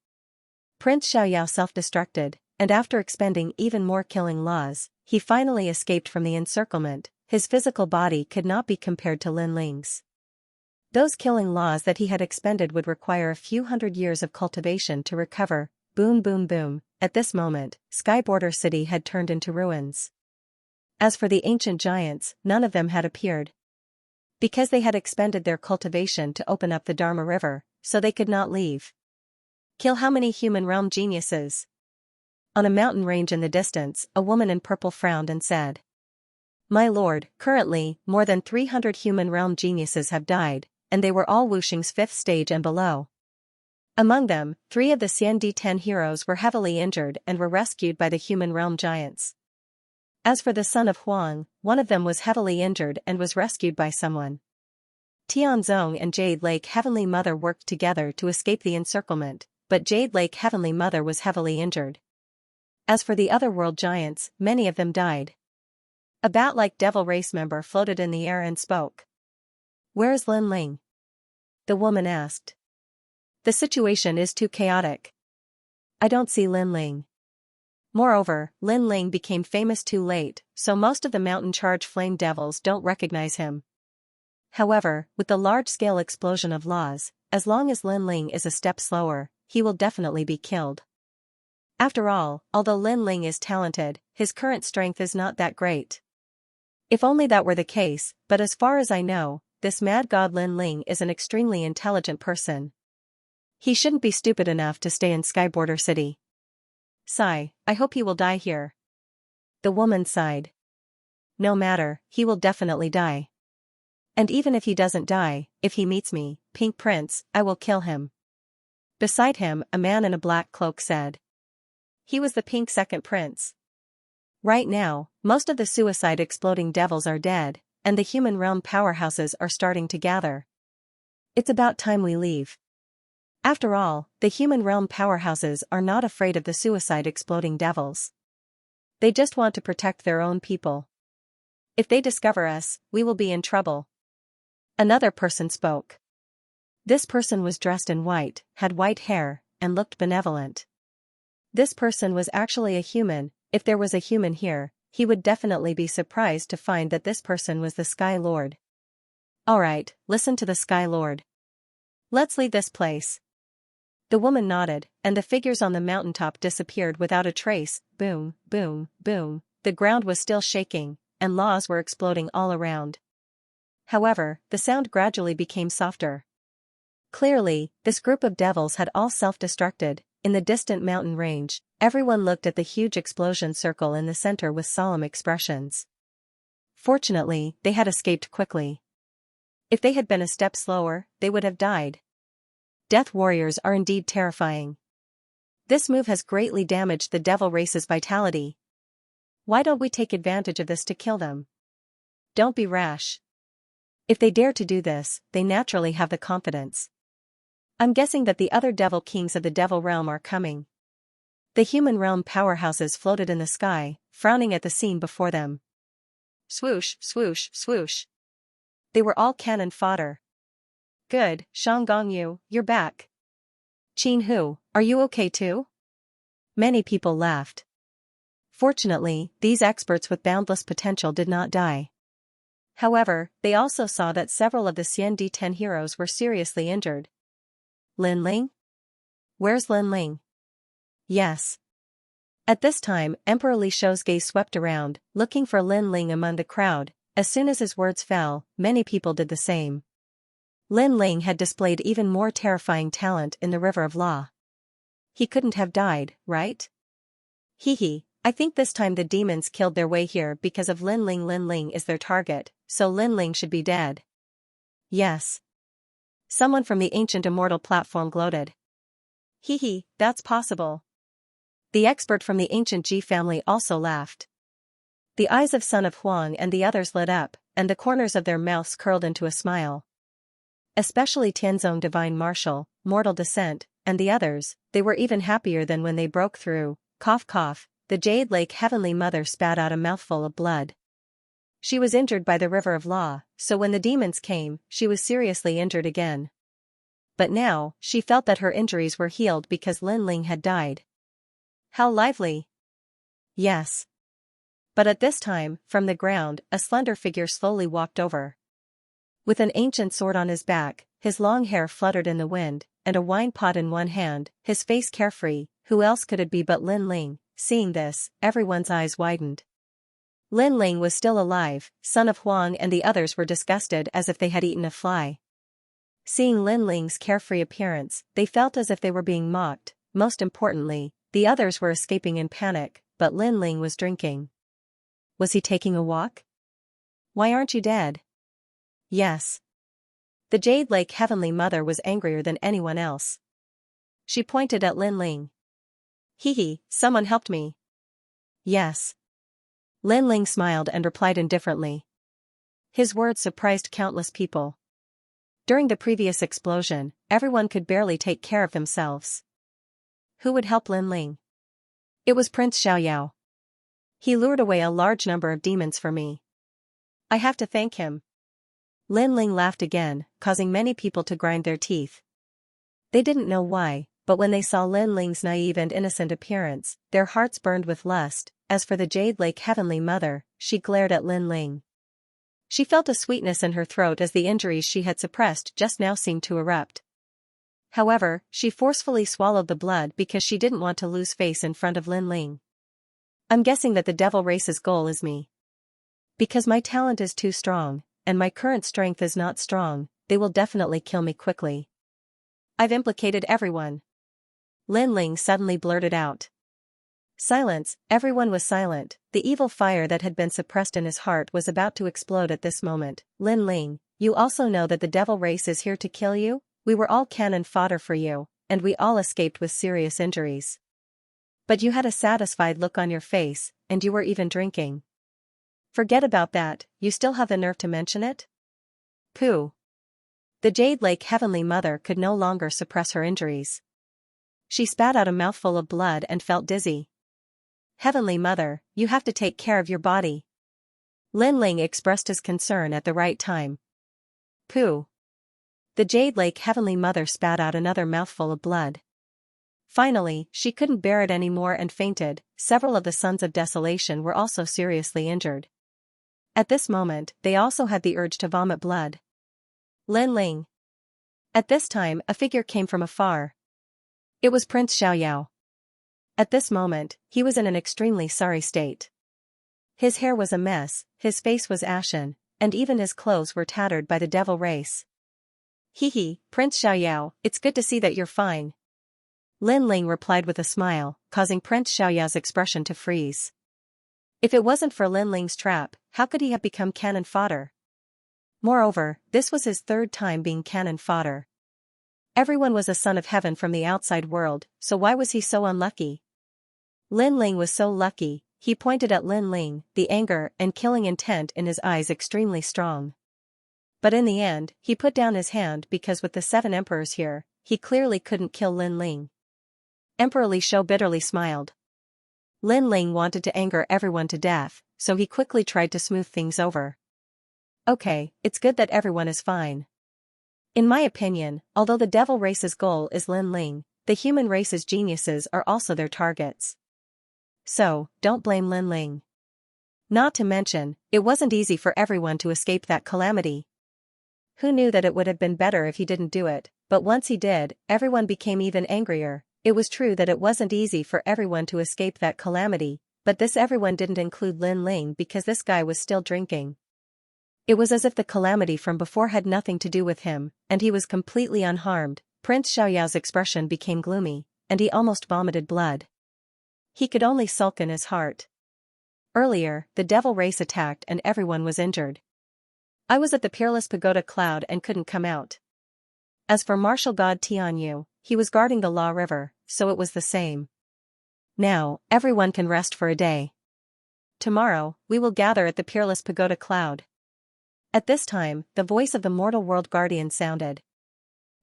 Prince Xiaoyao self-destructed, and after expending even more killing laws, he finally escaped from the encirclement. His physical body could not be compared to Lin Ling's. Those killing laws that he had expended would require a few hundred years of cultivation to recover. Boom boom boom. At this moment, Sky Border City had turned into ruins. As for the ancient giants, none of them had appeared. Because they had expended their cultivation to open up the Dharma River, so they could not leave. Kill how many human realm geniuses? On a mountain range in the distance, a woman in purple frowned and said, "My lord, currently, more than 300 human realm geniuses have died, and they were all wuxing's 5th stage and below. Among them, 3 of the Xian-Di-10 heroes were heavily injured and were rescued by the human realm giants. As for the son of Huang, one of them was heavily injured and was rescued by someone. Tianzong and Jade Lake Heavenly Mother worked together to escape the encirclement, but Jade Lake Heavenly Mother was heavily injured. As for the other world giants, many of them died." A bat-like devil race member floated in the air and spoke. "Where is Lin Ling?" the woman asked. "The situation is too chaotic. I don't see Lin Ling." Moreover, Lin Ling became famous too late, so most of the mountain charge flame devils don't recognize him. However, with the large-scale explosion of laws, as long as Lin Ling is a step slower, he will definitely be killed. After all, although Lin Ling is talented, his current strength is not that great. If only that were the case, but as far as I know, this mad god Lin Ling is an extremely intelligent person. He shouldn't be stupid enough to stay in Sky Border City. Sigh, I hope he will die here." The woman sighed. "No matter, he will definitely die. And even if he doesn't die, if he meets me, Pink Prince, I will kill him. Beside him, a man in a black cloak said. He was the Pink Second Prince. Right now, most of the suicide exploding devils are dead, and the human realm powerhouses are starting to gather. It's about time we leave. After all, the human realm powerhouses are not afraid of the suicide exploding devils. They just want to protect their own people. If they discover us, we will be in trouble. Another person spoke. This person was dressed in white, had white hair, and looked benevolent. This person was actually a human. If there was a human here, he would definitely be surprised to find that this person was the Sky Lord. Alright, listen to the Sky Lord. Let's leave this place. The woman nodded, and the figures on the mountaintop disappeared without a trace. Boom, boom, boom. The ground was still shaking, and laws were exploding all around. However, the sound gradually became softer. Clearly, this group of devils had all self-destructed. In the distant mountain range, everyone looked at the huge explosion circle in the center with solemn expressions. Fortunately, they had escaped quickly. If they had been a step slower, they would have died. Death warriors are indeed terrifying. This move has greatly damaged the devil race's vitality. Why don't we take advantage of this to kill them? Don't be rash. If they dare to do this, they naturally have the confidence. I'm guessing that the other devil kings of the devil realm are coming. The human realm powerhouses floated in the sky, frowning at the scene before them. Swoosh, swoosh, swoosh. They were all cannon fodder. Good, Shang Gongyu, you're back. Qin Hu, are you okay too? Many people laughed. Fortunately, these experts with boundless potential did not die. However, they also saw that several of the Xian D10 heroes were seriously injured. Lin Ling? Where's Lin Ling? Yes. At this time, Emperor Li Shou's gaze swept around, looking for Lin Ling among the crowd. As soon as his words fell, many people did the same. Lin Ling had displayed even more terrifying talent in the River of Law. He couldn't have died, right? Hee, I think this time the demons killed their way here because of Lin Ling. Lin Ling is their target, so Lin Ling should be dead. Yes. Someone from the ancient immortal platform gloated. Hee, that's possible. The expert from the ancient Ji family also laughed. The eyes of Son of Huang and the others lit up, and the corners of their mouths curled into a smile. Especially Tianzong Divine Marshal, Mortal Descent, and the others, they were even happier than when they broke through. Cough cough, the Jade Lake Heavenly Mother spat out a mouthful of blood. She was injured by the River of Law, so when the demons came, she was seriously injured again. But now, she felt that her injuries were healed because Lin Ling had died. How lively! Yes. But at this time, from the ground, a slender figure slowly walked over. With an ancient sword on his back, his long hair fluttered in the wind, and a wine pot in one hand, his face carefree. Who else could it be but Lin Ling? Seeing this, everyone's eyes widened. Lin Ling was still alive. Son of Huang and the others were disgusted as if they had eaten a fly. Seeing Lin Ling's carefree appearance, they felt as if they were being mocked. Most importantly, the others were escaping in panic, but Lin Ling was drinking. Was he taking a walk? Why aren't you dead? Yes. The Jade Lake Heavenly Mother was angrier than anyone else. She pointed at Lin Ling. Hee, someone helped me. Yes. Lin Ling smiled and replied indifferently. His words surprised countless people. During the previous explosion, everyone could barely take care of themselves. Who would help Lin Ling? It was Prince Xiaoyao. He lured away a large number of demons for me. I have to thank him. Lin Ling laughed again, causing many people to grind their teeth. They didn't know why, but when they saw Lin Ling's naive and innocent appearance, their hearts burned with lust. As for the Jade Lake Heavenly Mother, she glared at Lin Ling. She felt a sweetness in her throat as the injuries she had suppressed just now seemed to erupt. However, she forcefully swallowed the blood because she didn't want to lose face in front of Lin Ling. I'm guessing that the devil race's goal is me. Because my talent is too strong, and my current strength is not strong, they will definitely kill me quickly. I've implicated everyone. Lin Ling suddenly blurted out. Silence, everyone was silent. The evil fire that had been suppressed in his heart was about to explode at this moment. Lin Ling, you also know that the devil race is here to kill you? We were all cannon fodder for you, and we all escaped with serious injuries. But you had a satisfied look on your face, and you were even drinking. Forget about that, you still have the nerve to mention it? Pooh. The Jade Lake Heavenly Mother could no longer suppress her injuries. She spat out a mouthful of blood and felt dizzy. Heavenly Mother, you have to take care of your body. Lin Ling expressed his concern at the right time. Pooh. The Jade Lake Heavenly Mother spat out another mouthful of blood. Finally, she couldn't bear it anymore and fainted. Several of the Sons of Desolation were also seriously injured. At this moment, they also had the urge to vomit blood. Lin Ling. At this time, a figure came from afar. It was Prince Xiaoyao. At this moment, he was in an extremely sorry state. His hair was a mess, his face was ashen, and even his clothes were tattered by the devil race. Hee, Prince Xiaoyao, it's good to see that you're fine. Lin Ling replied with a smile, causing Prince Xiaoyao's expression to freeze. If it wasn't for Lin Ling's trap, how could he have become cannon fodder? Moreover, this was his third time being cannon fodder. Everyone was a son of heaven from the outside world, so why was he so unlucky? Lin Ling was so lucky, he pointed at Lin Ling, the anger and killing intent in his eyes extremely strong. But in the end, he put down his hand because with the 7 emperors here, he clearly couldn't kill Lin Ling. Emperor Li Shou bitterly smiled. Lin Ling wanted to anger everyone to death, so he quickly tried to smooth things over. Okay, it's good that everyone is fine. In my opinion, although the devil race's goal is Lin Ling, the human race's geniuses are also their targets. So, don't blame Lin Ling. Not to mention, it wasn't easy for everyone to escape that calamity. Who knew that it would have been better if he didn't do it, but once he did, everyone became even angrier. It was true that it wasn't easy for everyone to escape that calamity, but this everyone didn't include Lin Ling because this guy was still drinking. It was as if the calamity from before had nothing to do with him, and he was completely unharmed. Prince Xiaoyao's expression became gloomy, and he almost vomited blood. He could only sulk in his heart. Earlier, the devil race attacked and everyone was injured. I was at the Peerless Pagoda Cloud and couldn't come out. As for martial god Tianyu, he was guarding the Law River, so it was the same. Now, everyone can rest for a day. Tomorrow, we will gather at the Peerless Pagoda Cloud. At this time, the voice of the Mortal World Guardian sounded.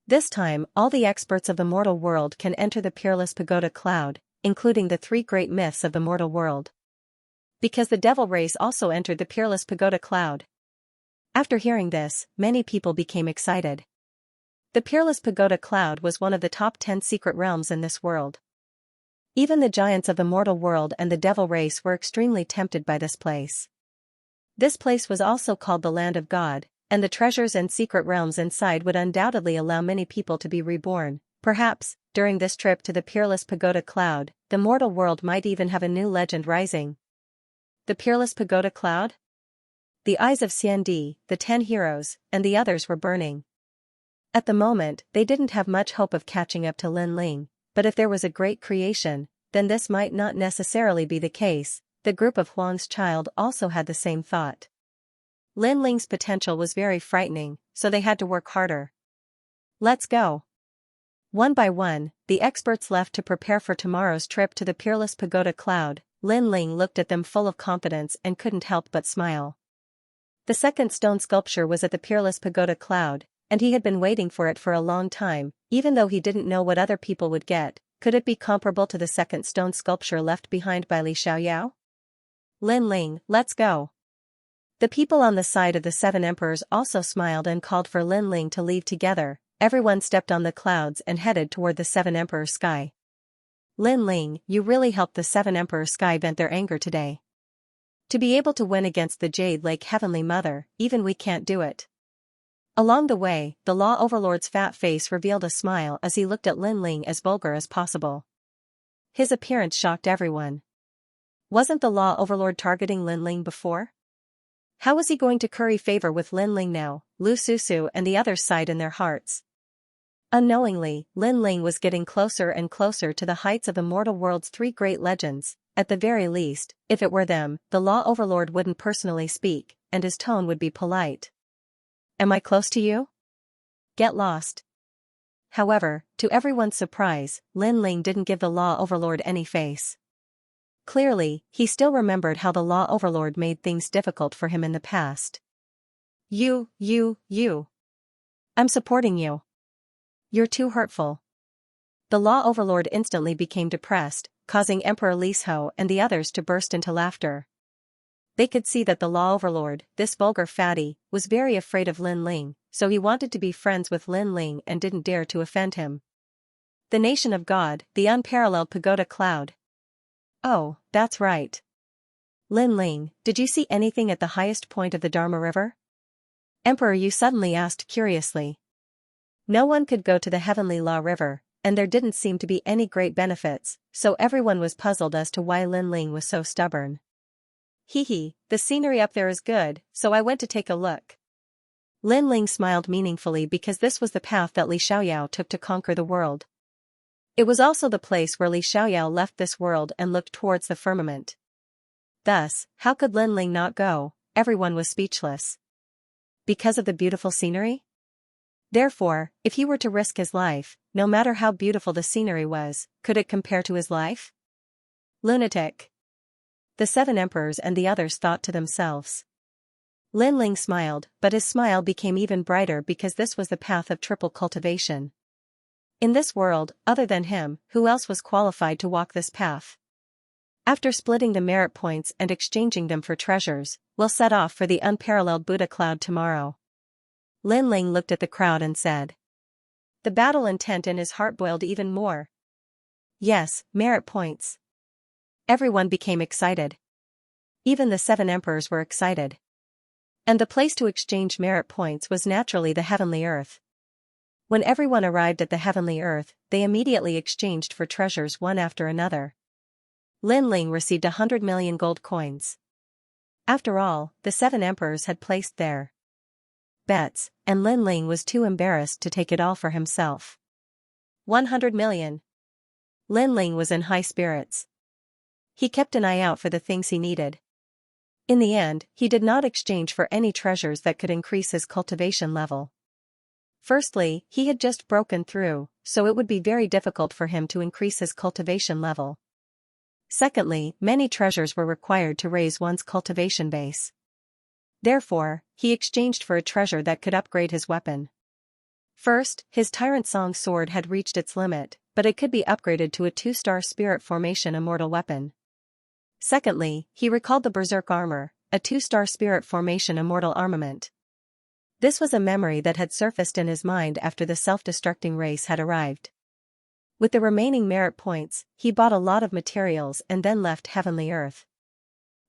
This time, all the experts of the mortal world can enter the Peerless Pagoda Cloud, including the 3 great myths of the mortal world. Because the devil race also entered the Peerless Pagoda Cloud. After hearing this, many people became excited. The Peerless Pagoda Cloud was one of the top 10 secret realms in this world. Even the giants of the mortal world and the devil race were extremely tempted by this place. This place was also called the Land of God, and the treasures and secret realms inside would undoubtedly allow many people to be reborn. Perhaps, during this trip to the Peerless Pagoda Cloud, the mortal world might even have a new legend rising. The Peerless Pagoda Cloud? The eyes of Xiandi, the 10 heroes, and the others were burning. At the moment, they didn't have much hope of catching up to Lin Ling, but if there was a great creation, then this might not necessarily be the case. The group of Huang's child also had the same thought. Lin Ling's potential was very frightening, so they had to work harder. Let's go. One by one, the experts left to prepare for tomorrow's trip to the Peerless Pagoda Cloud. Lin Ling looked at them full of confidence and couldn't help but smile. The second stone sculpture was at the Peerless Pagoda Cloud, and he had been waiting for it for a long time, even though he didn't know what other people would get. Could it be comparable to the second stone sculpture left behind by Li Xiaoyao? Lin Ling, let's go. The people on the side of the 7 emperors also smiled and called for Lin Ling to leave together. Everyone stepped on the clouds and headed toward the 7 emperors' sky. Lin Ling, you really helped the 7 emperors' sky vent their anger today. To be able to win against the Jade Lake Heavenly Mother, even we can't do it. Along the way, the Law Overlord's fat face revealed a smile as he looked at Lin Ling as vulgar as possible. His appearance shocked everyone. Wasn't the Law Overlord targeting Lin Ling before? How was he going to curry favor with Lin Ling now? Lu Susu and the others sighed in their hearts. Unknowingly, Lin Ling was getting closer and closer to the heights of the mortal world's 3 great legends. At the very least, if it were them, the Law Overlord wouldn't personally speak, and his tone would be polite. Am I close to you? Get lost. However, to everyone's surprise, Lin Ling didn't give the law overlord any face. Clearly, he still remembered how the law overlord made things difficult for him in the past. You. I'm supporting you. You're too hurtful. The law overlord instantly became depressed, causing Emperor Li's and the others to burst into laughter. They could see that the law overlord, this vulgar fatty, was very afraid of Lin Ling, so he wanted to be friends with Lin Ling and didn't dare to offend him. The nation of God, the unparalleled pagoda cloud. Oh, that's right. Lin Ling, did you see anything at the highest point of the Dharma River? Emperor Yu suddenly asked curiously. No one could go to the Heavenly Law River, and there didn't seem to be any great benefits, so everyone was puzzled as to why Lin Ling was so stubborn. Hee, the scenery up there is good, so I went to take a look. Lin Ling smiled meaningfully because this was the path that Li Xiaoyao took to conquer the world. It was also the place where Li Xiaoyao left this world and looked towards the firmament. Thus, how could Lin Ling not go? Everyone was speechless. Because of the beautiful scenery? Therefore, if he were to risk his life, no matter how beautiful the scenery was, could it compare to his life? Lunatic. The 7 emperors and the others thought to themselves. Lin Ling smiled, but his smile became even brighter because this was the path of triple cultivation. In this world, other than him, who else was qualified to walk this path? After splitting the merit points and exchanging them for treasures, we'll set off for the unparalleled Buddha cloud tomorrow. Lin Ling looked at the crowd and said. The battle intent in his heart boiled even more. Yes, merit points. Everyone became excited. Even the 7 emperors were excited. And the place to exchange merit points was naturally the heavenly earth. When everyone arrived at the heavenly earth, they immediately exchanged for treasures one after another. Lin Ling received 100 million gold coins. After all, the 7 emperors had placed their bets, and Lin Ling was too embarrassed to take it all for himself. 100 million. Lin Ling was in high spirits. He kept an eye out for the things he needed. In the end, he did not exchange for any treasures that could increase his cultivation level. Firstly, he had just broken through, so it would be very difficult for him to increase his cultivation level. Secondly, many treasures were required to raise one's cultivation base. Therefore, he exchanged for a treasure that could upgrade his weapon. First, his Tyrant Song sword had reached its limit, but it could be upgraded to a 2-star spirit formation immortal weapon. Secondly, he recalled the Berserk armor, a 2-star spirit formation immortal armament. This was a memory that had surfaced in his mind after the self-destructing race had arrived. With the remaining merit points, he bought a lot of materials and then left Heavenly Earth.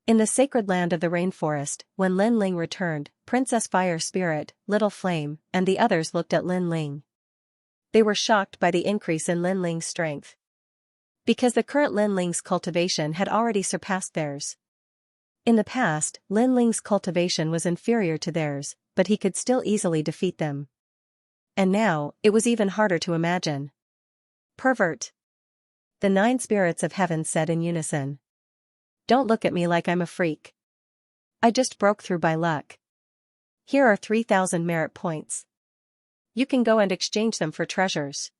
In the sacred land of the rainforest, when Lin Ling returned, Princess Fire Spirit, Little Flame, and the others looked at Lin Ling. They were shocked by the increase in Lin Ling's strength. Because the current Lin Ling's cultivation had already surpassed theirs. In the past, Lin Ling's cultivation was inferior to theirs, but he could still easily defeat them. And now, it was even harder to imagine. Pervert. The 9 spirits of heaven said in unison. Don't look at me like I'm a freak. I just broke through by luck. Here are 3,000 merit points. You can go and exchange them for treasures.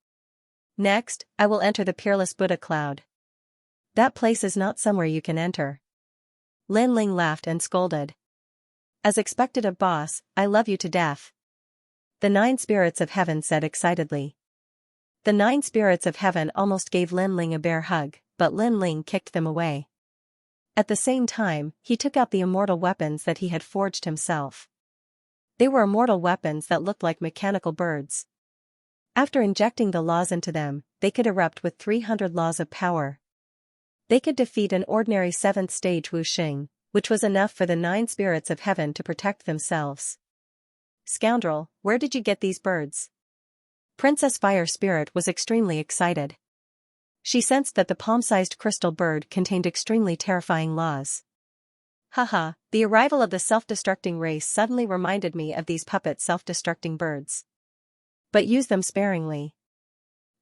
Next, I will enter the peerless Buddha cloud. That place is not somewhere you can enter. Lin Ling laughed and scolded. As expected of boss, I love you to death. The 9 spirits of heaven said excitedly. The 9 spirits of heaven almost gave Lin Ling a bear hug, but Lin Ling kicked them away. At the same time, he took out the immortal weapons that he had forged himself. They were immortal weapons that looked like mechanical birds. After injecting the laws into them, they could erupt with 300 laws of power. They could defeat an ordinary 7th stage Wuxing, which was enough for the 9 spirits of heaven to protect themselves. Scoundrel, where did you get these birds? Princess Fire Spirit was extremely excited. She sensed that the palm-sized crystal bird contained extremely terrifying laws. Haha, the arrival of the self-destructing race suddenly reminded me of these puppet self-destructing birds. But use them sparingly.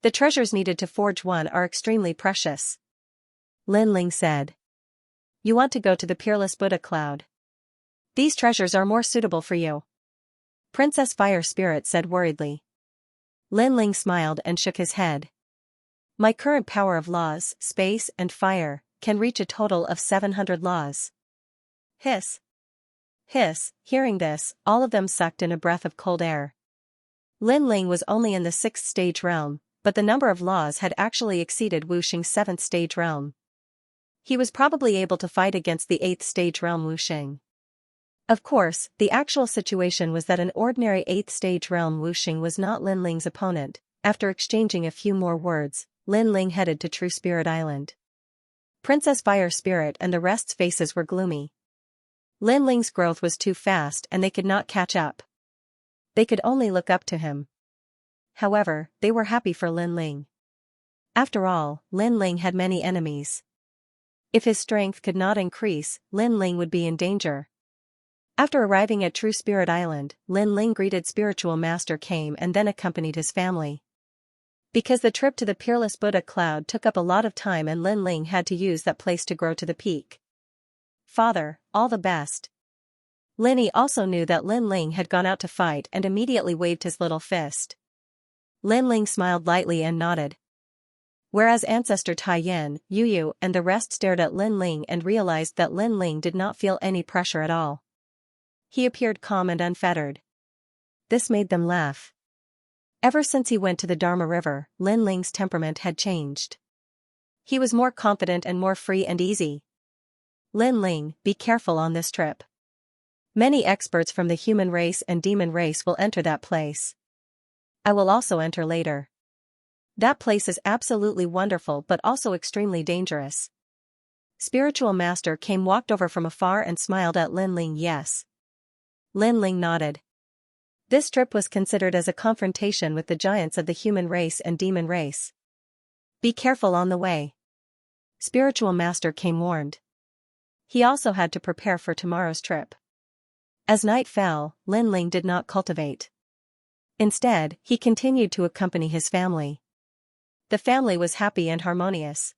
The treasures needed to forge one are extremely precious. Lin Ling said. You want to go to the peerless Buddha cloud. These treasures are more suitable for you. Princess Fire Spirit said worriedly. Lin Ling smiled and shook his head. My current power of laws, space and fire, can reach a total of 700 laws. Hiss. Hiss, hearing this, all of them sucked in a breath of cold air. Lin Ling was only in the 6th stage realm, but the number of laws had actually exceeded Wu Xing's 7th stage realm. He was probably able to fight against the 8th stage realm Wu Xing. Of course, the actual situation was that an ordinary 8th stage realm Wu Xing was not Lin Ling's opponent. After exchanging a few more words, Lin Ling headed to True Spirit Island. Princess Fire Spirit and the rest's faces were gloomy. Lin Ling's growth was too fast and they could not catch up. They could only look up to him. However, they were happy for Lin Ling. After all, Lin Ling had many enemies. If his strength could not increase, Lin Ling would be in danger. After arriving at True Spirit Island, Lin Ling greeted Spiritual Master came and then accompanied his family. Because the trip to the Peerless Buddha Cloud took up a lot of time and Lin Ling had to use that place to grow to the peak. Father, all the best. Linny also knew that Lin Ling had gone out to fight and immediately waved his little fist. Lin Ling smiled lightly and nodded. Whereas Ancestor Tai Yin, Yu Yu and the rest stared at Lin Ling and realized that Lin Ling did not feel any pressure at all. He appeared calm and unfettered. This made them laugh. Ever since he went to the Dharma River, Lin Ling's temperament had changed. He was more confident and more free and easy. Lin Ling, be careful on this trip. Many experts from the human race and demon race will enter that place. I will also enter later. That place is absolutely wonderful but also extremely dangerous. Spiritual Master walked over from afar and smiled at Lin Ling. Yes. Lin Ling nodded. This trip was considered as a confrontation with the giants of the human race and demon race. Be careful on the way. Spiritual Master warned. He also had to prepare for tomorrow's trip. As night fell, Lin Ling did not cultivate. Instead, he continued to accompany his family. The family was happy and harmonious.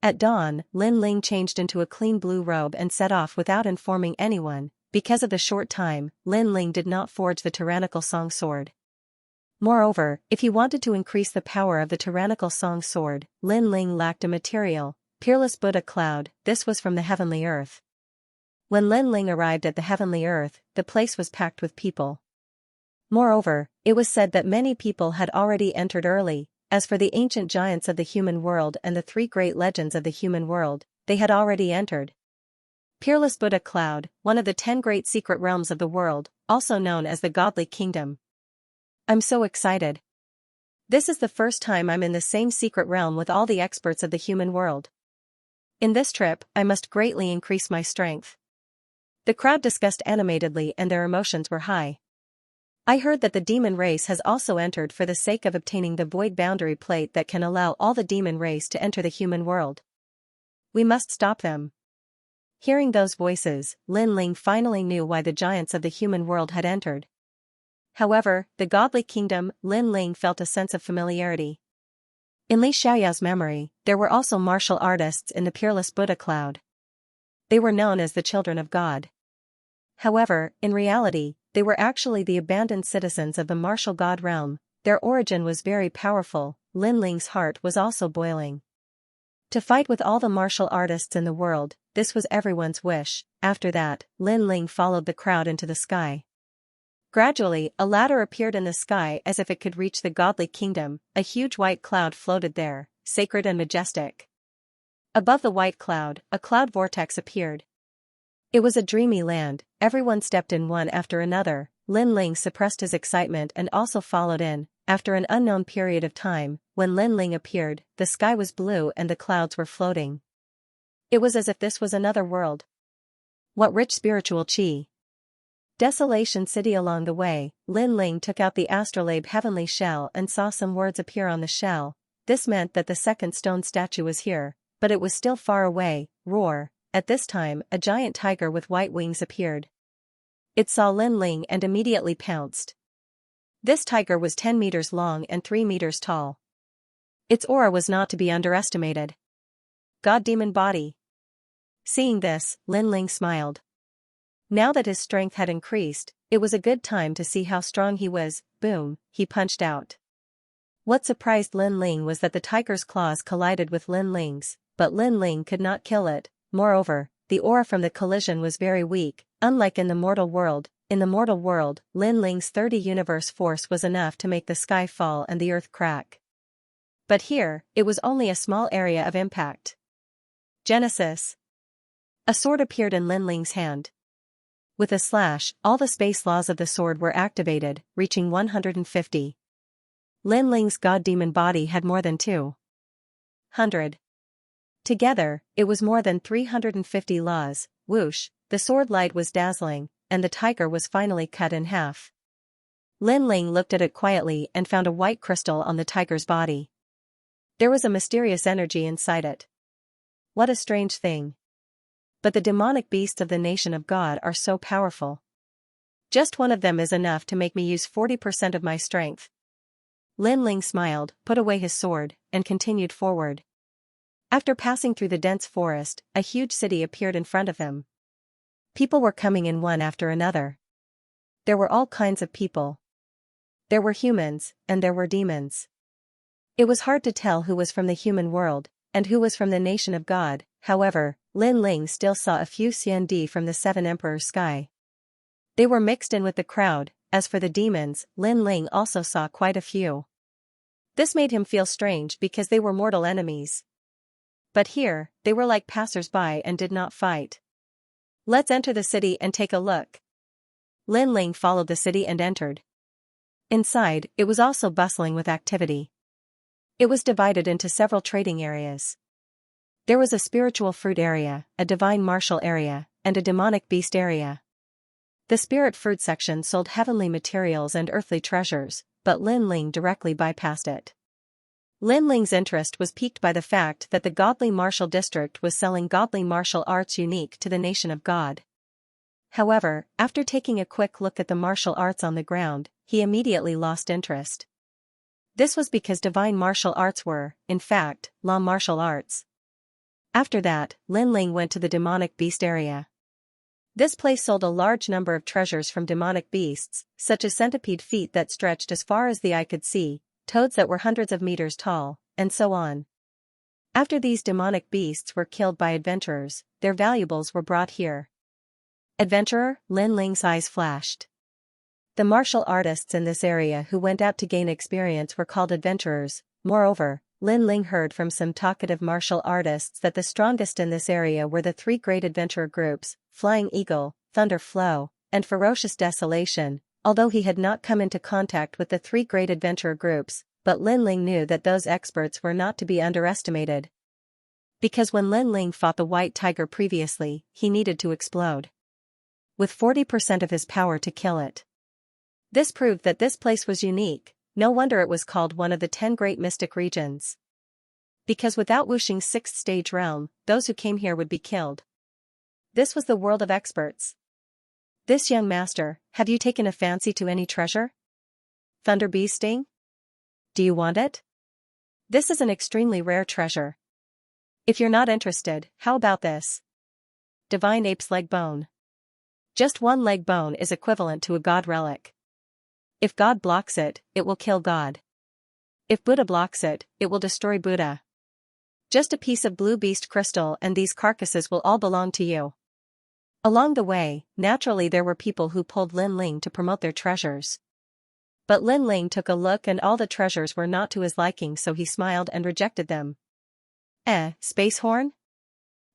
At dawn, Lin Ling changed into a clean blue robe and set off without informing anyone. Because of the short time, Lin Ling did not forge the tyrannical song sword. Moreover, if he wanted to increase the power of the tyrannical song sword, Lin Ling lacked a material, Peerless Buddha Cloud. This was from the heavenly earth. When Lin Ling arrived at the heavenly earth, the place was packed with people. Moreover, it was said that many people had already entered early. As for the ancient giants of the human world and the 3 great legends of the human world, they had already entered. Peerless Buddha Cloud, one of the 10 great secret realms of the world, also known as the Godly Kingdom. I'm so excited. This is the first time I'm in the same secret realm with all the experts of the human world. In this trip, I must greatly increase my strength. The crowd discussed animatedly and their emotions were high. I heard that the demon race has also entered for the sake of obtaining the void boundary plate that can allow all the demon race to enter the human world. We must stop them. Hearing those voices, Lin Ling finally knew why the giants of the human world had entered. However, the Godly Kingdom, Lin Ling felt a sense of familiarity. In Li Xiaoyao's memory, there were also martial artists in the Peerless Buddha Cloud. They were known as the Children of God. However, in reality, they were actually the abandoned citizens of the martial god realm. Their origin was very powerful. Lin Ling's heart was also boiling. To fight with all the martial artists in the world, this was everyone's wish. After that, Lin Ling followed the crowd into the sky. Gradually, a ladder appeared in the sky as if it could reach the Godly Kingdom. A huge white cloud floated there, sacred and majestic. Above the white cloud, a cloud vortex appeared. It was a dreamy land. Everyone stepped in one after another. Lin Ling suppressed his excitement and also followed in. After an unknown period of time, when Lin Ling appeared, the sky was blue and the clouds were floating. It was as if this was another world. What rich spiritual qi. Desolation City. Along the way, Lin Ling took out the astrolabe heavenly shell and saw some words appear on the shell. This meant that the second stone statue was here, but it was still far away. Roar. At this time, a giant tiger with white wings appeared. It saw Lin Ling and immediately pounced. This tiger was 10 meters long and 3 meters tall. Its aura was not to be underestimated. God Demon Body. Seeing this, Lin Ling smiled. Now that his strength had increased, it was a good time to see how strong he was. Boom, he punched out. What surprised Lin Ling was that the tiger's claws collided with Lin Ling's, but Lin Ling could not kill it. Moreover, the aura from the collision was very weak, unlike in the mortal world. In the mortal world, Lin Ling's 30 universe force was enough to make the sky fall and the earth crack. But here, it was only a small area of impact. Genesis. A sword appeared in Lin Ling's hand. With a slash, all the space laws of the sword were activated, reaching 150. Lin Ling's god-demon body had more than 200. Together, it was more than 350 laws. Whoosh, the sword light was dazzling, and the tiger was finally cut in half. Lin Ling looked at it quietly and found a white crystal on the tiger's body. There was a mysterious energy inside it. What a strange thing. But the demonic beasts of the nation of God are so powerful. Just one of them is enough to make me use 40% of my strength. Lin Ling smiled, put away his sword, and continued forward. After passing through the dense forest, a huge city appeared in front of him. People were coming in one after another. There were all kinds of people. There were humans, and there were demons. It was hard to tell who was from the human world, and who was from the nation of God. However, Lin Ling still saw a few Xian from the Seven Emperors' sky. They were mixed in with the crowd. As for the demons, Lin Ling also saw quite a few. This made him feel strange because they were mortal enemies. But here, they were like passers-by and did not fight. Let's enter the city and take a look. Lin Ling followed the city and entered. Inside, it was also bustling with activity. It was divided into several trading areas. There was a spiritual fruit area, a divine martial area, and a demonic beast area. The spirit fruit section sold heavenly materials and earthly treasures, but Lin Ling directly bypassed it. Lin Ling's interest was piqued by the fact that the godly martial district was selling godly martial arts unique to the nation of God. However, after taking a quick look at the martial arts on the ground, he immediately lost interest. This was because divine martial arts were, in fact, law martial arts. After that, Lin Ling went to the demonic beast area. This place sold a large number of treasures from demonic beasts, such as centipede feet that stretched as far as the eye could see, toads that were hundreds of meters tall, and so on. After these demonic beasts were killed by adventurers, their valuables were brought here. Adventurer, Lin Ling's eyes flashed. The martial artists in this area who went out to gain experience were called adventurers. Moreover, Lin Ling heard from some talkative martial artists that the strongest in this area were the three great adventurer groups, Flying Eagle, Thunder Flow, and Ferocious Desolation. Although he had not come into contact with the three great adventurer groups, but Lin Ling knew that those experts were not to be underestimated. Because when Lin Ling fought the white tiger previously, he needed to explode with 40% of his power to kill it. This proved that this place was unique. No wonder it was called one of the 10 great mystic regions. Because without Wuxing's 6th stage realm, those who came here would be killed. This was the world of experts. This young master, have you taken a fancy to any treasure? Thunder Bee's sting? Do you want it? This is an extremely rare treasure. If you're not interested, how about this? Divine Ape's leg bone. Just one leg bone is equivalent to a god relic. If God blocks it, it will kill God. If Buddha blocks it, it will destroy Buddha. Just a piece of blue beast crystal and these carcasses will all belong to you. Along the way, naturally there were people who pulled Lin Ling to promote their treasures. But Lin Ling took a look and all the treasures were not to his liking, so he smiled and rejected them. Space horn?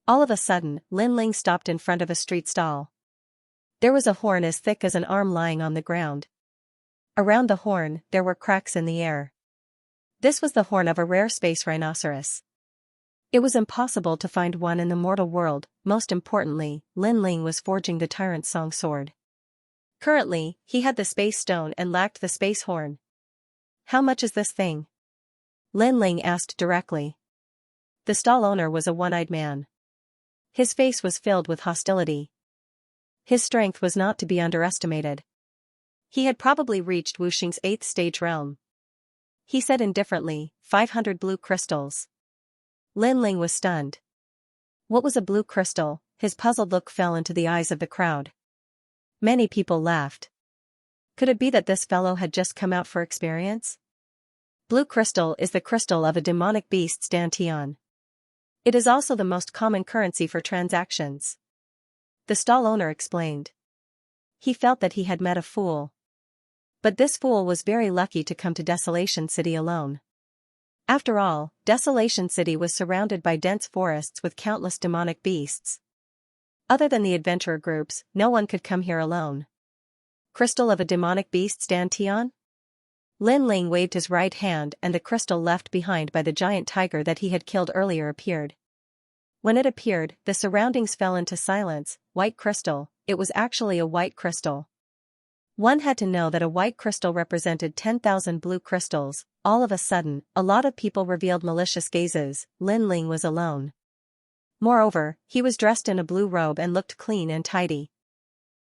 All of a sudden, Lin Ling stopped in front of a street stall. There was a horn as thick as an arm lying on the ground. Around the horn, there were cracks in the air. This was the horn of a rare space rhinoceros. It was impossible to find one in the mortal world. Most importantly, Lin Ling was forging the Tyrant's Song sword. Currently, he had the space stone and lacked the space horn. How much is this thing? Lin Ling asked directly. The stall owner was a one-eyed man. His face was filled with hostility. His strength was not to be underestimated. He had probably reached Wuxing's 8th stage realm. He said indifferently, 500 blue crystals. Lin Ling was stunned. What was a blue crystal? His puzzled look fell into the eyes of the crowd. Many people laughed. Could it be that this fellow had just come out for experience? Blue crystal is the crystal of a demonic beast's dantian. It is also the most common currency for transactions. The stall owner explained. He felt that he had met a fool. But this fool was very lucky to come to Desolation City alone. After all, Desolation City was surrounded by dense forests with countless demonic beasts. Other than the adventurer groups, no one could come here alone. Crystal of a demonic beast's dantian? Lin Ling waved his right hand and the crystal left behind by the giant tiger that he had killed earlier appeared. When it appeared, the surroundings fell into silence. White crystal, it was actually a white crystal. One had to know that a white crystal represented 10,000 blue crystals. All of a sudden, a lot of people revealed malicious gazes. Lin Ling was alone. Moreover, he was dressed in a blue robe and looked clean and tidy.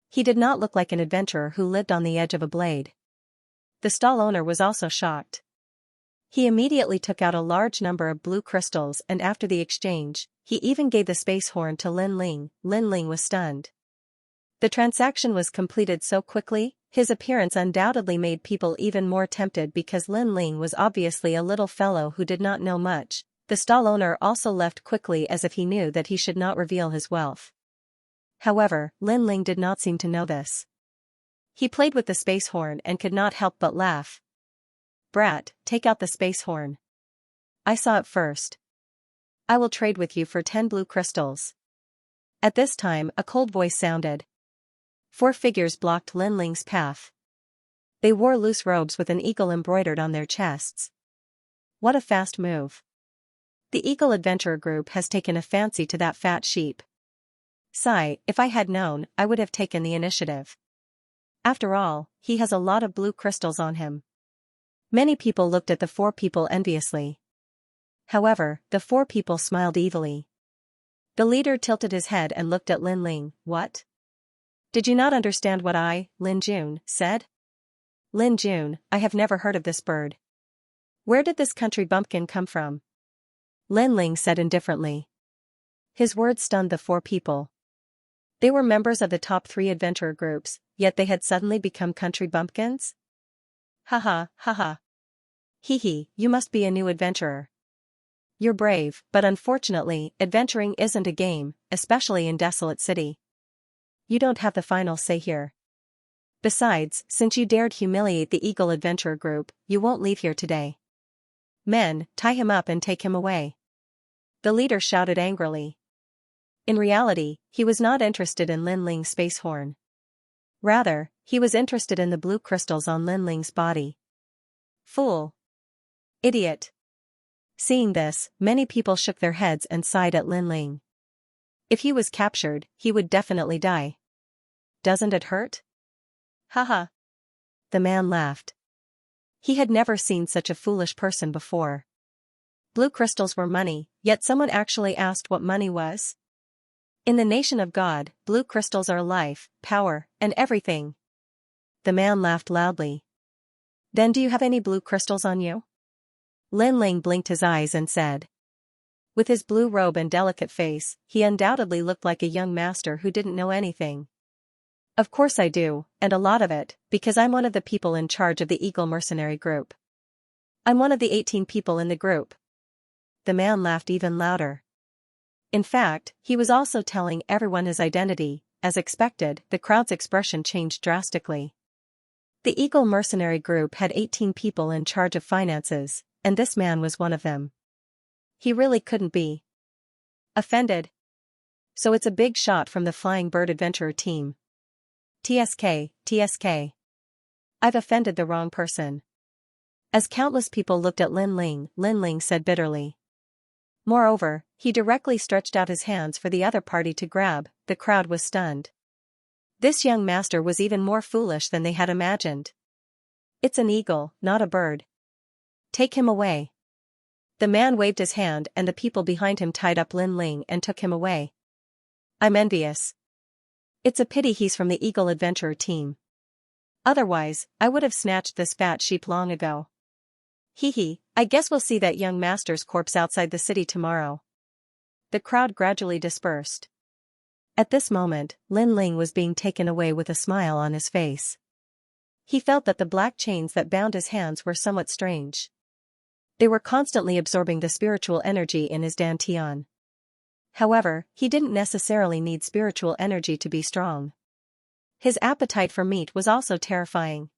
He did not look like an adventurer who lived on the edge of a blade. The stall owner was also shocked. He immediately took out a large number of blue crystals and after the exchange, he even gave the space horn to Lin Ling. Lin Ling was stunned. The transaction was completed so quickly. His appearance undoubtedly made people even more tempted because Lin Ling was obviously a little fellow who did not know much. The stall owner also left quickly as if he knew that he should not reveal his wealth. However, Lin Ling did not seem to know this. He played with the space horn and could not help but laugh. Brat, take out the space horn. I saw it first. I will trade with you for 10 blue crystals. At this time, a cold voice sounded. 4 figures blocked Lin Ling's path. They wore loose robes with an eagle embroidered on their chests. What a fast move. The Eagle Adventurer Group has taken a fancy to that fat sheep. Sigh, if I had known, I would have taken the initiative. After all, he has a lot of blue crystals on him. Many people looked at the 4 people enviously. However, the 4 people smiled evilly. The leader tilted his head and looked at Lin Ling. What? Did you not understand what I, Lin Jun, said? Lin Jun, I have never heard of this bird. Where did this country bumpkin come from? Lin Ling said indifferently. His words stunned the 4 people. They were members of the top 3 adventurer groups, yet they had suddenly become country bumpkins? Haha, haha. Hee hee, you must be a new adventurer. You're brave, but unfortunately, adventuring isn't a game, especially in Desolate City. You don't have the final say here. Besides, since you dared humiliate the Eagle Adventurer Group, you won't leave here today. Men, tie him up and take him away. The leader shouted angrily. In reality, he was not interested in Lin Ling's space horn. Rather, he was interested in the blue crystals on Lin Ling's body. Fool. Idiot. Seeing this, many people shook their heads and sighed at Lin Ling. If he was captured, he would definitely die. Doesn't it hurt? Haha. The man laughed. He had never seen such a foolish person before. Blue crystals were money, yet someone actually asked what money was? In the nation of God, blue crystals are life, power, and everything. The man laughed loudly. Then do you have any blue crystals on you? Lin Ling blinked his eyes and said. With his blue robe and delicate face, he undoubtedly looked like a young master who didn't know anything. Of course I do, and a lot of it, because I'm one of the people in charge of the Eagle Mercenary Group. I'm one of the 18 people in the group. The man laughed even louder. In fact, he was also telling everyone his identity. As expected, the crowd's expression changed drastically. The Eagle Mercenary Group had 18 people in charge of finances, and this man was one of them. He really couldn't be offended. So it's a big shot from the Flying Bird Adventurer team. TSK, TSK. I've offended the wrong person. As countless people looked at Lin Ling said bitterly. Moreover, he directly stretched out his hands for the other party to grab. The crowd was stunned. This young master was even more foolish than they had imagined. It's an eagle, not a bird. Take him away. The man waved his hand and the people behind him tied up Lin Ling and took him away. I'm envious. It's a pity he's from the Eagle Adventurer team. Otherwise, I would have snatched this fat sheep long ago. Hee hee, I guess we'll see that young master's corpse outside the city tomorrow. The crowd gradually dispersed. At this moment, Lin Ling was being taken away with a smile on his face. He felt that the black chains that bound his hands were somewhat strange. They were constantly absorbing the spiritual energy in his dantian. However, he didn't necessarily need spiritual energy to be strong. His appetite for meat was also terrifying.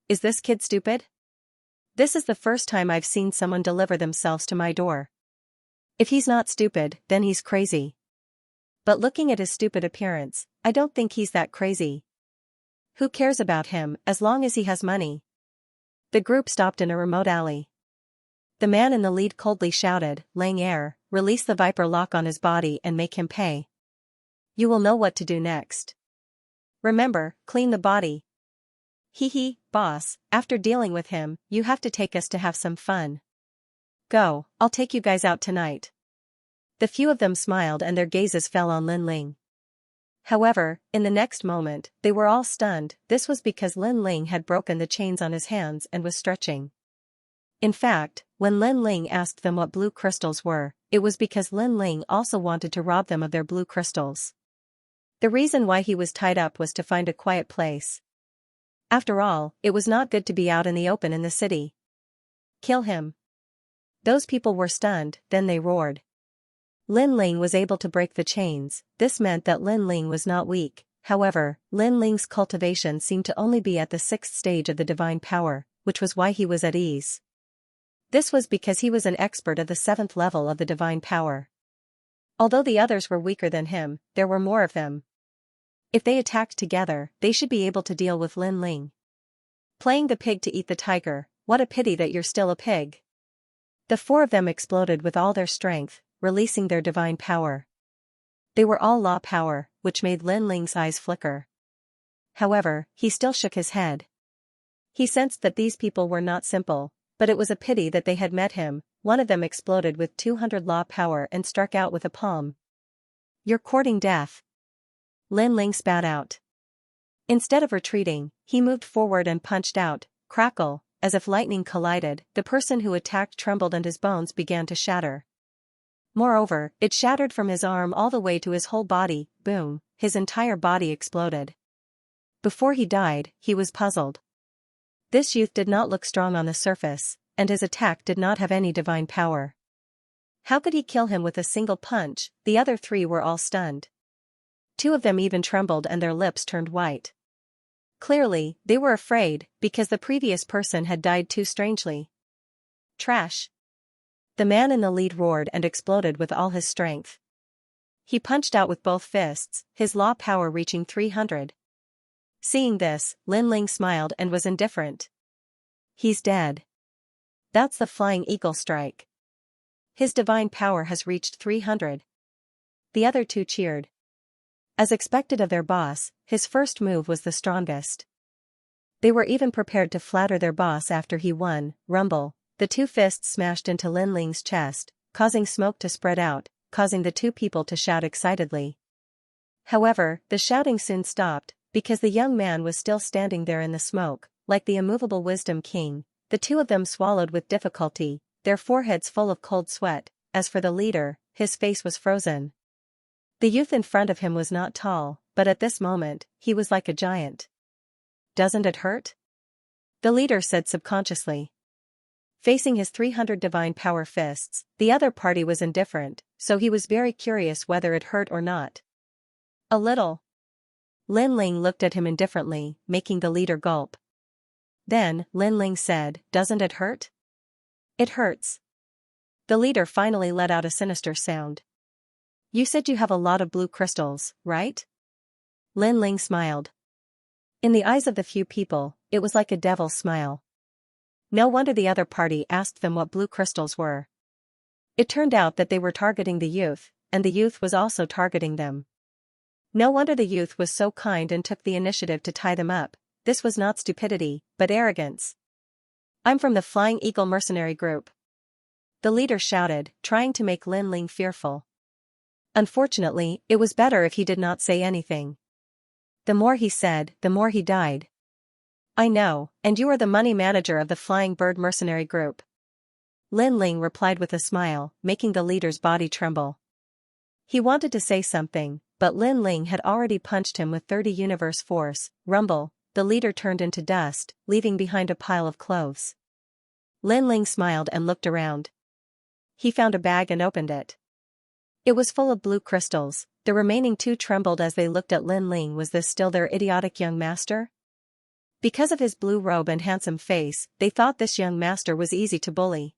Is this kid stupid? This is the first time I've seen someone deliver themselves to my door. If he's not stupid, then he's crazy. But looking at his stupid appearance, I don't think he's that crazy. Who cares about him, as long as he has money? The group stopped in a remote alley. The man in the lead coldly shouted, Lang Er, release the viper lock on his body and make him pay. You will know what to do next. Remember, clean the body. Hee, boss, after dealing with him, you have to take us to have some fun. Go, I'll take you guys out tonight. The few of them smiled and their gazes fell on Lin Ling. However, in the next moment, they were all stunned. This was because Lin Ling had broken the chains on his hands and was stretching. In fact, when Lin Ling asked them what blue crystals were, it was because Lin Ling also wanted to rob them of their blue crystals. The reason why he was tied up was to find a quiet place. After all, it was not good to be out in the open in the city. Kill him. Those people were stunned, then they roared. Lin Ling was able to break the chains. This meant that Lin Ling was not weak. However, Lin Ling's cultivation seemed to only be at the 6th stage of the divine power, which was why he was at ease. This was because he was an expert at the 7th level of the divine power. Although the others were weaker than him, there were more of them. If they attacked together, they should be able to deal with Lin Ling. Playing the pig to eat the tiger, what a pity that you're still a pig. The 4 of them exploded with all their strength, releasing their divine power. They were all law power, which made Lin Ling's eyes flicker. However, he still shook his head. He sensed that these people were not simple, but it was a pity that they had met him. One of them exploded with 200 law power and struck out with a palm. You're courting death. Lin Ling spat out. Instead of retreating, he moved forward and punched out. Crackle, as if lightning collided, the person who attacked trembled and his bones began to shatter. Moreover, it shattered from his arm all the way to his whole body. Boom, his entire body exploded. Before he died, he was puzzled. This youth did not look strong on the surface, and his attack did not have any divine power. How could he kill him with a single punch? The other 3 were all stunned. 2 of them even trembled and their lips turned white. Clearly, they were afraid, because the previous person had died too strangely. Trash. The man in the lead roared and exploded with all his strength. He punched out with both fists, his law power reaching 300. Seeing this, Lin Ling smiled and was indifferent. He's dead. That's the flying eagle strike. His divine power has reached 300. The other 2 cheered. As expected of their boss, his first move was the strongest. They were even prepared to flatter their boss after he won. Rumble. The 2 fists smashed into Lin Ling's chest, causing smoke to spread out, causing the 2 people to shout excitedly. However, the shouting soon stopped, because the young man was still standing there in the smoke, like the immovable wisdom king. The 2 of them swallowed with difficulty, their foreheads full of cold sweat. As for the leader, his face was frozen. The youth in front of him was not tall, but at this moment, he was like a giant. Doesn't it hurt? The leader said subconsciously. Facing his 300 divine power fists, the other party was indifferent, so he was very curious whether it hurt or not. A little. Lin Ling looked at him indifferently, making the leader gulp. Then, Lin Ling said, Doesn't it hurt? It hurts. The leader finally let out a sinister sound. You said you have a lot of blue crystals, right? Lin Ling smiled. In the eyes of the few people, it was like a devil's smile. No wonder the other party asked them what blue crystals were. It turned out that they were targeting the youth, and the youth was also targeting them. No wonder the youth was so kind and took the initiative to tie them up. This was not stupidity, but arrogance. I'm from the Flying Eagle mercenary group. The leader shouted, trying to make Lin Ling fearful. Unfortunately, it was better if he did not say anything. The more he said, the more he died. I know, and you are the money manager of the Flying Bird mercenary group. Lin Ling replied with a smile, making the leader's body tremble. He wanted to say something, but Lin Ling had already punched him with 30 universe force. Rumble, the leader turned into dust, leaving behind a pile of clothes. Lin Ling smiled and looked around. He found a bag and opened it. It was full of blue crystals. The remaining two trembled as they looked at Lin Ling. Was this still their idiotic young master? Because of his blue robe and handsome face, they thought this young master was easy to bully.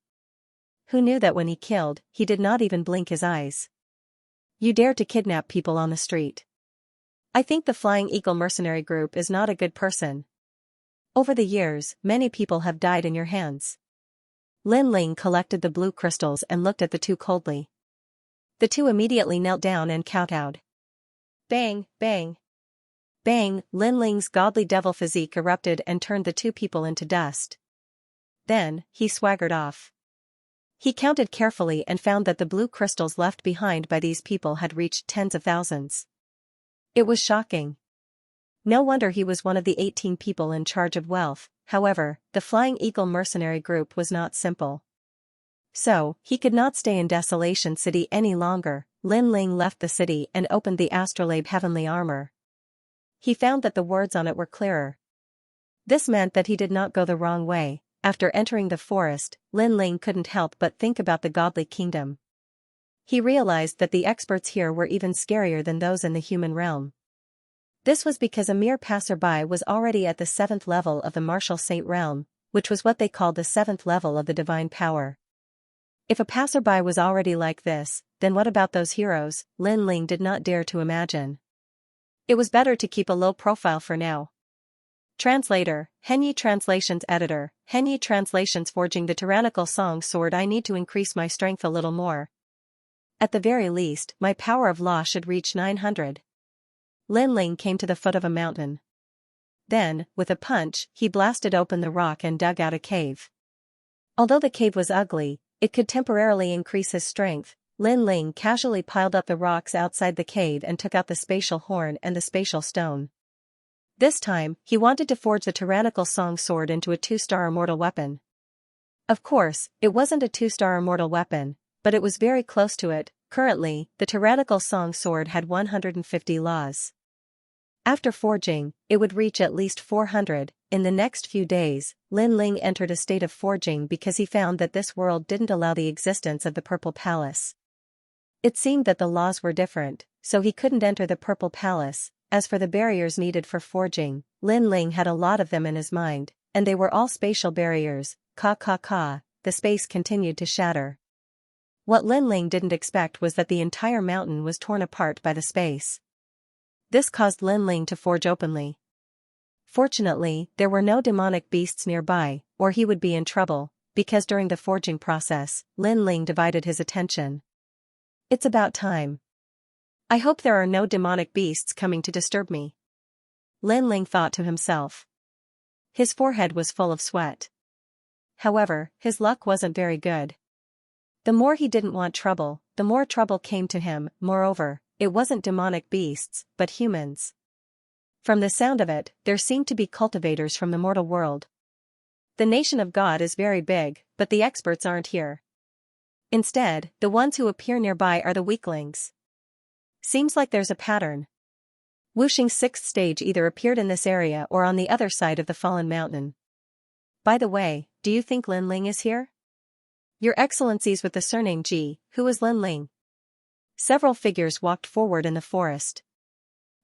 Who knew that when he killed, he did not even blink his eyes? You dare to kidnap people on the street. I think the Flying Eagle mercenary group is not a good person. Over the years, many people have died in your hands. Lin Ling collected the blue crystals and looked at the two coldly. The two immediately knelt down and kowtowed. Bang, bang. Bang, Lin Ling's godly devil physique erupted and turned the two people into dust. Then, he swaggered off. He counted carefully and found that the blue crystals left behind by these people had reached tens of thousands. It was shocking. No wonder he was one of the 18 people in charge of wealth. However, the Flying Eagle mercenary group was not simple. So, he could not stay in Desolation City any longer. Lin Ling left the city and opened the Astrolabe Heavenly Armor. He found that the words on it were clearer. This meant that he did not go the wrong way. After entering the forest, Lin Ling couldn't help but think about the godly kingdom. He realized that the experts here were even scarier than those in the human realm. This was because a mere passerby was already at the 7th level of the Martial Saint realm, which was what they called the 7th level of the divine power. If a passerby was already like this, then what about those heroes? Lin Ling did not dare to imagine. It was better to keep a low profile for now. Translator, Henyi Translations Editor, Henyi Translations. Forging the tyrannical song sword. I need to increase my strength a little more. At the very least, my power of law should reach 900. Lin Ling came to the foot of a mountain. Then, with a punch, he blasted open the rock and dug out a cave. Although the cave was ugly, it could temporarily increase his strength. Lin Ling casually piled up the rocks outside the cave and took out the spatial horn and the spatial stone. This time, he wanted to forge the tyrannical song sword into a 2-star immortal weapon. Of course, it wasn't a 2-star immortal weapon, but it was very close to it. Currently, the tyrannical song sword had 150 laws. After forging, it would reach at least 400. In the next few days, Lin Ling entered a state of forging because he found that this world didn't allow the existence of the Purple Palace. It seemed that the laws were different, so he couldn't enter the Purple Palace. As for the barriers needed for forging, Lin Ling had a lot of them in his mind, and they were all spatial barriers. The space continued to shatter. What Lin Ling didn't expect was that the entire mountain was torn apart by the space. This caused Lin Ling to forge openly. Fortunately, there were no demonic beasts nearby, or he would be in trouble, because during the forging process, Lin Ling divided his attention. It's about time. I hope there are no demonic beasts coming to disturb me. Lin Ling thought to himself. His forehead was full of sweat. However, his luck wasn't very good. The more he didn't want trouble, the more trouble came to him. Moreover, it wasn't demonic beasts, but humans. From the sound of it, there seemed to be cultivators from the mortal world. The nation of God is very big, but the experts aren't here. Instead, the ones who appear nearby are the weaklings. Seems like there's a pattern. Wuxing's 6th stage either appeared in this area or on the other side of the fallen mountain. By the way, do you think Lin Ling is here? Your Excellencies, with the surname Ji, who is Lin Ling? Several figures walked forward in the forest.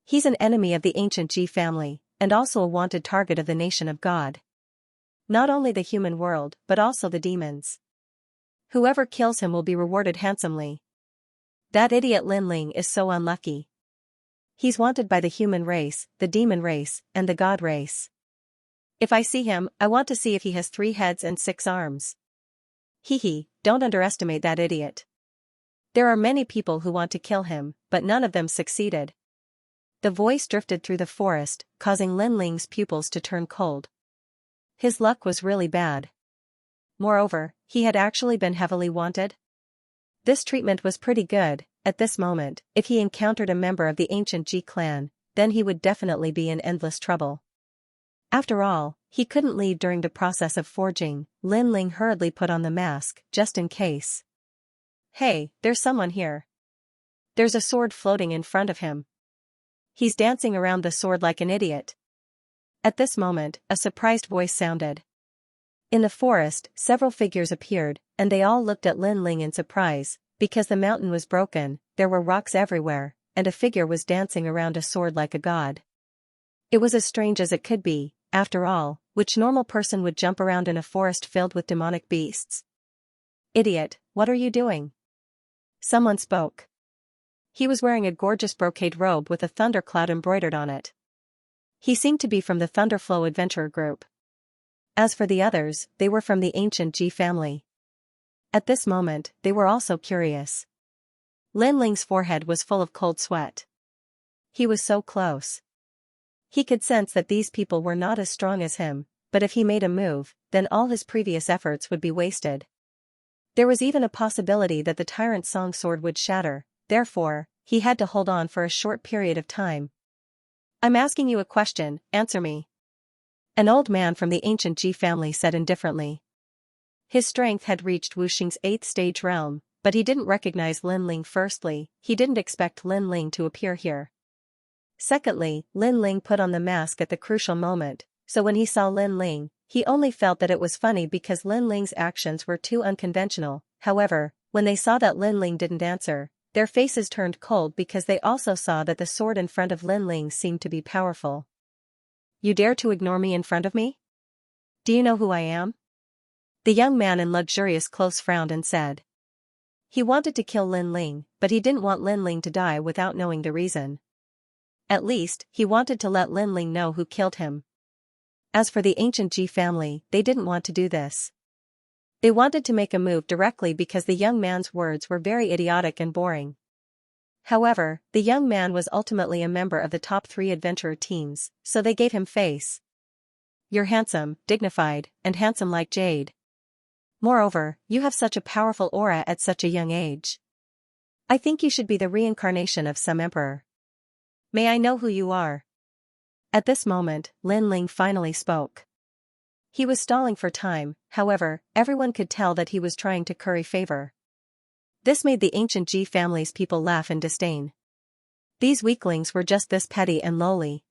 He's an enemy of the ancient Ji family, and also a wanted target of the nation of God. Not only the human world, but also the demons. Whoever kills him will be rewarded handsomely. That idiot Lin Ling is so unlucky. He's wanted by the human race, the demon race, and the God race. If I see him, I want to see if he has 3 heads and 6 arms. Don't underestimate that idiot. There are many people who want to kill him, but none of them succeeded. The voice drifted through the forest, causing Lin Ling's pupils to turn cold. His luck was really bad. Moreover, he had actually been heavily wanted. This treatment was pretty good. At this moment, if he encountered a member of the ancient Ji clan, then he would definitely be in endless trouble. After all, he couldn't leave during the process of forging. Lin Ling hurriedly put on the mask, just in case. Hey, there's someone here. There's a sword floating in front of him. He's dancing around the sword like an idiot. At this moment, a surprised voice sounded. In the forest, several figures appeared, and they all looked at Lin Ling in surprise, because the mountain was broken, there were rocks everywhere, and a figure was dancing around a sword like a god. It was as strange as it could be, after all, which normal person would jump around in a forest filled with demonic beasts? Idiot, what are you doing? Someone spoke. He was wearing a gorgeous brocade robe with a thundercloud embroidered on it. He seemed to be from the Thunderflow adventurer group. As for the others, they were from the ancient Ji family. At this moment, they were also curious. Lin Ling's forehead was full of cold sweat. He was so close. He could sense that these people were not as strong as him, but if he made a move, then all his previous efforts would be wasted. There was even a possibility that the tyrant's song sword would shatter, therefore, he had to hold on for a short period of time. I'm asking you a question, answer me. An old man from the ancient Ji family said indifferently. His strength had reached Wuxing's 8th stage realm, but he didn't recognize Lin Ling. Firstly, he didn't expect Lin Ling to appear here. Secondly, Lin Ling put on the mask at the crucial moment, so when he saw Lin Ling, he only felt that it was funny because Lin Ling's actions were too unconventional. However, when they saw that Lin Ling didn't answer, their faces turned cold because they also saw that the sword in front of Lin Ling seemed to be powerful. You dare to ignore me in front of me? Do you know who I am? The young man in luxurious clothes frowned and said. He wanted to kill Lin Ling, but he didn't want Lin Ling to die without knowing the reason. At least, he wanted to let Lin Ling know who killed him. As for the ancient Ji family, they didn't want to do this. They wanted to make a move directly because the young man's words were very idiotic and boring. However, the young man was ultimately a member of the top 3 adventurer teams, so they gave him face. You're handsome, dignified, and handsome like jade. Moreover, you have such a powerful aura at such a young age. I think you should be the reincarnation of some emperor. May I know who you are? At this moment, Lin Ling finally spoke. He was stalling for time, however, everyone could tell that he was trying to curry favor. This made the ancient Ji family's people laugh in disdain. These weaklings were just this petty and lowly.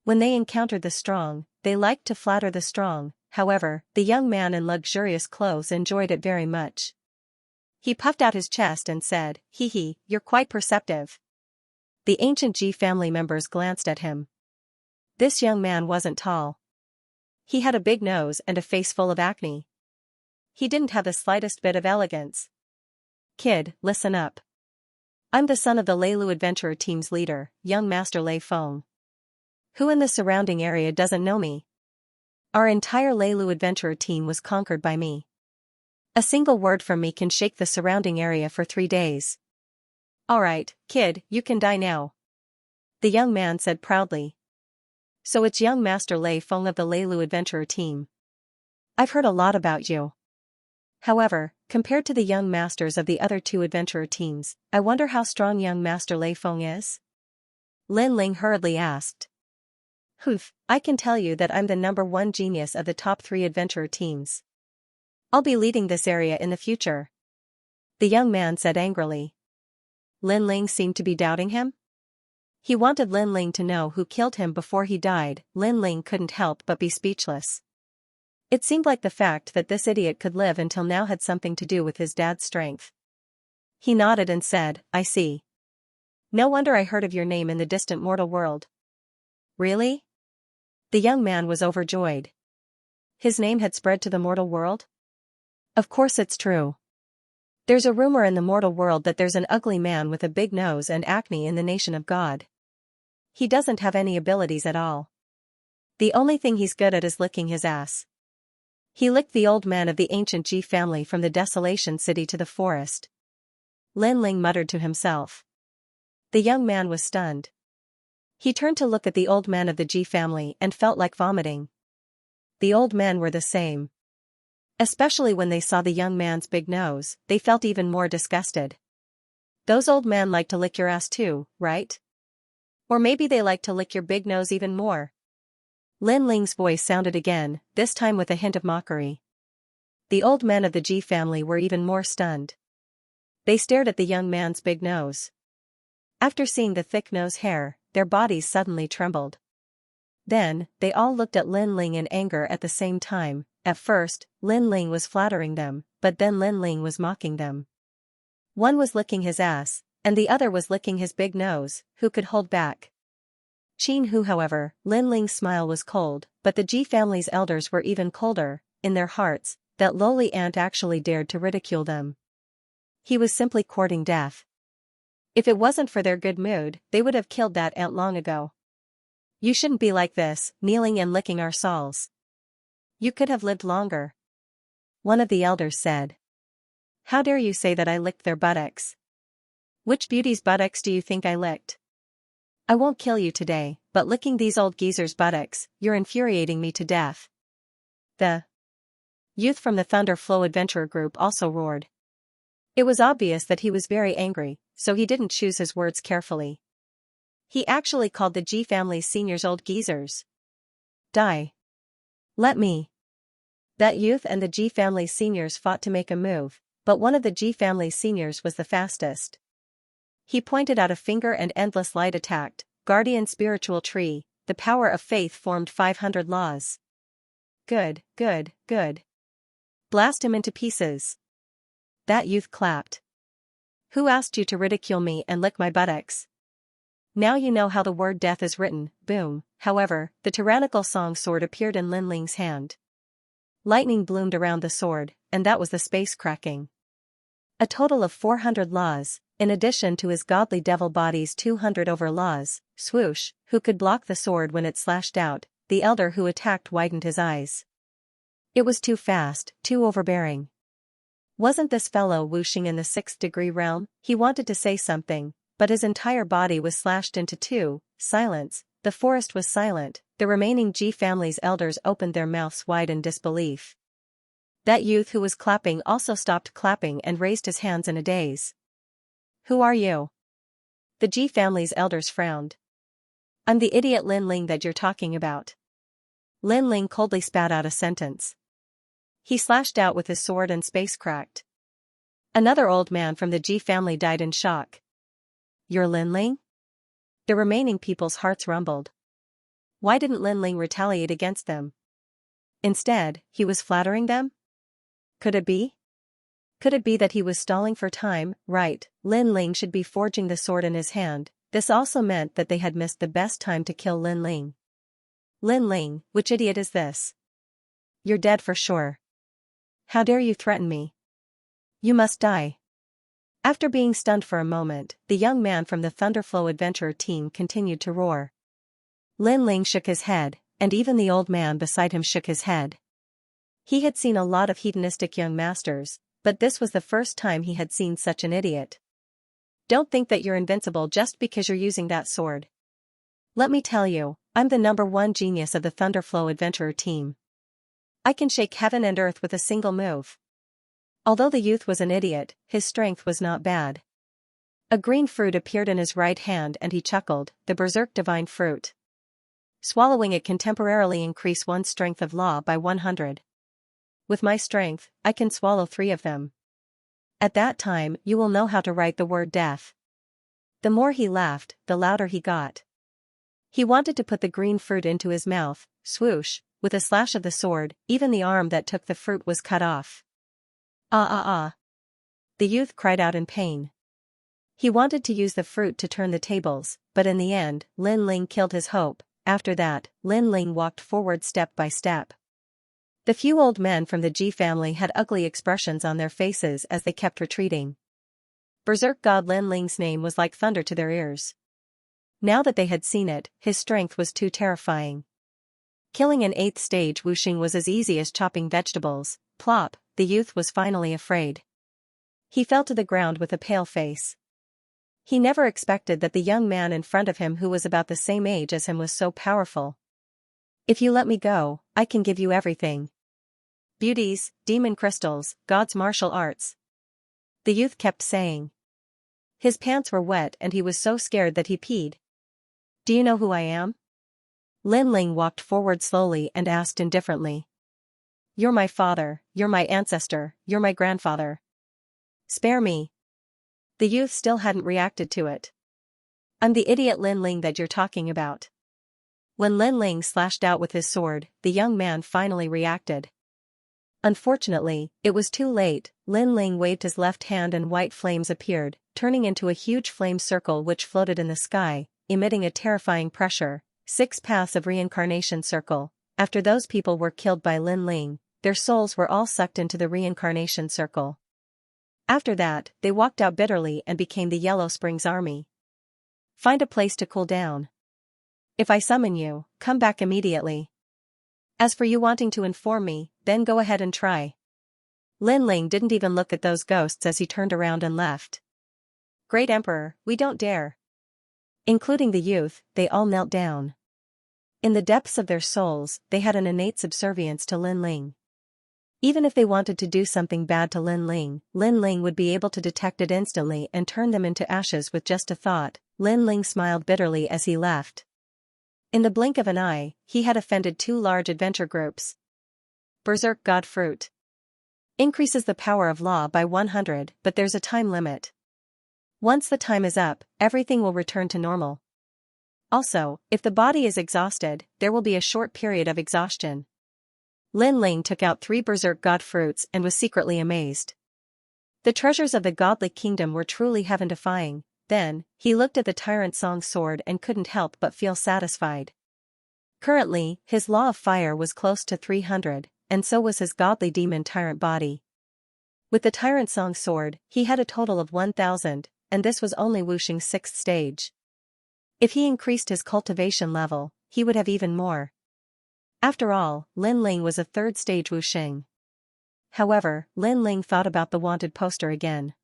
When they encountered the strong, they liked to flatter the strong. However, the young man in luxurious clothes enjoyed it very much. He puffed out his chest and said, "Hee hee, you're quite perceptive." The ancient Ji family members glanced at him. This young man wasn't tall. He had a big nose and a face full of acne. He didn't have the slightest bit of elegance. Kid, listen up. I'm the son of the Leilu adventurer team's leader, young Master Lei Feng. Who in the surrounding area doesn't know me? Our entire Leilu adventurer team was conquered by me. A single word from me can shake the surrounding area for 3 days. Alright, kid, you can die now. The young man said proudly. So it's young Master Lei Feng of the Leilu adventurer team. I've heard a lot about you. However, compared to the young masters of the other 2 adventurer teams, I wonder how strong young Master Lei Feng is? Lin Ling hurriedly asked. Humph, I can tell you that I'm the #1 genius of the top 3 adventurer teams. I'll be leading this area in the future. The young man said angrily. Lin Ling seemed to be doubting him. He wanted Lin Ling to know who killed him before he died. Lin Ling couldn't help but be speechless. It seemed like the fact that this idiot could live until now had something to do with his dad's strength. He nodded and said, I see. No wonder I heard of your name in the distant mortal world. Really? The young man was overjoyed. His name had spread to the mortal world? Of course it's true. There's a rumor in the mortal world that there's an ugly man with a big nose and acne in the nation of God. He doesn't have any abilities at all. The only thing he's good at is licking his ass. He licked the old man of the ancient Ji family from the desolation city to the forest. Lin Ling muttered to himself. The young man was stunned. He turned to look at the old man of the Ji family and felt like vomiting. The old men were the same. Especially when they saw the young man's big nose, they felt even more disgusted. Those old men like to lick your ass too, right? Or maybe they like to lick your big nose even more. Lin Ling's voice sounded again, this time with a hint of mockery. The old men of the Ji family were even more stunned. They stared at the young man's big nose. After seeing the thick nose hair, their bodies suddenly trembled. Then, they all looked at Lin Ling in anger at the same time. At first, Lin Ling was flattering them, but then Lin Ling was mocking them. One was licking his ass, and the other was licking his big nose. Who could hold back? Qin Hu, however, Lin Ling's smile was cold, but the Ji family's elders were even colder. In their hearts, that lowly ant actually dared to ridicule them. He was simply courting death. If it wasn't for their good mood, they would have killed that ant long ago. You shouldn't be like this, kneeling and licking our soles. You could have lived longer. One of the elders said. How dare you say that I licked their buttocks? Which beauty's buttocks do you think I licked? I won't kill you today, but licking these old geezers' buttocks, you're infuriating me to death. The youth from the Thunder Flow Adventurer group also roared. It was obvious that he was very angry, so he didn't choose his words carefully. He actually called the Ji family's seniors old geezers. Die. Let me. That youth and the Ji family's seniors fought to make a move, but one of the Ji family's seniors was the fastest. He pointed out a finger and endless light attacked. Guardian spiritual tree, the power of faith formed 500 laws. Good, good, good. Blast him into pieces. That youth clapped. Who asked you to ridicule me and lick my buttocks? Now you know how the word death is written. Boom. However, the tyrannical song sword appeared in Lin Ling's hand. Lightning bloomed around the sword, and that was the space cracking. A total of 400 laws, in addition to his godly devil body's 200 over laws. Swoosh, who could block the sword when it slashed out. The elder who attacked widened his eyes. It was too fast, too overbearing. Wasn't this fellow whooshing in the 6th degree realm? He wanted to say something, but his entire body was slashed into two. Silence. The forest was silent. The remaining Ji family's elders opened their mouths wide in disbelief. That youth who was clapping also stopped clapping and raised his hands in a daze. Who are you? The Ji family's elders frowned. I'm the idiot Lin Ling that you're talking about. Lin Ling coldly spat out a sentence. He slashed out with his sword and space cracked. Another old man from the Ji family died in shock. You're Lin Ling? The remaining people's hearts rumbled. Why didn't Lin Ling retaliate against them? Instead, he was flattering them? Could it be? Could it be that he was stalling for time? Right, Lin Ling should be forging the sword in his hand. This also meant that they had missed the best time to kill Lin Ling. Lin Ling, which idiot is this? You're dead for sure. How dare you threaten me? You must die. After being stunned for a moment, the young man from the Thunderflow Adventurer team continued to roar. Lin Ling shook his head, and even the old man beside him shook his head. He had seen a lot of hedonistic young masters, but this was the first time he had seen such an idiot. Don't think that you're invincible just because you're using that sword. Let me tell you, I'm the #1 genius of the Thunderflow Adventurer team. I can shake heaven and earth with a single move. Although the youth was an idiot, his strength was not bad. A green fruit appeared in his right hand and he chuckled, the Berserk Divine Fruit. Swallowing it can temporarily increase one's strength of law by 100. With my strength, I can swallow 3 of them. At that time, you will know how to write the word death. The more he laughed, the louder he got. He wanted to put the green fruit into his mouth. Swoosh, with a slash of the sword, even the arm that took the fruit was cut off. Ah ah ah. The youth cried out in pain. He wanted to use the fruit to turn the tables, but in the end, Lin Ling killed his hope. After that, Lin Ling walked forward step by step. The few old men from the Ji family had ugly expressions on their faces as they kept retreating. Berserk God Lin Ling's name was like thunder to their ears. Now that they had seen it, his strength was too terrifying. Killing an 8th stage whooshing was as easy as chopping vegetables. Plop, the youth was finally afraid. He fell to the ground with a pale face. He never expected that the young man in front of him who was about the same age as him was so powerful. If you let me go, I can give you everything. Beauties, demon crystals, God's martial arts. The youth kept saying. His pants were wet and he was so scared that he peed. Do you know who I am? Lin Ling walked forward slowly and asked indifferently. You're my father, you're my ancestor, you're my grandfather. Spare me. The youth still hadn't reacted to it. I'm the idiot Lin Ling that you're talking about. When Lin Ling slashed out with his sword, the young man finally reacted. Unfortunately, it was too late. Lin Ling waved his left hand and white flames appeared, turning into a huge flame circle which floated in the sky, emitting a terrifying pressure. 6 paths of reincarnation circle. After those people were killed by Lin Ling, their souls were all sucked into the reincarnation circle. After that, they walked out bitterly and became the Yellow Springs Army. Find a place to cool down. If I summon you, come back immediately. As for you wanting to inform me, then go ahead and try. Lin Ling didn't even look at those ghosts as he turned around and left. Great Emperor, we don't dare. Including the youth, they all knelt down. In the depths of their souls, they had an innate subservience to Lin Ling. Even if they wanted to do something bad to Lin Ling would be able to detect it instantly and turn them into ashes with just a thought. Lin Ling smiled bitterly as he left. In the blink of an eye, he had offended 2 large adventure groups. Berserk God Fruit. Increases the power of law by 100, but there's a time limit. Once the time is up, everything will return to normal. Also, if the body is exhausted, there will be a short period of exhaustion. Lin Ling took out 3 Berserk God Fruits and was secretly amazed. The treasures of the godly kingdom were truly heaven-defying. Then, he looked at the Tyrant Song's sword and couldn't help but feel satisfied. Currently, his law of fire was close to 300, and so was his godly demon tyrant body. With the Tyrant Song sword, he had a total of 1000, and this was only Wuxing's 6th stage. If he increased his cultivation level, he would have even more. After all, Lin Ling was a 3rd stage Wuxing. However, Lin Ling thought about the wanted poster again.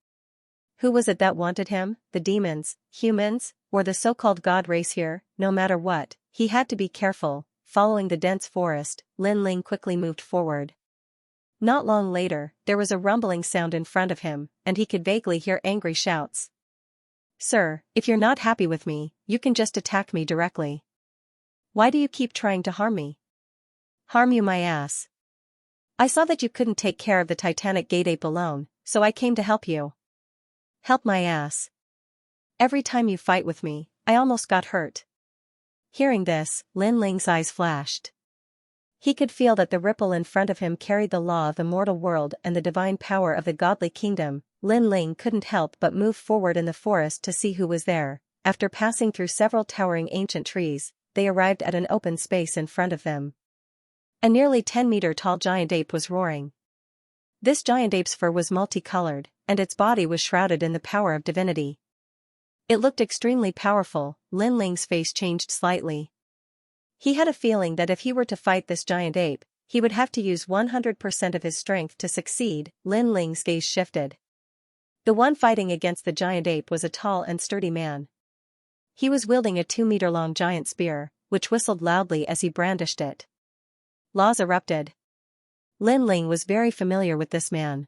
Who was it that wanted him? The demons, humans, or the so-called god race here? No matter what, he had to be careful. Following the dense forest, Lin Ling quickly moved forward. Not long later, there was a rumbling sound in front of him, and he could vaguely hear angry shouts. Sir, if you're not happy with me, you can just attack me directly. Why do you keep trying to harm me? Harm you my ass. I saw that you couldn't take care of the Titanic Gate Ape alone, so I came to help you. Help my ass. Every time you fight with me, I almost got hurt. Hearing this, Lin Ling's eyes flashed. He could feel that the ripple in front of him carried the law of the mortal world and the divine power of the godly kingdom. Lin Ling couldn't help but move forward in the forest to see who was there. After passing through several towering ancient trees, they arrived at an open space in front of them. A nearly 10-meter-tall giant ape was roaring. This giant ape's fur was multicolored, and its body was shrouded in the power of divinity. It looked extremely powerful. Lin Ling's face changed slightly. He had a feeling that if he were to fight this giant ape, he would have to use 100% of his strength to succeed. Lin Ling's gaze shifted. The one fighting against the giant ape was a tall and sturdy man. He was wielding a 2-meter-long giant spear, which whistled loudly as he brandished it. Laws erupted. Lin Ling was very familiar with this man.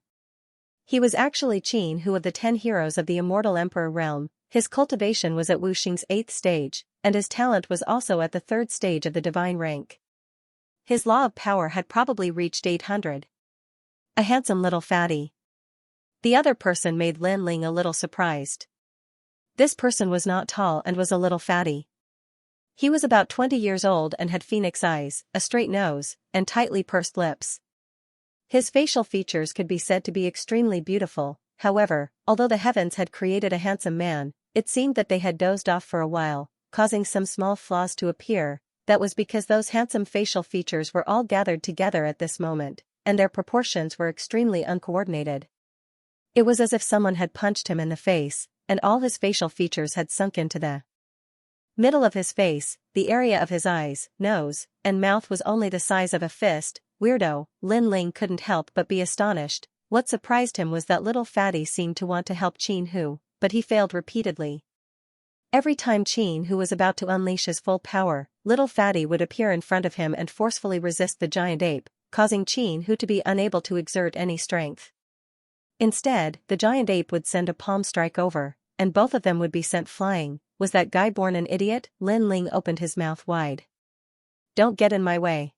He was actually Qin Hu of the 10 heroes of the Immortal Emperor realm. His cultivation was at Wuxing's 8th stage, and his talent was also at the 3rd stage of the divine rank. His law of power had probably reached 800. A handsome little fatty. The other person made Lin Ling a little surprised. This person was not tall and was a little fatty. He was about 20 years old and had phoenix eyes, a straight nose, and tightly pursed lips. His facial features could be said to be extremely beautiful. However, although the heavens had created a handsome man, it seemed that they had dozed off for a while, causing some small flaws to appear. That was because those handsome facial features were all gathered together at this moment, and their proportions were extremely uncoordinated. It was as if someone had punched him in the face, and all his facial features had sunk into the middle of his face. The area of his eyes, nose, and mouth was only the size of a fist. Weirdo. Lin Ling couldn't help but be astonished. What surprised him was that little fatty seemed to want to help Qin Hu, but he failed repeatedly. Every time Qin Hu was about to unleash his full power, little fatty would appear in front of him and forcefully resist the giant ape, causing Qin Hu to be unable to exert any strength. Instead, the giant ape would send a palm strike over, and both of them would be sent flying. Was that guy born an idiot? Lin Ling opened his mouth wide. Don't get in my way.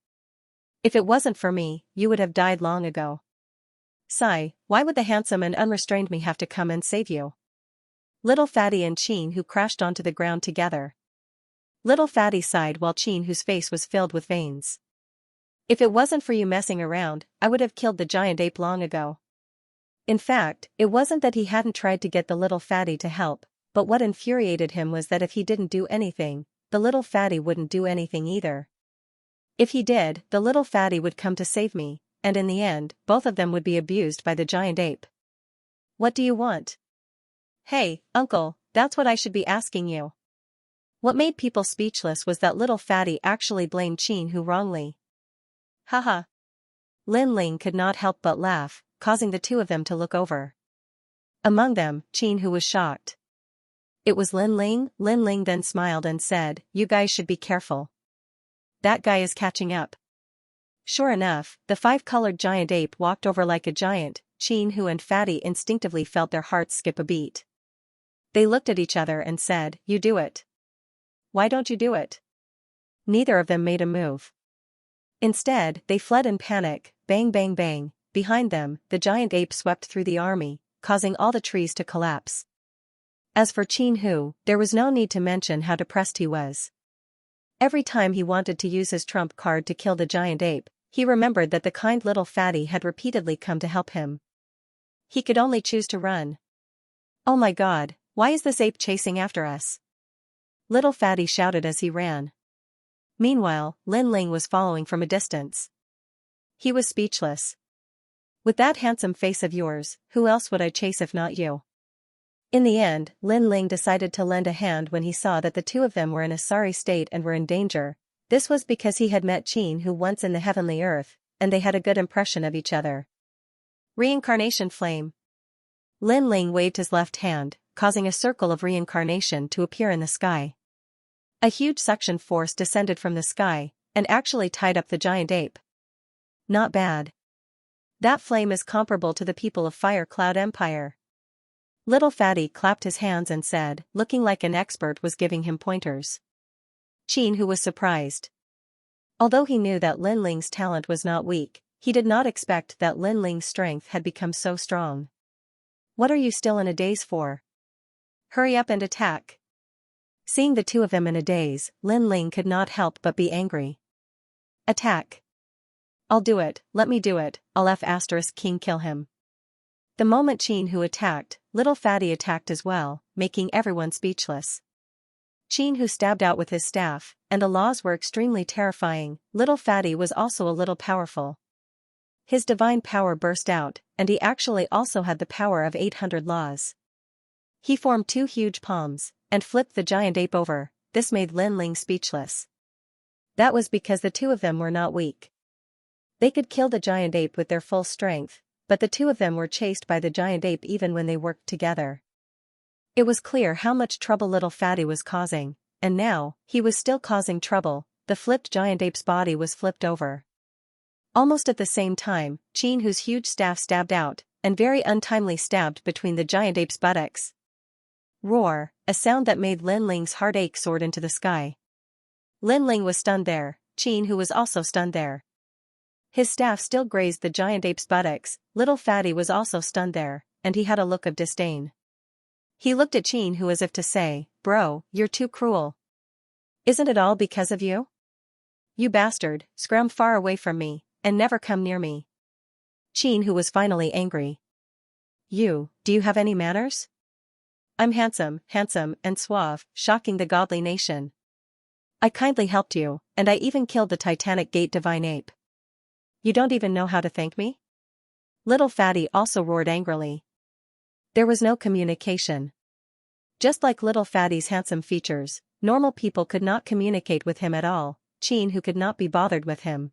If it wasn't for me, you would have died long ago. Sigh, why would the handsome and unrestrained me have to come and save you? Little Fatty and Qin Hu crashed onto the ground together. Little Fatty sighed while Qin Hu's face was filled with veins. If it wasn't for you messing around, I would have killed the giant ape long ago. In fact, it wasn't that he hadn't tried to get the little fatty to help, but what infuriated him was that if he didn't do anything, the little fatty wouldn't do anything either. If he did, the little fatty would come to save me, and in the end, both of them would be abused by the giant ape. What do you want? Hey, uncle, that's what I should be asking you. What made people speechless was that little fatty actually blamed Qin Hu wrongly. Haha. Lin Ling could not help but laugh, causing the two of them to look over. Among them, Qin Hu was shocked. It was Lin Ling. Lin Ling then smiled and said, "You guys should be careful. That guy is catching up." Sure enough, the five-colored giant ape walked over like a giant. Qin Hu and Fatty instinctively felt their hearts skip a beat. They looked at each other and said, "You do it." "Why don't you do it?" Neither of them made a move. Instead, they fled in panic. Bang bang bang. Behind them, the giant ape swept through the army, causing all the trees to collapse. As for Qin Hu, there was no need to mention how depressed he was. Every time he wanted to use his trump card to kill the giant ape, he remembered that the kind little fatty had repeatedly come to help him. He could only choose to run. "Oh my god, why is this ape chasing after us?" Little Fatty shouted as he ran. Meanwhile, Lin Ling was following from a distance. He was speechless. "With that handsome face of yours, who else would I chase if not you?" In the end, Lin Ling decided to lend a hand when he saw that the two of them were in a sorry state and were in danger. This was because he had met Qin Hu once in the heavenly earth, and they had a good impression of each other. Reincarnation flame. Lin Ling waved his left hand, causing a circle of reincarnation to appear in the sky. A huge suction force descended from the sky, and actually tied up the giant ape. Not bad. That flame is comparable to the people of Fire Cloud Empire. Little Fatty clapped his hands and said, looking like an expert was giving him pointers. Qin Hu was surprised. Although he knew that Lin Ling's talent was not weak, he did not expect that Lin Ling's strength had become so strong. "What are you still in a daze for? Hurry up and attack." Seeing the two of them in a daze, Lin Ling could not help but be angry. "Attack. I'll do it, let me do it, I'll King kill him." The moment Qin Hu attacked, Little Fatty attacked as well, making everyone speechless. Qin Hu stabbed out with his staff, and the laws were extremely terrifying. Little Fatty was also a little powerful. His divine power burst out, and he actually also had the power of 800 laws. He formed two huge palms, and flipped the giant ape over. This made Lin Ling speechless. That was because the two of them were not weak. They could kill the giant ape with their full strength, but the two of them were chased by the giant ape even when they worked together. It was clear how much trouble Little Fatty was causing, and now, he was still causing trouble. The flipped giant ape's body was flipped over. Almost at the same time, Qin Hu's huge staff stabbed out, and very untimely stabbed between the giant ape's buttocks. Roar, a sound that made Lin Ling's heart ache soared into the sky. Lin Ling was stunned there, Qin Hu was also stunned there. His staff still grazed the giant ape's buttocks. Little Fatty was also stunned there, and he had a look of disdain. He looked at Qin Hu as if to say, "Bro, you're too cruel. Isn't it all because of you? You bastard, scram far away from me, and never come near me." Qin Hu was finally angry. Do you have any manners? I'm handsome, and suave, shocking the godly nation. I kindly helped you, and I even killed the Titanic Gate divine ape. You don't even know how to thank me? Little Fatty also roared angrily. There was no communication. Just like Little Fatty's handsome features, normal people could not communicate with him at all. Qin Hu could not be bothered with him.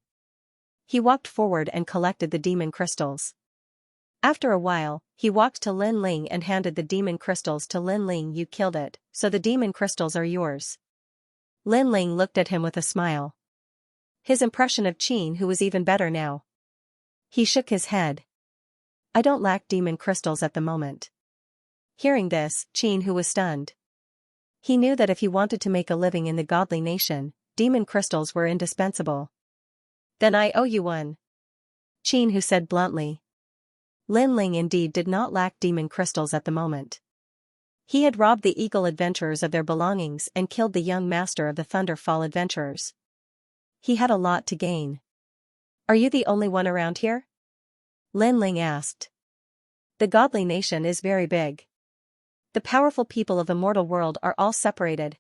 He walked forward and collected the demon crystals. After a while, he walked to Lin Ling and handed the demon crystals to Lin Ling. "You killed it, so the demon crystals are yours." Lin Ling looked at him with a smile. His impression of Qin Hu was even better now. He shook his head. "I don't lack demon crystals at the moment." Hearing this, Qin Hu was stunned. He knew that if he wanted to make a living in the godly nation, demon crystals were indispensable. "Then I owe you one," Qin Hu said bluntly. Lin Ling indeed did not lack demon crystals at the moment. He had robbed the Eagle adventurers of their belongings and killed the young master of the Thunderfall adventurers. He had a lot to gain. Are you the only one around here? Lin Ling asked. The godly nation is very big. The powerful people of the mortal world are all separated.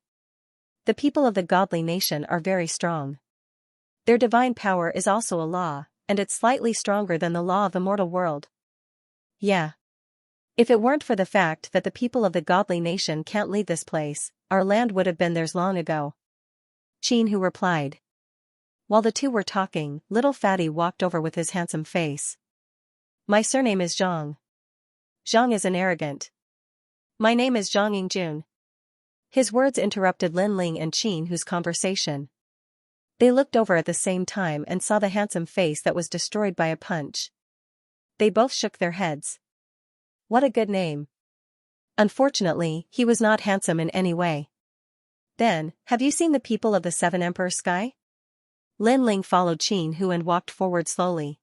The people of the godly nation are very strong. Their divine power is also a law, and it's slightly stronger than the law of the mortal world. Yeah. If it weren't for the fact that the people of the godly nation can't leave this place, our land would have been theirs long ago. Qin Hu replied. While the two were talking, little Fatty walked over with his handsome face. My surname is Zhang. Zhang is an arrogant. My name is Zhang Yingjun. His words interrupted Lin Ling and Qin Hu's conversation. They looked over at the same time and saw the handsome face that was destroyed by a punch. They both shook their heads. What a good name. Unfortunately, he was not handsome in any way. Then, have you seen the people of the Seven Emperor Sky? Lin Ling followed Qin Hu and walked forward slowly.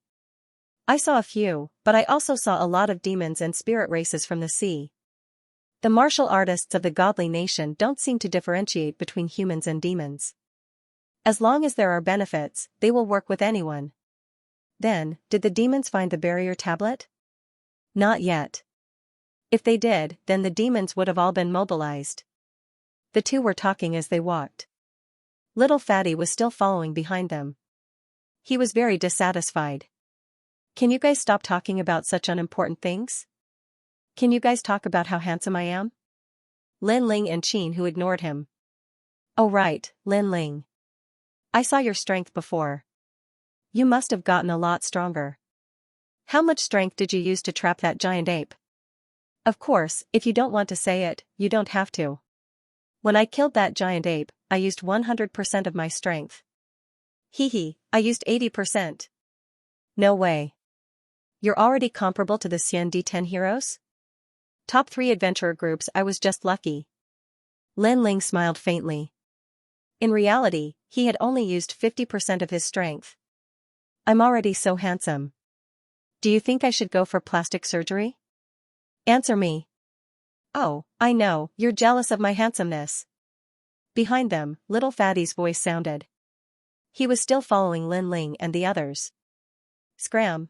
I saw a few, but I also saw a lot of demons and spirit races from the sea. The martial artists of the godly nation don't seem to differentiate between humans and demons. As long as there are benefits, they will work with anyone. Then, did the demons find the barrier tablet? Not yet. If they did, then the demons would have all been mobilized. The two were talking as they walked. Little Fatty was still following behind them. He was very dissatisfied. Can you guys stop talking about such unimportant things? Can you guys talk about how handsome I am? Lin Ling and Qin Hu ignored him. Oh right, Lin Ling. I saw your strength before. You must have gotten a lot stronger. How much strength did you use to trap that giant ape? Of course, if you don't want to say it, you don't have to. When I killed that giant ape, I used 100% of my strength. Hee, I used 80%. No way. You're already comparable to the Xianxia 10 heroes? Top 3 adventurer groups. I was just lucky. Lin Ling smiled faintly. In reality, he had only used 50% of his strength. I'm already so handsome. Do you think I should go for plastic surgery? Answer me. Oh, I know, you're jealous of my handsomeness. Behind them, little Fatty's voice sounded. He was still following Lin Ling and the others. Scram.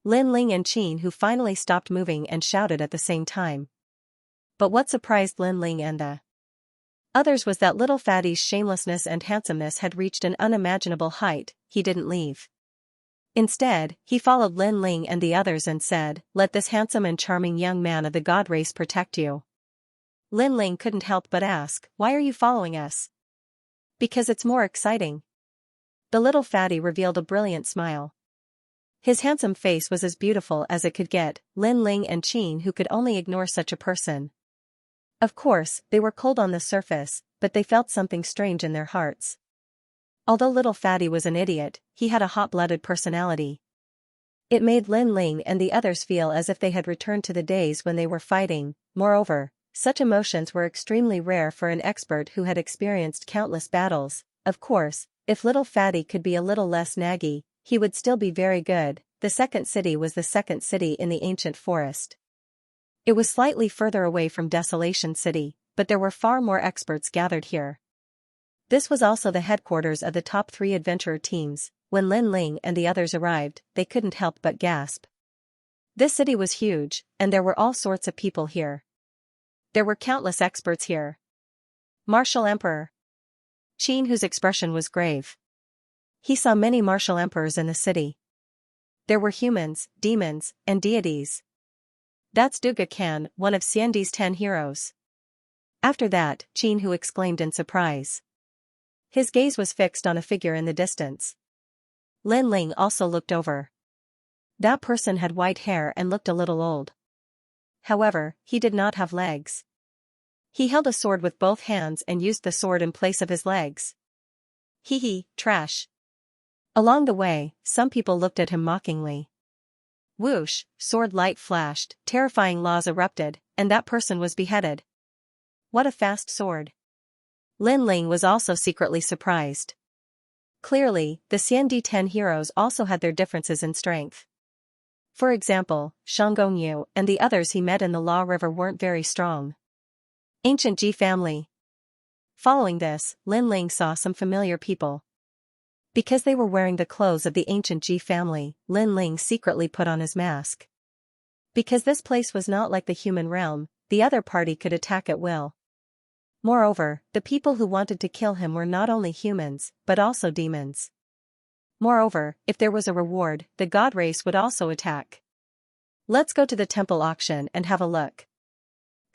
Lin Ling and Qin Hu finally stopped moving and shouted at the same time. But what surprised Lin Ling and the others was that little Fatty's shamelessness and handsomeness had reached an unimaginable height. He didn't leave. Instead, he followed Lin Ling and the others and said, "Let this handsome and charming young man of the god race protect you." Lin Ling couldn't help but ask, "Why are you following us?" Because it's more exciting. The little Fatty revealed a brilliant smile. His handsome face was as beautiful as it could get. Lin Ling and Qin Hu could only ignore such a person. Of course, they were cold on the surface, but they felt something strange in their hearts. Although little Fatty was an idiot, he had a hot-blooded personality. It made Lin Ling and the others feel as if they had returned to the days when they were fighting. Moreover, such emotions were extremely rare for an expert who had experienced countless battles. Of course, if little Fatty could be a little less naggy, he would still be very good. The second city was the second city in the ancient forest. It was slightly further away from Desolation City, but there were far more experts gathered here. This was also the headquarters of the top 3 adventurer teams. When Lin Ling and the others arrived, they couldn't help but gasp. This city was huge, and there were all sorts of people here. There were countless experts here. Martial Emperor. Qin Hu's expression was grave. He saw many martial emperors in the city. There were humans, demons, and deities. That's Duga Khan, one of Xianxia's 10 heroes. After that, Qin Hu exclaimed in surprise. His gaze was fixed on a figure in the distance. Lin Ling also looked over. That person had white hair and looked a little old. However, he did not have legs. He held a sword with both hands and used the sword in place of his legs. Hee, trash. Along the way, some people looked at him mockingly. Whoosh, sword light flashed, terrifying laws erupted, and that person was beheaded. What a fast sword. Lin Ling was also secretly surprised. Clearly, the Xianxia 10 heroes also had their differences in strength. For example, Shanggongyu and the others he met in the Law River weren't very strong. Ancient Ji family. Following this, Lin Ling saw some familiar people. Because they were wearing the clothes of the ancient Ji family, Lin Ling secretly put on his mask. Because this place was not like the human realm, the other party could attack at will. Moreover, the people who wanted to kill him were not only humans, but also demons. Moreover, if there was a reward, the god race would also attack. Let's go to the temple auction and have a look.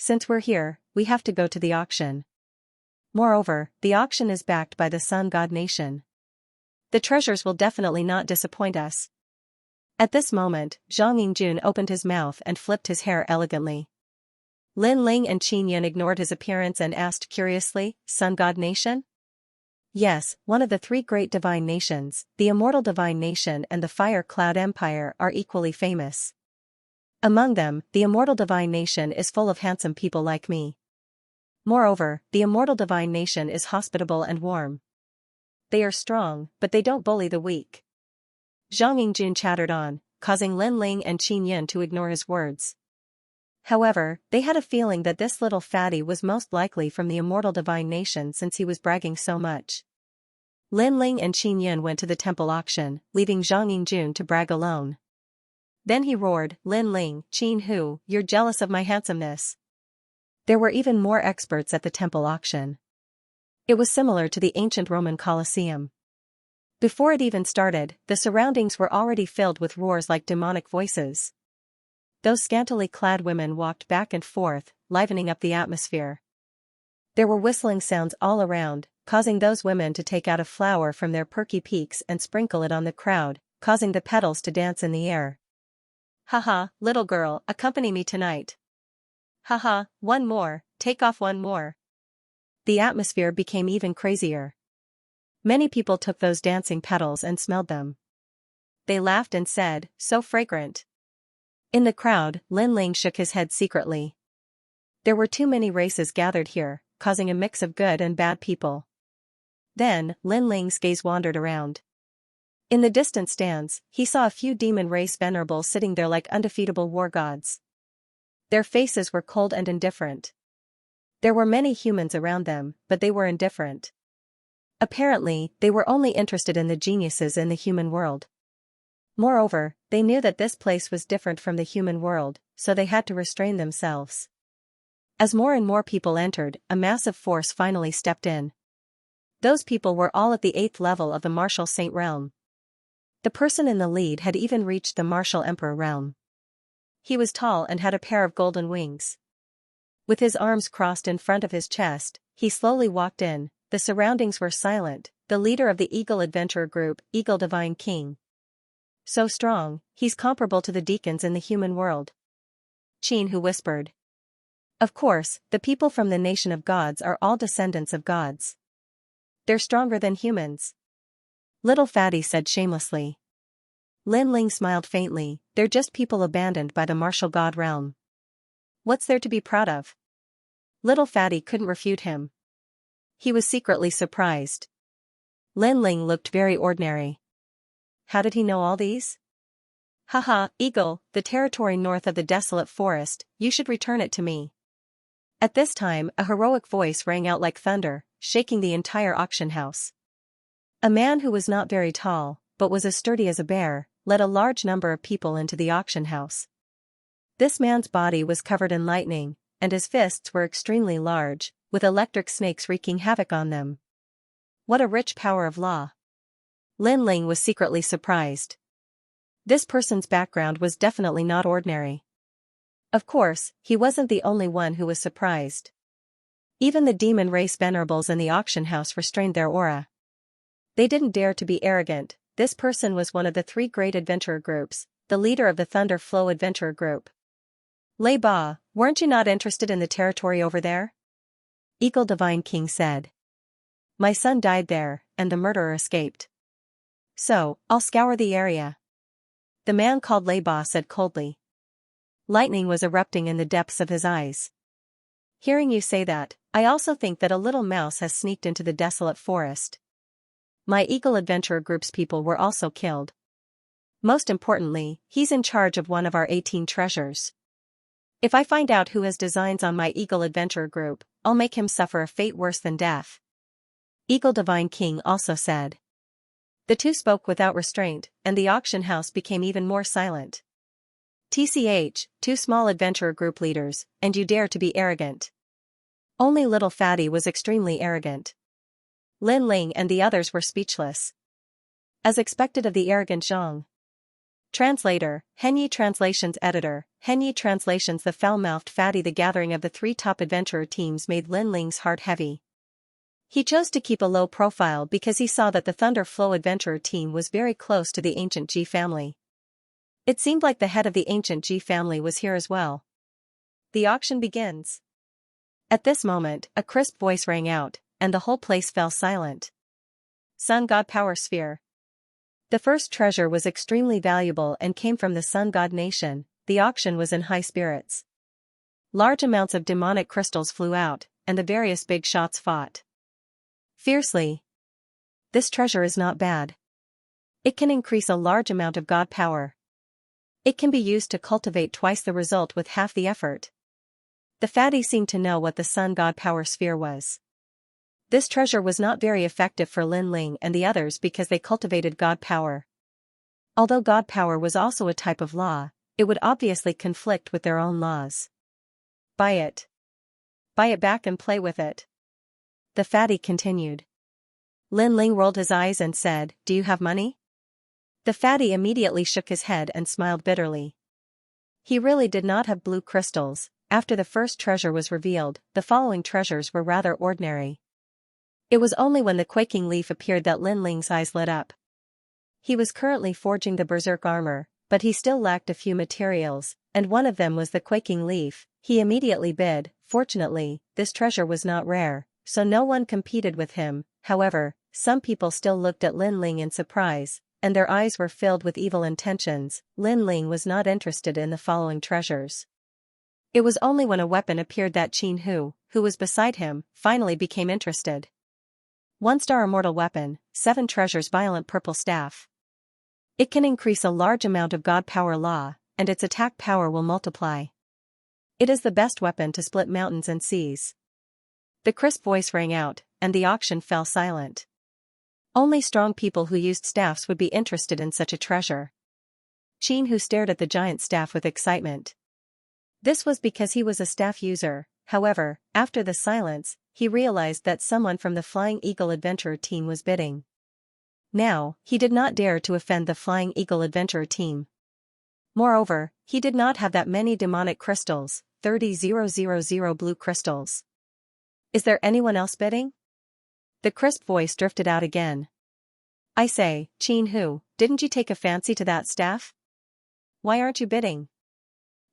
Since we're here, we have to go to the auction. Moreover, the auction is backed by the Sun God Nation. The treasures will definitely not disappoint us. At this moment, Zhang Yingjun opened his mouth and flipped his hair elegantly. Lin Ling and Qin Yun ignored his appearance and asked curiously, Sun God Nation? Yes, one of the three great divine nations, the Immortal Divine Nation and the Fire Cloud Empire are equally famous. Among them, the Immortal Divine Nation is full of handsome people like me. Moreover, the Immortal Divine Nation is hospitable and warm. They are strong, but they don't bully the weak. Zhang Yingjun chattered on, causing Lin Ling and Qin Yun to ignore his words. However, they had a feeling that this little fatty was most likely from the Immortal Divine Nation since he was bragging so much. Lin Ling and Qin Yun went to the temple auction, leaving Zhang Yingjun to brag alone. Then he roared, Lin Ling, Qin Hu, you're jealous of my handsomeness. There were even more experts at the temple auction. It was similar to the ancient Roman Colosseum. Before it even started, the surroundings were already filled with roars like demonic voices. Those scantily clad women walked back and forth, livening up the atmosphere. There were whistling sounds all around, causing those women to take out a flower from their perky peaks and sprinkle it on the crowd, causing the petals to dance in the air. Haha, little girl, accompany me tonight. Haha, one more, take off one more. The atmosphere became even crazier. Many people took those dancing petals and smelled them. They laughed and said, so fragrant. In the crowd, Lin Ling shook his head secretly. There were too many races gathered here, causing a mix of good and bad people. Then, Lin Ling's gaze wandered around. In the distant stands, he saw a few demon race venerables sitting there like undefeatable war gods. Their faces were cold and indifferent. There were many humans around them, but they were indifferent. Apparently, they were only interested in the geniuses in the human world. Moreover, they knew that this place was different from the human world, so they had to restrain themselves. As more and more people entered, a massive force finally stepped in. Those people were all at the 8th level of the Martial Saint realm. The person in the lead had even reached the Martial Emperor realm. He was tall and had a pair of golden wings. With his arms crossed in front of his chest, he slowly walked in. The surroundings were silent, the leader of the Eagle Adventurer group, Eagle Divine King. So strong, he's comparable to the deacons in the human world. Qin Hu whispered. Of course, the people from the nation of gods are all descendants of gods. They're stronger than humans. Little Fatty said shamelessly. Lin Ling smiled faintly, they're just people abandoned by the martial god realm. What's there to be proud of? Little Fatty couldn't refute him. He was secretly surprised. Lin Ling looked very ordinary. How did he know all these? Haha, Eagle, the territory north of the desolate forest, you should return it to me. At this time, a heroic voice rang out like thunder, shaking the entire auction house. A man who was not very tall, but was as sturdy as a bear, led a large number of people into the auction house. This man's body was covered in lightning, and his fists were extremely large, with electric snakes wreaking havoc on them. What a rich power of law! Lin Ling was secretly surprised. This person's background was definitely not ordinary. Of course, he wasn't the only one who was surprised. Even the demon race venerables in the auction house restrained their aura. They didn't dare to be arrogant. This person was one of the 3 great adventurer groups, the leader of the Thunder Flow Adventurer Group. Lei Ba, weren't you not interested in the territory over there? Eagle Divine King said. My son died there, and the murderer escaped. So, I'll scour the area. The man called Lei Ba said coldly. Lightning was erupting in the depths of his eyes. Hearing you say that, I also think that a little mouse has sneaked into the desolate forest. My Eagle Adventurer Group's people were also killed. Most importantly, he's in charge of one of our 18 treasures. If I find out who has designs on my Eagle Adventurer group, I'll make him suffer a fate worse than death. Eagle Divine King also said. The two spoke without restraint, and the auction house became even more silent. TCH, two small adventurer group leaders, and you dare to be arrogant. Only little Fatty was extremely arrogant. Lin Ling and the others were speechless. As expected of the arrogant Zhang. Translator, Henyi Translations Editor, Henyi Translations. The foul-mouthed Fatty. The gathering of the three top adventurer teams made Lin Ling's heart heavy. He chose to keep a low profile because he saw that the Thunder Flow adventurer team was very close to the ancient Ji family. It seemed like the head of the ancient Ji family was here as well. The auction begins. At this moment, a crisp voice rang out, and the whole place fell silent. Sun God Power Sphere. The first treasure was extremely valuable and came from the Sun God Nation. The auction was in high spirits. Large amounts of demonic crystals flew out, and the various big shots fought fiercely. This treasure is not bad. It can increase a large amount of God power. It can be used to cultivate twice the result with half the effort. The Fatty seemed to know what the Sun God Power Sphere was. This treasure was not very effective for Lin Ling and the others because they cultivated God power. Although God power was also a type of law, it would obviously conflict with their own laws. Buy it. Buy it back and play with it. The Fatty continued. Lin Ling rolled his eyes and said, "Do you have money?" The Fatty immediately shook his head and smiled bitterly. He really did not have blue crystals. After the first treasure was revealed, the following treasures were rather ordinary. It was only when the quaking leaf appeared that Lin Ling's eyes lit up. He was currently forging the berserk armor, but he still lacked a few materials, and one of them was the quaking leaf. He immediately bid. Fortunately, this treasure was not rare, so no one competed with him. However, some people still looked at Lin Ling in surprise, and their eyes were filled with evil intentions. Lin Ling was not interested in the following treasures. It was only when a weapon appeared that Qin Hu, who was beside him, finally became interested. 1-star immortal weapon, 7 treasures. Violent purple staff. It can increase a large amount of God power law, and its attack power will multiply. It is the best weapon to split mountains and seas. The crisp voice rang out, and the auction fell silent. Only strong people who used staffs would be interested in such a treasure. Qin Hu stared at the giant staff with excitement. This was because he was a staff user. However, after the silence, he realized that someone from the Flying Eagle Adventurer team was bidding. Now, he did not dare to offend the Flying Eagle Adventurer team. Moreover, he did not have that many demonic crystals, 30,000 blue crystals. Is there anyone else bidding? The crisp voice drifted out again. I say, Qin Hu, didn't you take a fancy to that staff? Why aren't you bidding?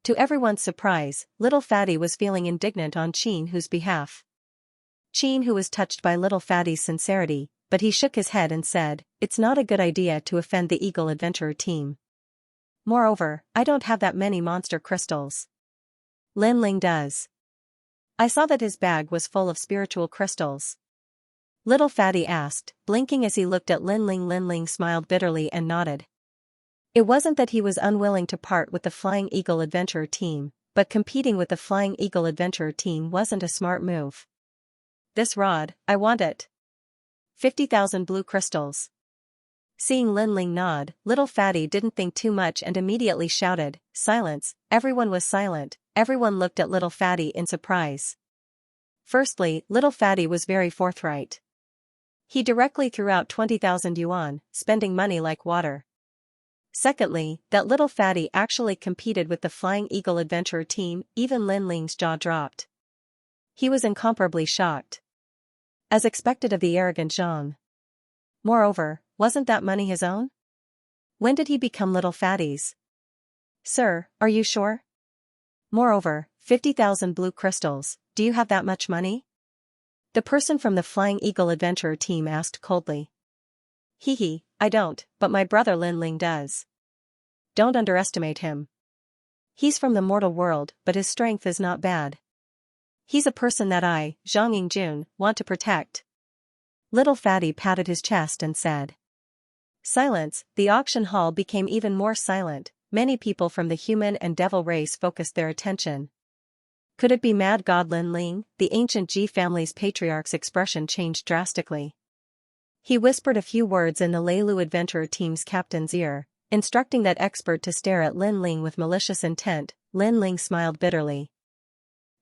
To everyone's surprise, little Fatty was feeling indignant on Qin Hu's behalf. Qin Hu was touched by little Fatty's sincerity, but he shook his head and said, "It's not a good idea to offend the Eagle Adventurer team. Moreover, I don't have that many monster crystals. Lin Ling does." I saw that his bag was full of spiritual crystals. Little Fatty asked, blinking as he looked at Lin Ling. Lin Ling smiled bitterly and nodded. It wasn't that he was unwilling to part with the Flying Eagle Adventurer team, but competing with the Flying Eagle Adventurer team wasn't a smart move. This rod, I want it. 50,000 blue crystals. Seeing Lin Ling nod, little Fatty didn't think too much and immediately shouted, "Silence!" Everyone was silent. Everyone looked at little Fatty in surprise. Firstly, little Fatty was very forthright. He directly threw out 20,000 yuan, spending money like water. Secondly, that little Fatty actually competed with the Flying Eagle Adventurer team. Even Lin Ling's jaw dropped. He was incomparably shocked. As expected of the arrogant Zhang. Moreover, wasn't that money his own? When did he become little Fatty's? Sir, are you sure? Moreover, 50,000 blue crystals, do you have that much money? The person from the Flying Eagle Adventurer team asked coldly. Hee, I don't, but my brother Lin Ling does. Don't underestimate him. He's from the mortal world, but his strength is not bad. He's a person that I, Zhang Yingjun, want to protect. Little Fatty patted his chest and said. Silence. The auction hall became even more silent. Many people from the human and devil race focused their attention. Could it be mad god Lin Ling? The ancient Ji family's patriarch's expression changed drastically. He whispered a few words in the Leilu adventurer team's captain's ear, instructing that expert to stare at Lin Ling with malicious intent. Lin Ling smiled bitterly.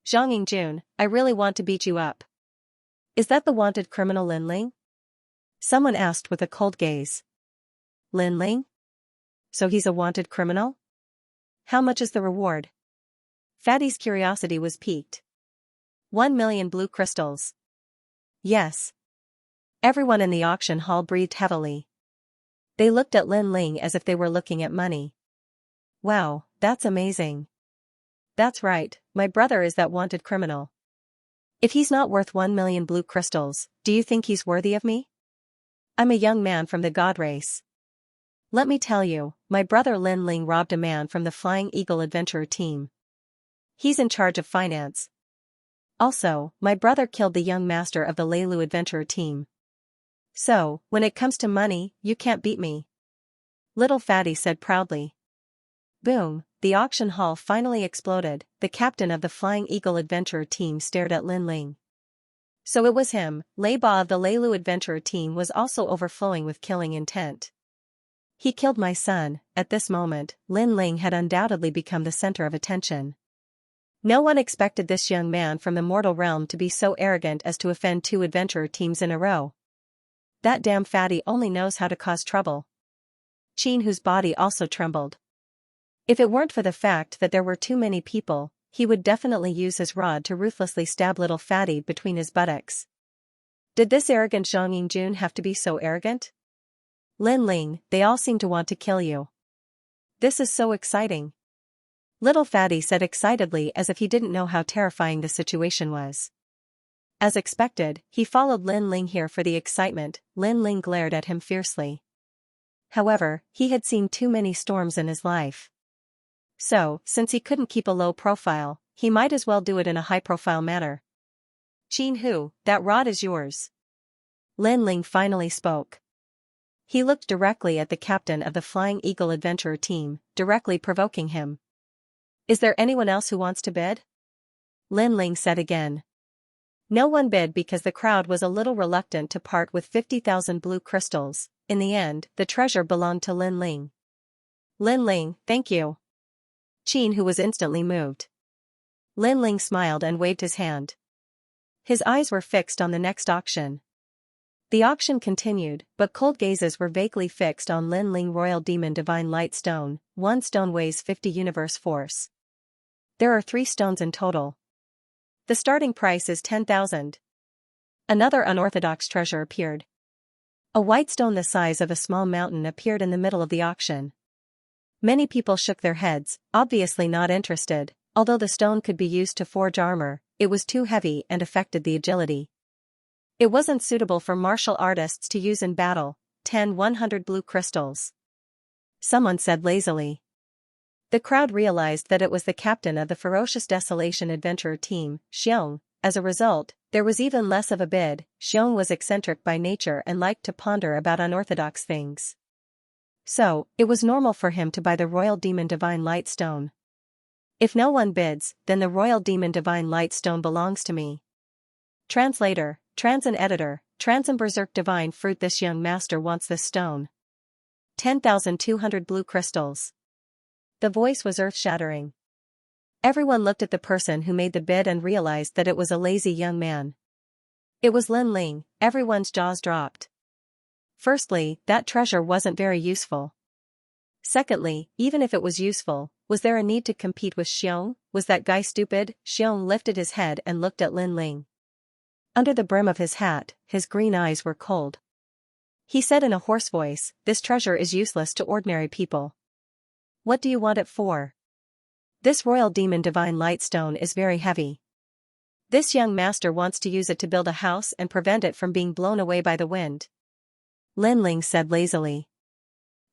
Zhang Jun, I really want to beat you up. Is that the wanted criminal Lin Ling? Someone asked with a cold gaze. Lin Ling? So he's a wanted criminal? How much is the reward? Fatty's curiosity was piqued. 1 million blue crystals. Yes. Everyone in the auction hall breathed heavily. They looked at Lin Ling as if they were looking at money. Wow, that's amazing. That's right, my brother is that wanted criminal. If he's not worth 1 million blue crystals, do you think he's worthy of me? I'm a young man from the god race. Let me tell you, my brother Lin Ling robbed a man from the Flying Eagle adventurer team. He's in charge of finance. Also, my brother killed the young master of the Leilu adventurer team. So, when it comes to money, you can't beat me. Little Fatty said proudly. Boom, the auction hall finally exploded. The captain of the Flying Eagle adventurer team stared at Lin Ling. So it was him. Lei Ba of the Leilu adventurer team was also overflowing with killing intent. He killed my son. At this moment, Lin Ling had undoubtedly become the center of attention. No one expected this young man from the mortal realm to be so arrogant as to offend 2 adventurer teams in a row. That damn fatty only knows how to cause trouble. Qin, whose body also trembled. If it weren't for the fact that there were too many people, he would definitely use his rod to ruthlessly stab little fatty between his buttocks. Did this arrogant Zhang Jun have to be so arrogant? Lin Ling, they all seem to want to kill you. This is so exciting. Little Fatty said excitedly as if he didn't know how terrifying the situation was. As expected, he followed Lin Ling here for the excitement. Lin Ling glared at him fiercely. However, he had seen too many storms in his life. So, since he couldn't keep a low profile, he might as well do it in a high-profile manner. Qin Hu, that rod is yours. Lin Ling finally spoke. He looked directly at the captain of the Flying Eagle adventurer team, directly provoking him. Is there anyone else who wants to bid? Lin Ling said again. No one bid because the crowd was a little reluctant to part with 50,000 blue crystals. In the end, the treasure belonged to Lin Ling. Lin Ling, thank you. Qin, who was instantly moved. Lin Ling smiled and waved his hand. His eyes were fixed on the next auction. The auction continued, but cold gazes were vaguely fixed on Lin Ling Royal Demon Divine Light Stone. 1 stone weighs 50 universe force. There are 3 stones in total. The starting price is 10,000. Another unorthodox treasure appeared. A white stone the size of a small mountain appeared in the middle of the auction. Many people shook their heads, obviously not interested. Although the stone could be used to forge armor, it was too heavy and affected the agility. It wasn't suitable for martial artists to use in battle. 100 blue crystals. Someone said lazily. The crowd realized that it was the captain of the Ferocious Desolation adventurer team, Xiong. As a result, there was even less of a bid. Xiong was eccentric by nature and liked to ponder about unorthodox things. So, it was normal for him to buy the Royal Demon Divine Light Stone. If no one bids, then the Royal Demon Divine Light Stone belongs to me. Translator, Trans and Editor, Trans and Berserk Divine Fruit. This young master wants this stone. 10,200 blue crystals. The voice was earth-shattering. Everyone looked at the person who made the bid and realized that it was a lazy young man. It was Lin Ling. Everyone's jaws dropped. Firstly, that treasure wasn't very useful. Secondly, even if it was useful, was there a need to compete with Xiong? Was that guy stupid? Xiong lifted his head and looked at Lin Ling. Under the brim of his hat, his green eyes were cold. He said in a hoarse voice, "This treasure is useless to ordinary people." "What do you want it for?" "This Royal Demon Divine Light Stone is very heavy. This young master wants to use it to build a house and prevent it from being blown away by the wind," Lin Ling said lazily.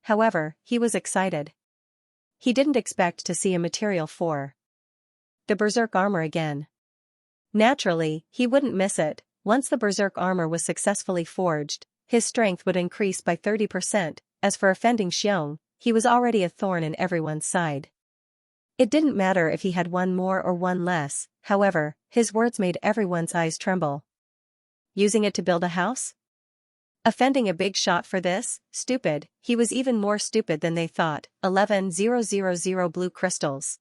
However, he was excited. He didn't expect to see a material for the berserk armor again. Naturally, he wouldn't miss it. Once the berserk armor was successfully forged, his strength would increase by 30%. As for offending Xiong, he was already a thorn in everyone's side. It didn't matter if he had one more or one less, However, his words made everyone's eyes tremble. Using it to build a house? Offending a big shot for this? Stupid. He was even more stupid than they thought. 11,000 blue crystals.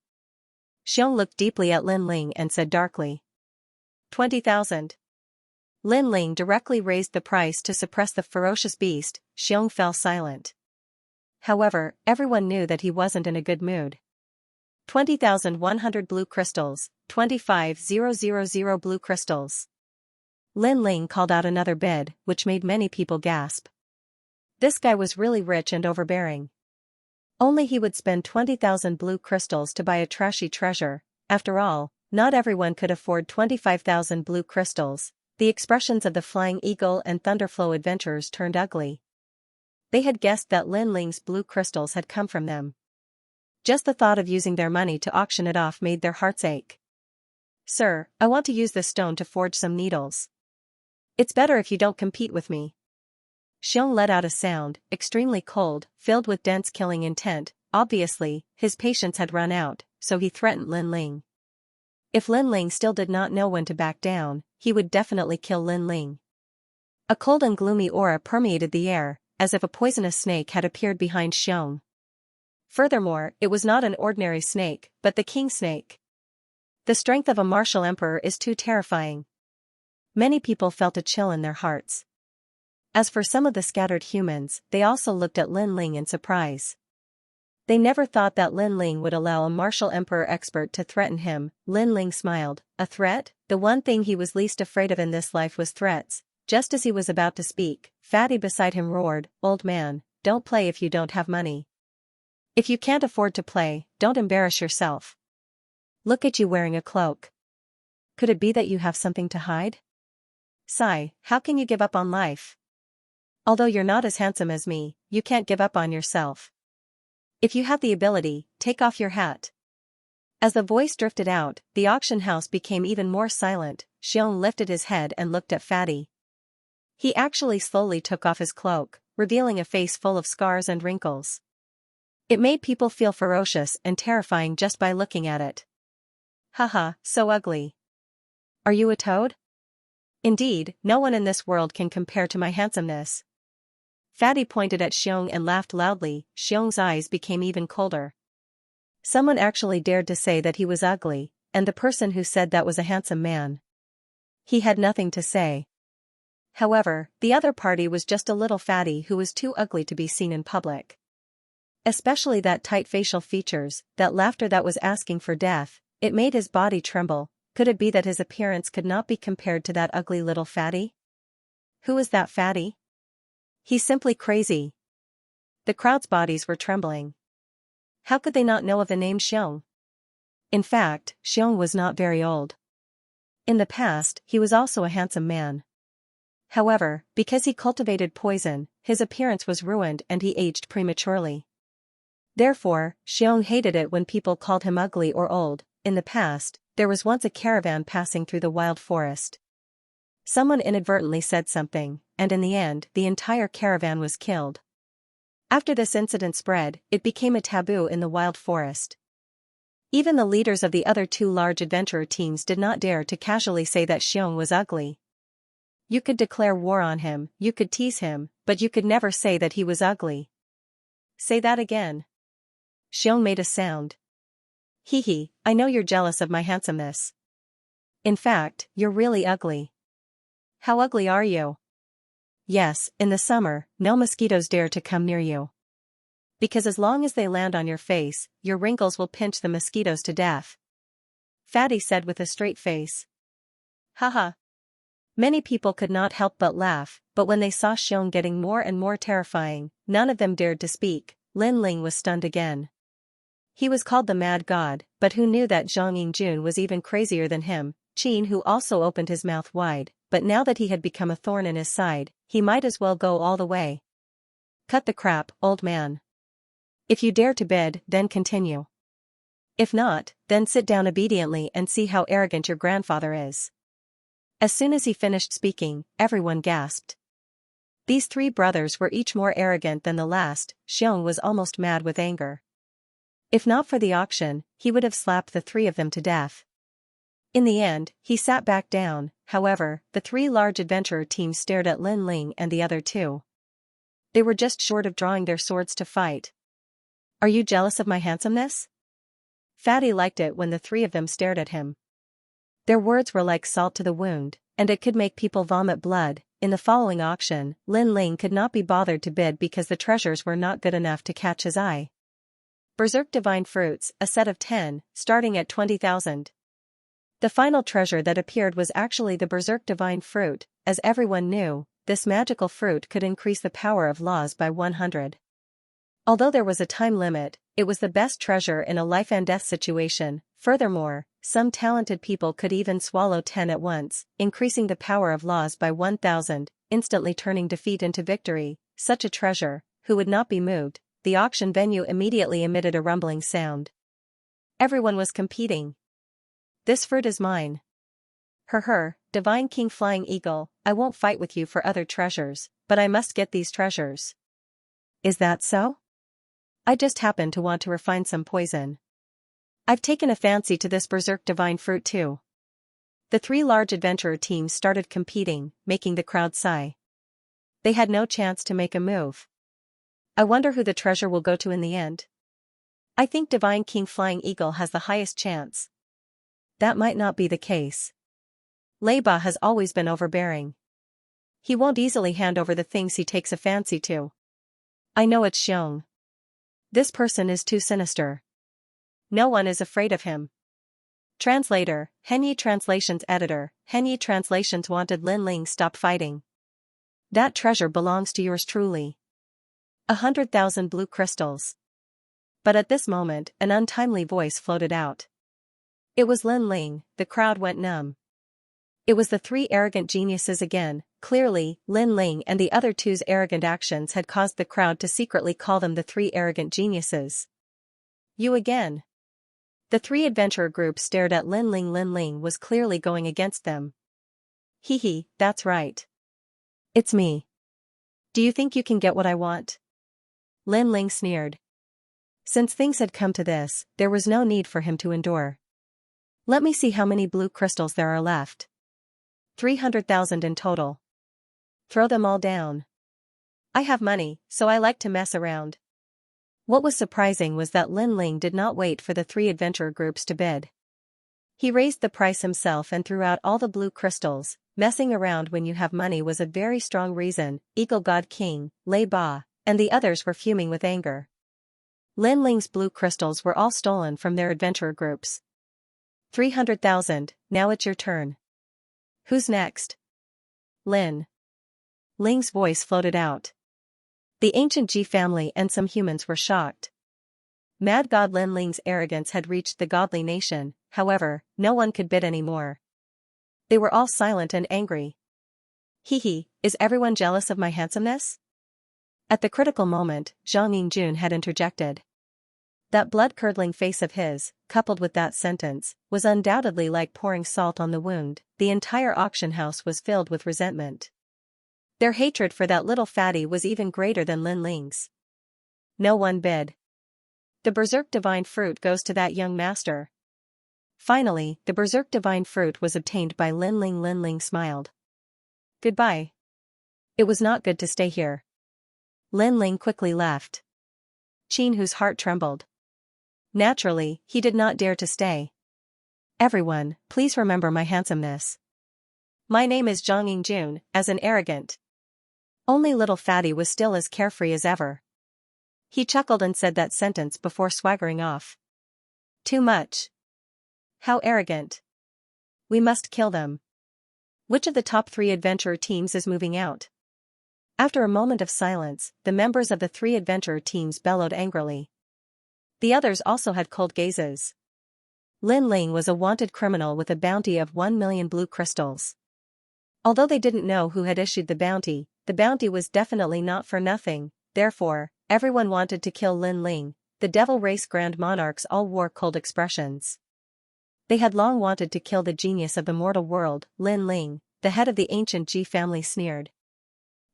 Xiong looked deeply at Lin Ling and said darkly. 20,000. Lin Ling directly raised the price to suppress the ferocious beast. Xiong fell silent. However, everyone knew that he wasn't in a good mood. 20,100 blue crystals, 25,000 blue crystals. Lin Ling called out another bid, which made many people gasp. This guy was really rich and overbearing. Only he would spend 20,000 blue crystals to buy a trashy treasure. After all, not everyone could afford 25,000 blue crystals. The expressions of the Flying Eagle and Thunderflow adventurers turned ugly. They had guessed that Lin Ling's blue crystals had come from them. Just the thought of using their money to auction it off made their hearts ache. Sir, I want to use this stone to forge some needles. It's better if you don't compete with me. Xiong let out a sound, extremely cold, filled with dense killing intent. Obviously, his patience had run out, so he threatened Lin Ling. If Lin Ling still did not know when to back down, he would definitely kill Lin Ling. A cold and gloomy aura permeated the air, as if a poisonous snake had appeared behind Xiong. Furthermore, it was not an ordinary snake, but the king snake. The strength of a martial emperor is too terrifying. Many people felt a chill in their hearts. As for some of the scattered humans, they also looked at Lin Ling in surprise. They never thought that Lin Ling would allow a martial emperor expert to threaten him. Lin Ling smiled. A threat? The one thing he was least afraid of in this life was threats. Just as he was about to speak, Fatty beside him roared, "Old man, don't play if you don't have money. If you can't afford to play, don't embarrass yourself. Look at you wearing a cloak. Could it be that you have something to hide? Sigh, how can you give up on life? Although you're not as handsome as me, you can't give up on yourself. If you have the ability, take off your hat." As the voice drifted out, the auction house became even more silent. Xiong lifted his head and looked at Fatty. He actually slowly took off his cloak, revealing a face full of scars and wrinkles. It made people feel ferocious and terrifying just by looking at it. Haha, so ugly. Are you a toad? Indeed, no one in this world can compare to my handsomeness. Fatty pointed at Xiong and laughed loudly. Xiong's eyes became even colder. Someone actually dared to say that he was ugly, and the person who said that was a handsome man. He had nothing to say. However, the other party was just a little fatty who was too ugly to be seen in public. Especially that tight facial features, that laughter that was asking for death, it made his body tremble. Could it be that his appearance could not be compared to that ugly little fatty? Who is that fatty? He's simply crazy. The crowd's bodies were trembling. How could they not know of the name Xiong? In fact, Xiong was not very old. In the past, he was also a handsome man. However, because he cultivated poison, his appearance was ruined and he aged prematurely. Therefore, Xiong hated it when people called him ugly or old. In the past, there was once a caravan passing through the wild forest. Someone inadvertently said something, and in the end, the entire caravan was killed. After this incident spread, it became a taboo in the wild forest. Even the leaders of the other two large adventurer teams did not dare to casually say that Xiong was ugly. You could declare war on him, you could tease him, but you could never say that he was ugly. Say that again. Xiong made a sound. Hee hee, I know you're jealous of my handsomeness. In fact, you're really ugly. How ugly are you? Yes, in the summer, no mosquitoes dare to come near you. Because as long as they land on your face, your wrinkles will pinch the mosquitoes to death. Fatty said with a straight face. Haha. Many people could not help but laugh, but when they saw Xiong getting more and more terrifying, none of them dared to speak. Lin Ling was stunned again. He was called the Mad God, but who knew that Zhang Yingjun was even crazier than him? Qin who also opened his mouth wide, but now that he had become a thorn in his side, he might as well go all the way. Cut the crap, old man. If you dare to bid, then continue. If not, then sit down obediently and see how arrogant your grandfather is. As soon as he finished speaking, everyone gasped. These three brothers were each more arrogant than the last. Xiong was almost mad with anger. If not for the auction, he would have slapped the three of them to death. In the end, he sat back down. However, the three large adventurer teams stared at Lin Ling and the other two. They were just short of drawing their swords to fight. Are you jealous of my handsomeness? Fatty liked it when the three of them stared at him. Their words were like salt to the wound, and it could make people vomit blood. In the following auction, Lin Ling could not be bothered to bid because the treasures were not good enough to catch his eye. Berserk Divine Fruits, a set of 10, starting at 20,000. The final treasure that appeared was actually the Berserk Divine Fruit. As everyone knew, this magical fruit could increase the power of laws by 100. Although there was a time limit, it was the best treasure in a life and death situation. Furthermore, some talented people could even swallow 10 at once, increasing the power of laws by 1,000, instantly turning defeat into victory. Such a treasure, who would not be moved? The auction venue immediately emitted a rumbling sound. Everyone was competing. This fruit is mine. Divine King Flying Eagle, I won't fight with you for other treasures, but I must get these treasures. Is that so? I just happen to want to refine some poison. I've taken a fancy to this Berserk Divine Fruit too. The three large adventurer teams started competing, making the crowd sigh. They had no chance to make a move. I wonder who the treasure will go to in the end. I think Divine King Flying Eagle has the highest chance. That might not be the case. Lei Ba has always been overbearing. He won't easily hand over the things he takes a fancy to. I know it's Xiong. This person is too sinister. No one is afraid of him. Translator, Henyi Translations Editor, Henyi Translations wanted Lin Ling stop fighting. That treasure belongs to yours truly. 100,000 blue crystals. But at this moment, an untimely voice floated out. It was Lin Ling. The crowd went numb. It was the three arrogant geniuses again. Clearly, Lin Ling and the other two's arrogant actions had caused the crowd to secretly call them the three arrogant geniuses. You again. The three adventurer groups stared at Lin Ling. Lin Ling was clearly going against them. Hee, that's right. It's me. Do you think you can get what I want? Lin Ling sneered. Since things had come to this, there was no need for him to endure. Let me see how many blue crystals there are left. 300,000 in total. Throw them all down. I have money, so I like to mess around. What was surprising was that Lin Ling did not wait for the three adventurer groups to bid. He raised the price himself and threw out all the blue crystals. Messing around when you have money was a very strong reason. Eagle God King, Lei Ba, and the others were fuming with anger. Lin Ling's blue crystals were all stolen from their adventurer groups. 300,000, now it's your turn. Who's next? Lin Ling's voice floated out. The ancient Ji family and some humans were shocked. Mad God Lin Ling's arrogance had reached the godly nation, however, no one could bid any more. They were all silent and angry. Is everyone jealous of my handsomeness? At the critical moment, Zhang Yingjun had interjected. That blood-curdling face of his, coupled with that sentence, was undoubtedly like pouring salt on the wound. The entire auction house was filled with resentment. Their hatred for that little fatty was even greater than Lin Ling's. No one bid. The Berserk Divine Fruit goes to that young master. Finally, the Berserk Divine Fruit was obtained by Lin Ling. Lin Ling smiled. Goodbye. It was not good to stay here. Lin Ling quickly left. Qin Hu's heart trembled. Naturally, he did not dare to stay. Everyone, please remember my handsomeness. My name is Zhang Yingjun, as an arrogant. Only little fatty was still as carefree as ever. He chuckled and said that sentence before swaggering off. Too much. How arrogant. We must kill them. Which of the top three adventurer teams is moving out? After a moment of silence, the members of the three adventurer teams bellowed angrily. The others also had cold gazes. Lin Ling was a wanted criminal with a bounty of 1 million blue crystals. Although they didn't know who had issued the bounty was definitely not for nothing. Therefore, everyone wanted to kill Lin Ling. The devil race grand monarchs all wore cold expressions. They had long wanted to kill the genius of the mortal world. Lin Ling, the head of the ancient Ji family, sneered.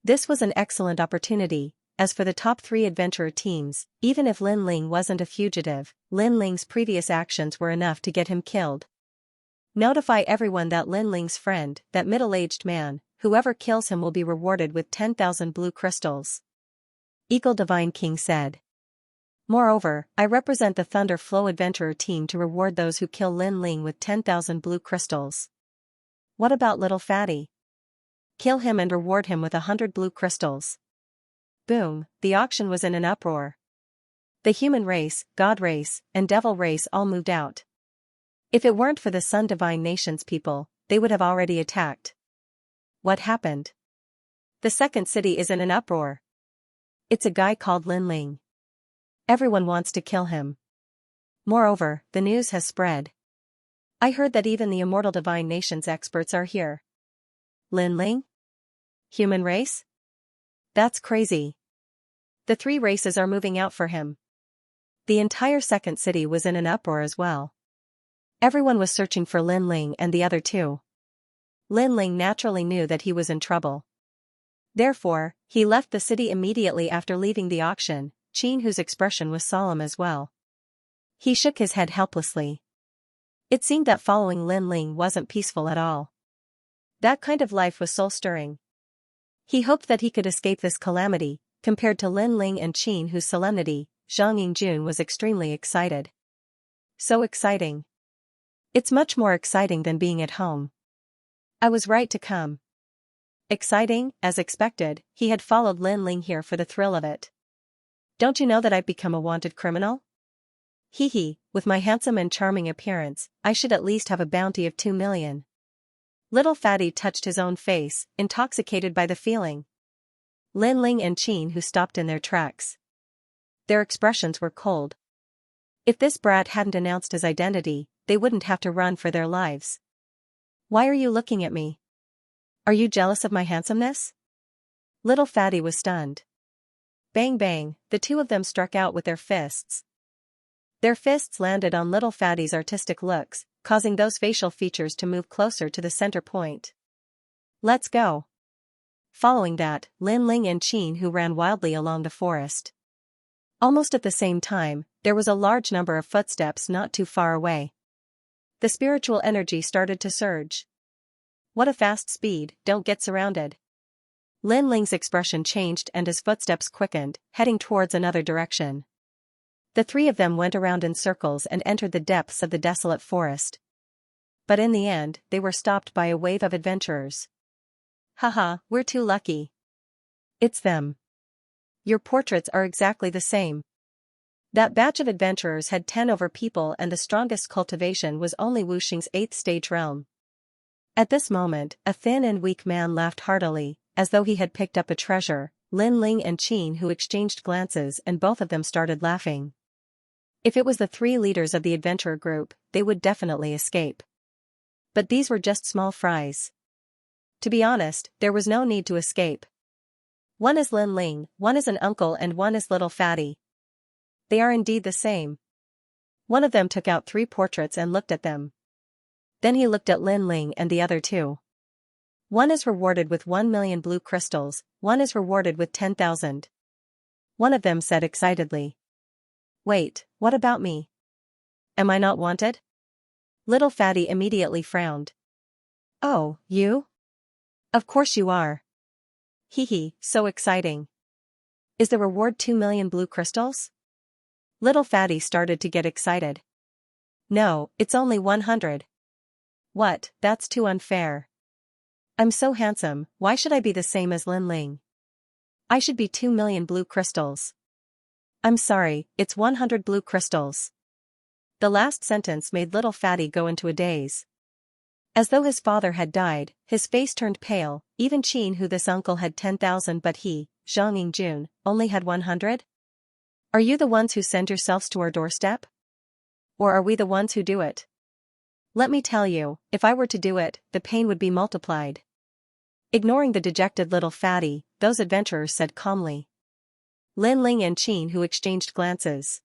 This was an excellent opportunity. As for the top three adventurer teams, even if Lin Ling wasn't a fugitive, Lin Ling's previous actions were enough to get him killed. Notify everyone that Lin Ling's friend, that middle-aged man, whoever kills him will be rewarded with 10,000 blue crystals. Eagle Divine King said. Moreover, I represent the Thunder Flow Adventurer team to reward those who kill Lin Ling with 10,000 blue crystals. What about Little Fatty? Kill him and reward him with 100 blue crystals. Boom, the auction was in an uproar. The human race, god race, and devil race all moved out. If it weren't for the Sun Divine Nations people, they would have already attacked. What happened? The second city is in an uproar. It's a guy called Lin Ling. Everyone wants to kill him. Moreover, the news has spread. I heard that even the Immortal Divine Nations experts are here. Lin Ling? Human race? That's crazy. The three races are moving out for him. The entire second city was in an uproar as well. Everyone was searching for Lin Ling and the other two. Lin Ling naturally knew that he was in trouble. Therefore, he left the city immediately after leaving the auction, Qin, whose expression was solemn as well. He shook his head helplessly. It seemed that following Lin Ling wasn't peaceful at all. That kind of life was soul-stirring. He hoped that he could escape this calamity, compared to Lin Ling and Qin, whose solemnity, Zhang Yingjun was extremely excited. So exciting. It's much more exciting than being at home. I was right to come. Exciting, as expected, he had followed Lin Ling here for the thrill of it. Don't you know that I've become a wanted criminal? Hee hee, with my handsome and charming appearance, I should at least have a bounty of 2 million. Little Fatty touched his own face, intoxicated by the feeling. Lin Ling and Qin, who stopped in their tracks. Their expressions were cold. If this brat hadn't announced his identity, they wouldn't have to run for their lives. Why are you looking at me? Are you jealous of my handsomeness? Little Fatty was stunned. Bang bang, the two of them struck out with their fists. Their fists landed on Little Fatty's artistic looks, causing those facial features to move closer to the center point. Let's go. Following that, Lin Ling and Qin, who ran wildly along the forest. Almost at the same time, there was a large number of footsteps not too far away. The spiritual energy started to surge. What a fast speed, don't get surrounded. Lin Ling's expression changed and his footsteps quickened, heading towards another direction. The three of them went around in circles and entered the depths of the desolate forest. But in the end, they were stopped by a wave of adventurers. Haha, we're too lucky. It's them. Your portraits are exactly the same. That batch of adventurers had 10 over people, and the strongest cultivation was only Wu Xing's 8th stage realm. At this moment, a thin and weak man laughed heartily, as though he had picked up a treasure. Lin Ling and Qin, who exchanged glances, and both of them started laughing. If it was the three leaders of the adventurer group, they would definitely escape. But these were just small fries. To be honest, there was no need to escape. One is Lin Ling, one is an uncle, and one is Little Fatty. They are indeed the same. One of them took out 3 portraits and looked at them. Then he looked at Lin Ling and the other 2. One is rewarded with 1 million blue crystals, one is rewarded with 10,000. One of them said excitedly. Wait, what about me? Am I not wanted? Little Fatty immediately frowned. Oh, you? Of course you are. Hee hee, so exciting. Is the reward 2 million blue crystals? Little Fatty started to get excited. No, it's only 100. What, that's too unfair. I'm so handsome, why should I be the same as Lin Ling? I should be 2 million blue crystals. I'm sorry, it's 100 blue crystals. The last sentence made Little Fatty go into a daze. As though his father had died, his face turned pale. Even Qin, who this uncle had 10,000, but he, Zhang Yingjun, only had 100? Are you the ones who send yourselves to our doorstep? Or are we the ones who do it? Let me tell you, if I were to do it, the pain would be multiplied. Ignoring the dejected Little Fatty, those adventurers said calmly. Lin Ling and Qin, who exchanged glances.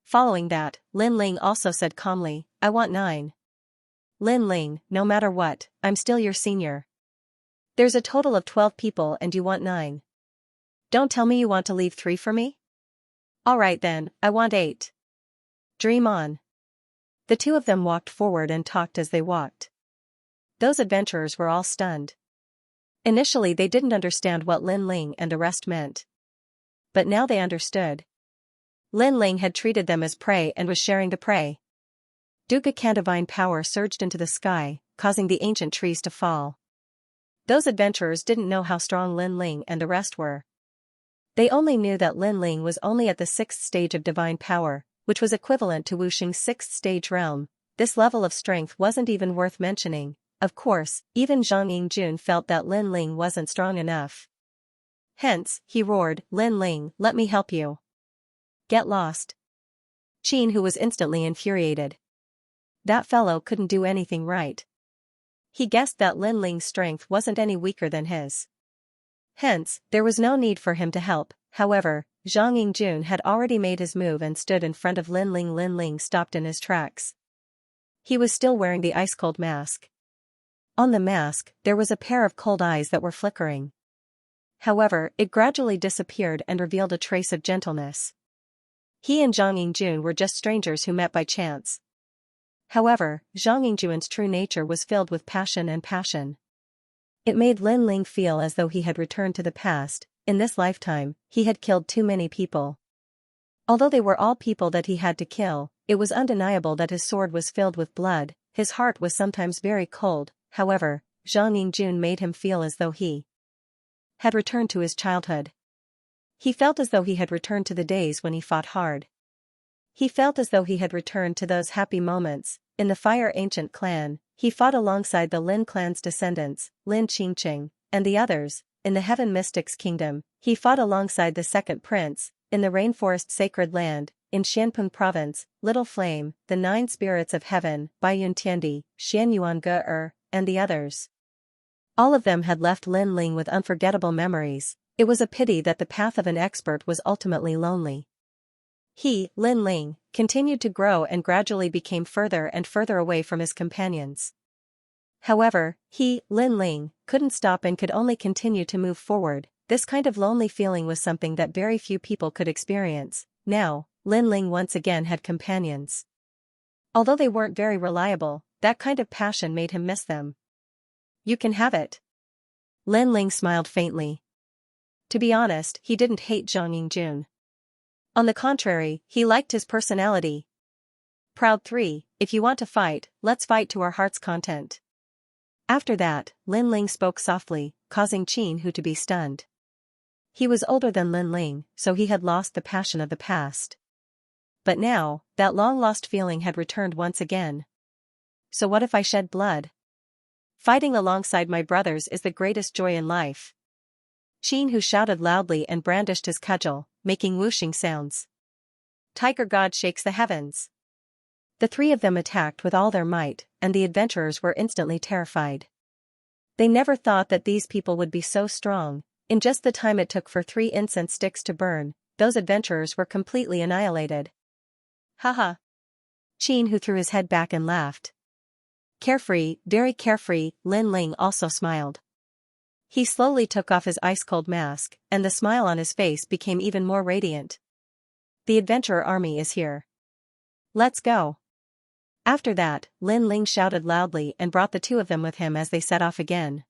Following that, Lin Ling also said calmly, I want 9. Lin Ling, no matter what, I'm still your senior. There's a total of 12 people and you want 9. Don't tell me you want to leave 3 for me? Alright then, I want 8. Dream on. The two of them walked forward and talked as they walked. Those adventurers were all stunned. Initially they didn't understand what Lin Ling and the rest meant. But now they understood. Lin Ling had treated them as prey and was sharing the prey. Dugakan divine power surged into the sky, causing the ancient trees to fall. Those adventurers didn't know how strong Lin Ling and the rest were. They only knew that Lin Ling was only at the 6th stage of divine power, which was equivalent to Wuxing's 6th stage realm. This level of strength wasn't even worth mentioning. Of course, even Zhang Yingjun felt that Lin Ling wasn't strong enough. Hence, he roared, "Lin Ling, let me help you. Get lost." Qin, who was instantly infuriated. That fellow couldn't do anything right. He guessed that Lin Ling's strength wasn't any weaker than his. Hence, there was no need for him to help. However, Zhang Yingjun had already made his move and stood in front of Lin Ling. Lin Ling stopped in his tracks. He was still wearing the ice-cold mask. On the mask, there was a pair of cold eyes that were flickering. However, it gradually disappeared and revealed a trace of gentleness. He and Zhang Yingjun were just strangers who met by chance. However, Zhang Yingjun's true nature was filled with passion and passion. It made Lin Ling feel as though he had returned to the past. In this lifetime, he had killed too many people. Although they were all people that he had to kill, it was undeniable that his sword was filled with blood. His heart was sometimes very cold. However, Zhang Yingjun made him feel as though he had returned to his childhood. He felt as though he had returned to the days when he fought hard. He felt as though he had returned to those happy moments. In the Fire Ancient clan, he fought alongside the Lin clan's descendants, Lin Qingqing, and the others. In the Heaven Mystics Kingdom, he fought alongside the Second Prince. In the Rainforest Sacred Land, in Xianpeng Province, Little Flame, the 9 Spirits of Heaven, Baiyun Tiandi, Xianyuan Ge and the others. All of them had left Lin Ling with unforgettable memories. It was a pity that the path of an expert was ultimately lonely. He, Lin Ling, continued to grow and gradually became further and further away from his companions. However, he, Lin Ling, couldn't stop and could only continue to move forward. This kind of lonely feeling was something that very few people could experience. Now, Lin Ling once again had companions. Although they weren't very reliable, that kind of passion made him miss them. "You can have it." Lin Ling smiled faintly. To be honest, he didn't hate Zhang Yingjun. On the contrary, he liked his personality. "Proud 3, if you want to fight, let's fight to our heart's content." After that, Lin Ling spoke softly, causing Qin Hu to be stunned. He was older than Lin Ling, so he had lost the passion of the past. But now, that long-lost feeling had returned once again. "So what if I shed blood? Fighting alongside my brothers is the greatest joy in life." Qin Hu shouted loudly and brandished his cudgel, making whooshing sounds. Tiger God shakes the heavens. The 3 of them attacked with all their might, and the adventurers were instantly terrified. They never thought that these people would be so strong. In just the time it took for 3 incense sticks to burn, those adventurers were completely annihilated. Haha. Qin Hu threw his head back and laughed. Carefree, very carefree. Lin Ling also smiled. He slowly took off his ice-cold mask, and the smile on his face became even more radiant. "The adventurer army is here. Let's go." After that, Lin Ling shouted loudly and brought the 2 of them with him as they set off again.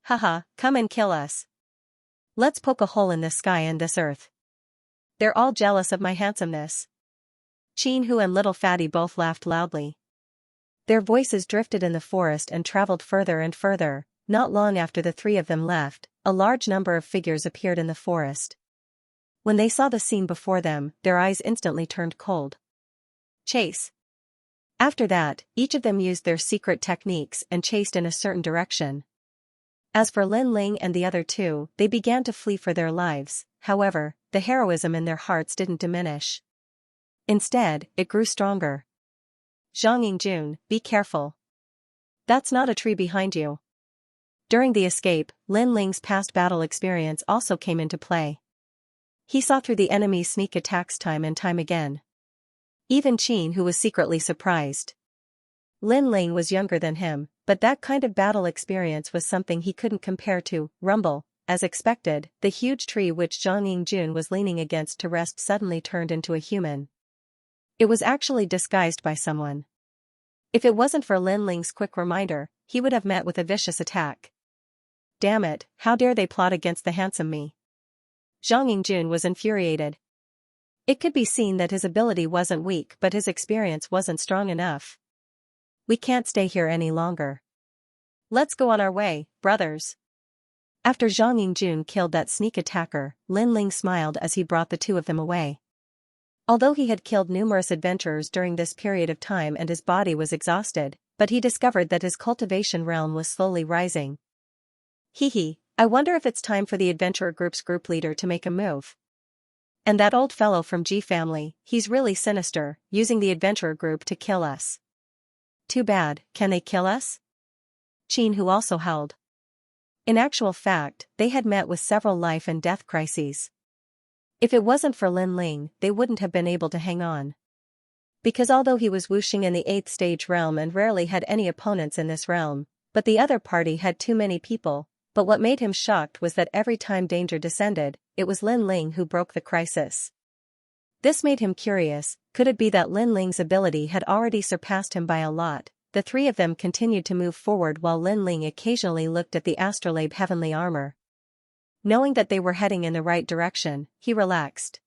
"Haha, come and kill us. Let's poke a hole in this sky and this earth. They're all jealous of my handsomeness." Qin Hu and Little Fatty both laughed loudly. Their voices drifted in the forest and traveled further and further. Not long after the 3 of them left, a large number of figures appeared in the forest. When they saw the scene before them, their eyes instantly turned cold. Chase. After that, each of them used their secret techniques and chased in a certain direction. As for Lin Ling and the other 2, they began to flee for their lives. However, the heroism in their hearts didn't diminish. Instead, it grew stronger. "Zhang Yingjun, be careful. That's not a tree behind you." During the escape, Lin Ling's past battle experience also came into play. He saw through the enemy's sneak attacks time and time again. Even Qin Hu was secretly surprised. Lin Ling was younger than him, but that kind of battle experience was something he couldn't compare to. Rumble. As expected, the huge tree which Zhang Yingjun was leaning against to rest suddenly turned into a human. It was actually disguised by someone. If it wasn't for Lin Ling's quick reminder, he would have met with a vicious attack. Damn it, how dare they plot against the handsome me? Zhang Yingjun was infuriated. It could be seen that his ability wasn't weak but his experience wasn't strong enough. We can't stay here any longer. Let's go on our way, brothers. After Zhang Yingjun killed that sneak attacker, Lin Ling smiled as he brought the two of them away. Although he had killed numerous adventurers during this period of time and his body was exhausted, but he discovered that his cultivation realm was slowly rising. Hee, I wonder if it's time for the adventurer group's group leader to make a move. And that old fellow from G family, he's really sinister, using the adventurer group to kill us. Too bad, can they kill us? Qin Hu also howled. In actual fact, they had met with several life and death crises. If it wasn't for Lin Ling, they wouldn't have been able to hang on. Because although he was wuxing in the 8th stage realm and rarely had any opponents in this realm, but the other party had too many people, but what made him shocked was that every time danger descended, it was Lin Ling who broke the crisis. This made him curious, could it be that Lin Ling's ability had already surpassed him by a lot? The three of them continued to move forward while Lin Ling occasionally looked at the astrolabe heavenly armor. Knowing that they were heading in the right direction, he relaxed.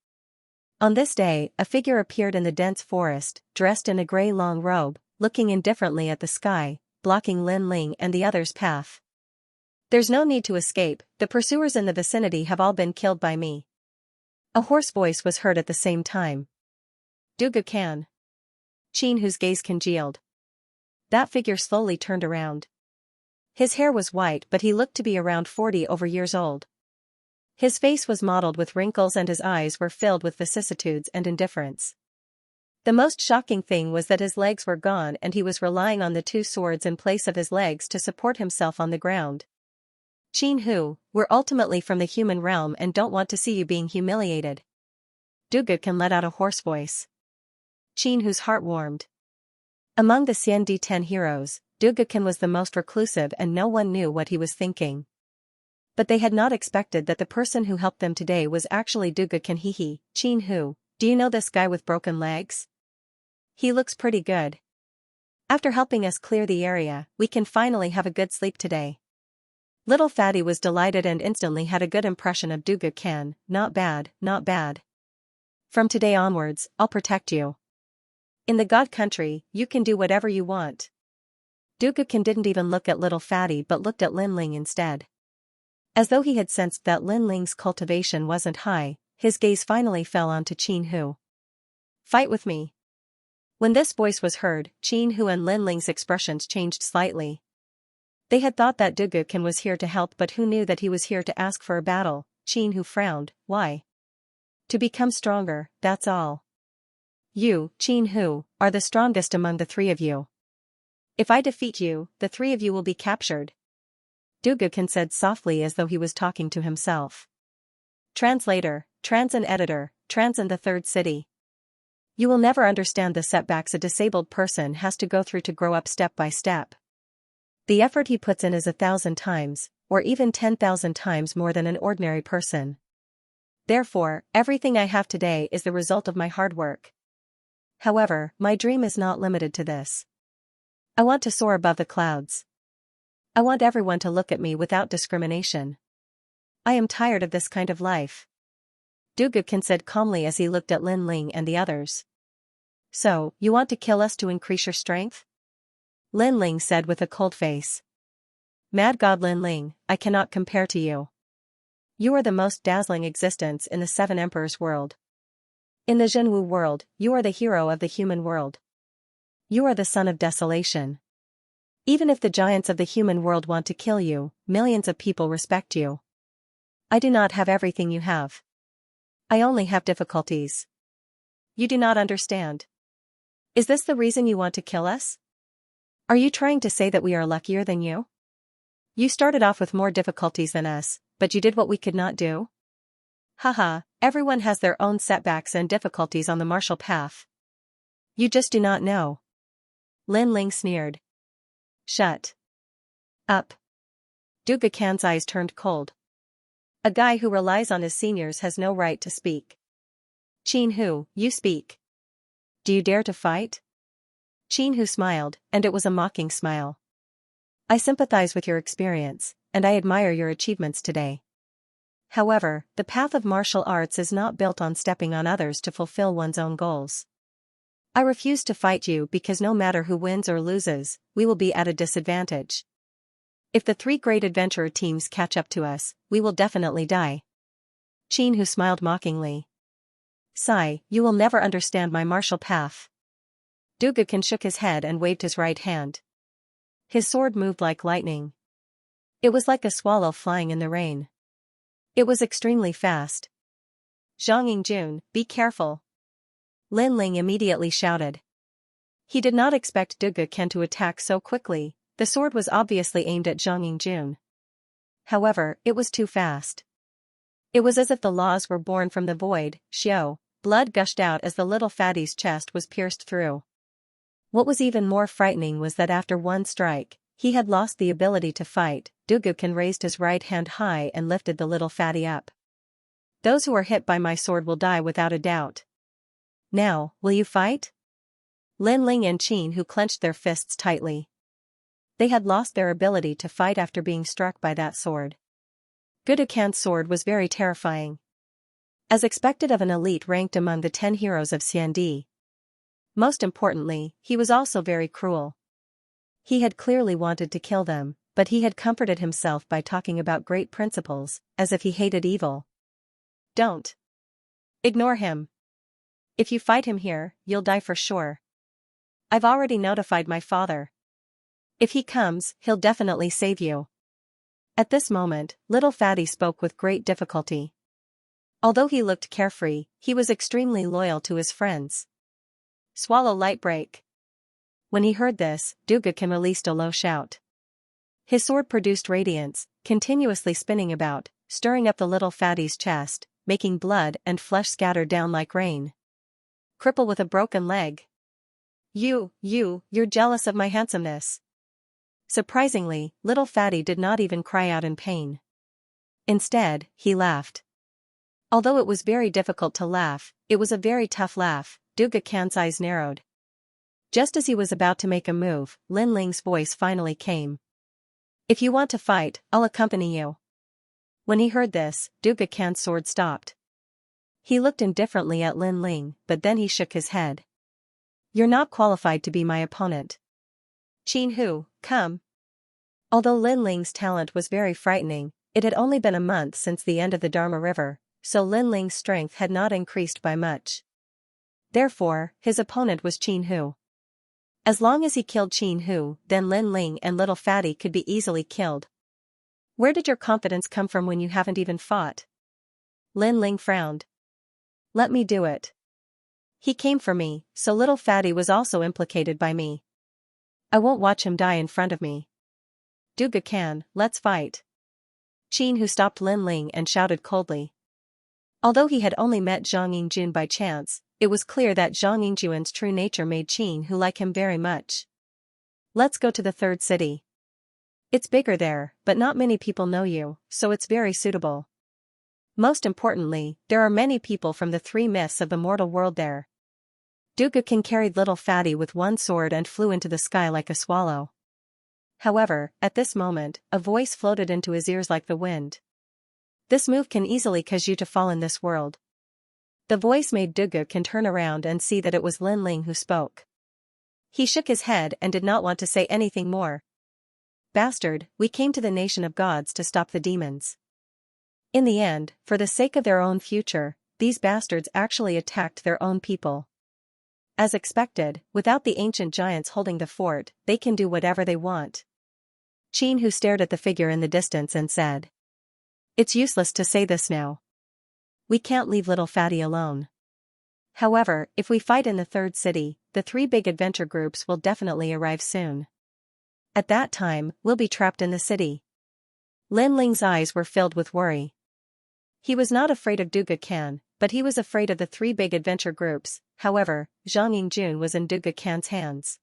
On this day, a figure appeared in the dense forest, dressed in a gray long robe, looking indifferently at the sky, blocking Lin Ling and the others' path. There's no need to escape, the pursuers in the vicinity have all been killed by me. A hoarse voice was heard at the same time. Dugu Kan. Qin Hu's gaze congealed. That figure slowly turned around. His hair was white but he looked to be around 40 over years old. His face was mottled with wrinkles and his eyes were filled with vicissitudes and indifference. The most shocking thing was that his legs were gone and he was relying on the two swords in place of his legs to support himself on the ground. Qin Hu, we're ultimately from the human realm and don't want to see you being humiliated. Dugu Kan let out a hoarse voice. Qin Hu's heart warmed. Among the Xian D10 heroes, Dugu Kan was the most reclusive and no one knew what he was thinking. But they had not expected that the person who helped them today was actually Dugu Kan. Hee. Qin Hu, do you know this guy with broken legs? He looks pretty good. After helping us clear the area, we can finally have a good sleep today. Little Fatty was delighted and instantly had a good impression of Dugu Kan. Not bad, not bad. From today onwards, I'll protect you. In the God country, you can do whatever you want. Dugu Kan didn't even look at Little Fatty but looked at Lin Ling instead. As though he had sensed that Lin Ling's cultivation wasn't high, his gaze finally fell onto Qin Hu. Fight with me. When this voice was heard, Qin Hu and Lin Ling's expressions changed slightly. They had thought that Dugu Kan was here to help but who knew that he was here to ask for a battle. Qin Hu frowned. Why? To become stronger, that's all. You, Qin Hu, are the strongest among the three of you. If I defeat you, the three of you will be captured. Dugu Kan said softly as though he was talking to himself. Translator, Transin editor, Transin the third city. You will never understand the setbacks a disabled person has to go through to grow up step by step. The effort he puts in is 1,000 times, or even 10,000 times more than an ordinary person. Therefore, everything I have today is the result of my hard work. However, my dream is not limited to this. I want to soar above the clouds. I want everyone to look at me without discrimination. I am tired of this kind of life. Dugu Kan said calmly as he looked at Lin Ling and the others. So, you want to kill us to increase your strength? Lin Ling said with a cold face. Mad God Lin Ling, I cannot compare to you. You are the most dazzling existence in the Seven Emperors world. In the Zhenwu world, you are the hero of the human world. You are the son of desolation. Even if the giants of the human world want to kill you, millions of people respect you. I do not have everything you have. I only have difficulties. You do not understand. Is this the reason you want to kill us? Are you trying to say that we are luckier than you? You started off with more difficulties than us, but you did what we could not do? Haha, everyone has their own setbacks and difficulties on the martial path. You just do not know. Lin Ling sneered. Shut up. Dugu Kan's eyes turned cold. A guy who relies on his seniors has no right to speak. Qin Hu, you speak. Do you dare to fight? Xianxia smiled, and it was a mocking smile. I sympathize with your experience, and I admire your achievements today. However, the path of martial arts is not built on stepping on others to fulfill one's own goals. I refuse to fight you because no matter who wins or loses, we will be at a disadvantage. If the three great adventurer teams catch up to us, we will definitely die. Xianxia smiled mockingly. Sigh, you will never understand my martial path. Dugukin shook his head and waved his right hand. His sword moved like lightning. It was like a swallow flying in the rain. It was extremely fast. Zhang be careful. Lin Ling immediately shouted. He did not expect Dugukin to attack so quickly. The sword was obviously aimed at Zhang. However, it was too fast. It was as if the laws were born from the void. Xiao, blood gushed out as the little fatty's chest was pierced through. What was even more frightening was that after one strike, he had lost the ability to fight. Dugukin raised his right hand high and lifted the little fatty up. Those who are hit by my sword will die without a doubt. Now, will you fight? Lin Ling and Xianxia clenched their fists tightly. They had lost their ability to fight after being struck by that sword. Dugukin's sword was very terrifying. As expected of an elite ranked among the 10 heroes of Xiandi. Most importantly, he was also very cruel. He had clearly wanted to kill them, but he had comforted himself by talking about great principles, as if he hated evil. Don't ignore him. If you fight him here, you'll die for sure. I've already notified my father. If he comes, he'll definitely save you. At this moment, little fatty spoke with great difficulty. Although he looked carefree, he was extremely loyal to his friends. Swallow light break. When he heard this, Dugukin released a low shout. His sword produced radiance, continuously spinning about, stirring up the little fatty's chest, making blood and flesh scatter down like rain. Cripple with a broken leg. You're jealous of my handsomeness. Surprisingly, little fatty did not even cry out in pain. Instead, he laughed. Although it was very difficult to laugh, it was a very tough laugh. Dugukin's eyes narrowed. Just as he was about to make a move, Lin Ling's voice finally came. If you want to fight, I'll accompany you. When he heard this, Dugukin's sword stopped. He looked indifferently at Lin Ling, but then he shook his head. You're not qualified to be my opponent. Xianxia, come. Although Lin Ling's talent was very frightening, it had only been a month since the end of the Dharma River, so Lin Ling's strength had not increased by much. Therefore, his opponent was Xianxia. As long as he killed Xianxia, then Lin Ling and little fatty could be easily killed. Where did your confidence come from when you haven't even fought? Lin Ling frowned. Let me do it. He came for me, so little fatty was also implicated by me. I won't watch him die in front of me. Dugukin, let's fight. Xianxia stopped Lin Ling and shouted coldly. Although he had only met Zhang by chance, it was clear that Zhang Yingjuan's true nature made Xianxia like him very much. Let's go to the third city. It's bigger there, but not many people know you, so it's very suitable. Most importantly, there are many people from the 3 myths of the mortal world there. Dugukin carried little fatty with one sword and flew into the sky like a swallow. However, at this moment, a voice floated into his ears like the wind. This move can easily cause you to fall in this world. The voice made Dugukin turn around and see that it was Lin Ling who spoke. He shook his head and did not want to say anything more. Bastard, we came to the nation of gods to stop the demons. In the end, for the sake of their own future, these bastards actually attacked their own people. As expected, without the ancient giants holding the fort, they can do whatever they want. Xianxia stared at the figure in the distance and said. It's useless to say this now. We can't leave little fatty alone. However, if we fight in the third city, the 3 big adventure groups will definitely arrive soon. At that time, we'll be trapped in the city. Lin Ling's eyes were filled with worry. He was not afraid of Dugukin, but he was afraid of the 3 big adventure groups. However, Zhang Yingjun was in Dugukin's hands.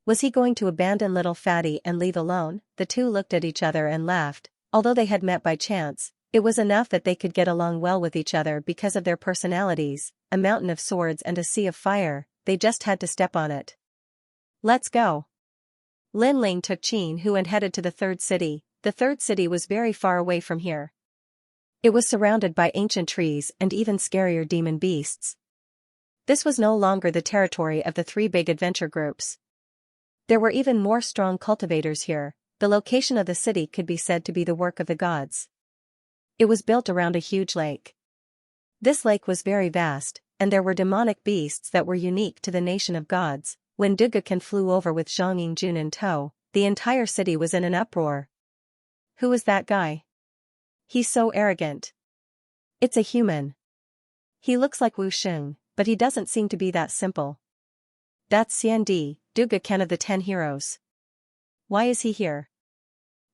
Was he going to abandon little fatty and leave alone? The two looked at each other and laughed. Although they had met by chance, it was enough that they could get along well with each other because of their personalities, a mountain of swords and a sea of fire, they just had to step on it. Let's go. Lin Ling took Qin Hu and headed to the third city. The third city was very far away from here. It was surrounded by ancient trees and even scarier demon beasts. This was no longer the territory of the three big adventure groups. There were even more strong cultivators here. The location of the city could be said to be the work of the gods. It was built around a huge lake. This lake was very vast, and there were demonic beasts that were unique to the nation of gods. When Dugakan flew over with Zhang Yingjun in tow, the entire city was in an uproar. Who is that guy? He's so arrogant. It's a human. He looks like Wu Sheng, but he doesn't seem to be that simple. That's Xiandi, Dugakan of the 10 heroes. Why is he here?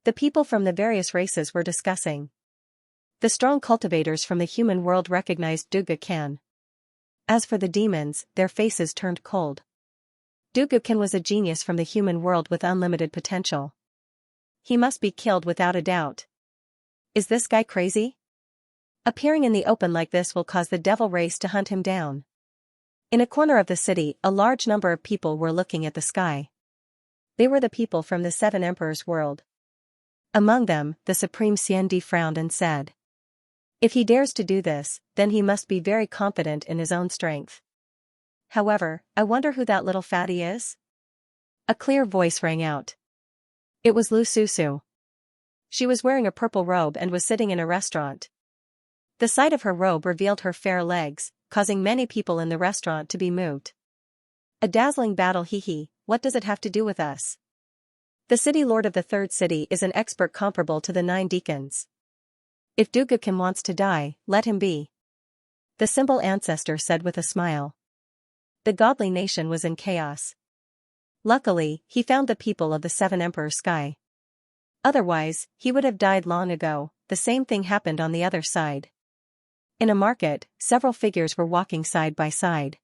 The people from the various races were discussing. The strong cultivators from the human world recognized Dugakan. As for the demons, their faces turned cold. Dugakan was a genius from the human world with unlimited potential. He must be killed without a doubt. Is this guy crazy? Appearing in the open like this will cause the devil race to hunt him down. In a corner of the city, a large number of people were looking at the sky. They were the people from the 7 Emperors' world. Among them, the Supreme Xiandi frowned and said, "If he dares to do this, then he must be very confident in his own strength. However, I wonder who that little fatty is?" A clear voice rang out. It was Lu Susu. She was wearing a purple robe and was sitting in a restaurant. The sight of her robe revealed her fair legs, causing many people in the restaurant to be moved. A dazzling battle, hee. What does it have to do with us? The city lord of the third city is an expert comparable to the 9 deacons. If Dugakan wants to die, let him be. The simple ancestor said with a smile. The godly nation was in chaos. Luckily, he found the people of the 7 Emperor Sky. Otherwise, he would have died long ago. The same thing happened on the other side. In a market, several figures were walking side by side.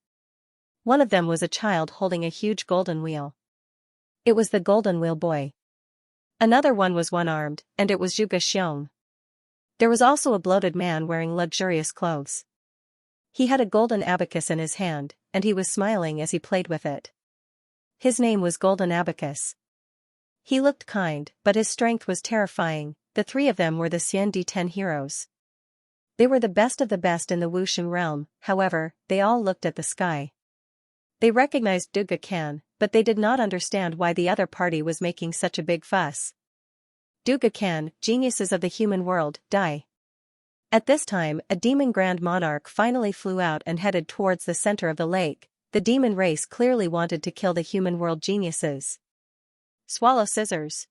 One of them was a child holding a huge golden wheel. It was the golden wheel boy. Another one was one-armed, and it was Zhuge Xiong. There was also a bloated man wearing luxurious clothes. He had a golden abacus in his hand, and he was smiling as he played with it. His name was Golden Abacus. He looked kind, but his strength was terrifying. The 3 of them were the Xiandi 10 heroes. They were the best of the best in the Wusheng realm. However, they all looked at the sky. They recognized Dugakan, but they did not understand why the other party was making such a big fuss. Dugakan, geniuses of the human world, die. At this time, a demon Grand Monarch finally flew out and headed towards the center of the lake. The demon race clearly wanted to kill the human world geniuses. Swallow scissors.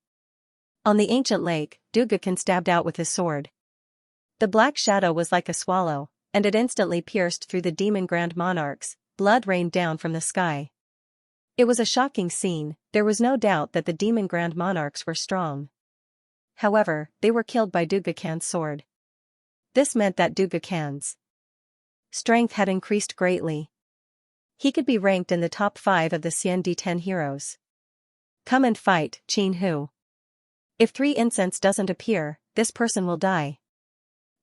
On the ancient lake, Dugakan stabbed out with his sword. The black shadow was like a swallow, and it instantly pierced through the demon Grand Monarchs. Blood rained down from the sky. It was a shocking scene. There was no doubt that the demon Grand Monarchs were strong. However, they were killed by Dugakan's sword. This meant that Dugakan's strength had increased greatly. He could be ranked in the top 5 of the Xiandi 10 heroes. Come and fight, Qin Hu. If 3 incense doesn't appear, this person will die.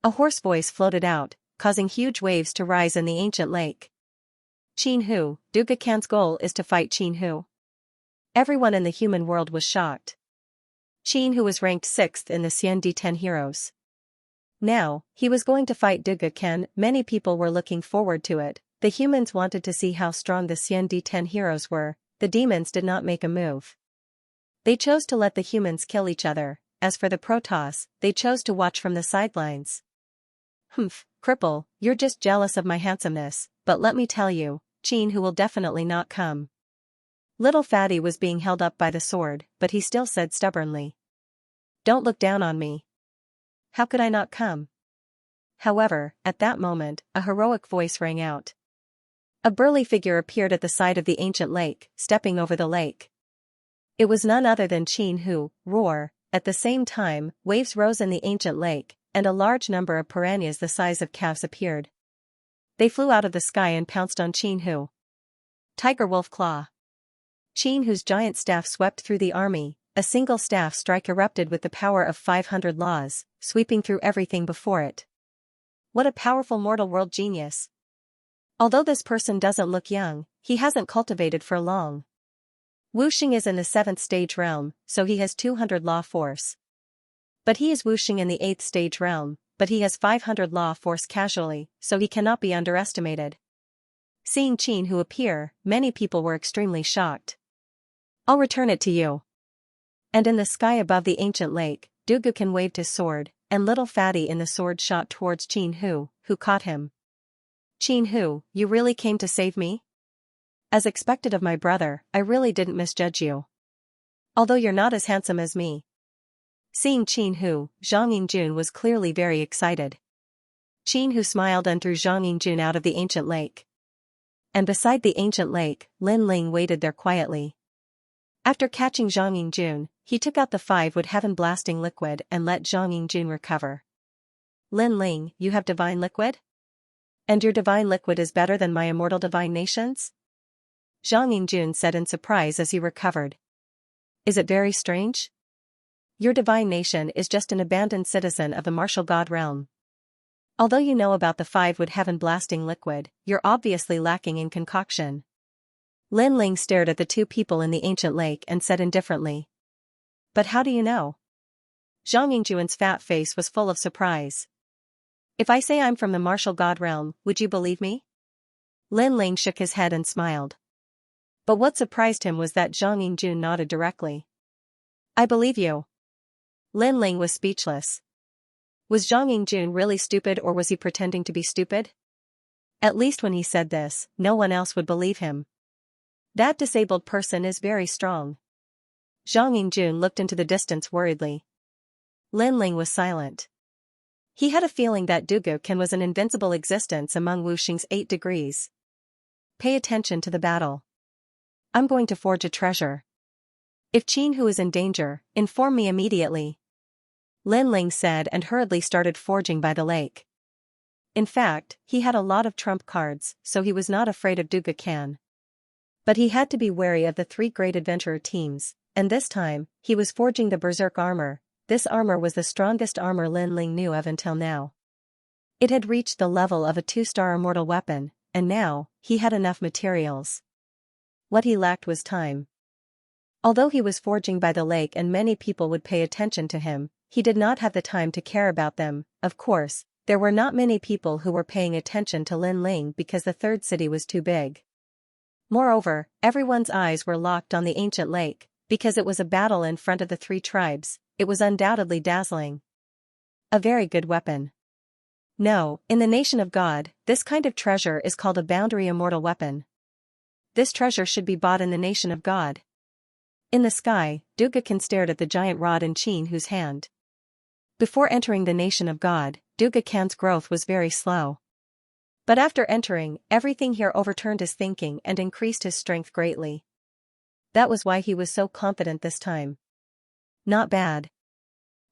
A hoarse voice floated out, causing huge waves to rise in the ancient lake. Qin Hu, Dugakan's goal is to fight Qin Hu. Everyone in the human world was shocked. Qin Hu was ranked 6th in the Xiandi 10 heroes. Now, he was going to fight Dugakan. Many people were looking forward to it. The humans wanted to see how strong the Xiandi 10 heroes were. The demons did not make a move. They chose to let the humans kill each other. As for the Protoss, they chose to watch from the sidelines. Humph, cripple, you're just jealous of my handsomeness, but let me tell you, Qin Hu will definitely not come. Little Fatty was being held up by the sword, but he still said stubbornly. Don't look down on me. How could I not come? However, at that moment, a heroic voice rang out. A burly figure appeared at the side of the ancient lake, stepping over the lake. It was none other than Qin Hu. Roar. At the same time, waves rose in the ancient lake, and a large number of piranhas the size of calves appeared. They flew out of the sky and pounced on Qin Hu. Tiger Wolf Claw. Qin Hu's giant staff swept through the army. A single staff strike erupted with the power of 500 laws, sweeping through everything before it. What a powerful mortal world genius. Although this person doesn't look young, he hasn't cultivated for long. Wuxing is in the 7th stage realm, so he has 200 law force. But he is Wuxing in the 8th stage realm, but he has 500 law force casually, so he cannot be underestimated. Seeing Qin Hu appear, many people were extremely shocked. I'll return it to you. And in the sky above the ancient lake, Dugukan waved his sword, and little Fatty in the sword shot towards Qin Hu, who caught him. Qin Hu, you really came to save me? As expected of my brother, I really didn't misjudge you. Although you're not as handsome as me. Seeing Qin Hu, Zhang Yingjun was clearly very excited. Qin Hu smiled and threw Zhang Yingjun out of the ancient lake. And beside the ancient lake, Lin Ling waited there quietly. After catching Zhang Yingjun, he took out the 5-wood heaven-blasting liquid and let Zhang Yingjun recover. Lin Ling, you have divine liquid? And your divine liquid is better than my immortal divine nations? Zhang Yingjun said in surprise as he recovered. Is it very strange? Your divine nation is just an abandoned citizen of the martial god realm. Although you know about the 5-wood heaven-blasting liquid, you're obviously lacking in concoction. Lin Ling stared at the two people in the ancient lake and said indifferently. But how do you know? Zhang Yingjun's fat face was full of surprise. If I say I'm from the martial god realm, would you believe me? Lin Ling shook his head and smiled. But what surprised him was that Zhang Yingjun nodded directly. I believe you. Lin Ling was speechless. Was Zhang Yingjun really stupid, or was he pretending to be stupid? At least when he said this, no one else would believe him. That disabled person is very strong. Zhang Yingjun looked into the distance worriedly. Lin Ling was silent. He had a feeling that Dugukan was an invincible existence among Wuxing's 8 degrees. Pay attention to the battle. I'm going to forge a treasure. If Qin Hu is in danger, inform me immediately. Lin Ling said and hurriedly started forging by the lake. In fact, he had a lot of trump cards, so he was not afraid of Dugukan. But he had to be wary of the 3 great adventurer teams, and this time, he was forging the berserk armor. This armor was the strongest armor Lin Ling knew of until now. It had reached the level of a 2-star immortal weapon, and now, he had enough materials. What he lacked was time. Although he was forging by the lake and many people would pay attention to him, he did not have the time to care about them. Of course, there were not many people who were paying attention to Lin Ling because the 3rd city was too big. Moreover, everyone's eyes were locked on the ancient lake, because it was a battle in front of the 3 tribes. It was undoubtedly dazzling. A very good weapon. No, in the nation of God, this kind of treasure is called a boundary immortal weapon. This treasure should be bought in the nation of God. In the sky, Dugukan stared at the giant rod in Qin Hu's hand. Before entering the nation of God, Dugukan's growth was very slow. But after entering, everything here overturned his thinking and increased his strength greatly. That was why he was so confident this time. Not bad.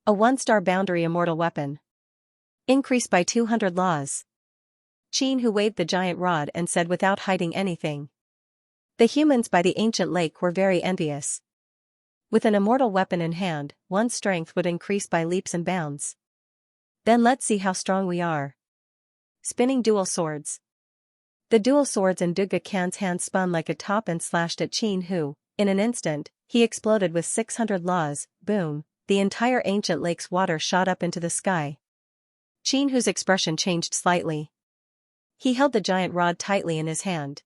A 1-star boundary immortal weapon. Increased by 200 laws. Qin Hu waved the giant rod and said without hiding anything. The humans by the ancient lake were very envious. With an immortal weapon in hand, one's strength would increase by leaps and bounds. Then let's see how strong we are. Spinning dual swords. The dual swords in Dugukan's hand spun like a top and slashed at Qin Hu. In an instant, he exploded with 600 laws. Boom, the entire ancient lake's water shot up into the sky. Qin Hu's expression changed slightly. He held the giant rod tightly in his hand.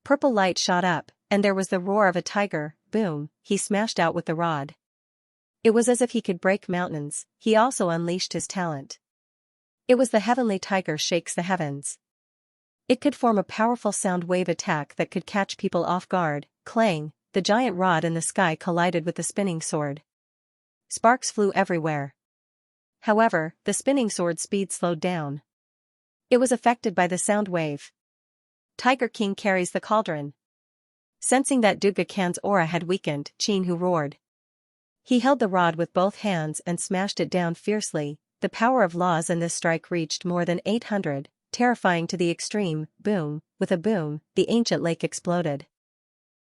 Purple light shot up, and there was the roar of a tiger. Boom, he smashed out with the rod. It was as if he could break mountains. He also unleashed his talent. It was the heavenly tiger shakes the heavens. It could form a powerful sound wave attack that could catch people off guard. Clang, the giant rod in the sky collided with the spinning sword. Sparks flew everywhere. However, the spinning sword's speed slowed down. It was affected by the sound wave. Tiger King carries the cauldron. Sensing that Dugukan's aura had weakened, Qin Hu roared. He held the rod with both hands and smashed it down fiercely. The power of laws in this strike reached more than 800, terrifying to the extreme. Boom, with a boom, the ancient lake exploded.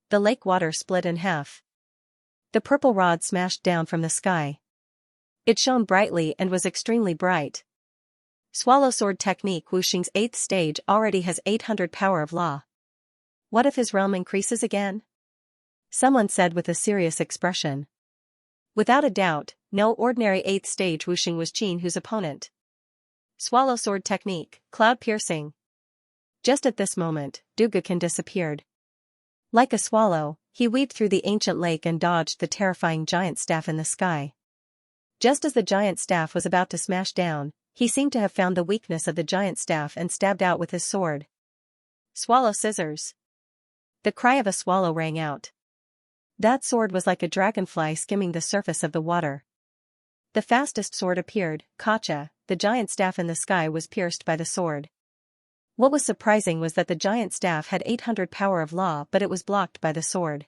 The lake water split in half. The purple rod smashed down from the sky. It shone brightly and was extremely bright. Swallow sword technique. Wuxing's 8th stage already has 800 power of law. What if his realm increases again? Someone said with a serious expression. Without a doubt, no ordinary 8th stage Wuxing was Qin Hu's opponent. Swallow sword technique, cloud piercing. Just at this moment, Dugakin disappeared. Like a swallow, he weaved through the ancient lake and dodged the terrifying giant staff in the sky. Just as the giant staff was about to smash down, he seemed to have found the weakness of the giant staff and stabbed out with his sword. Swallow scissors. The cry of a swallow rang out. That sword was like a dragonfly skimming the surface of the water. The fastest sword appeared, Kacha, the giant staff in the sky was pierced by the sword. What was surprising was that the giant staff had 800 power of law, but it was blocked by the sword.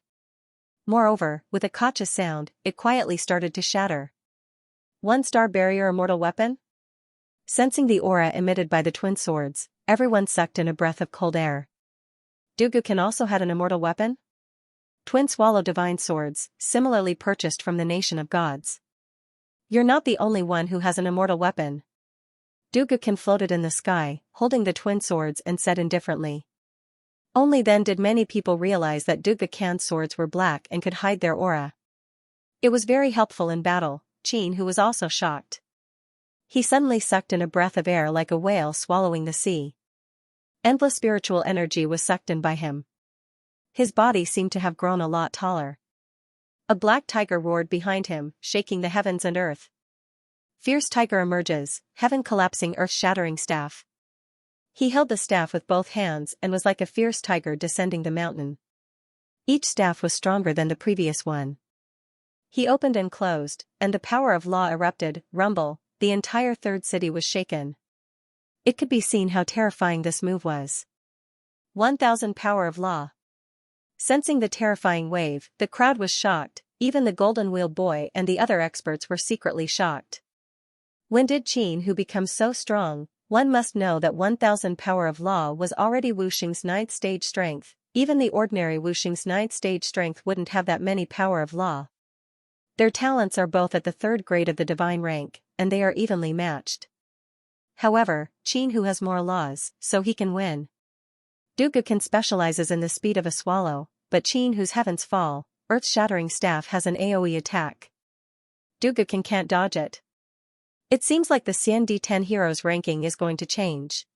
Moreover, with a Kacha sound, it quietly started to shatter. 1-star barrier immortal weapon? Sensing the aura emitted by the twin swords, everyone sucked in a breath of cold air. Dugakin also had an immortal weapon? Twin swallow divine swords, similarly purchased from the nation of gods. You're not the only one who has an immortal weapon. Dugakin floated in the sky, holding the twin swords and said indifferently. Only then did many people realize that Dugakin's swords were black and could hide their aura. It was very helpful in battle, Qin Hu was also shocked. He suddenly sucked in a breath of air like a whale swallowing the sea. Endless spiritual energy was sucked in by him. His body seemed to have grown a lot taller. A black tiger roared behind him, shaking the heavens and earth. Fierce tiger emerges, heaven collapsing, earth shattering staff. He held the staff with both hands and was like a fierce tiger descending the mountain. Each staff was stronger than the previous one. He opened and closed, and the power of law erupted, rumble, the entire third city was shaken. It could be seen how terrifying this move was. 1000 power of law. Sensing the terrifying wave, the crowd was shocked, even the Golden Wheel Boy and the other experts were secretly shocked. When did Qin Hu become so strong? One must know that 1000 power of law was already Wuxing's 9th stage strength. Even the ordinary Wuxing's 9th stage strength wouldn't have that many power of law. Their talents are both at the 3rd grade of the divine rank, and they are evenly matched. However, Qin Hu has more laws, so he can win. Dugakin specializes in the speed of a swallow, but Qin Hu's heavens fall, earth-shattering staff has an AoE attack. Dugakin can't dodge it. It seems like the Xian D10 heroes ranking is going to change.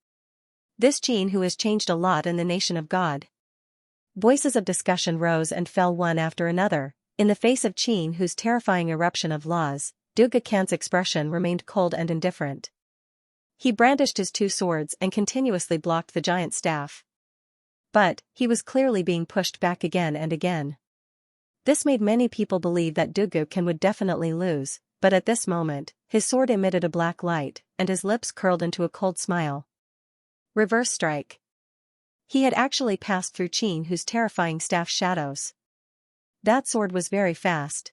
This Qin Hu has changed a lot in the nation of God. Voices of discussion rose and fell one after another. In the face of Qin Hu's terrifying eruption of laws, Dugakin's expression remained cold and indifferent. He brandished his 2 swords and continuously blocked the giant staff. But, he was clearly being pushed back again and again. This made many people believe that Dugakin would definitely lose, but at this moment, his sword emitted a black light, and his lips curled into a cold smile. Reverse strike. He had actually passed through Qin Hu's terrifying staff shadows. That sword was very fast.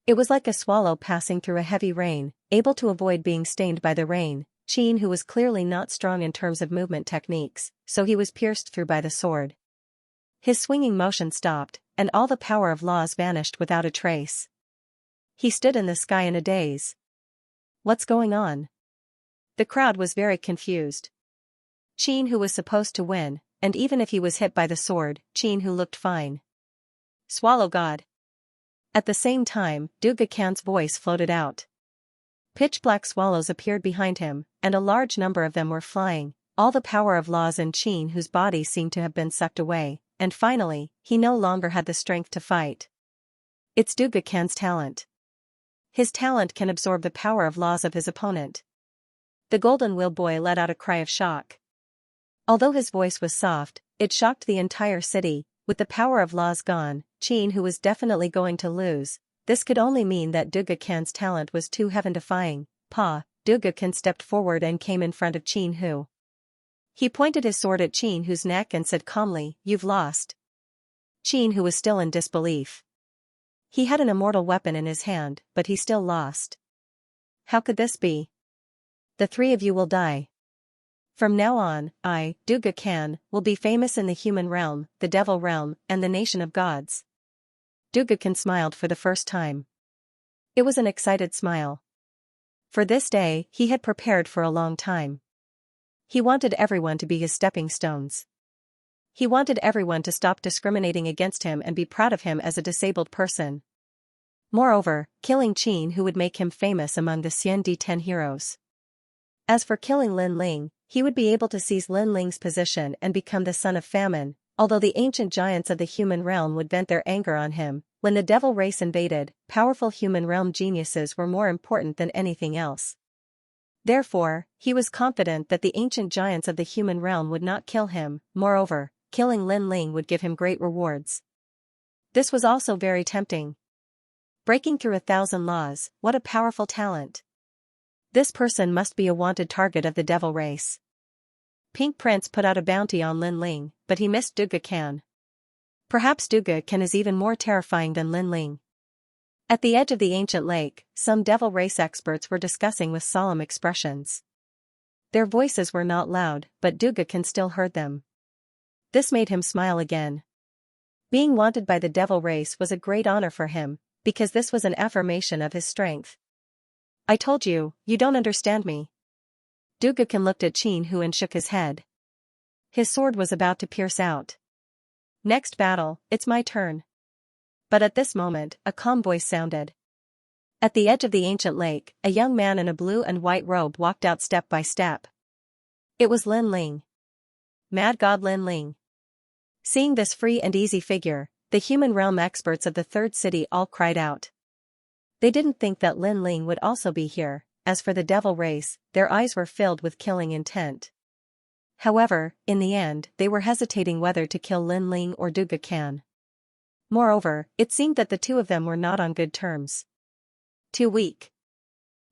It was like a swallow passing through a heavy rain, able to avoid being stained by the rain. Qin Hu was clearly not strong in terms of movement techniques, so he was pierced through by the sword. His swinging motion stopped, and all the power of laws vanished without a trace. He stood in the sky in a daze. What's going on? The crowd was very confused. Qin Hu was supposed to win, and even if he was hit by the sword, Qin Hu looked fine. Swallow God. At the same time, Dugakin's voice floated out. Pitch-black swallows appeared behind him, and a large number of them were flying. All the power of laws in Qin Hu's body seemed to have been sucked away, and finally, he no longer had the strength to fight. It's Dugakin's talent. His talent can absorb the power of laws of his opponent. The Golden Wheel Boy let out a cry of shock. Although his voice was soft, it shocked the entire city. With the power of laws gone, Qin Hu was definitely going to lose. This could only mean that Dugakin's talent was too heaven-defying. Dugakin stepped forward and came in front of Qin Hu. He pointed his sword at Qin Hu's neck and said calmly, "You've lost." Qin Hu was still in disbelief. He had an immortal weapon in his hand, but he still lost. How could this be? The 3 of you will die. From now on, I, Dugakin, will be famous in the human realm, the devil realm, and the nation of gods. Dugakin smiled for the first time. It was an excited smile. For this day, he had prepared for a long time. He wanted everyone to be his stepping stones. He wanted everyone to stop discriminating against him and be proud of him as a disabled person. Moreover, killing Qin Hu would make him famous among the Xian Di 10 heroes. As for killing Lin Ling, he would be able to seize Lin Ling's position and become the son of famine, although the ancient giants of the human realm would vent their anger on him. When the devil race invaded, powerful human realm geniuses were more important than anything else. Therefore, he was confident that the ancient giants of the human realm would not kill him. Moreover, killing Lin Ling would give him great rewards. This was also very tempting. Breaking through 1,000 laws, what a powerful talent. This person must be a wanted target of the devil race. Pink Prince put out a bounty on Lin Ling, but he missed Duga Khan. Perhaps Duga Khan is even more terrifying than Lin Ling. At the edge of the ancient lake, some devil race experts were discussing with solemn expressions. Their voices were not loud, but Duga Khan still heard them. This made him smile again. Being wanted by the devil race was a great honor for him, because this was an affirmation of his strength. I told you, you don't understand me. Duga Khan looked at Qin Hu and shook his head. His sword was about to pierce out. Next battle, it's my turn. But at this moment, a calm voice sounded. At the edge of the ancient lake, a young man in a blue and white robe walked out step by step. It was Lin Ling. Mad God Lin Ling. Seeing this free and easy figure, the human realm experts of the third city all cried out. They didn't think that Lin Ling would also be here. As for the devil race, their eyes were filled with killing intent. However, in the end, they were hesitating whether to kill Lin Ling or Duga Khan. Moreover, it seemed that the two of them were not on good terms. Too weak.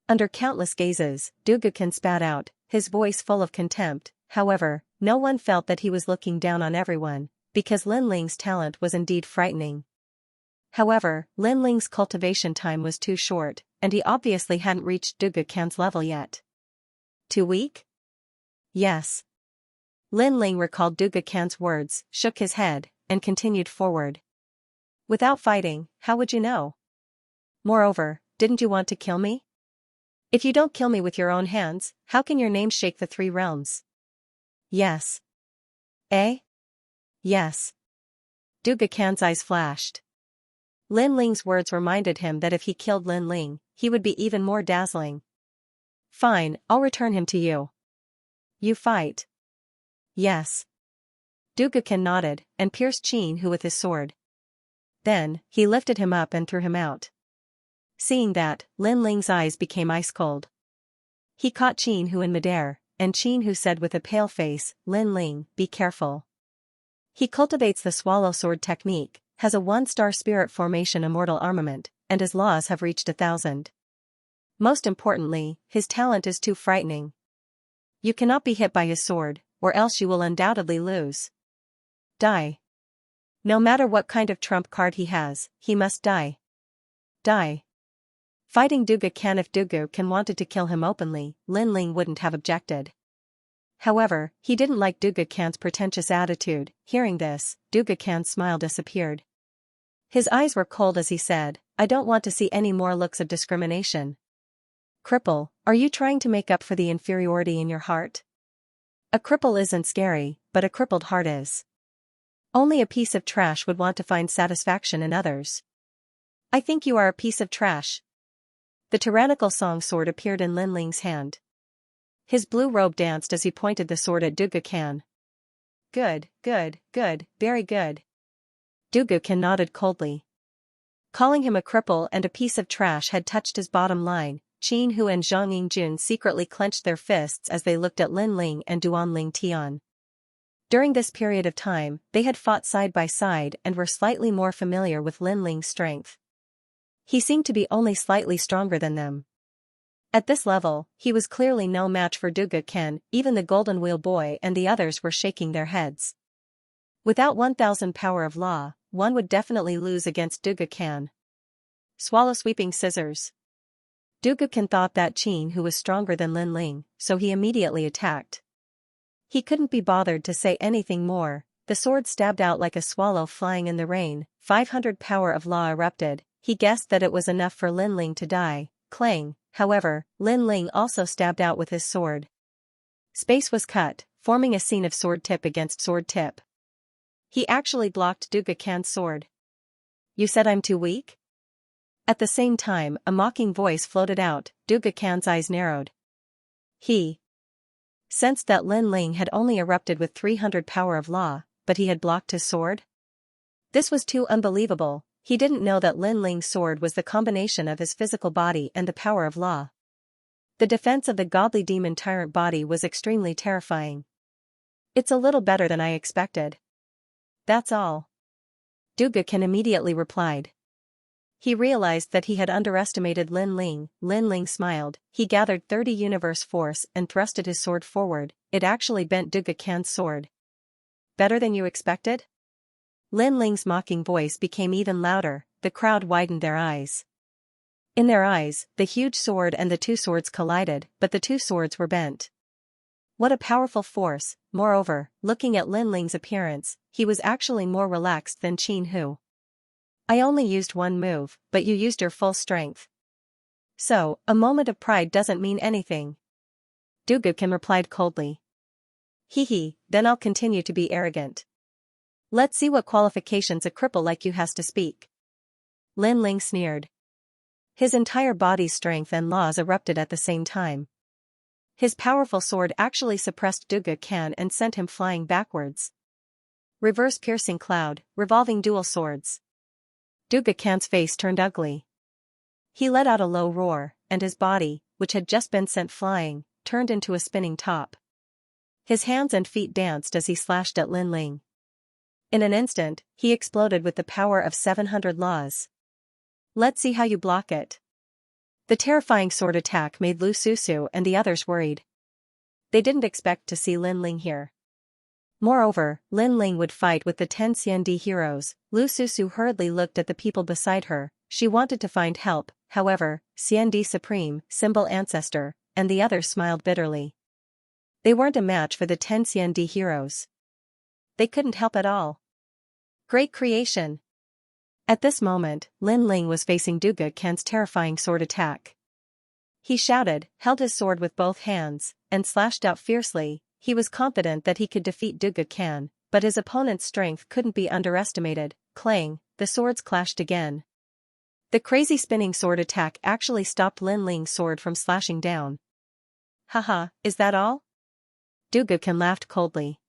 Under countless gazes, Duga Khan spat out, his voice full of contempt. However, no one felt that he was looking down on everyone, because Lin Ling's talent was indeed frightening. However, Lin Ling's cultivation time was too short, and he obviously hadn't reached Duga Khan's level yet. Too weak? Yes. Lin Ling recalled Duga Khan's words, shook his head, and continued forward. Without fighting, how would you know? Moreover, didn't you want to kill me? If you don't kill me with your own hands, how can your name shake the 3 realms? Yes. Eh? Yes. Duga Khan's eyes flashed. Lin Ling's words reminded him that if he killed Lin Ling, he would be even more dazzling. Fine, I'll return him to you. You fight. Yes. Duga Khan nodded, and pierced Qin Hu with his sword. Then, he lifted him up and threw him out. Seeing that, Lin Ling's eyes became ice cold. He caught Qin Hu in midair, and Qin Hu said with a pale face, Lin Ling, be careful. He cultivates the swallow sword technique, has a 1-star spirit formation immortal armament, and his laws have reached 1,000. Most importantly, his talent is too frightening. You cannot be hit by his sword, or else you will undoubtedly lose. Die. No matter what kind of trump card he has, he must die. Die. Fighting Duga Khan. If Duga Khan wanted to kill him openly, Lin Ling wouldn't have objected. However, he didn't like Duga Khan's pretentious attitude. Hearing this, Duga Khan's smile disappeared. His eyes were cold as he said, I don't want to see any more looks of discrimination. Cripple, are you trying to make up for the inferiority in your heart? A cripple isn't scary, but a crippled heart is. Only a piece of trash would want to find satisfaction in others. I think you are a piece of trash. The tyrannical song sword appeared in Lin Ling's hand. His blue robe danced as he pointed the sword at Duga Khan. Good, good, good, very good. Duga Khan nodded coldly. Calling him a cripple and a piece of trash had touched his bottom line. Qin Hu and Zhang Yingjun secretly clenched their fists as they looked at Lin Ling and Duan Ling Tian. During this period of time, they had fought side by side and were slightly more familiar with Lin Ling's strength. He seemed to be only slightly stronger than them. At this level, he was clearly no match for Duga Khan. Even the Golden Wheel Boy and the others were shaking their heads. Without 1,000 power of law, one would definitely lose against Duga Khan. Swallow sweeping scissors. Duga Khan thought that Qin Hu was stronger than Lin Ling, so he immediately attacked. He couldn't be bothered to say anything more. The sword stabbed out like a swallow flying in the rain. 500 power of law erupted. He guessed that it was enough for Lin Ling to die. Clang. However, Lin Ling also stabbed out with his sword. Space was cut, forming a scene of sword tip against sword tip. He actually blocked Duga Khan's sword. You said I'm too weak? At the same time, a mocking voice floated out. Duga Khan's eyes narrowed. He sensed that Lin Ling had only erupted with 300 power of law, but he had blocked his sword? This was too unbelievable. He didn't know that Lin Ling's sword was the combination of his physical body and the power of law. The defense of the godly demon tyrant body was extremely terrifying. It's a little better than I expected. That's all. Duga Khan immediately replied. He realized that he had underestimated Lin Ling. Lin Ling smiled. He gathered 30 universe force and thrusted his sword forward. It actually bent Duga Khan's sword. Better than you expected? Lin Ling's mocking voice became even louder. The crowd widened their eyes. In their eyes, the huge sword and the two swords collided, but the two swords were bent. What a powerful force. Moreover, looking at Lin Ling's appearance, he was actually more relaxed than Qin Hu. I only used one move, but you used your full strength. So, a moment of pride doesn't mean anything. Duga Khan replied coldly. Hee, then I'll continue to be arrogant. Let's see what qualifications a cripple like you has to speak. Lin Ling sneered. His entire body's strength and laws erupted at the same time. His powerful sword actually suppressed Duga Khan and sent him flying backwards. Reverse piercing cloud, revolving dual swords. Duga Khan's face turned ugly. He let out a low roar, and his body, which had just been sent flying, turned into a spinning top. His hands and feet danced as he slashed at Lin Ling. In an instant, he exploded with the power of 700 laws. Let's see how you block it. The terrifying sword attack made Lu Susu and the others worried. They didn't expect to see Lin Ling here. Moreover, Lin Ling would fight with the 10 Xiandi heroes. Lu Susu hurriedly looked at the people beside her. She wanted to find help. However, Xiandi Supreme, Symbol Ancestor, and the others smiled bitterly. They weren't a match for the 10 Xiandi heroes. They couldn't help at all. Great creation. At this moment, Lin Ling was facing Duga Khan's terrifying sword attack. He shouted, held his sword with both hands, and slashed out fiercely. He was confident that he could defeat Duga Khan, but his opponent's strength couldn't be underestimated. Clang, the swords clashed again. The crazy spinning sword attack actually stopped Lin Ling's sword from slashing down. Haha, is that all? Duga Khan laughed coldly.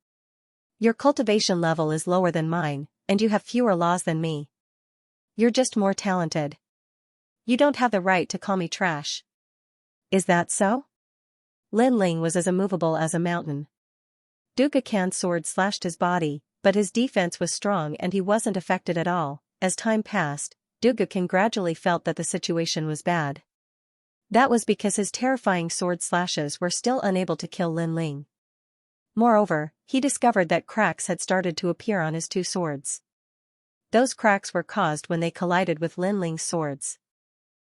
Your cultivation level is lower than mine, and you have fewer laws than me. You're just more talented. You don't have the right to call me trash. Is that so? Lin Ling was as immovable as a mountain. Duga Khan's sword slashed his body, but his defense was strong and he wasn't affected at all. As time passed, Duga Khan gradually felt that the situation was bad. That was because his terrifying sword slashes were still unable to kill Lin Ling. Moreover, he discovered that cracks had started to appear on his two swords. Those cracks were caused when they collided with Lin Ling's swords.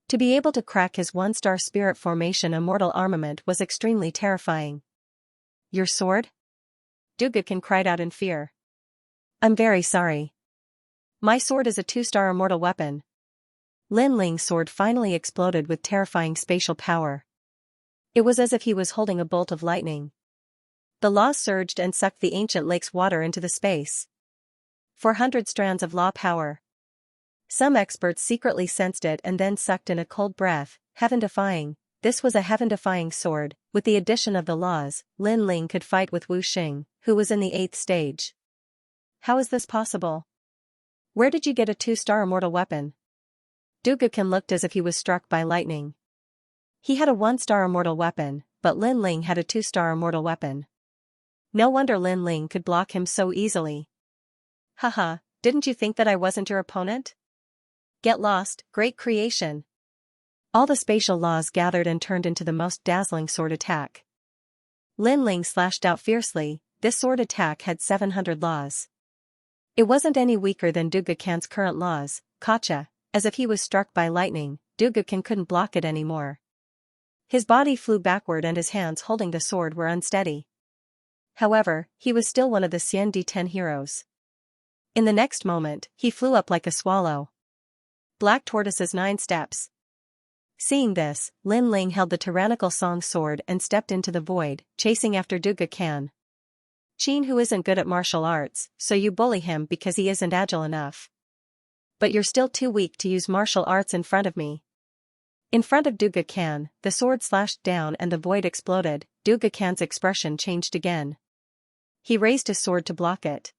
To be able to crack his one-star spirit formation immortal armament was extremely terrifying. Your sword? Duga Khan cried out in fear. I'm very sorry. My sword is a 2-star immortal weapon. Lin Ling's sword finally exploded with terrifying spatial power. It was as if he was holding a bolt of lightning. The law surged and sucked the ancient lake's water into the space. 400 strands of law power. Some experts secretly sensed it and then sucked in a cold breath. Heaven-defying. This was a heaven-defying sword. With the addition of the laws, Lin Ling could fight with Wu Xing, who was in the 8th stage. How is this possible? Where did you get a 2-star immortal weapon? Duga Khan looked as if he was struck by lightning. He had a 1-star immortal weapon, but Lin Ling had a 2-star immortal weapon. No wonder Lin Ling could block him so easily. Haha, didn't you think that I wasn't your opponent? Get lost, great creation. All the spatial laws gathered and turned into the most dazzling sword attack. Lin Ling slashed out fiercely. This sword attack had 700 laws. It wasn't any weaker than Duga Khan's current laws. Gotcha. As if he was struck by lightning, Duga Khan couldn't block it anymore. His body flew backward and his hands holding the sword were unsteady. However, he was still one of the Xiandi 10 heroes. In the next moment, he flew up like a swallow. Black Tortoise's 9 steps. Seeing this, Lin Ling held the tyrannical Song sword and stepped into the void, chasing after Duga Khan. Qin who isn't good at martial arts, so you bully him because he isn't agile enough. But you're still too weak to use martial arts in front of me. In front of Duga Khan, the sword slashed down and the void exploded. Duga Khan's expression changed again. He raised his sword to block it.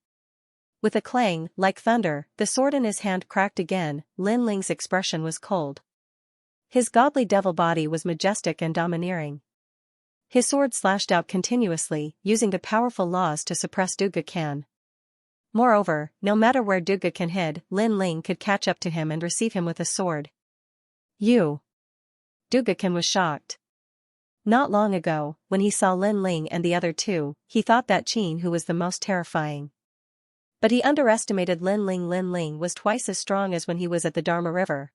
With a clang, like thunder, the sword in his hand cracked again. Lin Ling's expression was cold. His godly devil body was majestic and domineering. His sword slashed out continuously, using the powerful laws to suppress Duga Khan. Moreover, no matter where Duga Khan hid, Lin Ling could catch up to him and receive him with a sword. You! Duga Khan was shocked. Not long ago, when he saw Lin Ling and the other two, he thought that Qin who was the most terrifying. But he underestimated Lin Ling. Lin Ling was twice as strong as when he was at the Dharma River.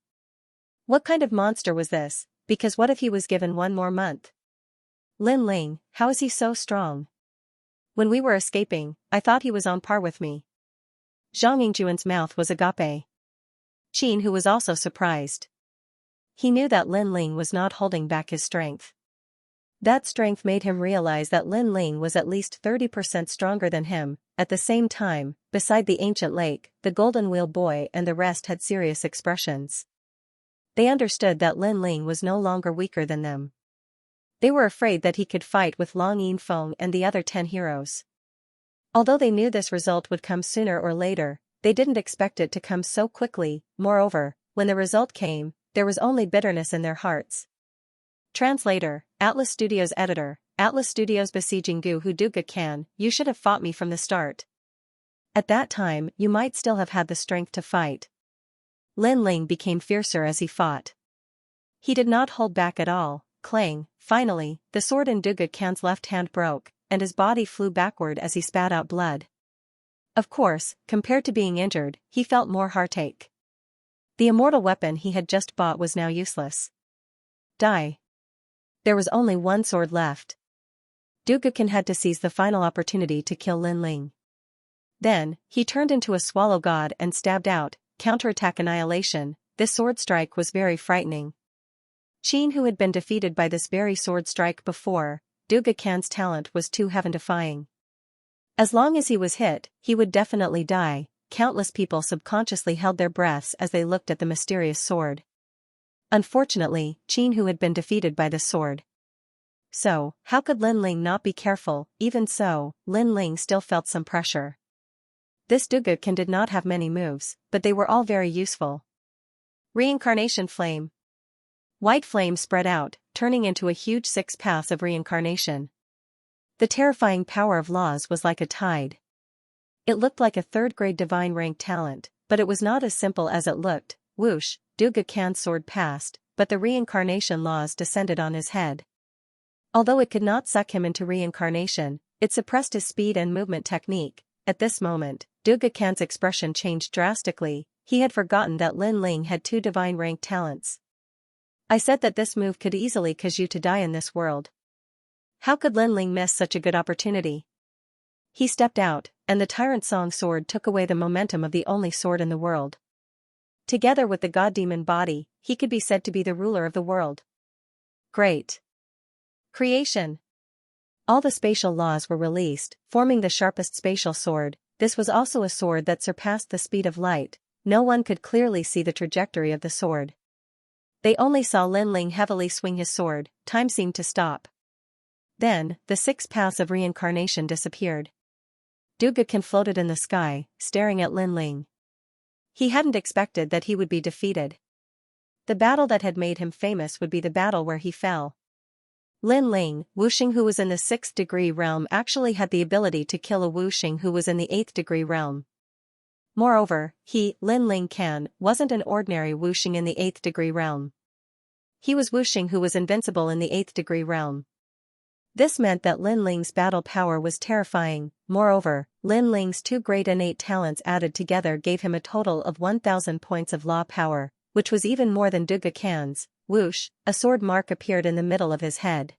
What kind of monster was this? Because what if he was given one more month? Lin Ling, how is he so strong? When we were escaping, I thought he was on par with me. Zhang Yingjuan's mouth was agape. Qin who was also surprised. He knew that Lin Ling was not holding back his strength. That strength made him realize that Lin Ling was at least 30% stronger than him. At the same time, beside the ancient lake, the Golden Wheel Boy and the rest had serious expressions. They understood that Lin Ling was no longer weaker than them. They were afraid that he could fight with Long Yinfeng and the other 10 heroes. Although they knew this result would come sooner or later, they didn't expect it to come so quickly. Moreover, when the result came, there was only bitterness in their hearts. Translator, Atlas Studios Editor, Atlas Studios besieging Gu Hu Duga Khan, you should have fought me from the start. At that time, you might still have had the strength to fight. Lin Ling became fiercer as he fought. He did not hold back at all. Clang, finally, the sword in Duga Khan's left hand broke, and his body flew backward as he spat out blood. Of course, compared to being injured, he felt more heartache. The immortal weapon he had just bought was now useless. Die. There was only one sword left. Duga Khan had to seize the final opportunity to kill Lin Ling. Then, he turned into a swallow god and stabbed out, counterattack annihilation. This sword strike was very frightening. Qin who had been defeated by this very sword strike before, Duga Khan's talent was too heaven-defying. As long as he was hit, he would definitely die. Countless people subconsciously held their breaths as they looked at the mysterious sword. Unfortunately, Qin who had been defeated by the sword. So, how could Lin Ling not be careful? Even so, Lin Ling still felt some pressure. This Duga Khan did not have many moves, but they were all very useful. Reincarnation Flame. White flame spread out, turning into a huge 6 paths of reincarnation. The terrifying power of laws was like a tide. It looked like a third-grade divine rank talent, but it was not as simple as it looked. Whoosh, Duga Khan's sword passed, but the reincarnation laws descended on his head. Although it could not suck him into reincarnation, it suppressed his speed and movement technique. At this moment, Duga Khan's expression changed drastically. He had forgotten that Lin Ling had 2 divine rank talents. I said that this move could easily cause you to die in this world. How could Lin Ling miss such a good opportunity? He stepped out, and the Tyrant Song sword took away the momentum of the only sword in the world. Together with the god-demon body, he could be said to be the ruler of the world. Great. Creation. All the spatial laws were released, forming the sharpest spatial sword. This was also a sword that surpassed the speed of light. No one could clearly see the trajectory of the sword. They only saw Lin Ling heavily swing his sword. Time seemed to stop. Then, the 6 paths of reincarnation disappeared. Duga Khan floated in the sky, staring at Lin Ling. He hadn't expected that he would be defeated. The battle that had made him famous would be the battle where he fell. Lin Ling, Wuxing who was in the 6th degree realm actually had the ability to kill a Wuxing who was in the 8th degree realm. Moreover, Lin Ling Khan, wasn't an ordinary Wuxing in the 8th degree realm. He was Wuxing who was invincible in the 8th degree realm. This meant that Lin Ling's battle power was terrifying. Moreover, Lin Ling's 2 great innate talents added together gave him a total of 1,000 points of law power, which was even more than Duga Khan's. Whoosh, a sword mark appeared in the middle of his head.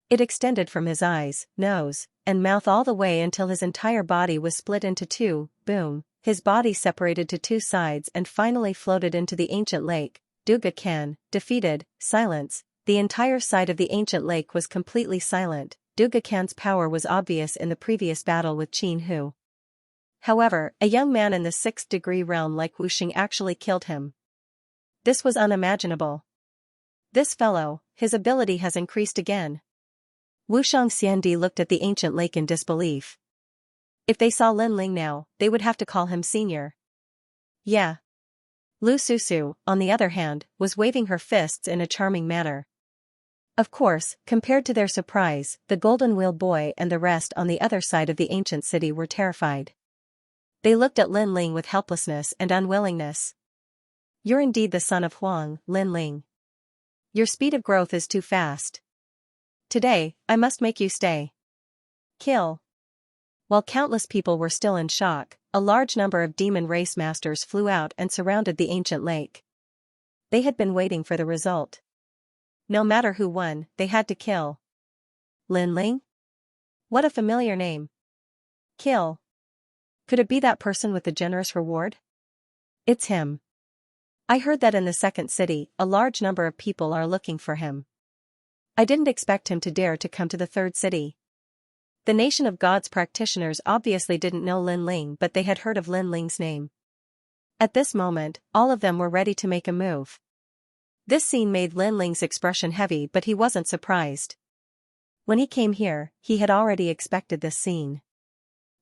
It extended from his eyes, nose, and mouth all the way until his entire body was split into 2. Boom, his body separated to 2 sides and finally floated into the ancient lake. Duga Khan, defeated. Silence. The entire side of the ancient lake was completely silent. Duga Khan's power was obvious in the previous battle with Qin Hu. However, a young man in the 6th degree realm like Wu Xing actually killed him. This was unimaginable. This fellow, his ability has increased again. Wu Xianxia looked at the ancient lake in disbelief. If they saw Lin Ling now, they would have to call him senior. Yeah. Lu Susu, on the other hand, was waving her fists in a charming manner. Of course, compared to their surprise, the Golden Wheel Boy and the rest on the other side of the ancient city were terrified. They looked at Lin Ling with helplessness and unwillingness. You're indeed the son of Huang, Lin Ling. Your speed of growth is too fast. Today, I must make you stay. Kill. While countless people were still in shock, a large number of demon race masters flew out and surrounded the ancient lake. They had been waiting for the result. No matter who won, they had to kill. Lin Ling? What a familiar name. Kill. Could it be that person with the generous reward? It's him. I heard that in the 2nd city, a large number of people are looking for him. I didn't expect him to dare to come to the 3rd city. The Nation of God's practitioners obviously didn't know Lin Ling, but they had heard of Lin Ling's name. At this moment, all of them were ready to make a move. This scene made Lin Ling's expression heavy, but he wasn't surprised. When he came here, he had already expected this scene.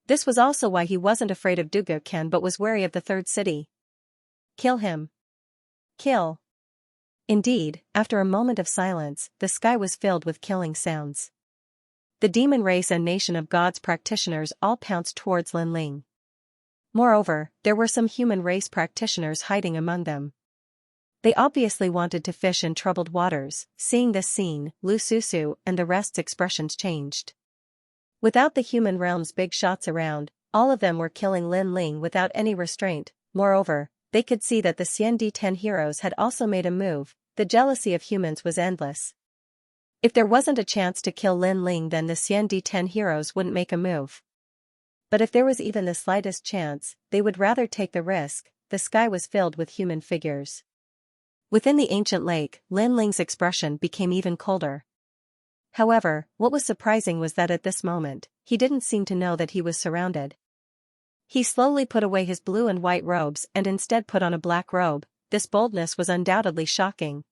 This was also why he wasn't afraid of Duga Khan but was wary of the 3rd city. Kill him. Kill. Indeed, after a moment of silence, the sky was filled with killing sounds. The demon race and Nation of God's practitioners all pounced towards Lin Ling. Moreover, there were some human race practitioners hiding among them. They obviously wanted to fish in troubled waters. Seeing this scene, Lu Susu and the rest's expressions changed. Without the human realm's big shots around, all of them were killing Lin Ling without any restraint. Moreover, they could see that the Xiandi 10 heroes had also made a move. The jealousy of humans was endless. If there wasn't a chance to kill Lin Ling, then the Xiandi 10 heroes wouldn't make a move. But if there was even the slightest chance, they would rather take the risk. The sky was filled with human figures. Within the ancient lake, Lin Ling's expression became even colder. However, what was surprising was that at this moment, he didn't seem to know that he was surrounded. He slowly put away his blue and white robes and instead put on a black robe. This boldness was undoubtedly shocking.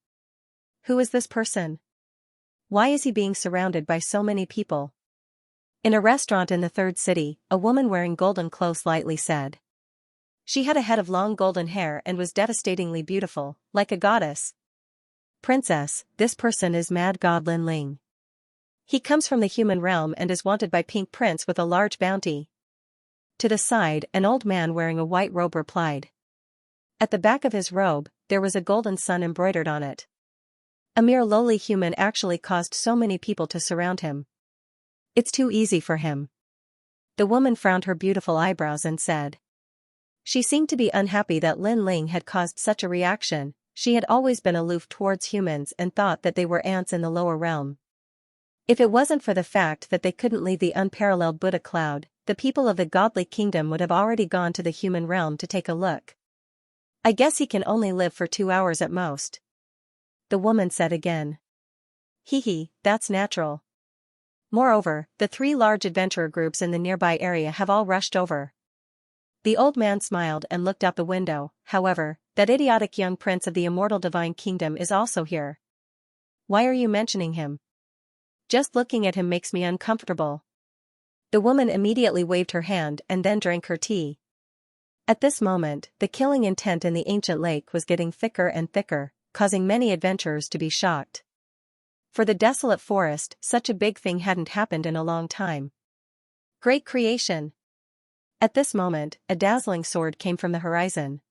Who is this person? Why is he being surrounded by so many people? In a restaurant in the 3rd city, a woman wearing golden clothes lightly said. She had a head of long golden hair and was devastatingly beautiful, like a goddess. Princess, this person is Mad God Lin Ling. He comes from the human realm and is wanted by Pink Prince with a large bounty. To the side, an old man wearing a white robe replied. At the back of his robe, there was a golden sun embroidered on it. A mere lowly human actually caused so many people to surround him. It's too easy for him. The woman frowned her beautiful eyebrows and said. She seemed to be unhappy that Lin Ling had caused such a reaction. She had always been aloof towards humans and thought that they were ants in the lower realm. If it wasn't for the fact that they couldn't leave the unparalleled Buddha cloud, the people of the godly kingdom would have already gone to the human realm to take a look. I guess he can only live for 2 hours at most. The woman said again. Hee, that's natural. Moreover, the 3 large adventurer groups in the nearby area have all rushed over. The old man smiled and looked out the window. However, that idiotic young prince of the immortal divine kingdom is also here. Why are you mentioning him? Just looking at him makes me uncomfortable. The woman immediately waved her hand and then drank her tea. At this moment, the killing intent in the ancient lake was getting thicker and thicker, causing many adventurers to be shocked. For the desolate forest, such a big thing hadn't happened in a long time. Great creation! At this moment, a dazzling sword came from the horizon.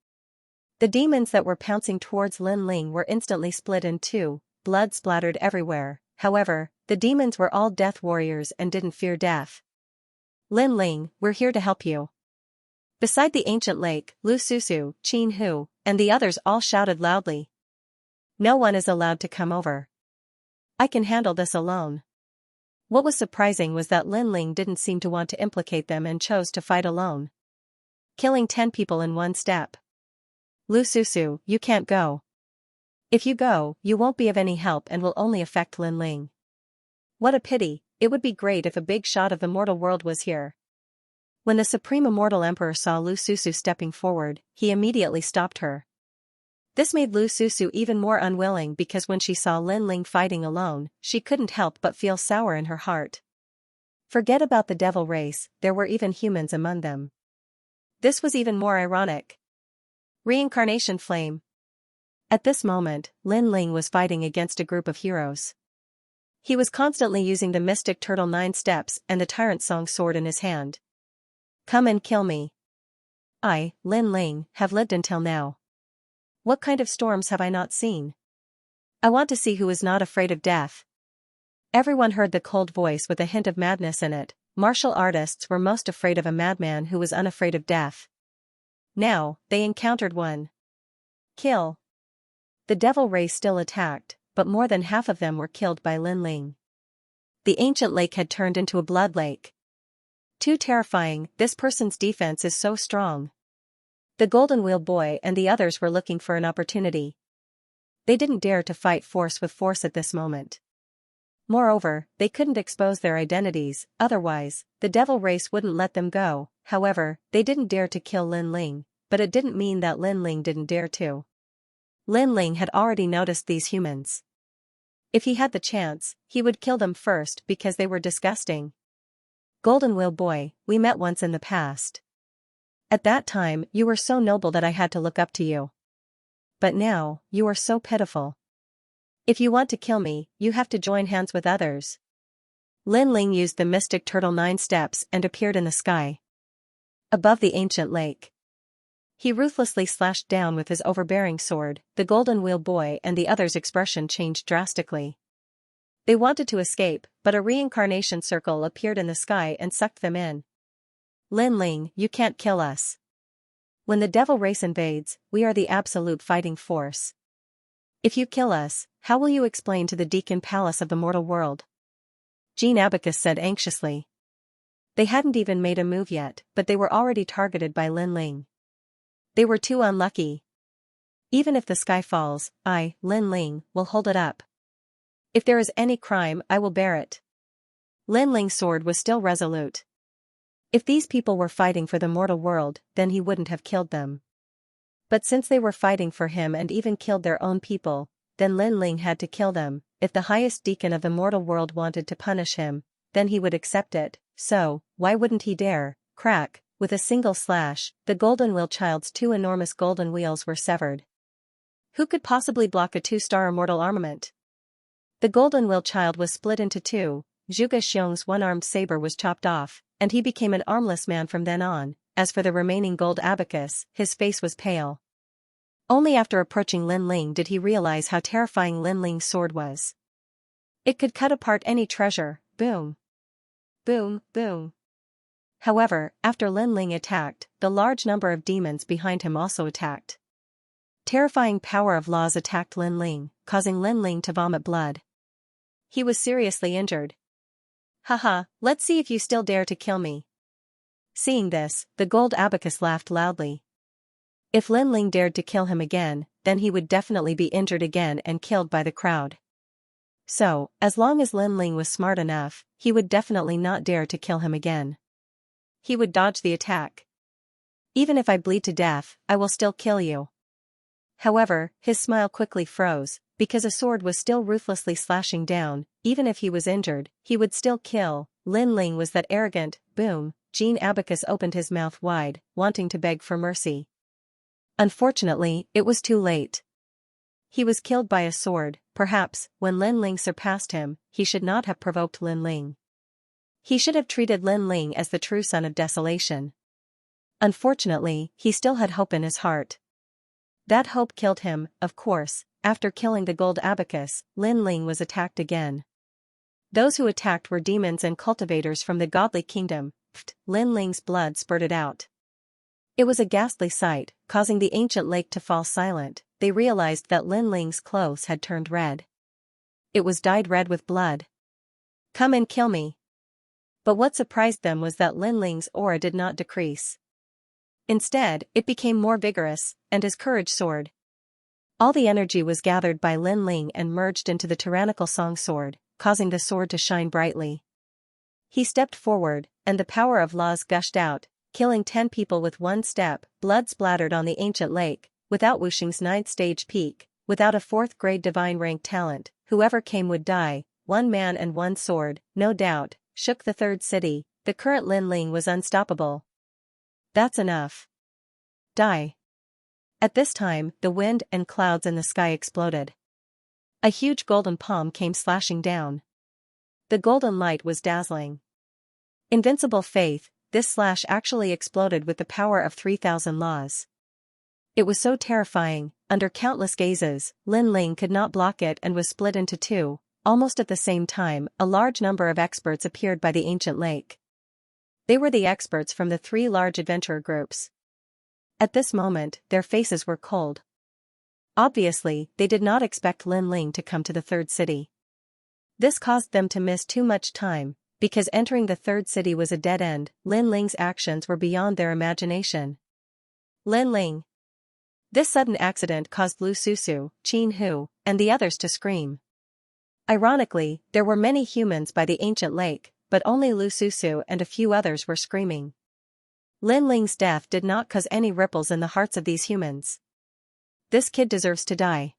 The demons that were pouncing towards Lin Ling were instantly split in 2, blood splattered everywhere. However, the demons were all death warriors and didn't fear death. Lin Ling, we're here to help you. Beside the ancient lake, Lu Susu, Qin Hu, and the others all shouted loudly. No one is allowed to come over. I can handle this alone. What was surprising was that Lin Ling didn't seem to want to implicate them and chose to fight alone. Killing 10 people in one step. Lu Susu, you can't go. If you go, you won't be of any help and will only affect Lin Ling. What a pity, It would be great if a big shot of the mortal world was here. When the Supreme Immortal Emperor saw Lu Susu stepping forward, he immediately stopped her. This made Lu Susu even more unwilling because when she saw Lin Ling fighting alone, she couldn't help but feel sour in her heart. Forget about the devil race, there were even humans among them. This was even more ironic. Reincarnation Flame. At this moment, Lin Ling was fighting against a group of heroes. He was constantly using the Mystic Turtle 9 Steps and the Tyrant Song sword in his hand. Come and kill me. I, Lin Ling, have lived until now. What kind of storms have I not seen? I want to see who is not afraid of death. Everyone heard the cold voice with a hint of madness in it. Martial artists were most afraid of a madman who was unafraid of death. Now, they encountered one. Kill. The devil race still attacked, but more than half of them were killed by Lin Ling. The ancient lake had turned into a blood lake. Too terrifying, this person's defense is so strong. The Golden Wheel Boy and the others were looking for an opportunity. They didn't dare to fight force with force at this moment. Moreover, they couldn't expose their identities, otherwise, the devil race wouldn't let them go. However, they didn't dare to kill Lin Ling, but it didn't mean that Lin Ling didn't dare to. Lin Ling had already noticed these humans. If he had the chance, he would kill them first because they were disgusting. Golden Wheel Boy, we met once in the past. At that time, you were so noble that I had to look up to you. But now, you are so pitiful. If you want to kill me, you have to join hands with others. Lin Ling used the Mystic Turtle 9 Steps and appeared in the sky. Above the ancient lake. He ruthlessly slashed down with his overbearing sword. The Golden Wheel Boy and the others' expression changed drastically. They wanted to escape, but a reincarnation circle appeared in the sky and sucked them in. Lin Ling, you can't kill us. When the devil race invades, we are the absolute fighting force. If you kill us, how will you explain to the Deacon Palace of the mortal world? Jean Abacus said anxiously. They hadn't even made a move yet, but they were already targeted by Lin Ling. They were too unlucky. Even if the sky falls, I, Lin Ling, will hold it up. If there is any crime, I will bear it. Lin Ling's sword was still resolute. If these people were fighting for the mortal world, then he wouldn't have killed them. But since they were fighting for him and even killed their own people, then Lin Ling had to kill them. If the highest deacon of the mortal world wanted to punish him, then he would accept it, so, why wouldn't he dare? Crack, with a single slash, the Golden Wheel Child's 2 enormous golden wheels were severed. Who could possibly block a 2-star immortal armament? The Golden Wheel Child was split into 2, Zhuge Xiong's one-armed saber was chopped off, and he became an armless man from then on. As for the remaining gold abacus, his face was pale. Only after approaching Lin Ling did he realize how terrifying Lin Ling's sword was. It could cut apart any treasure. Boom. Boom, boom. However, after Lin Ling attacked, the large number of demons behind him also attacked. Terrifying power of laws attacked Lin Ling, causing Lin Ling to vomit blood. He was seriously injured. Haha, let's see if you still dare to kill me. Seeing this, the gold abacus laughed loudly. If Lin Ling dared to kill him again, then he would definitely be injured again and killed by the crowd. So, as long as Lin Ling was smart enough, he would definitely not dare to kill him again. He would dodge the attack. Even if I bleed to death, I will still kill you. However, his smile quickly froze, because a sword was still ruthlessly slashing down. Even if he was injured, he would still kill. Lin Ling was that arrogant. Boom, Jean Abacus opened his mouth wide, wanting to beg for mercy. Unfortunately, it was too late. He was killed by a sword. Perhaps, when Lin Ling surpassed him, he should not have provoked Lin Ling. He should have treated Lin Ling as the true son of desolation. Unfortunately, he still had hope in his heart. That hope killed him, of course. After killing the gold abacus, Lin Ling was attacked again. Those who attacked were demons and cultivators from the godly kingdom. Lin Ling's blood spurted out. It was a ghastly sight, causing the ancient lake to fall silent. They realized that Lin Ling's clothes had turned red. It was dyed red with blood. Come and kill me. But what surprised them was that Lin Ling's aura did not decrease. Instead, it became more vigorous, and his courage soared. All the energy was gathered by Lin Ling and merged into the tyrannical song sword, causing the sword to shine brightly. He stepped forward, and the power of laws gushed out, killing 10 people with one step. Blood splattered on the ancient lake, without Wuxing's 9th stage peak, without a 4th grade divine rank talent. Whoever came would die. One man and one sword, no doubt, shook the third city. The current Lin Ling was unstoppable. That's enough. Die. At this time, the wind and clouds in the sky exploded. A huge golden palm came slashing down. The golden light was dazzling. Invincible faith, this slash actually exploded with the power of 3,000 laws. It was so terrifying. Under countless gazes, Lin Ling could not block it and was split into two. Almost at the same time, a large number of experts appeared by the ancient lake. They were the experts from the 3 large adventurer groups. At this moment, their faces were cold. Obviously, they did not expect Lin Ling to come to the third city. This caused them to miss too much time, because entering the third city was a dead end. Lin Ling's actions were beyond their imagination. Lin Ling. This sudden accident caused Lu Susu, Qin Hu, and the others to scream. Ironically, there were many humans by the ancient lake, but only Lu Susu and a few others were screaming. Lin Ling's death did not cause any ripples in the hearts of these humans. This kid deserves to die.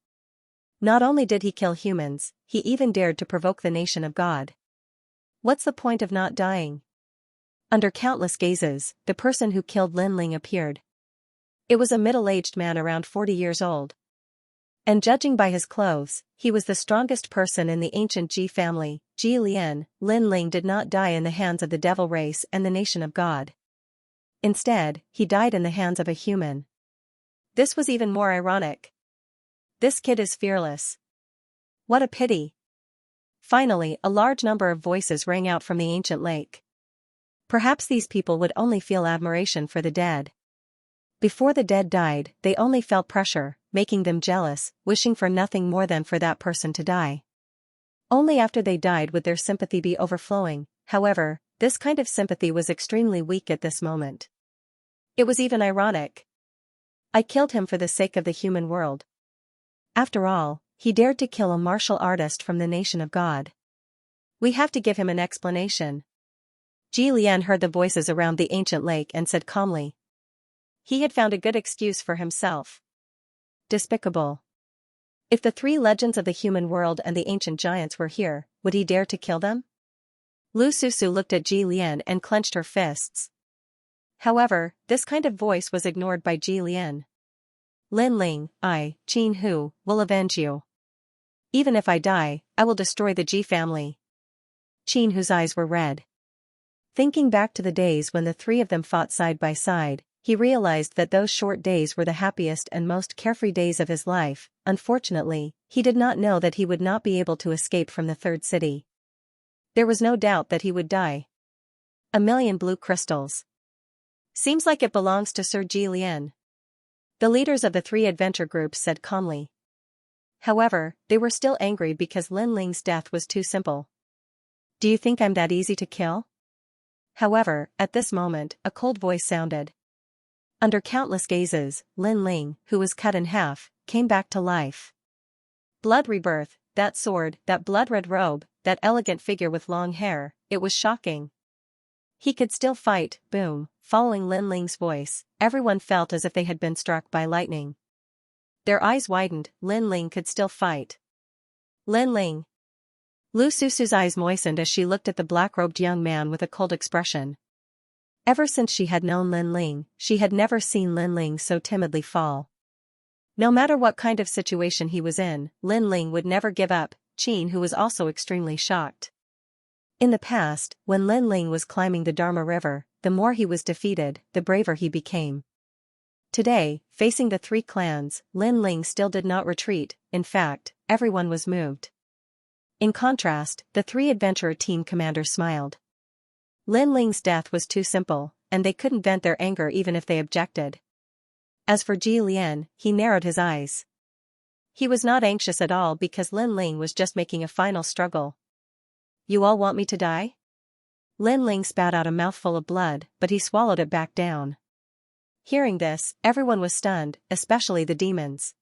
Not only did he kill humans, he even dared to provoke the nation of God. What's the point of not dying? Under countless gazes, the person who killed Lin Ling appeared. It was a middle-aged man around 40 years old. And judging by his clothes, he was the strongest person in the ancient Ji family, Ji Lian. Lin Ling did not die in the hands of the devil race and the nation of God. Instead, he died in the hands of a human. This was even more ironic. This kid is fearless. What a pity. Finally, a large number of voices rang out from the ancient lake. Perhaps these people would only feel admiration for the dead. Before the dead died, they only felt pressure, making them jealous, wishing for nothing more than for that person to die. Only after they died would their sympathy be overflowing. However, this kind of sympathy was extremely weak at this moment. It was even ironic. I killed him for the sake of the human world. After all, he dared to kill a martial artist from the nation of God. We have to give him an explanation. Ji Lian heard the voices around the ancient lake and said calmly. He had found a good excuse for himself. Despicable. If the 3 legends of the human world and the ancient giants were here, would he dare to kill them? Lu Susu looked at Ji Lian and clenched her fists. However, this kind of voice was ignored by Ji Lian. Lin Ling, I, Qin Hu, will avenge you. Even if I die, I will destroy the Ji family. Qin Hu's eyes were red. Thinking back to the days when the 3 of them fought side by side, he realized that those short days were the happiest and most carefree days of his life. Unfortunately, he did not know that he would not be able to escape from the third city. There was no doubt that he would die. 1,000,000 blue crystals. Seems like it belongs to Sir Ji Lian. The leaders of the 3 adventure groups said calmly. However, they were still angry because Lin Ling's death was too simple. Do you think I'm that easy to kill? However, at this moment, a cold voice sounded. Under countless gazes, Lin Ling, who was cut in half, came back to life. Blood rebirth, that sword, that blood-red robe, that elegant figure with long hair, it was shocking. He could still fight. Boom. Following Lin Ling's voice, everyone felt as if they had been struck by lightning. Their eyes widened. Lin Ling could still fight. Lin Ling. Lu Susu's eyes moistened as she looked at the black-robed young man with a cold expression. Ever since she had known Lin Ling, she had never seen Lin Ling so timidly fall. No matter what kind of situation he was in, Lin Ling would never give up. Qin, who was also extremely shocked. In the past, when Lin Ling was climbing the Dharma River, the more he was defeated, the braver he became. Today, facing the 3 clans, Lin Ling still did not retreat. In fact, everyone was moved. In contrast, the 3 adventurer team commanders smiled. Lin Ling's death was too simple, and they couldn't vent their anger even if they objected. As for Ji Lian, he narrowed his eyes. He was not anxious at all because Lin Ling was just making a final struggle. You all want me to die? Lin Ling spat out a mouthful of blood, but he swallowed it back down. Hearing this, everyone was stunned, especially the demons.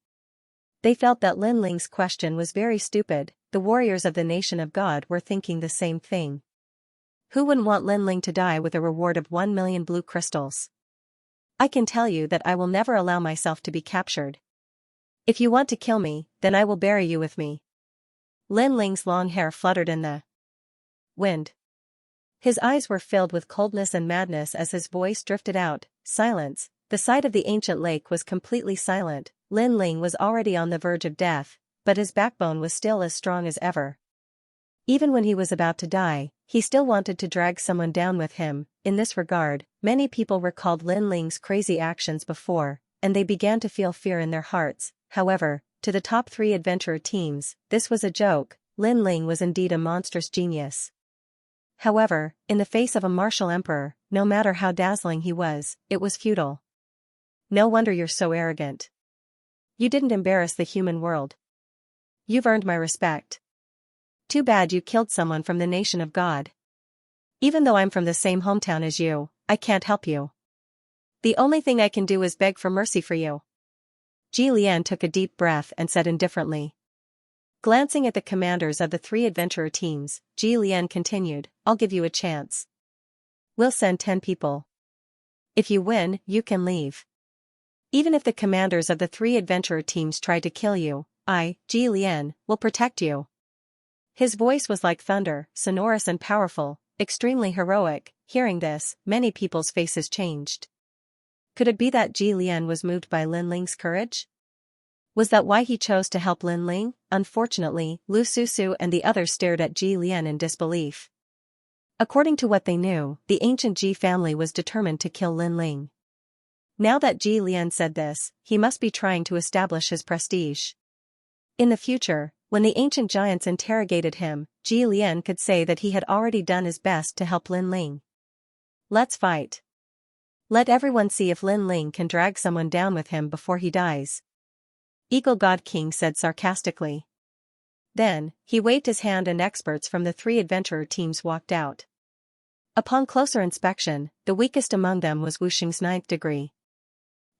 They felt that Lin Ling's question was very stupid. The warriors of the nation of God were thinking the same thing. Who wouldn't want Lin Ling to die with a reward of 1 million blue crystals? I can tell you that I will never allow myself to be captured. If you want to kill me, then I will bury you with me. Lin Ling's long hair fluttered in the wind. His eyes were filled with coldness and madness as his voice drifted out. Silence. The side of the ancient lake was completely silent. Lin Ling was already on the verge of death, but his backbone was still as strong as ever. Even when he was about to die, he still wanted to drag someone down with him. In this regard, many people recalled Lin Ling's crazy actions before, and they began to feel fear in their hearts. However, to the top 3 adventurer teams, this was a joke. Lin Ling was indeed a monstrous genius. However, in the face of a martial emperor, no matter how dazzling he was, it was futile. No wonder you're so arrogant. You didn't embarrass the human world. You've earned my respect. Too bad you killed someone from the nation of God. Even though I'm from the same hometown as you, I can't help you. The only thing I can do is beg for mercy for you. Ji Lian took a deep breath and said indifferently. Glancing at the commanders of the 3 adventurer teams, Ji Lian continued, I'll give you a chance. We'll send 10 people. If you win, you can leave. Even if the commanders of the 3 adventurer teams try to kill you, I, Ji Lian, will protect you. His voice was like thunder, sonorous and powerful, extremely heroic. Hearing this, many people's faces changed. Could it be that Ji Lian was moved by Lin Ling's courage? Was that why he chose to help Lin Ling? Unfortunately, Lu Susu and the others stared at Ji Lian in disbelief. According to what they knew, the ancient Ji family was determined to kill Lin Ling. Now that Ji Lian said this, he must be trying to establish his prestige. In the future, when the ancient giants interrogated him, Ji Lian could say that he had already done his best to help Lin Ling. Let's fight. Let everyone see if Lin Ling can drag someone down with him before he dies. Eagle God King said sarcastically. Then, he waved his hand and experts from the 3 adventurer teams walked out. Upon closer inspection, the weakest among them was Wuxing's 9th degree.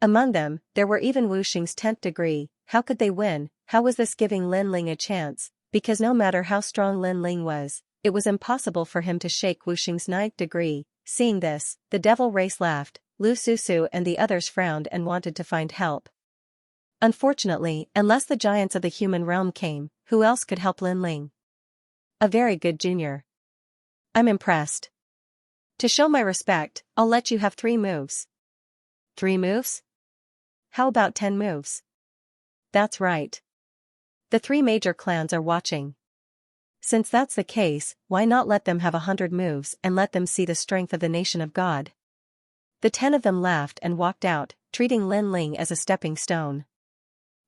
Among them, there were even Wuxing's 10th degree. How could they win? How was this giving Lin Ling a chance? Because no matter how strong Lin Ling was, it was impossible for him to shake Wuxing's 9th degree. Seeing this, the devil race laughed. Lu Susu and the others frowned and wanted to find help. Unfortunately, unless the giants of the human realm came, who else could help Lin Ling? A very good junior. I'm impressed. To show my respect, I'll let you have 3 moves. 3 moves? How about 10 moves? That's right. The 3 major clans are watching. Since that's the case, why not let them have 100 moves and let them see the strength of the nation of God? The 10 of them laughed and walked out, treating Lin Ling as a stepping stone.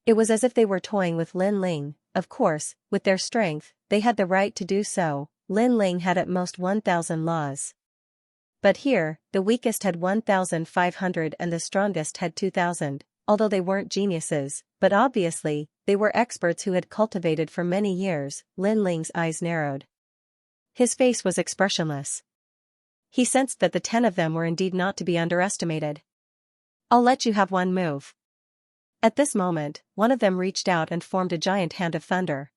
It was as if they were toying with Lin Ling. Of course, with their strength, they had the right to do so. Lin Ling had at most 1,000 laws. But here, the weakest had 1,500 and the strongest had 2,000, although they weren't geniuses, but obviously, they were experts who had cultivated for many years. Lin Ling's eyes narrowed. His face was expressionless. He sensed that the 10 of them were indeed not to be underestimated. I'll let you have 1 move. At this moment, one of them reached out and formed a giant hand of thunder.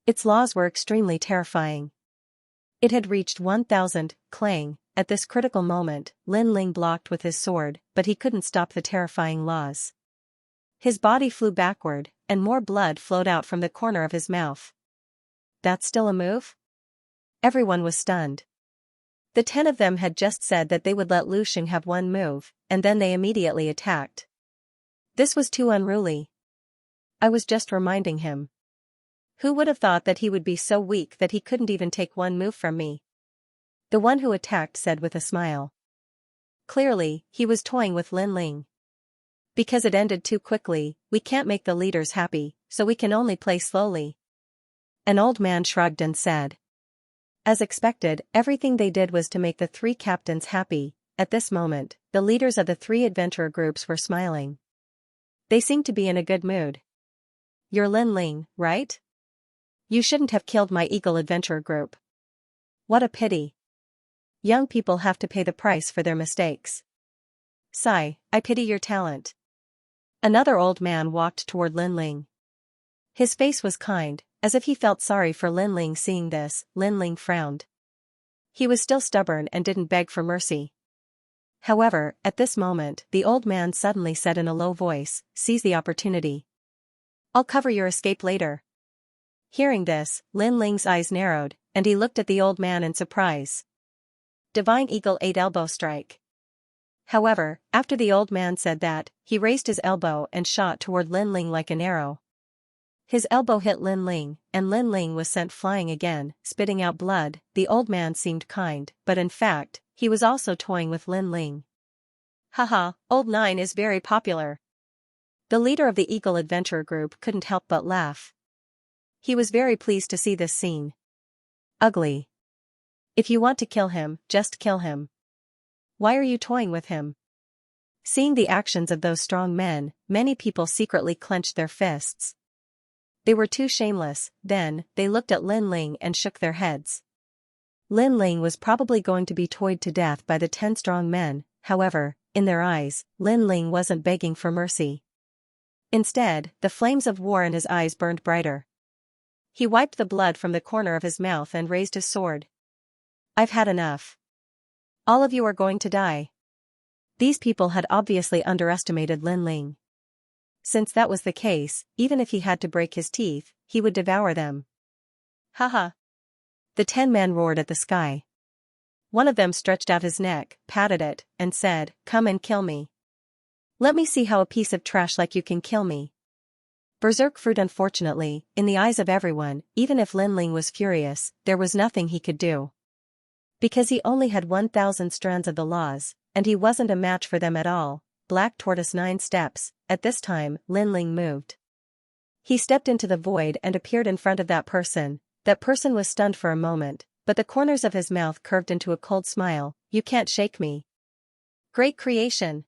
Its laws were extremely terrifying. It had reached 1,000, clang. At this critical moment, Lin Ling blocked with his sword, but he couldn't stop the terrifying laws. His body flew backward, and more blood flowed out from the corner of his mouth. That's still a move? Everyone was stunned. The 10 of them had just said that they would let Lu Xing have 1 move, and then they immediately attacked. This was too unruly. I was just reminding him. Who would have thought that he would be so weak that he couldn't even take 1 move from me? The one who attacked said with a smile. Clearly, he was toying with Lin Ling. Because it ended too quickly, we can't make the leaders happy, so we can only play slowly. An old man shrugged and said. As expected, everything they did was to make the 3 captains happy. At this moment, the leaders of the 3 adventurer groups were smiling. They seemed to be in a good mood. You're Lin Ling, right? You shouldn't have killed my Eagle Adventurer group. What a pity. Young people have to pay the price for their mistakes. Sigh, I pity your talent. Another old man walked toward Lin Ling. His face was kind, as if he felt sorry for Lin Ling. Seeing this, Lin Ling frowned. He was still stubborn and didn't beg for mercy. However, at this moment, the old man suddenly said in a low voice, "Seize the opportunity. I'll cover your escape later." Hearing this, Lin Ling's eyes narrowed, and he looked at the old man in surprise. Divine Eagle 8 elbow strike. However, after the old man said that, he raised his elbow and shot toward Lin Ling like an arrow. His elbow hit Lin Ling, and Lin Ling was sent flying again, spitting out blood. The old man seemed kind, but in fact, he was also toying with Lin Ling. Haha, Old Nine is very popular. The leader of the Eagle Adventure group couldn't help but laugh. He was very pleased to see this scene. Ugly. If you want to kill him, just kill him. Why are you toying with him? Seeing the actions of those strong men, many people secretly clenched their fists. They were too shameless. Then, they looked at Lin Ling and shook their heads. Lin Ling was probably going to be toyed to death by the 10 strong men. However, in their eyes, Lin Ling wasn't begging for mercy. Instead, the flames of war in his eyes burned brighter. He wiped the blood from the corner of his mouth and raised his sword. I've had enough. All of you are going to die. These people had obviously underestimated Lin Ling. Since that was the case, even if he had to break his teeth, he would devour them. Haha. The 10 men roared at the sky. One of them stretched out his neck, patted it, and said, "Come and kill me. Let me see how a piece of trash like you can kill me." Berserk fruit. Unfortunately, in the eyes of everyone, even if Lin Ling was furious, there was nothing he could do. Because he only had 1,000 strands of the laws, and he wasn't a match for them at all. Black Tortoise 9 steps. At this time, Lin Ling moved. He stepped into the void and appeared in front of that person. That person was stunned for a moment, but the corners of his mouth curved into a cold smile. "You can't shake me." Great creation.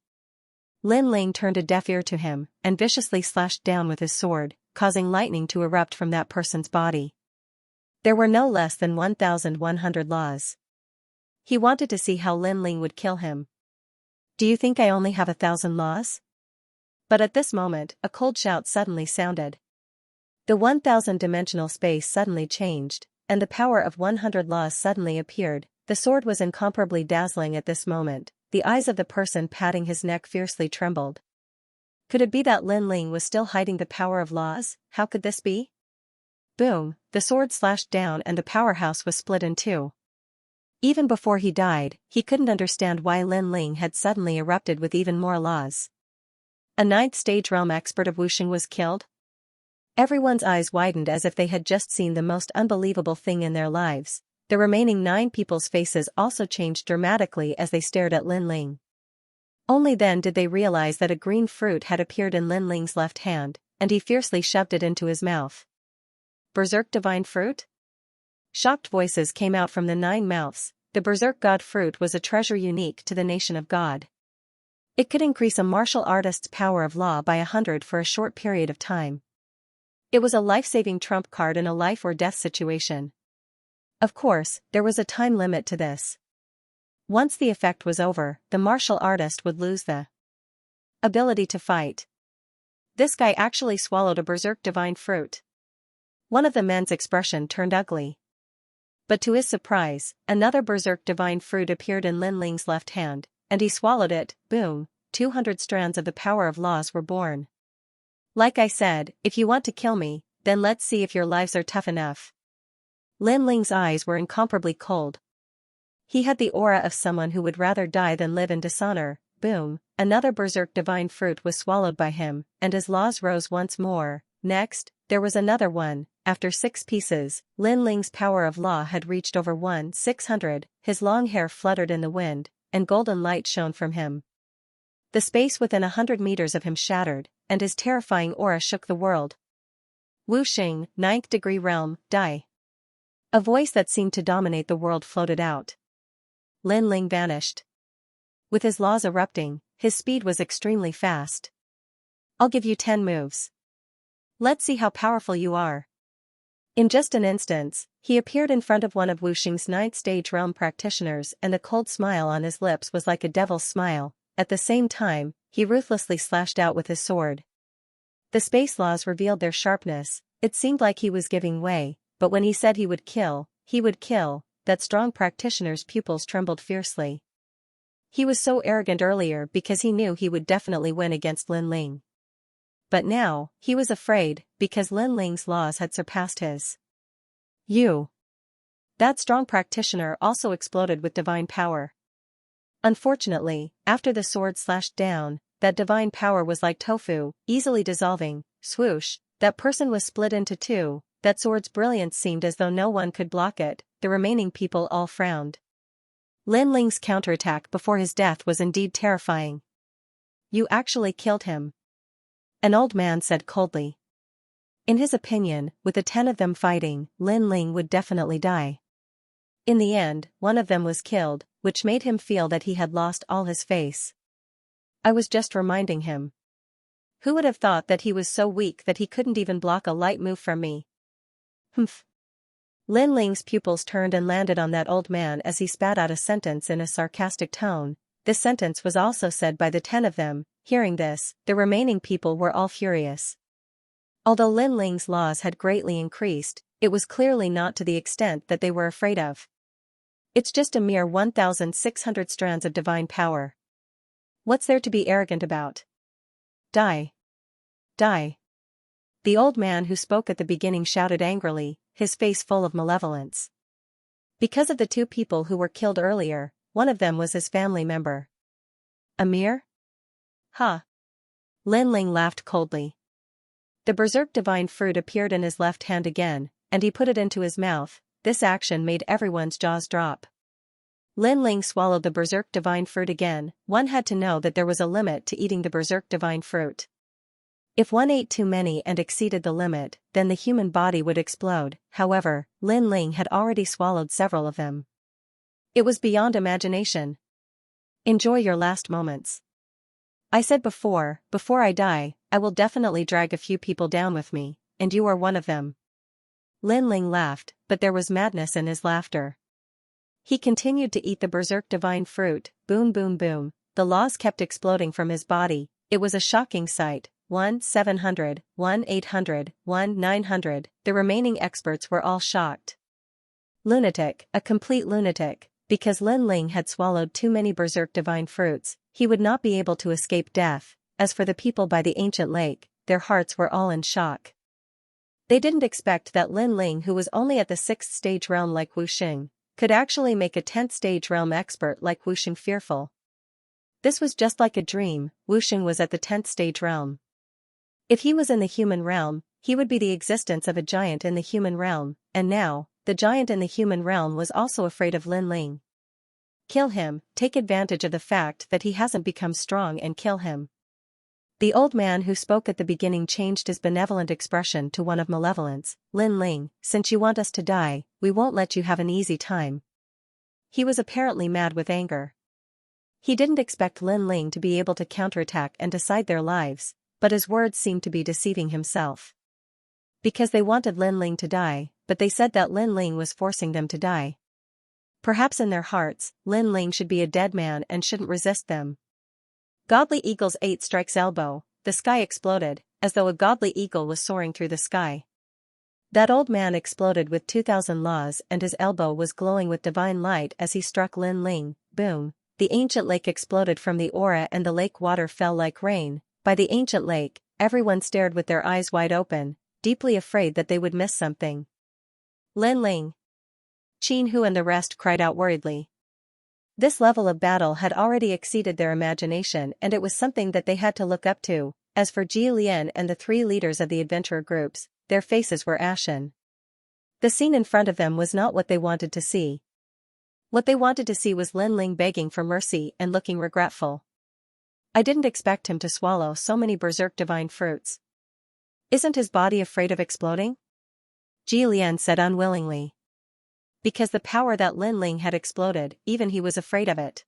Lin Ling turned a deaf ear to him, and viciously slashed down with his sword, causing lightning to erupt from that person's body. There were no less than 1,100 laws. He wanted to see how Lin Ling would kill him. "Do you think I only have 1,000 laws?" But at this moment, a cold shout suddenly sounded. The 1,000-dimensional space suddenly changed, and the power of 100 laws suddenly appeared. The sword was incomparably dazzling at this moment. The eyes of the person patting his neck fiercely trembled. Could it be that Lin Ling was still hiding the power of laws? How could this be? Boom, the sword slashed down and the powerhouse was split in two. Even before he died, he couldn't understand why Lin Ling had suddenly erupted with even more laws. A 9th stage realm expert of Wuxing was killed? Everyone's eyes widened as if they had just seen the most unbelievable thing in their lives. The remaining 9 people's faces also changed dramatically as they stared at Lin Ling. Only then did they realize that a green fruit had appeared in Lin Ling's left hand, and he fiercely shoved it into his mouth. Berserk Divine Fruit? Shocked voices came out from the 9 mouths. The Berserk God Fruit was a treasure unique to the nation of God. It could increase a martial artist's power of law by 100 for a short period of time. It was a life-saving trump card in a life or death situation. Of course, there was a time limit to this. Once the effect was over, the martial artist would lose the ability to fight. This guy actually swallowed a Berserk Divine Fruit. One of the men's expression turned ugly. But to his surprise, another Berserk Divine Fruit appeared in Lin Ling's left hand, and he swallowed it. Boom, 200 strands of the power of laws were born. Like I said, if you want to kill me, then let's see if your lives are tough enough. Lin Ling's eyes were incomparably cold. He had the aura of someone who would rather die than live in dishonor. Boom, another Berserk Divine Fruit was swallowed by him, and his laws rose once more. Next, there was another one. After 6 pieces, Lin Ling's power of law had reached over 1,600, his long hair fluttered in the wind, and golden light shone from him. The space within 100 meters of him shattered, and his terrifying aura shook the world. Wuxing, 9th degree realm, die. A voice that seemed to dominate the world floated out. Lin Ling vanished. With his laws erupting, his speed was extremely fast. I'll give you 10 moves. Let's see how powerful you are. In just an instant, he appeared in front of one of Wuxing's 9th stage realm practitioners, and the cold smile on his lips was like a devil's smile. At the same time, he ruthlessly slashed out with his sword. The space laws revealed their sharpness. It seemed like he was giving way, but when he said he would kill, that strong practitioner's pupils trembled fiercely. He was so arrogant earlier because he knew he would definitely win against Lin Ling. But now, he was afraid, because Lin Ling's laws had surpassed his. That strong practitioner also exploded with divine power. Unfortunately, after the sword slashed down, that divine power was like tofu, easily dissolving. Swoosh, that person was split into two. That sword's brilliance seemed as though no one could block it. The remaining people all frowned. Lin Ling's counterattack before his death was indeed terrifying. You actually killed him. An old man said coldly. In his opinion, with the 10 of them fighting, Lin Ling would definitely die. In the end, one of them was killed, which made him feel that he had lost all his face. I was just reminding him. Who would have thought that he was so weak that he couldn't even block a light move from me? Humph. Lin Ling's pupils turned and landed on that old man as he spat out a sentence in a sarcastic tone. This sentence was also said by the 10 of them. Hearing this, the remaining people were all furious. Although Lin Ling's laws had greatly increased, it was clearly not to the extent that they were afraid of. It's just a mere 1,600 strands of divine power. What's there to be arrogant about? Die. Die. The old man who spoke at the beginning shouted angrily, his face full of malevolence. Because of the 2 people who were killed earlier, one of them was his family member. Amir? Ha! Lin Ling laughed coldly. The berserk divine fruit appeared in his left hand again, and he put it into his mouth. This action made everyone's jaws drop. Lin Ling swallowed the berserk divine fruit again. One had to know that there was a limit to eating the berserk divine fruit. If one ate too many and exceeded the limit, then the human body would explode. However, Lin Ling had already swallowed several of them. It was beyond imagination. Enjoy your last moments. I said before I die, I will definitely drag a few people down with me, and you are one of them. Lin Ling laughed, but there was madness in his laughter. He continued to eat the berserk divine fruit. Boom boom boom, the laws kept exploding from his body. It was a shocking sight. 1,700, 1,800, 1,900, the remaining experts were all shocked. Lunatic, a complete lunatic, because Lin Ling had swallowed too many berserk divine fruits, he would not be able to escape death. As for the people by the ancient lake, their hearts were all in shock. They didn't expect that Lin Ling, who was only at the 6th stage realm like Wuxing, could actually make a 10th stage realm expert like Wuxing fearful. This was just like a dream. Wuxing was at the 10th stage realm. If he was in the human realm, he would be the existence of a giant in the human realm, and now, the giant in the human realm was also afraid of Lin Ling. Kill him, take advantage of the fact that he hasn't become strong and kill him. The old man who spoke at the beginning changed his benevolent expression to one of malevolence. Lin Ling, since you want us to die, we won't let you have an easy time. He was apparently mad with anger. He didn't expect Lin Ling to be able to counterattack and decide their lives, but his words seemed to be deceiving himself. Because they wanted Lin Ling to die, but they said that Lin Ling was forcing them to die. Perhaps in their hearts, Lin Ling should be a dead man and shouldn't resist them. Godly Eagle's 8 strikes elbow, the sky exploded, as though a godly eagle was soaring through the sky. That old man exploded with 2,000 laws and his elbow was glowing with divine light as he struck Lin Ling. Boom, the ancient lake exploded from the aura and the lake water fell like rain. By the ancient lake, everyone stared with their eyes wide open, deeply afraid that they would miss something. Lin Ling. Qin Hu and the rest cried out worriedly. This level of battle had already exceeded their imagination and it was something that they had to look up to. As for Ji Lian and the 3 leaders of the adventurer groups, their faces were ashen. The scene in front of them was not what they wanted to see. What they wanted to see was Lin Ling begging for mercy and looking regretful. I didn't expect him to swallow so many berserk divine fruits. Isn't his body afraid of exploding? Ji Lian said unwillingly. Because the power that Lin Ling had exploded, even he was afraid of it.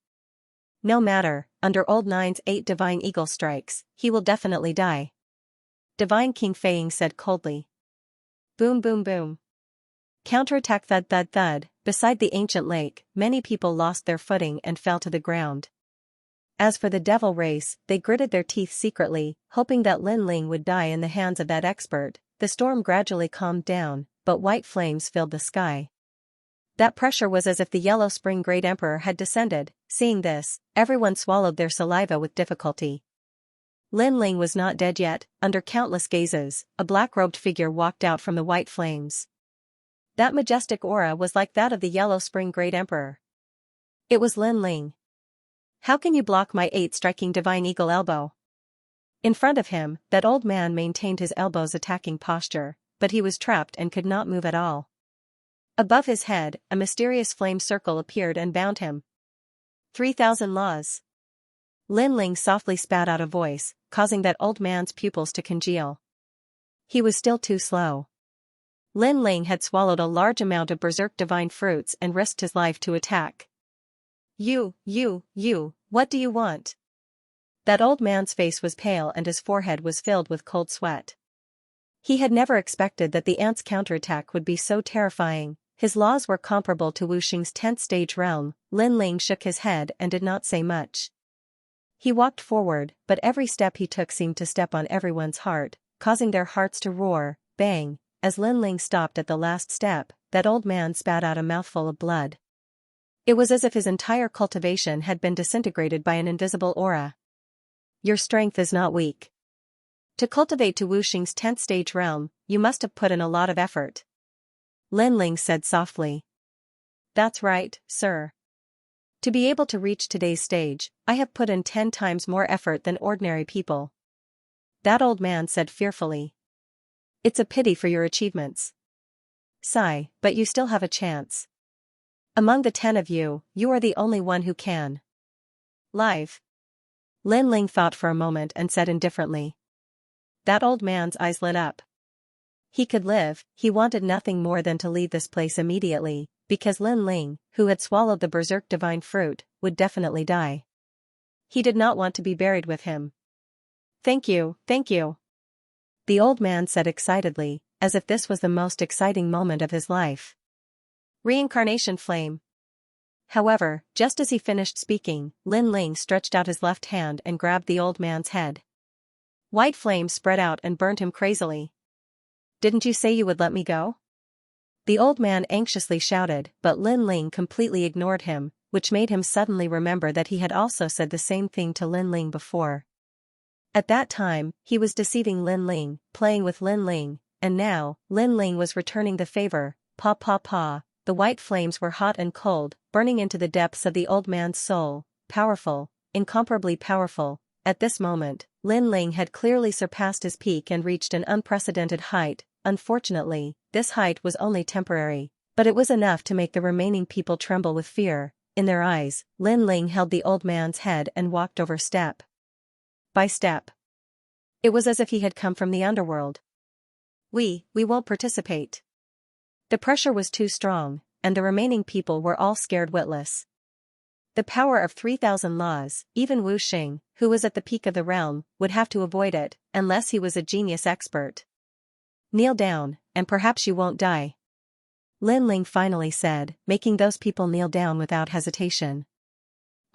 No matter, under Old Nine's 8 divine eagle strikes, he will definitely die. Divine King Feiying said coldly. Boom boom boom. Counterattack thud thud thud, beside the ancient lake, many people lost their footing and fell to the ground. As for the devil race, they gritted their teeth secretly, hoping that Lin Ling would die in the hands of that expert. The storm gradually calmed down, but white flames filled the sky. That pressure was as if the Yellow Spring Great Emperor had descended. Seeing this, everyone swallowed their saliva with difficulty. Lin Ling was not dead yet. Under countless gazes, a black-robed figure walked out from the white flames. That majestic aura was like that of the Yellow Spring Great Emperor. It was Lin Ling. How can you block my 8-striking divine eagle elbow? In front of him, that old man maintained his elbows attacking posture, but he was trapped and could not move at all. Above his head, a mysterious flame circle appeared and bound him. 3,000 laws. Lin Ling softly spat out a voice, causing that old man's pupils to congeal. He was still too slow. Lin Ling had swallowed a large amount of berserk divine fruits and risked his life to attack. You, what do you want? That old man's face was pale and his forehead was filled with cold sweat. He had never expected that the ant's counterattack would be so terrifying. His laws were comparable to Wu Xing's 10th stage realm. Lin Ling shook his head and did not say much. He walked forward, but every step he took seemed to step on everyone's heart, causing their hearts to roar. Bang! As Lin Ling stopped at the last step, that old man spat out a mouthful of blood. It was as if his entire cultivation had been disintegrated by an invisible aura. Your strength is not weak. To cultivate to Wu Xing's 10th stage realm, you must have put in a lot of effort. Lin Ling said softly. That's right, sir. To be able to reach today's stage, I have put in 10 times more effort than ordinary people. That old man said fearfully. It's a pity for your achievements. Sigh, but you still have a chance. Among the 10 of you, you are the only one who can live. Lin Ling thought for a moment and said indifferently. That old man's eyes lit up. He could live. He wanted nothing more than to leave this place immediately, because Lin Ling, who had swallowed the berserk divine fruit, would definitely die. He did not want to be buried with him. Thank you. The old man said excitedly, as if this was the most exciting moment of his life. Reincarnation flame. However, just as he finished speaking, Lin Ling stretched out his left hand and grabbed the old man's head. White flames spread out and burned him crazily. Didn't you say you would let me go? The old man anxiously shouted, but Lin Ling completely ignored him, which made him suddenly remember that he had also said the same thing to Lin Ling before. At that time, he was deceiving Lin Ling, playing with Lin Ling, and now, Lin Ling was returning the favor. Pa. The white flames were hot and cold, burning into the depths of the old man's soul. Powerful, incomparably powerful. At this moment, Lin Ling had clearly surpassed his peak and reached an unprecedented height. Unfortunately, this height was only temporary, but it was enough to make the remaining people tremble with fear. In their eyes, Lin Ling held the old man's head and walked over step by step. It was as if he had come from the underworld. We won't participate. The pressure was too strong, and the remaining people were all scared witless. The power of 3,000 laws, even Wu Xing, who was at the peak of the realm, would have to avoid it, unless he was a genius expert. Kneel down, and perhaps you won't die. Lin Ling finally said, making those people kneel down without hesitation.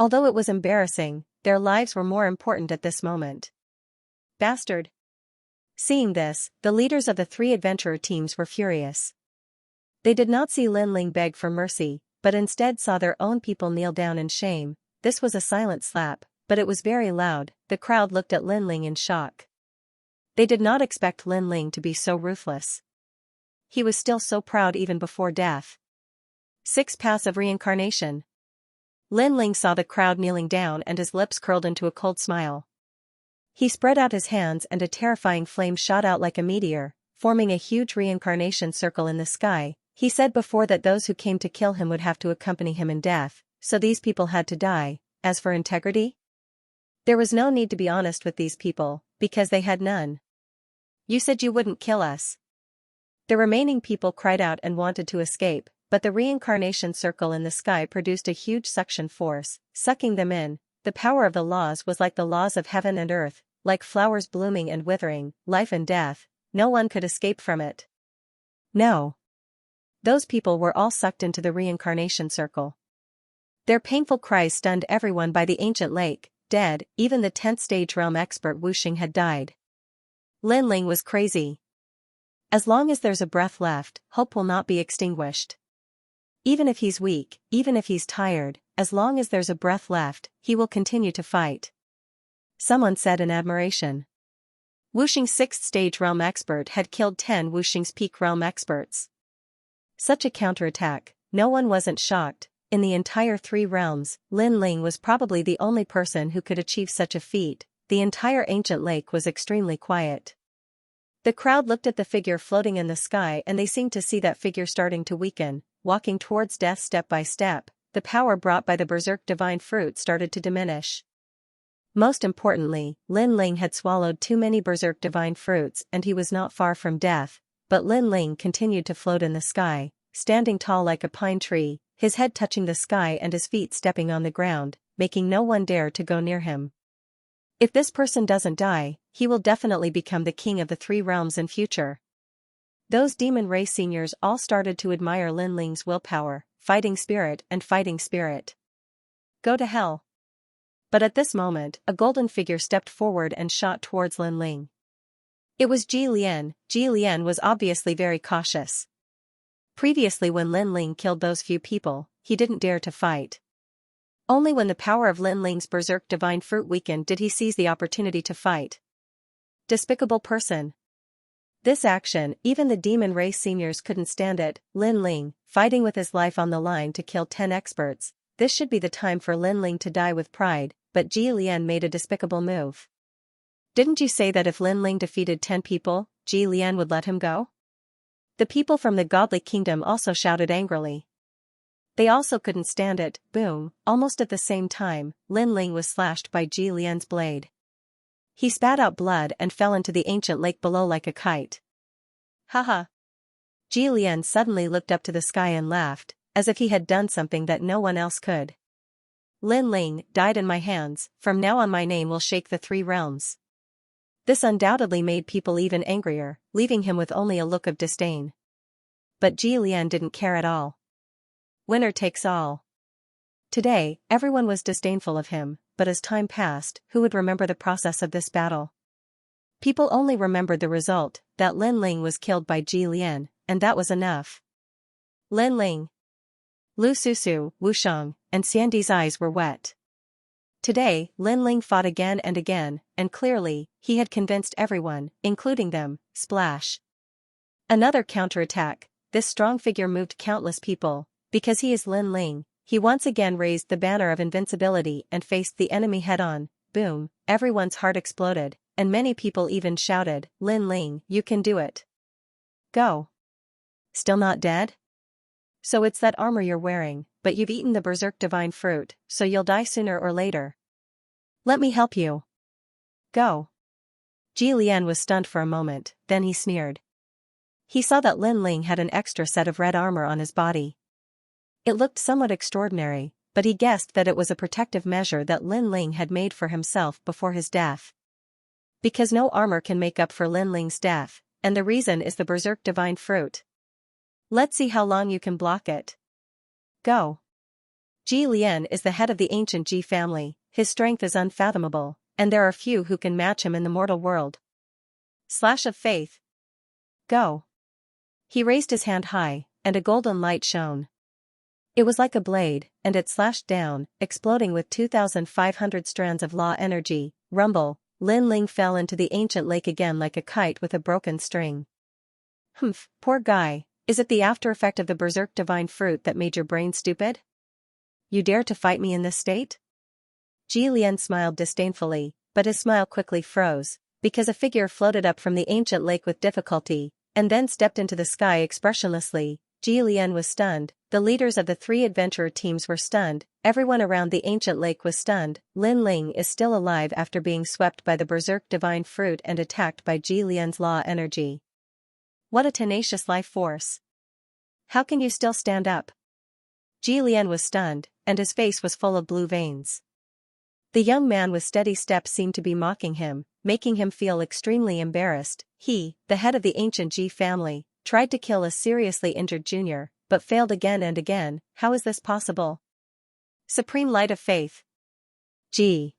Although it was embarrassing, their lives were more important at this moment. Bastard! Seeing this, the leaders of the 3 adventurer teams were furious. They did not see Lin Ling beg for mercy, but instead saw their own people kneel down in shame. This was a silent slap, but it was very loud. The crowd looked at Lin Ling in shock. They did not expect Lin Ling to be so ruthless. He was still so proud even before death. 6 paths of reincarnation. Lin Ling saw the crowd kneeling down and his lips curled into a cold smile. He spread out his hands and a terrifying flame shot out like a meteor, forming a huge reincarnation circle in the sky. He said before that those who came to kill him would have to accompany him in death, so these people had to die. As for integrity? There was no need to be honest with these people, because they had none. You said you wouldn't kill us. The remaining people cried out and wanted to escape, but the reincarnation circle in the sky produced a huge suction force, sucking them in. The power of the laws was like the laws of heaven and earth, like flowers blooming and withering, life and death. No one could escape from it. No. Those people were all sucked into the reincarnation circle. Their painful cries stunned everyone by the ancient lake. Dead, even the 10th stage realm expert Wu Xing had died. Lin Ling was crazy. As long as there's a breath left, hope will not be extinguished. Even if he's weak, even if he's tired, as long as there's a breath left, he will continue to fight. Someone said in admiration. Wuxing's 6th stage realm expert had killed 10 Wuxing's peak realm experts. Such a counterattack, no one wasn't shocked. In the entire 3 realms, Lin Ling was probably the only person who could achieve such a feat. The entire ancient lake was extremely quiet. The crowd looked at the figure floating in the sky and they seemed to see that figure starting to weaken, walking towards death step by step. The power brought by the berserk divine fruit started to diminish. Most importantly, Lin Ling had swallowed too many berserk divine fruits and he was not far from death, but Lin Ling continued to float in the sky, standing tall like a pine tree, his head touching the sky and his feet stepping on the ground, making no one dare to go near him. If this person doesn't die, he will definitely become the king of the 3 realms in future. Those demon race seniors all started to admire Lin Ling's willpower, fighting spirit and fighting spirit. Go to hell. But at this moment, a golden figure stepped forward and shot towards Lin Ling. It was Ji Lian. Ji Lian was obviously very cautious. Previously when Lin Ling killed those few people, he didn't dare to fight. Only when the power of Lin Ling's berserk divine fruit weakened did he seize the opportunity to fight. Despicable person. This action, even the demon race seniors couldn't stand it. Lin Ling, fighting with his life on the line to kill 10 experts, this should be the time for Lin Ling to die with pride, but Ji Lian made a despicable move. Didn't you say that if Lin Ling defeated 10 people, Ji Lian would let him go? The people from the godly kingdom also shouted angrily. They also couldn't stand it. Boom, almost at the same time, Lin Ling was slashed by Ji Lian's blade. He spat out blood and fell into the ancient lake below like a kite. Haha. Ji Lian suddenly looked up to the sky and laughed, as if he had done something that no one else could. Lin Ling died in my hands, from now on my name will shake the 3 realms. This undoubtedly made people even angrier, leaving him with only a look of disdain. But Ji Lian didn't care at all. Winner takes all. Today, everyone was disdainful of him, but as time passed, who would remember the process of this battle? People only remembered the result, that Lin Ling was killed by Ji Lian, and that was enough. Lin Ling, Lu Susu, Wushang, and Xiandi's eyes were wet. Today, Lin Ling fought again, and clearly, he had convinced everyone, including them. Splash. Another counterattack. This strong figure moved countless people. Because he is Lin Ling, he once again raised the banner of invincibility and faced the enemy head-on. Boom, everyone's heart exploded, and many people even shouted, Lin Ling, you can do it. Go. Still not dead? So it's that armor you're wearing, but you've eaten the berserk divine fruit, so you'll die sooner or later. Let me help you. Go. Ji Lian was stunned for a moment, then he sneered. He saw that Lin Ling had an extra set of red armor on his body. It looked somewhat extraordinary, but he guessed that it was a protective measure that Lin Ling had made for himself before his death. Because no armor can make up for Lin Ling's death, and the reason is the berserk divine fruit. Let's see how long you can block it. Go. Ji Lian is the head of the ancient Ji family, his strength is unfathomable, and there are few who can match him in the mortal world. Slash of faith. Go. He raised his hand high, and a golden light shone. It was like a blade, and it slashed down, exploding with 2,500 strands of law energy. Rumble, Lin Ling fell into the ancient lake again like a kite with a broken string. Humph, poor guy, is it the after effect of the berserk divine fruit that made your brain stupid? You dare to fight me in this state? Ji Lian smiled disdainfully, but his smile quickly froze, because a figure floated up from the ancient lake with difficulty, and then stepped into the sky expressionlessly. Ji Lian was stunned, the leaders of the 3 adventurer teams were stunned, everyone around the ancient lake was stunned. Lin Ling is still alive after being swept by the berserk divine fruit and attacked by Ji Lian's law energy. What a tenacious life force. How can you still stand up? Ji Lian was stunned, and his face was full of blue veins. The young man with steady steps seemed to be mocking him, making him feel extremely embarrassed. He, the head of the ancient Ji family, tried to kill a seriously injured junior, but failed again and again. How is this possible? Supreme light of faith. Ji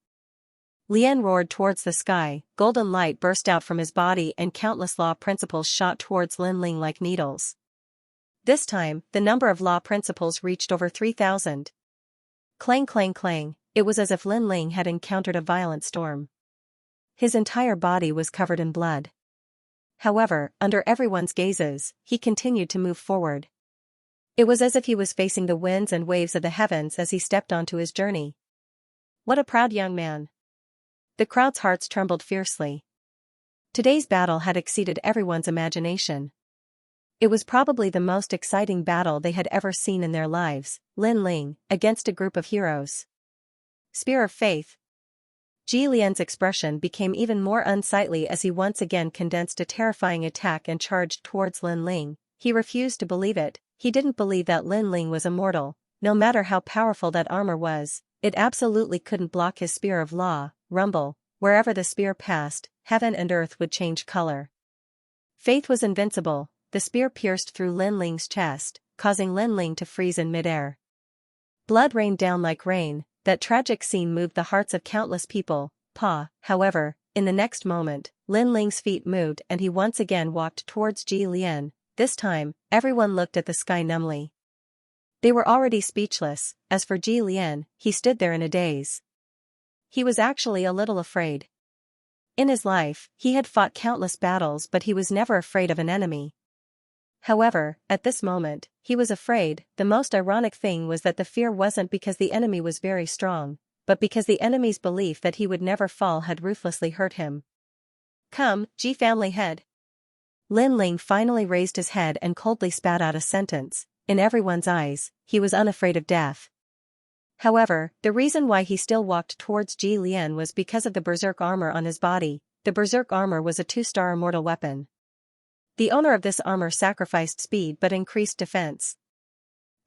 Lian roared towards the sky, golden light burst out from his body and countless law principles shot towards Lin Ling like needles. This time, the number of law principles reached over 3,000. Clang clang clang, it was as if Lin Ling had encountered a violent storm. His entire body was covered in blood. However, under everyone's gazes, he continued to move forward. It was as if he was facing the winds and waves of the heavens as he stepped onto his journey. What a proud young man. The crowd's hearts trembled fiercely. Today's battle had exceeded everyone's imagination. It was probably the most exciting battle they had ever seen in their lives, Lin Ling, against a group of heroes. Spear of Faith. Ji Lian's expression became even more unsightly as he once again condensed a terrifying attack and charged towards Lin Ling. He refused to believe it. He didn't believe that Lin Ling was immortal. No matter how powerful that armor was, it absolutely couldn't block his spear of law. Rumble, wherever the spear passed, heaven and earth would change color. Faith was invincible. The spear pierced through Lin Ling's chest, causing Lin Ling to freeze in midair. Blood rained down like rain. That tragic scene moved the hearts of countless people. However, in the next moment, Lin Ling's feet moved and he once again walked towards Ji Lian. This time, everyone looked at the sky numbly. They were already speechless. As for Ji Lian, he stood there in a daze. He was actually a little afraid. In his life, he had fought countless battles, but he was never afraid of an enemy. However, at this moment, he was afraid. The most ironic thing was that the fear wasn't because the enemy was very strong, but because the enemy's belief that he would never fall had ruthlessly hurt him. Come, Ji family head. Lin Ling finally raised his head and coldly spat out a sentence. In everyone's eyes, he was unafraid of death. However, the reason why he still walked towards Ji Lian was because of the berserk armor on his body. The berserk armor was a 2-star immortal weapon. The owner of this armor sacrificed speed but increased defense.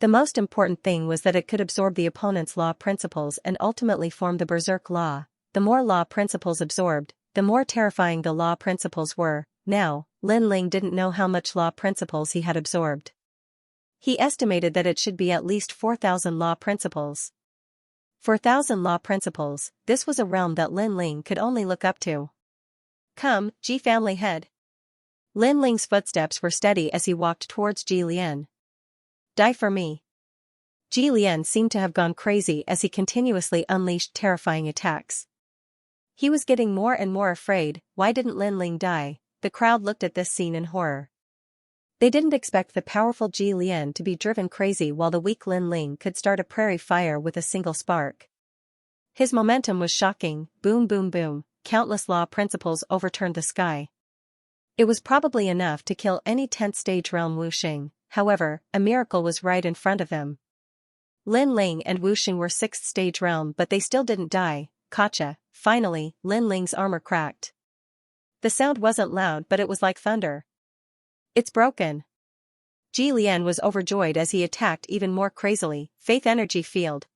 The most important thing was that it could absorb the opponent's law principles and ultimately form the berserk law. The more law principles absorbed, the more terrifying the law principles were. Now, Lin Ling didn't know how much law principles he had absorbed. He estimated that it should be at least 4,000 law principles. 4,000 law principles, this was a realm that Lin Ling could only look up to. Come, Ji family head. Lin Ling's footsteps were steady as he walked towards Ji Lian. Die for me. Ji Lian seemed to have gone crazy as he continuously unleashed terrifying attacks. He was getting more and more afraid. Why didn't Lin Ling die? The crowd looked at this scene in horror. They didn't expect the powerful Ji Lian to be driven crazy while the weak Lin Ling could start a prairie fire with a single spark. His momentum was shocking. Boom boom boom, countless law principles overturned the sky. It was probably enough to kill any 10th stage realm Wuxing. However, a miracle was right in front of them. Lin Ling and Wuxing were 6th stage realm, but they still didn't die. Gotcha. Finally, Lin Ling's armor cracked. The sound wasn't loud, but it was like thunder. It's broken. Ji Lian was overjoyed as he attacked even more crazily. Faith energy field.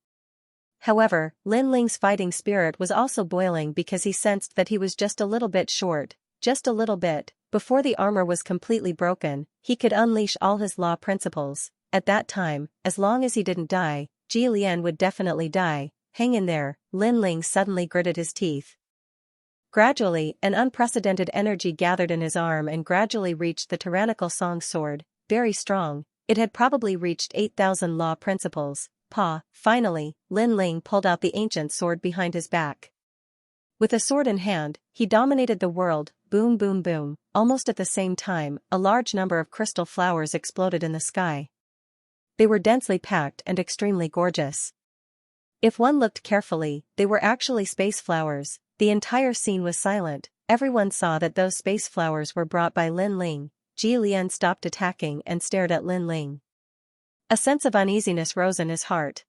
However, Lin Ling's fighting spirit was also boiling because he sensed that he was just a little bit short. Just a little bit. Before the armor was completely broken, he could unleash all his law principles. At that time, as long as he didn't die, Ji Lian would definitely die. Hang in there. Lin Ling suddenly gritted his teeth. Gradually, an unprecedented energy gathered in his arm and gradually reached the tyrannical Song sword. Very strong, it had probably reached 8,000 law principles. Finally, Lin Ling pulled out the ancient sword behind his back. With a sword in hand, he dominated the world. Boom boom boom. Almost at the same time, a large number of crystal flowers exploded in the sky. They were densely packed and extremely gorgeous. If one looked carefully, they were actually space flowers. The entire scene was silent. Everyone saw that those space flowers were brought by Lin Ling. Ji Lian stopped attacking and stared at Lin Ling. A sense of uneasiness rose in his heart.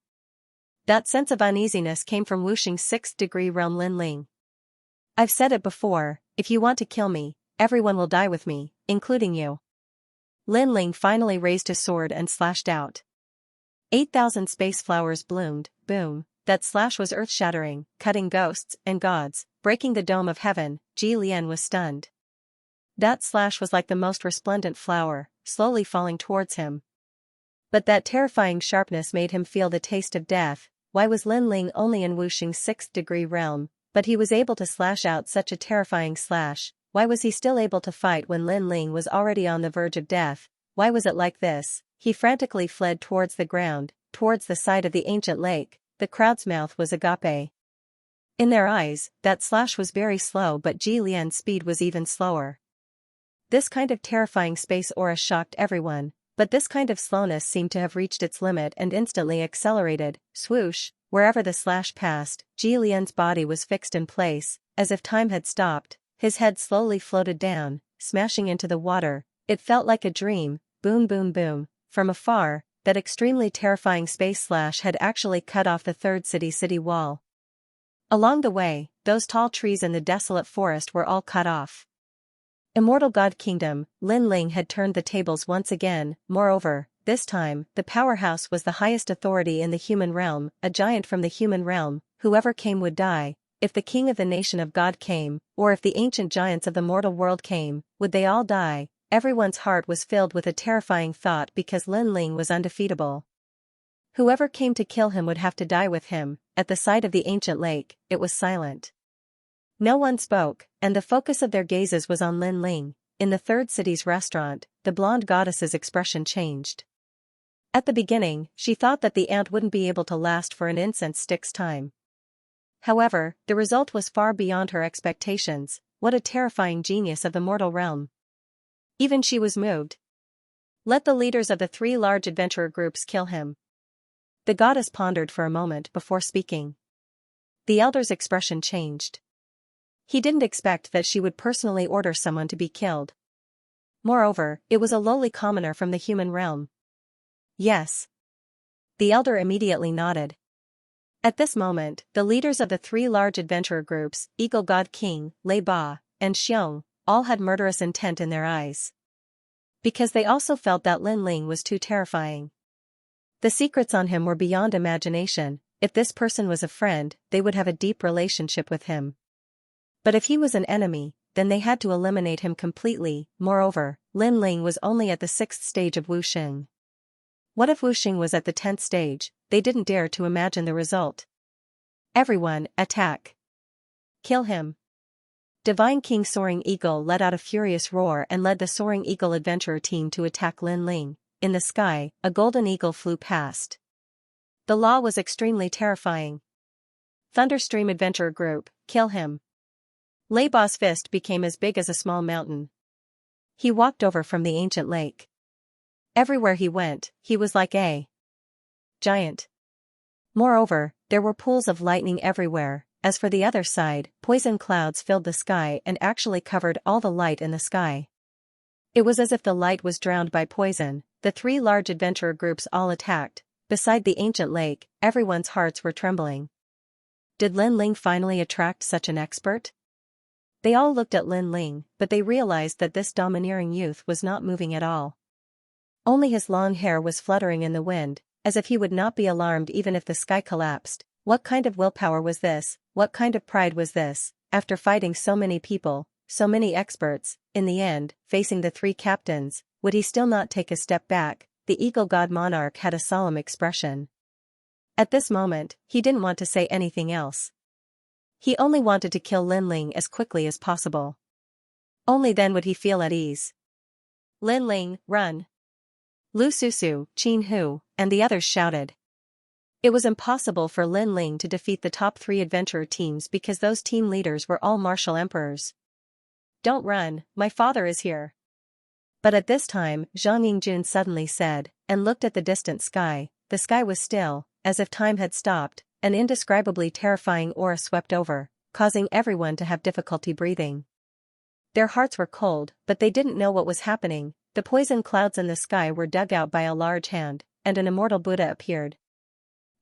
That sense of uneasiness came from Wuxing's 6th degree realm Lin Ling. I've said it before, if you want to kill me, everyone will die with me, including you. Lin Ling finally raised his sword and slashed out. 8,000 space flowers bloomed. Boom. That slash was earth-shattering, cutting ghosts and gods, breaking the dome of heaven. Ji Lian was stunned. That slash was like the most resplendent flower, slowly falling towards him. But that terrifying sharpness made him feel the taste of death. Why was Lin Ling only in Wuxing's 6th degree realm, but he was able to slash out such a terrifying slash? Why was he still able to fight when Lin Ling was already on the verge of death? Why was it like this? he frantically fled towards the ground, towards the side of the ancient lake. The crowd's mouth was agape. In their eyes, that slash was very slow, but Ji Lian's speed was even slower. This kind of terrifying space aura shocked everyone, but this kind of slowness seemed to have reached its limit and instantly accelerated. Swoosh, wherever the slash passed, Ji Lian's body was fixed in place, as if time had stopped. His head slowly floated down, smashing into the water. It felt like a dream. Boom boom boom. From afar, that extremely terrifying space slash had actually cut off the third city wall. Along the way, those tall trees in the desolate forest were all cut off. Immortal God Kingdom, Lin Ling had turned the tables once again. Moreover, this time, the powerhouse was the highest authority in the human realm, a giant from the human realm. Whoever came would die. If the king of the nation of God came, or if the ancient giants of the mortal world came, would they all die? Everyone's heart was filled with a terrifying thought because Lin Ling was undefeatable. Whoever came to kill him would have to die with him. At the side of the ancient lake, it was silent. No one spoke, and the focus of their gazes was on Lin Ling. In the third city's restaurant, the blonde goddess's expression changed. At the beginning, she thought that the ant wouldn't be able to last for an incense stick's time. However, the result was far beyond her expectations. What a terrifying genius of the mortal realm. Even she was moved. Let the leaders of the 3 large adventurer groups kill him. The goddess pondered for a moment before speaking. The elder's expression changed. He didn't expect that she would personally order someone to be killed. Moreover, it was a lowly commoner from the human realm. Yes. The elder immediately nodded. At this moment, the leaders of the 3 large adventurer groups, Eagle God King, Lei Ba, and Xiong, all had murderous intent in their eyes. Because they also felt that Lin Ling was too terrifying. The secrets on him were beyond imagination. If this person was a friend, they would have a deep relationship with him. But if he was an enemy, then they had to eliminate him completely. Moreover, Lin Ling was only at the 6th stage of Wuxing. What if Wuxing was at the 10th stage? They didn't dare to imagine the result. Everyone, attack! Kill him! Divine King Soaring Eagle let out a furious roar and led the Soaring Eagle adventurer team to attack Lin Ling. In the sky, a golden eagle flew past. The law was extremely terrifying. Thunderstream Adventurer Group, kill him. Lei Ba's fist became as big as a small mountain. He walked over from the ancient lake. Everywhere he went, he was like a giant. Moreover, there were pools of lightning everywhere. As for the other side, poison clouds filled the sky and actually covered all the light in the sky. It was as if the light was drowned by poison. The 3 large adventurer groups all attacked. Beside the ancient lake, everyone's hearts were trembling. Did Lin Ling finally attract such an expert? They all looked at Lin Ling, but they realized that this domineering youth was not moving at all. Only his long hair was fluttering in the wind, as if he would not be alarmed even if the sky collapsed. What kind of willpower was this? What kind of pride was this? After fighting so many people, so many experts, in the end, facing the 3 captains, would he still not take a step back? The Eagle God Monarch had a solemn expression. At this moment, he didn't want to say anything else. He only wanted to kill Lin Ling as quickly as possible. Only then would he feel at ease. Lin Ling, run! Lu Susu, Qin Hu, and the others shouted. It was impossible for Lin Ling to defeat the top 3 adventurer teams because those team leaders were all martial emperors. Don't run, my father is here. But at this time, Zhang Yingjun suddenly said, and looked at the distant sky. The sky was still, as if time had stopped. An indescribably terrifying aura swept over, causing everyone to have difficulty breathing. Their hearts were cold, but they didn't know what was happening. The poison clouds in the sky were dug out by a large hand, and an immortal Buddha appeared.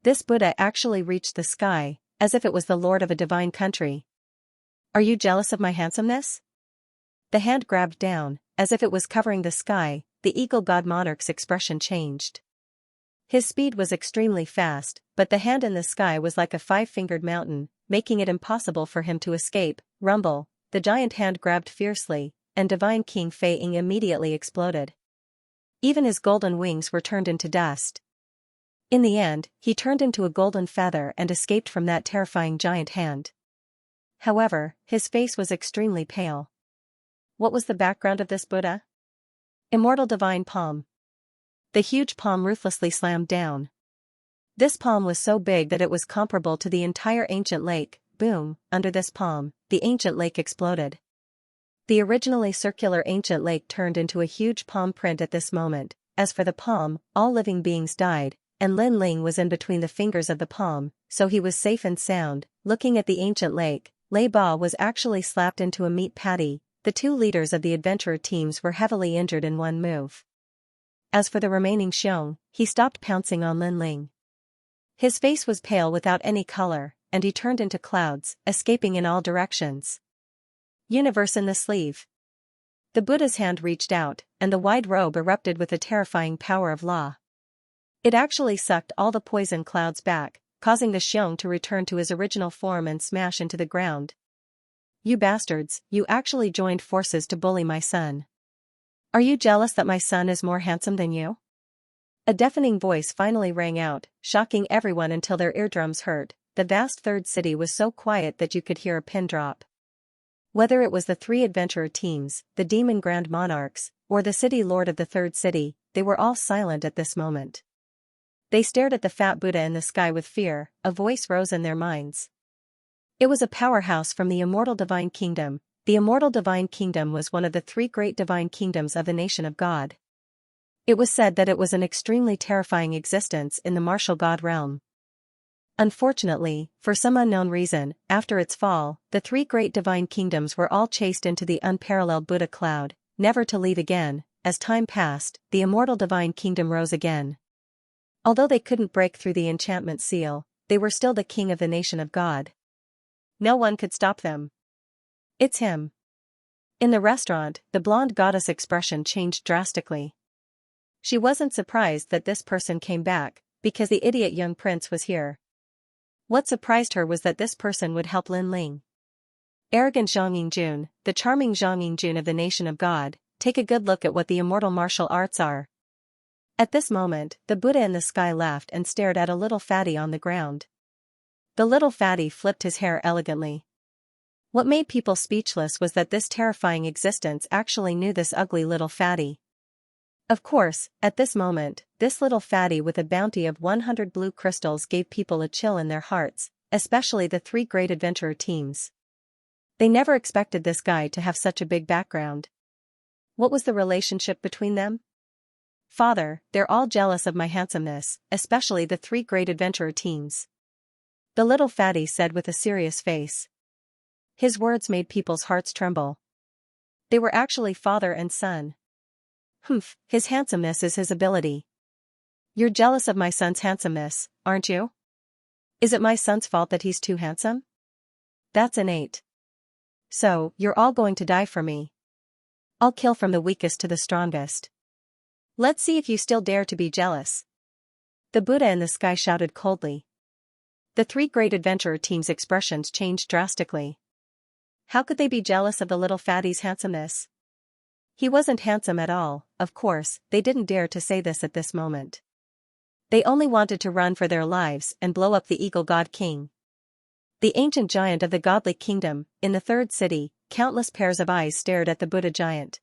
This Buddha actually reached the sky, as if it was the lord of a divine country. Are you jealous of my handsomeness? The hand grabbed down, as if it was covering the sky. The Eagle God Monarch's expression changed. His speed was extremely fast, but the hand in the sky was like a 5-fingered mountain, making it impossible for him to escape. Rumble, the giant hand grabbed fiercely, and Divine King Fei Ying immediately exploded. Even his golden wings were turned into dust. In the end, he turned into a golden feather and escaped from that terrifying giant hand. However, his face was extremely pale. What was the background of this Buddha? Immortal Divine Palm. The huge palm ruthlessly slammed down. This palm was so big that it was comparable to the entire ancient lake. Boom, under this palm, the ancient lake exploded. The originally circular ancient lake turned into a huge palm print at this moment. As for the palm, all living beings died, and Lin Ling was in between the fingers of the palm, so he was safe and sound. Looking at the ancient lake, Lei Ba was actually slapped into a meat patty. The two leaders of the adventurer teams were heavily injured in one move. As for the remaining Xiong, he stopped pouncing on Lin Ling. His face was pale without any color, and he turned into clouds, escaping in all directions. Universe in the sleeve. The Buddha's hand reached out, and the wide robe erupted with the terrifying power of law. It actually sucked all the poison clouds back, causing the Xiong to return to his original form and smash into the ground. You bastards, you actually joined forces to bully my son. Are you jealous that my son is more handsome than you? A deafening voice finally rang out, shocking everyone until their eardrums hurt. The vast third city was so quiet that you could hear a pin drop. Whether it was the three adventurer teams, the demon grand monarchs, or the city lord of the third city, they were all silent at this moment. They stared at the fat Buddha in the sky with fear. A voice rose in their minds. It was a powerhouse from the immortal divine kingdom. The immortal divine kingdom was one of the three great divine kingdoms of the nation of God. It was said that it was an extremely terrifying existence in the martial god realm. Unfortunately, for some unknown reason, after its fall, the three great divine kingdoms were all chased into the unparalleled Buddha cloud, never to leave again. As time passed, the immortal divine kingdom rose again. Although they couldn't break through the enchantment seal, they were still the king of the nation of God. No one could stop them. It's him. In the restaurant, the blonde goddess expression changed drastically. She wasn't surprised that this person came back, because the idiot young prince was here. What surprised her was that this person would help Lin Ling. Arrogant Zhang Yingjun, the charming Zhang Yingjun of the nation of God, take a good look at what the immortal martial arts are. At this moment, the Buddha in the sky laughed and stared at a little fatty on the ground. The little fatty flipped his hair elegantly. What made people speechless was that this terrifying existence actually knew this ugly little fatty. Of course, at this moment, this little fatty with a bounty of 100 blue crystals gave people a chill in their hearts, especially the three great adventurer teams. They never expected this guy to have such a big background. What was the relationship between them? Father, they're all jealous of my handsomeness, especially the three great adventurer teams. The little fatty said with a serious face. His words made people's hearts tremble. They were actually father and son. Humph, his handsomeness is his ability. You're jealous of my son's handsomeness, aren't you? Is it my son's fault that he's too handsome? That's innate. So, you're all going to die for me. I'll kill from the weakest to the strongest. Let's see if you still dare to be jealous. The Buddha in the sky shouted coldly. The three great adventurer teams' expressions changed drastically. How could they be jealous of the little fatty's handsomeness? He wasn't handsome at all. Of course, they didn't dare to say this at this moment. They only wanted to run for their lives and blow up the Eagle God King. The ancient giant of the godly kingdom, in the third city, countless pairs of eyes stared at the Buddha giant.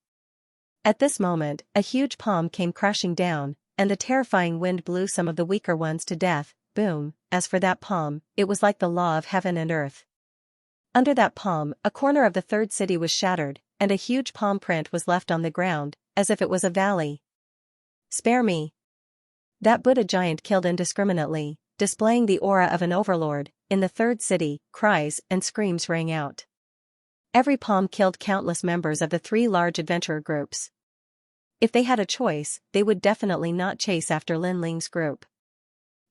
At this moment, a huge palm came crashing down, and the terrifying wind blew some of the weaker ones to death. Boom, as for that palm, it was like the law of heaven and earth. Under that palm, a corner of the third city was shattered, and a huge palm print was left on the ground, as if it was a valley. Spare me. That Buddha giant killed indiscriminately, displaying the aura of an overlord. In the third city, cries and screams rang out. Every palm killed countless members of the three large adventurer groups. If they had a choice, they would definitely not chase after Lin Ling's group.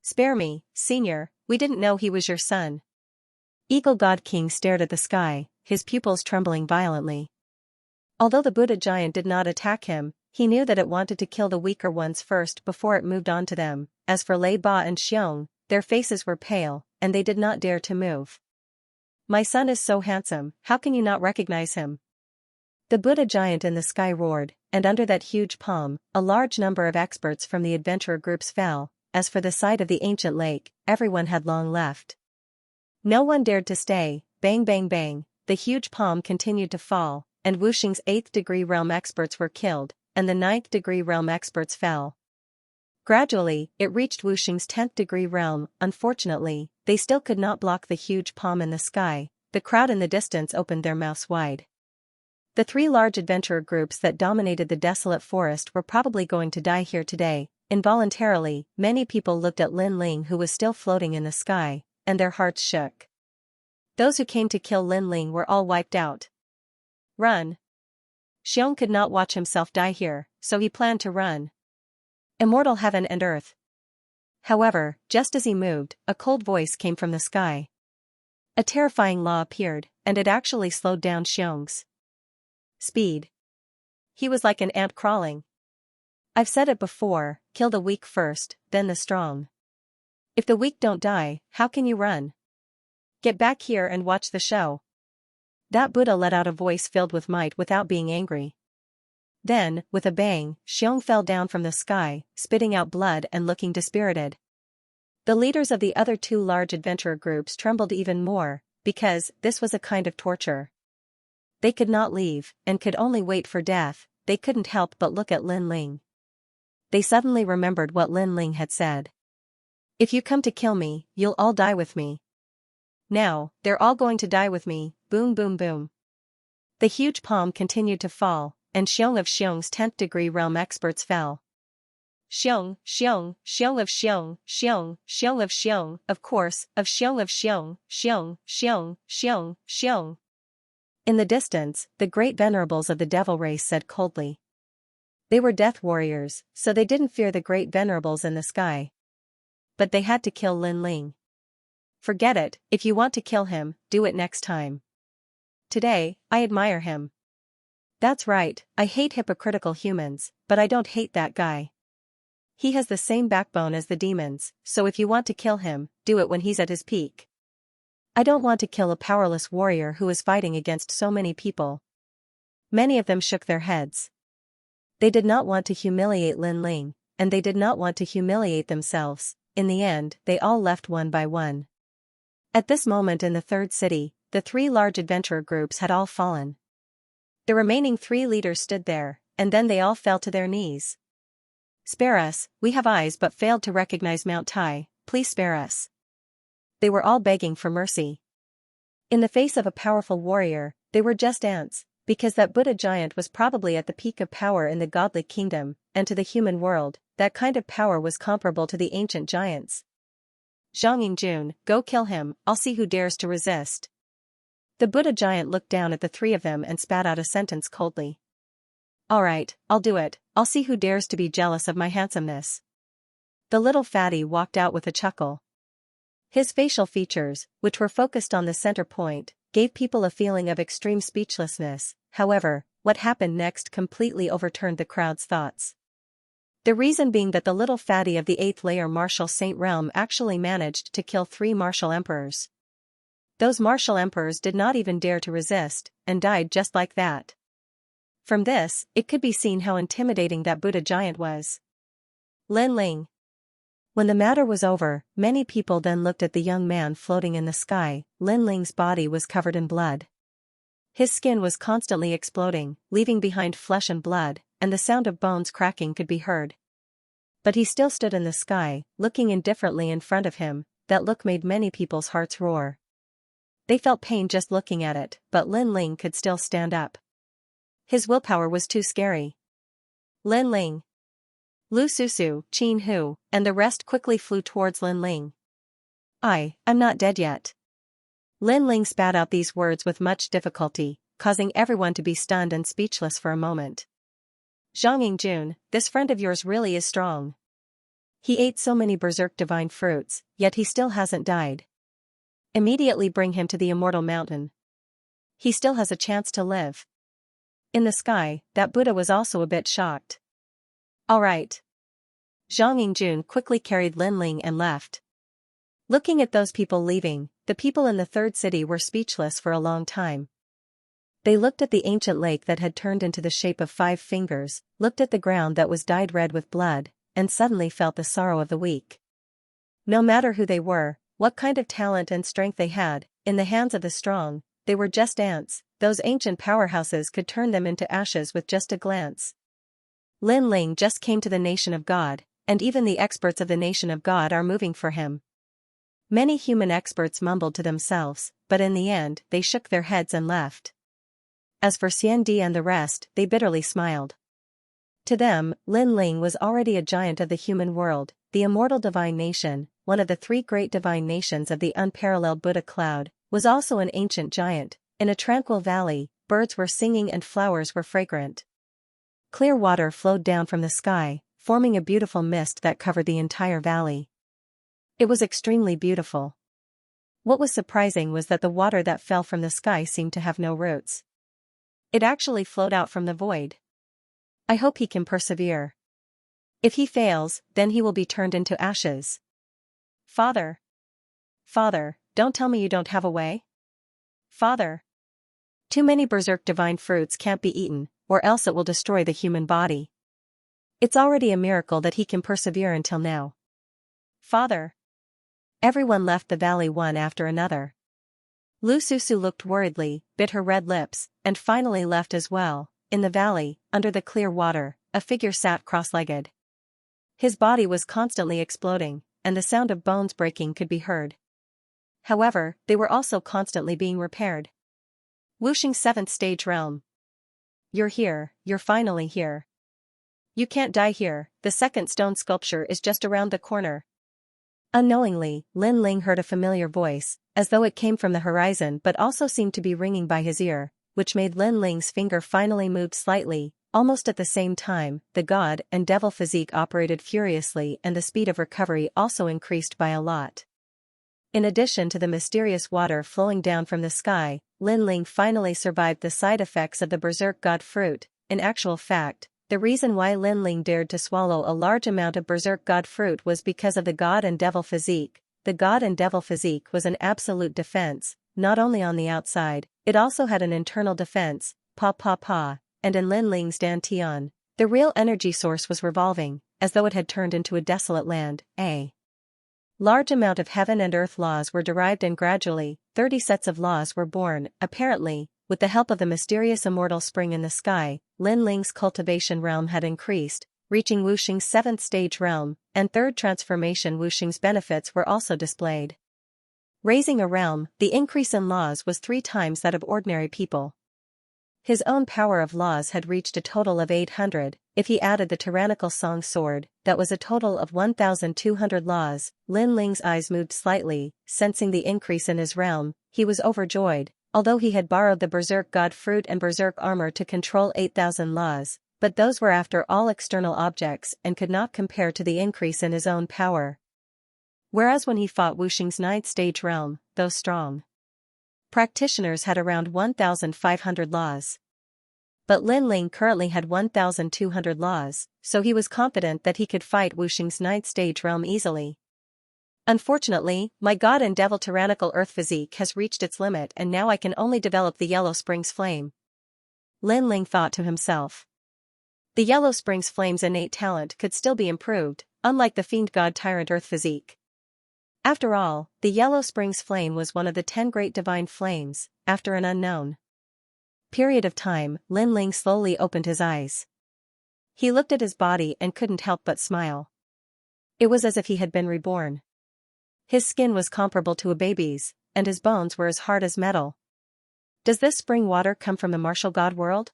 Spare me, senior, we didn't know he was your son. Eagle God King stared at the sky, his pupils trembling violently. Although the Buddha giant did not attack him, he knew that it wanted to kill the weaker ones first before it moved on to them. As for Lei Ba and Xiong, their faces were pale, and they did not dare to move. My son is so handsome, how can you not recognize him? The Buddha giant in the sky roared, and under that huge palm, a large number of experts from the adventurer groups fell. As for the side of the ancient lake, everyone had long left. No one dared to stay. Bang bang bang, the huge palm continued to fall, and Wuxing's 8th degree realm experts were killed, and the 9th degree realm experts fell. Gradually, it reached Wuxing's 10th degree realm. Unfortunately, they still could not block the huge palm in the sky. The crowd in the distance opened their mouths wide. The three large adventurer groups that dominated the desolate forest were probably going to die here today. Involuntarily, many people looked at Lin Ling, who was still floating in the sky, and their hearts shook. Those who came to kill Lin Ling were all wiped out. Run. Xiong could not watch himself die here, so he planned to run. Immortal heaven and earth. However, just as he moved, a cold voice came from the sky. A terrifying law appeared, and it actually slowed down Xiong's speed. He was like an ant crawling. I've said it before, kill the weak first, then the strong. If the weak don't die, how can you run? Get back here and watch the show. That Buddha let out a voice filled with might without being angry. Then, with a bang, Xiong fell down from the sky, spitting out blood and looking dispirited. The leaders of the other two large adventurer groups trembled even more, because this was a kind of torture. They could not leave, and could only wait for death. They couldn't help but look at Lin Ling. They suddenly remembered what Lin Ling had said. If you come to kill me, you'll all die with me. Now, they're all going to die with me, boom boom boom. The huge palm continued to fall, and Xiong of Xiong's 10th degree realm experts fell. Xiong, Xiong, Xiong of Xiong, Xiong, Xiong of Xiong, of course, of Xiong of Xiong, Xiong, Xiong, Xiong, Xiong. In the distance, the great venerables of the devil race said coldly. They were death warriors, so they didn't fear the great venerables in the sky. But they had to kill Lin Ling. Forget it, if you want to kill him, do it next time. Today, I admire him. That's right, I hate hypocritical humans, but I don't hate that guy. He has the same backbone as the demons, so if you want to kill him, do it when he's at his peak. I don't want to kill a powerless warrior who is fighting against so many people. Many of them shook their heads. They did not want to humiliate Lin Ling, and they did not want to humiliate themselves. In the end, they all left one by one. At this moment in the third city, the three large adventurer groups had all fallen. The remaining three leaders stood there, and then they all fell to their knees. Spare us, we have eyes but failed to recognize Mount Tai, please spare us. They were all begging for mercy. In the face of a powerful warrior, they were just ants, because that Buddha giant was probably at the peak of power in the godly kingdom, and to the human world, that kind of power was comparable to the ancient giants. Xianxia, go kill him, I'll see who dares to resist. The Buddha giant looked down at the three of them and spat out a sentence coldly. All right, I'll do it, I'll see who dares to be jealous of my handsomeness. The little fatty walked out with a chuckle. His facial features, which were focused on the center point, gave people a feeling of extreme speechlessness. However, what happened next completely overturned the crowd's thoughts. The reason being that the little fatty of the 8th layer martial saint realm actually managed to kill 3 martial emperors. Those martial emperors did not even dare to resist, and died just like that. From this, it could be seen how intimidating that Buddha giant was. Lin Ling. When the matter was over, many people then looked at the young man floating in the sky. Lin Ling's body was covered in blood. His skin was constantly exploding, leaving behind flesh and blood, and the sound of bones cracking could be heard. But he still stood in the sky, looking indifferently in front of him. That look made many people's hearts roar. They felt pain just looking at it, but Lin Ling could still stand up. His willpower was too scary. Lin Ling. Lu Susu, Qin Hu, and the rest quickly flew towards Lin Ling. I'm not dead yet. Lin Ling spat out these words with much difficulty, causing everyone to be stunned and speechless for a moment. Xianxia, this friend of yours really is strong. He ate so many berserk divine fruits, yet he still hasn't died. Immediately bring him to the immortal mountain. He still has a chance to live. In the sky, that Buddha was also a bit shocked. All right. Xianxia quickly carried Lin Ling and left. Looking at those people leaving, the people in the third city were speechless for a long time. They looked at the ancient lake that had turned into the shape of 5 fingers, looked at the ground that was dyed red with blood, and suddenly felt the sorrow of the weak. No matter who they were, what kind of talent and strength they had, in the hands of the strong, they were just ants. Those ancient powerhouses could turn them into ashes with just a glance. Lin Ling just came to the nation of God, and even the experts of the nation of God are moving for him. Many human experts mumbled to themselves, but in the end they shook their heads and left. As for Xianxia and the rest, they bitterly smiled. To them, Lin Ling was already a giant of the human world, the immortal divine nation, one of the three great divine nations of the unparalleled Buddha cloud, was also an ancient giant. In a tranquil valley, birds were singing and flowers were fragrant. Clear water flowed down from the sky, forming a beautiful mist that covered the entire valley. It was extremely beautiful. What was surprising was that the water that fell from the sky seemed to have no roots. It actually flowed out from the void. I hope he can persevere. If he fails, then he will be turned into ashes. Father. Father, don't tell me you don't have a way? Father. Too many berserk divine fruits can't be eaten, or else it will destroy the human body. It's already a miracle that he can persevere until now. Father. Everyone left the valley one after another. Lu Susu looked worriedly, bit her red lips, and finally left as well. In the valley, under the clear water, a figure sat cross-legged. His body was constantly exploding, and the sound of bones breaking could be heard. However, they were also constantly being repaired. Wuxing's 7th stage realm. You're here, you're finally here. You can't die here, the second stone sculpture is just around the corner. Unknowingly, Lin Ling heard a familiar voice, as though it came from the horizon but also seemed to be ringing by his ear, which made Lin Ling's finger finally move slightly. Almost at the same time, the god and devil physique operated furiously and the speed of recovery also increased by a lot. In addition to the mysterious water flowing down from the sky, Lin Ling finally survived the side effects of the berserk god fruit. In actual fact, the reason why Lin Ling dared to swallow a large amount of berserk god fruit was because of the god and devil physique. The god and devil physique was an absolute defense, not only on the outside, it also had an internal defense, and in Lin Ling's dantian, the real energy source was revolving, as though it had turned into a desolate land. A large amount of heaven and earth laws were derived and gradually, 30 sets of laws were born. Apparently, with the help of the mysterious immortal spring in the sky, Lin Ling's cultivation realm had increased, reaching Wuxing's 7th stage realm, and 3rd transformation Wuxing's benefits were also displayed. Raising a realm, the increase in laws was 3 times that of ordinary people. His own power of laws had reached a total of 800, if he added the tyrannical song sword, that was a total of 1,200 laws. Lin Ling's eyes moved slightly, sensing the increase in his realm, he was overjoyed, although he had borrowed the berserk god fruit and berserk armor to control 8,000 laws, but those were after all external objects and could not compare to the increase in his own power. Whereas when he fought Wuxing's 9th stage realm, though strong practitioners had around 1,500 laws. But Lin Ling currently had 1,200 laws, so he was confident that he could fight Wuxing's 9th stage realm easily. Unfortunately, my god and devil tyrannical earth physique has reached its limit and now I can only develop the Yellow Springs flame. Lin Ling thought to himself. The Yellow Springs flame's innate talent could still be improved, unlike the fiend god tyrant earth physique. After all, the Yellow Springs flame was one of the 10 great divine flames. After an unknown period of time, Lin Ling slowly opened his eyes. He looked at his body and couldn't help but smile. It was as if he had been reborn. His skin was comparable to a baby's, and his bones were as hard as metal. Does this spring water come from the martial god world?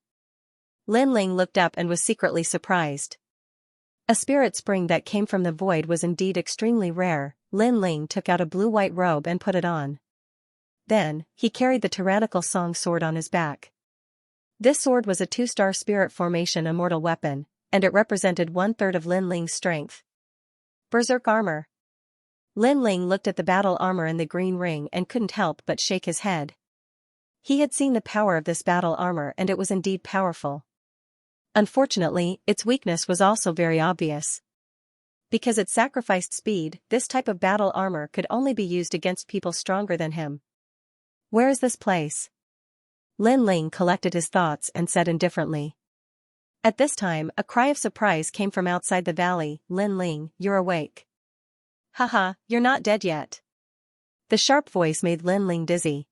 Lin Ling looked up and was secretly surprised. A spirit spring that came from the void was indeed extremely rare. Lin Ling took out a blue-white robe and put it on. Then, he carried the tyrannical song sword on his back. This sword was a 2-star spirit formation immortal weapon, and it represented 1/3 of Lin Ling's strength. Berserk armor. Lin Ling looked at the battle armor in the green ring and couldn't help but shake his head. He had seen the power of this battle armor and it was indeed powerful. Unfortunately, its weakness was also very obvious. Because it sacrificed speed, this type of battle armor could only be used against people stronger than him. Where is this place? Lin Ling collected his thoughts and said indifferently. At this time, a cry of surprise came from outside the valley. Lin Ling, you're awake. Haha, you're not dead yet. The sharp voice made Lin Ling dizzy.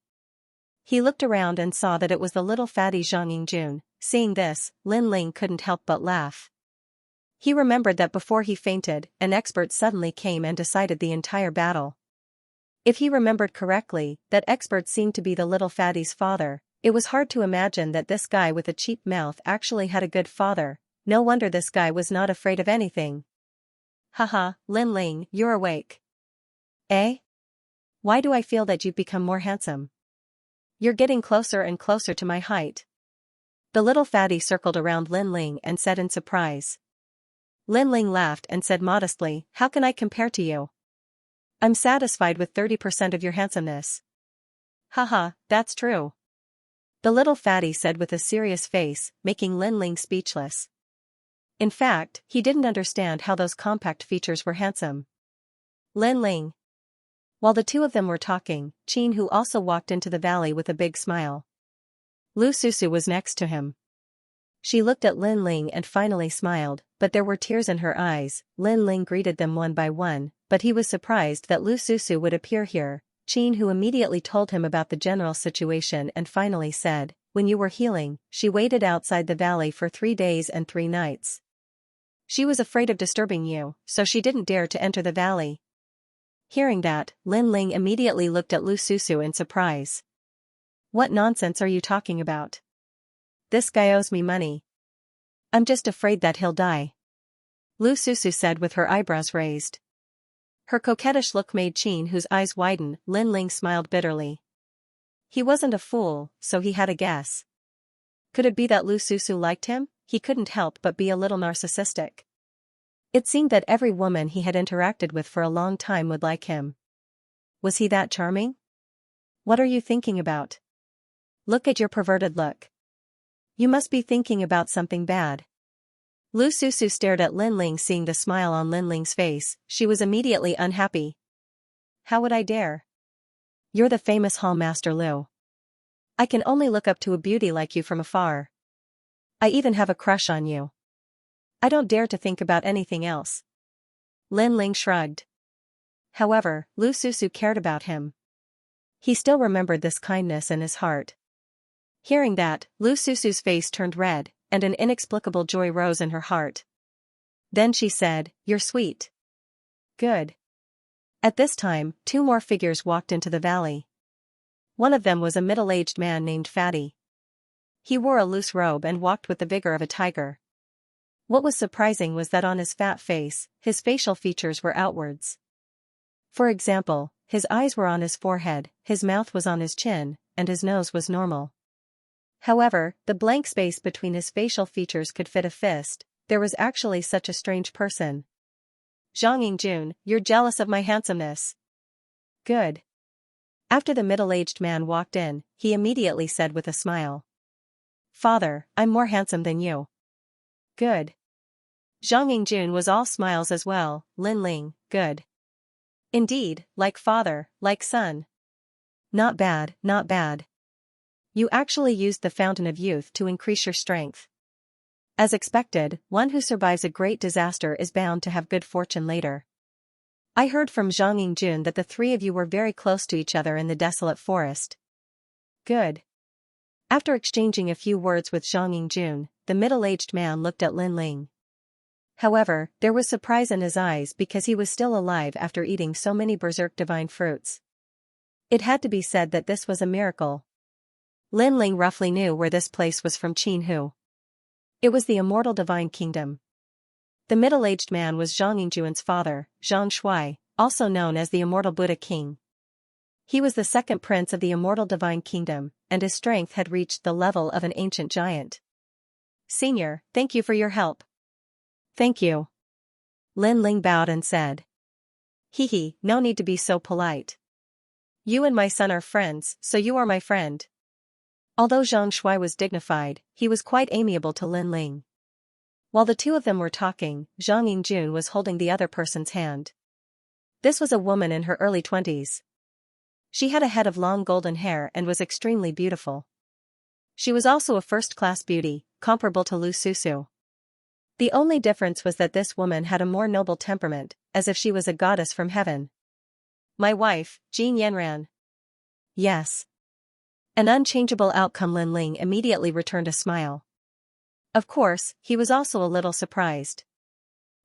He looked around and saw that it was the little fatty Zhang Yingjun. Seeing this, Lin Ling couldn't help but laugh. He remembered that before he fainted, an expert suddenly came and decided the entire battle. If he remembered correctly, that expert seemed to be the little fatty's father. It was hard to imagine that this guy with a cheap mouth actually had a good father. No wonder this guy was not afraid of anything. Haha, Lin Ling, you're awake. Eh? Why do I feel that you've become more handsome? You're getting closer and closer to my height. The little fatty circled around Lin Ling and said in surprise. Lin Ling laughed and said modestly, how can I compare to you? I'm satisfied with 30% of your handsomeness. Haha, that's true. The little fatty said with a serious face, making Lin Ling speechless. In fact, he didn't understand how those compact features were handsome. Lin Ling. While the two of them were talking, Qin Hu also walked into the valley with a big smile. Lu Susu was next to him. She looked at Lin Ling and finally smiled, but there were tears in her eyes. Lin Ling greeted them one by one, but he was surprised that Lu Susu would appear here. Qin Hu immediately told him about the general situation and finally said, when you were healing, she waited outside the valley for 3 days and 3 nights. She was afraid of disturbing you, so she didn't dare to enter the valley. Hearing that, Lin Ling immediately looked at Lu Susu in surprise. What nonsense are you talking about? This guy owes me money. I'm just afraid that he'll die. Lu Susu said with her eyebrows raised. Her coquettish look made Qin Hu's eyes widen. Lin Ling smiled bitterly. He wasn't a fool, so he had a guess. Could it be that Lu Susu liked him? He couldn't help but be a little narcissistic. It seemed that every woman he had interacted with for a long time would like him. Was he that charming? What are you thinking about? Look at your perverted look. You must be thinking about something bad. Lu Susu stared at Lin Ling. Seeing the smile on Lin Ling's face, she was immediately unhappy. How would I dare? You're the famous Hall Master Lu. I can only look up to a beauty like you from afar. I even have a crush on you. I don't dare to think about anything else. Lin Ling shrugged. However, Lu Susu cared about him. He still remembered this kindness in his heart. Hearing that, Lu Susu's face turned red, and an inexplicable joy rose in her heart. Then she said, you're sweet. Good. At this time, 2 more figures walked into the valley. One of them was a middle-aged man named Fatty. He wore a loose robe and walked with the vigor of a tiger. What was surprising was that on his fat face, his facial features were outwards. For example, his eyes were on his forehead, his mouth was on his chin, and his nose was normal. However, the blank space between his facial features could fit a fist. There was actually such a strange person. Xianxia, you're jealous of my handsomeness. Good. After the middle-aged man walked in, he immediately said with a smile. Father, I'm more handsome than you. Good. Xianxia was all smiles as well. Lin Ling, good. Indeed, like father, like son. Not bad, not bad. You actually used the fountain of youth to increase your strength. As expected, one who survives a great disaster is bound to have good fortune later. I heard from Xianxia that the 3 of you were very close to each other in the desolate forest. Good. After exchanging a few words with Xianxia, the middle-aged man looked at Lin Ling. However, there was surprise in his eyes because he was still alive after eating so many berserk divine fruits. It had to be said that this was a miracle. Lin Ling roughly knew where this place was from Qin Hu. It was the immortal divine kingdom. The middle-aged man was Xianxia's father, Zhang Shui, also known as the immortal Buddha king. He was the 2nd prince of the immortal divine kingdom, and his strength had reached the level of an ancient giant. Senior, thank you for your help. Thank you. Lin Ling bowed and said. Hee, no need to be so polite. You and my son are friends, so you are my friend. Although Zhang Shui was dignified, he was quite amiable to Lin Ling. While the 2 of them were talking, Xianxia was holding the other person's hand. This was a woman in her early 20s. She had a head of long golden hair and was extremely beautiful. She was also a first-class beauty, comparable to Lu Susu. The only difference was that this woman had a more noble temperament, as if she was a goddess from heaven. My wife, Jin Yanran. Yes. An unchangeable outcome. Lin Ling immediately returned a smile. Of course, he was also a little surprised.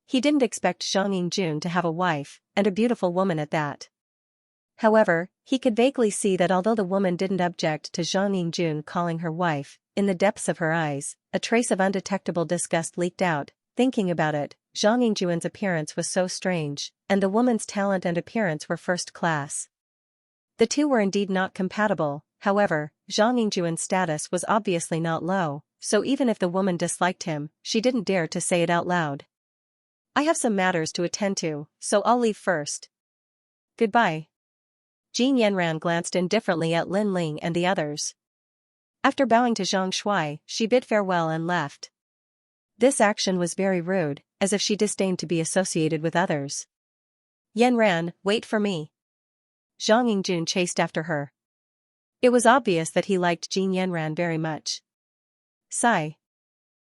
He didn't expect Zhang Yingjun to have a wife, and a beautiful woman at that. However, he could vaguely see that although the woman didn't object to Zhang Yingjun calling her wife, in the depths of her eyes, a trace of undetectable disgust leaked out. Thinking about it, Zhang Yingjun's appearance was so strange, and the woman's talent and appearance were first class. The two were indeed not compatible. However, Zhang Yingjun's status was obviously not low, so even if the woman disliked him, she didn't dare to say it out loud. I have some matters to attend to, so I'll leave first. Goodbye. Jin Yanran glanced indifferently at Lin Ling and the others. After bowing to Zhang Shuai, she bid farewell and left. This action was very rude, as if she disdained to be associated with others. Yanran, wait for me. Zhang Yingjun chased after her. It was obvious that he liked Jin Yanran very much. Sigh.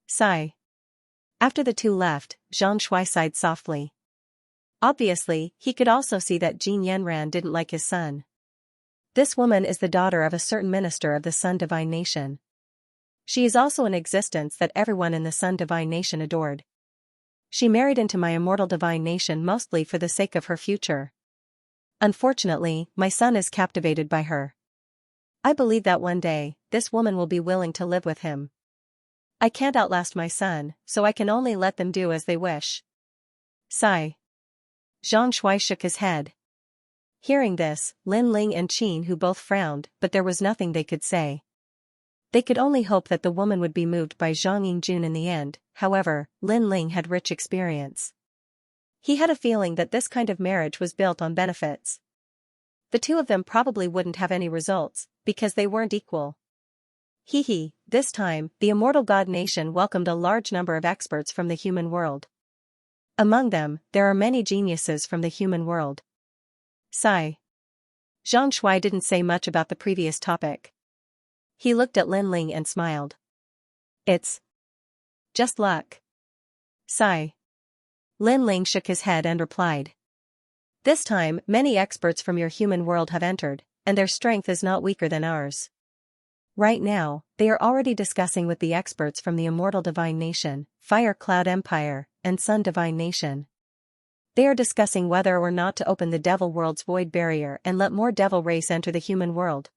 Sigh. After the two left, Zhang Shuai sighed softly. Obviously, he could also see that Jin Yanran didn't like his son. This woman is the daughter of a certain minister of the Sun Divine Nation. She is also an existence that everyone in the Sun Divine Nation adored. She married into my immortal Divine Nation mostly for the sake of her future. Unfortunately, my son is captivated by her. I believe that one day, this woman will be willing to live with him. I can't outlast my son, so I can only let them do as they wish. Sigh. Zhang Shuai shook his head. Hearing this, Lin Ling and Qin Hu both frowned, but there was nothing they could say. They could only hope that the woman would be moved by Zhang Yingjun in the end. However, Lin Ling had rich experience. He had a feeling that this kind of marriage was built on benefits. The two of them probably wouldn't have any results, because they weren't equal. This time, the immortal God Nation welcomed a large number of experts from the human world. Among them, there are many geniuses from the human world. Sigh. Zhang Shuai didn't say much about the previous topic. He looked at Lin Ling and smiled. It's just luck. Sigh. Lin Ling shook his head and replied. This time, many experts from your human world have entered, and their strength is not weaker than ours. Right now, they are already discussing with the experts from the Immortal Divine Nation, Fire Cloud Empire, and Sun Divine Nation. They are discussing whether or not to open the Devil World's void barrier and let more Devil race enter the human world.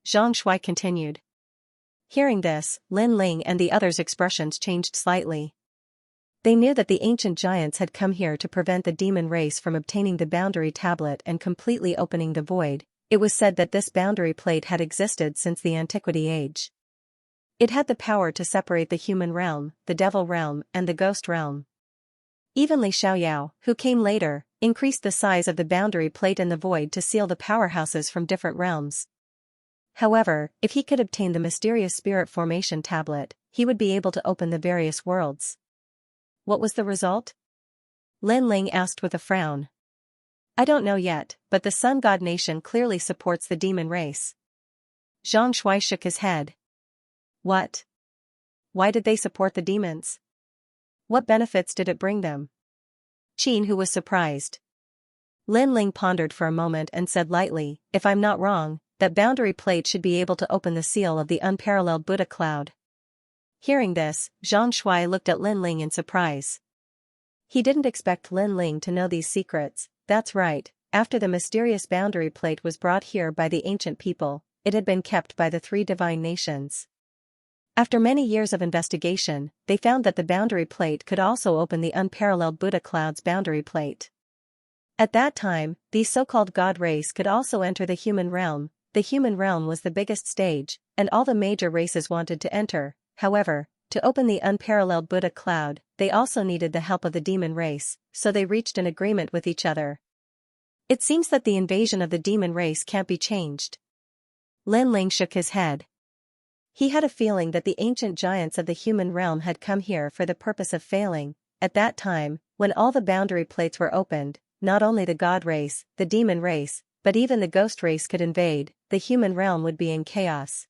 Zhang Shuai continued. Hearing this, Lin Ling and the others' expressions changed slightly. They knew that the ancient giants had come here to prevent the demon race from obtaining the boundary tablet and completely opening the void. It was said that this boundary plate had existed since the Antiquity Age. It had the power to separate the human realm, the devil realm, and the ghost realm. Even Li Xiaoyao, who came later, increased the size of the boundary plate in the void to seal the powerhouses from different realms. However, if he could obtain the mysterious spirit formation tablet, he would be able to open the various worlds. What was the result? Lin Ling asked with a frown. I don't know yet, but the Sun God Nation clearly supports the demon race. Zhang Shuai shook his head. What? Why did they support the demons? What benefits did it bring them? Qin Hu was surprised. Lin Ling pondered for a moment and said lightly, if I'm not wrong, that boundary plate should be able to open the seal of the unparalleled Buddha cloud. Hearing this, Zhang Shuai looked at Lin Ling in surprise. He didn't expect Lin Ling to know these secrets. That's right, after the mysterious boundary plate was brought here by the ancient people, it had been kept by the three divine nations. After many years of investigation, they found that the boundary plate could also open the unparalleled Buddha cloud's boundary plate. At that time, the so-called God race could also enter the human realm. The human realm was the biggest stage, and all the major races wanted to enter. However, to open the unparalleled Buddha cloud, they also needed the help of the demon race, so they reached an agreement with each other. It seems that the invasion of the demon race can't be changed. Lin Ling shook his head. He had a feeling that the ancient giants of the human realm had come here for the purpose of failing. At that time, when all the boundary plates were opened, not only the God race, the demon race, but even the ghost race could invade. The human realm would be in chaos.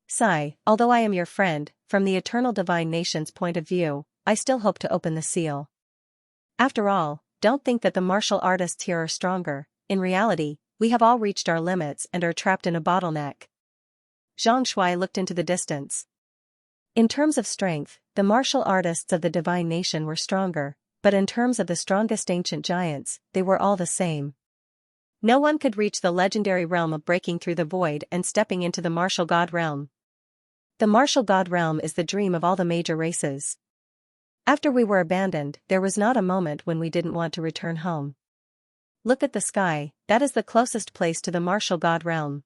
Sigh, although I am your friend, from the eternal divine nation's point of view, I still hope to open the seal. After all, don't think that the martial artists here are stronger. In reality, we have all reached our limits and are trapped in a bottleneck. Zhang Shuai looked into the distance. In terms of strength, the martial artists of the divine nation were stronger, but in terms of the strongest ancient giants, they were all the same. No one could reach the legendary realm of breaking through the void and stepping into the martial god realm. The martial god realm is the dream of all the major races. After we were abandoned, there was not a moment when we didn't want to return home. Look at the sky, that is the closest place to the martial god realm.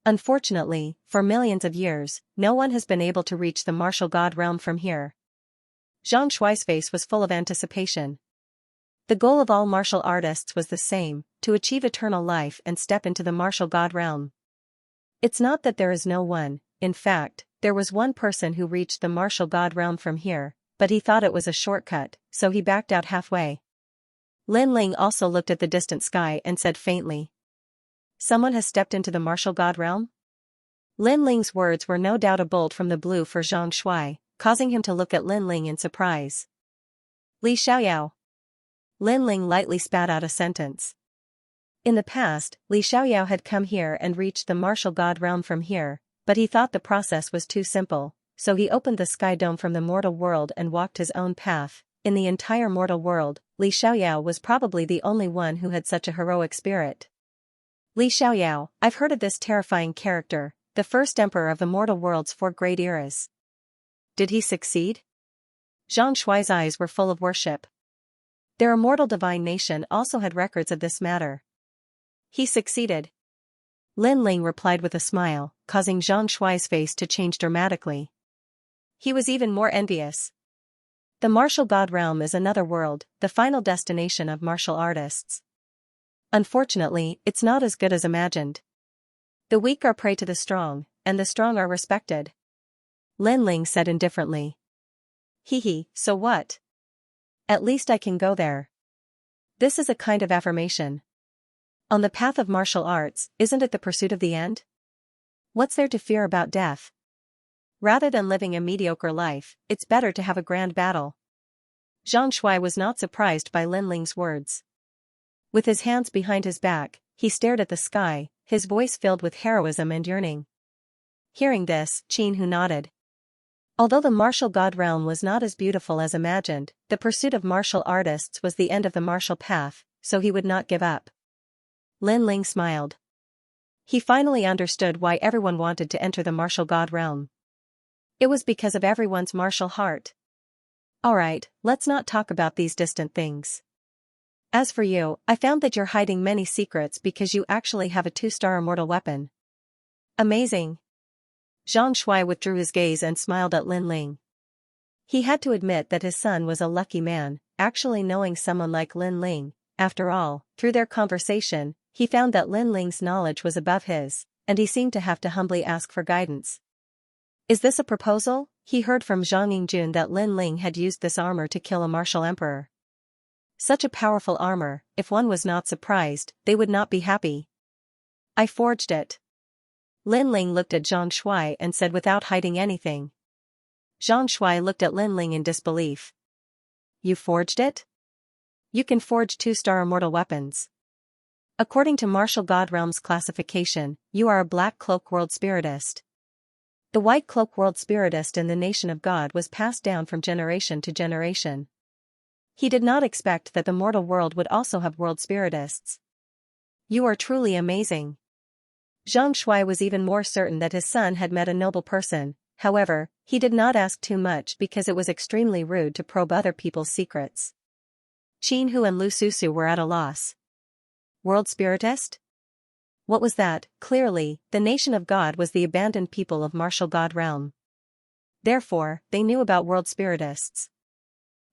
Unfortunately, for millions of years, no one has been able to reach the martial god realm from here. Xianxia's face was full of anticipation. The goal of all martial artists was the same, to achieve eternal life and step into the martial god realm. It's not that there is no one, in fact, there was one person who reached the martial god realm from here, but he thought it was a shortcut, so he backed out halfway. Lin Ling also looked at the distant sky and said faintly, "Someone has stepped into the martial god realm?" Lin Ling's words were no doubt a bolt from the blue for Xianxia, causing him to look at Lin Ling in surprise. "Li Xiaoyao." Lin Ling lightly spat out a sentence. In the past, Li Xiaoyao had come here and reached the martial god realm from here, but he thought the process was too simple, so he opened the sky dome from the mortal world and walked his own path. In the entire mortal world, Li Xiaoyao was probably the only one who had such a heroic spirit. Li Xiaoyao, I've heard of this terrifying character, the first emperor of the mortal world's 4 great eras. Did he succeed? Xianxia's eyes were full of worship. Their immortal divine nation also had records of this matter. He succeeded. Lin Ling replied with a smile, causing Xianxia's face to change dramatically. He was even more envious. The martial god realm is another world, the final destination of martial artists. Unfortunately, it's not as good as imagined. The weak are prey to the strong, and the strong are respected. Lin Ling said indifferently. Hee, so what? At least I can go there. This is a kind of affirmation. On the path of martial arts, isn't it the pursuit of the end? What's there to fear about death? Rather than living a mediocre life, it's better to have a grand battle. Xianxia was not surprised by Lin Ling's words. With his hands behind his back, he stared at the sky, his voice filled with heroism and yearning. Hearing this, Qin Hu nodded. Although the martial god realm was not as beautiful as imagined, the pursuit of martial artists was the end of the martial path, so he would not give up. Lin Ling smiled. He finally understood why everyone wanted to enter the martial god realm. It was because of everyone's martial heart. Alright, let's not talk about these distant things. As for you, I found that you're hiding many secrets because you actually have a 2-star immortal weapon. Amazing. Xianxia withdrew his gaze and smiled at Lin Ling. He had to admit that his son was a lucky man, actually knowing someone like Lin Ling. After all, through their conversation, he found that Lin Ling's knowledge was above his, and he seemed to have to humbly ask for guidance. Is this a proposal? He heard from Zhang Yingjun that Lin Ling had used this armor to kill a martial emperor. Such a powerful armor, if one was not surprised, they would not be happy. I forged it. Lin Ling looked at Xianxia and said without hiding anything. Xianxia looked at Lin Ling in disbelief. You forged it? You can forge 2-star immortal weapons. According to Martial God Realm's classification, you are a Black Cloak World Spiritist. The White Cloak World Spiritist in the Nation of God was passed down from generation to generation. He did not expect that the mortal world would also have World Spiritists. You are truly amazing. Xianxia was even more certain that his son had met a noble person, however, he did not ask too much because it was extremely rude to probe other people's secrets. Qin Hu and Lu Susu were at a loss. World Spiritist? What was that? Clearly, the Nation of God was the abandoned people of Martial God Realm. Therefore, they knew about World Spiritists.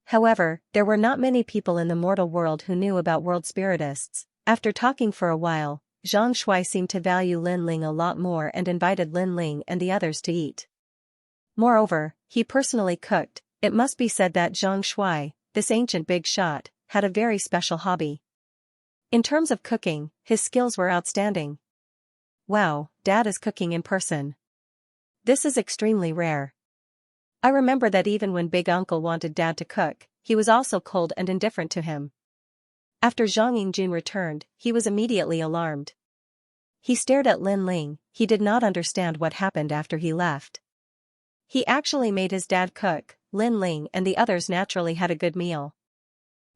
However, there were not many people in the mortal world who knew about World Spiritists. After talking for a while, Xianxia seemed to value Lin Ling a lot more and invited Lin Ling and the others to eat. Moreover, he personally cooked. It must be said that Xianxia, this ancient big shot, had a very special hobby. In terms of cooking, his skills were outstanding. Wow, Dad is cooking in person. This is extremely rare. I remember that even when Big Uncle wanted Dad to cook, he was also cold and indifferent to him. After Zhang Yingjun returned, he was immediately alarmed. He stared at Lin Ling. He did not understand what happened after he left. He actually made his dad cook. Lin Ling and the others naturally had a good meal.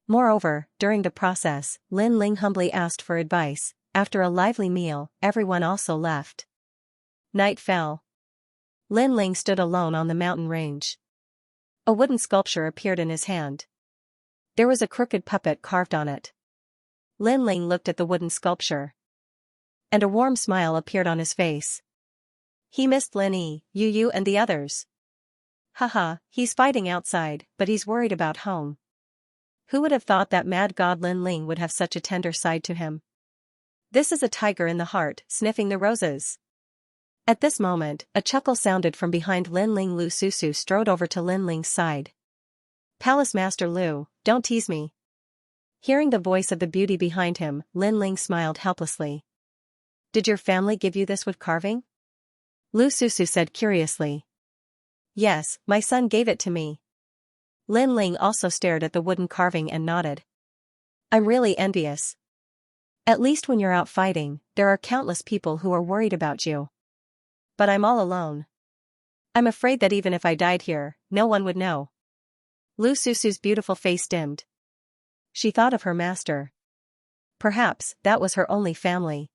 Moreover, during the process, Lin Ling humbly asked for advice. After a lively meal, everyone also left. Night fell. Lin Ling stood alone on the mountain range. A wooden sculpture appeared in his hand. There was a crooked puppet carved on it. Lin Ling looked at the wooden sculpture. And a warm smile appeared on his face. He missed Lin Yu and the others. Haha, he's fighting outside, but he's worried about home. Who would have thought that mad god Lin Ling would have such a tender side to him? This is a tiger in the heart, sniffing the roses. At this moment, a chuckle sounded from behind Lin Ling. Lu Susu strode over to Lin Ling's side. Palace Master Lu, don't tease me. Hearing the voice of the beauty behind him, Lin Ling smiled helplessly. Did your family give you this wood carving? Lu Susu said curiously. Yes, my son gave it to me. Lin Ling also stared at the wooden carving and nodded. I'm really envious. At least when you're out fighting, there are countless people who are worried about you. But I'm all alone. I'm afraid that even if I died here, no one would know. Lu Susu's beautiful face dimmed. She thought of her master. Perhaps that was her only family.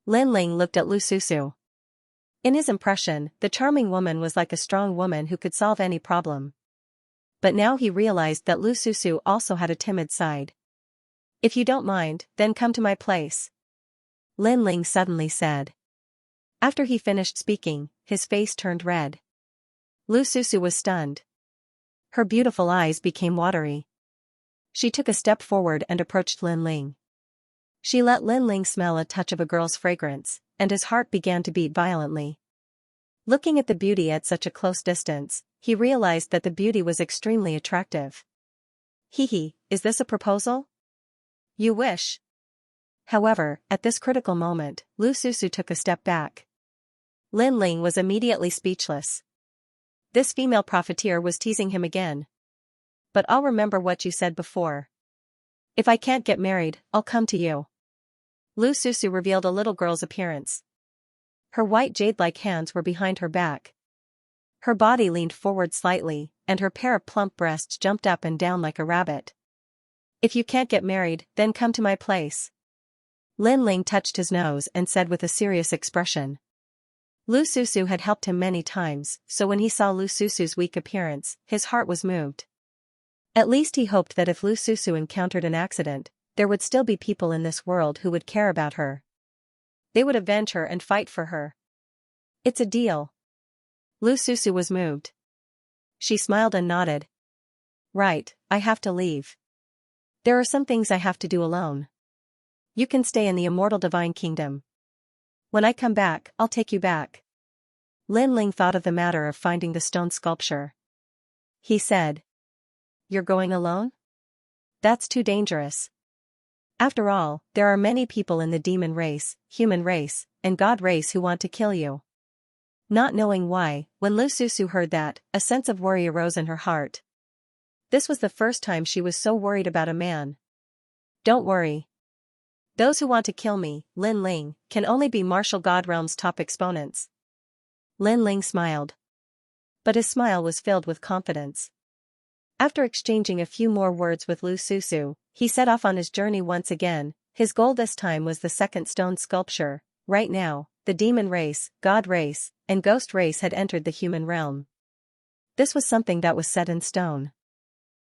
Lin Ling looked at Lu Susu. In his impression, the charming woman was like a strong woman who could solve any problem. But now he realized that Lu Susu also had a timid side. If you don't mind, then come to my place. Lin Ling suddenly said. After he finished speaking, his face turned red. Lu Susu was stunned. Her beautiful eyes became watery. She took a step forward and approached Lin Ling. She let Lin Ling smell a touch of a girl's fragrance, and his heart began to beat violently. Looking at the beauty at such a close distance, he realized that the beauty was extremely attractive. Hee, is this a proposal? You wish. However, at this critical moment, Lu Susu took a step back. Lin Ling was immediately speechless. This female profiteer was teasing him again. But I'll remember what you said before. If I can't get married, I'll come to you. Lu Susu revealed a little girl's appearance. Her white jade-like hands were behind her back. Her body leaned forward slightly, and her pair of plump breasts jumped up and down like a rabbit. If you can't get married, then come to my place. Lin Ling touched his nose and said with a serious expression. Lu Susu had helped him many times, so when he saw Lu Susu's weak appearance, his heart was moved. At least he hoped that if Lu Susu encountered an accident, there would still be people in this world who would care about her. They would avenge her and fight for her. It's a deal. Lu Susu was moved. She smiled and nodded. Right, I have to leave. There are some things I have to do alone. You can stay in the immortal divine kingdom. When I come back, I'll take you back. Lin Ling thought of the matter of finding the stone sculpture. He said. You're going alone? That's too dangerous. After all, there are many people in the demon race, human race, and god race who want to kill you. Not knowing why, when Lu Susu heard that, a sense of worry arose in her heart. This was the first time she was so worried about a man. Don't worry. Those who want to kill me, Lin Ling, can only be martial god realm's top exponents. Lin Ling smiled. But his smile was filled with confidence. After exchanging a few more words with Lu Susu, he set off on his journey once again. His goal this time was the second stone sculpture. Right now, the demon race, god race, and ghost race had entered the human realm. This was something that was set in stone.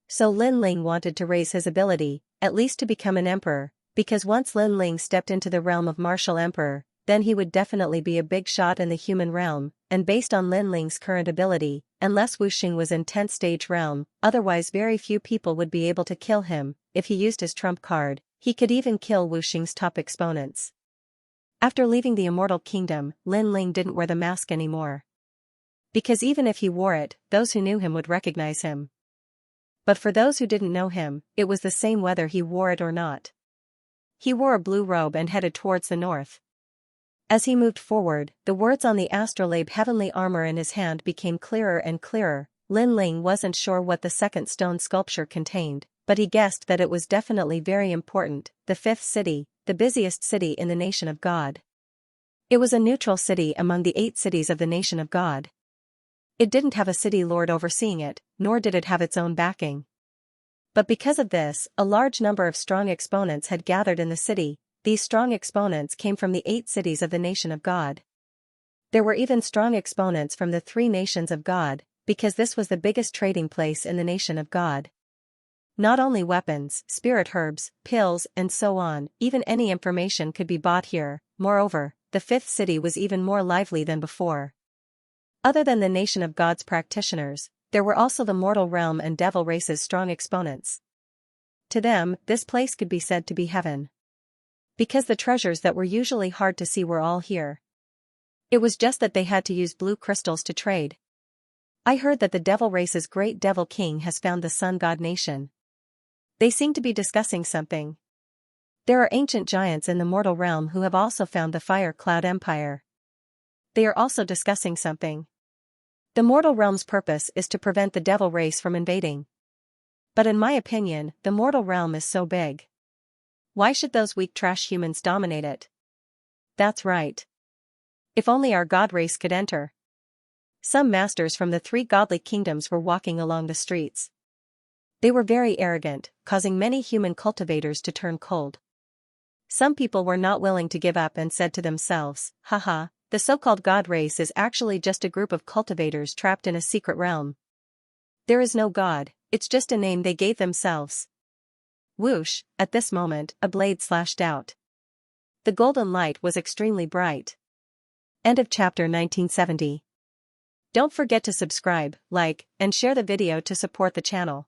So Lin Ling wanted to raise his ability, at least to become an emperor, because once Lin Ling stepped into the realm of martial emperor, then he would definitely be a big shot in the human realm, and based on Lin Ling's current ability, unless Wuxing was in 10th stage realm, otherwise very few people would be able to kill him. If he used his trump card, he could even kill Wuxing's top exponents. After leaving the immortal kingdom, Lin Ling didn't wear the mask anymore. Because even if he wore it, those who knew him would recognize him. But for those who didn't know him, it was the same whether he wore it or not. He wore a blue robe and headed towards the north. As he moved forward, the words on the astrolabe heavenly armor in his hand became clearer and clearer. Lin Ling wasn't sure what the second stone sculpture contained, but he guessed that it was definitely very important, the fifth city, the busiest city in the nation of God. It was a neutral city among the 8 cities of the nation of God. It didn't have a city lord overseeing it, nor did it have its own backing. But because of this, a large number of strong exponents had gathered in the city. These strong exponents came from the 8 cities of the nation of God. There were even strong exponents from the 3 nations of God, because this was the biggest trading place in the nation of God. Not only weapons, spirit herbs, pills, and so on, even any information could be bought here. Moreover, the 5th city was even more lively than before. Other than the nation of God's practitioners, there were also the mortal realm and devil race's strong exponents. To them, this place could be said to be heaven. Because the treasures that were usually hard to see were all here. It was just that they had to use blue crystals to trade. I heard that the devil race's great devil king has found the sun god nation. They seem to be discussing something. There are ancient giants in the mortal realm who have also found the fire cloud empire. They are also discussing something. The mortal realm's purpose is to prevent the devil race from invading. But in my opinion, the mortal realm is so big. Why should those weak trash humans dominate it? That's right. If only our god race could enter. Some masters from the 3 godly kingdoms were walking along the streets. They were very arrogant, causing many human cultivators to turn cold. Some people were not willing to give up and said to themselves, haha, the so-called god race is actually just a group of cultivators trapped in a secret realm. There is no god, it's just a name they gave themselves. Whoosh, at this moment, a blade slashed out. The golden light was extremely bright. End of chapter 1970. Don't forget to subscribe, like, and share the video to support the channel.